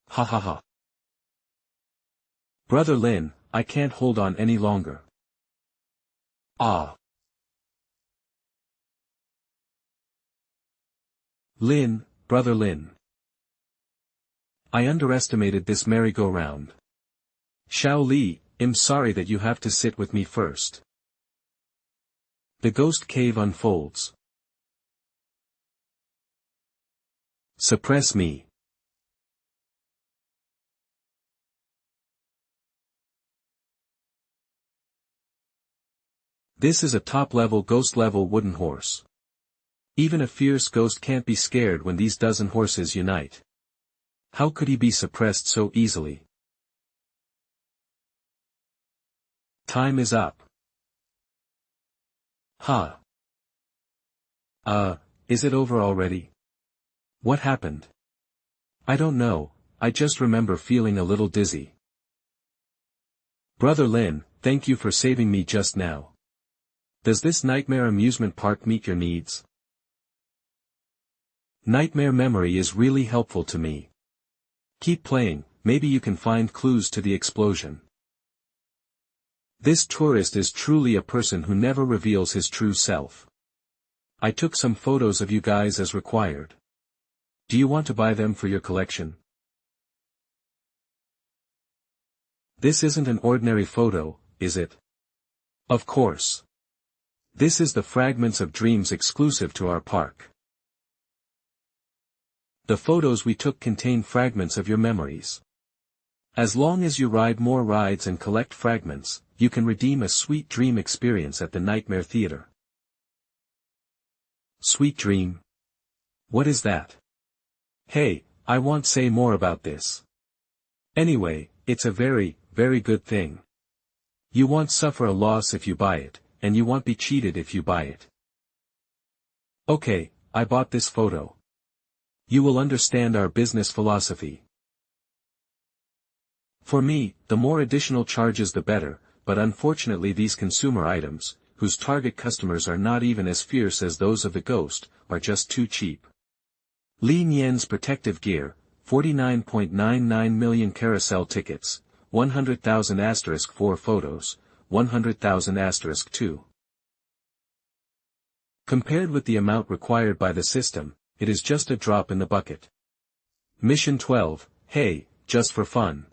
Speaker 1: Ha ha ha. Brother Lin, I can't hold on any longer. Ah. Lin, brother Lin. I underestimated this merry-go-round. Xiao Li, I'm sorry that you have to sit with me first. The ghost cave unfolds. Suppress me. This is a top-level ghost-level wooden horse. Even a fierce ghost can't be scared when these dozen horses unite. How could he be suppressed so easily? Time is up. Huh. Is it over already? What happened? I don't know, I just remember feeling a little dizzy. Brother Lin, thank you for saving me just now. Does this nightmare amusement park meet your needs? Nightmare memory is really helpful to me. Keep playing, maybe you can find clues to the explosion. This tourist is truly a person who never reveals his true self. I took some photos of you guys as required. Do you want to buy them for your collection? This isn't an ordinary photo, is it? Of course. This is the Fragments of Dreams exclusive to our park. The photos we took contain fragments of your memories. As long as you ride more rides and collect fragments, you can redeem a sweet dream experience at the Nightmare Theater. Sweet dream? What is that? Hey, I won't say more about this. Anyway, it's a very, very good thing. You won't suffer a loss if you buy it, and you won't be cheated if you buy it. Okay, I bought this photo. You will understand our business philosophy. For me, the more additional charges the better, but unfortunately these consumer items, whose target customers are not even as fierce as those of the ghost, are just too cheap. Li Nian's protective gear, 49.99 million carousel tickets, 100,000 asterisk 4 photos, 100,000 asterisk 2. Compared with the amount required by the system, it is just a drop in the bucket. Mission 12, hey, just for fun.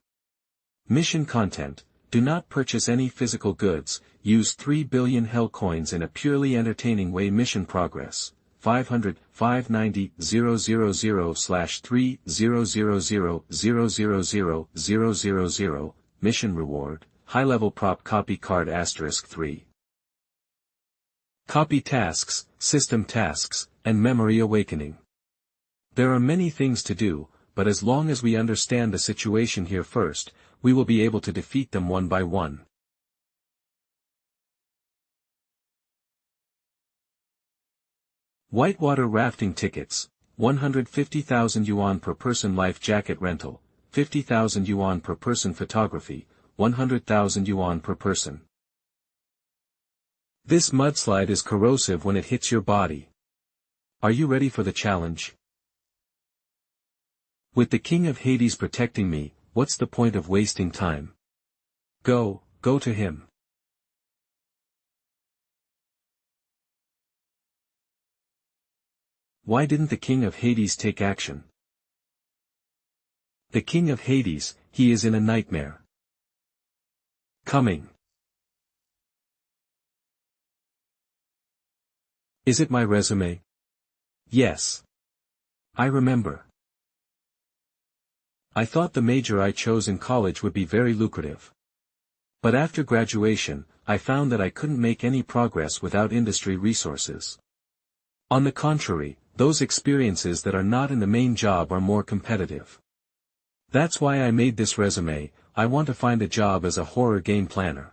Speaker 1: Mission content, do not purchase any physical goods, use 3 billion hell coins in a purely entertaining way. Mission progress, 500, 590, 000,000,000,000,000. Mission reward, high-level prop copy card asterisk 3. Copy tasks, system tasks, and memory awakening. There are many things to do, but as long as we understand the situation here first, we will be able to defeat them one by one. Whitewater rafting tickets, 150,000 yuan per person. Life jacket rental, 50,000 yuan per person. Photography, 100,000 yuan per person. This mudslide is corrosive when it hits your body. Are you ready for the challenge? With the King of Hades protecting me, what's the point of wasting time? Go to him. Why didn't the King of Hades take action? The King of Hades, he is in a nightmare. Coming. Is it my resume? Yes. I remember. I thought the major I chose in college would be very lucrative. But after graduation, I found that I couldn't make any progress without industry resources. On the contrary, those experiences that are not in the main job are more competitive. That's why I made this resume. I want to find a job as a horror game planner.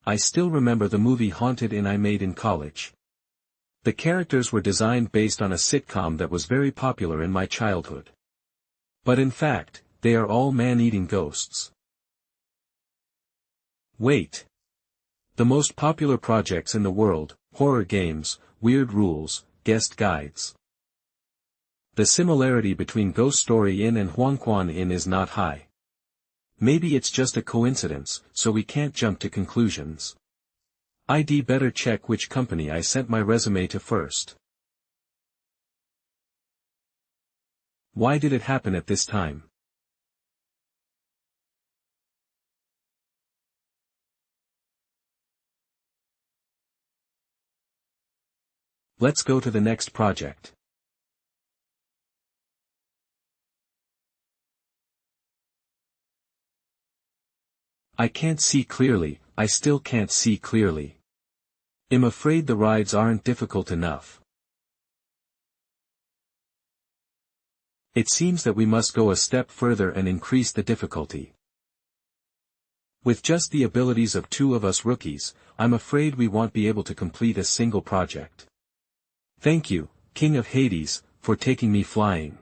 Speaker 1: I still remember the movie Haunted Inn I made in college. The characters were designed based on a sitcom that was very popular in my childhood. But in fact, they are all man-eating ghosts. Wait. The most popular projects in the world, horror games, weird rules, guest guides. The similarity between Ghost Story Inn and Huangquan Inn is not high. Maybe it's just a coincidence, so we can't jump to conclusions. I'd better check which company I sent my resume to first. Why did it happen at this time? Let's go to the next project. I can't see clearly, I still can't see clearly. I'm afraid the rides aren't difficult enough. It seems that we must go a step further and increase the difficulty. With just the abilities of two of us rookies, I'm afraid we won't be able to complete a single project. Thank you, King of Hades, for taking me flying.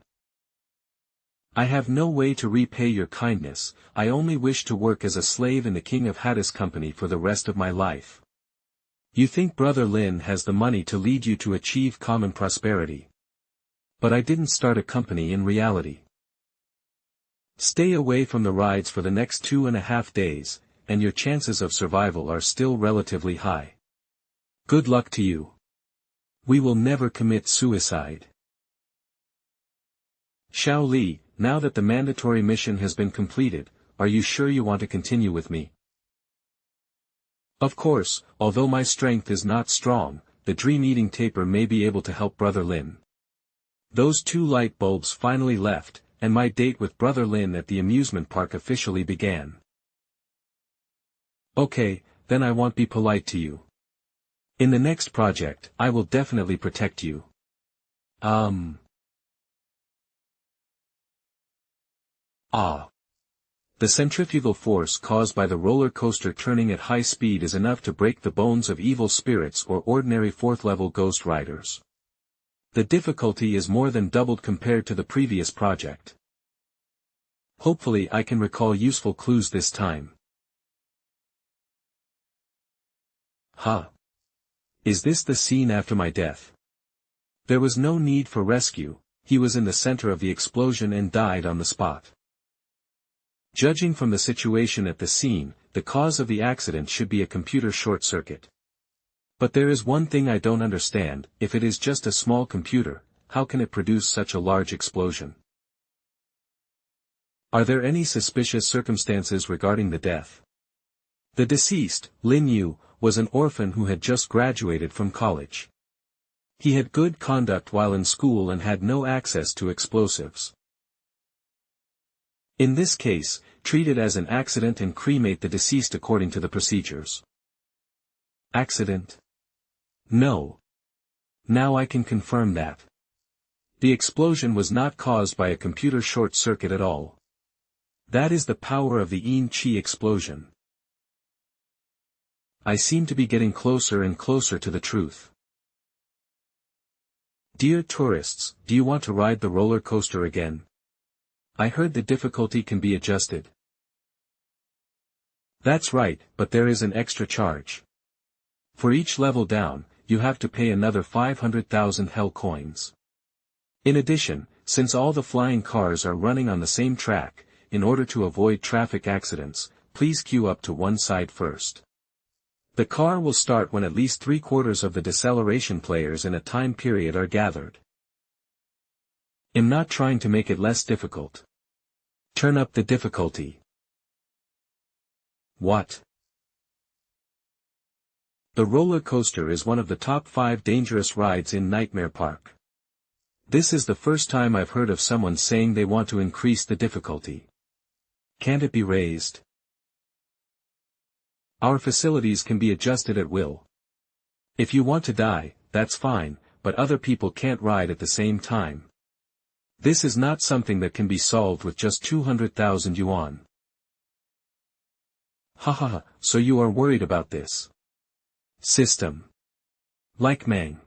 Speaker 1: I have no way to repay your kindness, I only wish to work as a slave in the King of Hades company for the rest of my life. You think Brother Lin has the money to lead you to achieve common prosperity. But I didn't start a company in reality. Stay away from the rides for the next 2.5 days, and your chances of survival are still relatively high. Good luck to you. We will never commit suicide. Xiao Li, now that the mandatory mission has been completed, are you sure you want to continue with me? Of course, although my strength is not strong, the dream-eating taper may be able to help Brother Lin. Those 2 light bulbs finally left, and my date with Brother Lin at the amusement park officially began. Okay, then I won't be polite to you. In the next project, I will definitely protect you. The centrifugal force caused by the roller coaster turning at high speed is enough to break the bones of evil spirits or ordinary 4th-level ghost riders. The difficulty is more than doubled compared to the previous project. Hopefully I can recall useful clues this time. Is this the scene after my death? There was no need for rescue, he was in the center of the explosion and died on the spot. Judging from the situation at the scene, the cause of the accident should be a computer short circuit. But there is one thing I don't understand, if it is just a small computer, how can it produce such a large explosion? Are there any suspicious circumstances regarding the death? The deceased, Lin Yu, was an orphan who had just graduated from college. He had good conduct while in school and had no access to explosives. In this case, treat it as an accident and cremate the deceased according to the procedures. Accident? No. Now I can confirm that. The explosion was not caused by a computer short circuit at all. That is the power of the Yin Qi explosion. I seem to be getting closer and closer to the truth. Dear tourists, do you want to ride the roller coaster again? I heard the difficulty can be adjusted. That's right, but there is an extra charge. For each level down, you have to pay another 500,000 hell coins. In addition, since all the flying cars are running on the same track, in order to avoid traffic accidents, please queue up to one side first. The car will start when at least 3/4 of the deceleration players in a time period are gathered. I'm not trying to make it less difficult. Turn up the difficulty. What? The roller coaster is one of the top 5 dangerous rides in Nightmare Park. This is the first time I've heard of someone saying they want to increase the difficulty. Can't it be raised? Our facilities can be adjusted at will. If you want to die, that's fine, but other people can't ride at the same time. This is not something that can be solved with just 200,000 yuan. Haha, so you are worried about this system. Like Mang.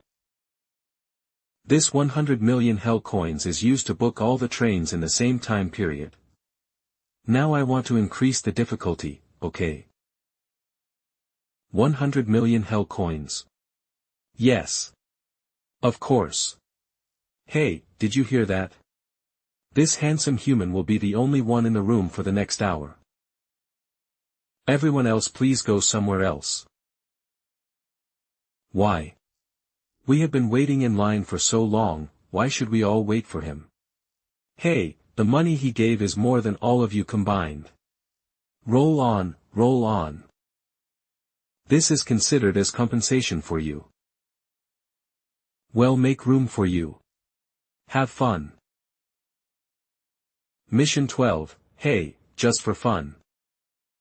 Speaker 1: This 100 million hell coins is used to book all the trains in the same time period. Now I want to increase the difficulty, okay? 100 million hell coins. Yes. Of course. Hey, did you hear that? This handsome human will be the only one in the room for the next hour. Everyone else please go somewhere else. Why? We have been waiting in line for so long, why should we all wait for him? Hey, the money he gave is more than all of you combined. Roll on, roll on. This is considered as compensation for you. Well, make room for you. Have fun. Mission 12, hey, just for fun.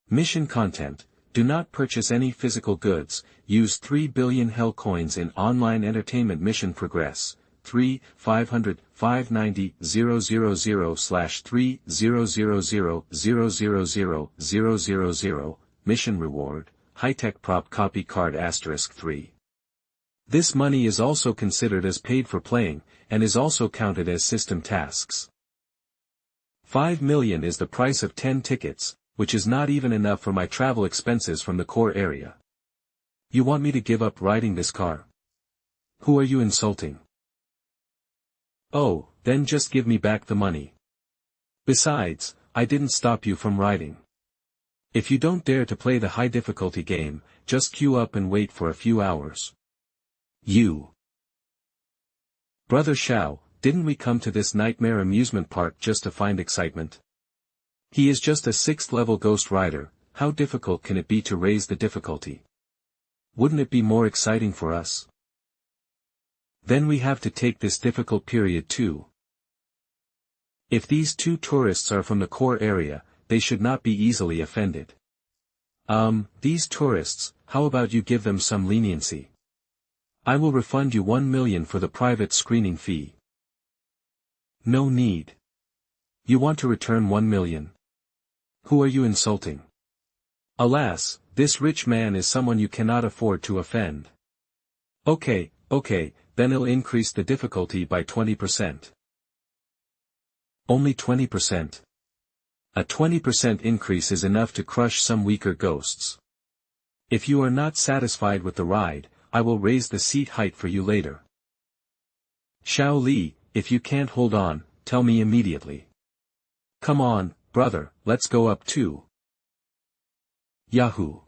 Speaker 1: Mission content, do not purchase any physical goods, use 3 billion hell coins in online entertainment mission progress, 3,500,590,000,000,000,000, mission reward, high-tech prop copy card *3. This money is also considered as paid for playing, and is also counted as system tasks. 5 million is the price of 10 tickets, which is not even enough for my travel expenses from the core area. You want me to give up riding this car? Who are you insulting? Oh, then just give me back the money. Besides, I didn't stop you from riding. If you don't dare to play the high difficulty game, just queue up and wait for a few hours. You. Brother Shao, didn't we come to this nightmare amusement park just to find excitement? He is just a 6th level ghost rider, how difficult can it be to raise the difficulty? Wouldn't it be more exciting for us? Then we have to take this difficult period too. If these 2 tourists are from the core area, they should not be easily offended. These tourists, how about you give them some leniency? I will refund you 1 million for the private screening fee. No need. You want to return 1 million? Who are you insulting? Alas, this rich man is someone you cannot afford to offend. Okay, then I'll increase the difficulty by 20%. Only 20%. A 20% increase is enough to crush some weaker ghosts. If you are not satisfied with the ride, I will raise the seat height for you later. Shao Li, if you can't hold on, tell me immediately. Come on, brother, let's go up too. Yahoo!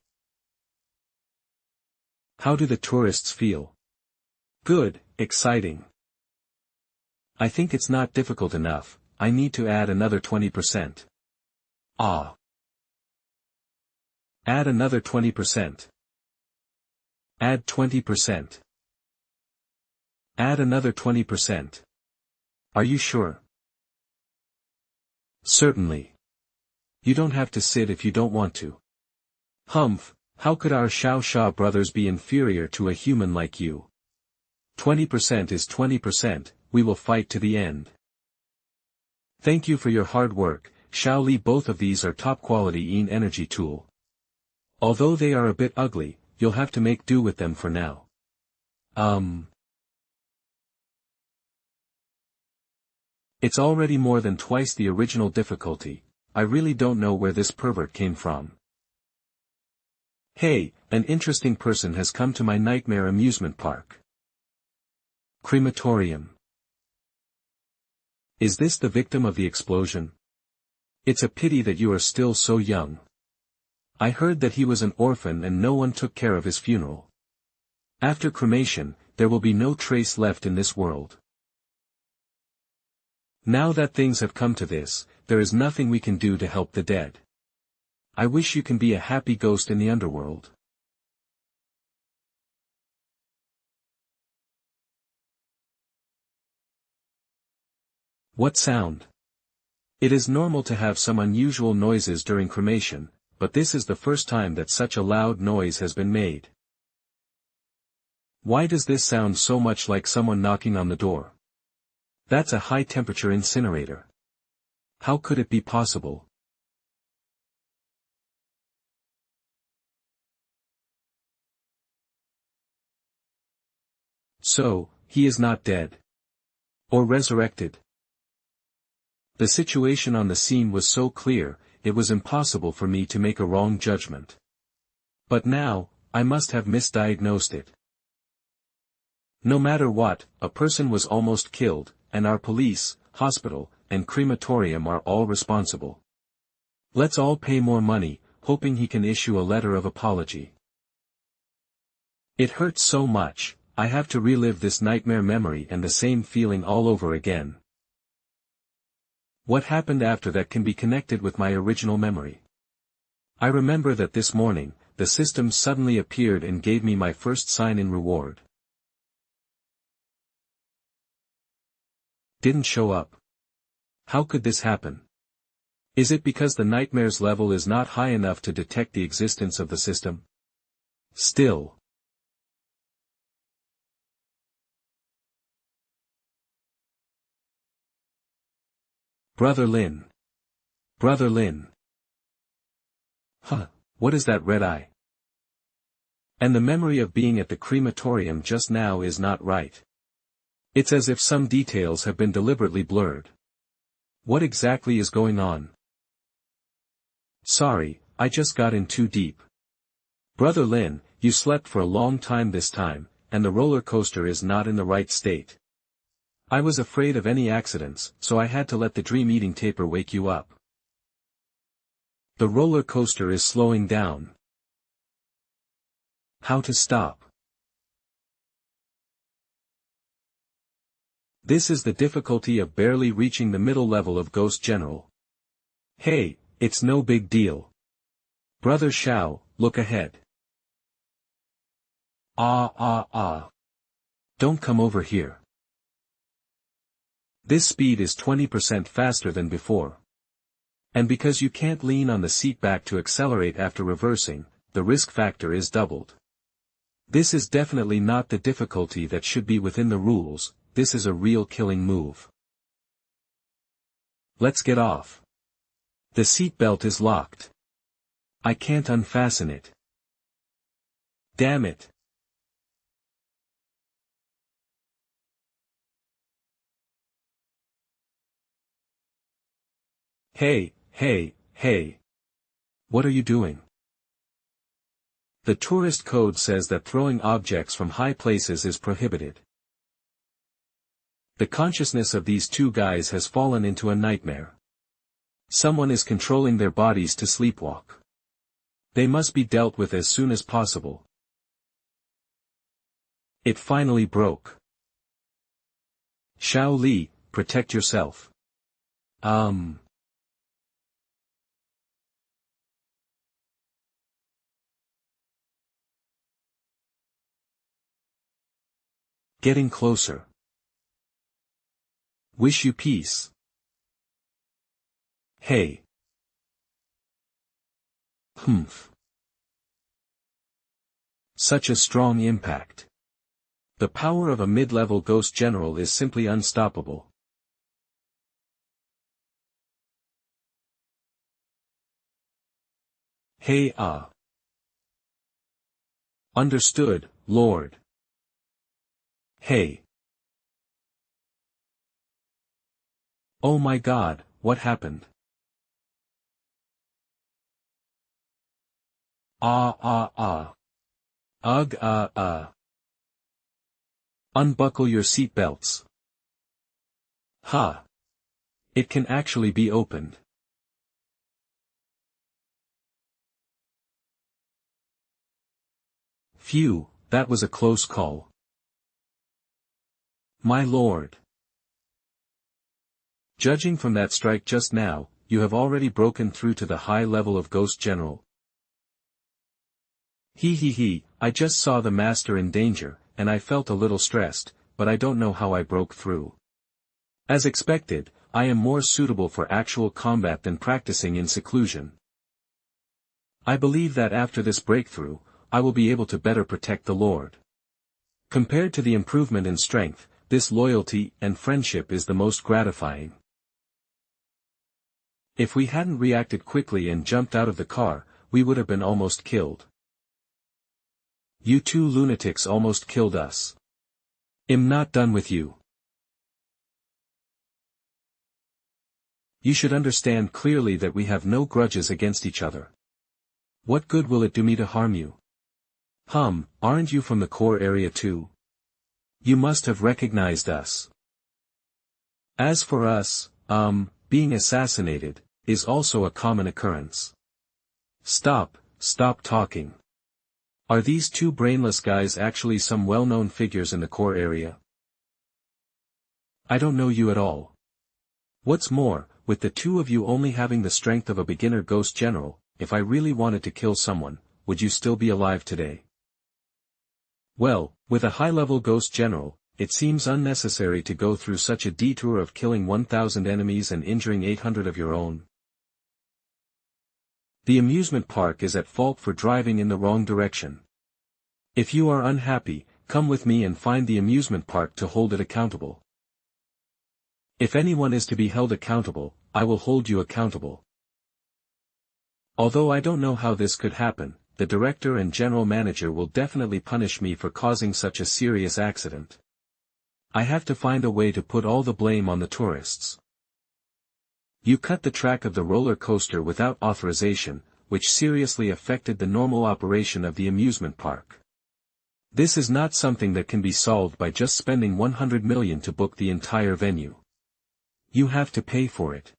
Speaker 1: How do the tourists feel? Good, exciting. I think it's not difficult enough, I need to add another 20%. Ah. Add another 20%. Add 20%. Add another 20%. Are you sure? Certainly. You don't have to sit if you don't want to. Humph, how could our Shao Sha brothers be inferior to a human like you? 20% is 20%, we will fight to the end. Thank you for your hard work, Shao Li. Both of these are top quality energy tool. Although they are a bit ugly, you'll have to make do with them for now. It's already more than twice the original difficulty, I really don't know where this pervert came from. Hey, an interesting person has come to my nightmare amusement park. Crematorium. Is this the victim of the explosion? It's a pity that you are still so young. I heard that he was an orphan and no one took care of his funeral. After cremation, there will be no trace left in this world. Now that things have come to this, there is nothing we can do to help the dead. I wish you can be a happy ghost in the underworld. What sound? It is normal to have some unusual noises during cremation, but this is the first time that such a loud noise has been made. Why does this sound so much like someone knocking on the door? That's a high-temperature incinerator. How could it be possible? So, he is not dead. Or resurrected. The situation on the scene was so clear, it was impossible for me to make a wrong judgment. But now, I must have misdiagnosed it. No matter what, a person was almost killed, and our police, hospital, and crematorium are all responsible. Let's all pay more money, hoping he can issue a letter of apology. It hurts so much, I have to relive this nightmare memory and the same feeling all over again. What happened after that can be connected with my original memory. I remember that this morning, the system suddenly appeared and gave me my first sign-in reward. Didn't show up. How could this happen? Is it because the nightmare's level is not high enough to detect the existence of the system? Still. Brother Lin. Brother Lin. Huh, what is that red eye? And the memory of being at the crematorium just now is not right. It's as if some details have been deliberately blurred. What exactly is going on? Sorry, I just got in too deep. Brother Lin, you slept for a long time this time, and the roller coaster is not in the right state. I was afraid of any accidents, so I had to let the dream-eating taper wake you up. The roller coaster is slowing down. How to stop? This is the difficulty of barely reaching the middle level of Ghost General. Hey, it's no big deal. Brother Shao, look ahead. Don't come over here. This speed is 20% faster than before. And because you can't lean on the seat back to accelerate after reversing, the risk factor is doubled. This is definitely not the difficulty that should be within the rules, this is a real killing move. Let's get off. The seatbelt is locked. I can't unfasten it. Damn it. Hey, hey, hey. What are you doing? The tourist code says that throwing objects from high places is prohibited. The consciousness of these two guys has fallen into a nightmare. Someone is controlling their bodies to sleepwalk. They must be dealt with as soon as possible. It finally broke. Shao Li, protect yourself. Getting closer. Wish you peace. Hey. Humph. Such a strong impact. The power of a mid-level Ghost General is simply unstoppable. Hey Understood, Lord. Hey. Oh my God, what happened? Ugh. Unbuckle your seatbelts. Ha. It can actually be opened. Phew, that was a close call. My lord. Judging from that strike just now, you have already broken through to the high level of Ghost General. I just saw the master in danger, and I felt a little stressed, but I don't know how I broke through. As expected, I am more suitable for actual combat than practicing in seclusion. I believe that after this breakthrough, I will be able to better protect the Lord. Compared to the improvement in strength, this loyalty and friendship is the most gratifying. If we hadn't reacted quickly and jumped out of the car, we would have been almost killed. You two lunatics almost killed us. I'm not done with you. You should understand clearly that we have no grudges against each other. What good will it do me to harm you? Aren't you from the core area too? You must have recognized us. As for us, being assassinated, is also a common occurrence. Stop talking. Are these two brainless guys actually some well-known figures in the core area? I don't know you at all. What's more, with the two of you only having the strength of a beginner ghost general, if I really wanted to kill someone, would you still be alive today? Well, with a high-level ghost general, it seems unnecessary to go through such a detour of killing 1,000 enemies and injuring 800 of your own. The amusement park is at fault for driving in the wrong direction. If you are unhappy, come with me and find the amusement park to hold it accountable. If anyone is to be held accountable, I will hold you accountable. Although I don't know how this could happen, the director and general manager will definitely punish me for causing such a serious accident. I have to find a way to put all the blame on the tourists. You cut the track of the roller coaster without authorization, which seriously affected the normal operation of the amusement park. This is not something that can be solved by just spending 100 million to book the entire venue. You have to pay for it.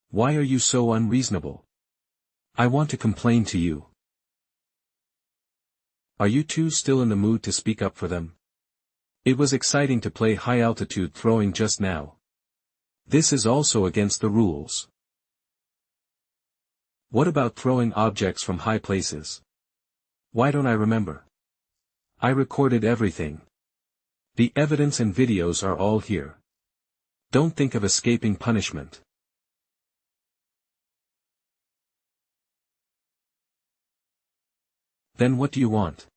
Speaker 1: Why are you so unreasonable? I want to complain to you. Are you two still in the mood to speak up for them? It was exciting to play high-altitude throwing just now. This is also against the rules. What about throwing objects from high places? Why don't I remember? I recorded everything. The evidence and videos are all here. Don't think of escaping punishment. Then what do you want?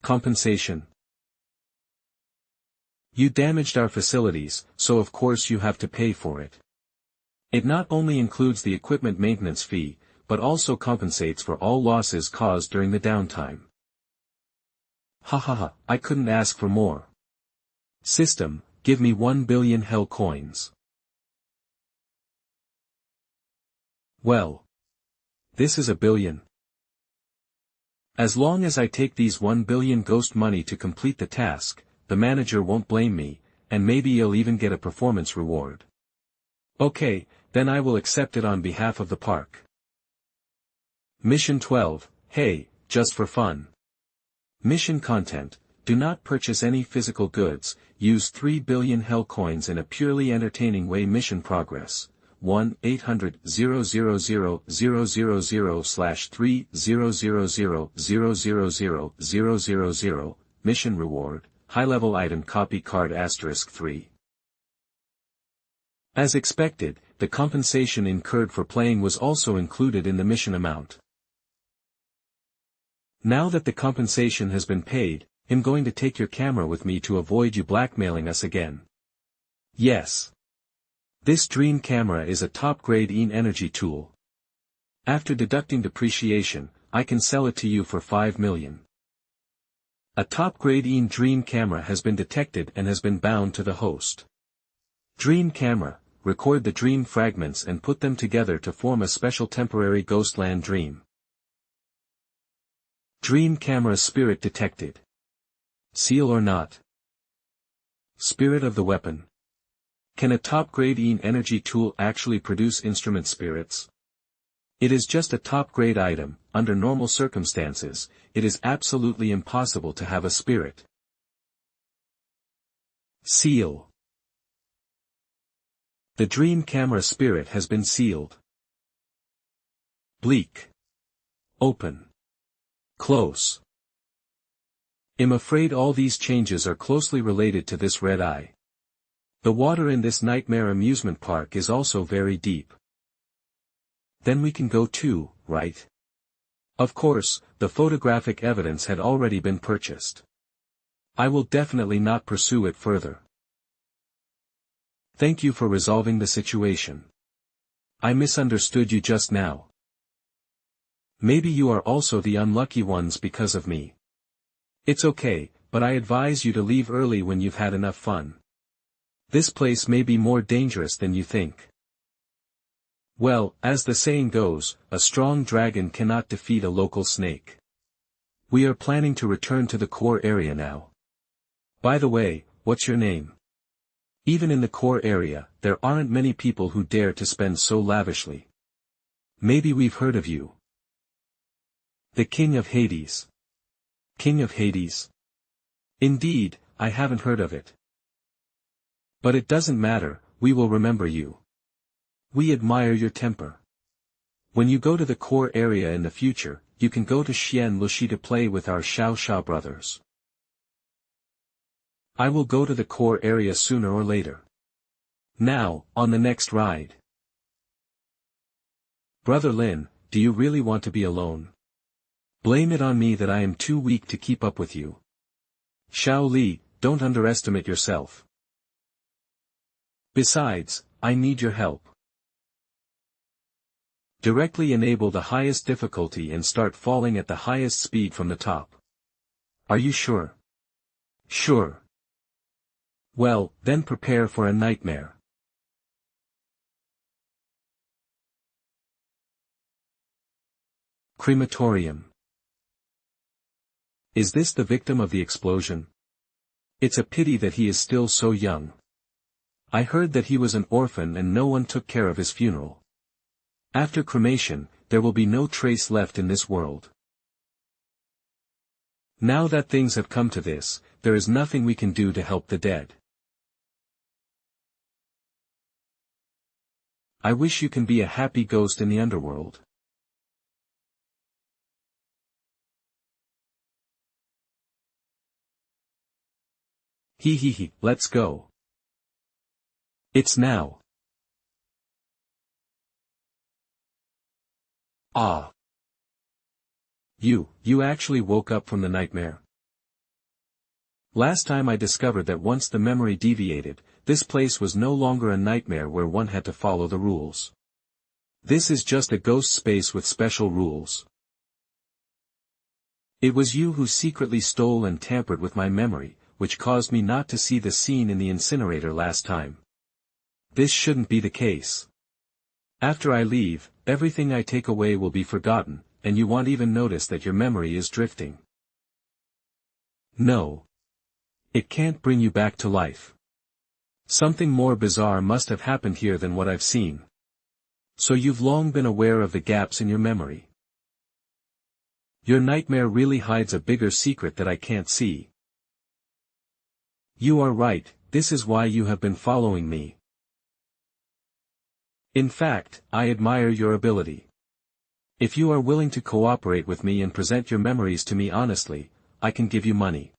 Speaker 1: Compensation. You damaged our facilities, so of course you have to pay for it. It not only includes the equipment maintenance fee, but also compensates for all losses caused during the downtime. Hahaha, I couldn't ask for more. System, give me 1 billion hell coins. Well. This is a billion. As long as I take these 1 billion ghost money to complete the task, the manager won't blame me, and maybe you'll even get a performance reward. Okay, then I will accept it on behalf of the park. Mission 12, hey, just for fun. Mission content, do not purchase any physical goods, use 3 billion hell coins in a purely entertaining way. Mission progress, 1-800-000-000-3-000-000-000, mission reward, high-level item copy card *3. As expected, the compensation incurred for playing was also included in the mission amount. Now that the compensation has been paid, I'm going to take your camera with me to avoid you blackmailing us again. Yes. This dream camera is a top-grade energy tool. After deducting depreciation, I can sell it to you for 5 million. A top-grade dream camera has been detected and has been bound to the host. Dream camera, record the dream fragments and put them together to form a special temporary ghostland dream. Dream camera spirit detected. Seal or not? Spirit of the weapon. Can a top-grade energy tool actually produce instrument spirits? It is just a top-grade item. Under normal circumstances, it is absolutely impossible to have a spirit. Seal. The dream camera spirit has been sealed. Bleak. Open. Close. I'm afraid all these changes are closely related to this red eye. The water in this nightmare amusement park is also very deep. Then we can go too, right? Of course, the photographic evidence had already been purchased. I will definitely not pursue it further. Thank you for resolving the situation. I misunderstood you just now. Maybe you are also the unlucky ones because of me. It's okay, but I advise you to leave early when you've had enough fun. This place may be more dangerous than you think. Well, as the saying goes, a strong dragon cannot defeat a local snake. We are planning to return to the core area now. By the way, what's your name? Even in the core area, there aren't many people who dare to spend so lavishly. Maybe we've heard of you. The King of Hades. King of Hades? Indeed, I haven't heard of it. But it doesn't matter, we will remember you. We admire your temper. When you go to the core area in the future, you can go to Xian Lushi to play with our Xiao brothers. I will go to the core area sooner or later. Now, on the next ride. Brother Lin, do you really want to be alone? Blame it on me that I am too weak to keep up with you. Xiao Li, don't underestimate yourself. Besides, I need your help. Directly enable the highest difficulty and start falling at the highest speed from the top. Are you sure? Sure. Well, then prepare for a nightmare. Crematorium. Is this the victim of the explosion? It's a pity that he is still so young. I heard that he was an orphan and no one took care of his funeral. After cremation, there will be no trace left in this world. Now that things have come to this, there is nothing we can do to help the dead. I wish you can be a happy ghost in the underworld. He, let's go. It's now. Ah. You actually woke up from the nightmare. Last time I discovered that once the memory deviated, this place was no longer a nightmare where one had to follow the rules. This is just a ghost space with special rules. It was you who secretly stole and tampered with my memory, which caused me not to see the scene in the incinerator last time. This shouldn't be the case. After I leave, everything I take away will be forgotten, and you won't even notice that your memory is drifting. No. It can't bring you back to life. Something more bizarre must have happened here than what I've seen. So you've long been aware of the gaps in your memory. Your nightmare really hides a bigger secret that I can't see. You are right, this is why you have been following me. In fact, I admire your ability. If you are willing to cooperate with me and present your memories to me honestly, I can give you money.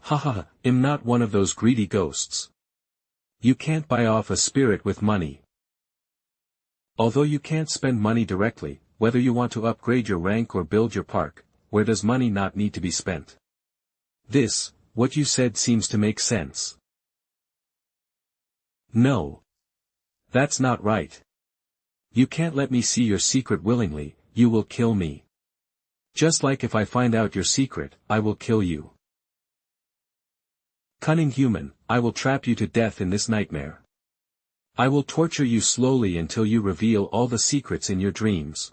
Speaker 1: Haha, I'm not one of those greedy ghosts. You can't buy off a spirit with money. Although you can't spend money directly, whether you want to upgrade your rank or build your park, where does money not need to be spent? What you said seems to make sense. No. That's not right. You can't let me see your secret willingly, you will kill me. Just like if I find out your secret, I will kill you. Cunning human, I will trap you to death in this nightmare. I will torture you slowly until you reveal all the secrets in your dreams.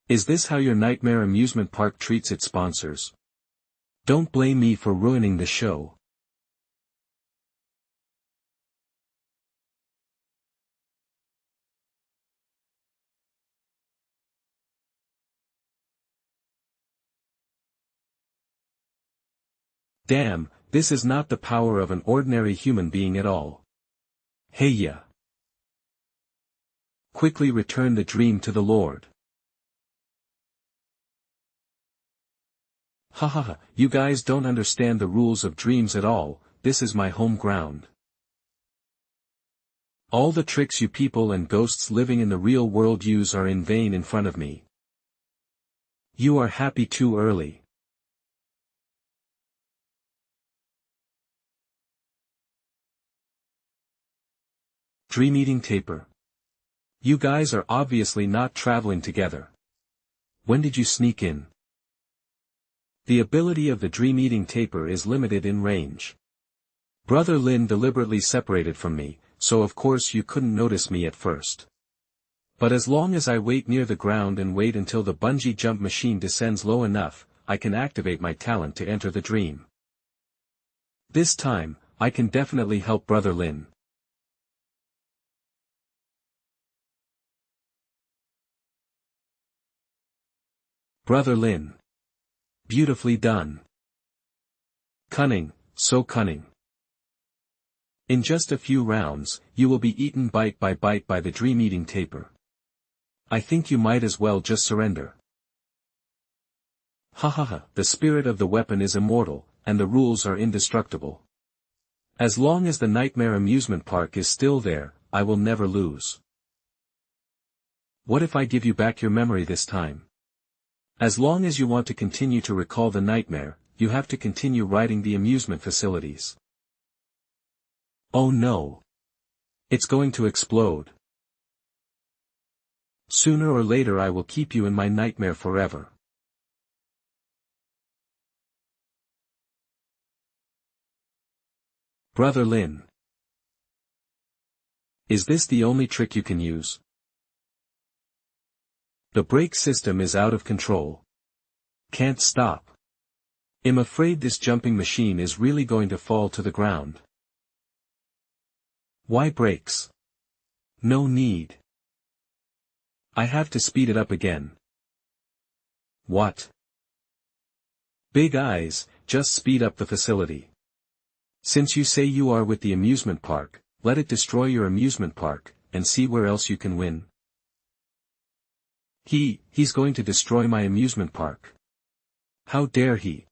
Speaker 1: Is this how your nightmare amusement park treats its sponsors? Don't blame me for ruining the show. Damn, this is not the power of an ordinary human being at all. Hey ya. Quickly return the dream to the Lord. Haha, you guys don't understand the rules of dreams at all, this is my home ground. All the tricks you people and ghosts living in the real world use are in vain in front of me. You are happy too early. Dream eating taper. You guys are obviously not traveling together. When did you sneak in? The ability of the dream eating taper is limited in range. Brother Lin deliberately separated from me, so of course you couldn't notice me at first. But as long as I wait near the ground and wait until the bungee jump machine descends low enough, I can activate my talent to enter the dream. This time, I can definitely help Brother Lin. Brother Lin. Beautifully done. Cunning, so cunning. In just a few rounds, you will be eaten bite by the dream-eating tapir. I think you might as well just surrender. Hahaha, the spirit of the weapon is immortal, and the rules are indestructible. As long as the Nightmare Amusement Park is still there, I will never lose. What if I give you back your memory this time? As long as you want to continue to recall the nightmare, you have to continue riding the amusement facilities. Oh no! It's going to explode. Sooner or later I will keep you in my nightmare forever. Brother Lin. Is this the only trick you can use? The brake system is out of control. Can't stop. I'm afraid this jumping machine is really going to fall to the ground. Why brakes? No need. I have to speed it up again. What? Big eyes, just speed up the facility. Since you say you are with the amusement park, let it destroy your amusement park, and see where else you can win. He's going to destroy my amusement park. How dare he?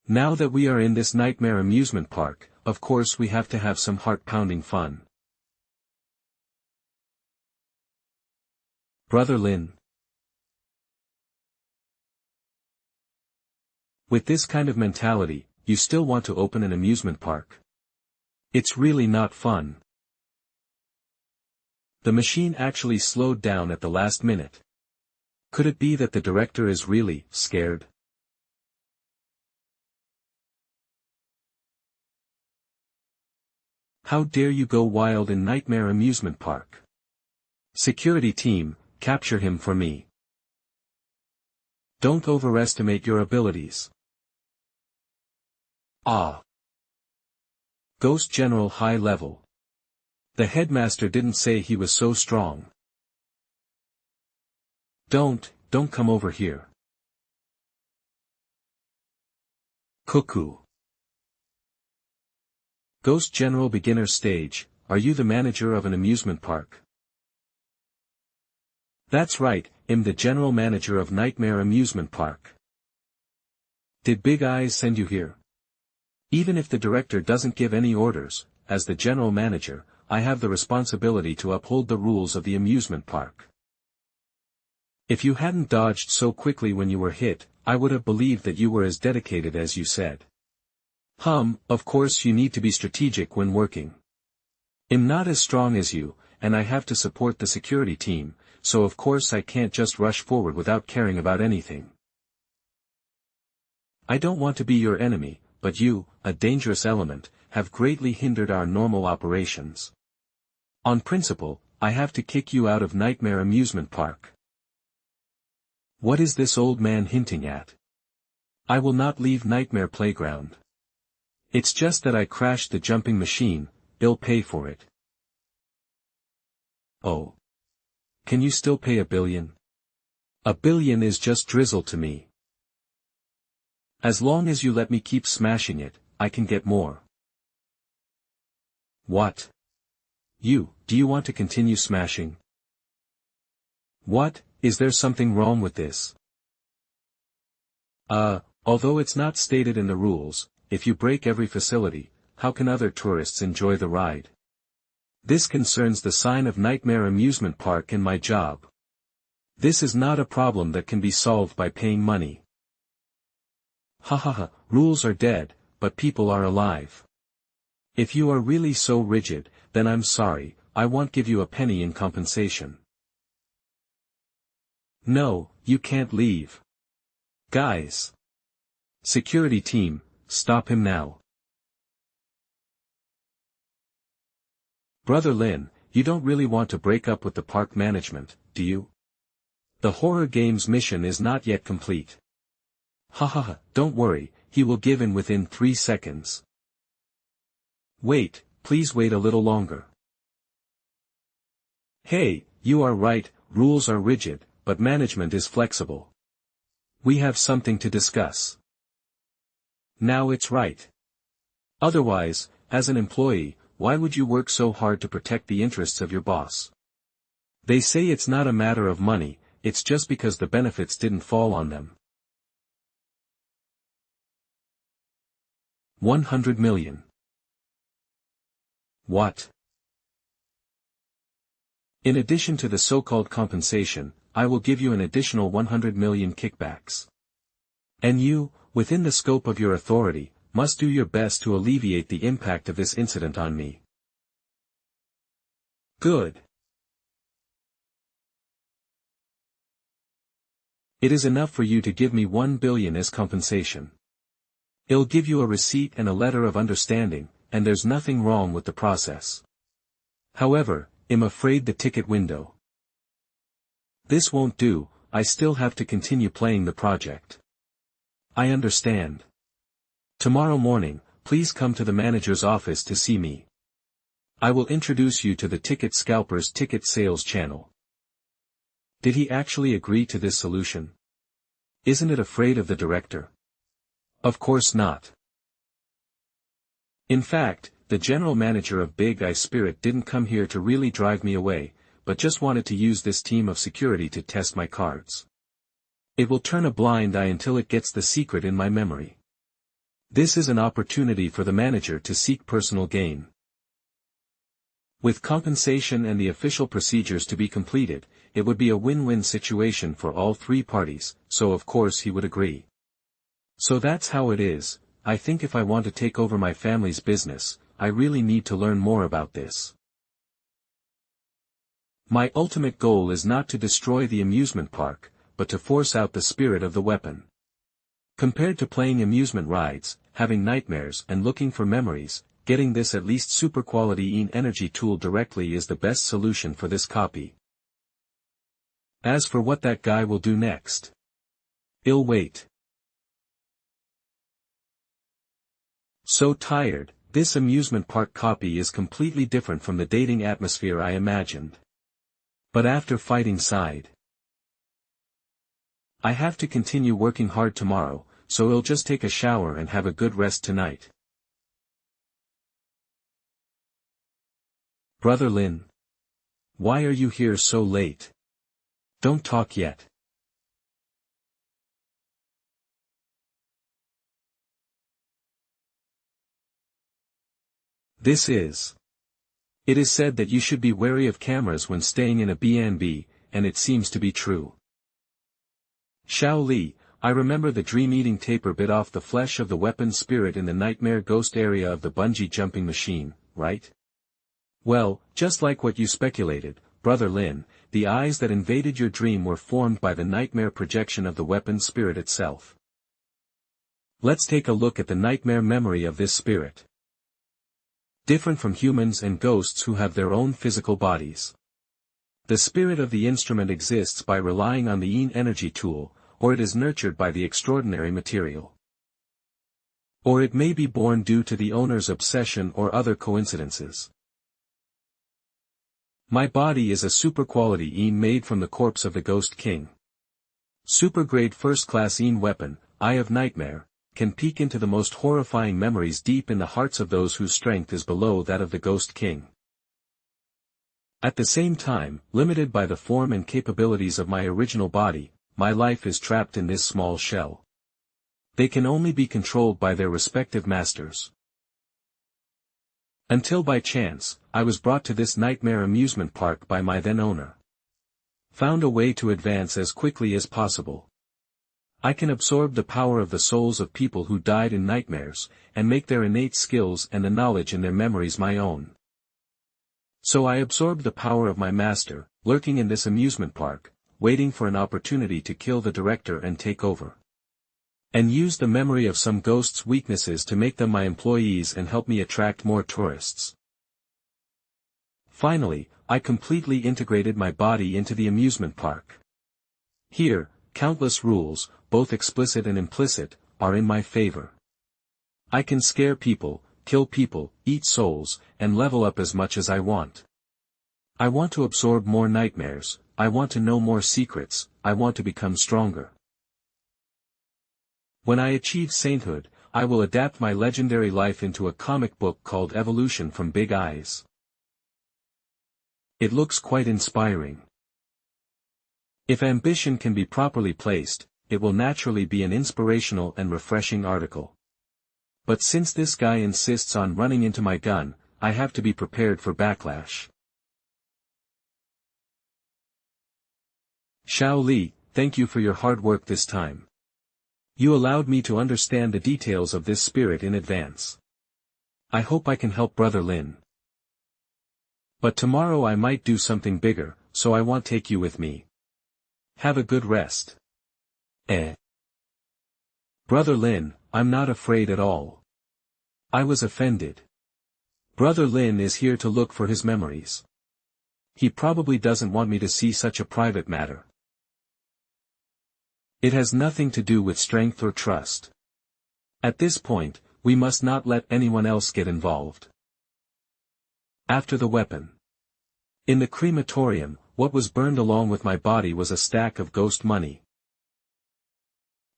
Speaker 1: Now that we are in this nightmare amusement park, of course we have to have some heart-pounding fun. Brother Lin. With this kind of mentality, you still want to open an amusement park. It's really not fun. The machine actually slowed down at the last minute. Could it be that the director is really scared? How dare you go wild in Nightmare Amusement Park? Security team, capture him for me. Don't overestimate your abilities. Ah. Ghost General High Level. The headmaster didn't say he was so strong. Don't come over here. Cuckoo. Ghost General Beginner Stage, are you the manager of an amusement park? That's right, I'm the general manager of Nightmare Amusement Park. Did Big Eyes send you here? Even if the director doesn't give any orders, as the general manager, I have the responsibility to uphold the rules of the amusement park. If you hadn't dodged so quickly when you were hit, I would have believed that you were as dedicated as you said. Of course you need to be strategic when working. I'm not as strong as you, and I have to support the security team, so of course I can't just rush forward without caring about anything. I don't want to be your enemy, but you, a dangerous element, have greatly hindered our normal operations. On principle, I have to kick you out of Nightmare Amusement Park. What is this old man hinting at? I will not leave Nightmare Playground. It's just that I crashed the jumping machine, I'll pay for it. Oh. Can you still pay $1 billion? $1 billion is just drizzle to me. As long as you let me keep smashing it, I can get more. What? Do you want to continue smashing? What, is there something wrong with this? Although it's not stated in the rules, if you break every facility, how can other tourists enjoy the ride? This concerns the sign of Nightmare Amusement Park and my job. This is not a problem that can be solved by paying money. Hahaha, rules are dead, but people are alive. If you are really so rigid, then I'm sorry, I won't give you a penny in compensation. No, you can't leave. Guys. Security team, stop him now. Brother Lin, you don't really want to break up with the park management, do you? The horror games mission is not yet complete. Hahaha, don't worry, he will give in within 3 seconds. Wait, please wait a little longer. Hey, you are right, rules are rigid, but management is flexible. We have something to discuss. Now it's right. Otherwise, as an employee, why would you work so hard to protect the interests of your boss? They say it's not a matter of money, it's just because the benefits didn't fall on them. 100 million. What? In addition to the so-called compensation, I will give you an additional 100 million kickbacks. And you, within the scope of your authority, must do your best to alleviate the impact of this incident on me. Good. It is enough for you to give me 1 billion as compensation. I'll give you a receipt and a letter of understanding, and there's nothing wrong with the process. However, I'm afraid the ticket window. This won't do, I still have to continue playing the project. I understand. Tomorrow morning, please come to the manager's office to see me. I will introduce you to the Ticket Scalper's ticket sales channel. Did he actually agree to this solution? Isn't it afraid of the director? Of course not. In fact, the general manager of Big Eye Spirit didn't come here to really drive me away, but just wanted to use this team of security to test my cards. It will turn a blind eye until it gets the secret in my memory. This is an opportunity for the manager to seek personal gain. With compensation and the official procedures to be completed, it would be a win-win situation for all three parties, so of course he would agree. So that's how it is. I think if I want to take over my family's business, I really need to learn more about this. My ultimate goal is not to destroy the amusement park, but to force out the spirit of the weapon. Compared to playing amusement rides, having nightmares and looking for memories, getting this at least super quality energy tool directly is the best solution for this copy. As for what that guy will do next, I'll wait. So tired, this amusement park copy is completely different from the dating atmosphere I imagined. But after fighting side, I have to continue working hard tomorrow, so I'll just take a shower and have a good rest tonight. Brother Lin. Why are you here so late? Don't talk yet. This is. It is said that you should be wary of cameras when staying in a B&B, and it seems to be true. Xiao Li, I remember the dream-eating taper bit off the flesh of the weapon spirit in the nightmare ghost area of the bungee jumping machine, right? Well, just like what you speculated, Brother Lin, the eyes that invaded your dream were formed by the nightmare projection of the weapon spirit itself. Let's take a look at the nightmare memory of this spirit. Different from humans and ghosts who have their own physical bodies. The spirit of the instrument exists by relying on the energy tool, or it is nurtured by the extraordinary material. Or it may be born due to the owner's obsession or other coincidences. My body is a super quality made from the corpse of the Ghost King. Super grade first class weapon, Eye of Nightmare, can peek into the most horrifying memories deep in the hearts of those whose strength is below that of the Ghost King. At the same time, limited by the form and capabilities of my original body, my life is trapped in this small shell. They can only be controlled by their respective masters. Until by chance, I was brought to this nightmare amusement park by my then owner. Found a way to advance as quickly as possible. I can absorb the power of the souls of people who died in nightmares, and make their innate skills and the knowledge in their memories my own. So I absorbed the power of my master, lurking in this amusement park, waiting for an opportunity to kill the director and take over. And use the memory of some ghosts' weaknesses to make them my employees and help me attract more tourists. Finally, I completely integrated my body into the amusement park. Here, countless rules, both explicit and implicit, are in my favor. I can scare people, kill people, eat souls, and level up as much as I want. I want to absorb more nightmares, I want to know more secrets, I want to become stronger. When I achieve sainthood, I will adapt my legendary life into a comic book called Evolution from Big Eyes. It looks quite inspiring. If ambition can be properly placed, it will naturally be an inspirational and refreshing article. But since this guy insists on running into my gun, I have to be prepared for backlash. Shao Li, thank you for your hard work this time. You allowed me to understand the details of this spirit in advance. I hope I can help Brother Lin. But tomorrow I might do something bigger, so I won't take you with me. Have a good rest. Brother Lin, I'm not afraid at all. I was offended. Brother Lin is here to look for his memories. He probably doesn't want me to see such a private matter. It has nothing to do with strength or trust. At this point, we must not let anyone else get involved. After the weapon. In the crematorium, what was burned along with my body was a stack of ghost money.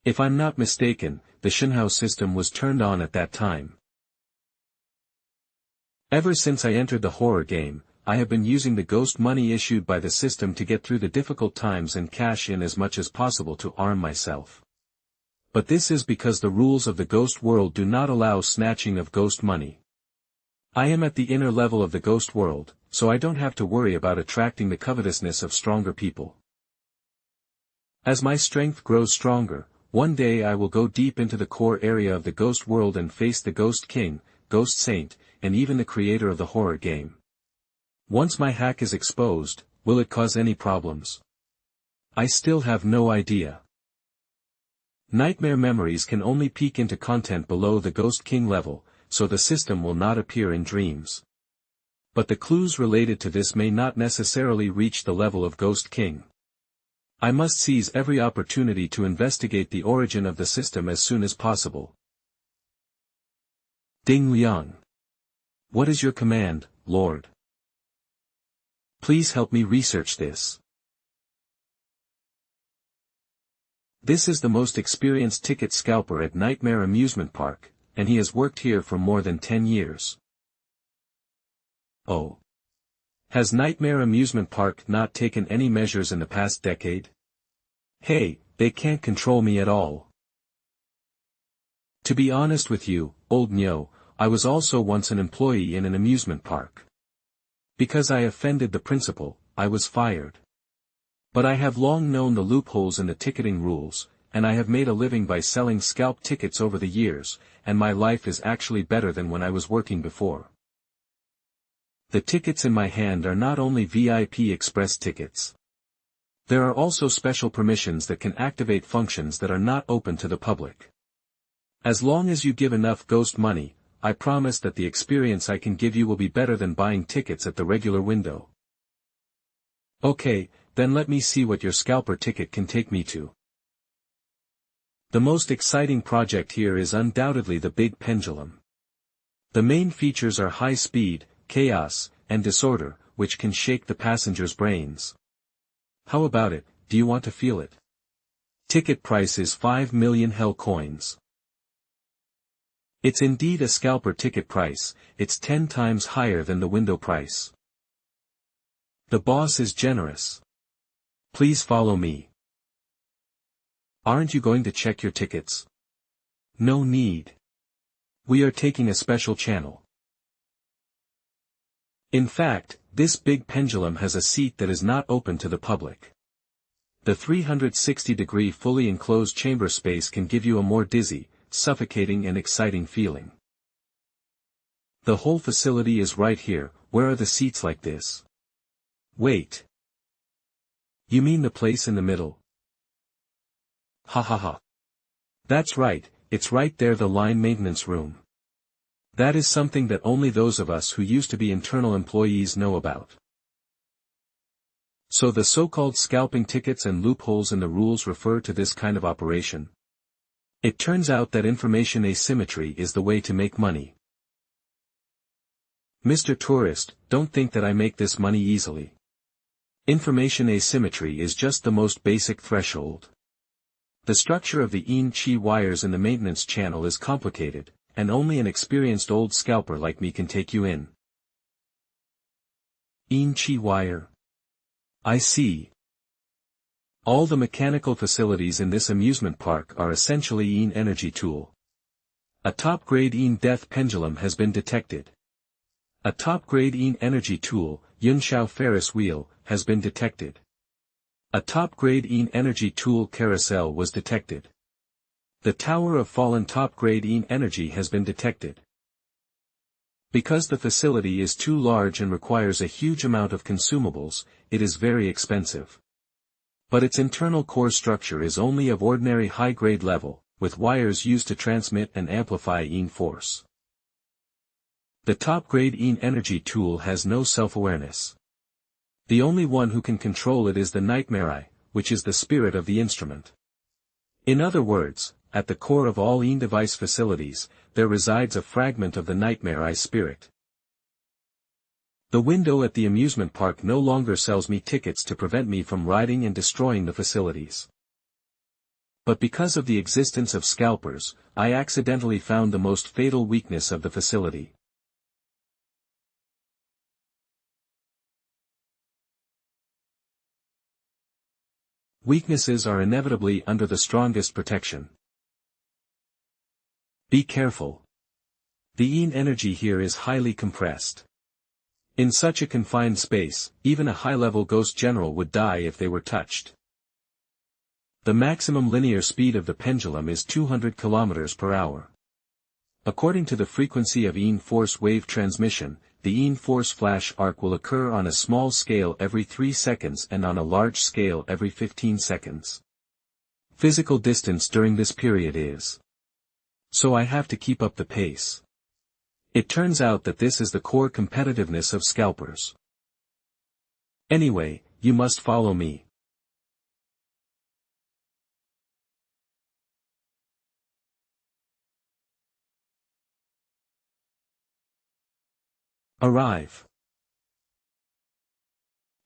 Speaker 1: If I'm not mistaken, the Shounen system was turned on at that time. Ever since I entered the horror game, I have been using the ghost money issued by the system to get through the difficult times and cash in as much as possible to arm myself. But this is because the rules of the ghost world do not allow snatching of ghost money. I am at the inner level of the ghost world, so I don't have to worry about attracting the covetousness of stronger people. As my strength grows stronger, one day I will go deep into the core area of the ghost world and face the Ghost King, Ghost Saint, and even the creator of the horror game. Once my hack is exposed, will it cause any problems? I still have no idea. Nightmare memories can only peek into content below the Ghost King level, so the system will not appear in dreams. But the clues related to this may not necessarily reach the level of Ghost King. I must seize every opportunity to investigate the origin of the system as soon as possible. Ding Liang. What is your command, Lord? Please help me research this. This is the most experienced ticket scalper at Nightmare Amusement Park, and he has worked here for more than 10 years. Oh. Has Nightmare Amusement Park not taken any measures in the past decade? Hey, they can't control me at all. To be honest with you, old Nyo, I was also once an employee in an amusement park. Because I offended the principal, I was fired. But I have long known the loopholes in the ticketing rules, and I have made a living by selling scalp tickets over the years, and my life is actually better than when I was working before. The tickets in my hand are not only VIP express tickets. There are also special permissions that can activate functions that are not open to the public. As long as you give enough ghost money, I promise that the experience I can give you will be better than buying tickets at the regular window. Okay, then let me see what your scalper ticket can take me to. The most exciting project here is undoubtedly the big pendulum. The main features are high speed, chaos, and disorder, which can shake the passenger's brains. How about it, do you want to feel it? Ticket price is 5 million hell coins. It's indeed a scalper ticket price, it's 10 times higher than the window price. The boss is generous. Please follow me. Aren't you going to check your tickets? No need. We are taking a special channel. In fact, this big pendulum has a seat that is not open to the public. The 360-degree fully enclosed chamber space can give you a more dizzy, suffocating and exciting feeling. The whole facility is right here. Where are the seats like this? Wait. You mean the place in the middle? Ha ha ha. That's right, it's right there, the line maintenance room. That is something that only those of us who used to be internal employees know about. So the so-called scalping tickets and loopholes in the rules refer to this kind of operation. It turns out that information asymmetry is the way to make money. Mr. Tourist, don't think that I make this money easily. Information asymmetry is just the most basic threshold. The structure of the Qi wires in the maintenance channel is complicated, and only an experienced old scalper like me can take you in. Qi wire. I see. All the mechanical facilities in this amusement park are essentially Yin energy tool. A top-grade Yin death pendulum has been detected. A top-grade Yin energy tool, Yunshao Ferris wheel, has been detected. A top-grade Yin energy tool carousel was detected. The Tower of Fallen top-grade Yin energy has been detected. Because the facility is too large and requires a huge amount of consumables, it is very expensive. But its internal core structure is only of ordinary high-grade level, with wires used to transmit and amplify Yin force. The top-grade Yin energy tool has no self-awareness. The only one who can control it is the Nightmare Eye, which is the spirit of the instrument. In other words, at the core of all Yin device facilities, there resides a fragment of the Nightmare Eye spirit. The window at the amusement park no longer sells me tickets to prevent me from riding and destroying the facilities. But because of the existence of scalpers, I accidentally found the most fatal weakness of the facility. Weaknesses are inevitably under the strongest protection. Be careful. The Yin energy here is highly compressed. In such a confined space, even a high-level ghost general would die if they were touched. The maximum linear speed of the pendulum is 200 km per hour. According to the frequency of Yin force wave transmission, the Yin force flash arc will occur on a small scale every 3 seconds and on a large scale every 15 seconds. Physical distance during this period is. So I have to keep up the pace. It turns out that this is the core competitiveness of scalpers. Anyway, you must follow me. Arrive.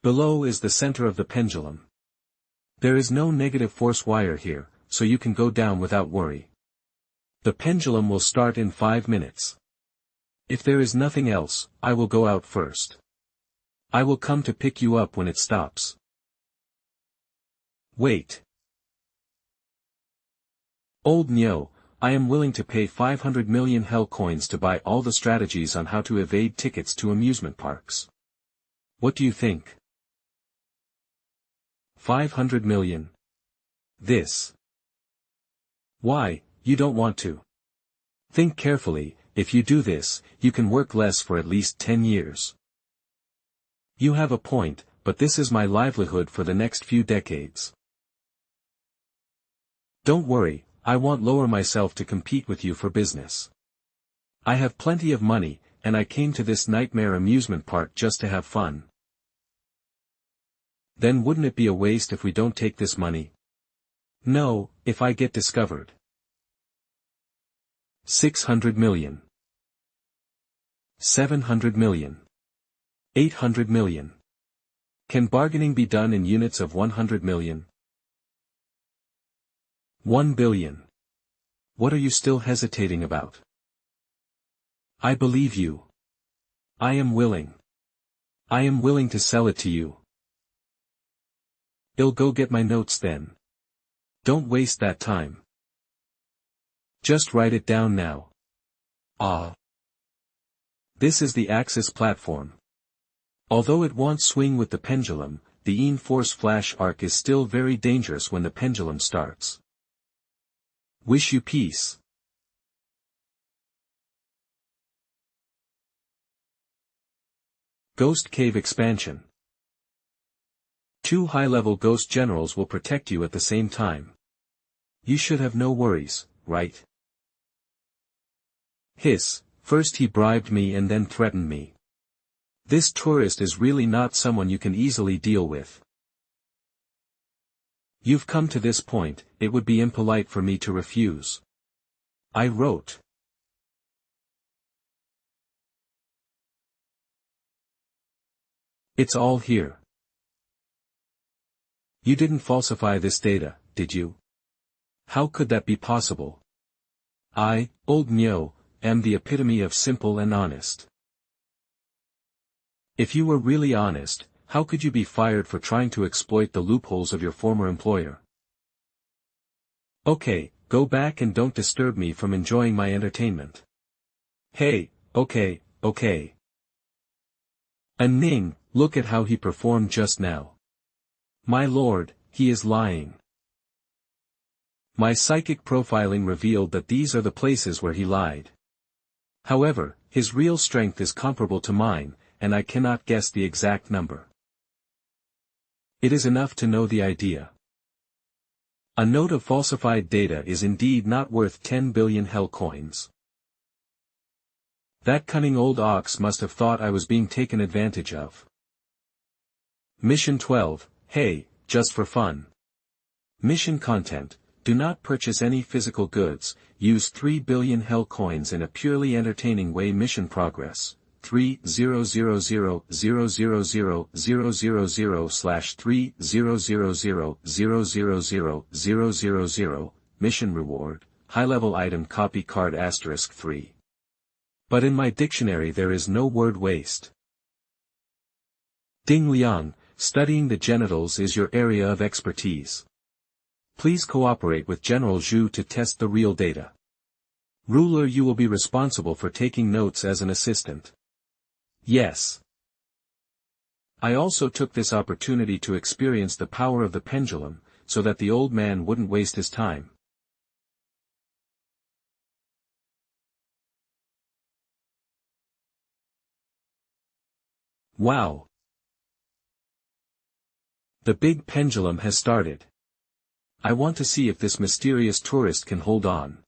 Speaker 1: Below is the center of the pendulum. There is no negative force wire here, so you can go down without worry. The pendulum will start in 5 minutes. If there is nothing else, I will go out first. I will come to pick you up when it stops. Wait. Old Nyo, I am willing to pay 500 million hell coins to buy all the strategies on how to evade tickets to amusement parks. What do you think? 500 million. This. Why, you don't want to. Think carefully. If you do this, you can work less for at least 10 years. You have a point, but this is my livelihood for the next few decades. Don't worry, I won't lower myself to compete with you for business. I have plenty of money, and I came to this nightmare amusement park just to have fun. Then wouldn't it be a waste if we don't take this money? No, if I get discovered. 600 million. 700 million. 800 million. Can bargaining be done in units of 100 million? 1 billion. What are you still hesitating about? I believe you. I am willing. I am willing to sell it to you. I'll go get my notes then. Don't waste that time. Just write it down now. Ah. This is the Axis platform. Although it won't swing with the pendulum, the Yin force flash arc is still very dangerous when the pendulum starts. Wish you peace. Ghost Cave Expansion. 2 high-level ghost generals will protect you at the same time. You should have no worries, right? Hiss. First he bribed me and then threatened me. This tourist is really not someone you can easily deal with. You've come to this point, it would be impolite for me to refuse. I wrote. It's all here. You didn't falsify this data, did you? How could that be possible? I, Old Nyo, am the epitome of simple and honest. If you were really honest, how could you be fired for trying to exploit the loopholes of your former employer? Okay, go back and don't disturb me from enjoying my entertainment. Hey, okay. And Ning, look at how he performed just now. My lord, he is lying. My psychic profiling revealed that these are the places where he lied. However, his real strength is comparable to mine, and I cannot guess the exact number. It is enough to know the idea. A note of falsified data is indeed not worth 10 billion hell coins. That cunning old ox must have thought I was being taken advantage of. Mission 12, hey, just for fun. Mission content, do not purchase any physical goods, use 3 billion hell coins in a purely entertaining way. Mission progress, 300000000/300000000. Mission reward, high-level item copy card *3. But in my dictionary there is no word waste. Ding Liang, studying the genitals is your area of expertise. Please cooperate with General Zhu to test the real data. Ruler, you will be responsible for taking notes as an assistant. Yes. I also took this opportunity to experience the power of the pendulum, so that the old man wouldn't waste his time. Wow. The big pendulum has started. I want to see if this mysterious tourist can hold on.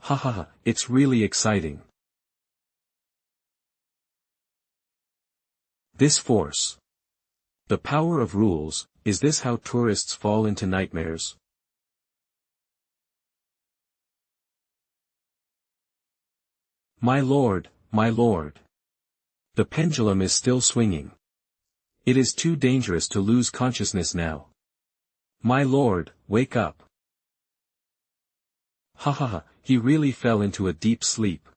Speaker 1: Hahaha, it's really exciting. This force. The power of rules, is this how tourists fall into nightmares? My lord, my lord. The pendulum is still swinging. It is too dangerous to lose consciousness now. My lord, wake up. Hahaha, he really fell into a deep sleep.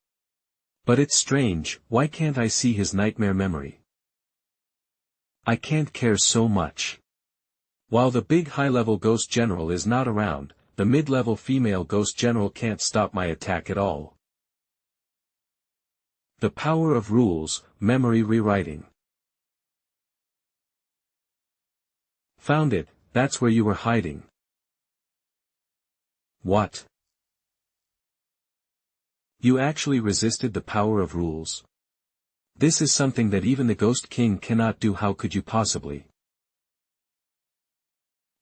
Speaker 1: But it's strange, why can't I see his nightmare memory? I can't care so much. While the big high-level ghost general is not around, the mid-level female ghost general can't stop my attack at all. The power of rules, memory rewriting. Found it, that's where you were hiding. What? You actually resisted the power of rules. This is something that even the Ghost King cannot do. How could you possibly?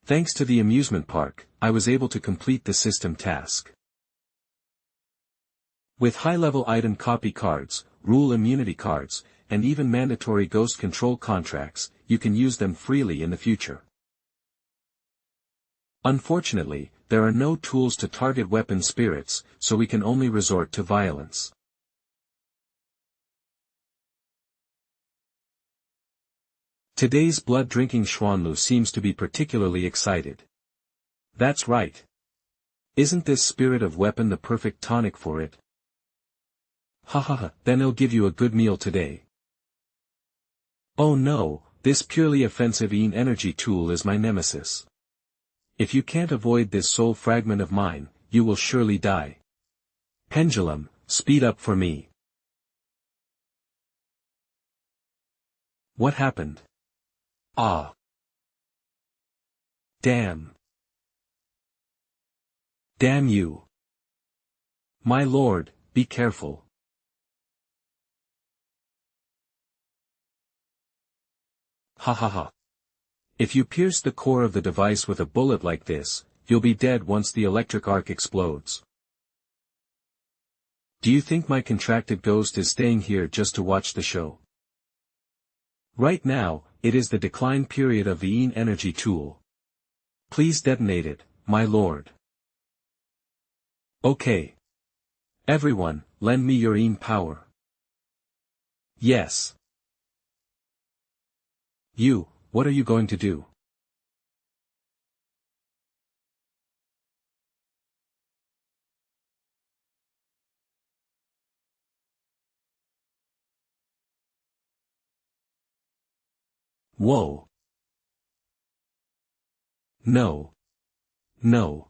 Speaker 1: Thanks to the amusement park, I was able to complete the system task. With high-level item copy cards, rule immunity cards, and even mandatory ghost control contracts, you can use them freely in the future. Unfortunately, there are no tools to target weapon spirits, so we can only resort to violence. Today's blood-drinking Xuanlu seems to be particularly excited. That's right. Isn't this spirit of weapon the perfect tonic for it? Hahaha, then I'll give you a good meal today. Oh no, this purely offensive energy tool is my nemesis. If you can't avoid this soul fragment of mine, you will surely die. Pendulum, speed up for me. What happened? Ah. Damn. Damn you. My lord, be careful. Ha ha ha. If you pierce the core of the device with a bullet like this, you'll be dead once the electric arc explodes. Do you think my contracted ghost is staying here just to watch the show? Right now, it is the decline period of the energy tool. Please detonate it, my lord. Okay. Everyone, lend me your power. Yes. You, what are you going to do? Whoa. No. No.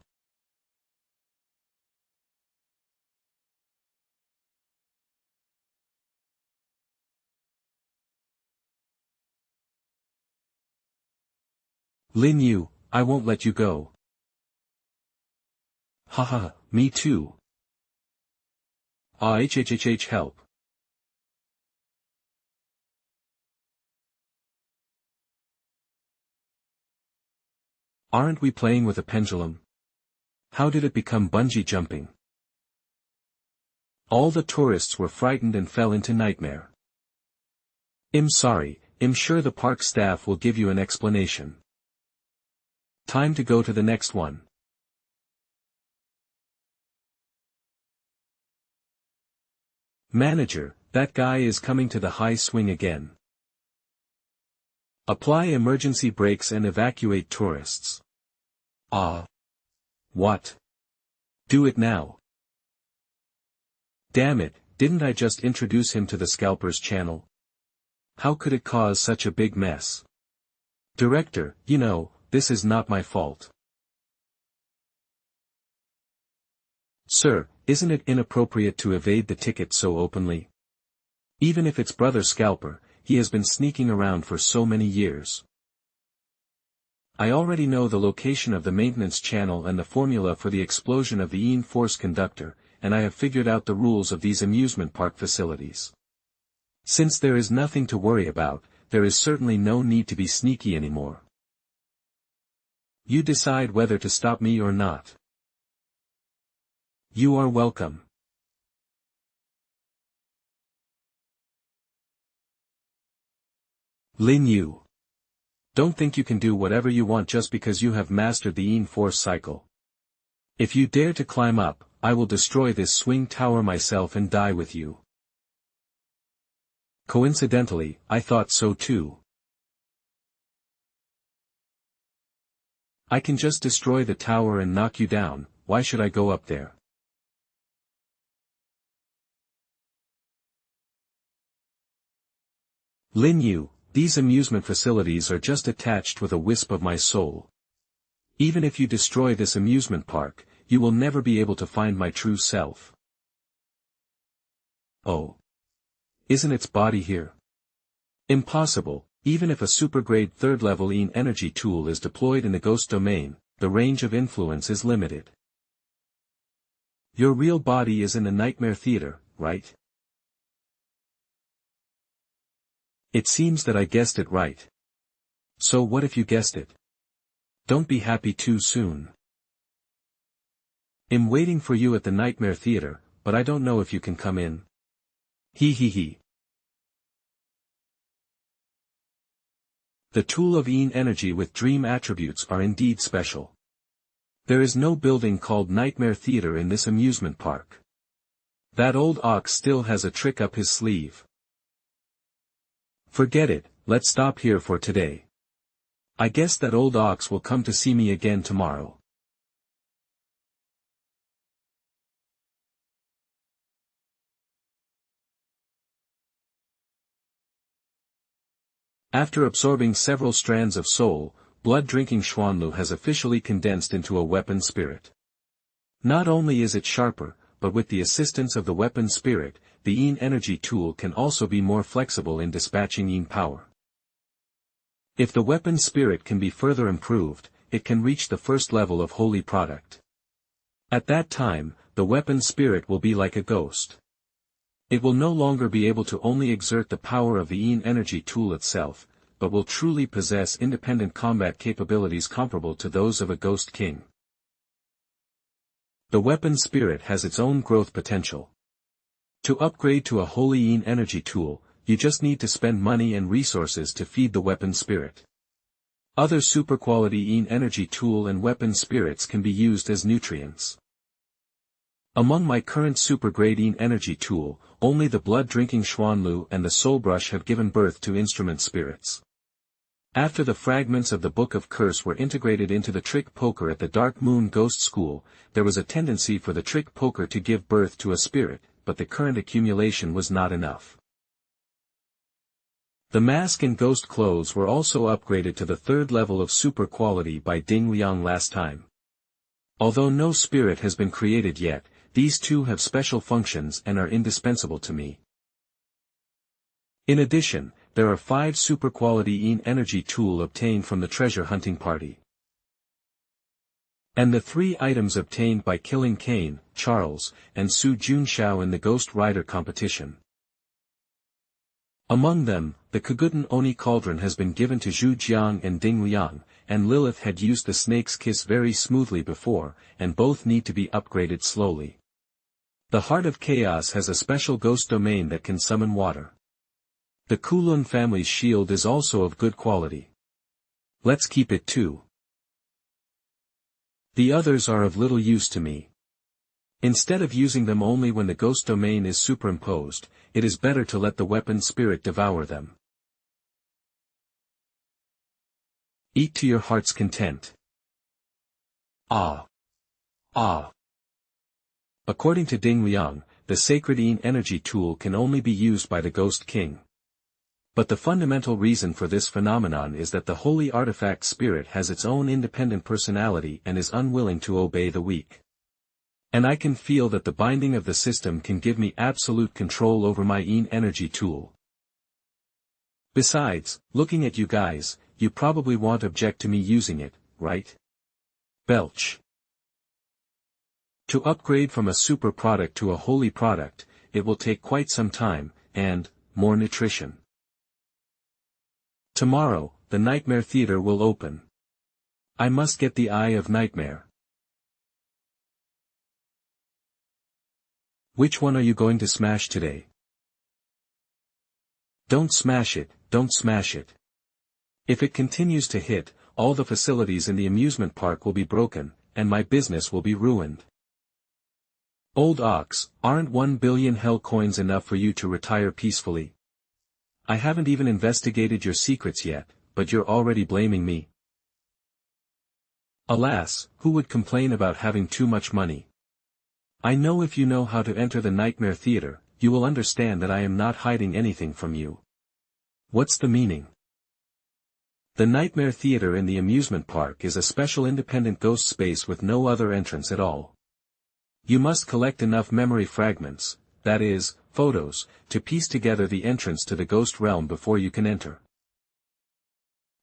Speaker 1: Lin Yu, I won't let you go. Haha, me too. Help. Aren't we playing with a pendulum? How did it become bungee jumping? All the tourists were frightened and fell into nightmare. I'm sorry, I'm sure the park staff will give you an explanation. Time to go to the next one. Manager, that guy is coming to the high swing again. Apply emergency brakes and evacuate tourists. Ah. What? Do it now. Damn it, didn't I just introduce him to the scalpers channel? How could it cause such a big mess? Director, you know, this is not my fault. Sir, isn't it inappropriate to evade the ticket so openly? Even if it's Brother Scalper, he has been sneaking around for so many years. I already know the location of the maintenance channel and the formula for the explosion of the Een Force conductor, and I have figured out the rules of these amusement park facilities. Since there is nothing to worry about, there is certainly no need to be sneaky anymore. You decide whether to stop me or not. You are welcome. Lin Yu. Don't think you can do whatever you want just because you have mastered the Een Force cycle. If you dare to climb up, I will destroy this swing tower myself and die with you. Coincidentally, I thought so too. I can just destroy the tower and knock you down, why should I go up there? Lin Yu, these amusement facilities are just attached with a wisp of my soul. Even if you destroy this amusement park, you will never be able to find my true self. Oh. Isn't its body here? Impossible, even if a super-grade third-level Een energy tool is deployed in the ghost domain, the range of influence is limited. Your real body is in the nightmare theater, right? It seems that I guessed it right. So what if you guessed it? Don't be happy too soon. I'm waiting for you at the nightmare theater, but I don't know if you can come in. Hee hee hee. The tool of Een energy with dream attributes are indeed special. There is no building called Nightmare Theater in this amusement park. That old ox still has a trick up his sleeve. Forget it, let's stop here for today. I guess that old ox will come to see me again tomorrow. After absorbing several strands of soul, blood-drinking Xuanlu has officially condensed into a weapon spirit. Not only is it sharper, but with the assistance of the weapon spirit, the Een energy tool can also be more flexible in dispatching Een power. If the weapon spirit can be further improved, it can reach the first level of holy product. At that time, the weapon spirit will be like a ghost. It will no longer be able to only exert the power of the Een energy tool itself, but will truly possess independent combat capabilities comparable to those of a ghost king. The weapon spirit has its own growth potential. To upgrade to a holy Een energy tool, you just need to spend money and resources to feed the weapon spirit. Other super-quality Een energy tool and weapon spirits can be used as nutrients. Among my current super-grade Een energy tool, only the blood-drinking Xuanlu and the soul brush have given birth to instrument spirits. After the fragments of the Book of Curse were integrated into the trick poker at the Dark Moon Ghost School, there was a tendency for the trick poker to give birth to a spirit, but the current accumulation was not enough. The mask and ghost clothes were also upgraded to the 3rd level of super quality by Ding Liang last time. Although no spirit has been created yet, these two have special functions and are indispensable to me. In addition, there are 5 super quality energy tool obtained from the treasure hunting party. And the 3 items obtained by killing Kane, Charles, and Su Junxiao in the Ghost Rider competition. Among them, the Kaguten Oni Cauldron has been given to Zhu Jiang and Ding Liang, and Lilith had used the Snake's Kiss very smoothly before, and both need to be upgraded slowly. The Heart of Chaos has a special ghost domain that can summon water. The Kulun family's shield is also of good quality. Let's keep it too. The others are of little use to me. Instead of using them only when the ghost domain is superimposed, it is better to let the weapon spirit devour them. Eat to your heart's content. Ah. Ah. According to Ding Liang, the sacred energy tool can only be used by the Ghost King. But the fundamental reason for this phenomenon is that the holy artifact spirit has its own independent personality and is unwilling to obey the weak. And I can feel that the binding of the system can give me absolute control over my energy tool. Besides, looking at you guys, you probably won't object to me using it, right? Belch. To upgrade from a super product to a holy product, it will take quite some time, and more nutrition. Tomorrow, the Nightmare Theater will open. I must get the Eye of Nightmare. Which one are you going to smash today? Don't smash it, don't smash it. If it continues to hit, all the facilities in the amusement park will be broken, and my business will be ruined. Old Ox, aren't 1 billion hell coins enough for you to retire peacefully? I haven't even investigated your secrets yet, but you're already blaming me. Alas, who would complain about having too much money? I know if you know how to enter the Nightmare Theater, you will understand that I am not hiding anything from you. What's the meaning? The Nightmare Theater in the amusement park is a special independent ghost space with no other entrance at all. You must collect enough memory fragments, that is, photos, to piece together the entrance to the ghost realm before you can enter.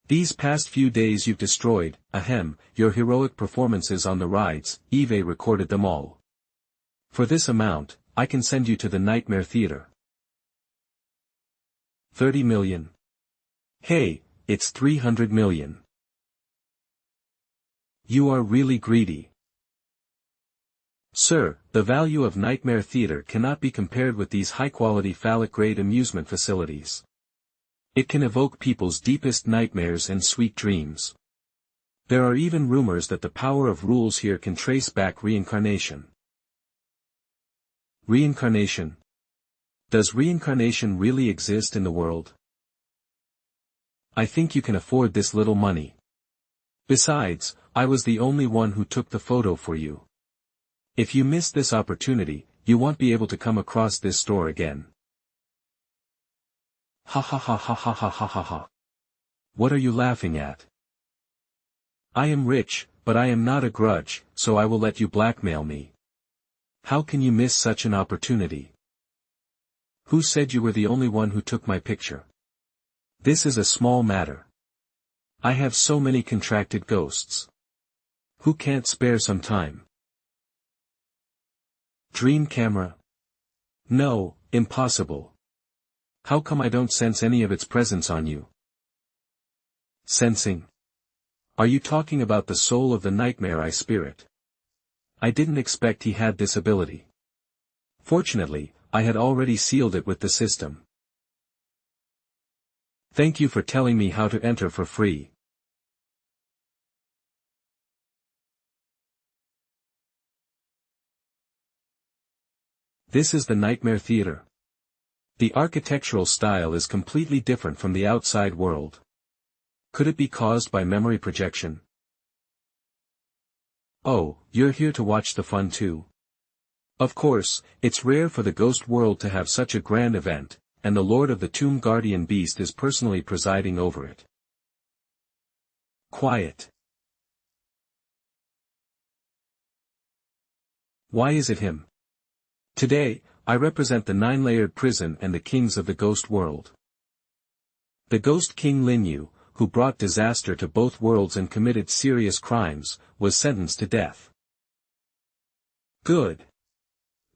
Speaker 1: These past few days you've destroyed, your heroic performances on the rides, Eve recorded them all. For this amount, I can send you to the Nightmare Theater. 30 million. Hey, it's 300 million. You are really greedy. Sir, the value of Nightmare Theater cannot be compared with these high-quality phallic-grade amusement facilities. It can evoke people's deepest nightmares and sweet dreams. There are even rumors that the power of rules here can trace back reincarnation. Reincarnation? Does reincarnation really exist in the world? I think you can afford this little money. Besides, I was the only one who took the photo for you. If you miss this opportunity, you won't be able to come across this store again. Ha ha ha ha ha ha ha ha ha. What are you laughing at? I am rich, but I am not a grudge, so I will let you blackmail me. How can you miss such an opportunity? Who said you were the only one who took my picture? This is a small matter. I have so many contracted ghosts. Who can't spare some time? Dream camera? No, impossible. How come I don't sense any of its presence on you? Sensing? Are you talking about the soul of the Nightmare Eye spirit? I didn't expect he had this ability. Fortunately, I had already sealed it with the system. Thank you for telling me how to enter for free. This is the Nightmare Theater. The architectural style is completely different from the outside world. Could it be caused by memory projection? Oh, you're here to watch the fun too. Of course, it's rare for the ghost world to have such a grand event, and the Lord of the Tomb Guardian Beast is personally presiding over it. Quiet. Why is it him? Today, I represent the 9-layered prison and the kings of the ghost world. The Ghost King Lin Yu, who brought disaster to both worlds and committed serious crimes, was sentenced to death. Good.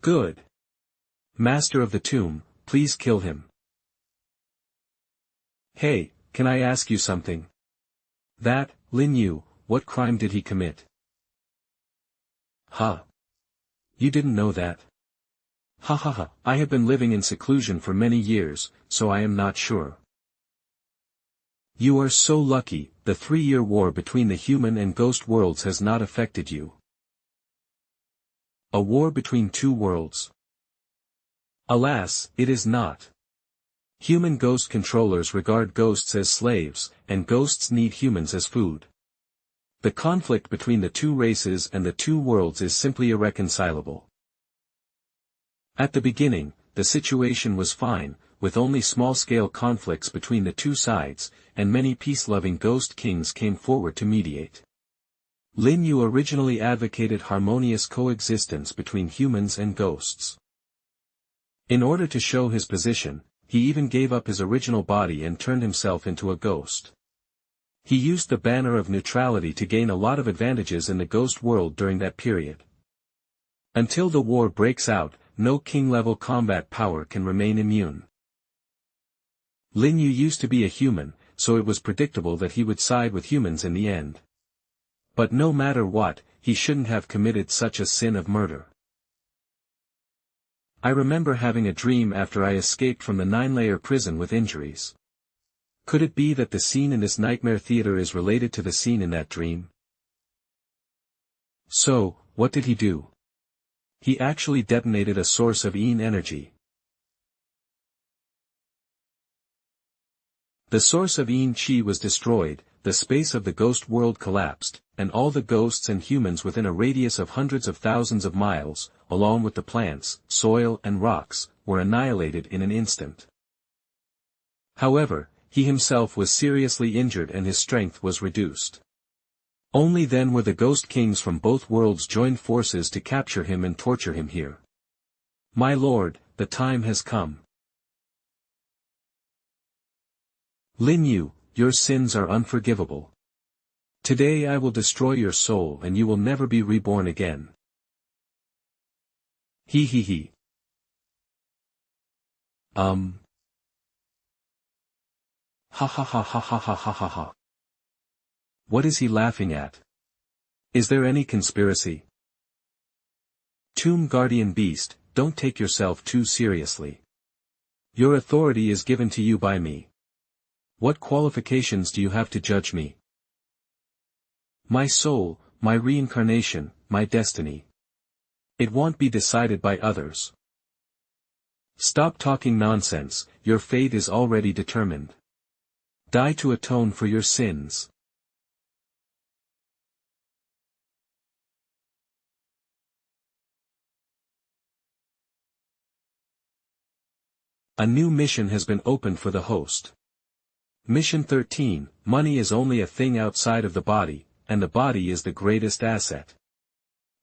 Speaker 1: Good. Master of the Tomb, please kill him. Hey, can I ask you something? That, Lin Yu, what crime did he commit? Huh. You didn't know that? Ha ha ha, I have been living in seclusion for many years, so I am not sure. You are so lucky, the 3-year war between the human and ghost worlds has not affected you. A war between 2 worlds? Alas, it is not. Human ghost controllers regard ghosts as slaves, and ghosts need humans as food. The conflict between the 2 races and the 2 worlds is simply irreconcilable. At the beginning, the situation was fine, with only small-scale conflicts between the 2 sides, and many peace-loving ghost kings came forward to mediate. Lin Yu originally advocated harmonious coexistence between humans and ghosts. In order to show his position, he even gave up his original body and turned himself into a ghost. He used the banner of neutrality to gain a lot of advantages in the ghost world during that period. Until the war breaks out, no king-level combat power can remain immune. Lin Yu used to be a human, so it was predictable that he would side with humans in the end. But no matter what, he shouldn't have committed such a sin of murder. I remember having a dream after I escaped from the 9-layer prison with injuries. Could it be that the scene in this nightmare theater is related to the scene in that dream? So, what did he do? He actually detonated a source of Yin energy. The source of Yin Qi was destroyed, the space of the ghost world collapsed, and all the ghosts and humans within a radius of hundreds of thousands of miles, along with the plants, soil and rocks, were annihilated in an instant. However, he himself was seriously injured and his strength was reduced. Only then were the ghost kings from both worlds joined forces to capture him and torture him here. My lord, the time has come. Lin Yu, your sins are unforgivable. Today I will destroy your soul and you will never be reborn again. He. Ha ha ha ha ha ha ha ha ha. What is he laughing at? Is there any conspiracy? Tomb Guardian Beast, don't take yourself too seriously. Your authority is given to you by me. What qualifications do you have to judge me? My soul, my reincarnation, my destiny. It won't be decided by others. Stop talking nonsense, your fate is already determined. Die to atone for your sins. A new mission has been opened for the host. Mission 13, money is only a thing outside of the body, and the body is the greatest asset.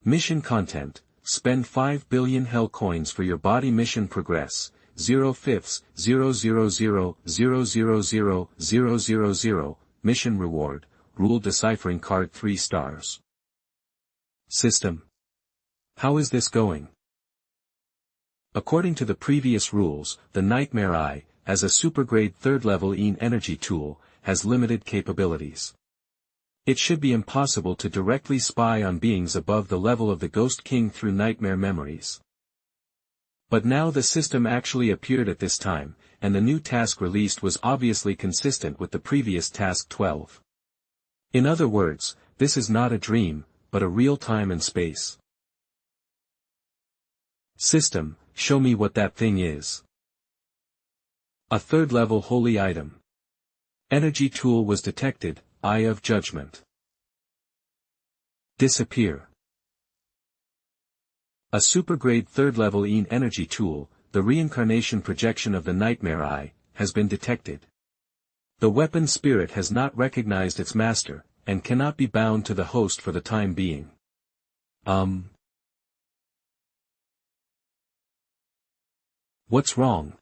Speaker 1: Mission content, spend 5 billion hell coins for your body. Mission progress, 0.5, 000000000. Mission reward, rule deciphering card 3 stars. System. How is this going? According to the previous rules, the Nightmare Eye, as a supergrade 3rd-level Yin energy tool, has limited capabilities. It should be impossible to directly spy on beings above the level of the Ghost King through nightmare memories. But now the system actually appeared at this time, and the new task released was obviously consistent with the previous task 12. In other words, this is not a dream, but a real time and space. System, show me what that thing is. A 3rd-level holy item. Energy tool was detected, Eye of Judgment. Disappear. A supergrade 3rd-level Yin energy tool, the reincarnation projection of the nightmare eye, has been detected. The weapon spirit has not recognized its master, and cannot be bound to the host for the time being. What's wrong?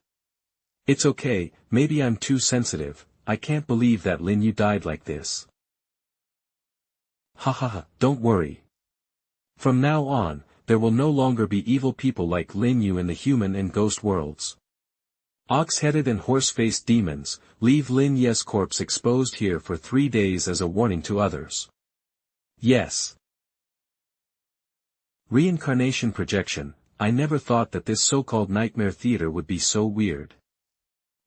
Speaker 1: It's okay, maybe I'm too sensitive. I can't believe that Lin Yu died like this. Hahaha, don't worry. From now on, there will no longer be evil people like Lin Yu in the human and ghost worlds. Ox-headed and horse-faced demons, leave Lin Yu's corpse exposed here for 3 days as a warning to others. Yes. Reincarnation projection. I never thought that this so-called nightmare theater would be so weird.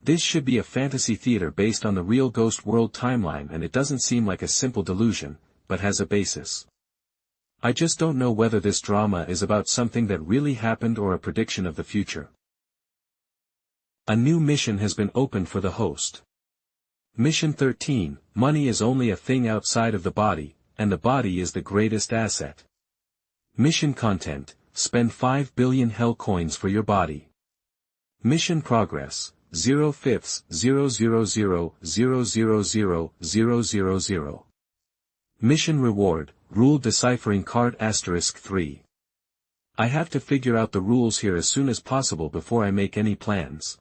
Speaker 1: This should be a fantasy theater based on the real ghost world timeline, and it doesn't seem like a simple delusion, but has a basis. I just don't know whether this drama is about something that really happened or a prediction of the future. A new mission has been opened for the host. Mission 13, money is only a thing outside of the body, and the body is the greatest asset. Mission content, spend 5 billion hell coins for your body. Mission progress, 0.50000000000. Mission reward, rule deciphering card *3. I have to figure out the rules here as soon as possible before I make any plans.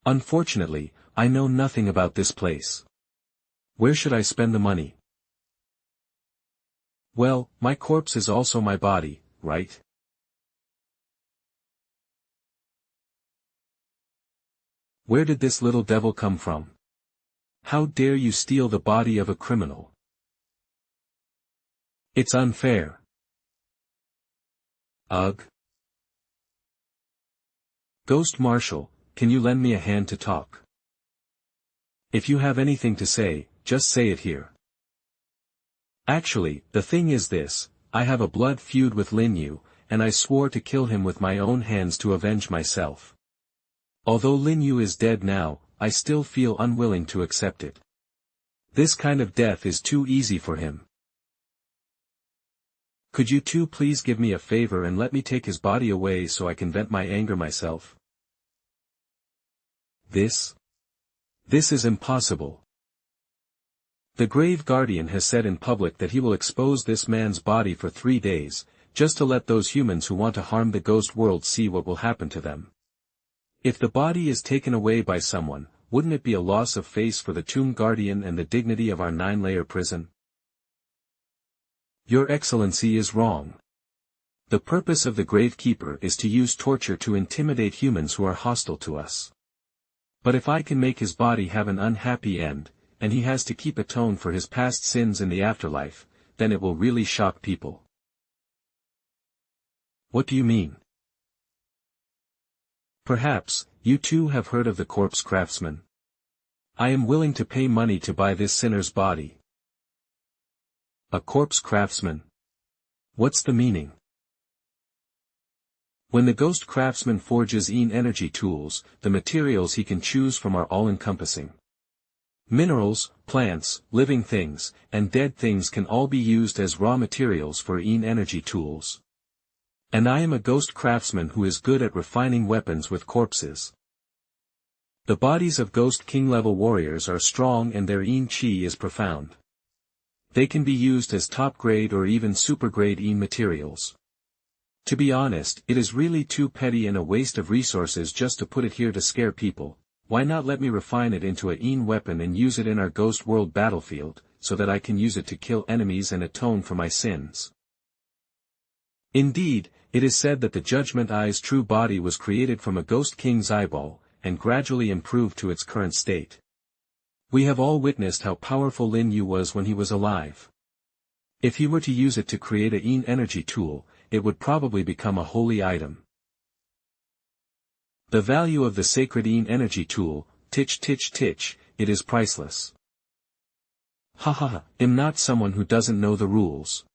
Speaker 1: Unfortunately, I know nothing about this place. Where should I spend the money? Well, my corpse is also my body, right? Where did this little devil come from? How dare you steal the body of a criminal? It's unfair. Ugh. Ghost Marshal, can you lend me a hand to talk? If you have anything to say, just say it here. Actually, the thing is this, I have a blood feud with Lin Yu, and I swore to kill him with my own hands to avenge myself. Although Lin Yu is dead now, I still feel unwilling to accept it. This kind of death is too easy for him. Could you two please give me a favor and let me take his body away so I can vent my anger myself? This is impossible. The Grave Guardian has said in public that he will expose this man's body for 3 days, just to let those humans who want to harm the ghost world see what will happen to them. If the body is taken away by someone, wouldn't it be a loss of face for the Tomb Guardian and the dignity of our 9-layer prison? Your Excellency is wrong. The purpose of the Gravekeeper is to use torture to intimidate humans who are hostile to us. But if I can make his body have an unhappy end, and he has to keep atone for his past sins in the afterlife, then it will really shock people. What do you mean? Perhaps, you too have heard of the corpse craftsman. I am willing to pay money to buy this sinner's body. A corpse craftsman? What's the meaning? When the ghost craftsman forges energy tools, the materials he can choose from are all-encompassing. Minerals, plants, living things, and dead things can all be used as raw materials for energy tools. And I am a ghost craftsman who is good at refining weapons with corpses. The bodies of Ghost King level warriors are strong and their chi is profound. They can be used as top-grade or even super-grade materials. To be honest, it is really too petty and a waste of resources just to put it here to scare people. Why not let me refine it into a weapon and use it in our ghost world battlefield, so that I can use it to kill enemies and atone for my sins? Indeed, it is said that the Judgment Eye's true body was created from a Ghost King's eyeball, and gradually improved to its current state. We have all witnessed how powerful Lin Yu was when he was alive. If he were to use it to create a energy tool, it would probably become a holy item. The value of the sacred energy tool, tich, it is priceless. Haha, I'm not someone who doesn't know the rules.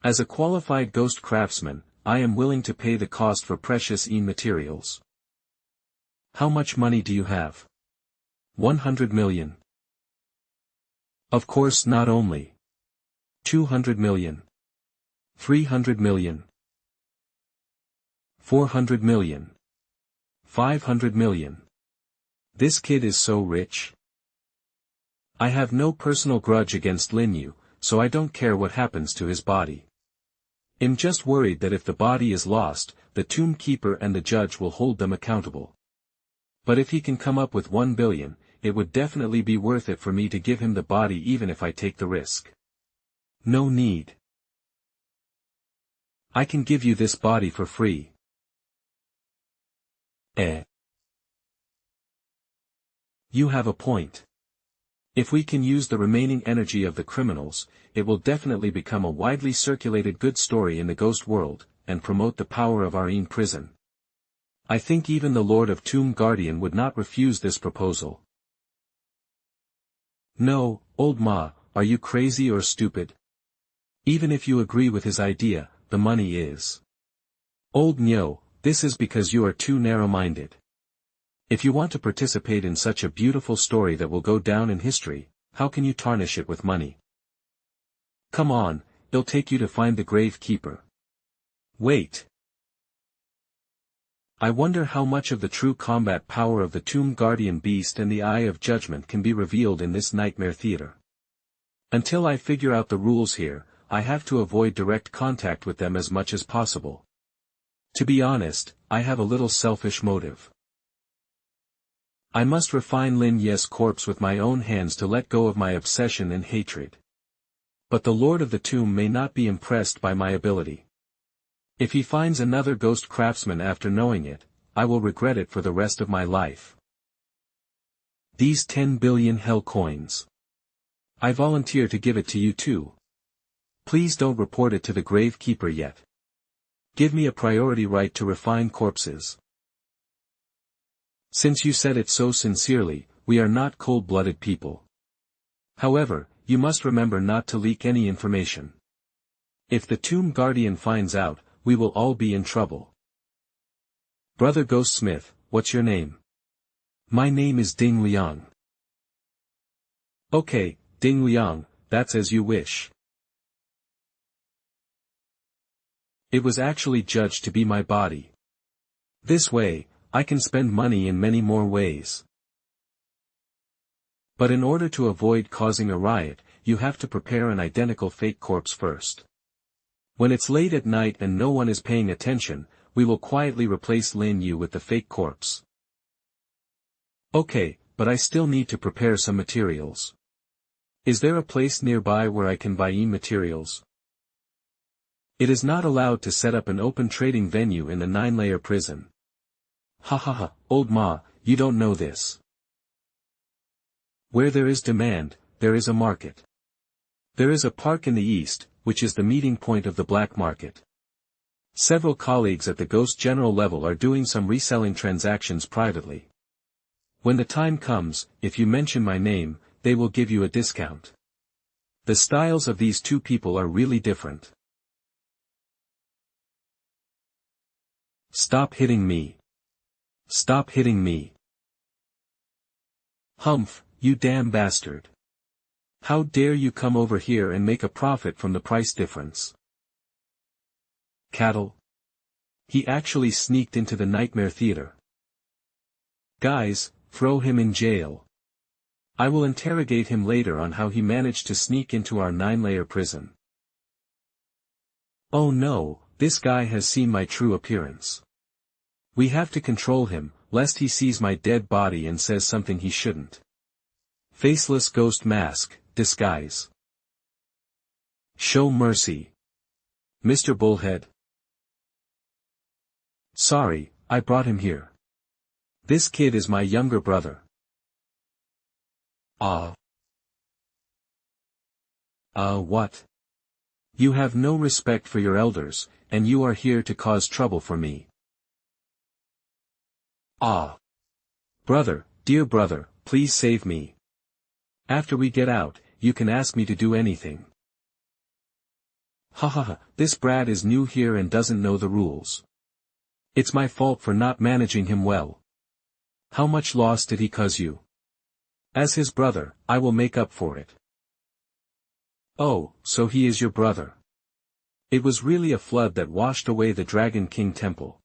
Speaker 1: As a qualified ghost craftsman, I am willing to pay the cost for precious materials. How much money do you have? 100 million. Of course not only. 200 million. 300 million. 400 million. 500 million. This kid is so rich. I have no personal grudge against Lin Yu, so I don't care what happens to his body. I'm just worried that if the body is lost, the tomb keeper and the judge will hold them accountable. But if he can come up with 1 billion, it would definitely be worth it for me to give him the body even if I take the risk. No need. I can give you this body for free. You have a point. If we can use the remaining energy of the criminals, it will definitely become a widely circulated good story in the ghost world, and promote the power of our prison. I think even the Lord of Tomb Guardian would not refuse this proposal. No, old Ma, are you crazy or stupid? Even if you agree with his idea, the money is. Old Nyo, this is because you are too narrow-minded. If you want to participate in such a beautiful story that will go down in history, how can you tarnish it with money? Come on, it'll take you to find the grave keeper. Wait. I wonder how much of the true combat power of the Tomb Guardian Beast and the Eye of Judgment can be revealed in this nightmare theater. Until I figure out the rules here, I have to avoid direct contact with them as much as possible. To be honest, I have a little selfish motive. I must refine Lin Ye's corpse with my own hands to let go of my obsession and hatred. But the Lord of the Tomb may not be impressed by my ability. If he finds another ghost craftsman after knowing it, I will regret it for the rest of my life. These 10 billion hell coins. I volunteer to give it to you too. Please don't report it to the grave keeper yet. Give me a priority right to refine corpses. Since you said it so sincerely, we are not cold-blooded people. However, you must remember not to leak any information. If the Tomb Guardian finds out, we will all be in trouble. Brother Ghostsmith, what's your name? My name is Ding Liang. Okay, Ding Liang, that's as you wish. It was actually judged to be my body. This way, I can spend money in many more ways. But in order to avoid causing a riot, you have to prepare an identical fake corpse first. When it's late at night and no one is paying attention, we will quietly replace Lin Yu with the fake corpse. Okay, but I still need to prepare some materials. Is there a place nearby where I can buy materials? It is not allowed to set up an open trading venue in the 9-layer prison. Ha ha ha, old Ma, you don't know this. Where there is demand, there is a market. There is a park in the east, which is the meeting point of the black market. Several colleagues at the Ghost General level are doing some reselling transactions privately. When the time comes, if you mention my name, they will give you a discount. The styles of these two people are really different. Stop hitting me. Stop hitting me. Humph, you damn bastard. How dare you come over here and make a profit from the price difference? Cattle. He actually sneaked into the nightmare theater. Guys, throw him in jail. I will interrogate him later on how he managed to sneak into our 9-layer prison. Oh no, this guy has seen my true appearance. We have to control him, lest he sees my dead body and says something he shouldn't. Faceless ghost mask, disguise. Show mercy. Mr. Bullhead. Sorry, I brought him here. This kid is my younger brother. What? You have no respect for your elders, and you are here to cause trouble for me. Brother, dear brother, please save me. After we get out, you can ask me to do anything. Ha ha ha, this brat is new here and doesn't know the rules. It's my fault for not managing him well. How much loss did he cause you? As his brother, I will make up for it. Oh, so he is your brother. It was really a flood that washed away the Dragon King Temple.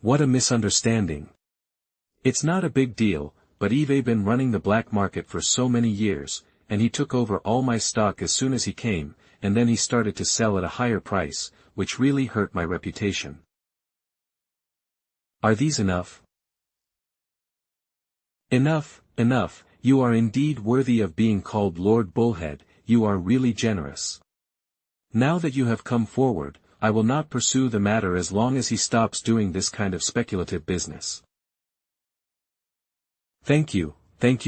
Speaker 1: What a misunderstanding. It's not a big deal, but Yves been running the black market for so many years, and he took over all my stock as soon as he came, and then he started to sell at a higher price, which really hurt my reputation. Are these enough? Enough, enough, you are indeed worthy of being called Lord Bullhead, you are really generous. Now that you have come forward, I will not pursue the matter as long as he stops doing this kind of speculative business. Thank you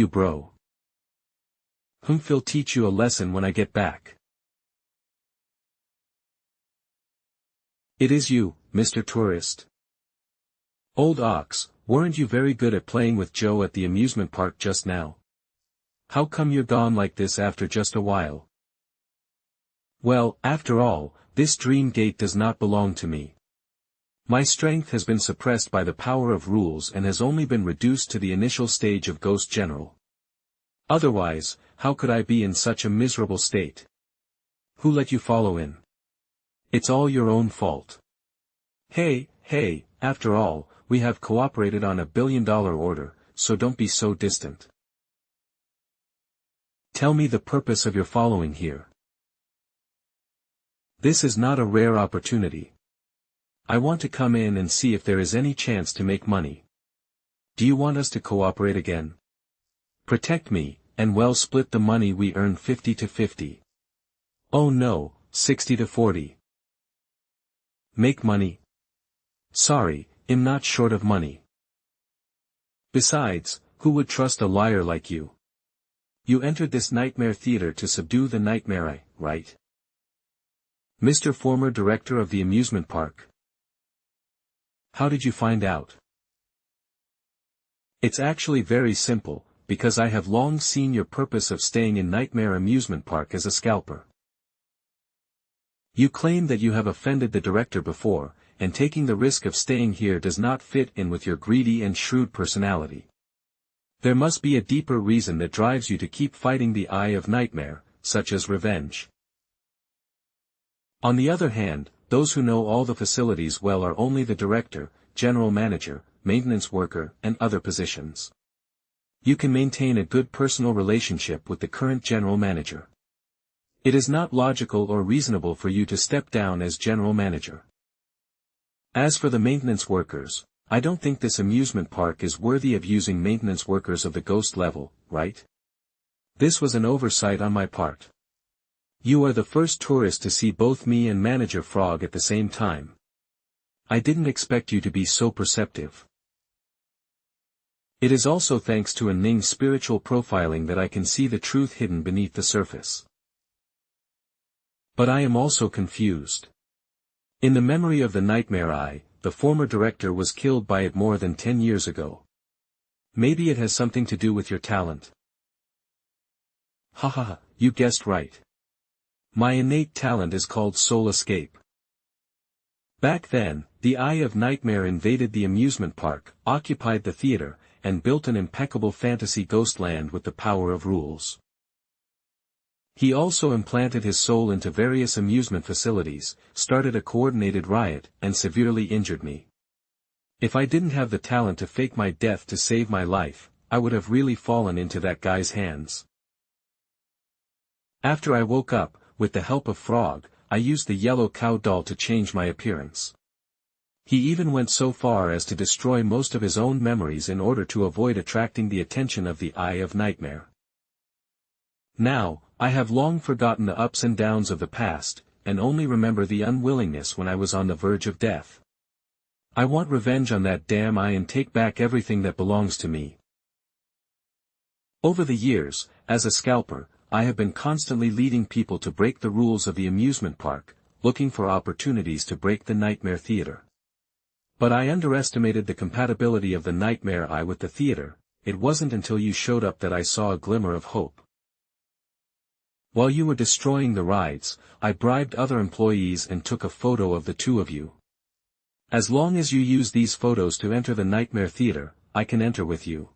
Speaker 1: bro. Humphrey'll teach you a lesson when I get back. It is you, Mr. Tourist. Old Ox, weren't you very good at playing with Joe at the amusement park just now? How come you're gone like this after just a while? Well, after all, this dream gate does not belong to me. My strength has been suppressed by the power of rules and has only been reduced to the initial stage of Ghost General. Otherwise, how could I be in such a miserable state? Who let you follow in? It's all your own fault. Hey, after all, we have cooperated on $1 billion order, so don't be so distant. Tell me the purpose of your following here. This is not a rare opportunity. I want to come in and see if there is any chance to make money. Do you want us to cooperate again? Protect me, and we'll split the money we earn 50-50. Oh no, 60-40. Make money? Sorry, I'm not short of money. Besides, who would trust a liar like you? You entered this nightmare theater to subdue the nightmare, right? Mr. Former Director of the amusement park. How did you find out? It's actually very simple, because I have long seen your purpose of staying in Nightmare Amusement Park as a scalper. You claim that you have offended the director before, and taking the risk of staying here does not fit in with your greedy and shrewd personality. There must be a deeper reason that drives you to keep fighting the Eye of Nightmare, such as revenge. On the other hand, those who know all the facilities well are only the director, general manager, maintenance worker, and other positions. You can maintain a good personal relationship with the current general manager. It is not logical or reasonable for you to step down as general manager. As for the maintenance workers, I don't think this amusement park is worthy of using maintenance workers of the ghost level, right? This was an oversight on my part. You are the first tourist to see both me and Manager Frog at the same time. I didn't expect you to be so perceptive. It is also thanks to Ning's spiritual profiling that I can see the truth hidden beneath the surface. But I am also confused. In the memory of the Nightmare Eye, the former director was killed by it more than 10 years ago. Maybe it has something to do with your talent. Haha, you guessed right. My innate talent is called Soul Escape. Back then, the Eye of Nightmare invaded the amusement park, occupied the theater, and built an impeccable fantasy ghost land with the power of rules. He also implanted his soul into various amusement facilities, started a coordinated riot, and severely injured me. If I didn't have the talent to fake my death to save my life, I would have really fallen into that guy's hands. After I woke up, with the help of Frog, I used the yellow cow doll to change my appearance. He even went so far as to destroy most of his own memories in order to avoid attracting the attention of the Eye of Nightmare. Now, I have long forgotten the ups and downs of the past, and only remember the unwillingness when I was on the verge of death. I want revenge on that damn Eye and take back everything that belongs to me. Over the years, as a scalper, I have been constantly leading people to break the rules of the amusement park, looking for opportunities to break the Nightmare Theater. But I underestimated the compatibility of the Nightmare Eye with the theater. It wasn't until you showed up that I saw a glimmer of hope. While you were destroying the rides, I bribed other employees and took a photo of the two of you. As long as you use these photos to enter the Nightmare Theater, I can enter with you.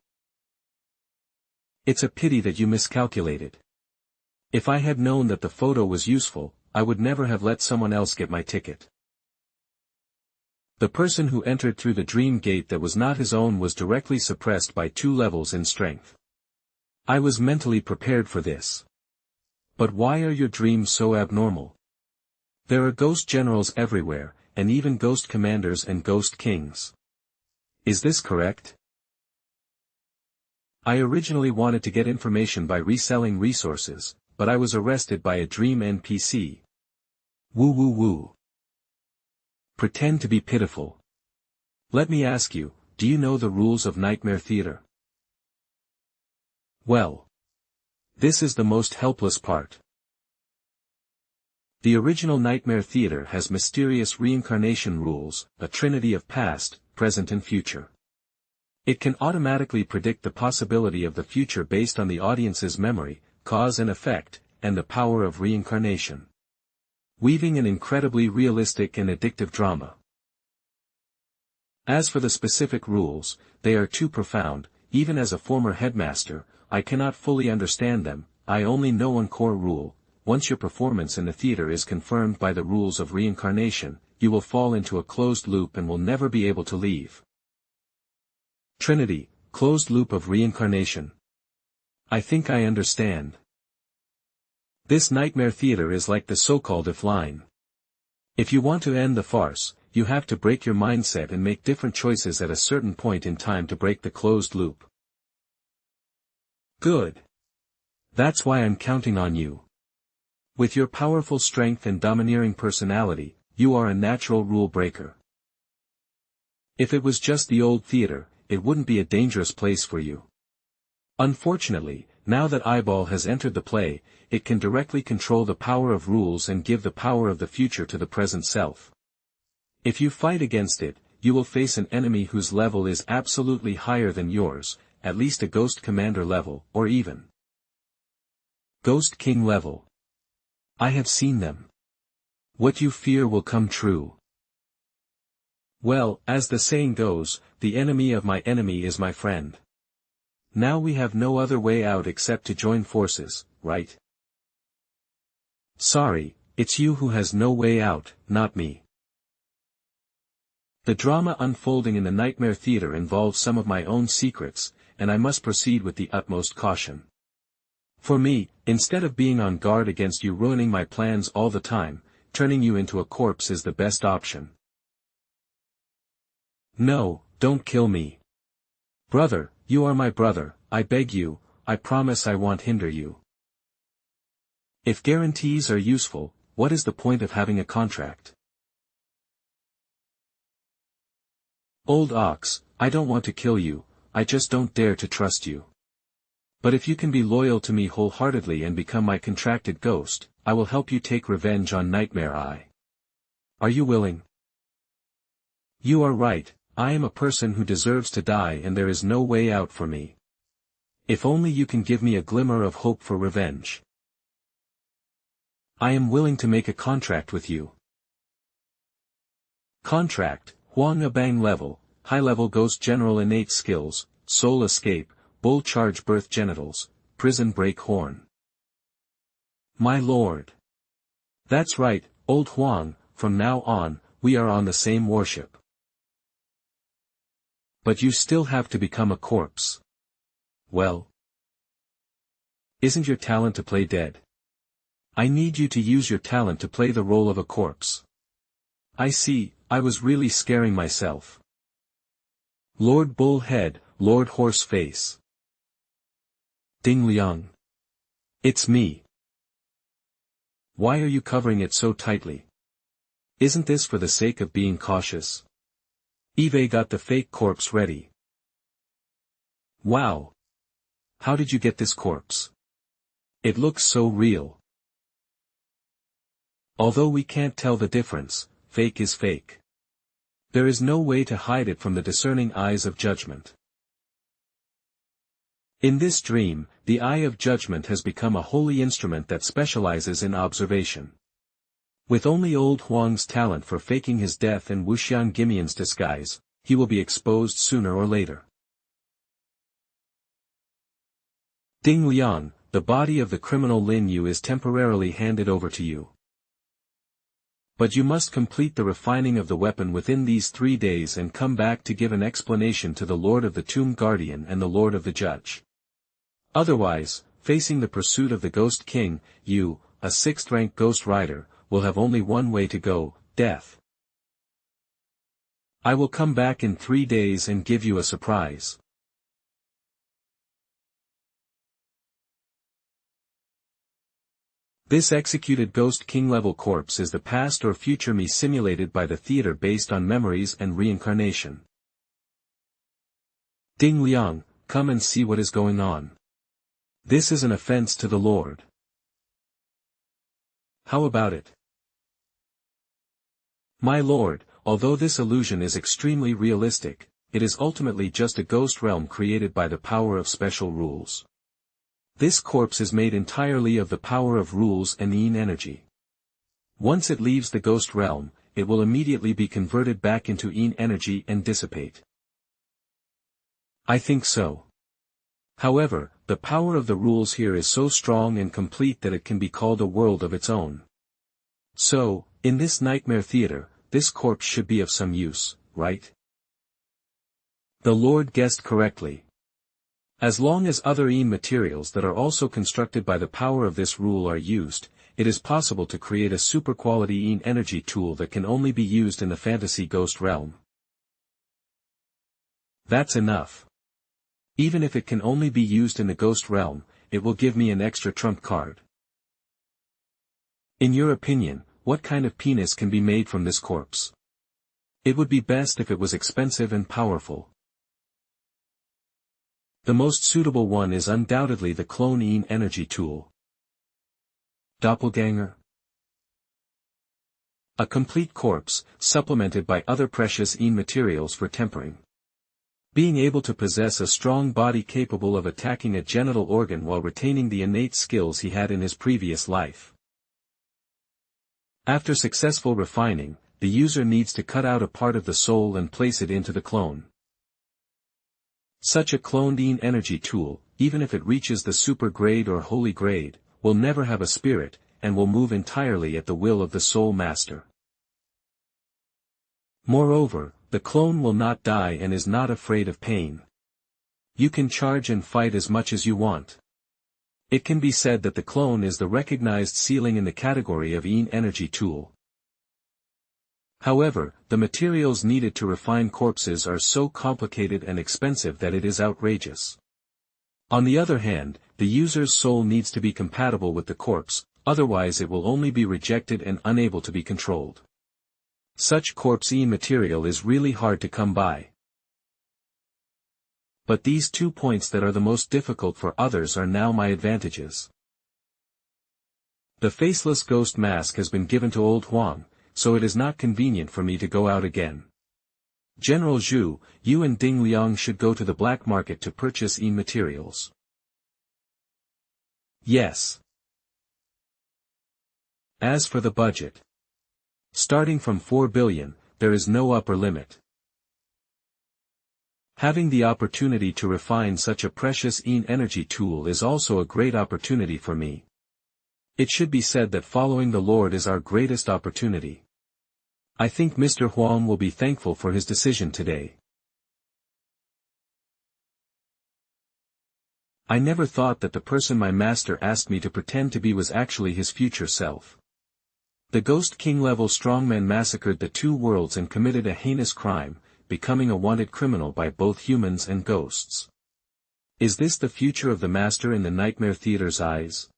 Speaker 1: It's a pity that you miscalculated. If I had known that the photo was useful, I would never have let someone else get my ticket. The person who entered through the dream gate that was not his own was directly suppressed by 2 levels in strength. I was mentally prepared for this. But why are your dreams so abnormal? There are ghost generals everywhere, and even ghost commanders and ghost kings. Is this correct? I originally wanted to get information by reselling resources, but I was arrested by a dream NPC. Woo woo woo. Pretend to be pitiful. Let me ask you, do you know the rules of Nightmare Theater? Well. This is the most helpless part. The original Nightmare Theater has mysterious reincarnation rules, a trinity of past, present and future. It can automatically predict the possibility of the future based on the audience's memory, cause and effect, and the power of reincarnation. Weaving an incredibly realistic and addictive drama. As for the specific rules, they are too profound. Even as a former headmaster, I cannot fully understand them. I only know one core rule: once your performance in the theater is confirmed by the rules of reincarnation, you will fall into a closed loop and will never be able to leave. Trinity, closed loop of reincarnation. I think I understand. This Nightmare Theater is like the so-called if line. If you want to end the farce, you have to break your mindset and make different choices at a certain point in time to break the closed loop. Good. That's why I'm counting on you. With your powerful strength and domineering personality, you are a natural rule breaker. If it was just the old theater, it wouldn't be a dangerous place for you. Unfortunately, now that Eyeball has entered the play, it can directly control the power of rules and give the power of the future to the present self. If you fight against it, you will face an enemy whose level is absolutely higher than yours, at least a Ghost Commander level, or even Ghost King level. I have seen them. What you fear will come true. Well, as the saying goes, the enemy of my enemy is my friend. Now we have no other way out except to join forces, right? Sorry, it's you who has no way out, not me. The drama unfolding in the Nightmare Theater involves some of my own secrets, and I must proceed with the utmost caution. For me, instead of being on guard against you ruining my plans all the time, turning you into a corpse is the best option. No, don't kill me. Brother, you are my brother, I beg you, I promise I won't hinder you. If guarantees are useful, what is the point of having a contract? Old ox, I don't want to kill you, I just don't dare to trust you. But if you can be loyal to me wholeheartedly and become my contracted ghost, I will help you take revenge on Nightmare Eye. Are you willing? You are right, I am a person who deserves to die and there is no way out for me. If only you can give me a glimmer of hope for revenge. I am willing to make a contract with you. Contract, Huang Abang level, high-level ghost general innate skills, soul escape, bull charge birth genitals, prison break horn. My lord. That's right, old Huang, from now on, we are on the same warship. But you still have to become a corpse. Well. Isn't your talent to play dead? I need you to use your talent to play the role of a corpse. I see, I was really scaring myself. Lord Bullhead, Lord Horseface. Ding Liang. It's me. Why are you covering it so tightly? Isn't this for the sake of being cautious? Eve got the fake corpse ready. Wow. How did you get this corpse? It looks so real. Although we can't tell the difference, fake is fake. There is no way to hide it from the discerning eyes of judgment. In this dream, the eye of judgment has become a holy instrument that specializes in observation. With only old Huang's talent for faking his death and Wuxian Gimian's disguise, he will be exposed sooner or later. Ding Liang, the body of the criminal Lin Yu is temporarily handed over to you. But you must complete the refining of the weapon within these 3 days and come back to give an explanation to the Lord of the Tomb Guardian and the Lord of the Judge. Otherwise, facing the pursuit of the Ghost King, you, a 6th-rank Ghost Rider, will have only one way to go, death. I will come back in 3 days and give you a surprise. This executed Ghost King level corpse is the past or future me simulated by the theater based on memories and reincarnation. Ding Liang, come and see what is going on. This is an offense to the Lord. How about it? My lord, although this illusion is extremely realistic, it is ultimately just a ghost realm created by the power of special rules. This corpse is made entirely of the power of rules and yin energy. Once it leaves the ghost realm, it will immediately be converted back into yin energy and dissipate. I think so. However, the power of the rules here is so strong and complete that it can be called a world of its own. So, in this nightmare theater, this corpse should be of some use, right? The Lord guessed correctly. As long as other yin materials that are also constructed by the power of this rule are used, it is possible to create a super-quality yin energy tool that can only be used in the fantasy ghost realm. That's enough. Even if it can only be used in the ghost realm, it will give me an extra trump card. In your opinion, what kind of penis can be made from this corpse? It would be best if it was expensive and powerful. The most suitable one is undoubtedly the clone yin energy tool. Doppelganger. A complete corpse, supplemented by other precious yin materials for tempering. Being able to possess a strong body capable of attacking a genital organ while retaining the innate skills he had in his previous life. After successful refining, the user needs to cut out a part of the soul and place it into the clone. Such a cloned yin energy tool, even if it reaches the super grade or holy grade, will never have a spirit, and will move entirely at the will of the soul master. Moreover, the clone will not die and is not afraid of pain. You can charge and fight as much as you want. It can be said that the clone is the recognized ceiling in the category of yin energy tool. However, the materials needed to refine corpses are so complicated and expensive that it is outrageous. On the other hand, the user's soul needs to be compatible with the corpse, otherwise it will only be rejected and unable to be controlled. Such corpse yin material is really hard to come by. But these 2 points that are the most difficult for others are now my advantages. The faceless ghost mask has been given to old Huang, so it is not convenient for me to go out again. General Zhu, you and Ding Liang should go to the black market to purchase yin materials. Yes. As for the budget. Starting from 4 billion, there is no upper limit. Having the opportunity to refine such a precious yin energy tool is also a great opportunity for me. It should be said that following the Lord is our greatest opportunity. I think Mr. Huang will be thankful for his decision today. I never thought that the person my master asked me to pretend to be was actually his future self. The Ghost King level strongman massacred the 2 worlds and committed a heinous crime, becoming a wanted criminal by both humans and ghosts. Is this the future of the master in the nightmare theater's eyes?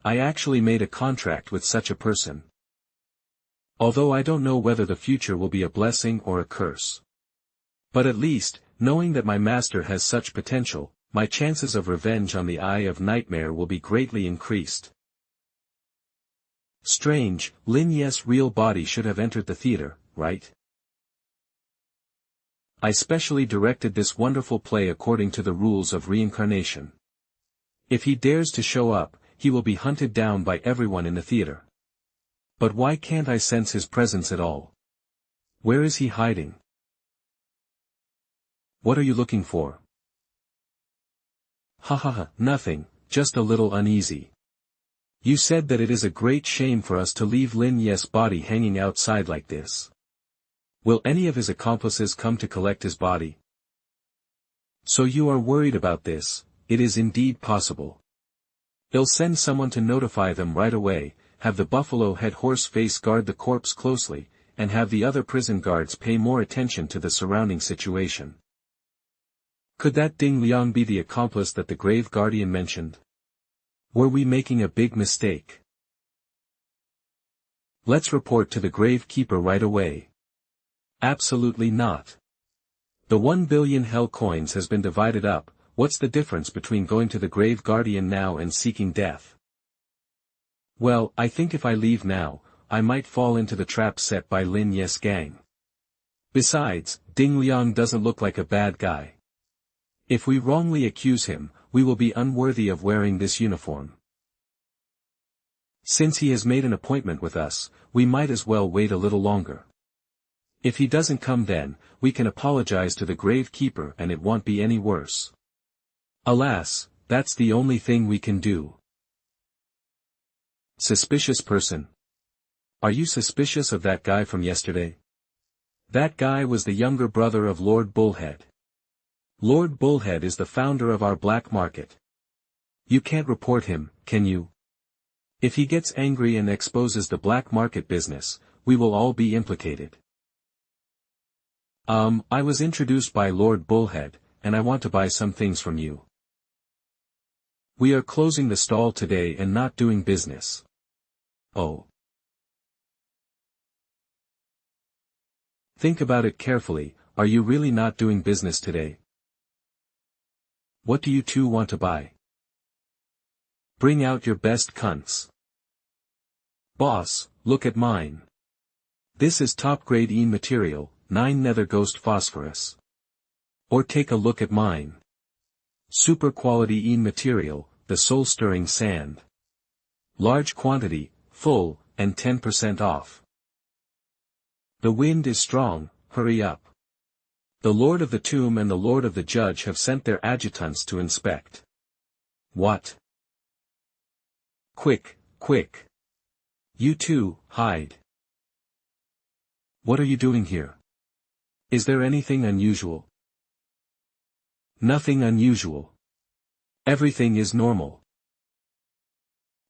Speaker 1: I actually made a contract with such a person. Although I don't know whether the future will be a blessing or a curse. But at least, knowing that my master has such potential, my chances of revenge on the Eye of Nightmare will be greatly increased. Strange, Lin Ye's real body should have entered the theater, right? I specially directed this wonderful play according to the rules of reincarnation. If he dares to show up, he will be hunted down by everyone in the theater. But why can't I sense his presence at all? Where is he hiding? What are you looking for? Ha ha ha, nothing, just a little uneasy. You said that it is a great shame for us to leave Lin Ye's body hanging outside like this. Will any of his accomplices come to collect his body? So you are worried about this. It is indeed possible. I'll send someone to notify them right away, have the buffalo head horse face guard the corpse closely, and have the other prison guards pay more attention to the surrounding situation. Could that Ding Liang be the accomplice that the grave guardian mentioned? Were we making a big mistake? Let's report to the grave keeper right away. Absolutely not. The 1 billion hell coins has been divided up. What's the difference between going to the grave guardian now and seeking death? Well, I think if I leave now, I might fall into the trap set by Lin Ye's gang. Besides, Ding Liang doesn't look like a bad guy. If we wrongly accuse him, we will be unworthy of wearing this uniform. Since he has made an appointment with us, we might as well wait a little longer. If he doesn't come then, we can apologize to the grave keeper and it won't be any worse. Alas, that's the only thing we can do. Suspicious person. Are you suspicious of that guy from yesterday? That guy was the younger brother of Lord Bullhead. Lord Bullhead is the founder of our black market. You can't report him, can you? If he gets angry and exposes the black market business, we will all be implicated. I was introduced by Lord Bullhead, and I want to buy some things from you. We are closing the stall today and not doing business. Oh. Think about it carefully, are you really not doing business today? What do you two want to buy? Bring out your best cunts. Boss, look at mine. This is top-grade EN material, 9 nether ghost phosphorus. Or take a look at mine. Super quality EN material, the soul-stirring sand. Large quantity, full, and 10% off. The wind is strong, hurry up. The Lord of the Tomb and the Lord of the Judge have sent their adjutants to inspect. What? Quick, quick. You two, hide. What are you doing here? Is there anything unusual? Nothing unusual. Everything is normal.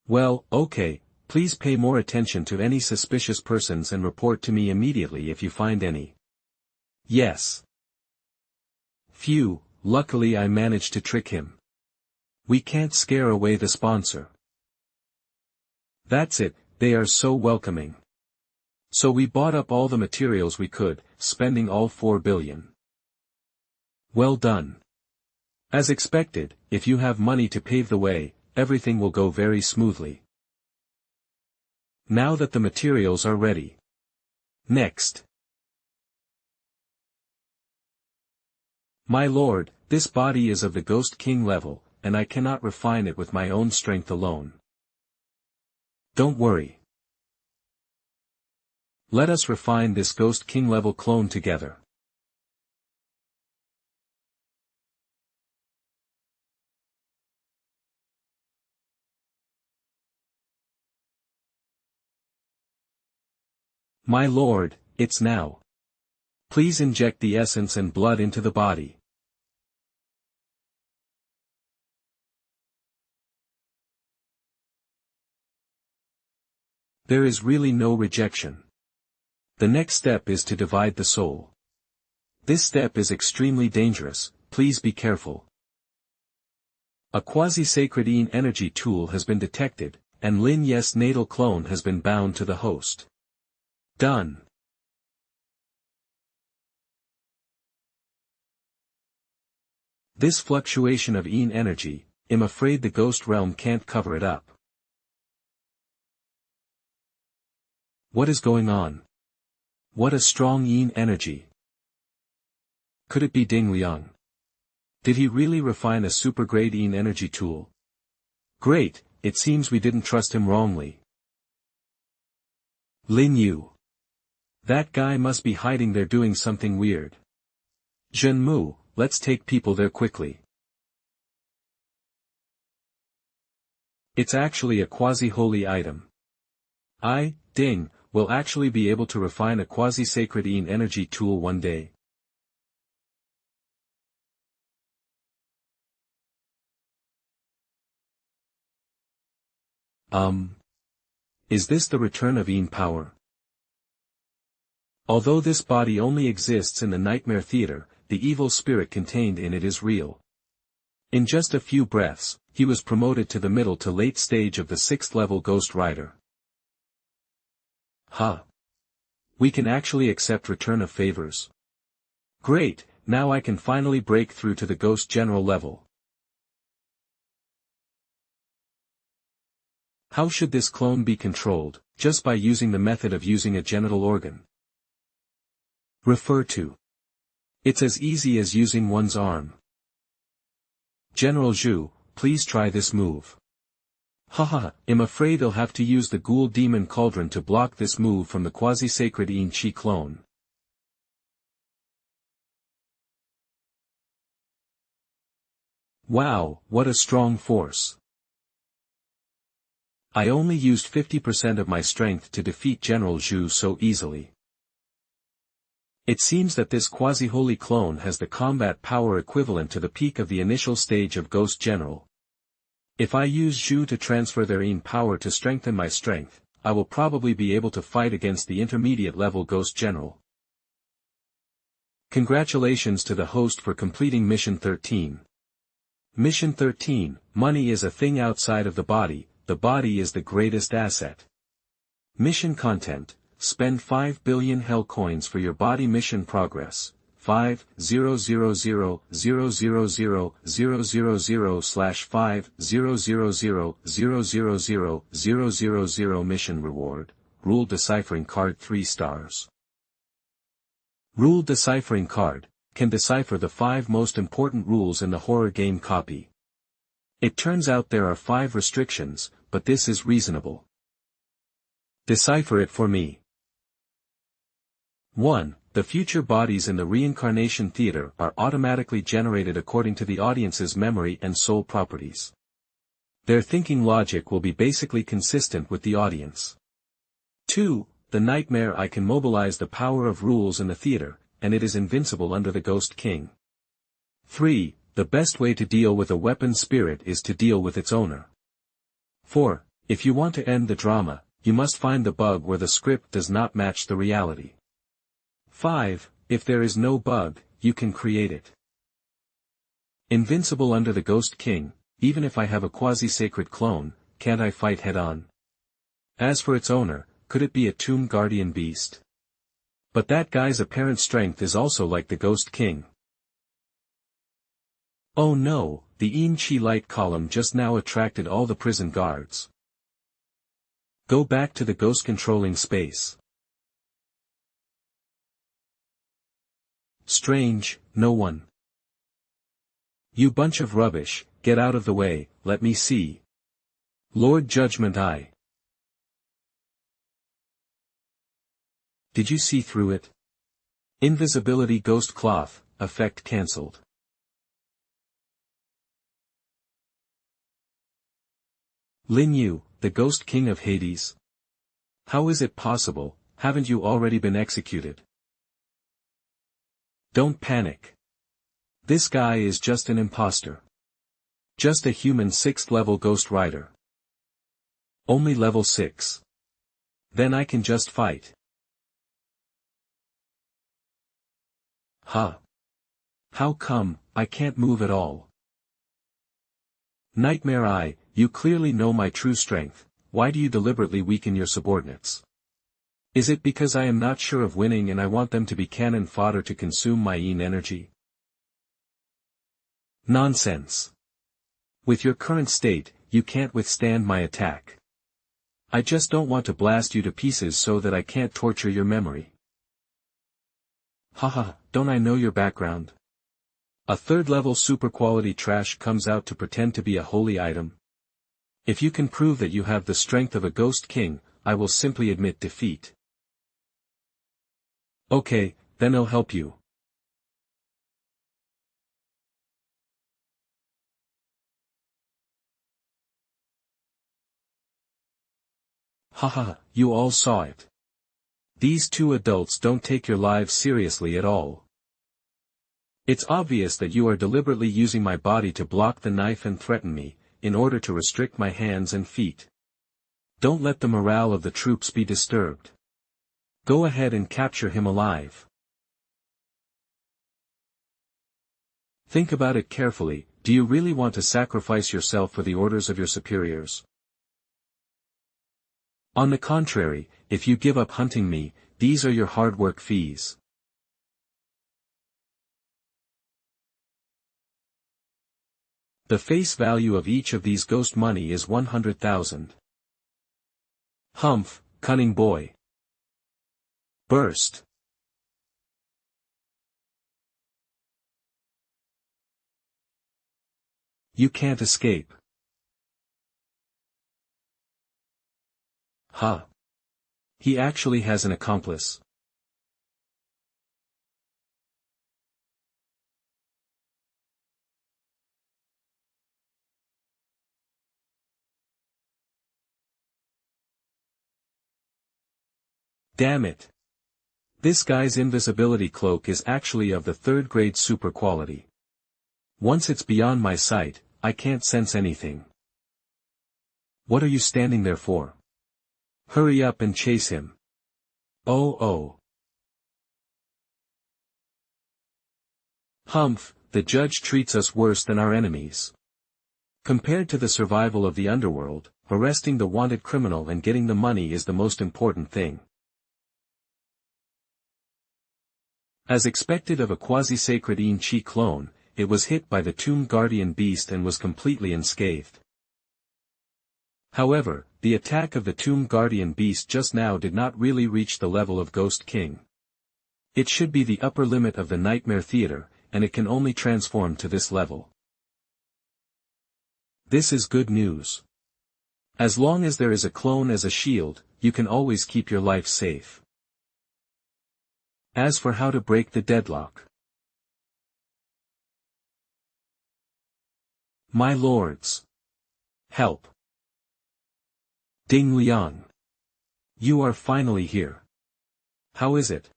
Speaker 1: Well, okay, please pay more attention to any suspicious persons and report to me immediately if you find any. Yes. Phew, luckily I managed to trick him. We can't scare away the sponsor. That's it, they are so welcoming. So we bought up all the materials we could, spending all 4 billion. Well done. As expected, if you have money to pave the way, everything will go very smoothly. Now that the materials are ready. Next. My lord, this body is of the Ghost King level, and I cannot refine it with my own strength alone. Don't worry. Let us refine this Ghost King level clone together. My lord, it's now. Please inject the essence and blood into the body. There is really no rejection. The next step is to divide the soul. This step is extremely dangerous, please be careful. A quasi-sacred EN energy tool has been detected, and Lin Ye's natal clone has been bound to the host. Done. This fluctuation of EN energy, I'm afraid the ghost realm can't cover it up. What is going on? What a strong EN energy. Could it be Ding Liang? Did he really refine a super-grade EN energy tool? Great, it seems we didn't trust him wrongly. Lin Yu. That guy must be hiding there doing something weird. Zhen Mu, let's take people there quickly. It's actually a quasi-holy item. Ding, will actually be able to refine a quasi-sacred energy tool one day. Is this the return of power? Although this body only exists in the nightmare theater, the evil spirit contained in it is real. In just a few breaths, he was promoted to the middle to late stage of the 6th level Ghost Rider. We can actually accept return of favors. Great, now I can finally break through to the Ghost General level. How should this clone be controlled? Just by using the method of using a genital organ. Refer to. It's as easy as using one's arm. General Zhu, please try this move. I'm afraid I'll have to use the Ghoul Demon Cauldron to block this move from the quasi-sacred Chi clone. Wow, what a strong force. I only used 50% of my strength to defeat General Zhu so easily. It seems that this quasi-holy clone has the combat power equivalent to the peak of the initial stage of Ghost General. If I use Zhu to transfer their power to strengthen my strength, I will probably be able to fight against the intermediate level Ghost General. Congratulations to the host for completing Mission 13. Mission 13, money is a thing outside of the body is the greatest asset. Mission content, spend 5 billion hell coins for your body mission progress. 5,000,000/5,000,000,000 mission reward, Rule Deciphering Card 3 stars. Rule Deciphering Card, can decipher the 5 most important rules in the horror game copy. It turns out there are 5 restrictions, but this is reasonable. Decipher it for me. 1. The future bodies in the reincarnation theater are automatically generated according to the audience's memory and soul properties. Their thinking logic will be basically consistent with the audience. 2. The nightmare eye can mobilize the power of rules in the theater, and it is invincible under the Ghost King. 3. The best way to deal with a weapon spirit is to deal with its owner. 4. If you want to end the drama, you must find the bug where the script does not match the reality. 5. If there is no bug, you can create it. Invincible under the Ghost King, even if I have a quasi-sacred clone, can't I fight head-on? As for its owner, could it be a tomb guardian beast? But that guy's apparent strength is also like the Ghost King. Oh no, the Chi light column just now attracted all the prison guards. Go back to the ghost controlling space. Strange, no one. You bunch of rubbish, get out of the way, let me see. Lord Judgment Eye. Did you see through it? Invisibility Ghost Cloth, effect cancelled. Lin Yu, the Ghost King of Hades. How is it possible, haven't you already been executed? Don't panic. This guy is just an imposter. Just a human 6th level Ghost Rider. Only level 6. Then I can just fight. How come, I can't move at all? Nightmare Eye, you clearly know my true strength, why do you deliberately weaken your subordinates? Is it because I am not sure of winning and I want them to be cannon fodder to consume my energy? Nonsense. With your current state, you can't withstand my attack. I just don't want to blast you to pieces so that I can't torture your memory. Don't I know your background? A 3rd level super quality trash comes out to pretend to be a holy item. If you can prove that you have the strength of a Ghost King, I will simply admit defeat. Okay, then I'll help you. Haha, you all saw it. These two adults don't take your lives seriously at all. It's obvious that you are deliberately using my body to block the knife and threaten me, in order to restrict my hands and feet. Don't let the morale of the troops be disturbed. Go ahead and capture him alive. Think about it carefully. Do you really want to sacrifice yourself for the orders of your superiors? On the contrary, if you give up hunting me, these are your hard work fees. The face value of each of these ghost money is 100,000. Humph, cunning boy. Burst. You can't escape. Huh. He actually has an accomplice. Damn it. This guy's invisibility cloak is actually of the 3rd grade super quality. Once it's beyond my sight, I can't sense anything. What are you standing there for? Hurry up and chase him. Oh. Humph, the judge treats us worse than our enemies. Compared to the survival of the underworld, arresting the wanted criminal and getting the money is the most important thing. As expected of a quasi-sacred Ein-Chi clone, it was hit by the Tomb Guardian beast and was completely unscathed. However, the attack of the Tomb Guardian beast just now did not really reach the level of Ghost King. It should be the upper limit of the Nightmare Theater, and it can only transform to this level. This is good news. As long as there is a clone as a shield, you can always keep your life safe. As for how to break the deadlock. My lords. Help. Ding Liang. You are finally here. How is it?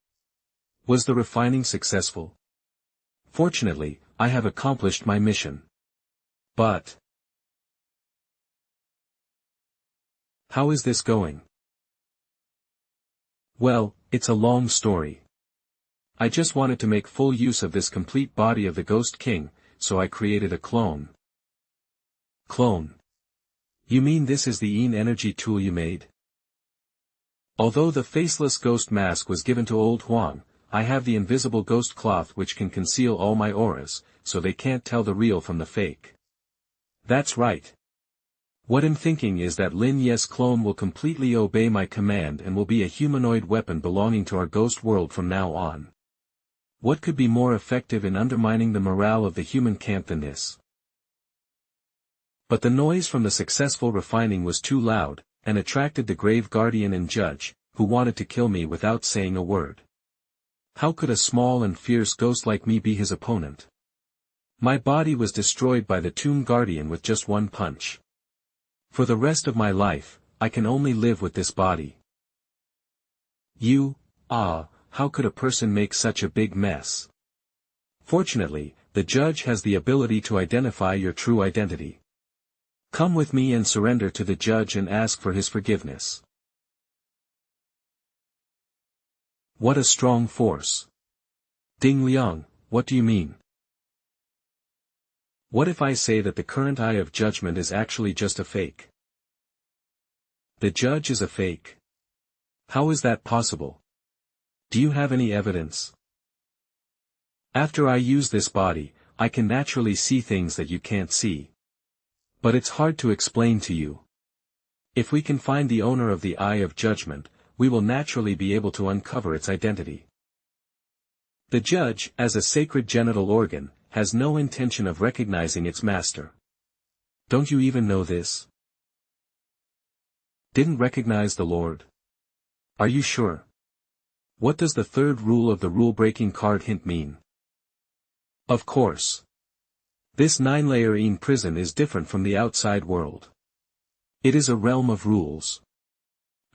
Speaker 1: Was the refining successful? Fortunately, I have accomplished my mission. But how is this going? Well, it's a long story. I just wanted to make full use of this complete body of the Ghost King, so I created a clone. Clone? You mean this is the Ein energy tool you made? Although the faceless ghost mask was given to Old Huang, I have the invisible ghost cloth which can conceal all my auras, so they can't tell the real from the fake. That's right. What I'm thinking is that Lin Ye's clone will completely obey my command and will be a humanoid weapon belonging to our ghost world from now on. What could be more effective in undermining the morale of the human camp than this? But the noise from the successful refining was too loud, and attracted the grave guardian and judge, who wanted to kill me without saying a word. How could a small and fierce ghost like me be his opponent? My body was destroyed by the Tomb Guardian with just one punch. For the rest of my life, I can only live with this body. How could a person make such a big mess? Fortunately, the judge has the ability to identify your true identity. Come with me and surrender to the judge and ask for his forgiveness. What a strong force. Ding Liang, what do you mean? What if I say that the current Eye of Judgment is actually just a fake? The judge is a fake. How is that possible? Do you have any evidence? After I use this body, I can naturally see things that you can't see. But it's hard to explain to you. If we can find the owner of the Eye of Judgment, we will naturally be able to uncover its identity. The judge, as a sacred genital organ, has no intention of recognizing its master. Don't you even know this? Didn't recognize the Lord? Are you sure? What does the third rule of the rule-breaking card hint mean? Of course. This 9-layer Ein prison is different from the outside world. It is a realm of rules.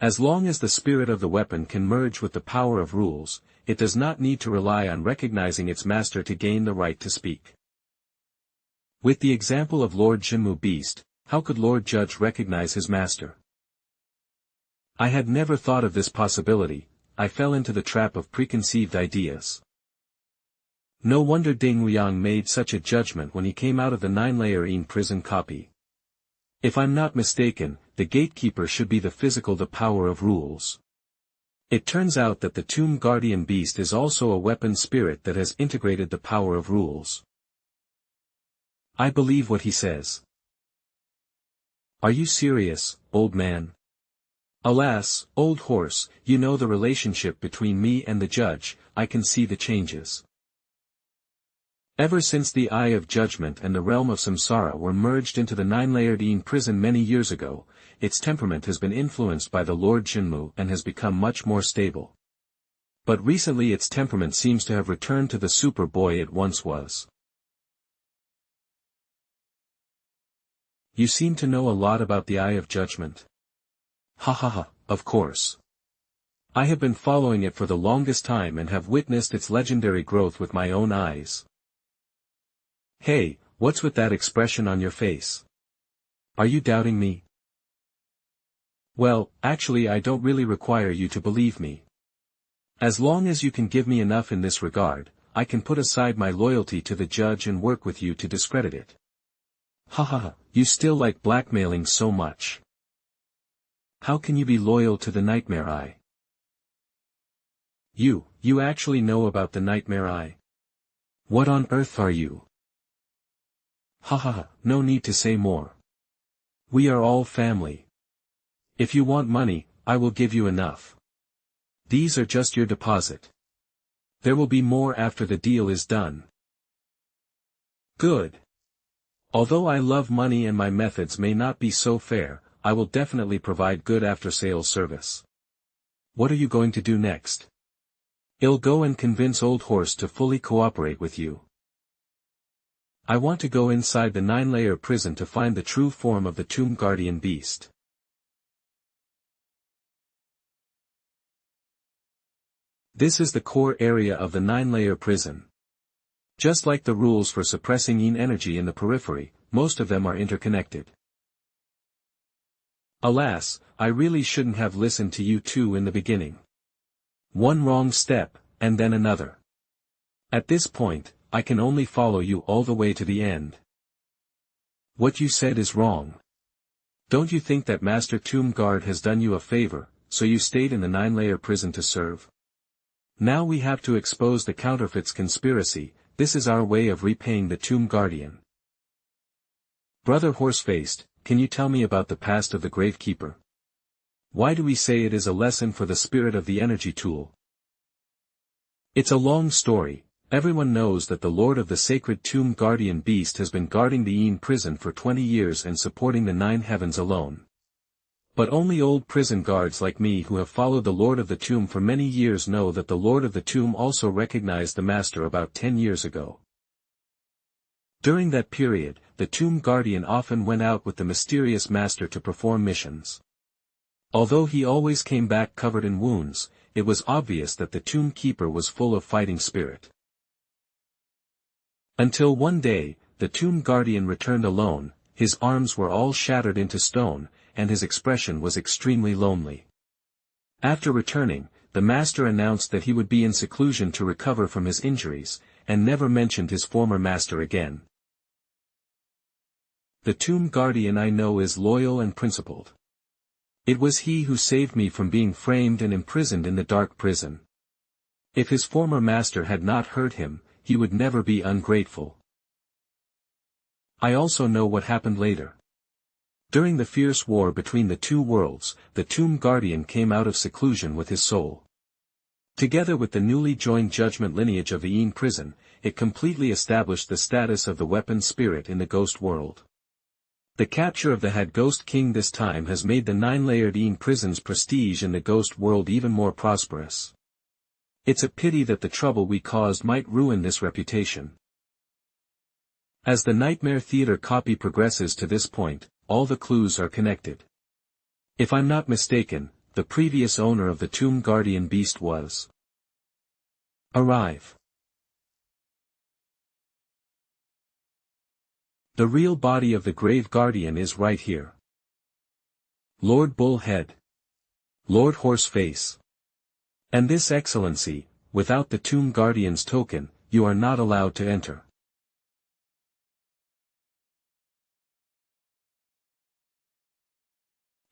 Speaker 1: As long as the spirit of the weapon can merge with the power of rules, it does not need to rely on recognizing its master to gain the right to speak. With the example of Lord Jinmu Beast, how could Lord Judge recognize his master? I had never thought of this possibility. I fell into the trap of preconceived ideas. No wonder Ding Liang made such a judgment when he came out of the 9-layer prison copy. If I'm not mistaken, the gatekeeper should be the physical the power of rules. It turns out that the Tomb Guardian Beast is also a weapon spirit that has integrated the power of rules. I believe what he says. Are you serious, old man? Alas, old horse, you know the relationship between me and the judge. I can see the changes. Ever since the Eye of Judgment and the realm of Samsara were merged into the 9-layered prison many years ago, its temperament has been influenced by the Lord Jinmu and has become much more stable. But recently its temperament seems to have returned to the super boy it once was. You seem to know a lot about the Eye of Judgment. Ha ha ha, of course. I have been following it for the longest time and have witnessed its legendary growth with my own eyes. Hey, what's with that expression on your face? Are you doubting me? Well, actually I don't really require you to believe me. As long as you can give me enough in this regard, I can put aside my loyalty to the judge and work with you to discredit it. Ha ha ha, you still like blackmailing so much. How can you be loyal to the Nightmare Eye? You actually know about the Nightmare Eye? What on earth are you? Ha ha ha, no need to say more. We are all family. If you want money, I will give you enough. These are just your deposit. There will be more after the deal is done. Good. Although I love money and my methods may not be so fair, I will definitely provide good after-sales service. What are you going to do next? I'll go and convince Old Horse to fully cooperate with you. I want to go inside the 9-layer prison to find the true form of the Tomb Guardian Beast. This is the core area of the 9-layer prison. Just like the rules for suppressing yin energy in the periphery, most of them are interconnected. Alas, I really shouldn't have listened to you two in the beginning. One wrong step, and then another. At this point, I can only follow you all the way to the end. What you said is wrong. Don't you think that Master Tomb Guard has done you a favor, so you stayed in the 9-layer prison to serve? Now we have to expose the counterfeits conspiracy. This is our way of repaying the Tomb Guardian. Brother Horsefaced, can you tell me about the past of the Gravekeeper? Why do we say it is a lesson for the spirit of the energy tool? It's a long story. Everyone knows that the Lord of the Sacred Tomb Guardian Beast has been guarding the Yin prison for 20 years and supporting the 9 heavens alone. But only old prison guards like me who have followed the Lord of the Tomb for many years know that the Lord of the Tomb also recognized the Master about 10 years ago. During that period, the Tomb Guardian often went out with the mysterious Master to perform missions. Although he always came back covered in wounds, it was obvious that the Tomb Keeper was full of fighting spirit. Until one day, the Tomb Guardian returned alone. His arms were all shattered into stone, and his expression was extremely lonely. After returning, the Master announced that he would be in seclusion to recover from his injuries, and never mentioned his former master again. The Tomb Guardian I know is loyal and principled. It was he who saved me from being framed and imprisoned in the dark prison. If his former master had not hurt him, he would never be ungrateful. I also know what happened later. During the fierce war between the two worlds, the Tomb Guardian came out of seclusion with his soul. Together with the newly joined judgment lineage of the Yin prison, it completely established the status of the weapon spirit in the ghost world. The capture of the Had Ghost King this time has made the 9-layered Yin prison's prestige in the ghost world even more prosperous. It's a pity that the trouble we caused might ruin this reputation. As the Nightmare Theater copy progresses to this point, all the clues are connected. If I'm not mistaken, the previous owner of the Tomb Guardian beast was. Arrive. The real body of the Grave Guardian is right here. Lord Bullhead. Lord Horseface. And this Excellency, without the Tomb Guardian's token, you are not allowed to enter.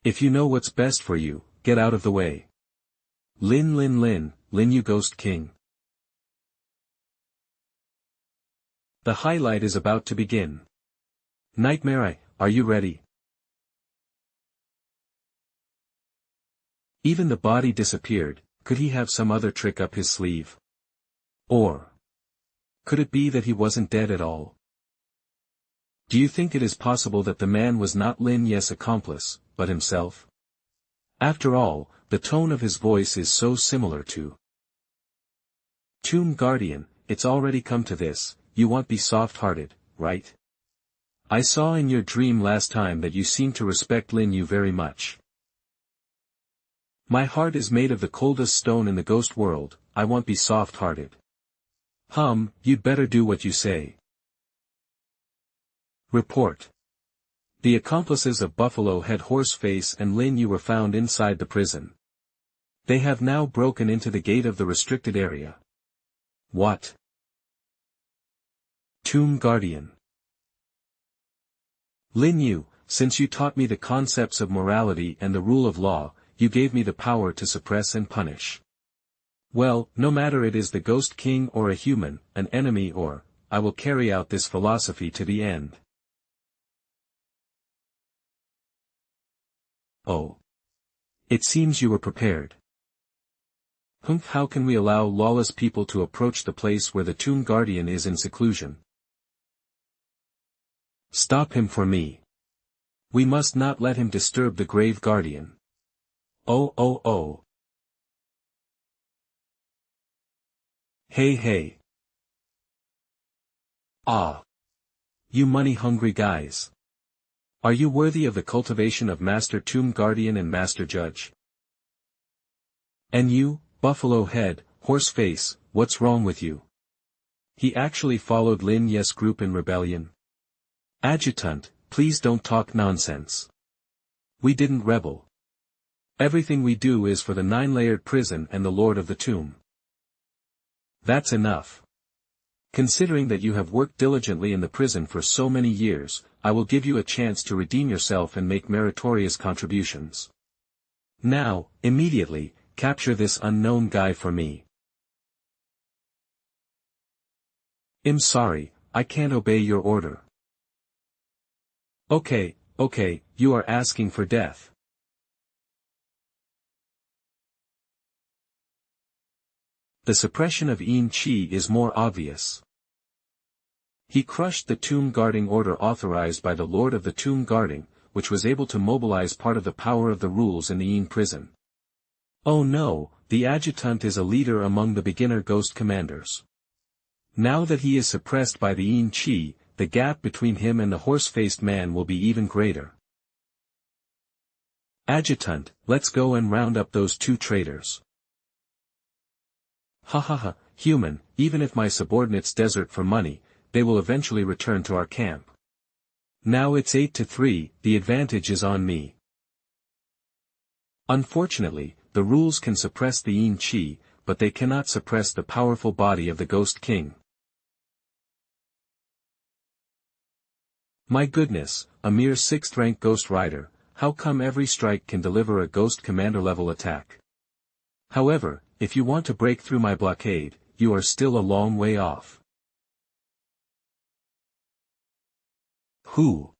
Speaker 1: If you know what's best for you, get out of the way. Lin Lin Lin, Lin you Ghost King. The highlight is about to begin. Nightmare, are you ready? Even the body disappeared. Could he have some other trick up his sleeve? Or could it be that he wasn't dead at all? Do you think it is possible that the man was not Lin Yes' accomplice, but himself? After all, the tone of his voice is so similar to Tomb Guardian. It's already come to this, you won't be soft-hearted, right? I saw in your dream last time that you seem to respect Lin Yu very much. My heart is made of the coldest stone in the ghost world, I won't be soft-hearted. You'd better do what you say. Report. The accomplices of Buffalo Head Horseface and Lin Yu were found inside the prison. They have now broken into the gate of the restricted area. What? Tomb Guardian. Lin Yu, since you taught me the concepts of morality and the rule of law, you gave me the power to suppress and punish. Well, no matter it is the Ghost King or a human, an enemy or, I will carry out this philosophy to the end. Oh. It seems you were prepared. How can we allow lawless people to approach the place where the Tomb Guardian is in seclusion? Stop him for me. We must not let him disturb the Grave Guardian. Oh. Hey. Ah. You money-hungry guys. Are you worthy of the cultivation of Master Tomb Guardian and Master Judge? And you, Buffalo Head, Horseface, what's wrong with you? He actually followed Lin Yes' group in rebellion. Adjutant, please don't talk nonsense. We didn't rebel. Everything we do is for the 9-layered prison and the Lord of the Tomb. That's enough. Considering that you have worked diligently in the prison for so many years, I will give you a chance to redeem yourself and make meritorious contributions. Now, immediately, capture this unknown guy for me. I'm sorry, I can't obey your order. Okay, you are asking for death. The suppression of Yin Chi is more obvious. He crushed the tomb guarding order authorized by the Lord of the Tomb Guarding, which was able to mobilize part of the power of the rules in the Yin prison. Oh no, the adjutant is a leader among the beginner ghost commanders. Now that he is suppressed by the Yin Chi, the gap between him and the horse-faced man will be even greater. Adjutant, let's go and round up those 2 traitors. Human, even if my subordinates desert for money, they will eventually return to our camp. Now it's 8-3, the advantage is on me. Unfortunately, the rules can suppress the Yin Chi, but they cannot suppress the powerful body of the Ghost King. My goodness, a mere 6th-rank Ghost Rider, how come every strike can deliver a Ghost Commander-level attack? However, if you want to break through my blockade, you are still a long way off. Who?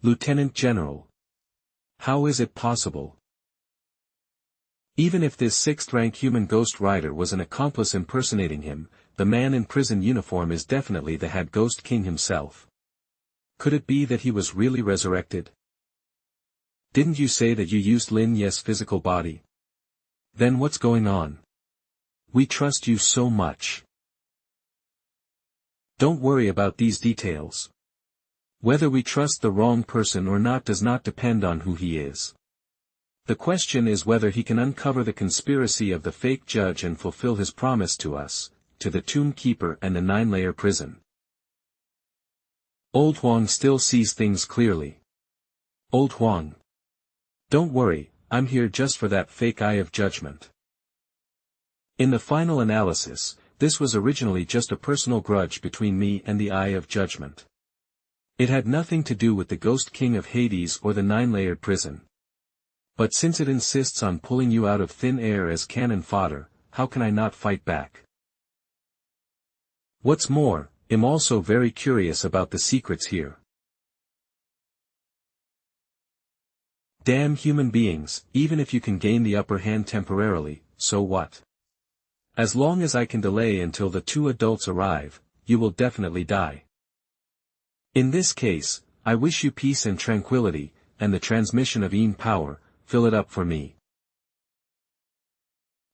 Speaker 1: Lieutenant General. How is it possible? Even if this 6th-rank human Ghost Rider was an accomplice impersonating him, the man in prison uniform is definitely the Head Ghost King himself. Could it be that he was really resurrected? Didn't you say that you used Lin Yes' physical body? Then what's going on? We trust you so much. Don't worry about these details. Whether we trust the wrong person or not does not depend on who he is. The question is whether he can uncover the conspiracy of the fake judge and fulfill his promise to us, to the Tomb Keeper and the 9-layer prison. Old Huang still sees things clearly. Old Huang. Don't worry, I'm here just for that fake eye of judgment. In the final analysis, this was originally just a personal grudge between me and the Eye of Judgment. It had nothing to do with the Ghost King of Hades or the 9-layered prison. But since it insists on pulling you out of thin air as cannon fodder, how can I not fight back? What's more, I'm also very curious about the secrets here. Damn human beings, even if you can gain the upper hand temporarily, so what? As long as I can delay until the 2 adults arrive, you will definitely die. In this case, I wish you peace and tranquility, and the transmission of power, fill it up for me.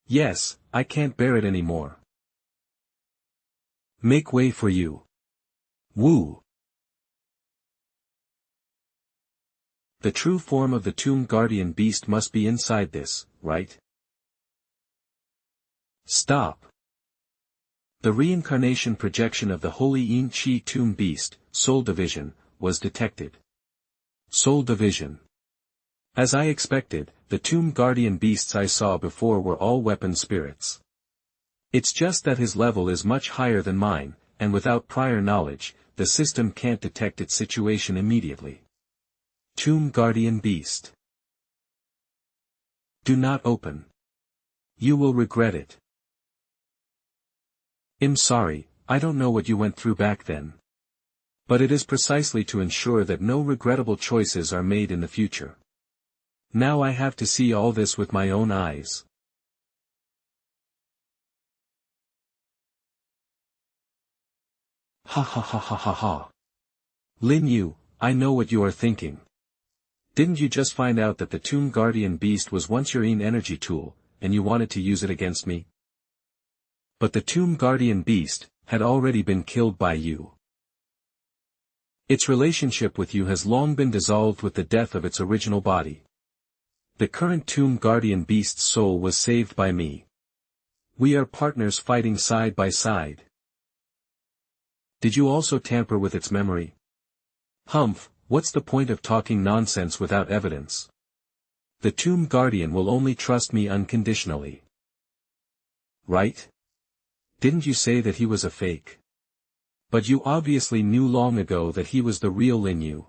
Speaker 1: Yes, I can't bear it anymore. Make way for you. Woo! The true form of the Tomb Guardian Beast must be inside this, right? Stop. The reincarnation projection of the Holy Yin Chi Tomb Beast, Soul Division, was detected. Soul Division. As I expected, the Tomb Guardian Beasts I saw before were all weapon spirits. It's just that his level is much higher than mine, and without prior knowledge, the system can't detect its situation immediately. Tomb Guardian Beast. Do not open. You will regret it. I'm sorry, I don't know what you went through back then. But it is precisely to ensure that no regrettable choices are made in the future. Now I have to see all this with my own eyes. Ha ha ha ha ha ha. Lin Yu, I know what you are thinking. Didn't you just find out that the Tomb Guardian Beast was once your energy tool, and you wanted to use it against me? But the Tomb Guardian Beast had already been killed by you. Its relationship with you has long been dissolved with the death of its original body. The current Tomb Guardian Beast's soul was saved by me. We are partners fighting side by side. Did you also tamper with its memory? Humph, what's the point of talking nonsense without evidence? The Tomb Guardian will only trust me unconditionally. Right? Didn't you say that he was a fake? But you obviously knew long ago that he was the real Lin Yu.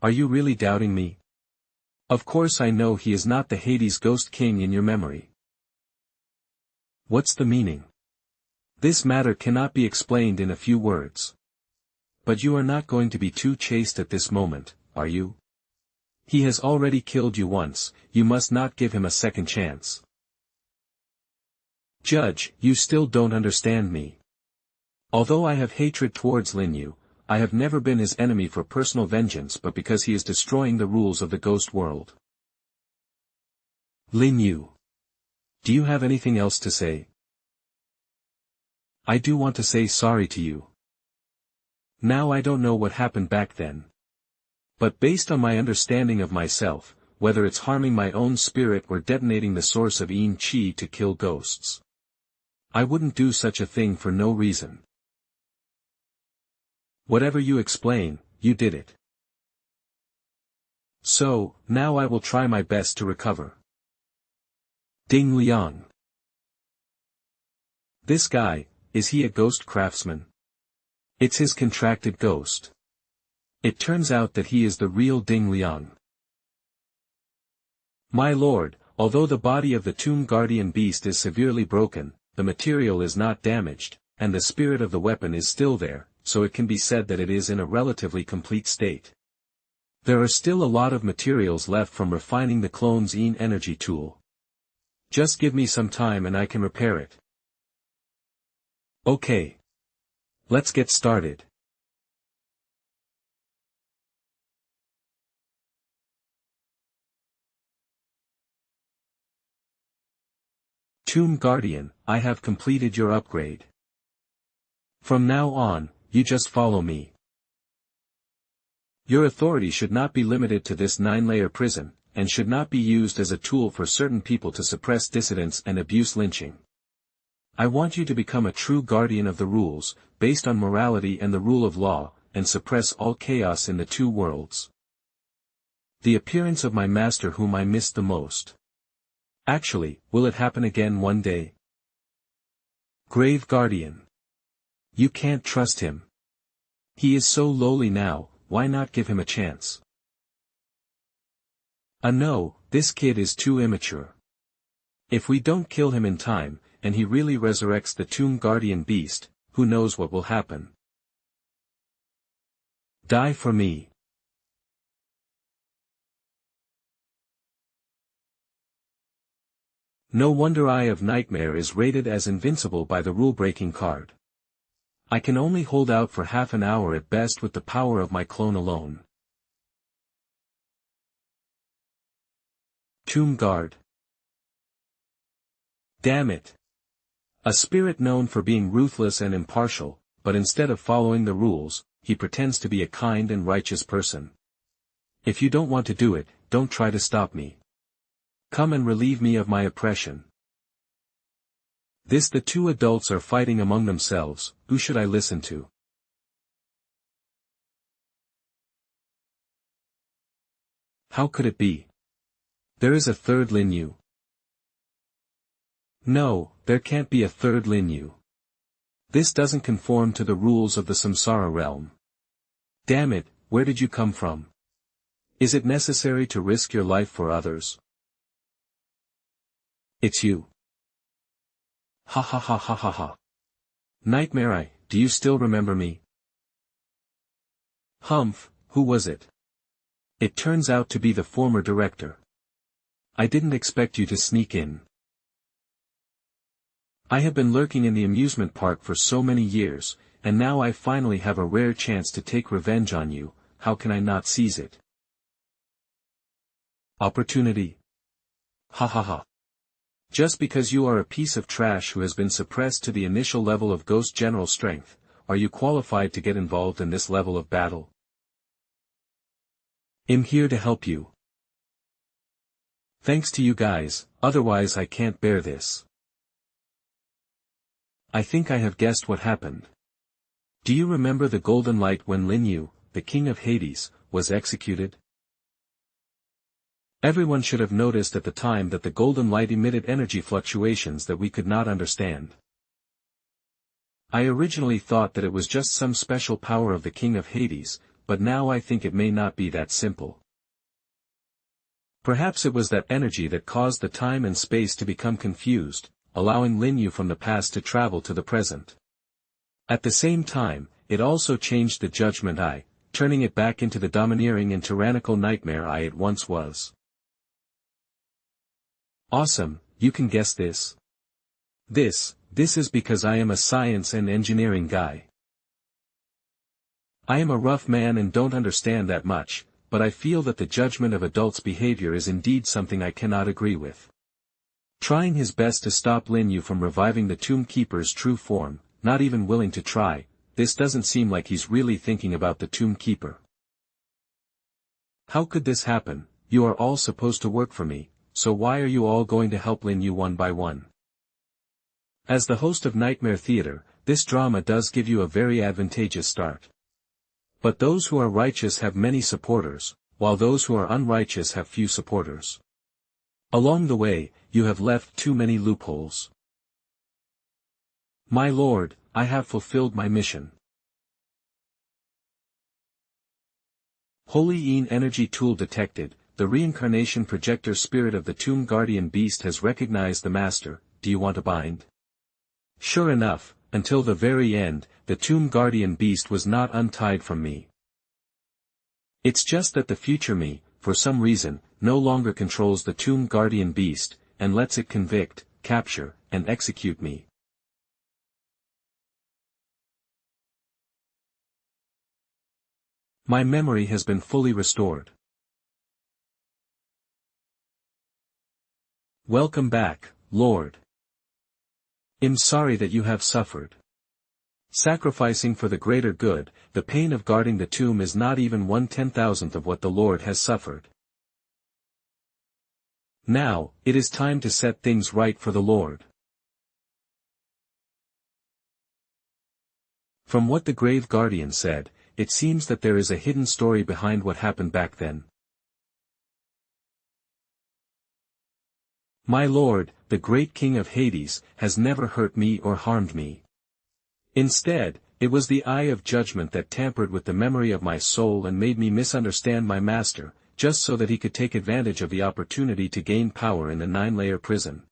Speaker 1: Are you really doubting me? Of course I know he is not the Hades Ghost King in your memory. What's the meaning? This matter cannot be explained in a few words. But you are not going to be too chaste at this moment, are you? He has already killed you once, you must not give him a second chance. Judge, you still don't understand me. Although I have hatred towards Lin Yu, I have never been his enemy for personal vengeance but because he is destroying the rules of the ghost world. Lin Yu. Do you have anything else to say? I do want to say sorry to you. Now I don't know what happened back then. But based on my understanding of myself, whether it's harming my own spirit or detonating the source of Yin Chi to kill ghosts, I wouldn't do such a thing for no reason. Whatever you explain, you did it. So, now I will try my best to recover. Ding Liang. This guy, is he a ghost craftsman? It's his contracted ghost. It turns out that he is the real Ding Liang. My lord, although the body of the Tomb Guardian Beast is severely broken, the material is not damaged, and the spirit of the weapon is still there, so it can be said that it is in a relatively complete state. There are still a lot of materials left from refining the clone's energy tool. Just give me some time and I can repair it. Okay. Let's get started. Tomb Guardian, I have completed your upgrade. From now on, you just follow me. Your authority should not be limited to this 9-layer prison, and should not be used as a tool for certain people to suppress dissidents and abuse lynching. I want you to become a true guardian of the rules, based on morality and the rule of law, and suppress all chaos in the two worlds. The appearance of my master whom I missed the most. Actually, will it happen again one day? Grave Guardian. You can't trust him. He is so lowly now, why not give him a chance? No, this kid is too immature. If we don't kill him in time, and he really resurrects the Tomb Guardian beast, who knows what will happen? Die for me. No wonder Eye of Nightmare is rated as invincible by the rule-breaking card. I can only hold out for half an hour at best with the power of my clone alone. Tomb Guard. Damn it. A spirit known for being ruthless and impartial, but instead of following the rules, he pretends to be a kind and righteous person. If you don't want to do it, don't try to stop me. Come and relieve me of my oppression. The two adults are fighting among themselves, who should I listen to? How could it be? There is a third Lin Yu. No, there can't be a third Lin Yu. This doesn't conform to the rules of the Samsara realm. Damn it, where did you come from? Is it necessary to risk your life for others? It's you. Ha ha ha ha ha ha. Nightmare Eye, do you still remember me? Humph, who was it? It turns out to be the former director. I didn't expect you to sneak in. I have been lurking in the amusement park for so many years, and now I finally have a rare chance to take revenge on you. How can I not seize it? Opportunity. Ha ha ha. Just because you are a piece of trash who has been suppressed to the initial level of Ghost General strength, are you qualified to get involved in this level of battle? I'm here to help you. Thanks to you guys, otherwise I can't bear this. I think I have guessed what happened. Do you remember the golden light when Lin Yu, the king of Hades, was executed? Everyone should have noticed at the time that the golden light emitted energy fluctuations that we could not understand. I originally thought that it was just some special power of the king of Hades, but now I think it may not be that simple. Perhaps it was that energy that caused the time and space to become confused, allowing Lin Yu from the past to travel to the present. At the same time, it also changed the Judgment Eye, turning it back into the domineering and tyrannical Nightmare Eye it once was. Awesome, you can guess this. This is because I am a science and engineering guy. I am a rough man and don't understand that much, but I feel that the judgment of adults' behavior is indeed something I cannot agree with. Trying his best to stop Lin Yu from reviving the Tomb Keeper's true form, not even willing to try, this doesn't seem like he's really thinking about the Tomb Keeper. How could this happen? You are all supposed to work for me, so why are you all going to help Lin Yu one by one? As the host of Nightmare Theater, this drama does give you a very advantageous start. But those who are righteous have many supporters, while those who are unrighteous have few supporters. Along the way, you have left too many loopholes. My lord, I have fulfilled my mission. Holy Een energy tool detected. The reincarnation projector spirit of the Tomb Guardian beast has recognized the master. Do you want to bind? Sure enough, until the very end, the Tomb Guardian beast was not untied from me. It's just that the future me, for some reason, no longer controls the Tomb Guardian beast, and lets it convict, capture, and execute me. My memory has been fully restored. Welcome back, Lord. I'm sorry that you have suffered. Sacrificing for the greater good, the pain of guarding the tomb is not even 1/10,000th of what the Lord has suffered. Now, it is time to set things right for the Lord. From what the grave guardian said, it seems that there is a hidden story behind what happened back then. My Lord, the great King of Hades, has never hurt me or harmed me. Instead, it was the eye of judgment that tampered with the memory of my soul and made me misunderstand my master, just so that he could take advantage of the opportunity to gain power in the 9-layer prison.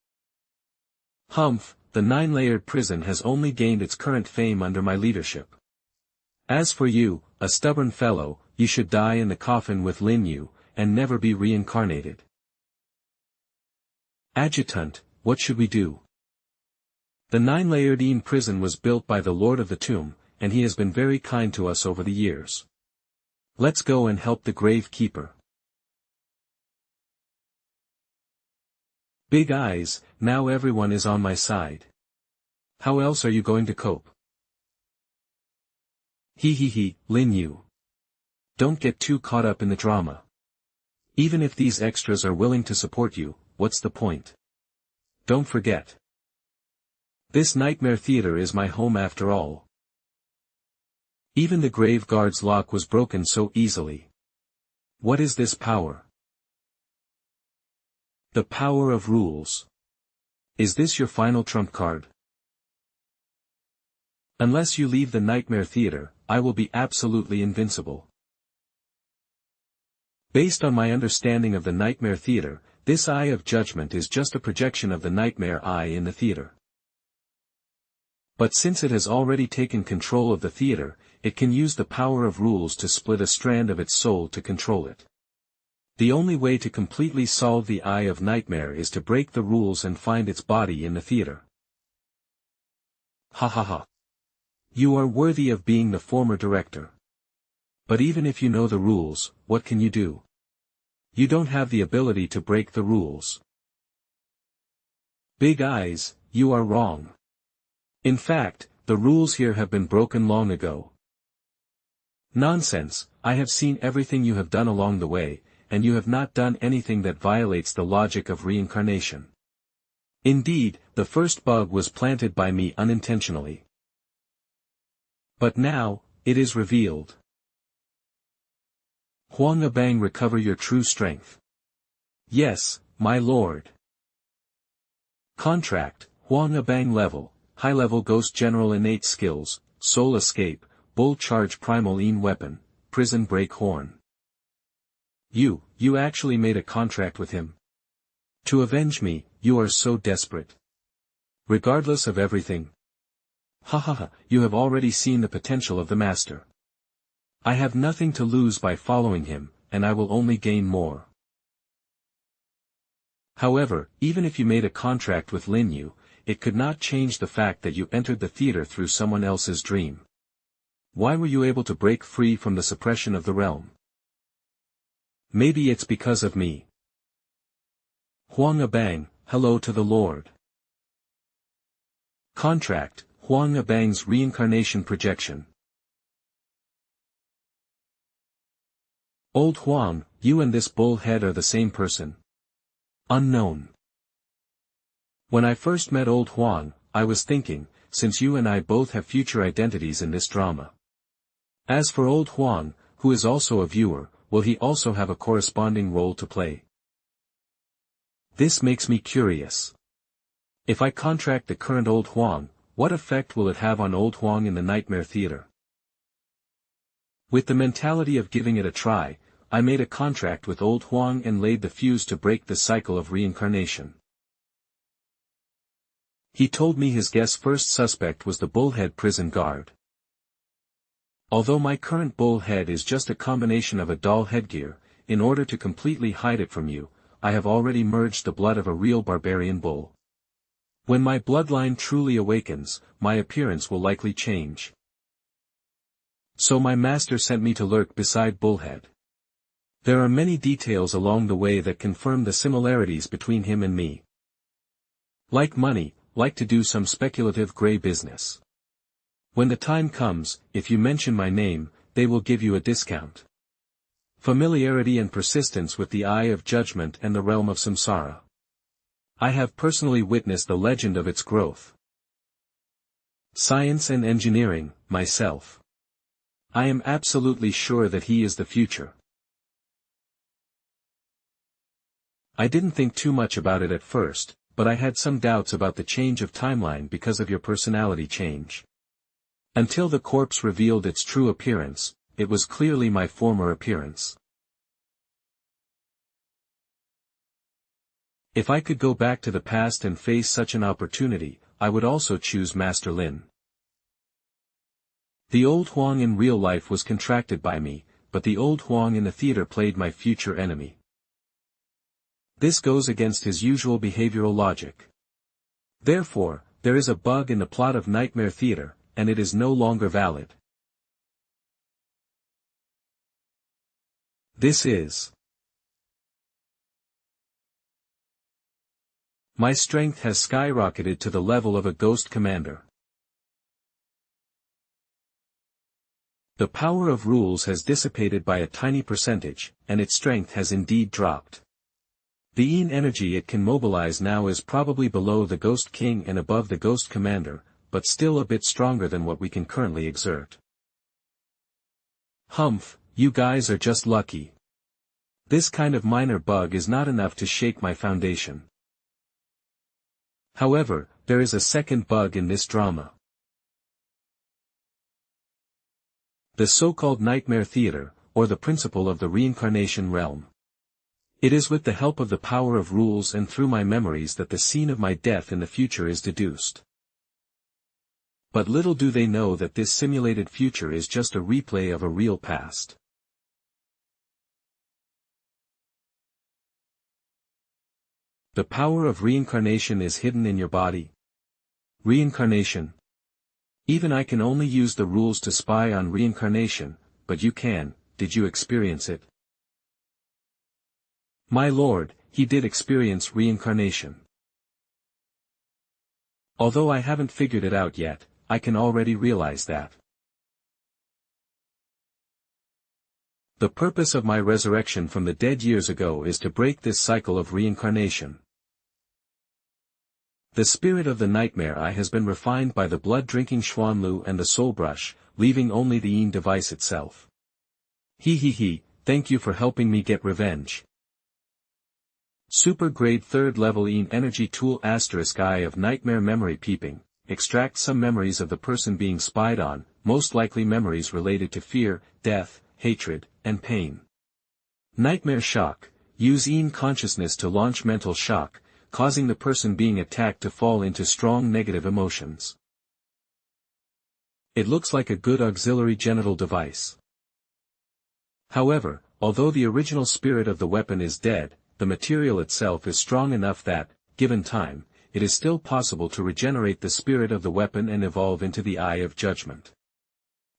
Speaker 1: Humph, the 9-layered prison has only gained its current fame under my leadership. As for you, a stubborn fellow, you should die in the coffin with Lin Yu, and never be reincarnated. Adjutant, what should we do? The 9-layered prison was built by the Lord of the Tomb, and he has been very kind to us over the years. Let's go and help the grave keeper. Big eyes, now everyone is on my side. How else are you going to cope? Lin Yu. Don't get too caught up in the drama. Even if these extras are willing to support you, what's the point? Don't forget. This nightmare theater is my home after all. Even the grave guard's lock was broken so easily. What is this power? The power of rules. Is this your final trump card? Unless you leave the nightmare theater, I will be absolutely invincible. Based on my understanding of the nightmare theater, this eye of judgment is just a projection of the nightmare eye in the theater. But since it has already taken control of the theater, it can use the power of rules to split a strand of its soul to control it. The only way to completely solve the Eye of Nightmare is to break the rules and find its body in the theater. Ha ha ha. You are worthy of being the former director. But even if you know the rules, what can you do? You don't have the ability to break the rules. Big Eyes, you are wrong. In fact, the rules here have been broken long ago. Nonsense, I have seen everything you have done along the way, and you have not done anything that violates the logic of reincarnation. Indeed, the first bug was planted by me unintentionally. But now, it is revealed. Huang Abang, recover your true strength. Yes, my lord. Contract, Huang Abang level, high-level Ghost General innate skills, Soul Escape, Bull Charge Primal weapon, Prison Break Horn. You actually made a contract with him? To avenge me, you are so desperate. Regardless of everything. Ha ha ha, you have already seen the potential of the master. I have nothing to lose by following him, and I will only gain more. However, even if you made a contract with Lin Yu, it could not change the fact that you entered the theater through someone else's dream. Why were you able to break free from the suppression of the realm? Maybe it's because of me. Huang Abang, hello to the Lord. Contract, Huang Abang's reincarnation projection. Old Huang, you and this bullhead are the same person. Unknown. When I first met Old Huang, I was thinking, since you and I both have future identities in this drama. As for Old Huang, who is also a viewer, will he also have a corresponding role to play? This makes me curious. If I contract the current Old Huang, what effect will it have on Old Huang in the Nightmare Theater? With the mentality of giving it a try, I made a contract with Old Huang and laid the fuse to break the cycle of reincarnation. He told me his guess first suspect was the bullhead prison guard. Although my current bullhead is just a combination of a doll headgear, in order to completely hide it from you, I have already merged the blood of a real barbarian bull. When my bloodline truly awakens, my appearance will likely change. So my master sent me to lurk beside Bullhead. There are many details along the way that confirm the similarities between him and me. Like money, like to do some speculative gray business. When the time comes, if you mention my name, they will give you a discount. Familiarity and persistence with the Eye of Judgment and the realm of Samsara. I have personally witnessed the legend of its growth. Science and engineering, myself. I am absolutely sure that he is the future. I didn't think too much about it at first, but I had some doubts about the change of timeline because of your personality change. Until the corpse revealed its true appearance, it was clearly my former appearance. If I could go back to the past and face such an opportunity, I would also choose Master Lin. The old Huang in real life was contracted by me, but the old Huang in the theater played my future enemy. This goes against his usual behavioral logic. Therefore, there is a bug in the plot of Nightmare Theater, and it is no longer valid. This is. My strength has skyrocketed to the level of a ghost commander. The power of rules has dissipated by a tiny percentage, and its strength has indeed dropped. The Yin energy it can mobilize now is probably below the Ghost King and above the Ghost Commander, but still a bit stronger than what we can currently exert. Humph, you guys are just lucky. This kind of minor bug is not enough to shake my foundation. However, there is a second bug in this drama. The so-called Nightmare Theater, or the principle of the reincarnation realm. It is with the help of the power of rules and through my memories that the scene of my death in the future is deduced. But little do they know that this simulated future is just a replay of a real past. The power of reincarnation is hidden in your body. Reincarnation. Even I can only use the rules to spy on reincarnation, but you can. Did you experience it? My lord, he did experience reincarnation. Although I haven't figured it out yet, I can already realize that. The purpose of my resurrection from the dead years ago is to break this cycle of reincarnation. The spirit of the nightmare eye has been refined by the blood-drinking Xuanlu and the soul brush, leaving only the Yin device itself. Thank you for helping me get revenge. Super grade 3rd level Yin energy tool * eye of nightmare memory peeping, extract some memories of the person being spied on, most likely memories related to fear, death, hatred, and pain. Nightmare shock, use Yin consciousness to launch mental shock, causing the person being attacked to fall into strong negative emotions. It looks like a good auxiliary genital device. However, although the original spirit of the weapon is dead, the material itself is strong enough that, given time, it is still possible to regenerate the spirit of the weapon and evolve into the Eye of Judgment.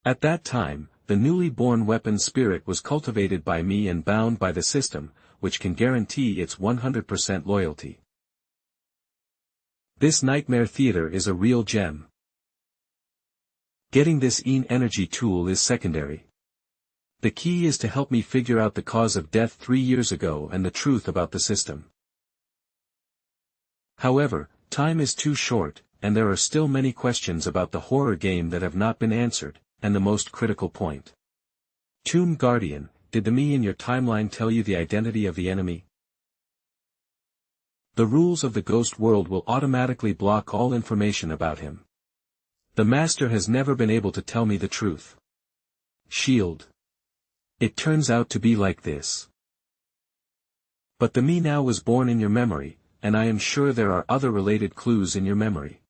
Speaker 1: At that time, the newly born weapon spirit was cultivated by me and bound by the system, which can guarantee its 100% loyalty. This nightmare theater is a real gem. Getting this Yin energy tool is secondary. The key is to help me figure out the cause of death 3 years ago and the truth about the system. However, time is too short, and there are still many questions about the horror game that have not been answered, and the most critical point. Tomb Guardian, did the me in your timeline tell you the identity of the enemy? The rules of the ghost world will automatically block all information about him. The master has never been able to tell me the truth. Shield. It turns out to be like this. But the me now was born in your memory, and I am sure there are other related clues in your memory.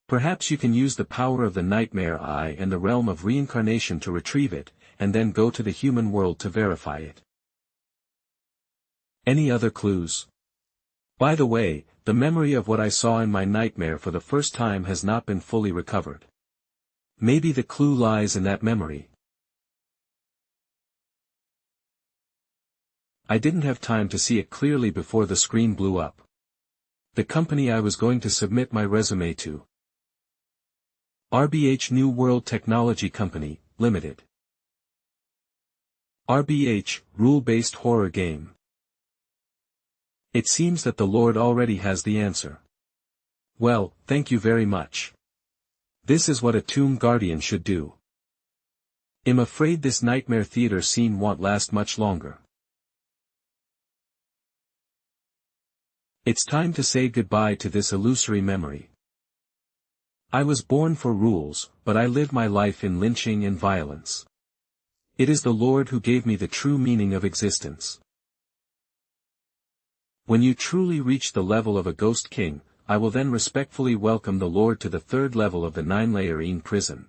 Speaker 1: Perhaps you can use the power of the nightmare eye and the realm of reincarnation to retrieve it, and then go to the human world to verify it. Any other clues? By the way, the memory of what I saw in my nightmare for the first time has not been fully recovered. Maybe the clue lies in that memory. I didn't have time to see it clearly before the screen blew up. The company I was going to submit my resume to. RBH New World Technology Company, Limited. RBH, Rule-Based Horror Game. It seems that the Lord already has the answer. Well, thank you very much. This is what a tomb guardian should do. I'm afraid this nightmare theater scene won't last much longer. It's time to say goodbye to this illusory memory. I was born for rules, but I live my life in lynching and violence. It is the Lord who gave me the true meaning of existence. When you truly reach the level of a Ghost King, I will then respectfully welcome the Lord to the third level of the 9-layer prison.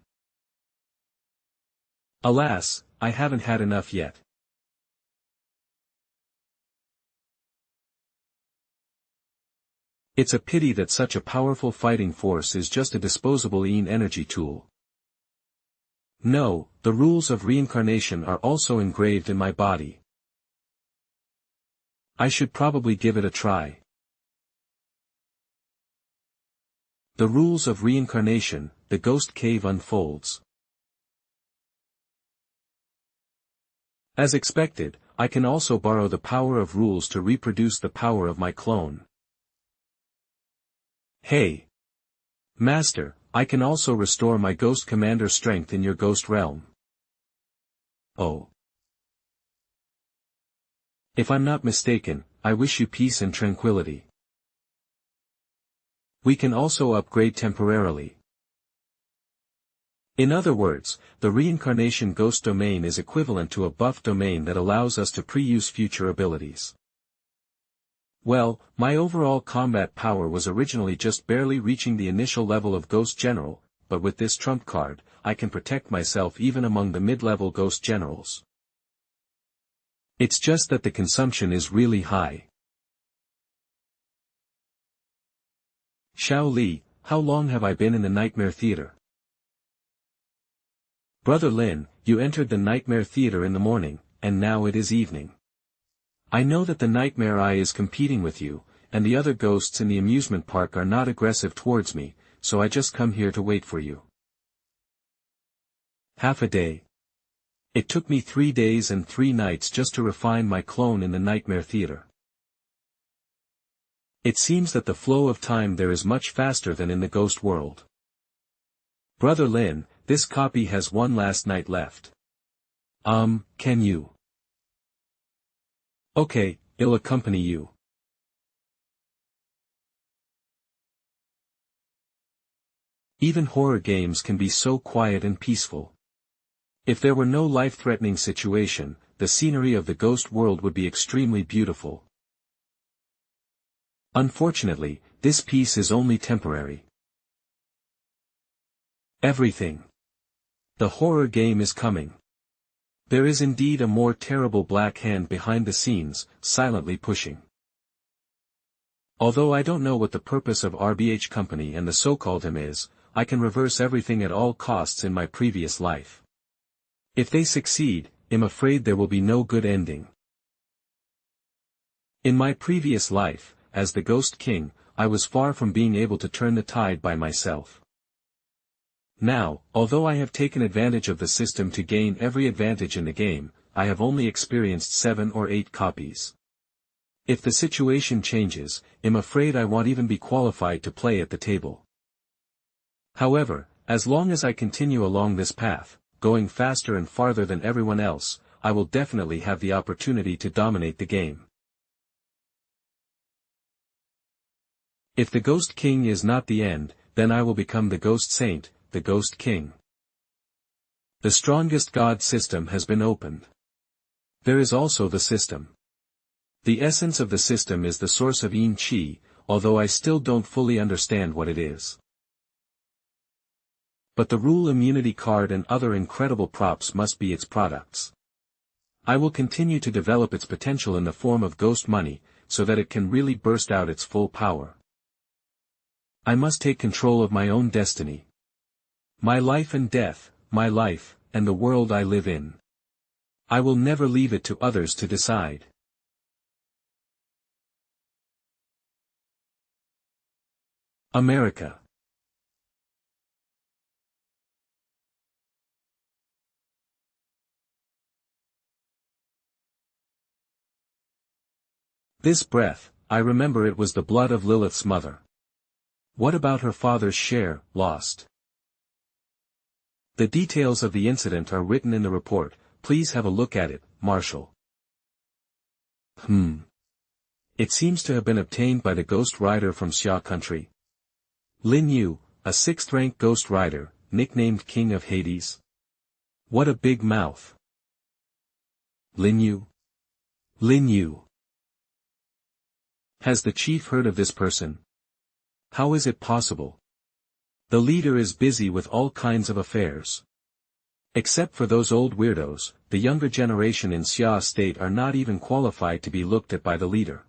Speaker 1: Alas, I haven't had enough yet. It's a pity that such a powerful fighting force is just a disposable energy tool. No, the rules of reincarnation are also engraved in my body. I should probably give it a try. The rules of reincarnation, the ghost cave unfolds. As expected, I can also borrow the power of rules to reproduce the power of my clone. Hey! Master, I can also restore my ghost commander strength in your ghost realm. Oh. If I'm not mistaken, I wish you peace and tranquility. We can also upgrade temporarily. In other words, the reincarnation ghost domain is equivalent to a buff domain that allows us to pre-use future abilities. Well, my overall combat power was originally just barely reaching the initial level of Ghost General, but with this trump card, I can protect myself even among the mid-level Ghost Generals. It's just that the consumption is really high. Xiao Li, how long have I been in the Nightmare Theater? Brother Lin, you entered the Nightmare Theater in the morning, and now it is evening. I know that the Nightmare Eye is competing with you, and the other ghosts in the amusement park are not aggressive towards me, so I just come here to wait for you. Half a day. It took me 3 days and 3 nights just to refine my clone in the Nightmare Theater. It seems that the flow of time there is much faster than in the ghost world. Brother Lin, this copy has one last night left. Can you? Okay, I'll accompany you. Even horror games can be so quiet and peaceful. If there were no life-threatening situation, the scenery of the ghost world would be extremely beautiful. Unfortunately, this peace is only temporary. Everything. The horror game is coming. There is indeed a more terrible black hand behind the scenes, silently pushing. Although I don't know what the purpose of RBH Company and the so-called him is, I can reverse everything at all costs in my previous life. If they succeed, I'm afraid there will be no good ending. In my previous life, as the Ghost King, I was far from being able to turn the tide by myself. Now, although I have taken advantage of the system to gain every advantage in the game, I have only experienced 7 or 8 copies. If the situation changes, I'm afraid I won't even be qualified to play at the table. However, as long as I continue along this path, going faster and farther than everyone else, I will definitely have the opportunity to dominate the game. If the Ghost King is not the end, then I will become the Ghost Saint, the Ghost King. The strongest god system has been opened. There is also the system. The essence of the system is the source of Yin Qi, although I still don't fully understand what it is. But the rule immunity card and other incredible props must be its products. I will continue to develop its potential in the form of ghost money, so that it can really burst out its full power. I must take control of my own destiny. My life and death, my life, and the world I live in. I will never leave it to others to decide. America. This breath, I remember it was the blood of Lilith's mother. What about her father's share, lost? The details of the incident are written in the report, please have a look at it, Marshal. It seems to have been obtained by the Ghost Rider from Xia country. Lin Yu, a 6th-rank Ghost Rider, nicknamed King of Hades. What a big mouth. Lin Yu? Lin Yu. Has the chief heard of this person? How is it possible? The leader is busy with all kinds of affairs. Except for those old weirdos, the younger generation in Xia State are not even qualified to be looked at by the leader.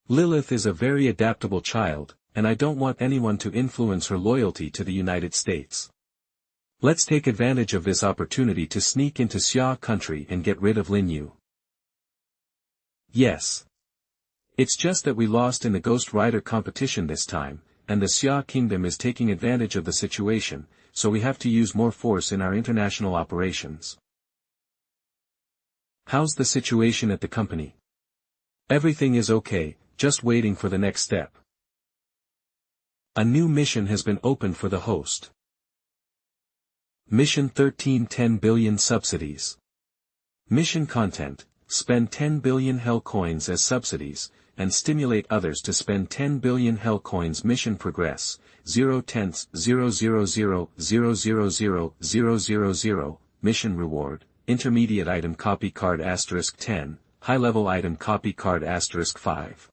Speaker 1: Lilith is a very adaptable child, and I don't want anyone to influence her loyalty to the United States. Let's take advantage of this opportunity to sneak into Xia country and get rid of Lin Yu. Yes. It's just that we lost in the Ghost Rider competition this time, and the Xia Kingdom is taking advantage of the situation, so we have to use more force in our international operations. How's the situation at the company? Everything is okay, just waiting for the next step. A new mission has been opened for the host. Mission 13 10 billion subsidies. Mission content, spend 10 billion hell coins as subsidies, and stimulate others to spend 10 billion hell coins. Mission progress, 0/10/000/000/000. Mission reward, intermediate item copy card *10, high-level item copy card *5.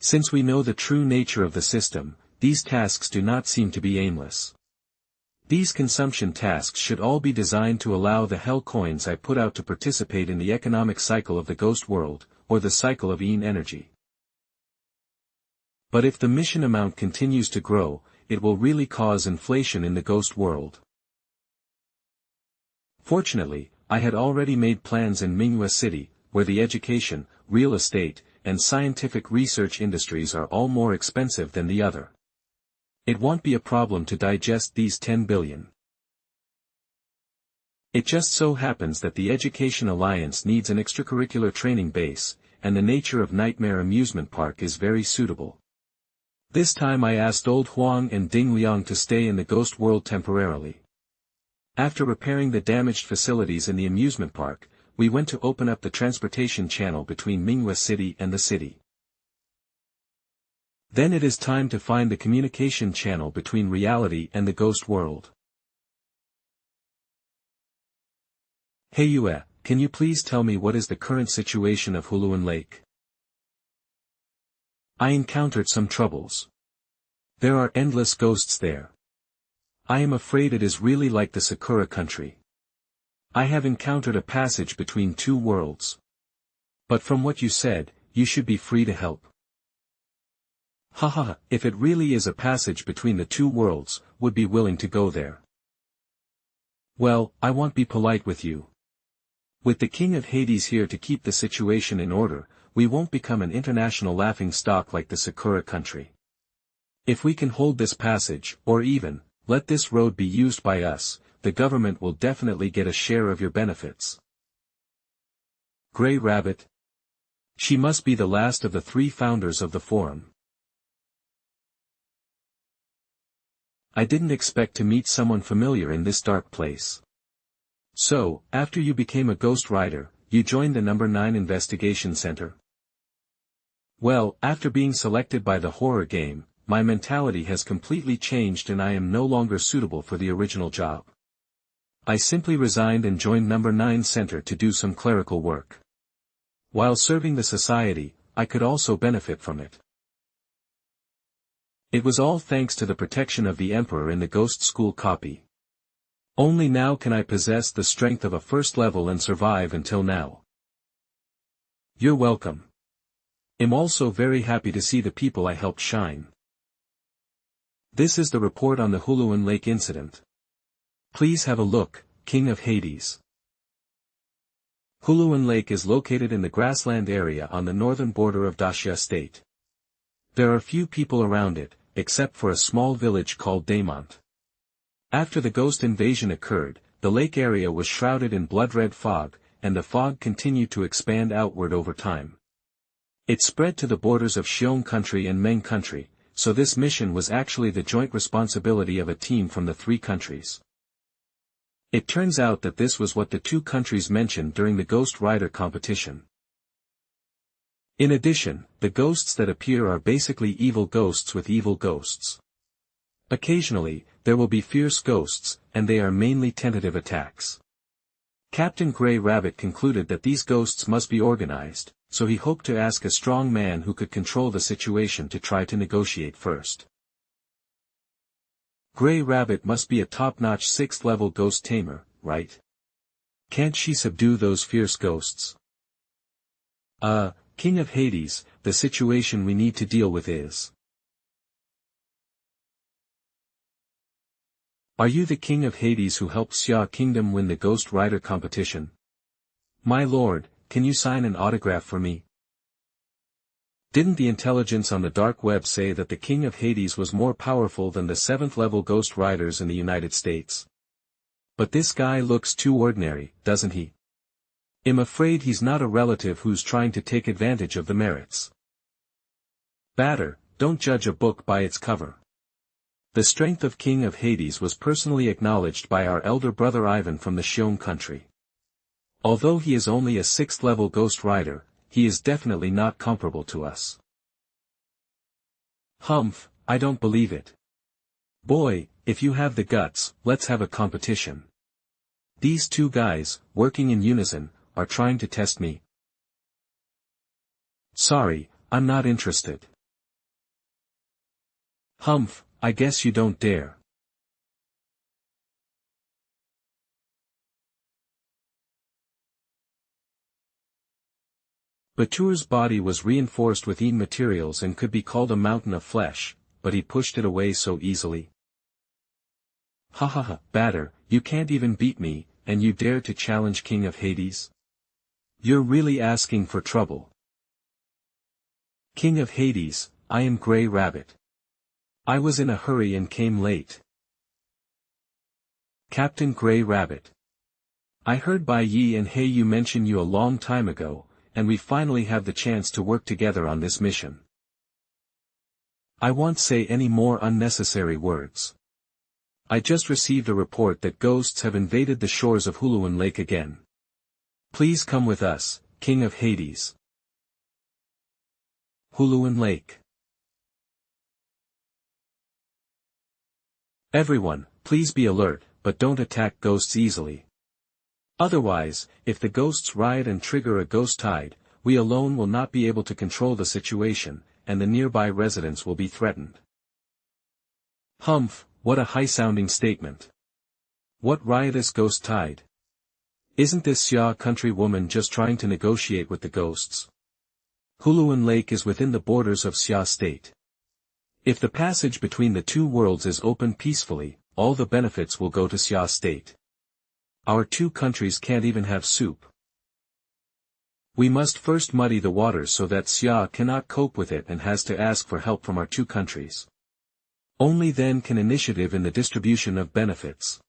Speaker 1: Since we know the true nature of the system, these tasks do not seem to be aimless. These consumption tasks should all be designed to allow the hell coins I put out to participate in the economic cycle of the ghost world, or the cycle of Yin energy. But if the mission amount continues to grow, it will really cause inflation in the ghost world. Fortunately, I had already made plans in Minghua City, where the education, real estate, and scientific research industries are all more expensive than the other. It won't be a problem to digest these 10 billion. It just so happens that the Education Alliance needs an extracurricular training base, and the nature of Nightmare Amusement Park is very suitable. This time I asked Old Huang and Ding Liang to stay in the ghost world temporarily. After repairing the damaged facilities in the amusement park, we went to open up the transportation channel between Minghua City and the city. Then it is time to find the communication channel between reality and the ghost world. Hey Yue, can you please tell me what is the current situation of Huluan Lake? I encountered some troubles. There are endless ghosts there. I am afraid it is really like the Sakura country. I have encountered a passage between two worlds. But from what you said, you should be free to help. Haha, if it really is a passage between the two worlds, would be willing to go there. Well, I won't be polite with you. With the King of Hades here to keep the situation in order, we won't become an international laughing stock like the Sakura country. If we can hold this passage, or even, let this road be used by us, the government will definitely get a share of your benefits. Grey Rabbit. She must be the last of the 3 founders of the forum. I didn't expect to meet someone familiar in this dark place. So, after you became a Ghost Rider, you joined the No. 9 Investigation Center? Well, after being selected by the horror game, my mentality has completely changed and I am no longer suitable for the original job. I simply resigned and joined No. 9 Center to do some clerical work. While serving the society, I could also benefit from it. It was all thanks to the protection of the Emperor in the Ghost School copy. Only now can I possess the strength of a first level and survive until now. You're welcome. I'm also very happy to see the people I helped shine. This is the report on the Huluan Lake incident. Please have a look, King of Hades. Huluan Lake is located in the grassland area on the northern border of Daxia State. There are few people around it, except for a small village called Daemont. After the ghost invasion occurred, the lake area was shrouded in blood-red fog, and the fog continued to expand outward over time. It spread to the borders of Shounen country and Meng country, so this mission was actually the joint responsibility of a team from the three countries. It turns out that this was what the two countries mentioned during the Ghost Rider competition. In addition, the ghosts that appear are basically evil ghosts with evil ghosts. Occasionally, there will be fierce ghosts, and they are mainly tentative attacks. Captain Grey Rabbit concluded that these ghosts must be organized, so he hoped to ask a strong man who could control the situation to try to negotiate first. Grey Rabbit must be a top-notch 6th level ghost tamer, right? Can't she subdue those fierce ghosts? King of Hades, the situation we need to deal with is. Are you the King of Hades who helped Xia Kingdom win the Ghost Rider competition? My lord, can you sign an autograph for me? Didn't the intelligence on the dark web say that the King of Hades was more powerful than the 7th level Ghost Riders in the United States? But this guy looks too ordinary, doesn't he? I'm afraid he's not a relative who's trying to take advantage of the merits. Batter, don't judge a book by its cover. The strength of King of Hades was personally acknowledged by our elder brother Ivan from the Shounen country. Although he is only a 6th level Ghost Rider, he is definitely not comparable to us. Humph, I don't believe it. Boy, if you have the guts, let's have a competition. These two guys, working in unison, are trying to test me. Sorry, I'm not interested. Humph, I guess you don't dare. Batur's body was reinforced with EN materials and could be called a mountain of flesh, but he pushed it away so easily. Ha ha ha, Batter, you can't even beat me, and you dare to challenge King of Hades? You're really asking for trouble. King of Hades, I am Grey Rabbit. I was in a hurry and came late. Captain Grey Rabbit. I heard Bai Yi and Hei Yu mention you a long time ago, and we finally have the chance to work together on this mission. I won't say any more unnecessary words. I just received a report that ghosts have invaded the shores of Huluan Lake again. Please come with us, King of Hades. Huluan Lake. Everyone, please be alert, but don't attack ghosts easily. Otherwise, if the ghosts riot and trigger a ghost tide, we alone will not be able to control the situation, and the nearby residents will be threatened. Humph, what a high-sounding statement. What riotous ghost tide? Isn't this Xia country woman just trying to negotiate with the ghosts? Huluan Lake is within the borders of Xia state. If the passage between the two worlds is open peacefully, all the benefits will go to Xia state. Our two countries can't even have soup. We must first muddy the waters so that Xia cannot cope with it and has to ask for help from our two countries. Only then can initiative in the distribution of benefits.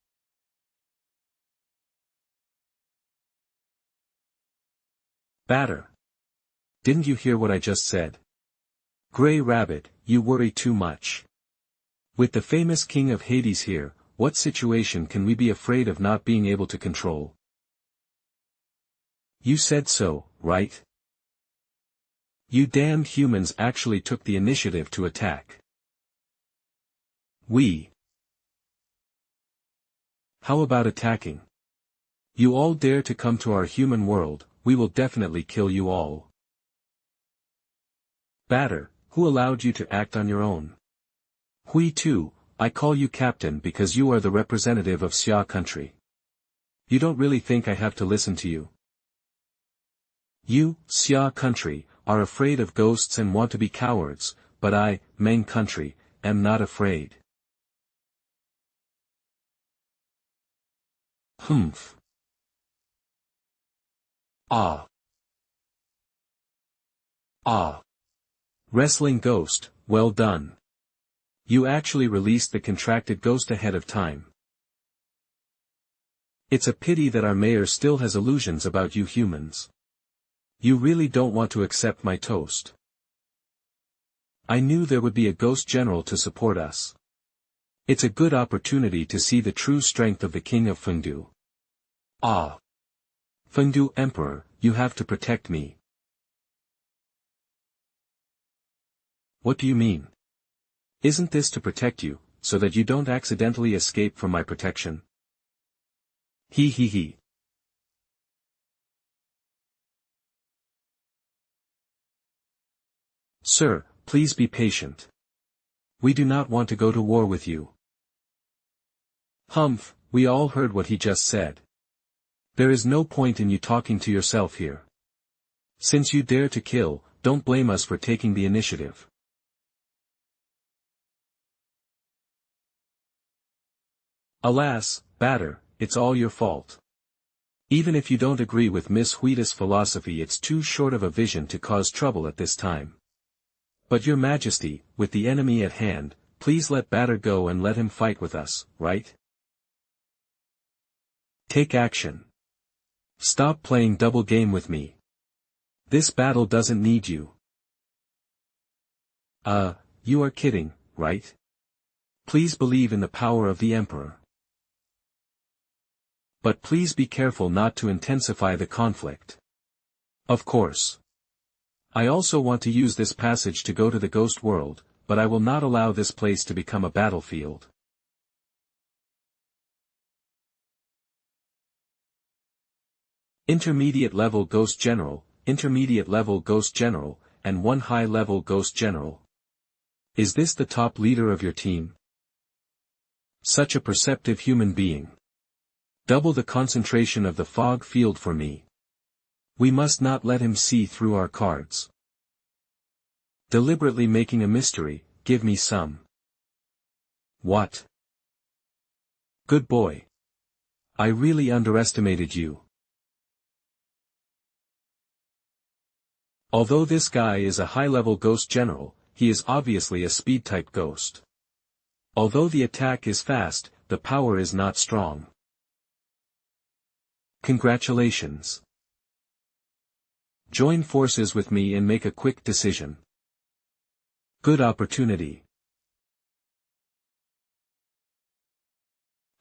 Speaker 1: Batter. Didn't you hear what I just said? Grey Rabbit, you worry too much. With the famous King of Hades here, what situation can we be afraid of not being able to control? You said so, right? You damned humans actually took the initiative to attack. How about attacking? You all dare to come to our human world, we will definitely kill you all. Batter, who allowed you to act on your own? Hui too, I call you captain because you are the representative of Xia country. You don't really think I have to listen to you? You, Xia country, are afraid of ghosts and want to be cowards, but I, Meng country, am not afraid. Humph. Ah. Wrestling ghost, well done. You actually released the contracted ghost ahead of time. It's a pity that our mayor still has illusions about you humans. You really don't want to accept my toast. I knew there would be a ghost general to support us. It's a good opportunity to see the true strength of the king of Fengdu. Ah! Fengdu Emperor, you have to protect me. What do you mean? Isn't this to protect you, so that you don't accidentally escape from my protection? He he he. Sir, please be patient. We do not want to go to war with you. Humph, we all heard what he just said. There is no point in you talking to yourself here. Since you dare to kill, don't blame us for taking the initiative. Alas, Batter, it's all your fault. Even if you don't agree with Miss Huita's philosophy, it's too short of a vision to cause trouble at this time. But your majesty, with the enemy at hand, please let Batter go and let him fight with us, right? Take action. Stop playing double game with me. This battle doesn't need you. You are kidding, right? Please believe in the power of the Emperor. But please be careful not to intensify the conflict. Of course. I also want to use this passage to go to the ghost world, but I will not allow this place to become a battlefield. Intermediate level Ghost General, Intermediate level Ghost General, and one high level Ghost General. Is this the top leader of your team? Such a perceptive human being. Double the concentration of the fog field for me. We must not let him see through our cards. Deliberately making a mystery, give me some. What? Good boy. I really underestimated you. Although this guy is a high-level ghost general, he is obviously a speed-type ghost. Although the attack is fast, the power is not strong. Congratulations. Join forces with me and make a quick decision. Good opportunity.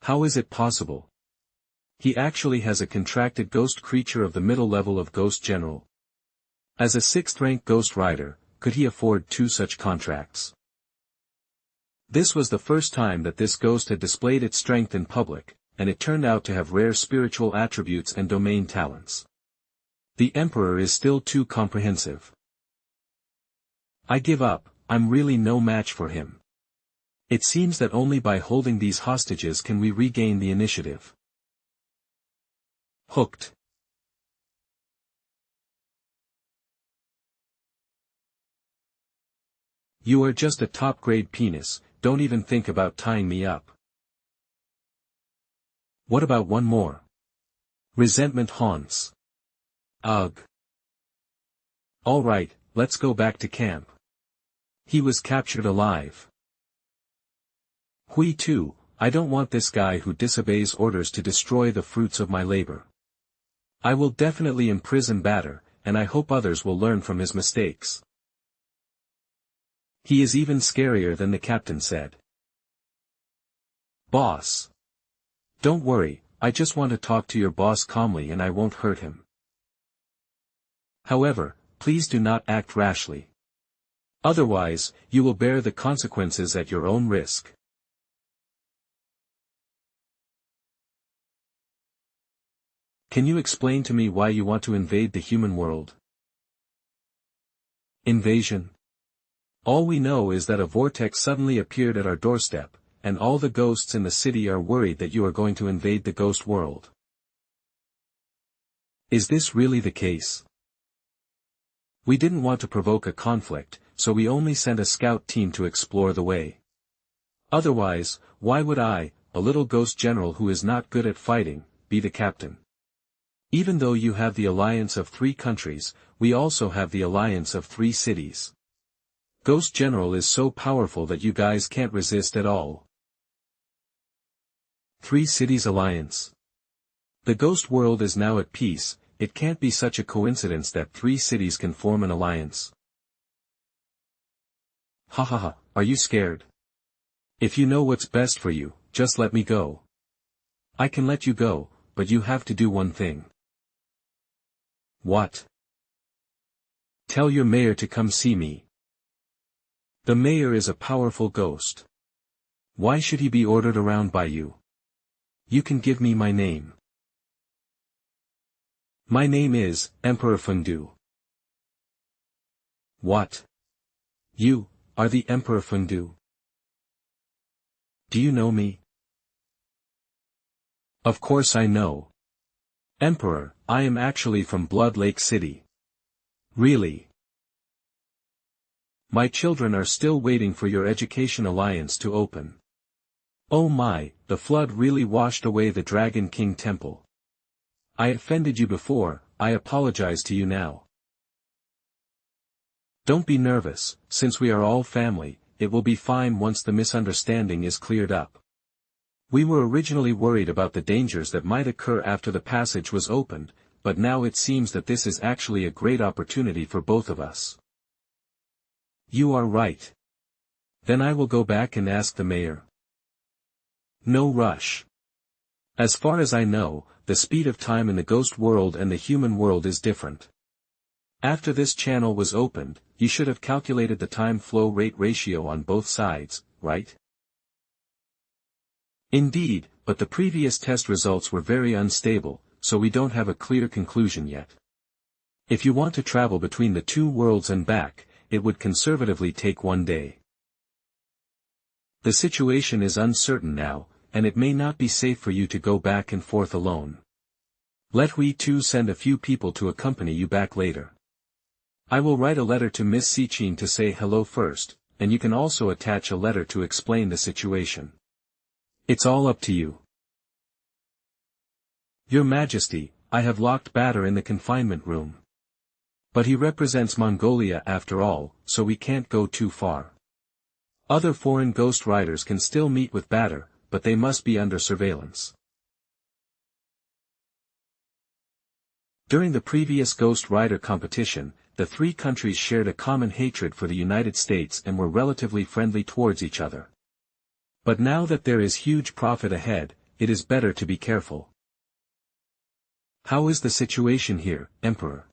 Speaker 1: How is it possible? He actually has a contracted ghost creature of the middle level of Ghost General. As a 6th-rank Ghost Rider, could he afford 2 such contracts? This was the first time that this ghost had displayed its strength in public, and it turned out to have rare spiritual attributes and domain talents. The Emperor is still too comprehensive. I give up, I'm really no match for him. It seems that only by holding these hostages can we regain the initiative. Hooked. You are just a top-grade penis, don't even think about tying me up. What about one more? Resentment haunts. Ugh. Alright, let's go back to camp. He was captured alive. Hui too, I don't want this guy who disobeys orders to destroy the fruits of my labor. I will definitely imprison Batter, and I hope others will learn from his mistakes. He is even scarier than the captain said. Boss. Don't worry, I just want to talk to your boss calmly and I won't hurt him. However, please do not act rashly. Otherwise, you will bear the consequences at your own risk. Can you explain to me why you want to invade the human world? Invasion? All we know is that a vortex suddenly appeared at our doorstep, and all the ghosts in the city are worried that you are going to invade the ghost world. Is this really the case? We didn't want to provoke a conflict, so we only sent a scout team to explore the way. Otherwise, why would I, a little ghost general who is not good at fighting, be the captain? Even though you have the alliance of 3 countries, we also have the alliance of 3 cities. Ghost General is so powerful that you guys can't resist at all. 3 cities alliance. The ghost world is now at peace. It can't be such a coincidence that 3 cities can form an alliance. Ha ha ha, are you scared? If you know what's best for you, just let me go. I can let you go, but you have to do one thing. What? Tell your mayor to come see me. The mayor is a powerful ghost. Why should he be ordered around by you? You can give me my name. My name is Emperor Fengdu. What? You are the Emperor Fengdu? Do you know me? Of course I know. Emperor, I am actually from Blood Lake City. Really? My children are still waiting for your education alliance to open. Oh my, the flood really washed away the Dragon King Temple. I offended you before, I apologize to you now. Don't be nervous, since we are all family, it will be fine once the misunderstanding is cleared up. We were originally worried about the dangers that might occur after the passage was opened, but now it seems that this is actually a great opportunity for both of us. You are right. Then I will go back and ask the mayor. No rush. As far as I know, the speed of time in the ghost world and the human world is different. After this channel was opened, you should have calculated the time flow rate ratio on both sides, right? Indeed, but the previous test results were very unstable, so we don't have a clear conclusion yet. If you want to travel between the 2 worlds and back, it would conservatively take 1 day. The situation is uncertain now, and it may not be safe for you to go back and forth alone. Let we too send a few people to accompany you back later. I will write a letter to Miss Sichin to say hello first, and you can also attach a letter to explain the situation. It's all up to you. Your Majesty, I have locked Batter in the confinement room. But he represents Mongolia after all, so we can't go too far. Other foreign ghost riders can still meet with Batter, but they must be under surveillance. During the previous Ghost Rider competition, the 3 countries shared a common hatred for the United States and were relatively friendly towards each other. But now that there is huge profit ahead, it is better to be careful. How is the situation here, Emperor?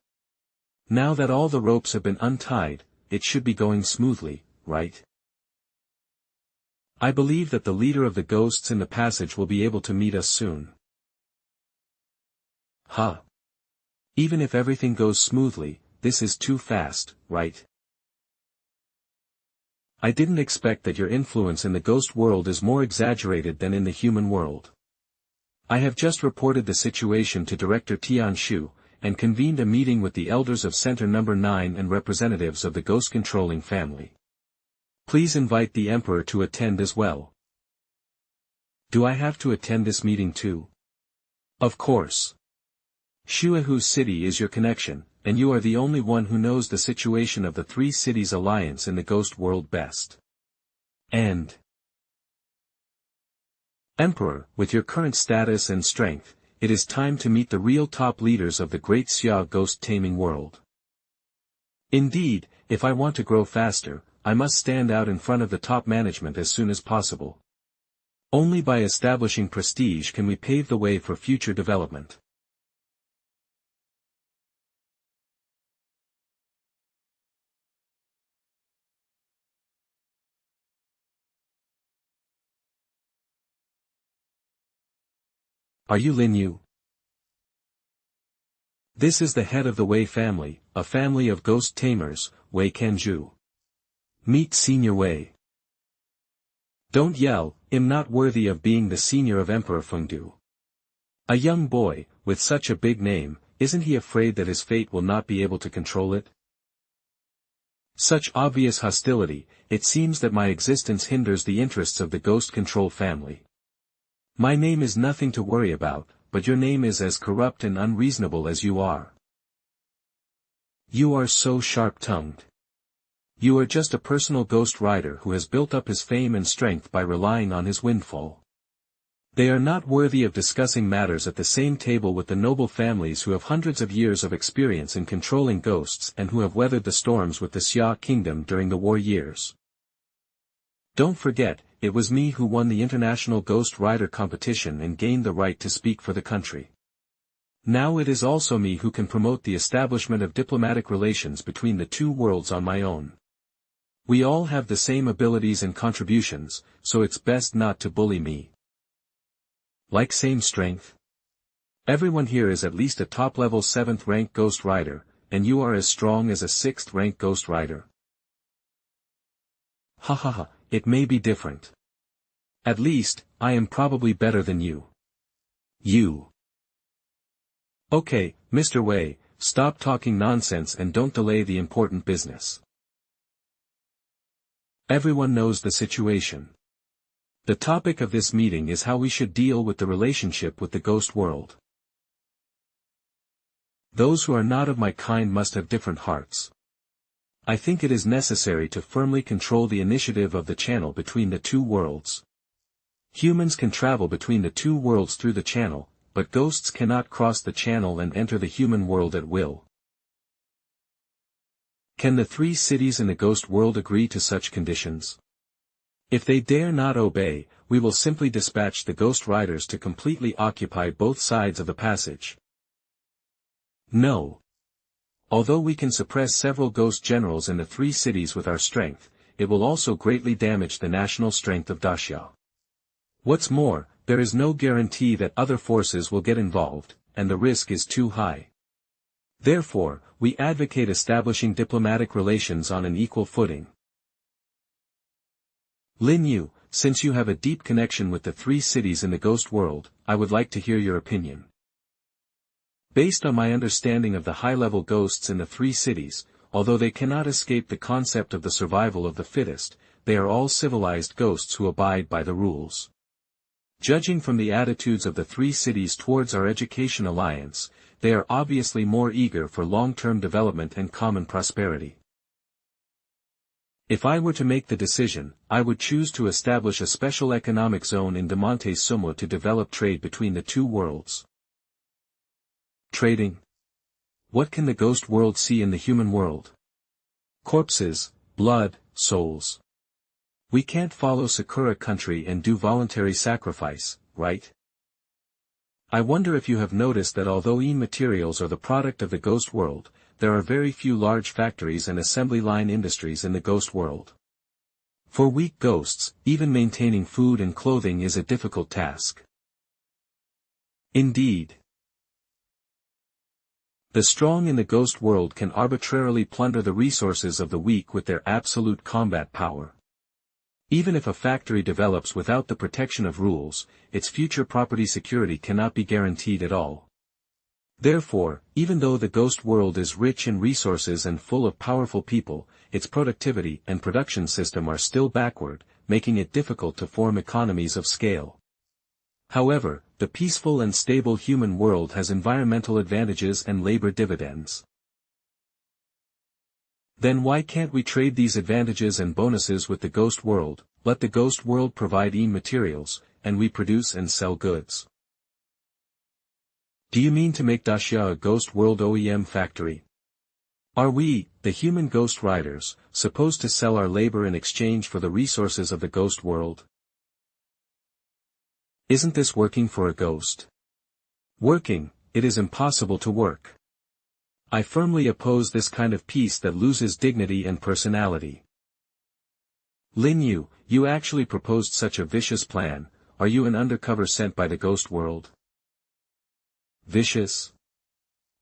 Speaker 1: Now that all the ropes have been untied, it should be going smoothly, right? I believe that the leader of the ghosts in the passage will be able to meet us soon. Huh. Even if everything goes smoothly, this is too fast, right? I didn't expect that your influence in the ghost world is more exaggerated than in the human world. I have just reported the situation to Director Tian Shu, and convened a meeting with the elders of Center Number 9 and representatives of the ghost-controlling family. Please invite the Emperor to attend as well. Do I have to attend this meeting too? Of course. Shuehu City is your connection, and you are the only one who knows the situation of the 3 cities alliance in the ghost world best. And Emperor, with your current status and strength, it is time to meet the real top leaders of the great Xia ghost taming world. Indeed, if I want to grow faster, I must stand out in front of the top management as soon as possible. Only by establishing prestige can we pave the way for future development. Are you Lin Yu? This is the head of the Wei family, a family of ghost tamers, Wei Kanju. Meet Senior Wei. Don't yell, I'm not worthy of being the senior of Emperor Fengdu. A young boy, with such a big name, isn't he afraid that his fate will not be able to control it? Such obvious hostility, it seems that my existence hinders the interests of the ghost control family. My name is nothing to worry about, but your name is as corrupt and unreasonable as you are. You are so sharp-tongued. You are just a personal ghost rider who has built up his fame and strength by relying on his windfall. They are not worthy of discussing matters at the same table with the noble families who have hundreds of years of experience in controlling ghosts and who have weathered the storms with the Xia kingdom during the war years. Don't forget, it was me who won the International Ghost Rider competition and gained the right to speak for the country. Now it is also me who can promote the establishment of diplomatic relations between the two worlds on my own. We all have the same abilities and contributions, so it's best not to bully me. Like same strength? Everyone here is at least a top-level 7th rank Ghost Rider, and you are as strong as a 6th rank Ghost Rider. Hahaha, it may be different. At least, I am probably better than you. You. Okay, Mr. Wei, stop talking nonsense and don't delay the important business. Everyone knows the situation. The topic of this meeting is how we should deal with the relationship with the ghost world. Those who are not of my kind must have different hearts. I think it is necessary to firmly control the initiative of the channel between the two worlds. Humans can travel between the two worlds through the channel, but ghosts cannot cross the channel and enter the human world at will. Can the 3 cities in the ghost world agree to such conditions? If they dare not obey, we will simply dispatch the Ghost Riders to completely occupy both sides of the passage. No. Although we can suppress several ghost generals in the 3 cities with our strength, it will also greatly damage the national strength of Daxia. What's more, there is no guarantee that other forces will get involved, and the risk is too high. Therefore, we advocate establishing diplomatic relations on an equal footing. Lin Yu, since you have a deep connection with the 3 cities in the ghost world, I would like to hear your opinion. Based on my understanding of the high-level ghosts in the 3 cities, although they cannot escape the concept of the survival of the fittest, they are all civilized ghosts who abide by the rules. Judging from the attitudes of the 3 cities towards our education alliance, they are obviously more eager for long-term development and common prosperity. If I were to make the decision, I would choose to establish a special economic zone in Damonte Sumo to develop trade between the two worlds. Trading? What can the ghost world see in the human world? Corpses, blood, souls. We can't follow Sakura country and do voluntary sacrifice, right? I wonder if you have noticed that although materials are the product of the ghost world, there are very few large factories and assembly line industries in the ghost world. For weak ghosts, even maintaining food and clothing is a difficult task. Indeed. The strong in the ghost world can arbitrarily plunder the resources of the weak with their absolute combat power. Even if a factory develops without the protection of rules, its future property security cannot be guaranteed at all. Therefore, even though the ghost world is rich in resources and full of powerful people, its productivity and production system are still backward, making it difficult to form economies of scale. However, the peaceful and stable human world has environmental advantages and labor dividends. Then why can't we trade these advantages and bonuses with the ghost world, let the ghost world provide materials, and we produce and sell goods? Do you mean to make Daxia a ghost world OEM factory? Are we, the human ghost riders, supposed to sell our labor in exchange for the resources of the ghost world? Isn't this working for a ghost? Working, it is impossible to work. I firmly oppose this kind of peace that loses dignity and personality. Lin Yu, you actually proposed such a vicious plan. Are you an undercover sent by the ghost world? Vicious?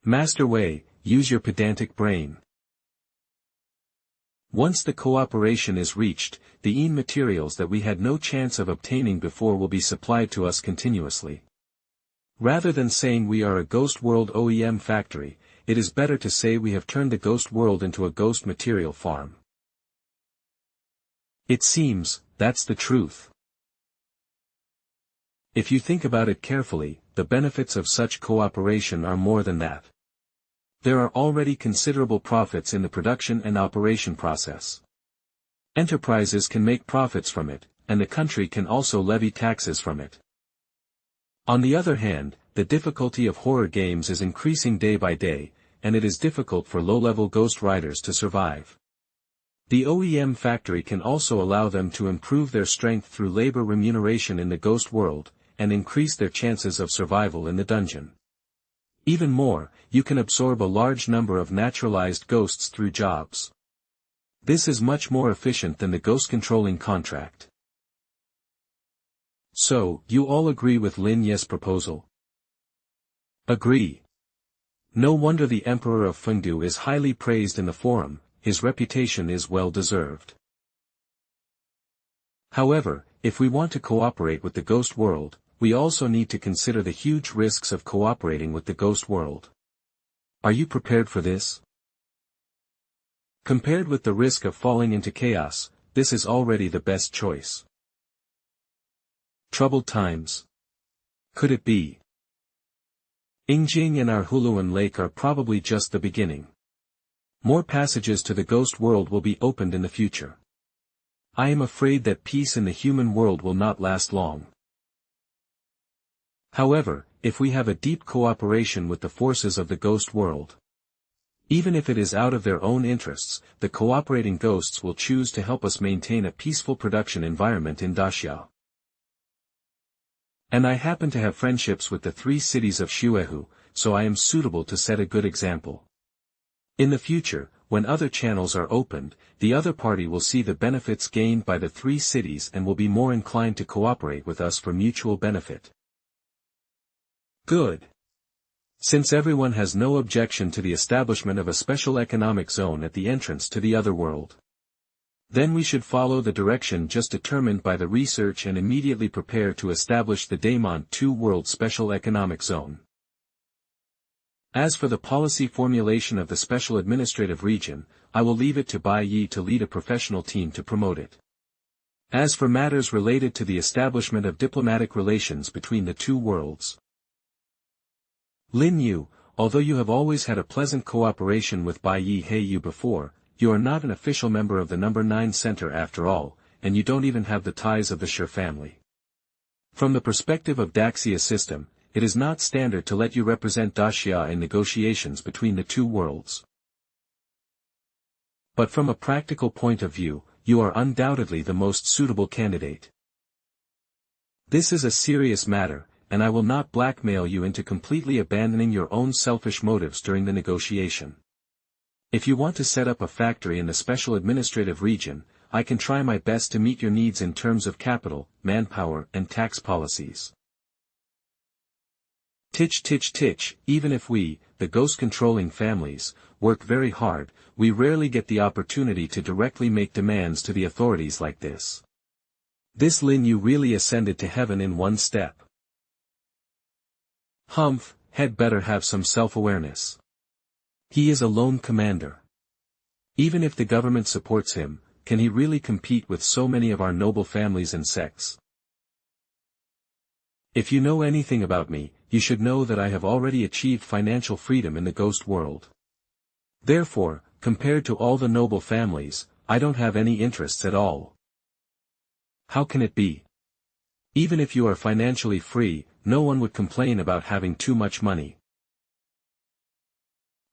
Speaker 1: Master Wei, use your pedantic brain. Once the cooperation is reached, the materials that we had no chance of obtaining before will be supplied to us continuously. Rather than saying we are a ghost world OEM factory, it is better to say we have turned the ghost world into a ghost material farm. It seems, that's the truth. If you think about it carefully, the benefits of such cooperation are more than that. There are already considerable profits in the production and operation process. Enterprises can make profits from it, and the country can also levy taxes from it. On the other hand, the difficulty of horror games is increasing day by day, and it is difficult for low-level ghost riders to survive. The OEM factory can also allow them to improve their strength through labor remuneration in the ghost world, and increase their chances of survival in the dungeon. Even more, you can absorb a large number of naturalized ghosts through jobs. This is much more efficient than the ghost controlling contract. So, you all agree with Lin Ye's proposal? Agree. No wonder the Emperor of Fengdu is highly praised in the forum, his reputation is well deserved. However, if we want to cooperate with the ghost world, we also need to consider the huge risks of cooperating with the ghost world. Are you prepared for this? Compared with the risk of falling into chaos, this is already the best choice. Troubled times. Could it be? Yingjing and our Huluan Lake are probably just the beginning. More passages to the ghost world will be opened in the future. I am afraid that peace in the human world will not last long. However, if we have a deep cooperation with the forces of the ghost world, even if it is out of their own interests, the cooperating ghosts will choose to help us maintain a peaceful production environment in Daxia. And I happen to have friendships with the 3 cities of Xuehu, so I am suitable to set a good example. In the future, when other channels are opened, the other party will see the benefits gained by the 3 cities and will be more inclined to cooperate with us for mutual benefit. Good. Since everyone has no objection to the establishment of a special economic zone at the entrance to the other world, then we should follow the direction just determined by the research and immediately prepare to establish the Daemon 2 World Special Economic Zone. As for the policy formulation of the Special Administrative Region, I will leave it to Bai Yi to lead a professional team to promote it. As for matters related to the establishment of diplomatic relations between the 2 worlds, Lin Yu, although you have always had a pleasant cooperation with Bai Yi Heiyu before, you are not an official member of the No. 9 Center after all, and you don't even have the ties of the Shi family. From the perspective of Daxia system, it is not standard to let you represent Daxia in negotiations between the 2 worlds. But from a practical point of view, you are undoubtedly the most suitable candidate. This is a serious matter, and I will not blackmail you into completely abandoning your own selfish motives during the negotiation. If you want to set up a factory in the Special Administrative Region, I can try my best to meet your needs in terms of capital, manpower, and tax policies. Titch, even if we, the ghost-controlling families, work very hard, we rarely get the opportunity to directly make demands to the authorities like this. This Lin Yu really ascended to heaven in one step. Humph, had better have some self-awareness. He is a lone commander. Even if the government supports him, can he really compete with so many of our noble families and sects? If you know anything about me, you should know that I have already achieved financial freedom in the ghost world. Therefore, compared to all the noble families, I don't have any interests at all. How can it be? Even if you are financially free, no one would complain about having too much money.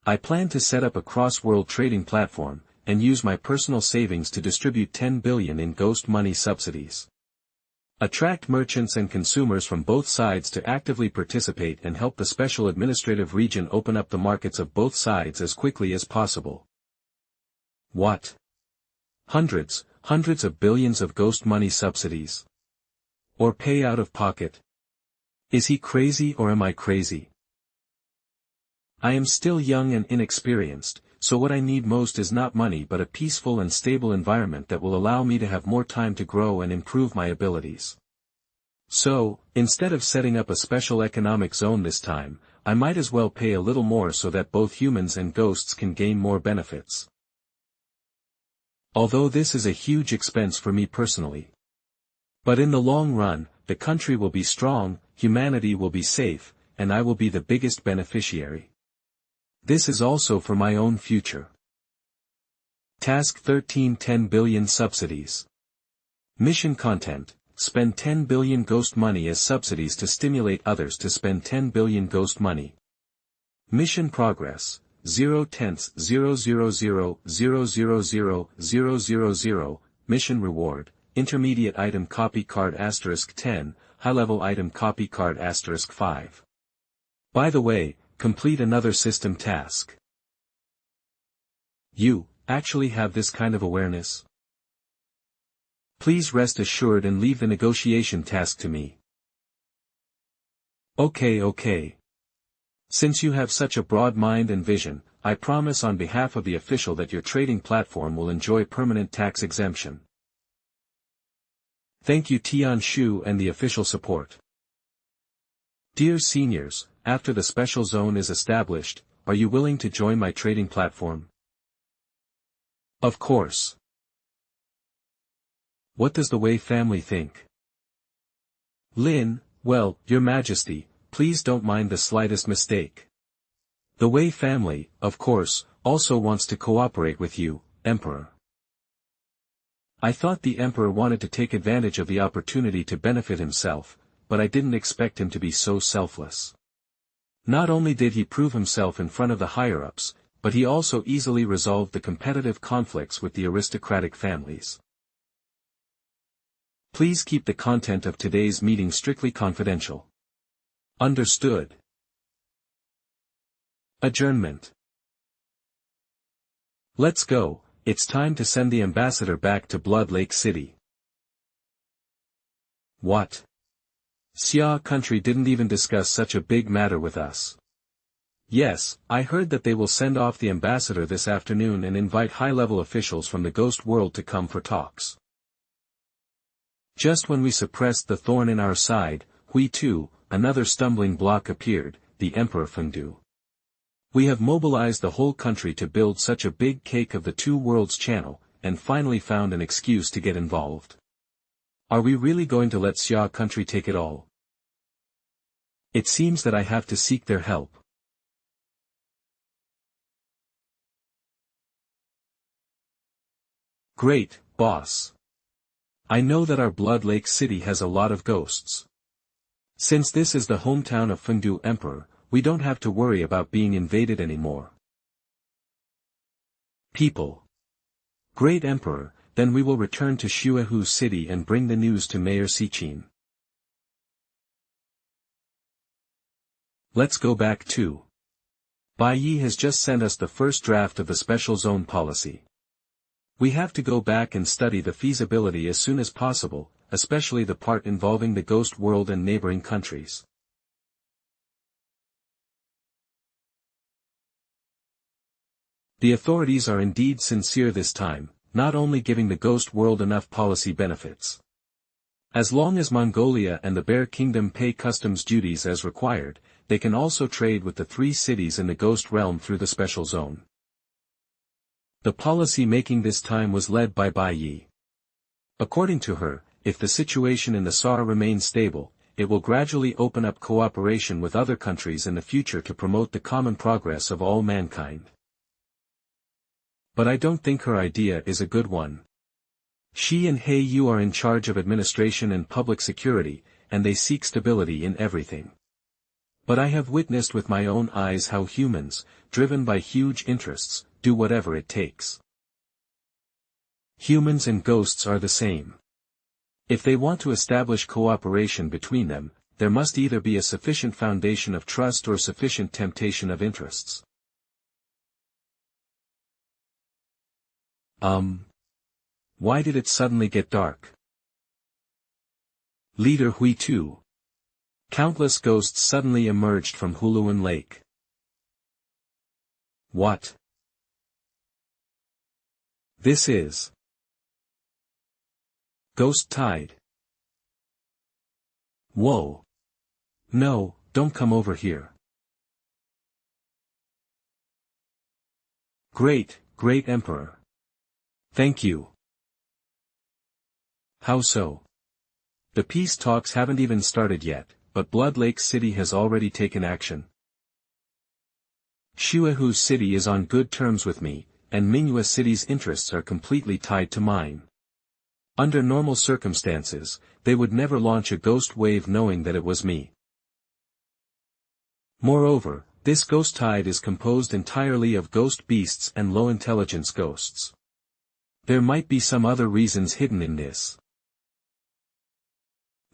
Speaker 1: I plan to set up a cross-world trading platform, and use my personal savings to distribute 10 billion in ghost money subsidies. Attract merchants and consumers from both sides to actively participate and help the Special Administrative Region open up the markets of both sides as quickly as possible. What? Hundreds of billions of ghost money subsidies? Or pay out of pocket? Is he crazy or am I crazy? I am still young and inexperienced, so what I need most is not money but a peaceful and stable environment that will allow me to have more time to grow and improve my abilities. So, instead of setting up a special economic zone this time, I might as well pay a little more so that both humans and ghosts can gain more benefits. Although this is a huge expense for me personally. But in the long run, the country will be strong, humanity will be safe, and I will be the biggest beneficiary. This is also for my own future. Task 13 10 billion subsidies. Mission content, spend 10 billion ghost money as subsidies to stimulate others to spend 10 billion ghost money. Mission progress, 0.10.000.000.000. Mission reward, intermediate item copy card *10, high-level item copy card *5. By the way, complete another system task. You actually have this kind of awareness? Please rest assured and leave the negotiation task to me. Okay. Since you have such a broad mind and vision, I promise on behalf of the official that your trading platform will enjoy permanent tax exemption. Thank you Tian Shu and the official support. Dear seniors, after the special zone is established, are you willing to join my trading platform? Of course. What does the Wei family think? Lin, well, Your Majesty, please don't mind the slightest mistake. The Wei family, of course, also wants to cooperate with you, Emperor. I thought the Emperor wanted to take advantage of the opportunity to benefit himself, but I didn't expect him to be so selfless. Not only did he prove himself in front of the higher-ups, but he also easily resolved the competitive conflicts with the aristocratic families. Please keep the content of today's meeting strictly confidential. Understood. Adjournment. Let's go, it's time to send the ambassador back to Blood Lake City. What? Xia country didn't even discuss such a big matter with us. Yes, I heard that they will send off the ambassador this afternoon and invite high-level officials from the ghost world to come for talks. Just when we suppressed the thorn in our side, we too, another stumbling block appeared, the Emperor Fengdu. We have mobilized the whole country to build such a big cake of the two worlds channel, and finally found an excuse to get involved. Are we really going to let Xia country take it all? It seems that I have to seek their help. Great, boss. I know that our Blood Lake City has a lot of ghosts. Since this is the hometown of Fengdu Emperor, we don't have to worry about being invaded anymore. People. Great Emperor, then we will return to Shuehu City and bring the news to Mayor Sichin. Let's go back too. Bai Yi has just sent us the first draft of the special zone policy. We have to go back and study the feasibility as soon as possible, especially the part involving the ghost world and neighboring countries. The authorities are indeed sincere this time, not only giving the ghost world enough policy benefits. As long as Mongolia and the Bear Kingdom pay customs duties as required, they can also trade with the 3 cities in the ghost realm through the special zone. The policy making this time was led by Bai Yi. According to her, if the situation in the SAR remains stable, it will gradually open up cooperation with other countries in the future to promote the common progress of all mankind. But I don't think her idea is a good one. She and He Yu are in charge of administration and public security, and they seek stability in everything. But I have witnessed with my own eyes how humans, driven by huge interests, do whatever it takes. Humans and ghosts are the same. If they want to establish cooperation between them, there must either be a sufficient foundation of trust or sufficient temptation of interests. Why did it suddenly get dark? Leader Hui Tu. Countless ghosts suddenly emerged from Huluan Lake. What? This is Ghost Tide. Whoa. No, don't come over here. Great Emperor. Thank you. How so? The peace talks haven't even started yet, but Blood Lake City has already taken action. Shuehu City is on good terms with me, and Mingyue City's interests are completely tied to mine. Under normal circumstances, they would never launch a ghost wave knowing that it was me. Moreover, this ghost tide is composed entirely of ghost beasts and low-intelligence ghosts. There might be some other reasons hidden in this.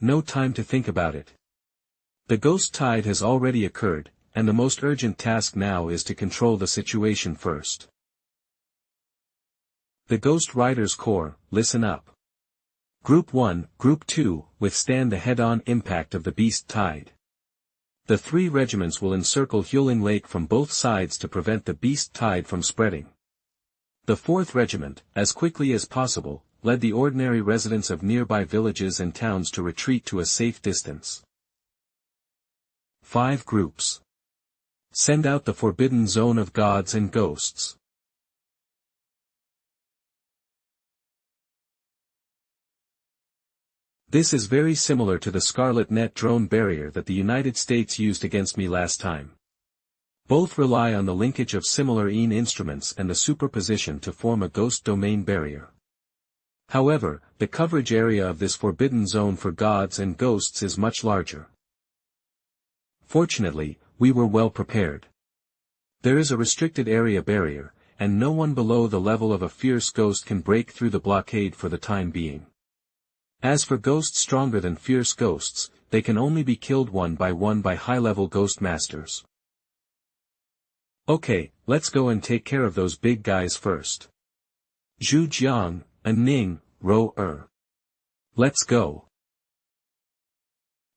Speaker 1: No time to think about it. The ghost tide has already occurred, and the most urgent task now is to control the situation first. The Ghost Riders Corps, listen up. Group 1, Group 2, withstand the head-on impact of the beast tide. The 3 regiments will encircle Hewling Lake from both sides to prevent the beast tide from spreading. The 4th Regiment, as quickly as possible, led the ordinary residents of nearby villages and towns to retreat to a safe distance. 5 groups. Send out the forbidden zone of gods and ghosts. This is very similar to the Scarlet Net drone barrier that the United States used against me last time. Both rely on the linkage of similar EAN instruments and the superposition to form a ghost domain barrier. However, the coverage area of this forbidden zone for gods and ghosts is much larger. Fortunately, we were well prepared. There is a restricted area barrier, and no one below the level of a fierce ghost can break through the blockade for the time being. As for ghosts stronger than fierce ghosts, they can only be killed one by high-level ghost masters. Okay, let's go and take care of those big guys first. Zhu Jiang, and Ning, Ro Er. Let's go.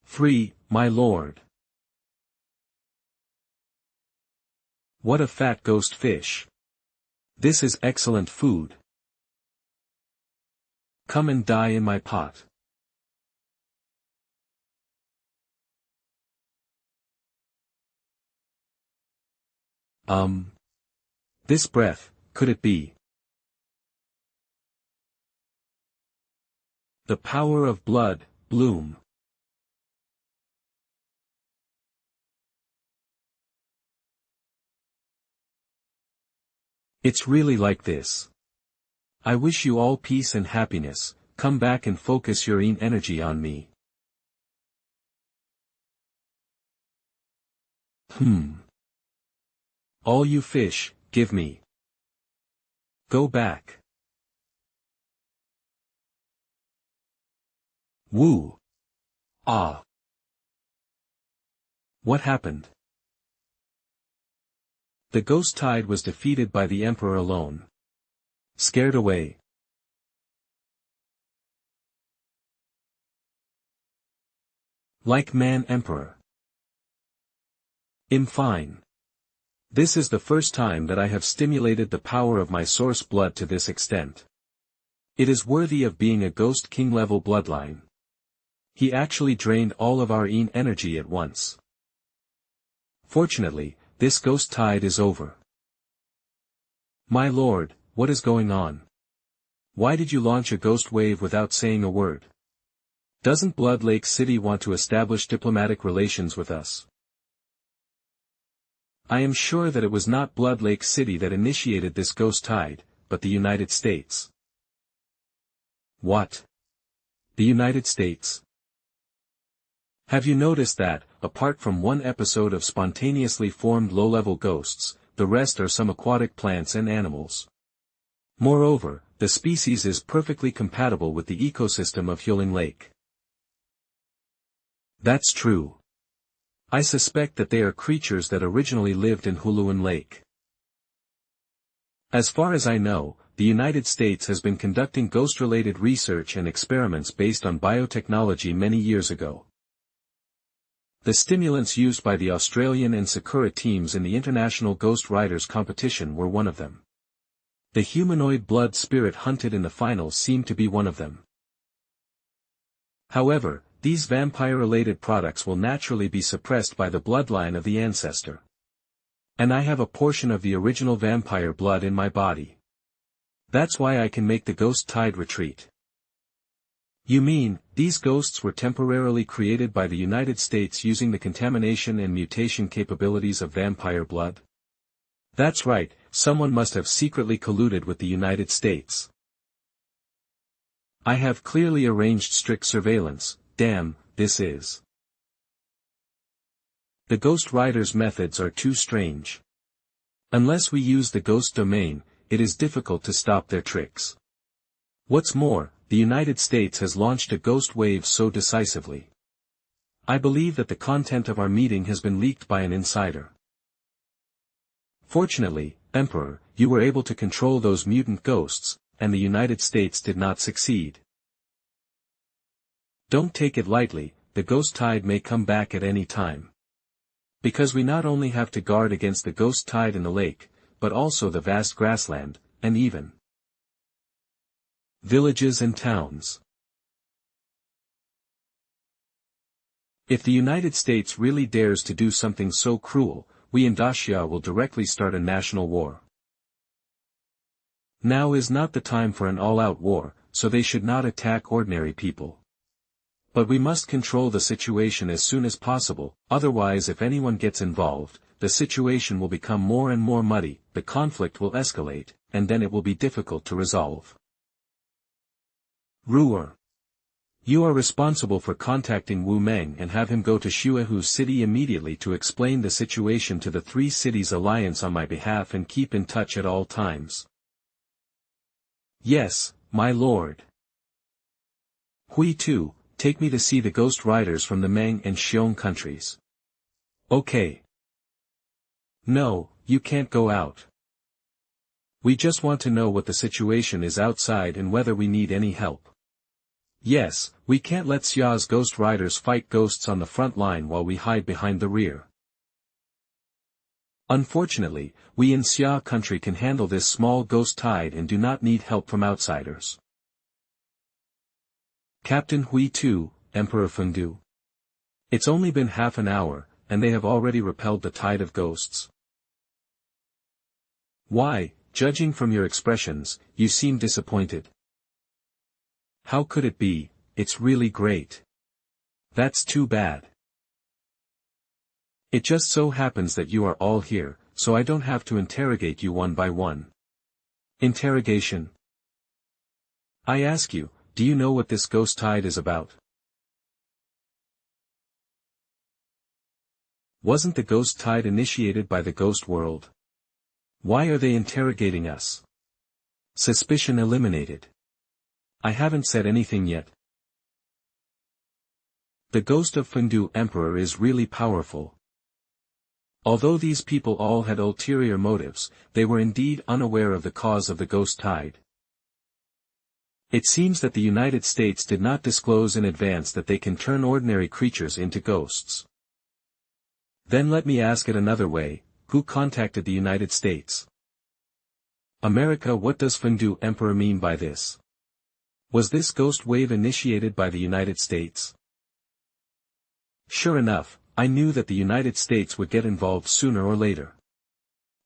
Speaker 1: Free, my lord. What a fat ghost fish. This is excellent food. Come and die in my pot. This breath, could it be? The power of blood, bloom. It's really like this. I wish you all peace and happiness. Come back and focus your EAN energy on me. All you fish, give me. Go back. Woo. Ah. What happened? The ghost tide was defeated by the Emperor alone. Scared away. Like man Emperor. Fine. This is the first time that I have stimulated the power of my source blood to this extent. It is worthy of being a Ghost King level bloodline. He actually drained all of our EAN energy at once. Fortunately, this ghost tide is over. My lord, what is going on? Why did you launch a ghost wave without saying a word? Doesn't Blood Lake City want to establish diplomatic relations with us? I am sure that it was not Blood Lake City that initiated this ghost tide, but the United States. What? The United States? Have you noticed that, apart from one episode of spontaneously formed low-level ghosts, the rest are some aquatic plants and animals? Moreover, the species is perfectly compatible with the ecosystem of Hewling Lake. That's true. I suspect that they are creatures that originally lived in Hewling Lake. As far as I know, the United States has been conducting ghost-related research and experiments based on biotechnology many years ago. The stimulants used by the Australian and Sakura teams in the International Ghost Riders competition were one of them. The humanoid blood spirit hunted in the finals seemed to be one of them. However, these vampire-related products will naturally be suppressed by the bloodline of the ancestor. And I have a portion of the original vampire blood in my body. That's why I can make the ghost tide retreat. You mean, these ghosts were temporarily created by the United States using the contamination and mutation capabilities of vampire blood? That's right, someone must have secretly colluded with the United States. I have clearly arranged strict surveillance. Damn, this is. The Ghost Rider's methods are too strange. Unless we use the ghost domain, it is difficult to stop their tricks. What's more, the United States has launched a ghost wave so decisively. I believe that the content of our meeting has been leaked by an insider. Fortunately, Emperor, you were able to control those mutant ghosts, and the United States did not succeed. Don't take it lightly, the ghost tide may come back at any time. Because we not only have to guard against the ghost tide in the lake, but also the vast grassland, and even villages and towns. If the United States really dares to do something so cruel, we in Dacia will directly start a national war. Now is not the time for an all-out war, so they should not attack ordinary people. But we must control the situation as soon as possible, otherwise if anyone gets involved, the situation will become more and more muddy, the conflict will escalate, and then it will be difficult to resolve. Ruer. You are responsible for contacting Wu Meng and have him go to Shuehu City immediately to explain the situation to the Three Cities Alliance on my behalf and keep in touch at all times. Yes, my lord. Hui Tu, take me to see the Ghost Riders from the Meng and Xiong countries. Okay. No, you can't go out. We just want to know what the situation is outside and whether we need any help. Yes, we can't let Xia's Ghost Riders fight ghosts on the front line while we hide behind the rear. Unfortunately, we in Xia country can handle this small ghost tide and do not need help from outsiders. Captain Hui Tu, Emperor Fengdu. It's only been half an hour, and they have already repelled the tide of ghosts. Why, judging from your expressions, you seem disappointed. How could it be? It's really great. That's too bad. It just so happens that you are all here, so I don't have to interrogate you one by one. Interrogation. I ask you, do you know what this ghost tide is about? Wasn't the ghost tide initiated by the ghost world? Why are they interrogating us? Suspicion eliminated. I haven't said anything yet. The ghost of Fengdu Emperor is really powerful. Although these people all had ulterior motives, they were indeed unaware of the cause of the ghost tide. It seems that the United States did not disclose in advance that they can turn ordinary creatures into ghosts. Then let me ask it another way, who contacted the United States? America. What does Fengdu Emperor mean by this? Was this ghost wave initiated by the United States? Sure enough, I knew that the United States would get involved sooner or later.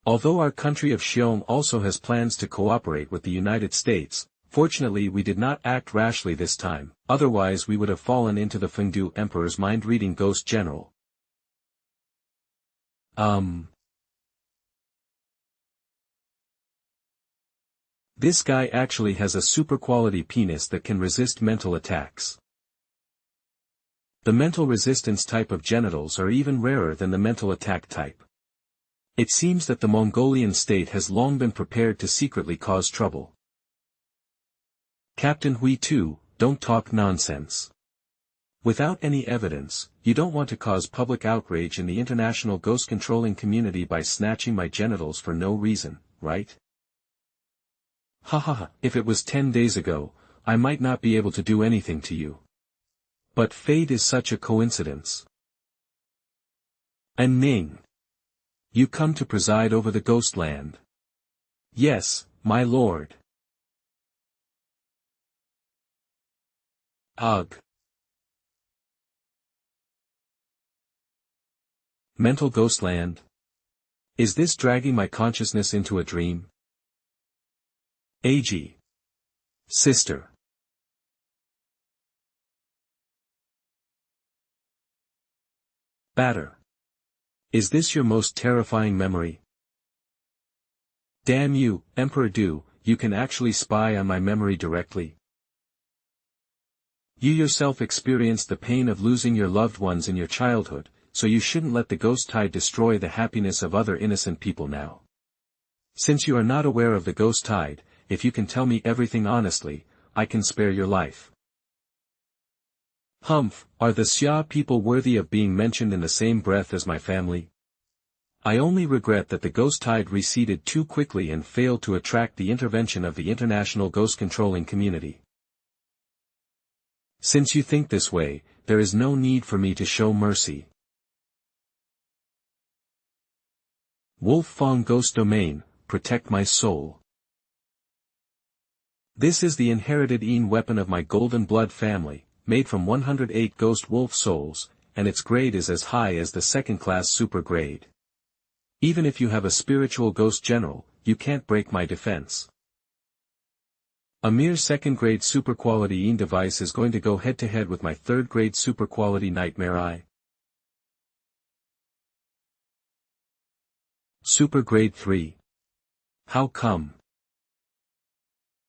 Speaker 1: Although our country of Xiong also has plans to cooperate with the United States, fortunately we did not act rashly this time, otherwise we would have fallen into the Fengdu Emperor's mind-reading ghost general. This guy actually has a super quality penis that can resist mental attacks. The mental resistance type of genitals are even rarer than the mental attack type. It seems that the Mongolian state has long been prepared to secretly cause trouble. Captain Hui Tu, don't talk nonsense. Without any evidence, you don't want to cause public outrage in the international ghost controlling community by snatching my genitals for no reason, right? Hahaha, if it was 10 days ago, I might not be able to do anything to you. But fate is such a coincidence. And Ning. You come to preside over the ghost land. Yes, my lord. Ugh. Mental ghostland? Is this dragging my consciousness into a dream? AG. Sister. Batter. Is this your most terrifying memory? Damn you, Emperor Du, you can actually spy on my memory directly. You yourself experienced the pain of losing your loved ones in your childhood, so you shouldn't let the ghost tide destroy the happiness of other innocent people now. Since you are not aware of the ghost tide, if you can tell me everything honestly, I can spare your life. Humph, are the Xia people worthy of being mentioned in the same breath as my family? I only regret that the ghost tide receded too quickly and failed to attract the intervention of the international ghost controlling community. Since you think this way, there is no need for me to show mercy. Wolf Fong Ghost Domain, protect my soul. This is the inherited weapon of my golden blood family, made from 108 ghost wolf souls, and its grade is as high as the second-class super grade. Even if you have a spiritual ghost general, you can't break my defense. A mere second-grade super-quality device is going to go head-to-head with my third-grade super-quality nightmare eye. Super grade 3. How come?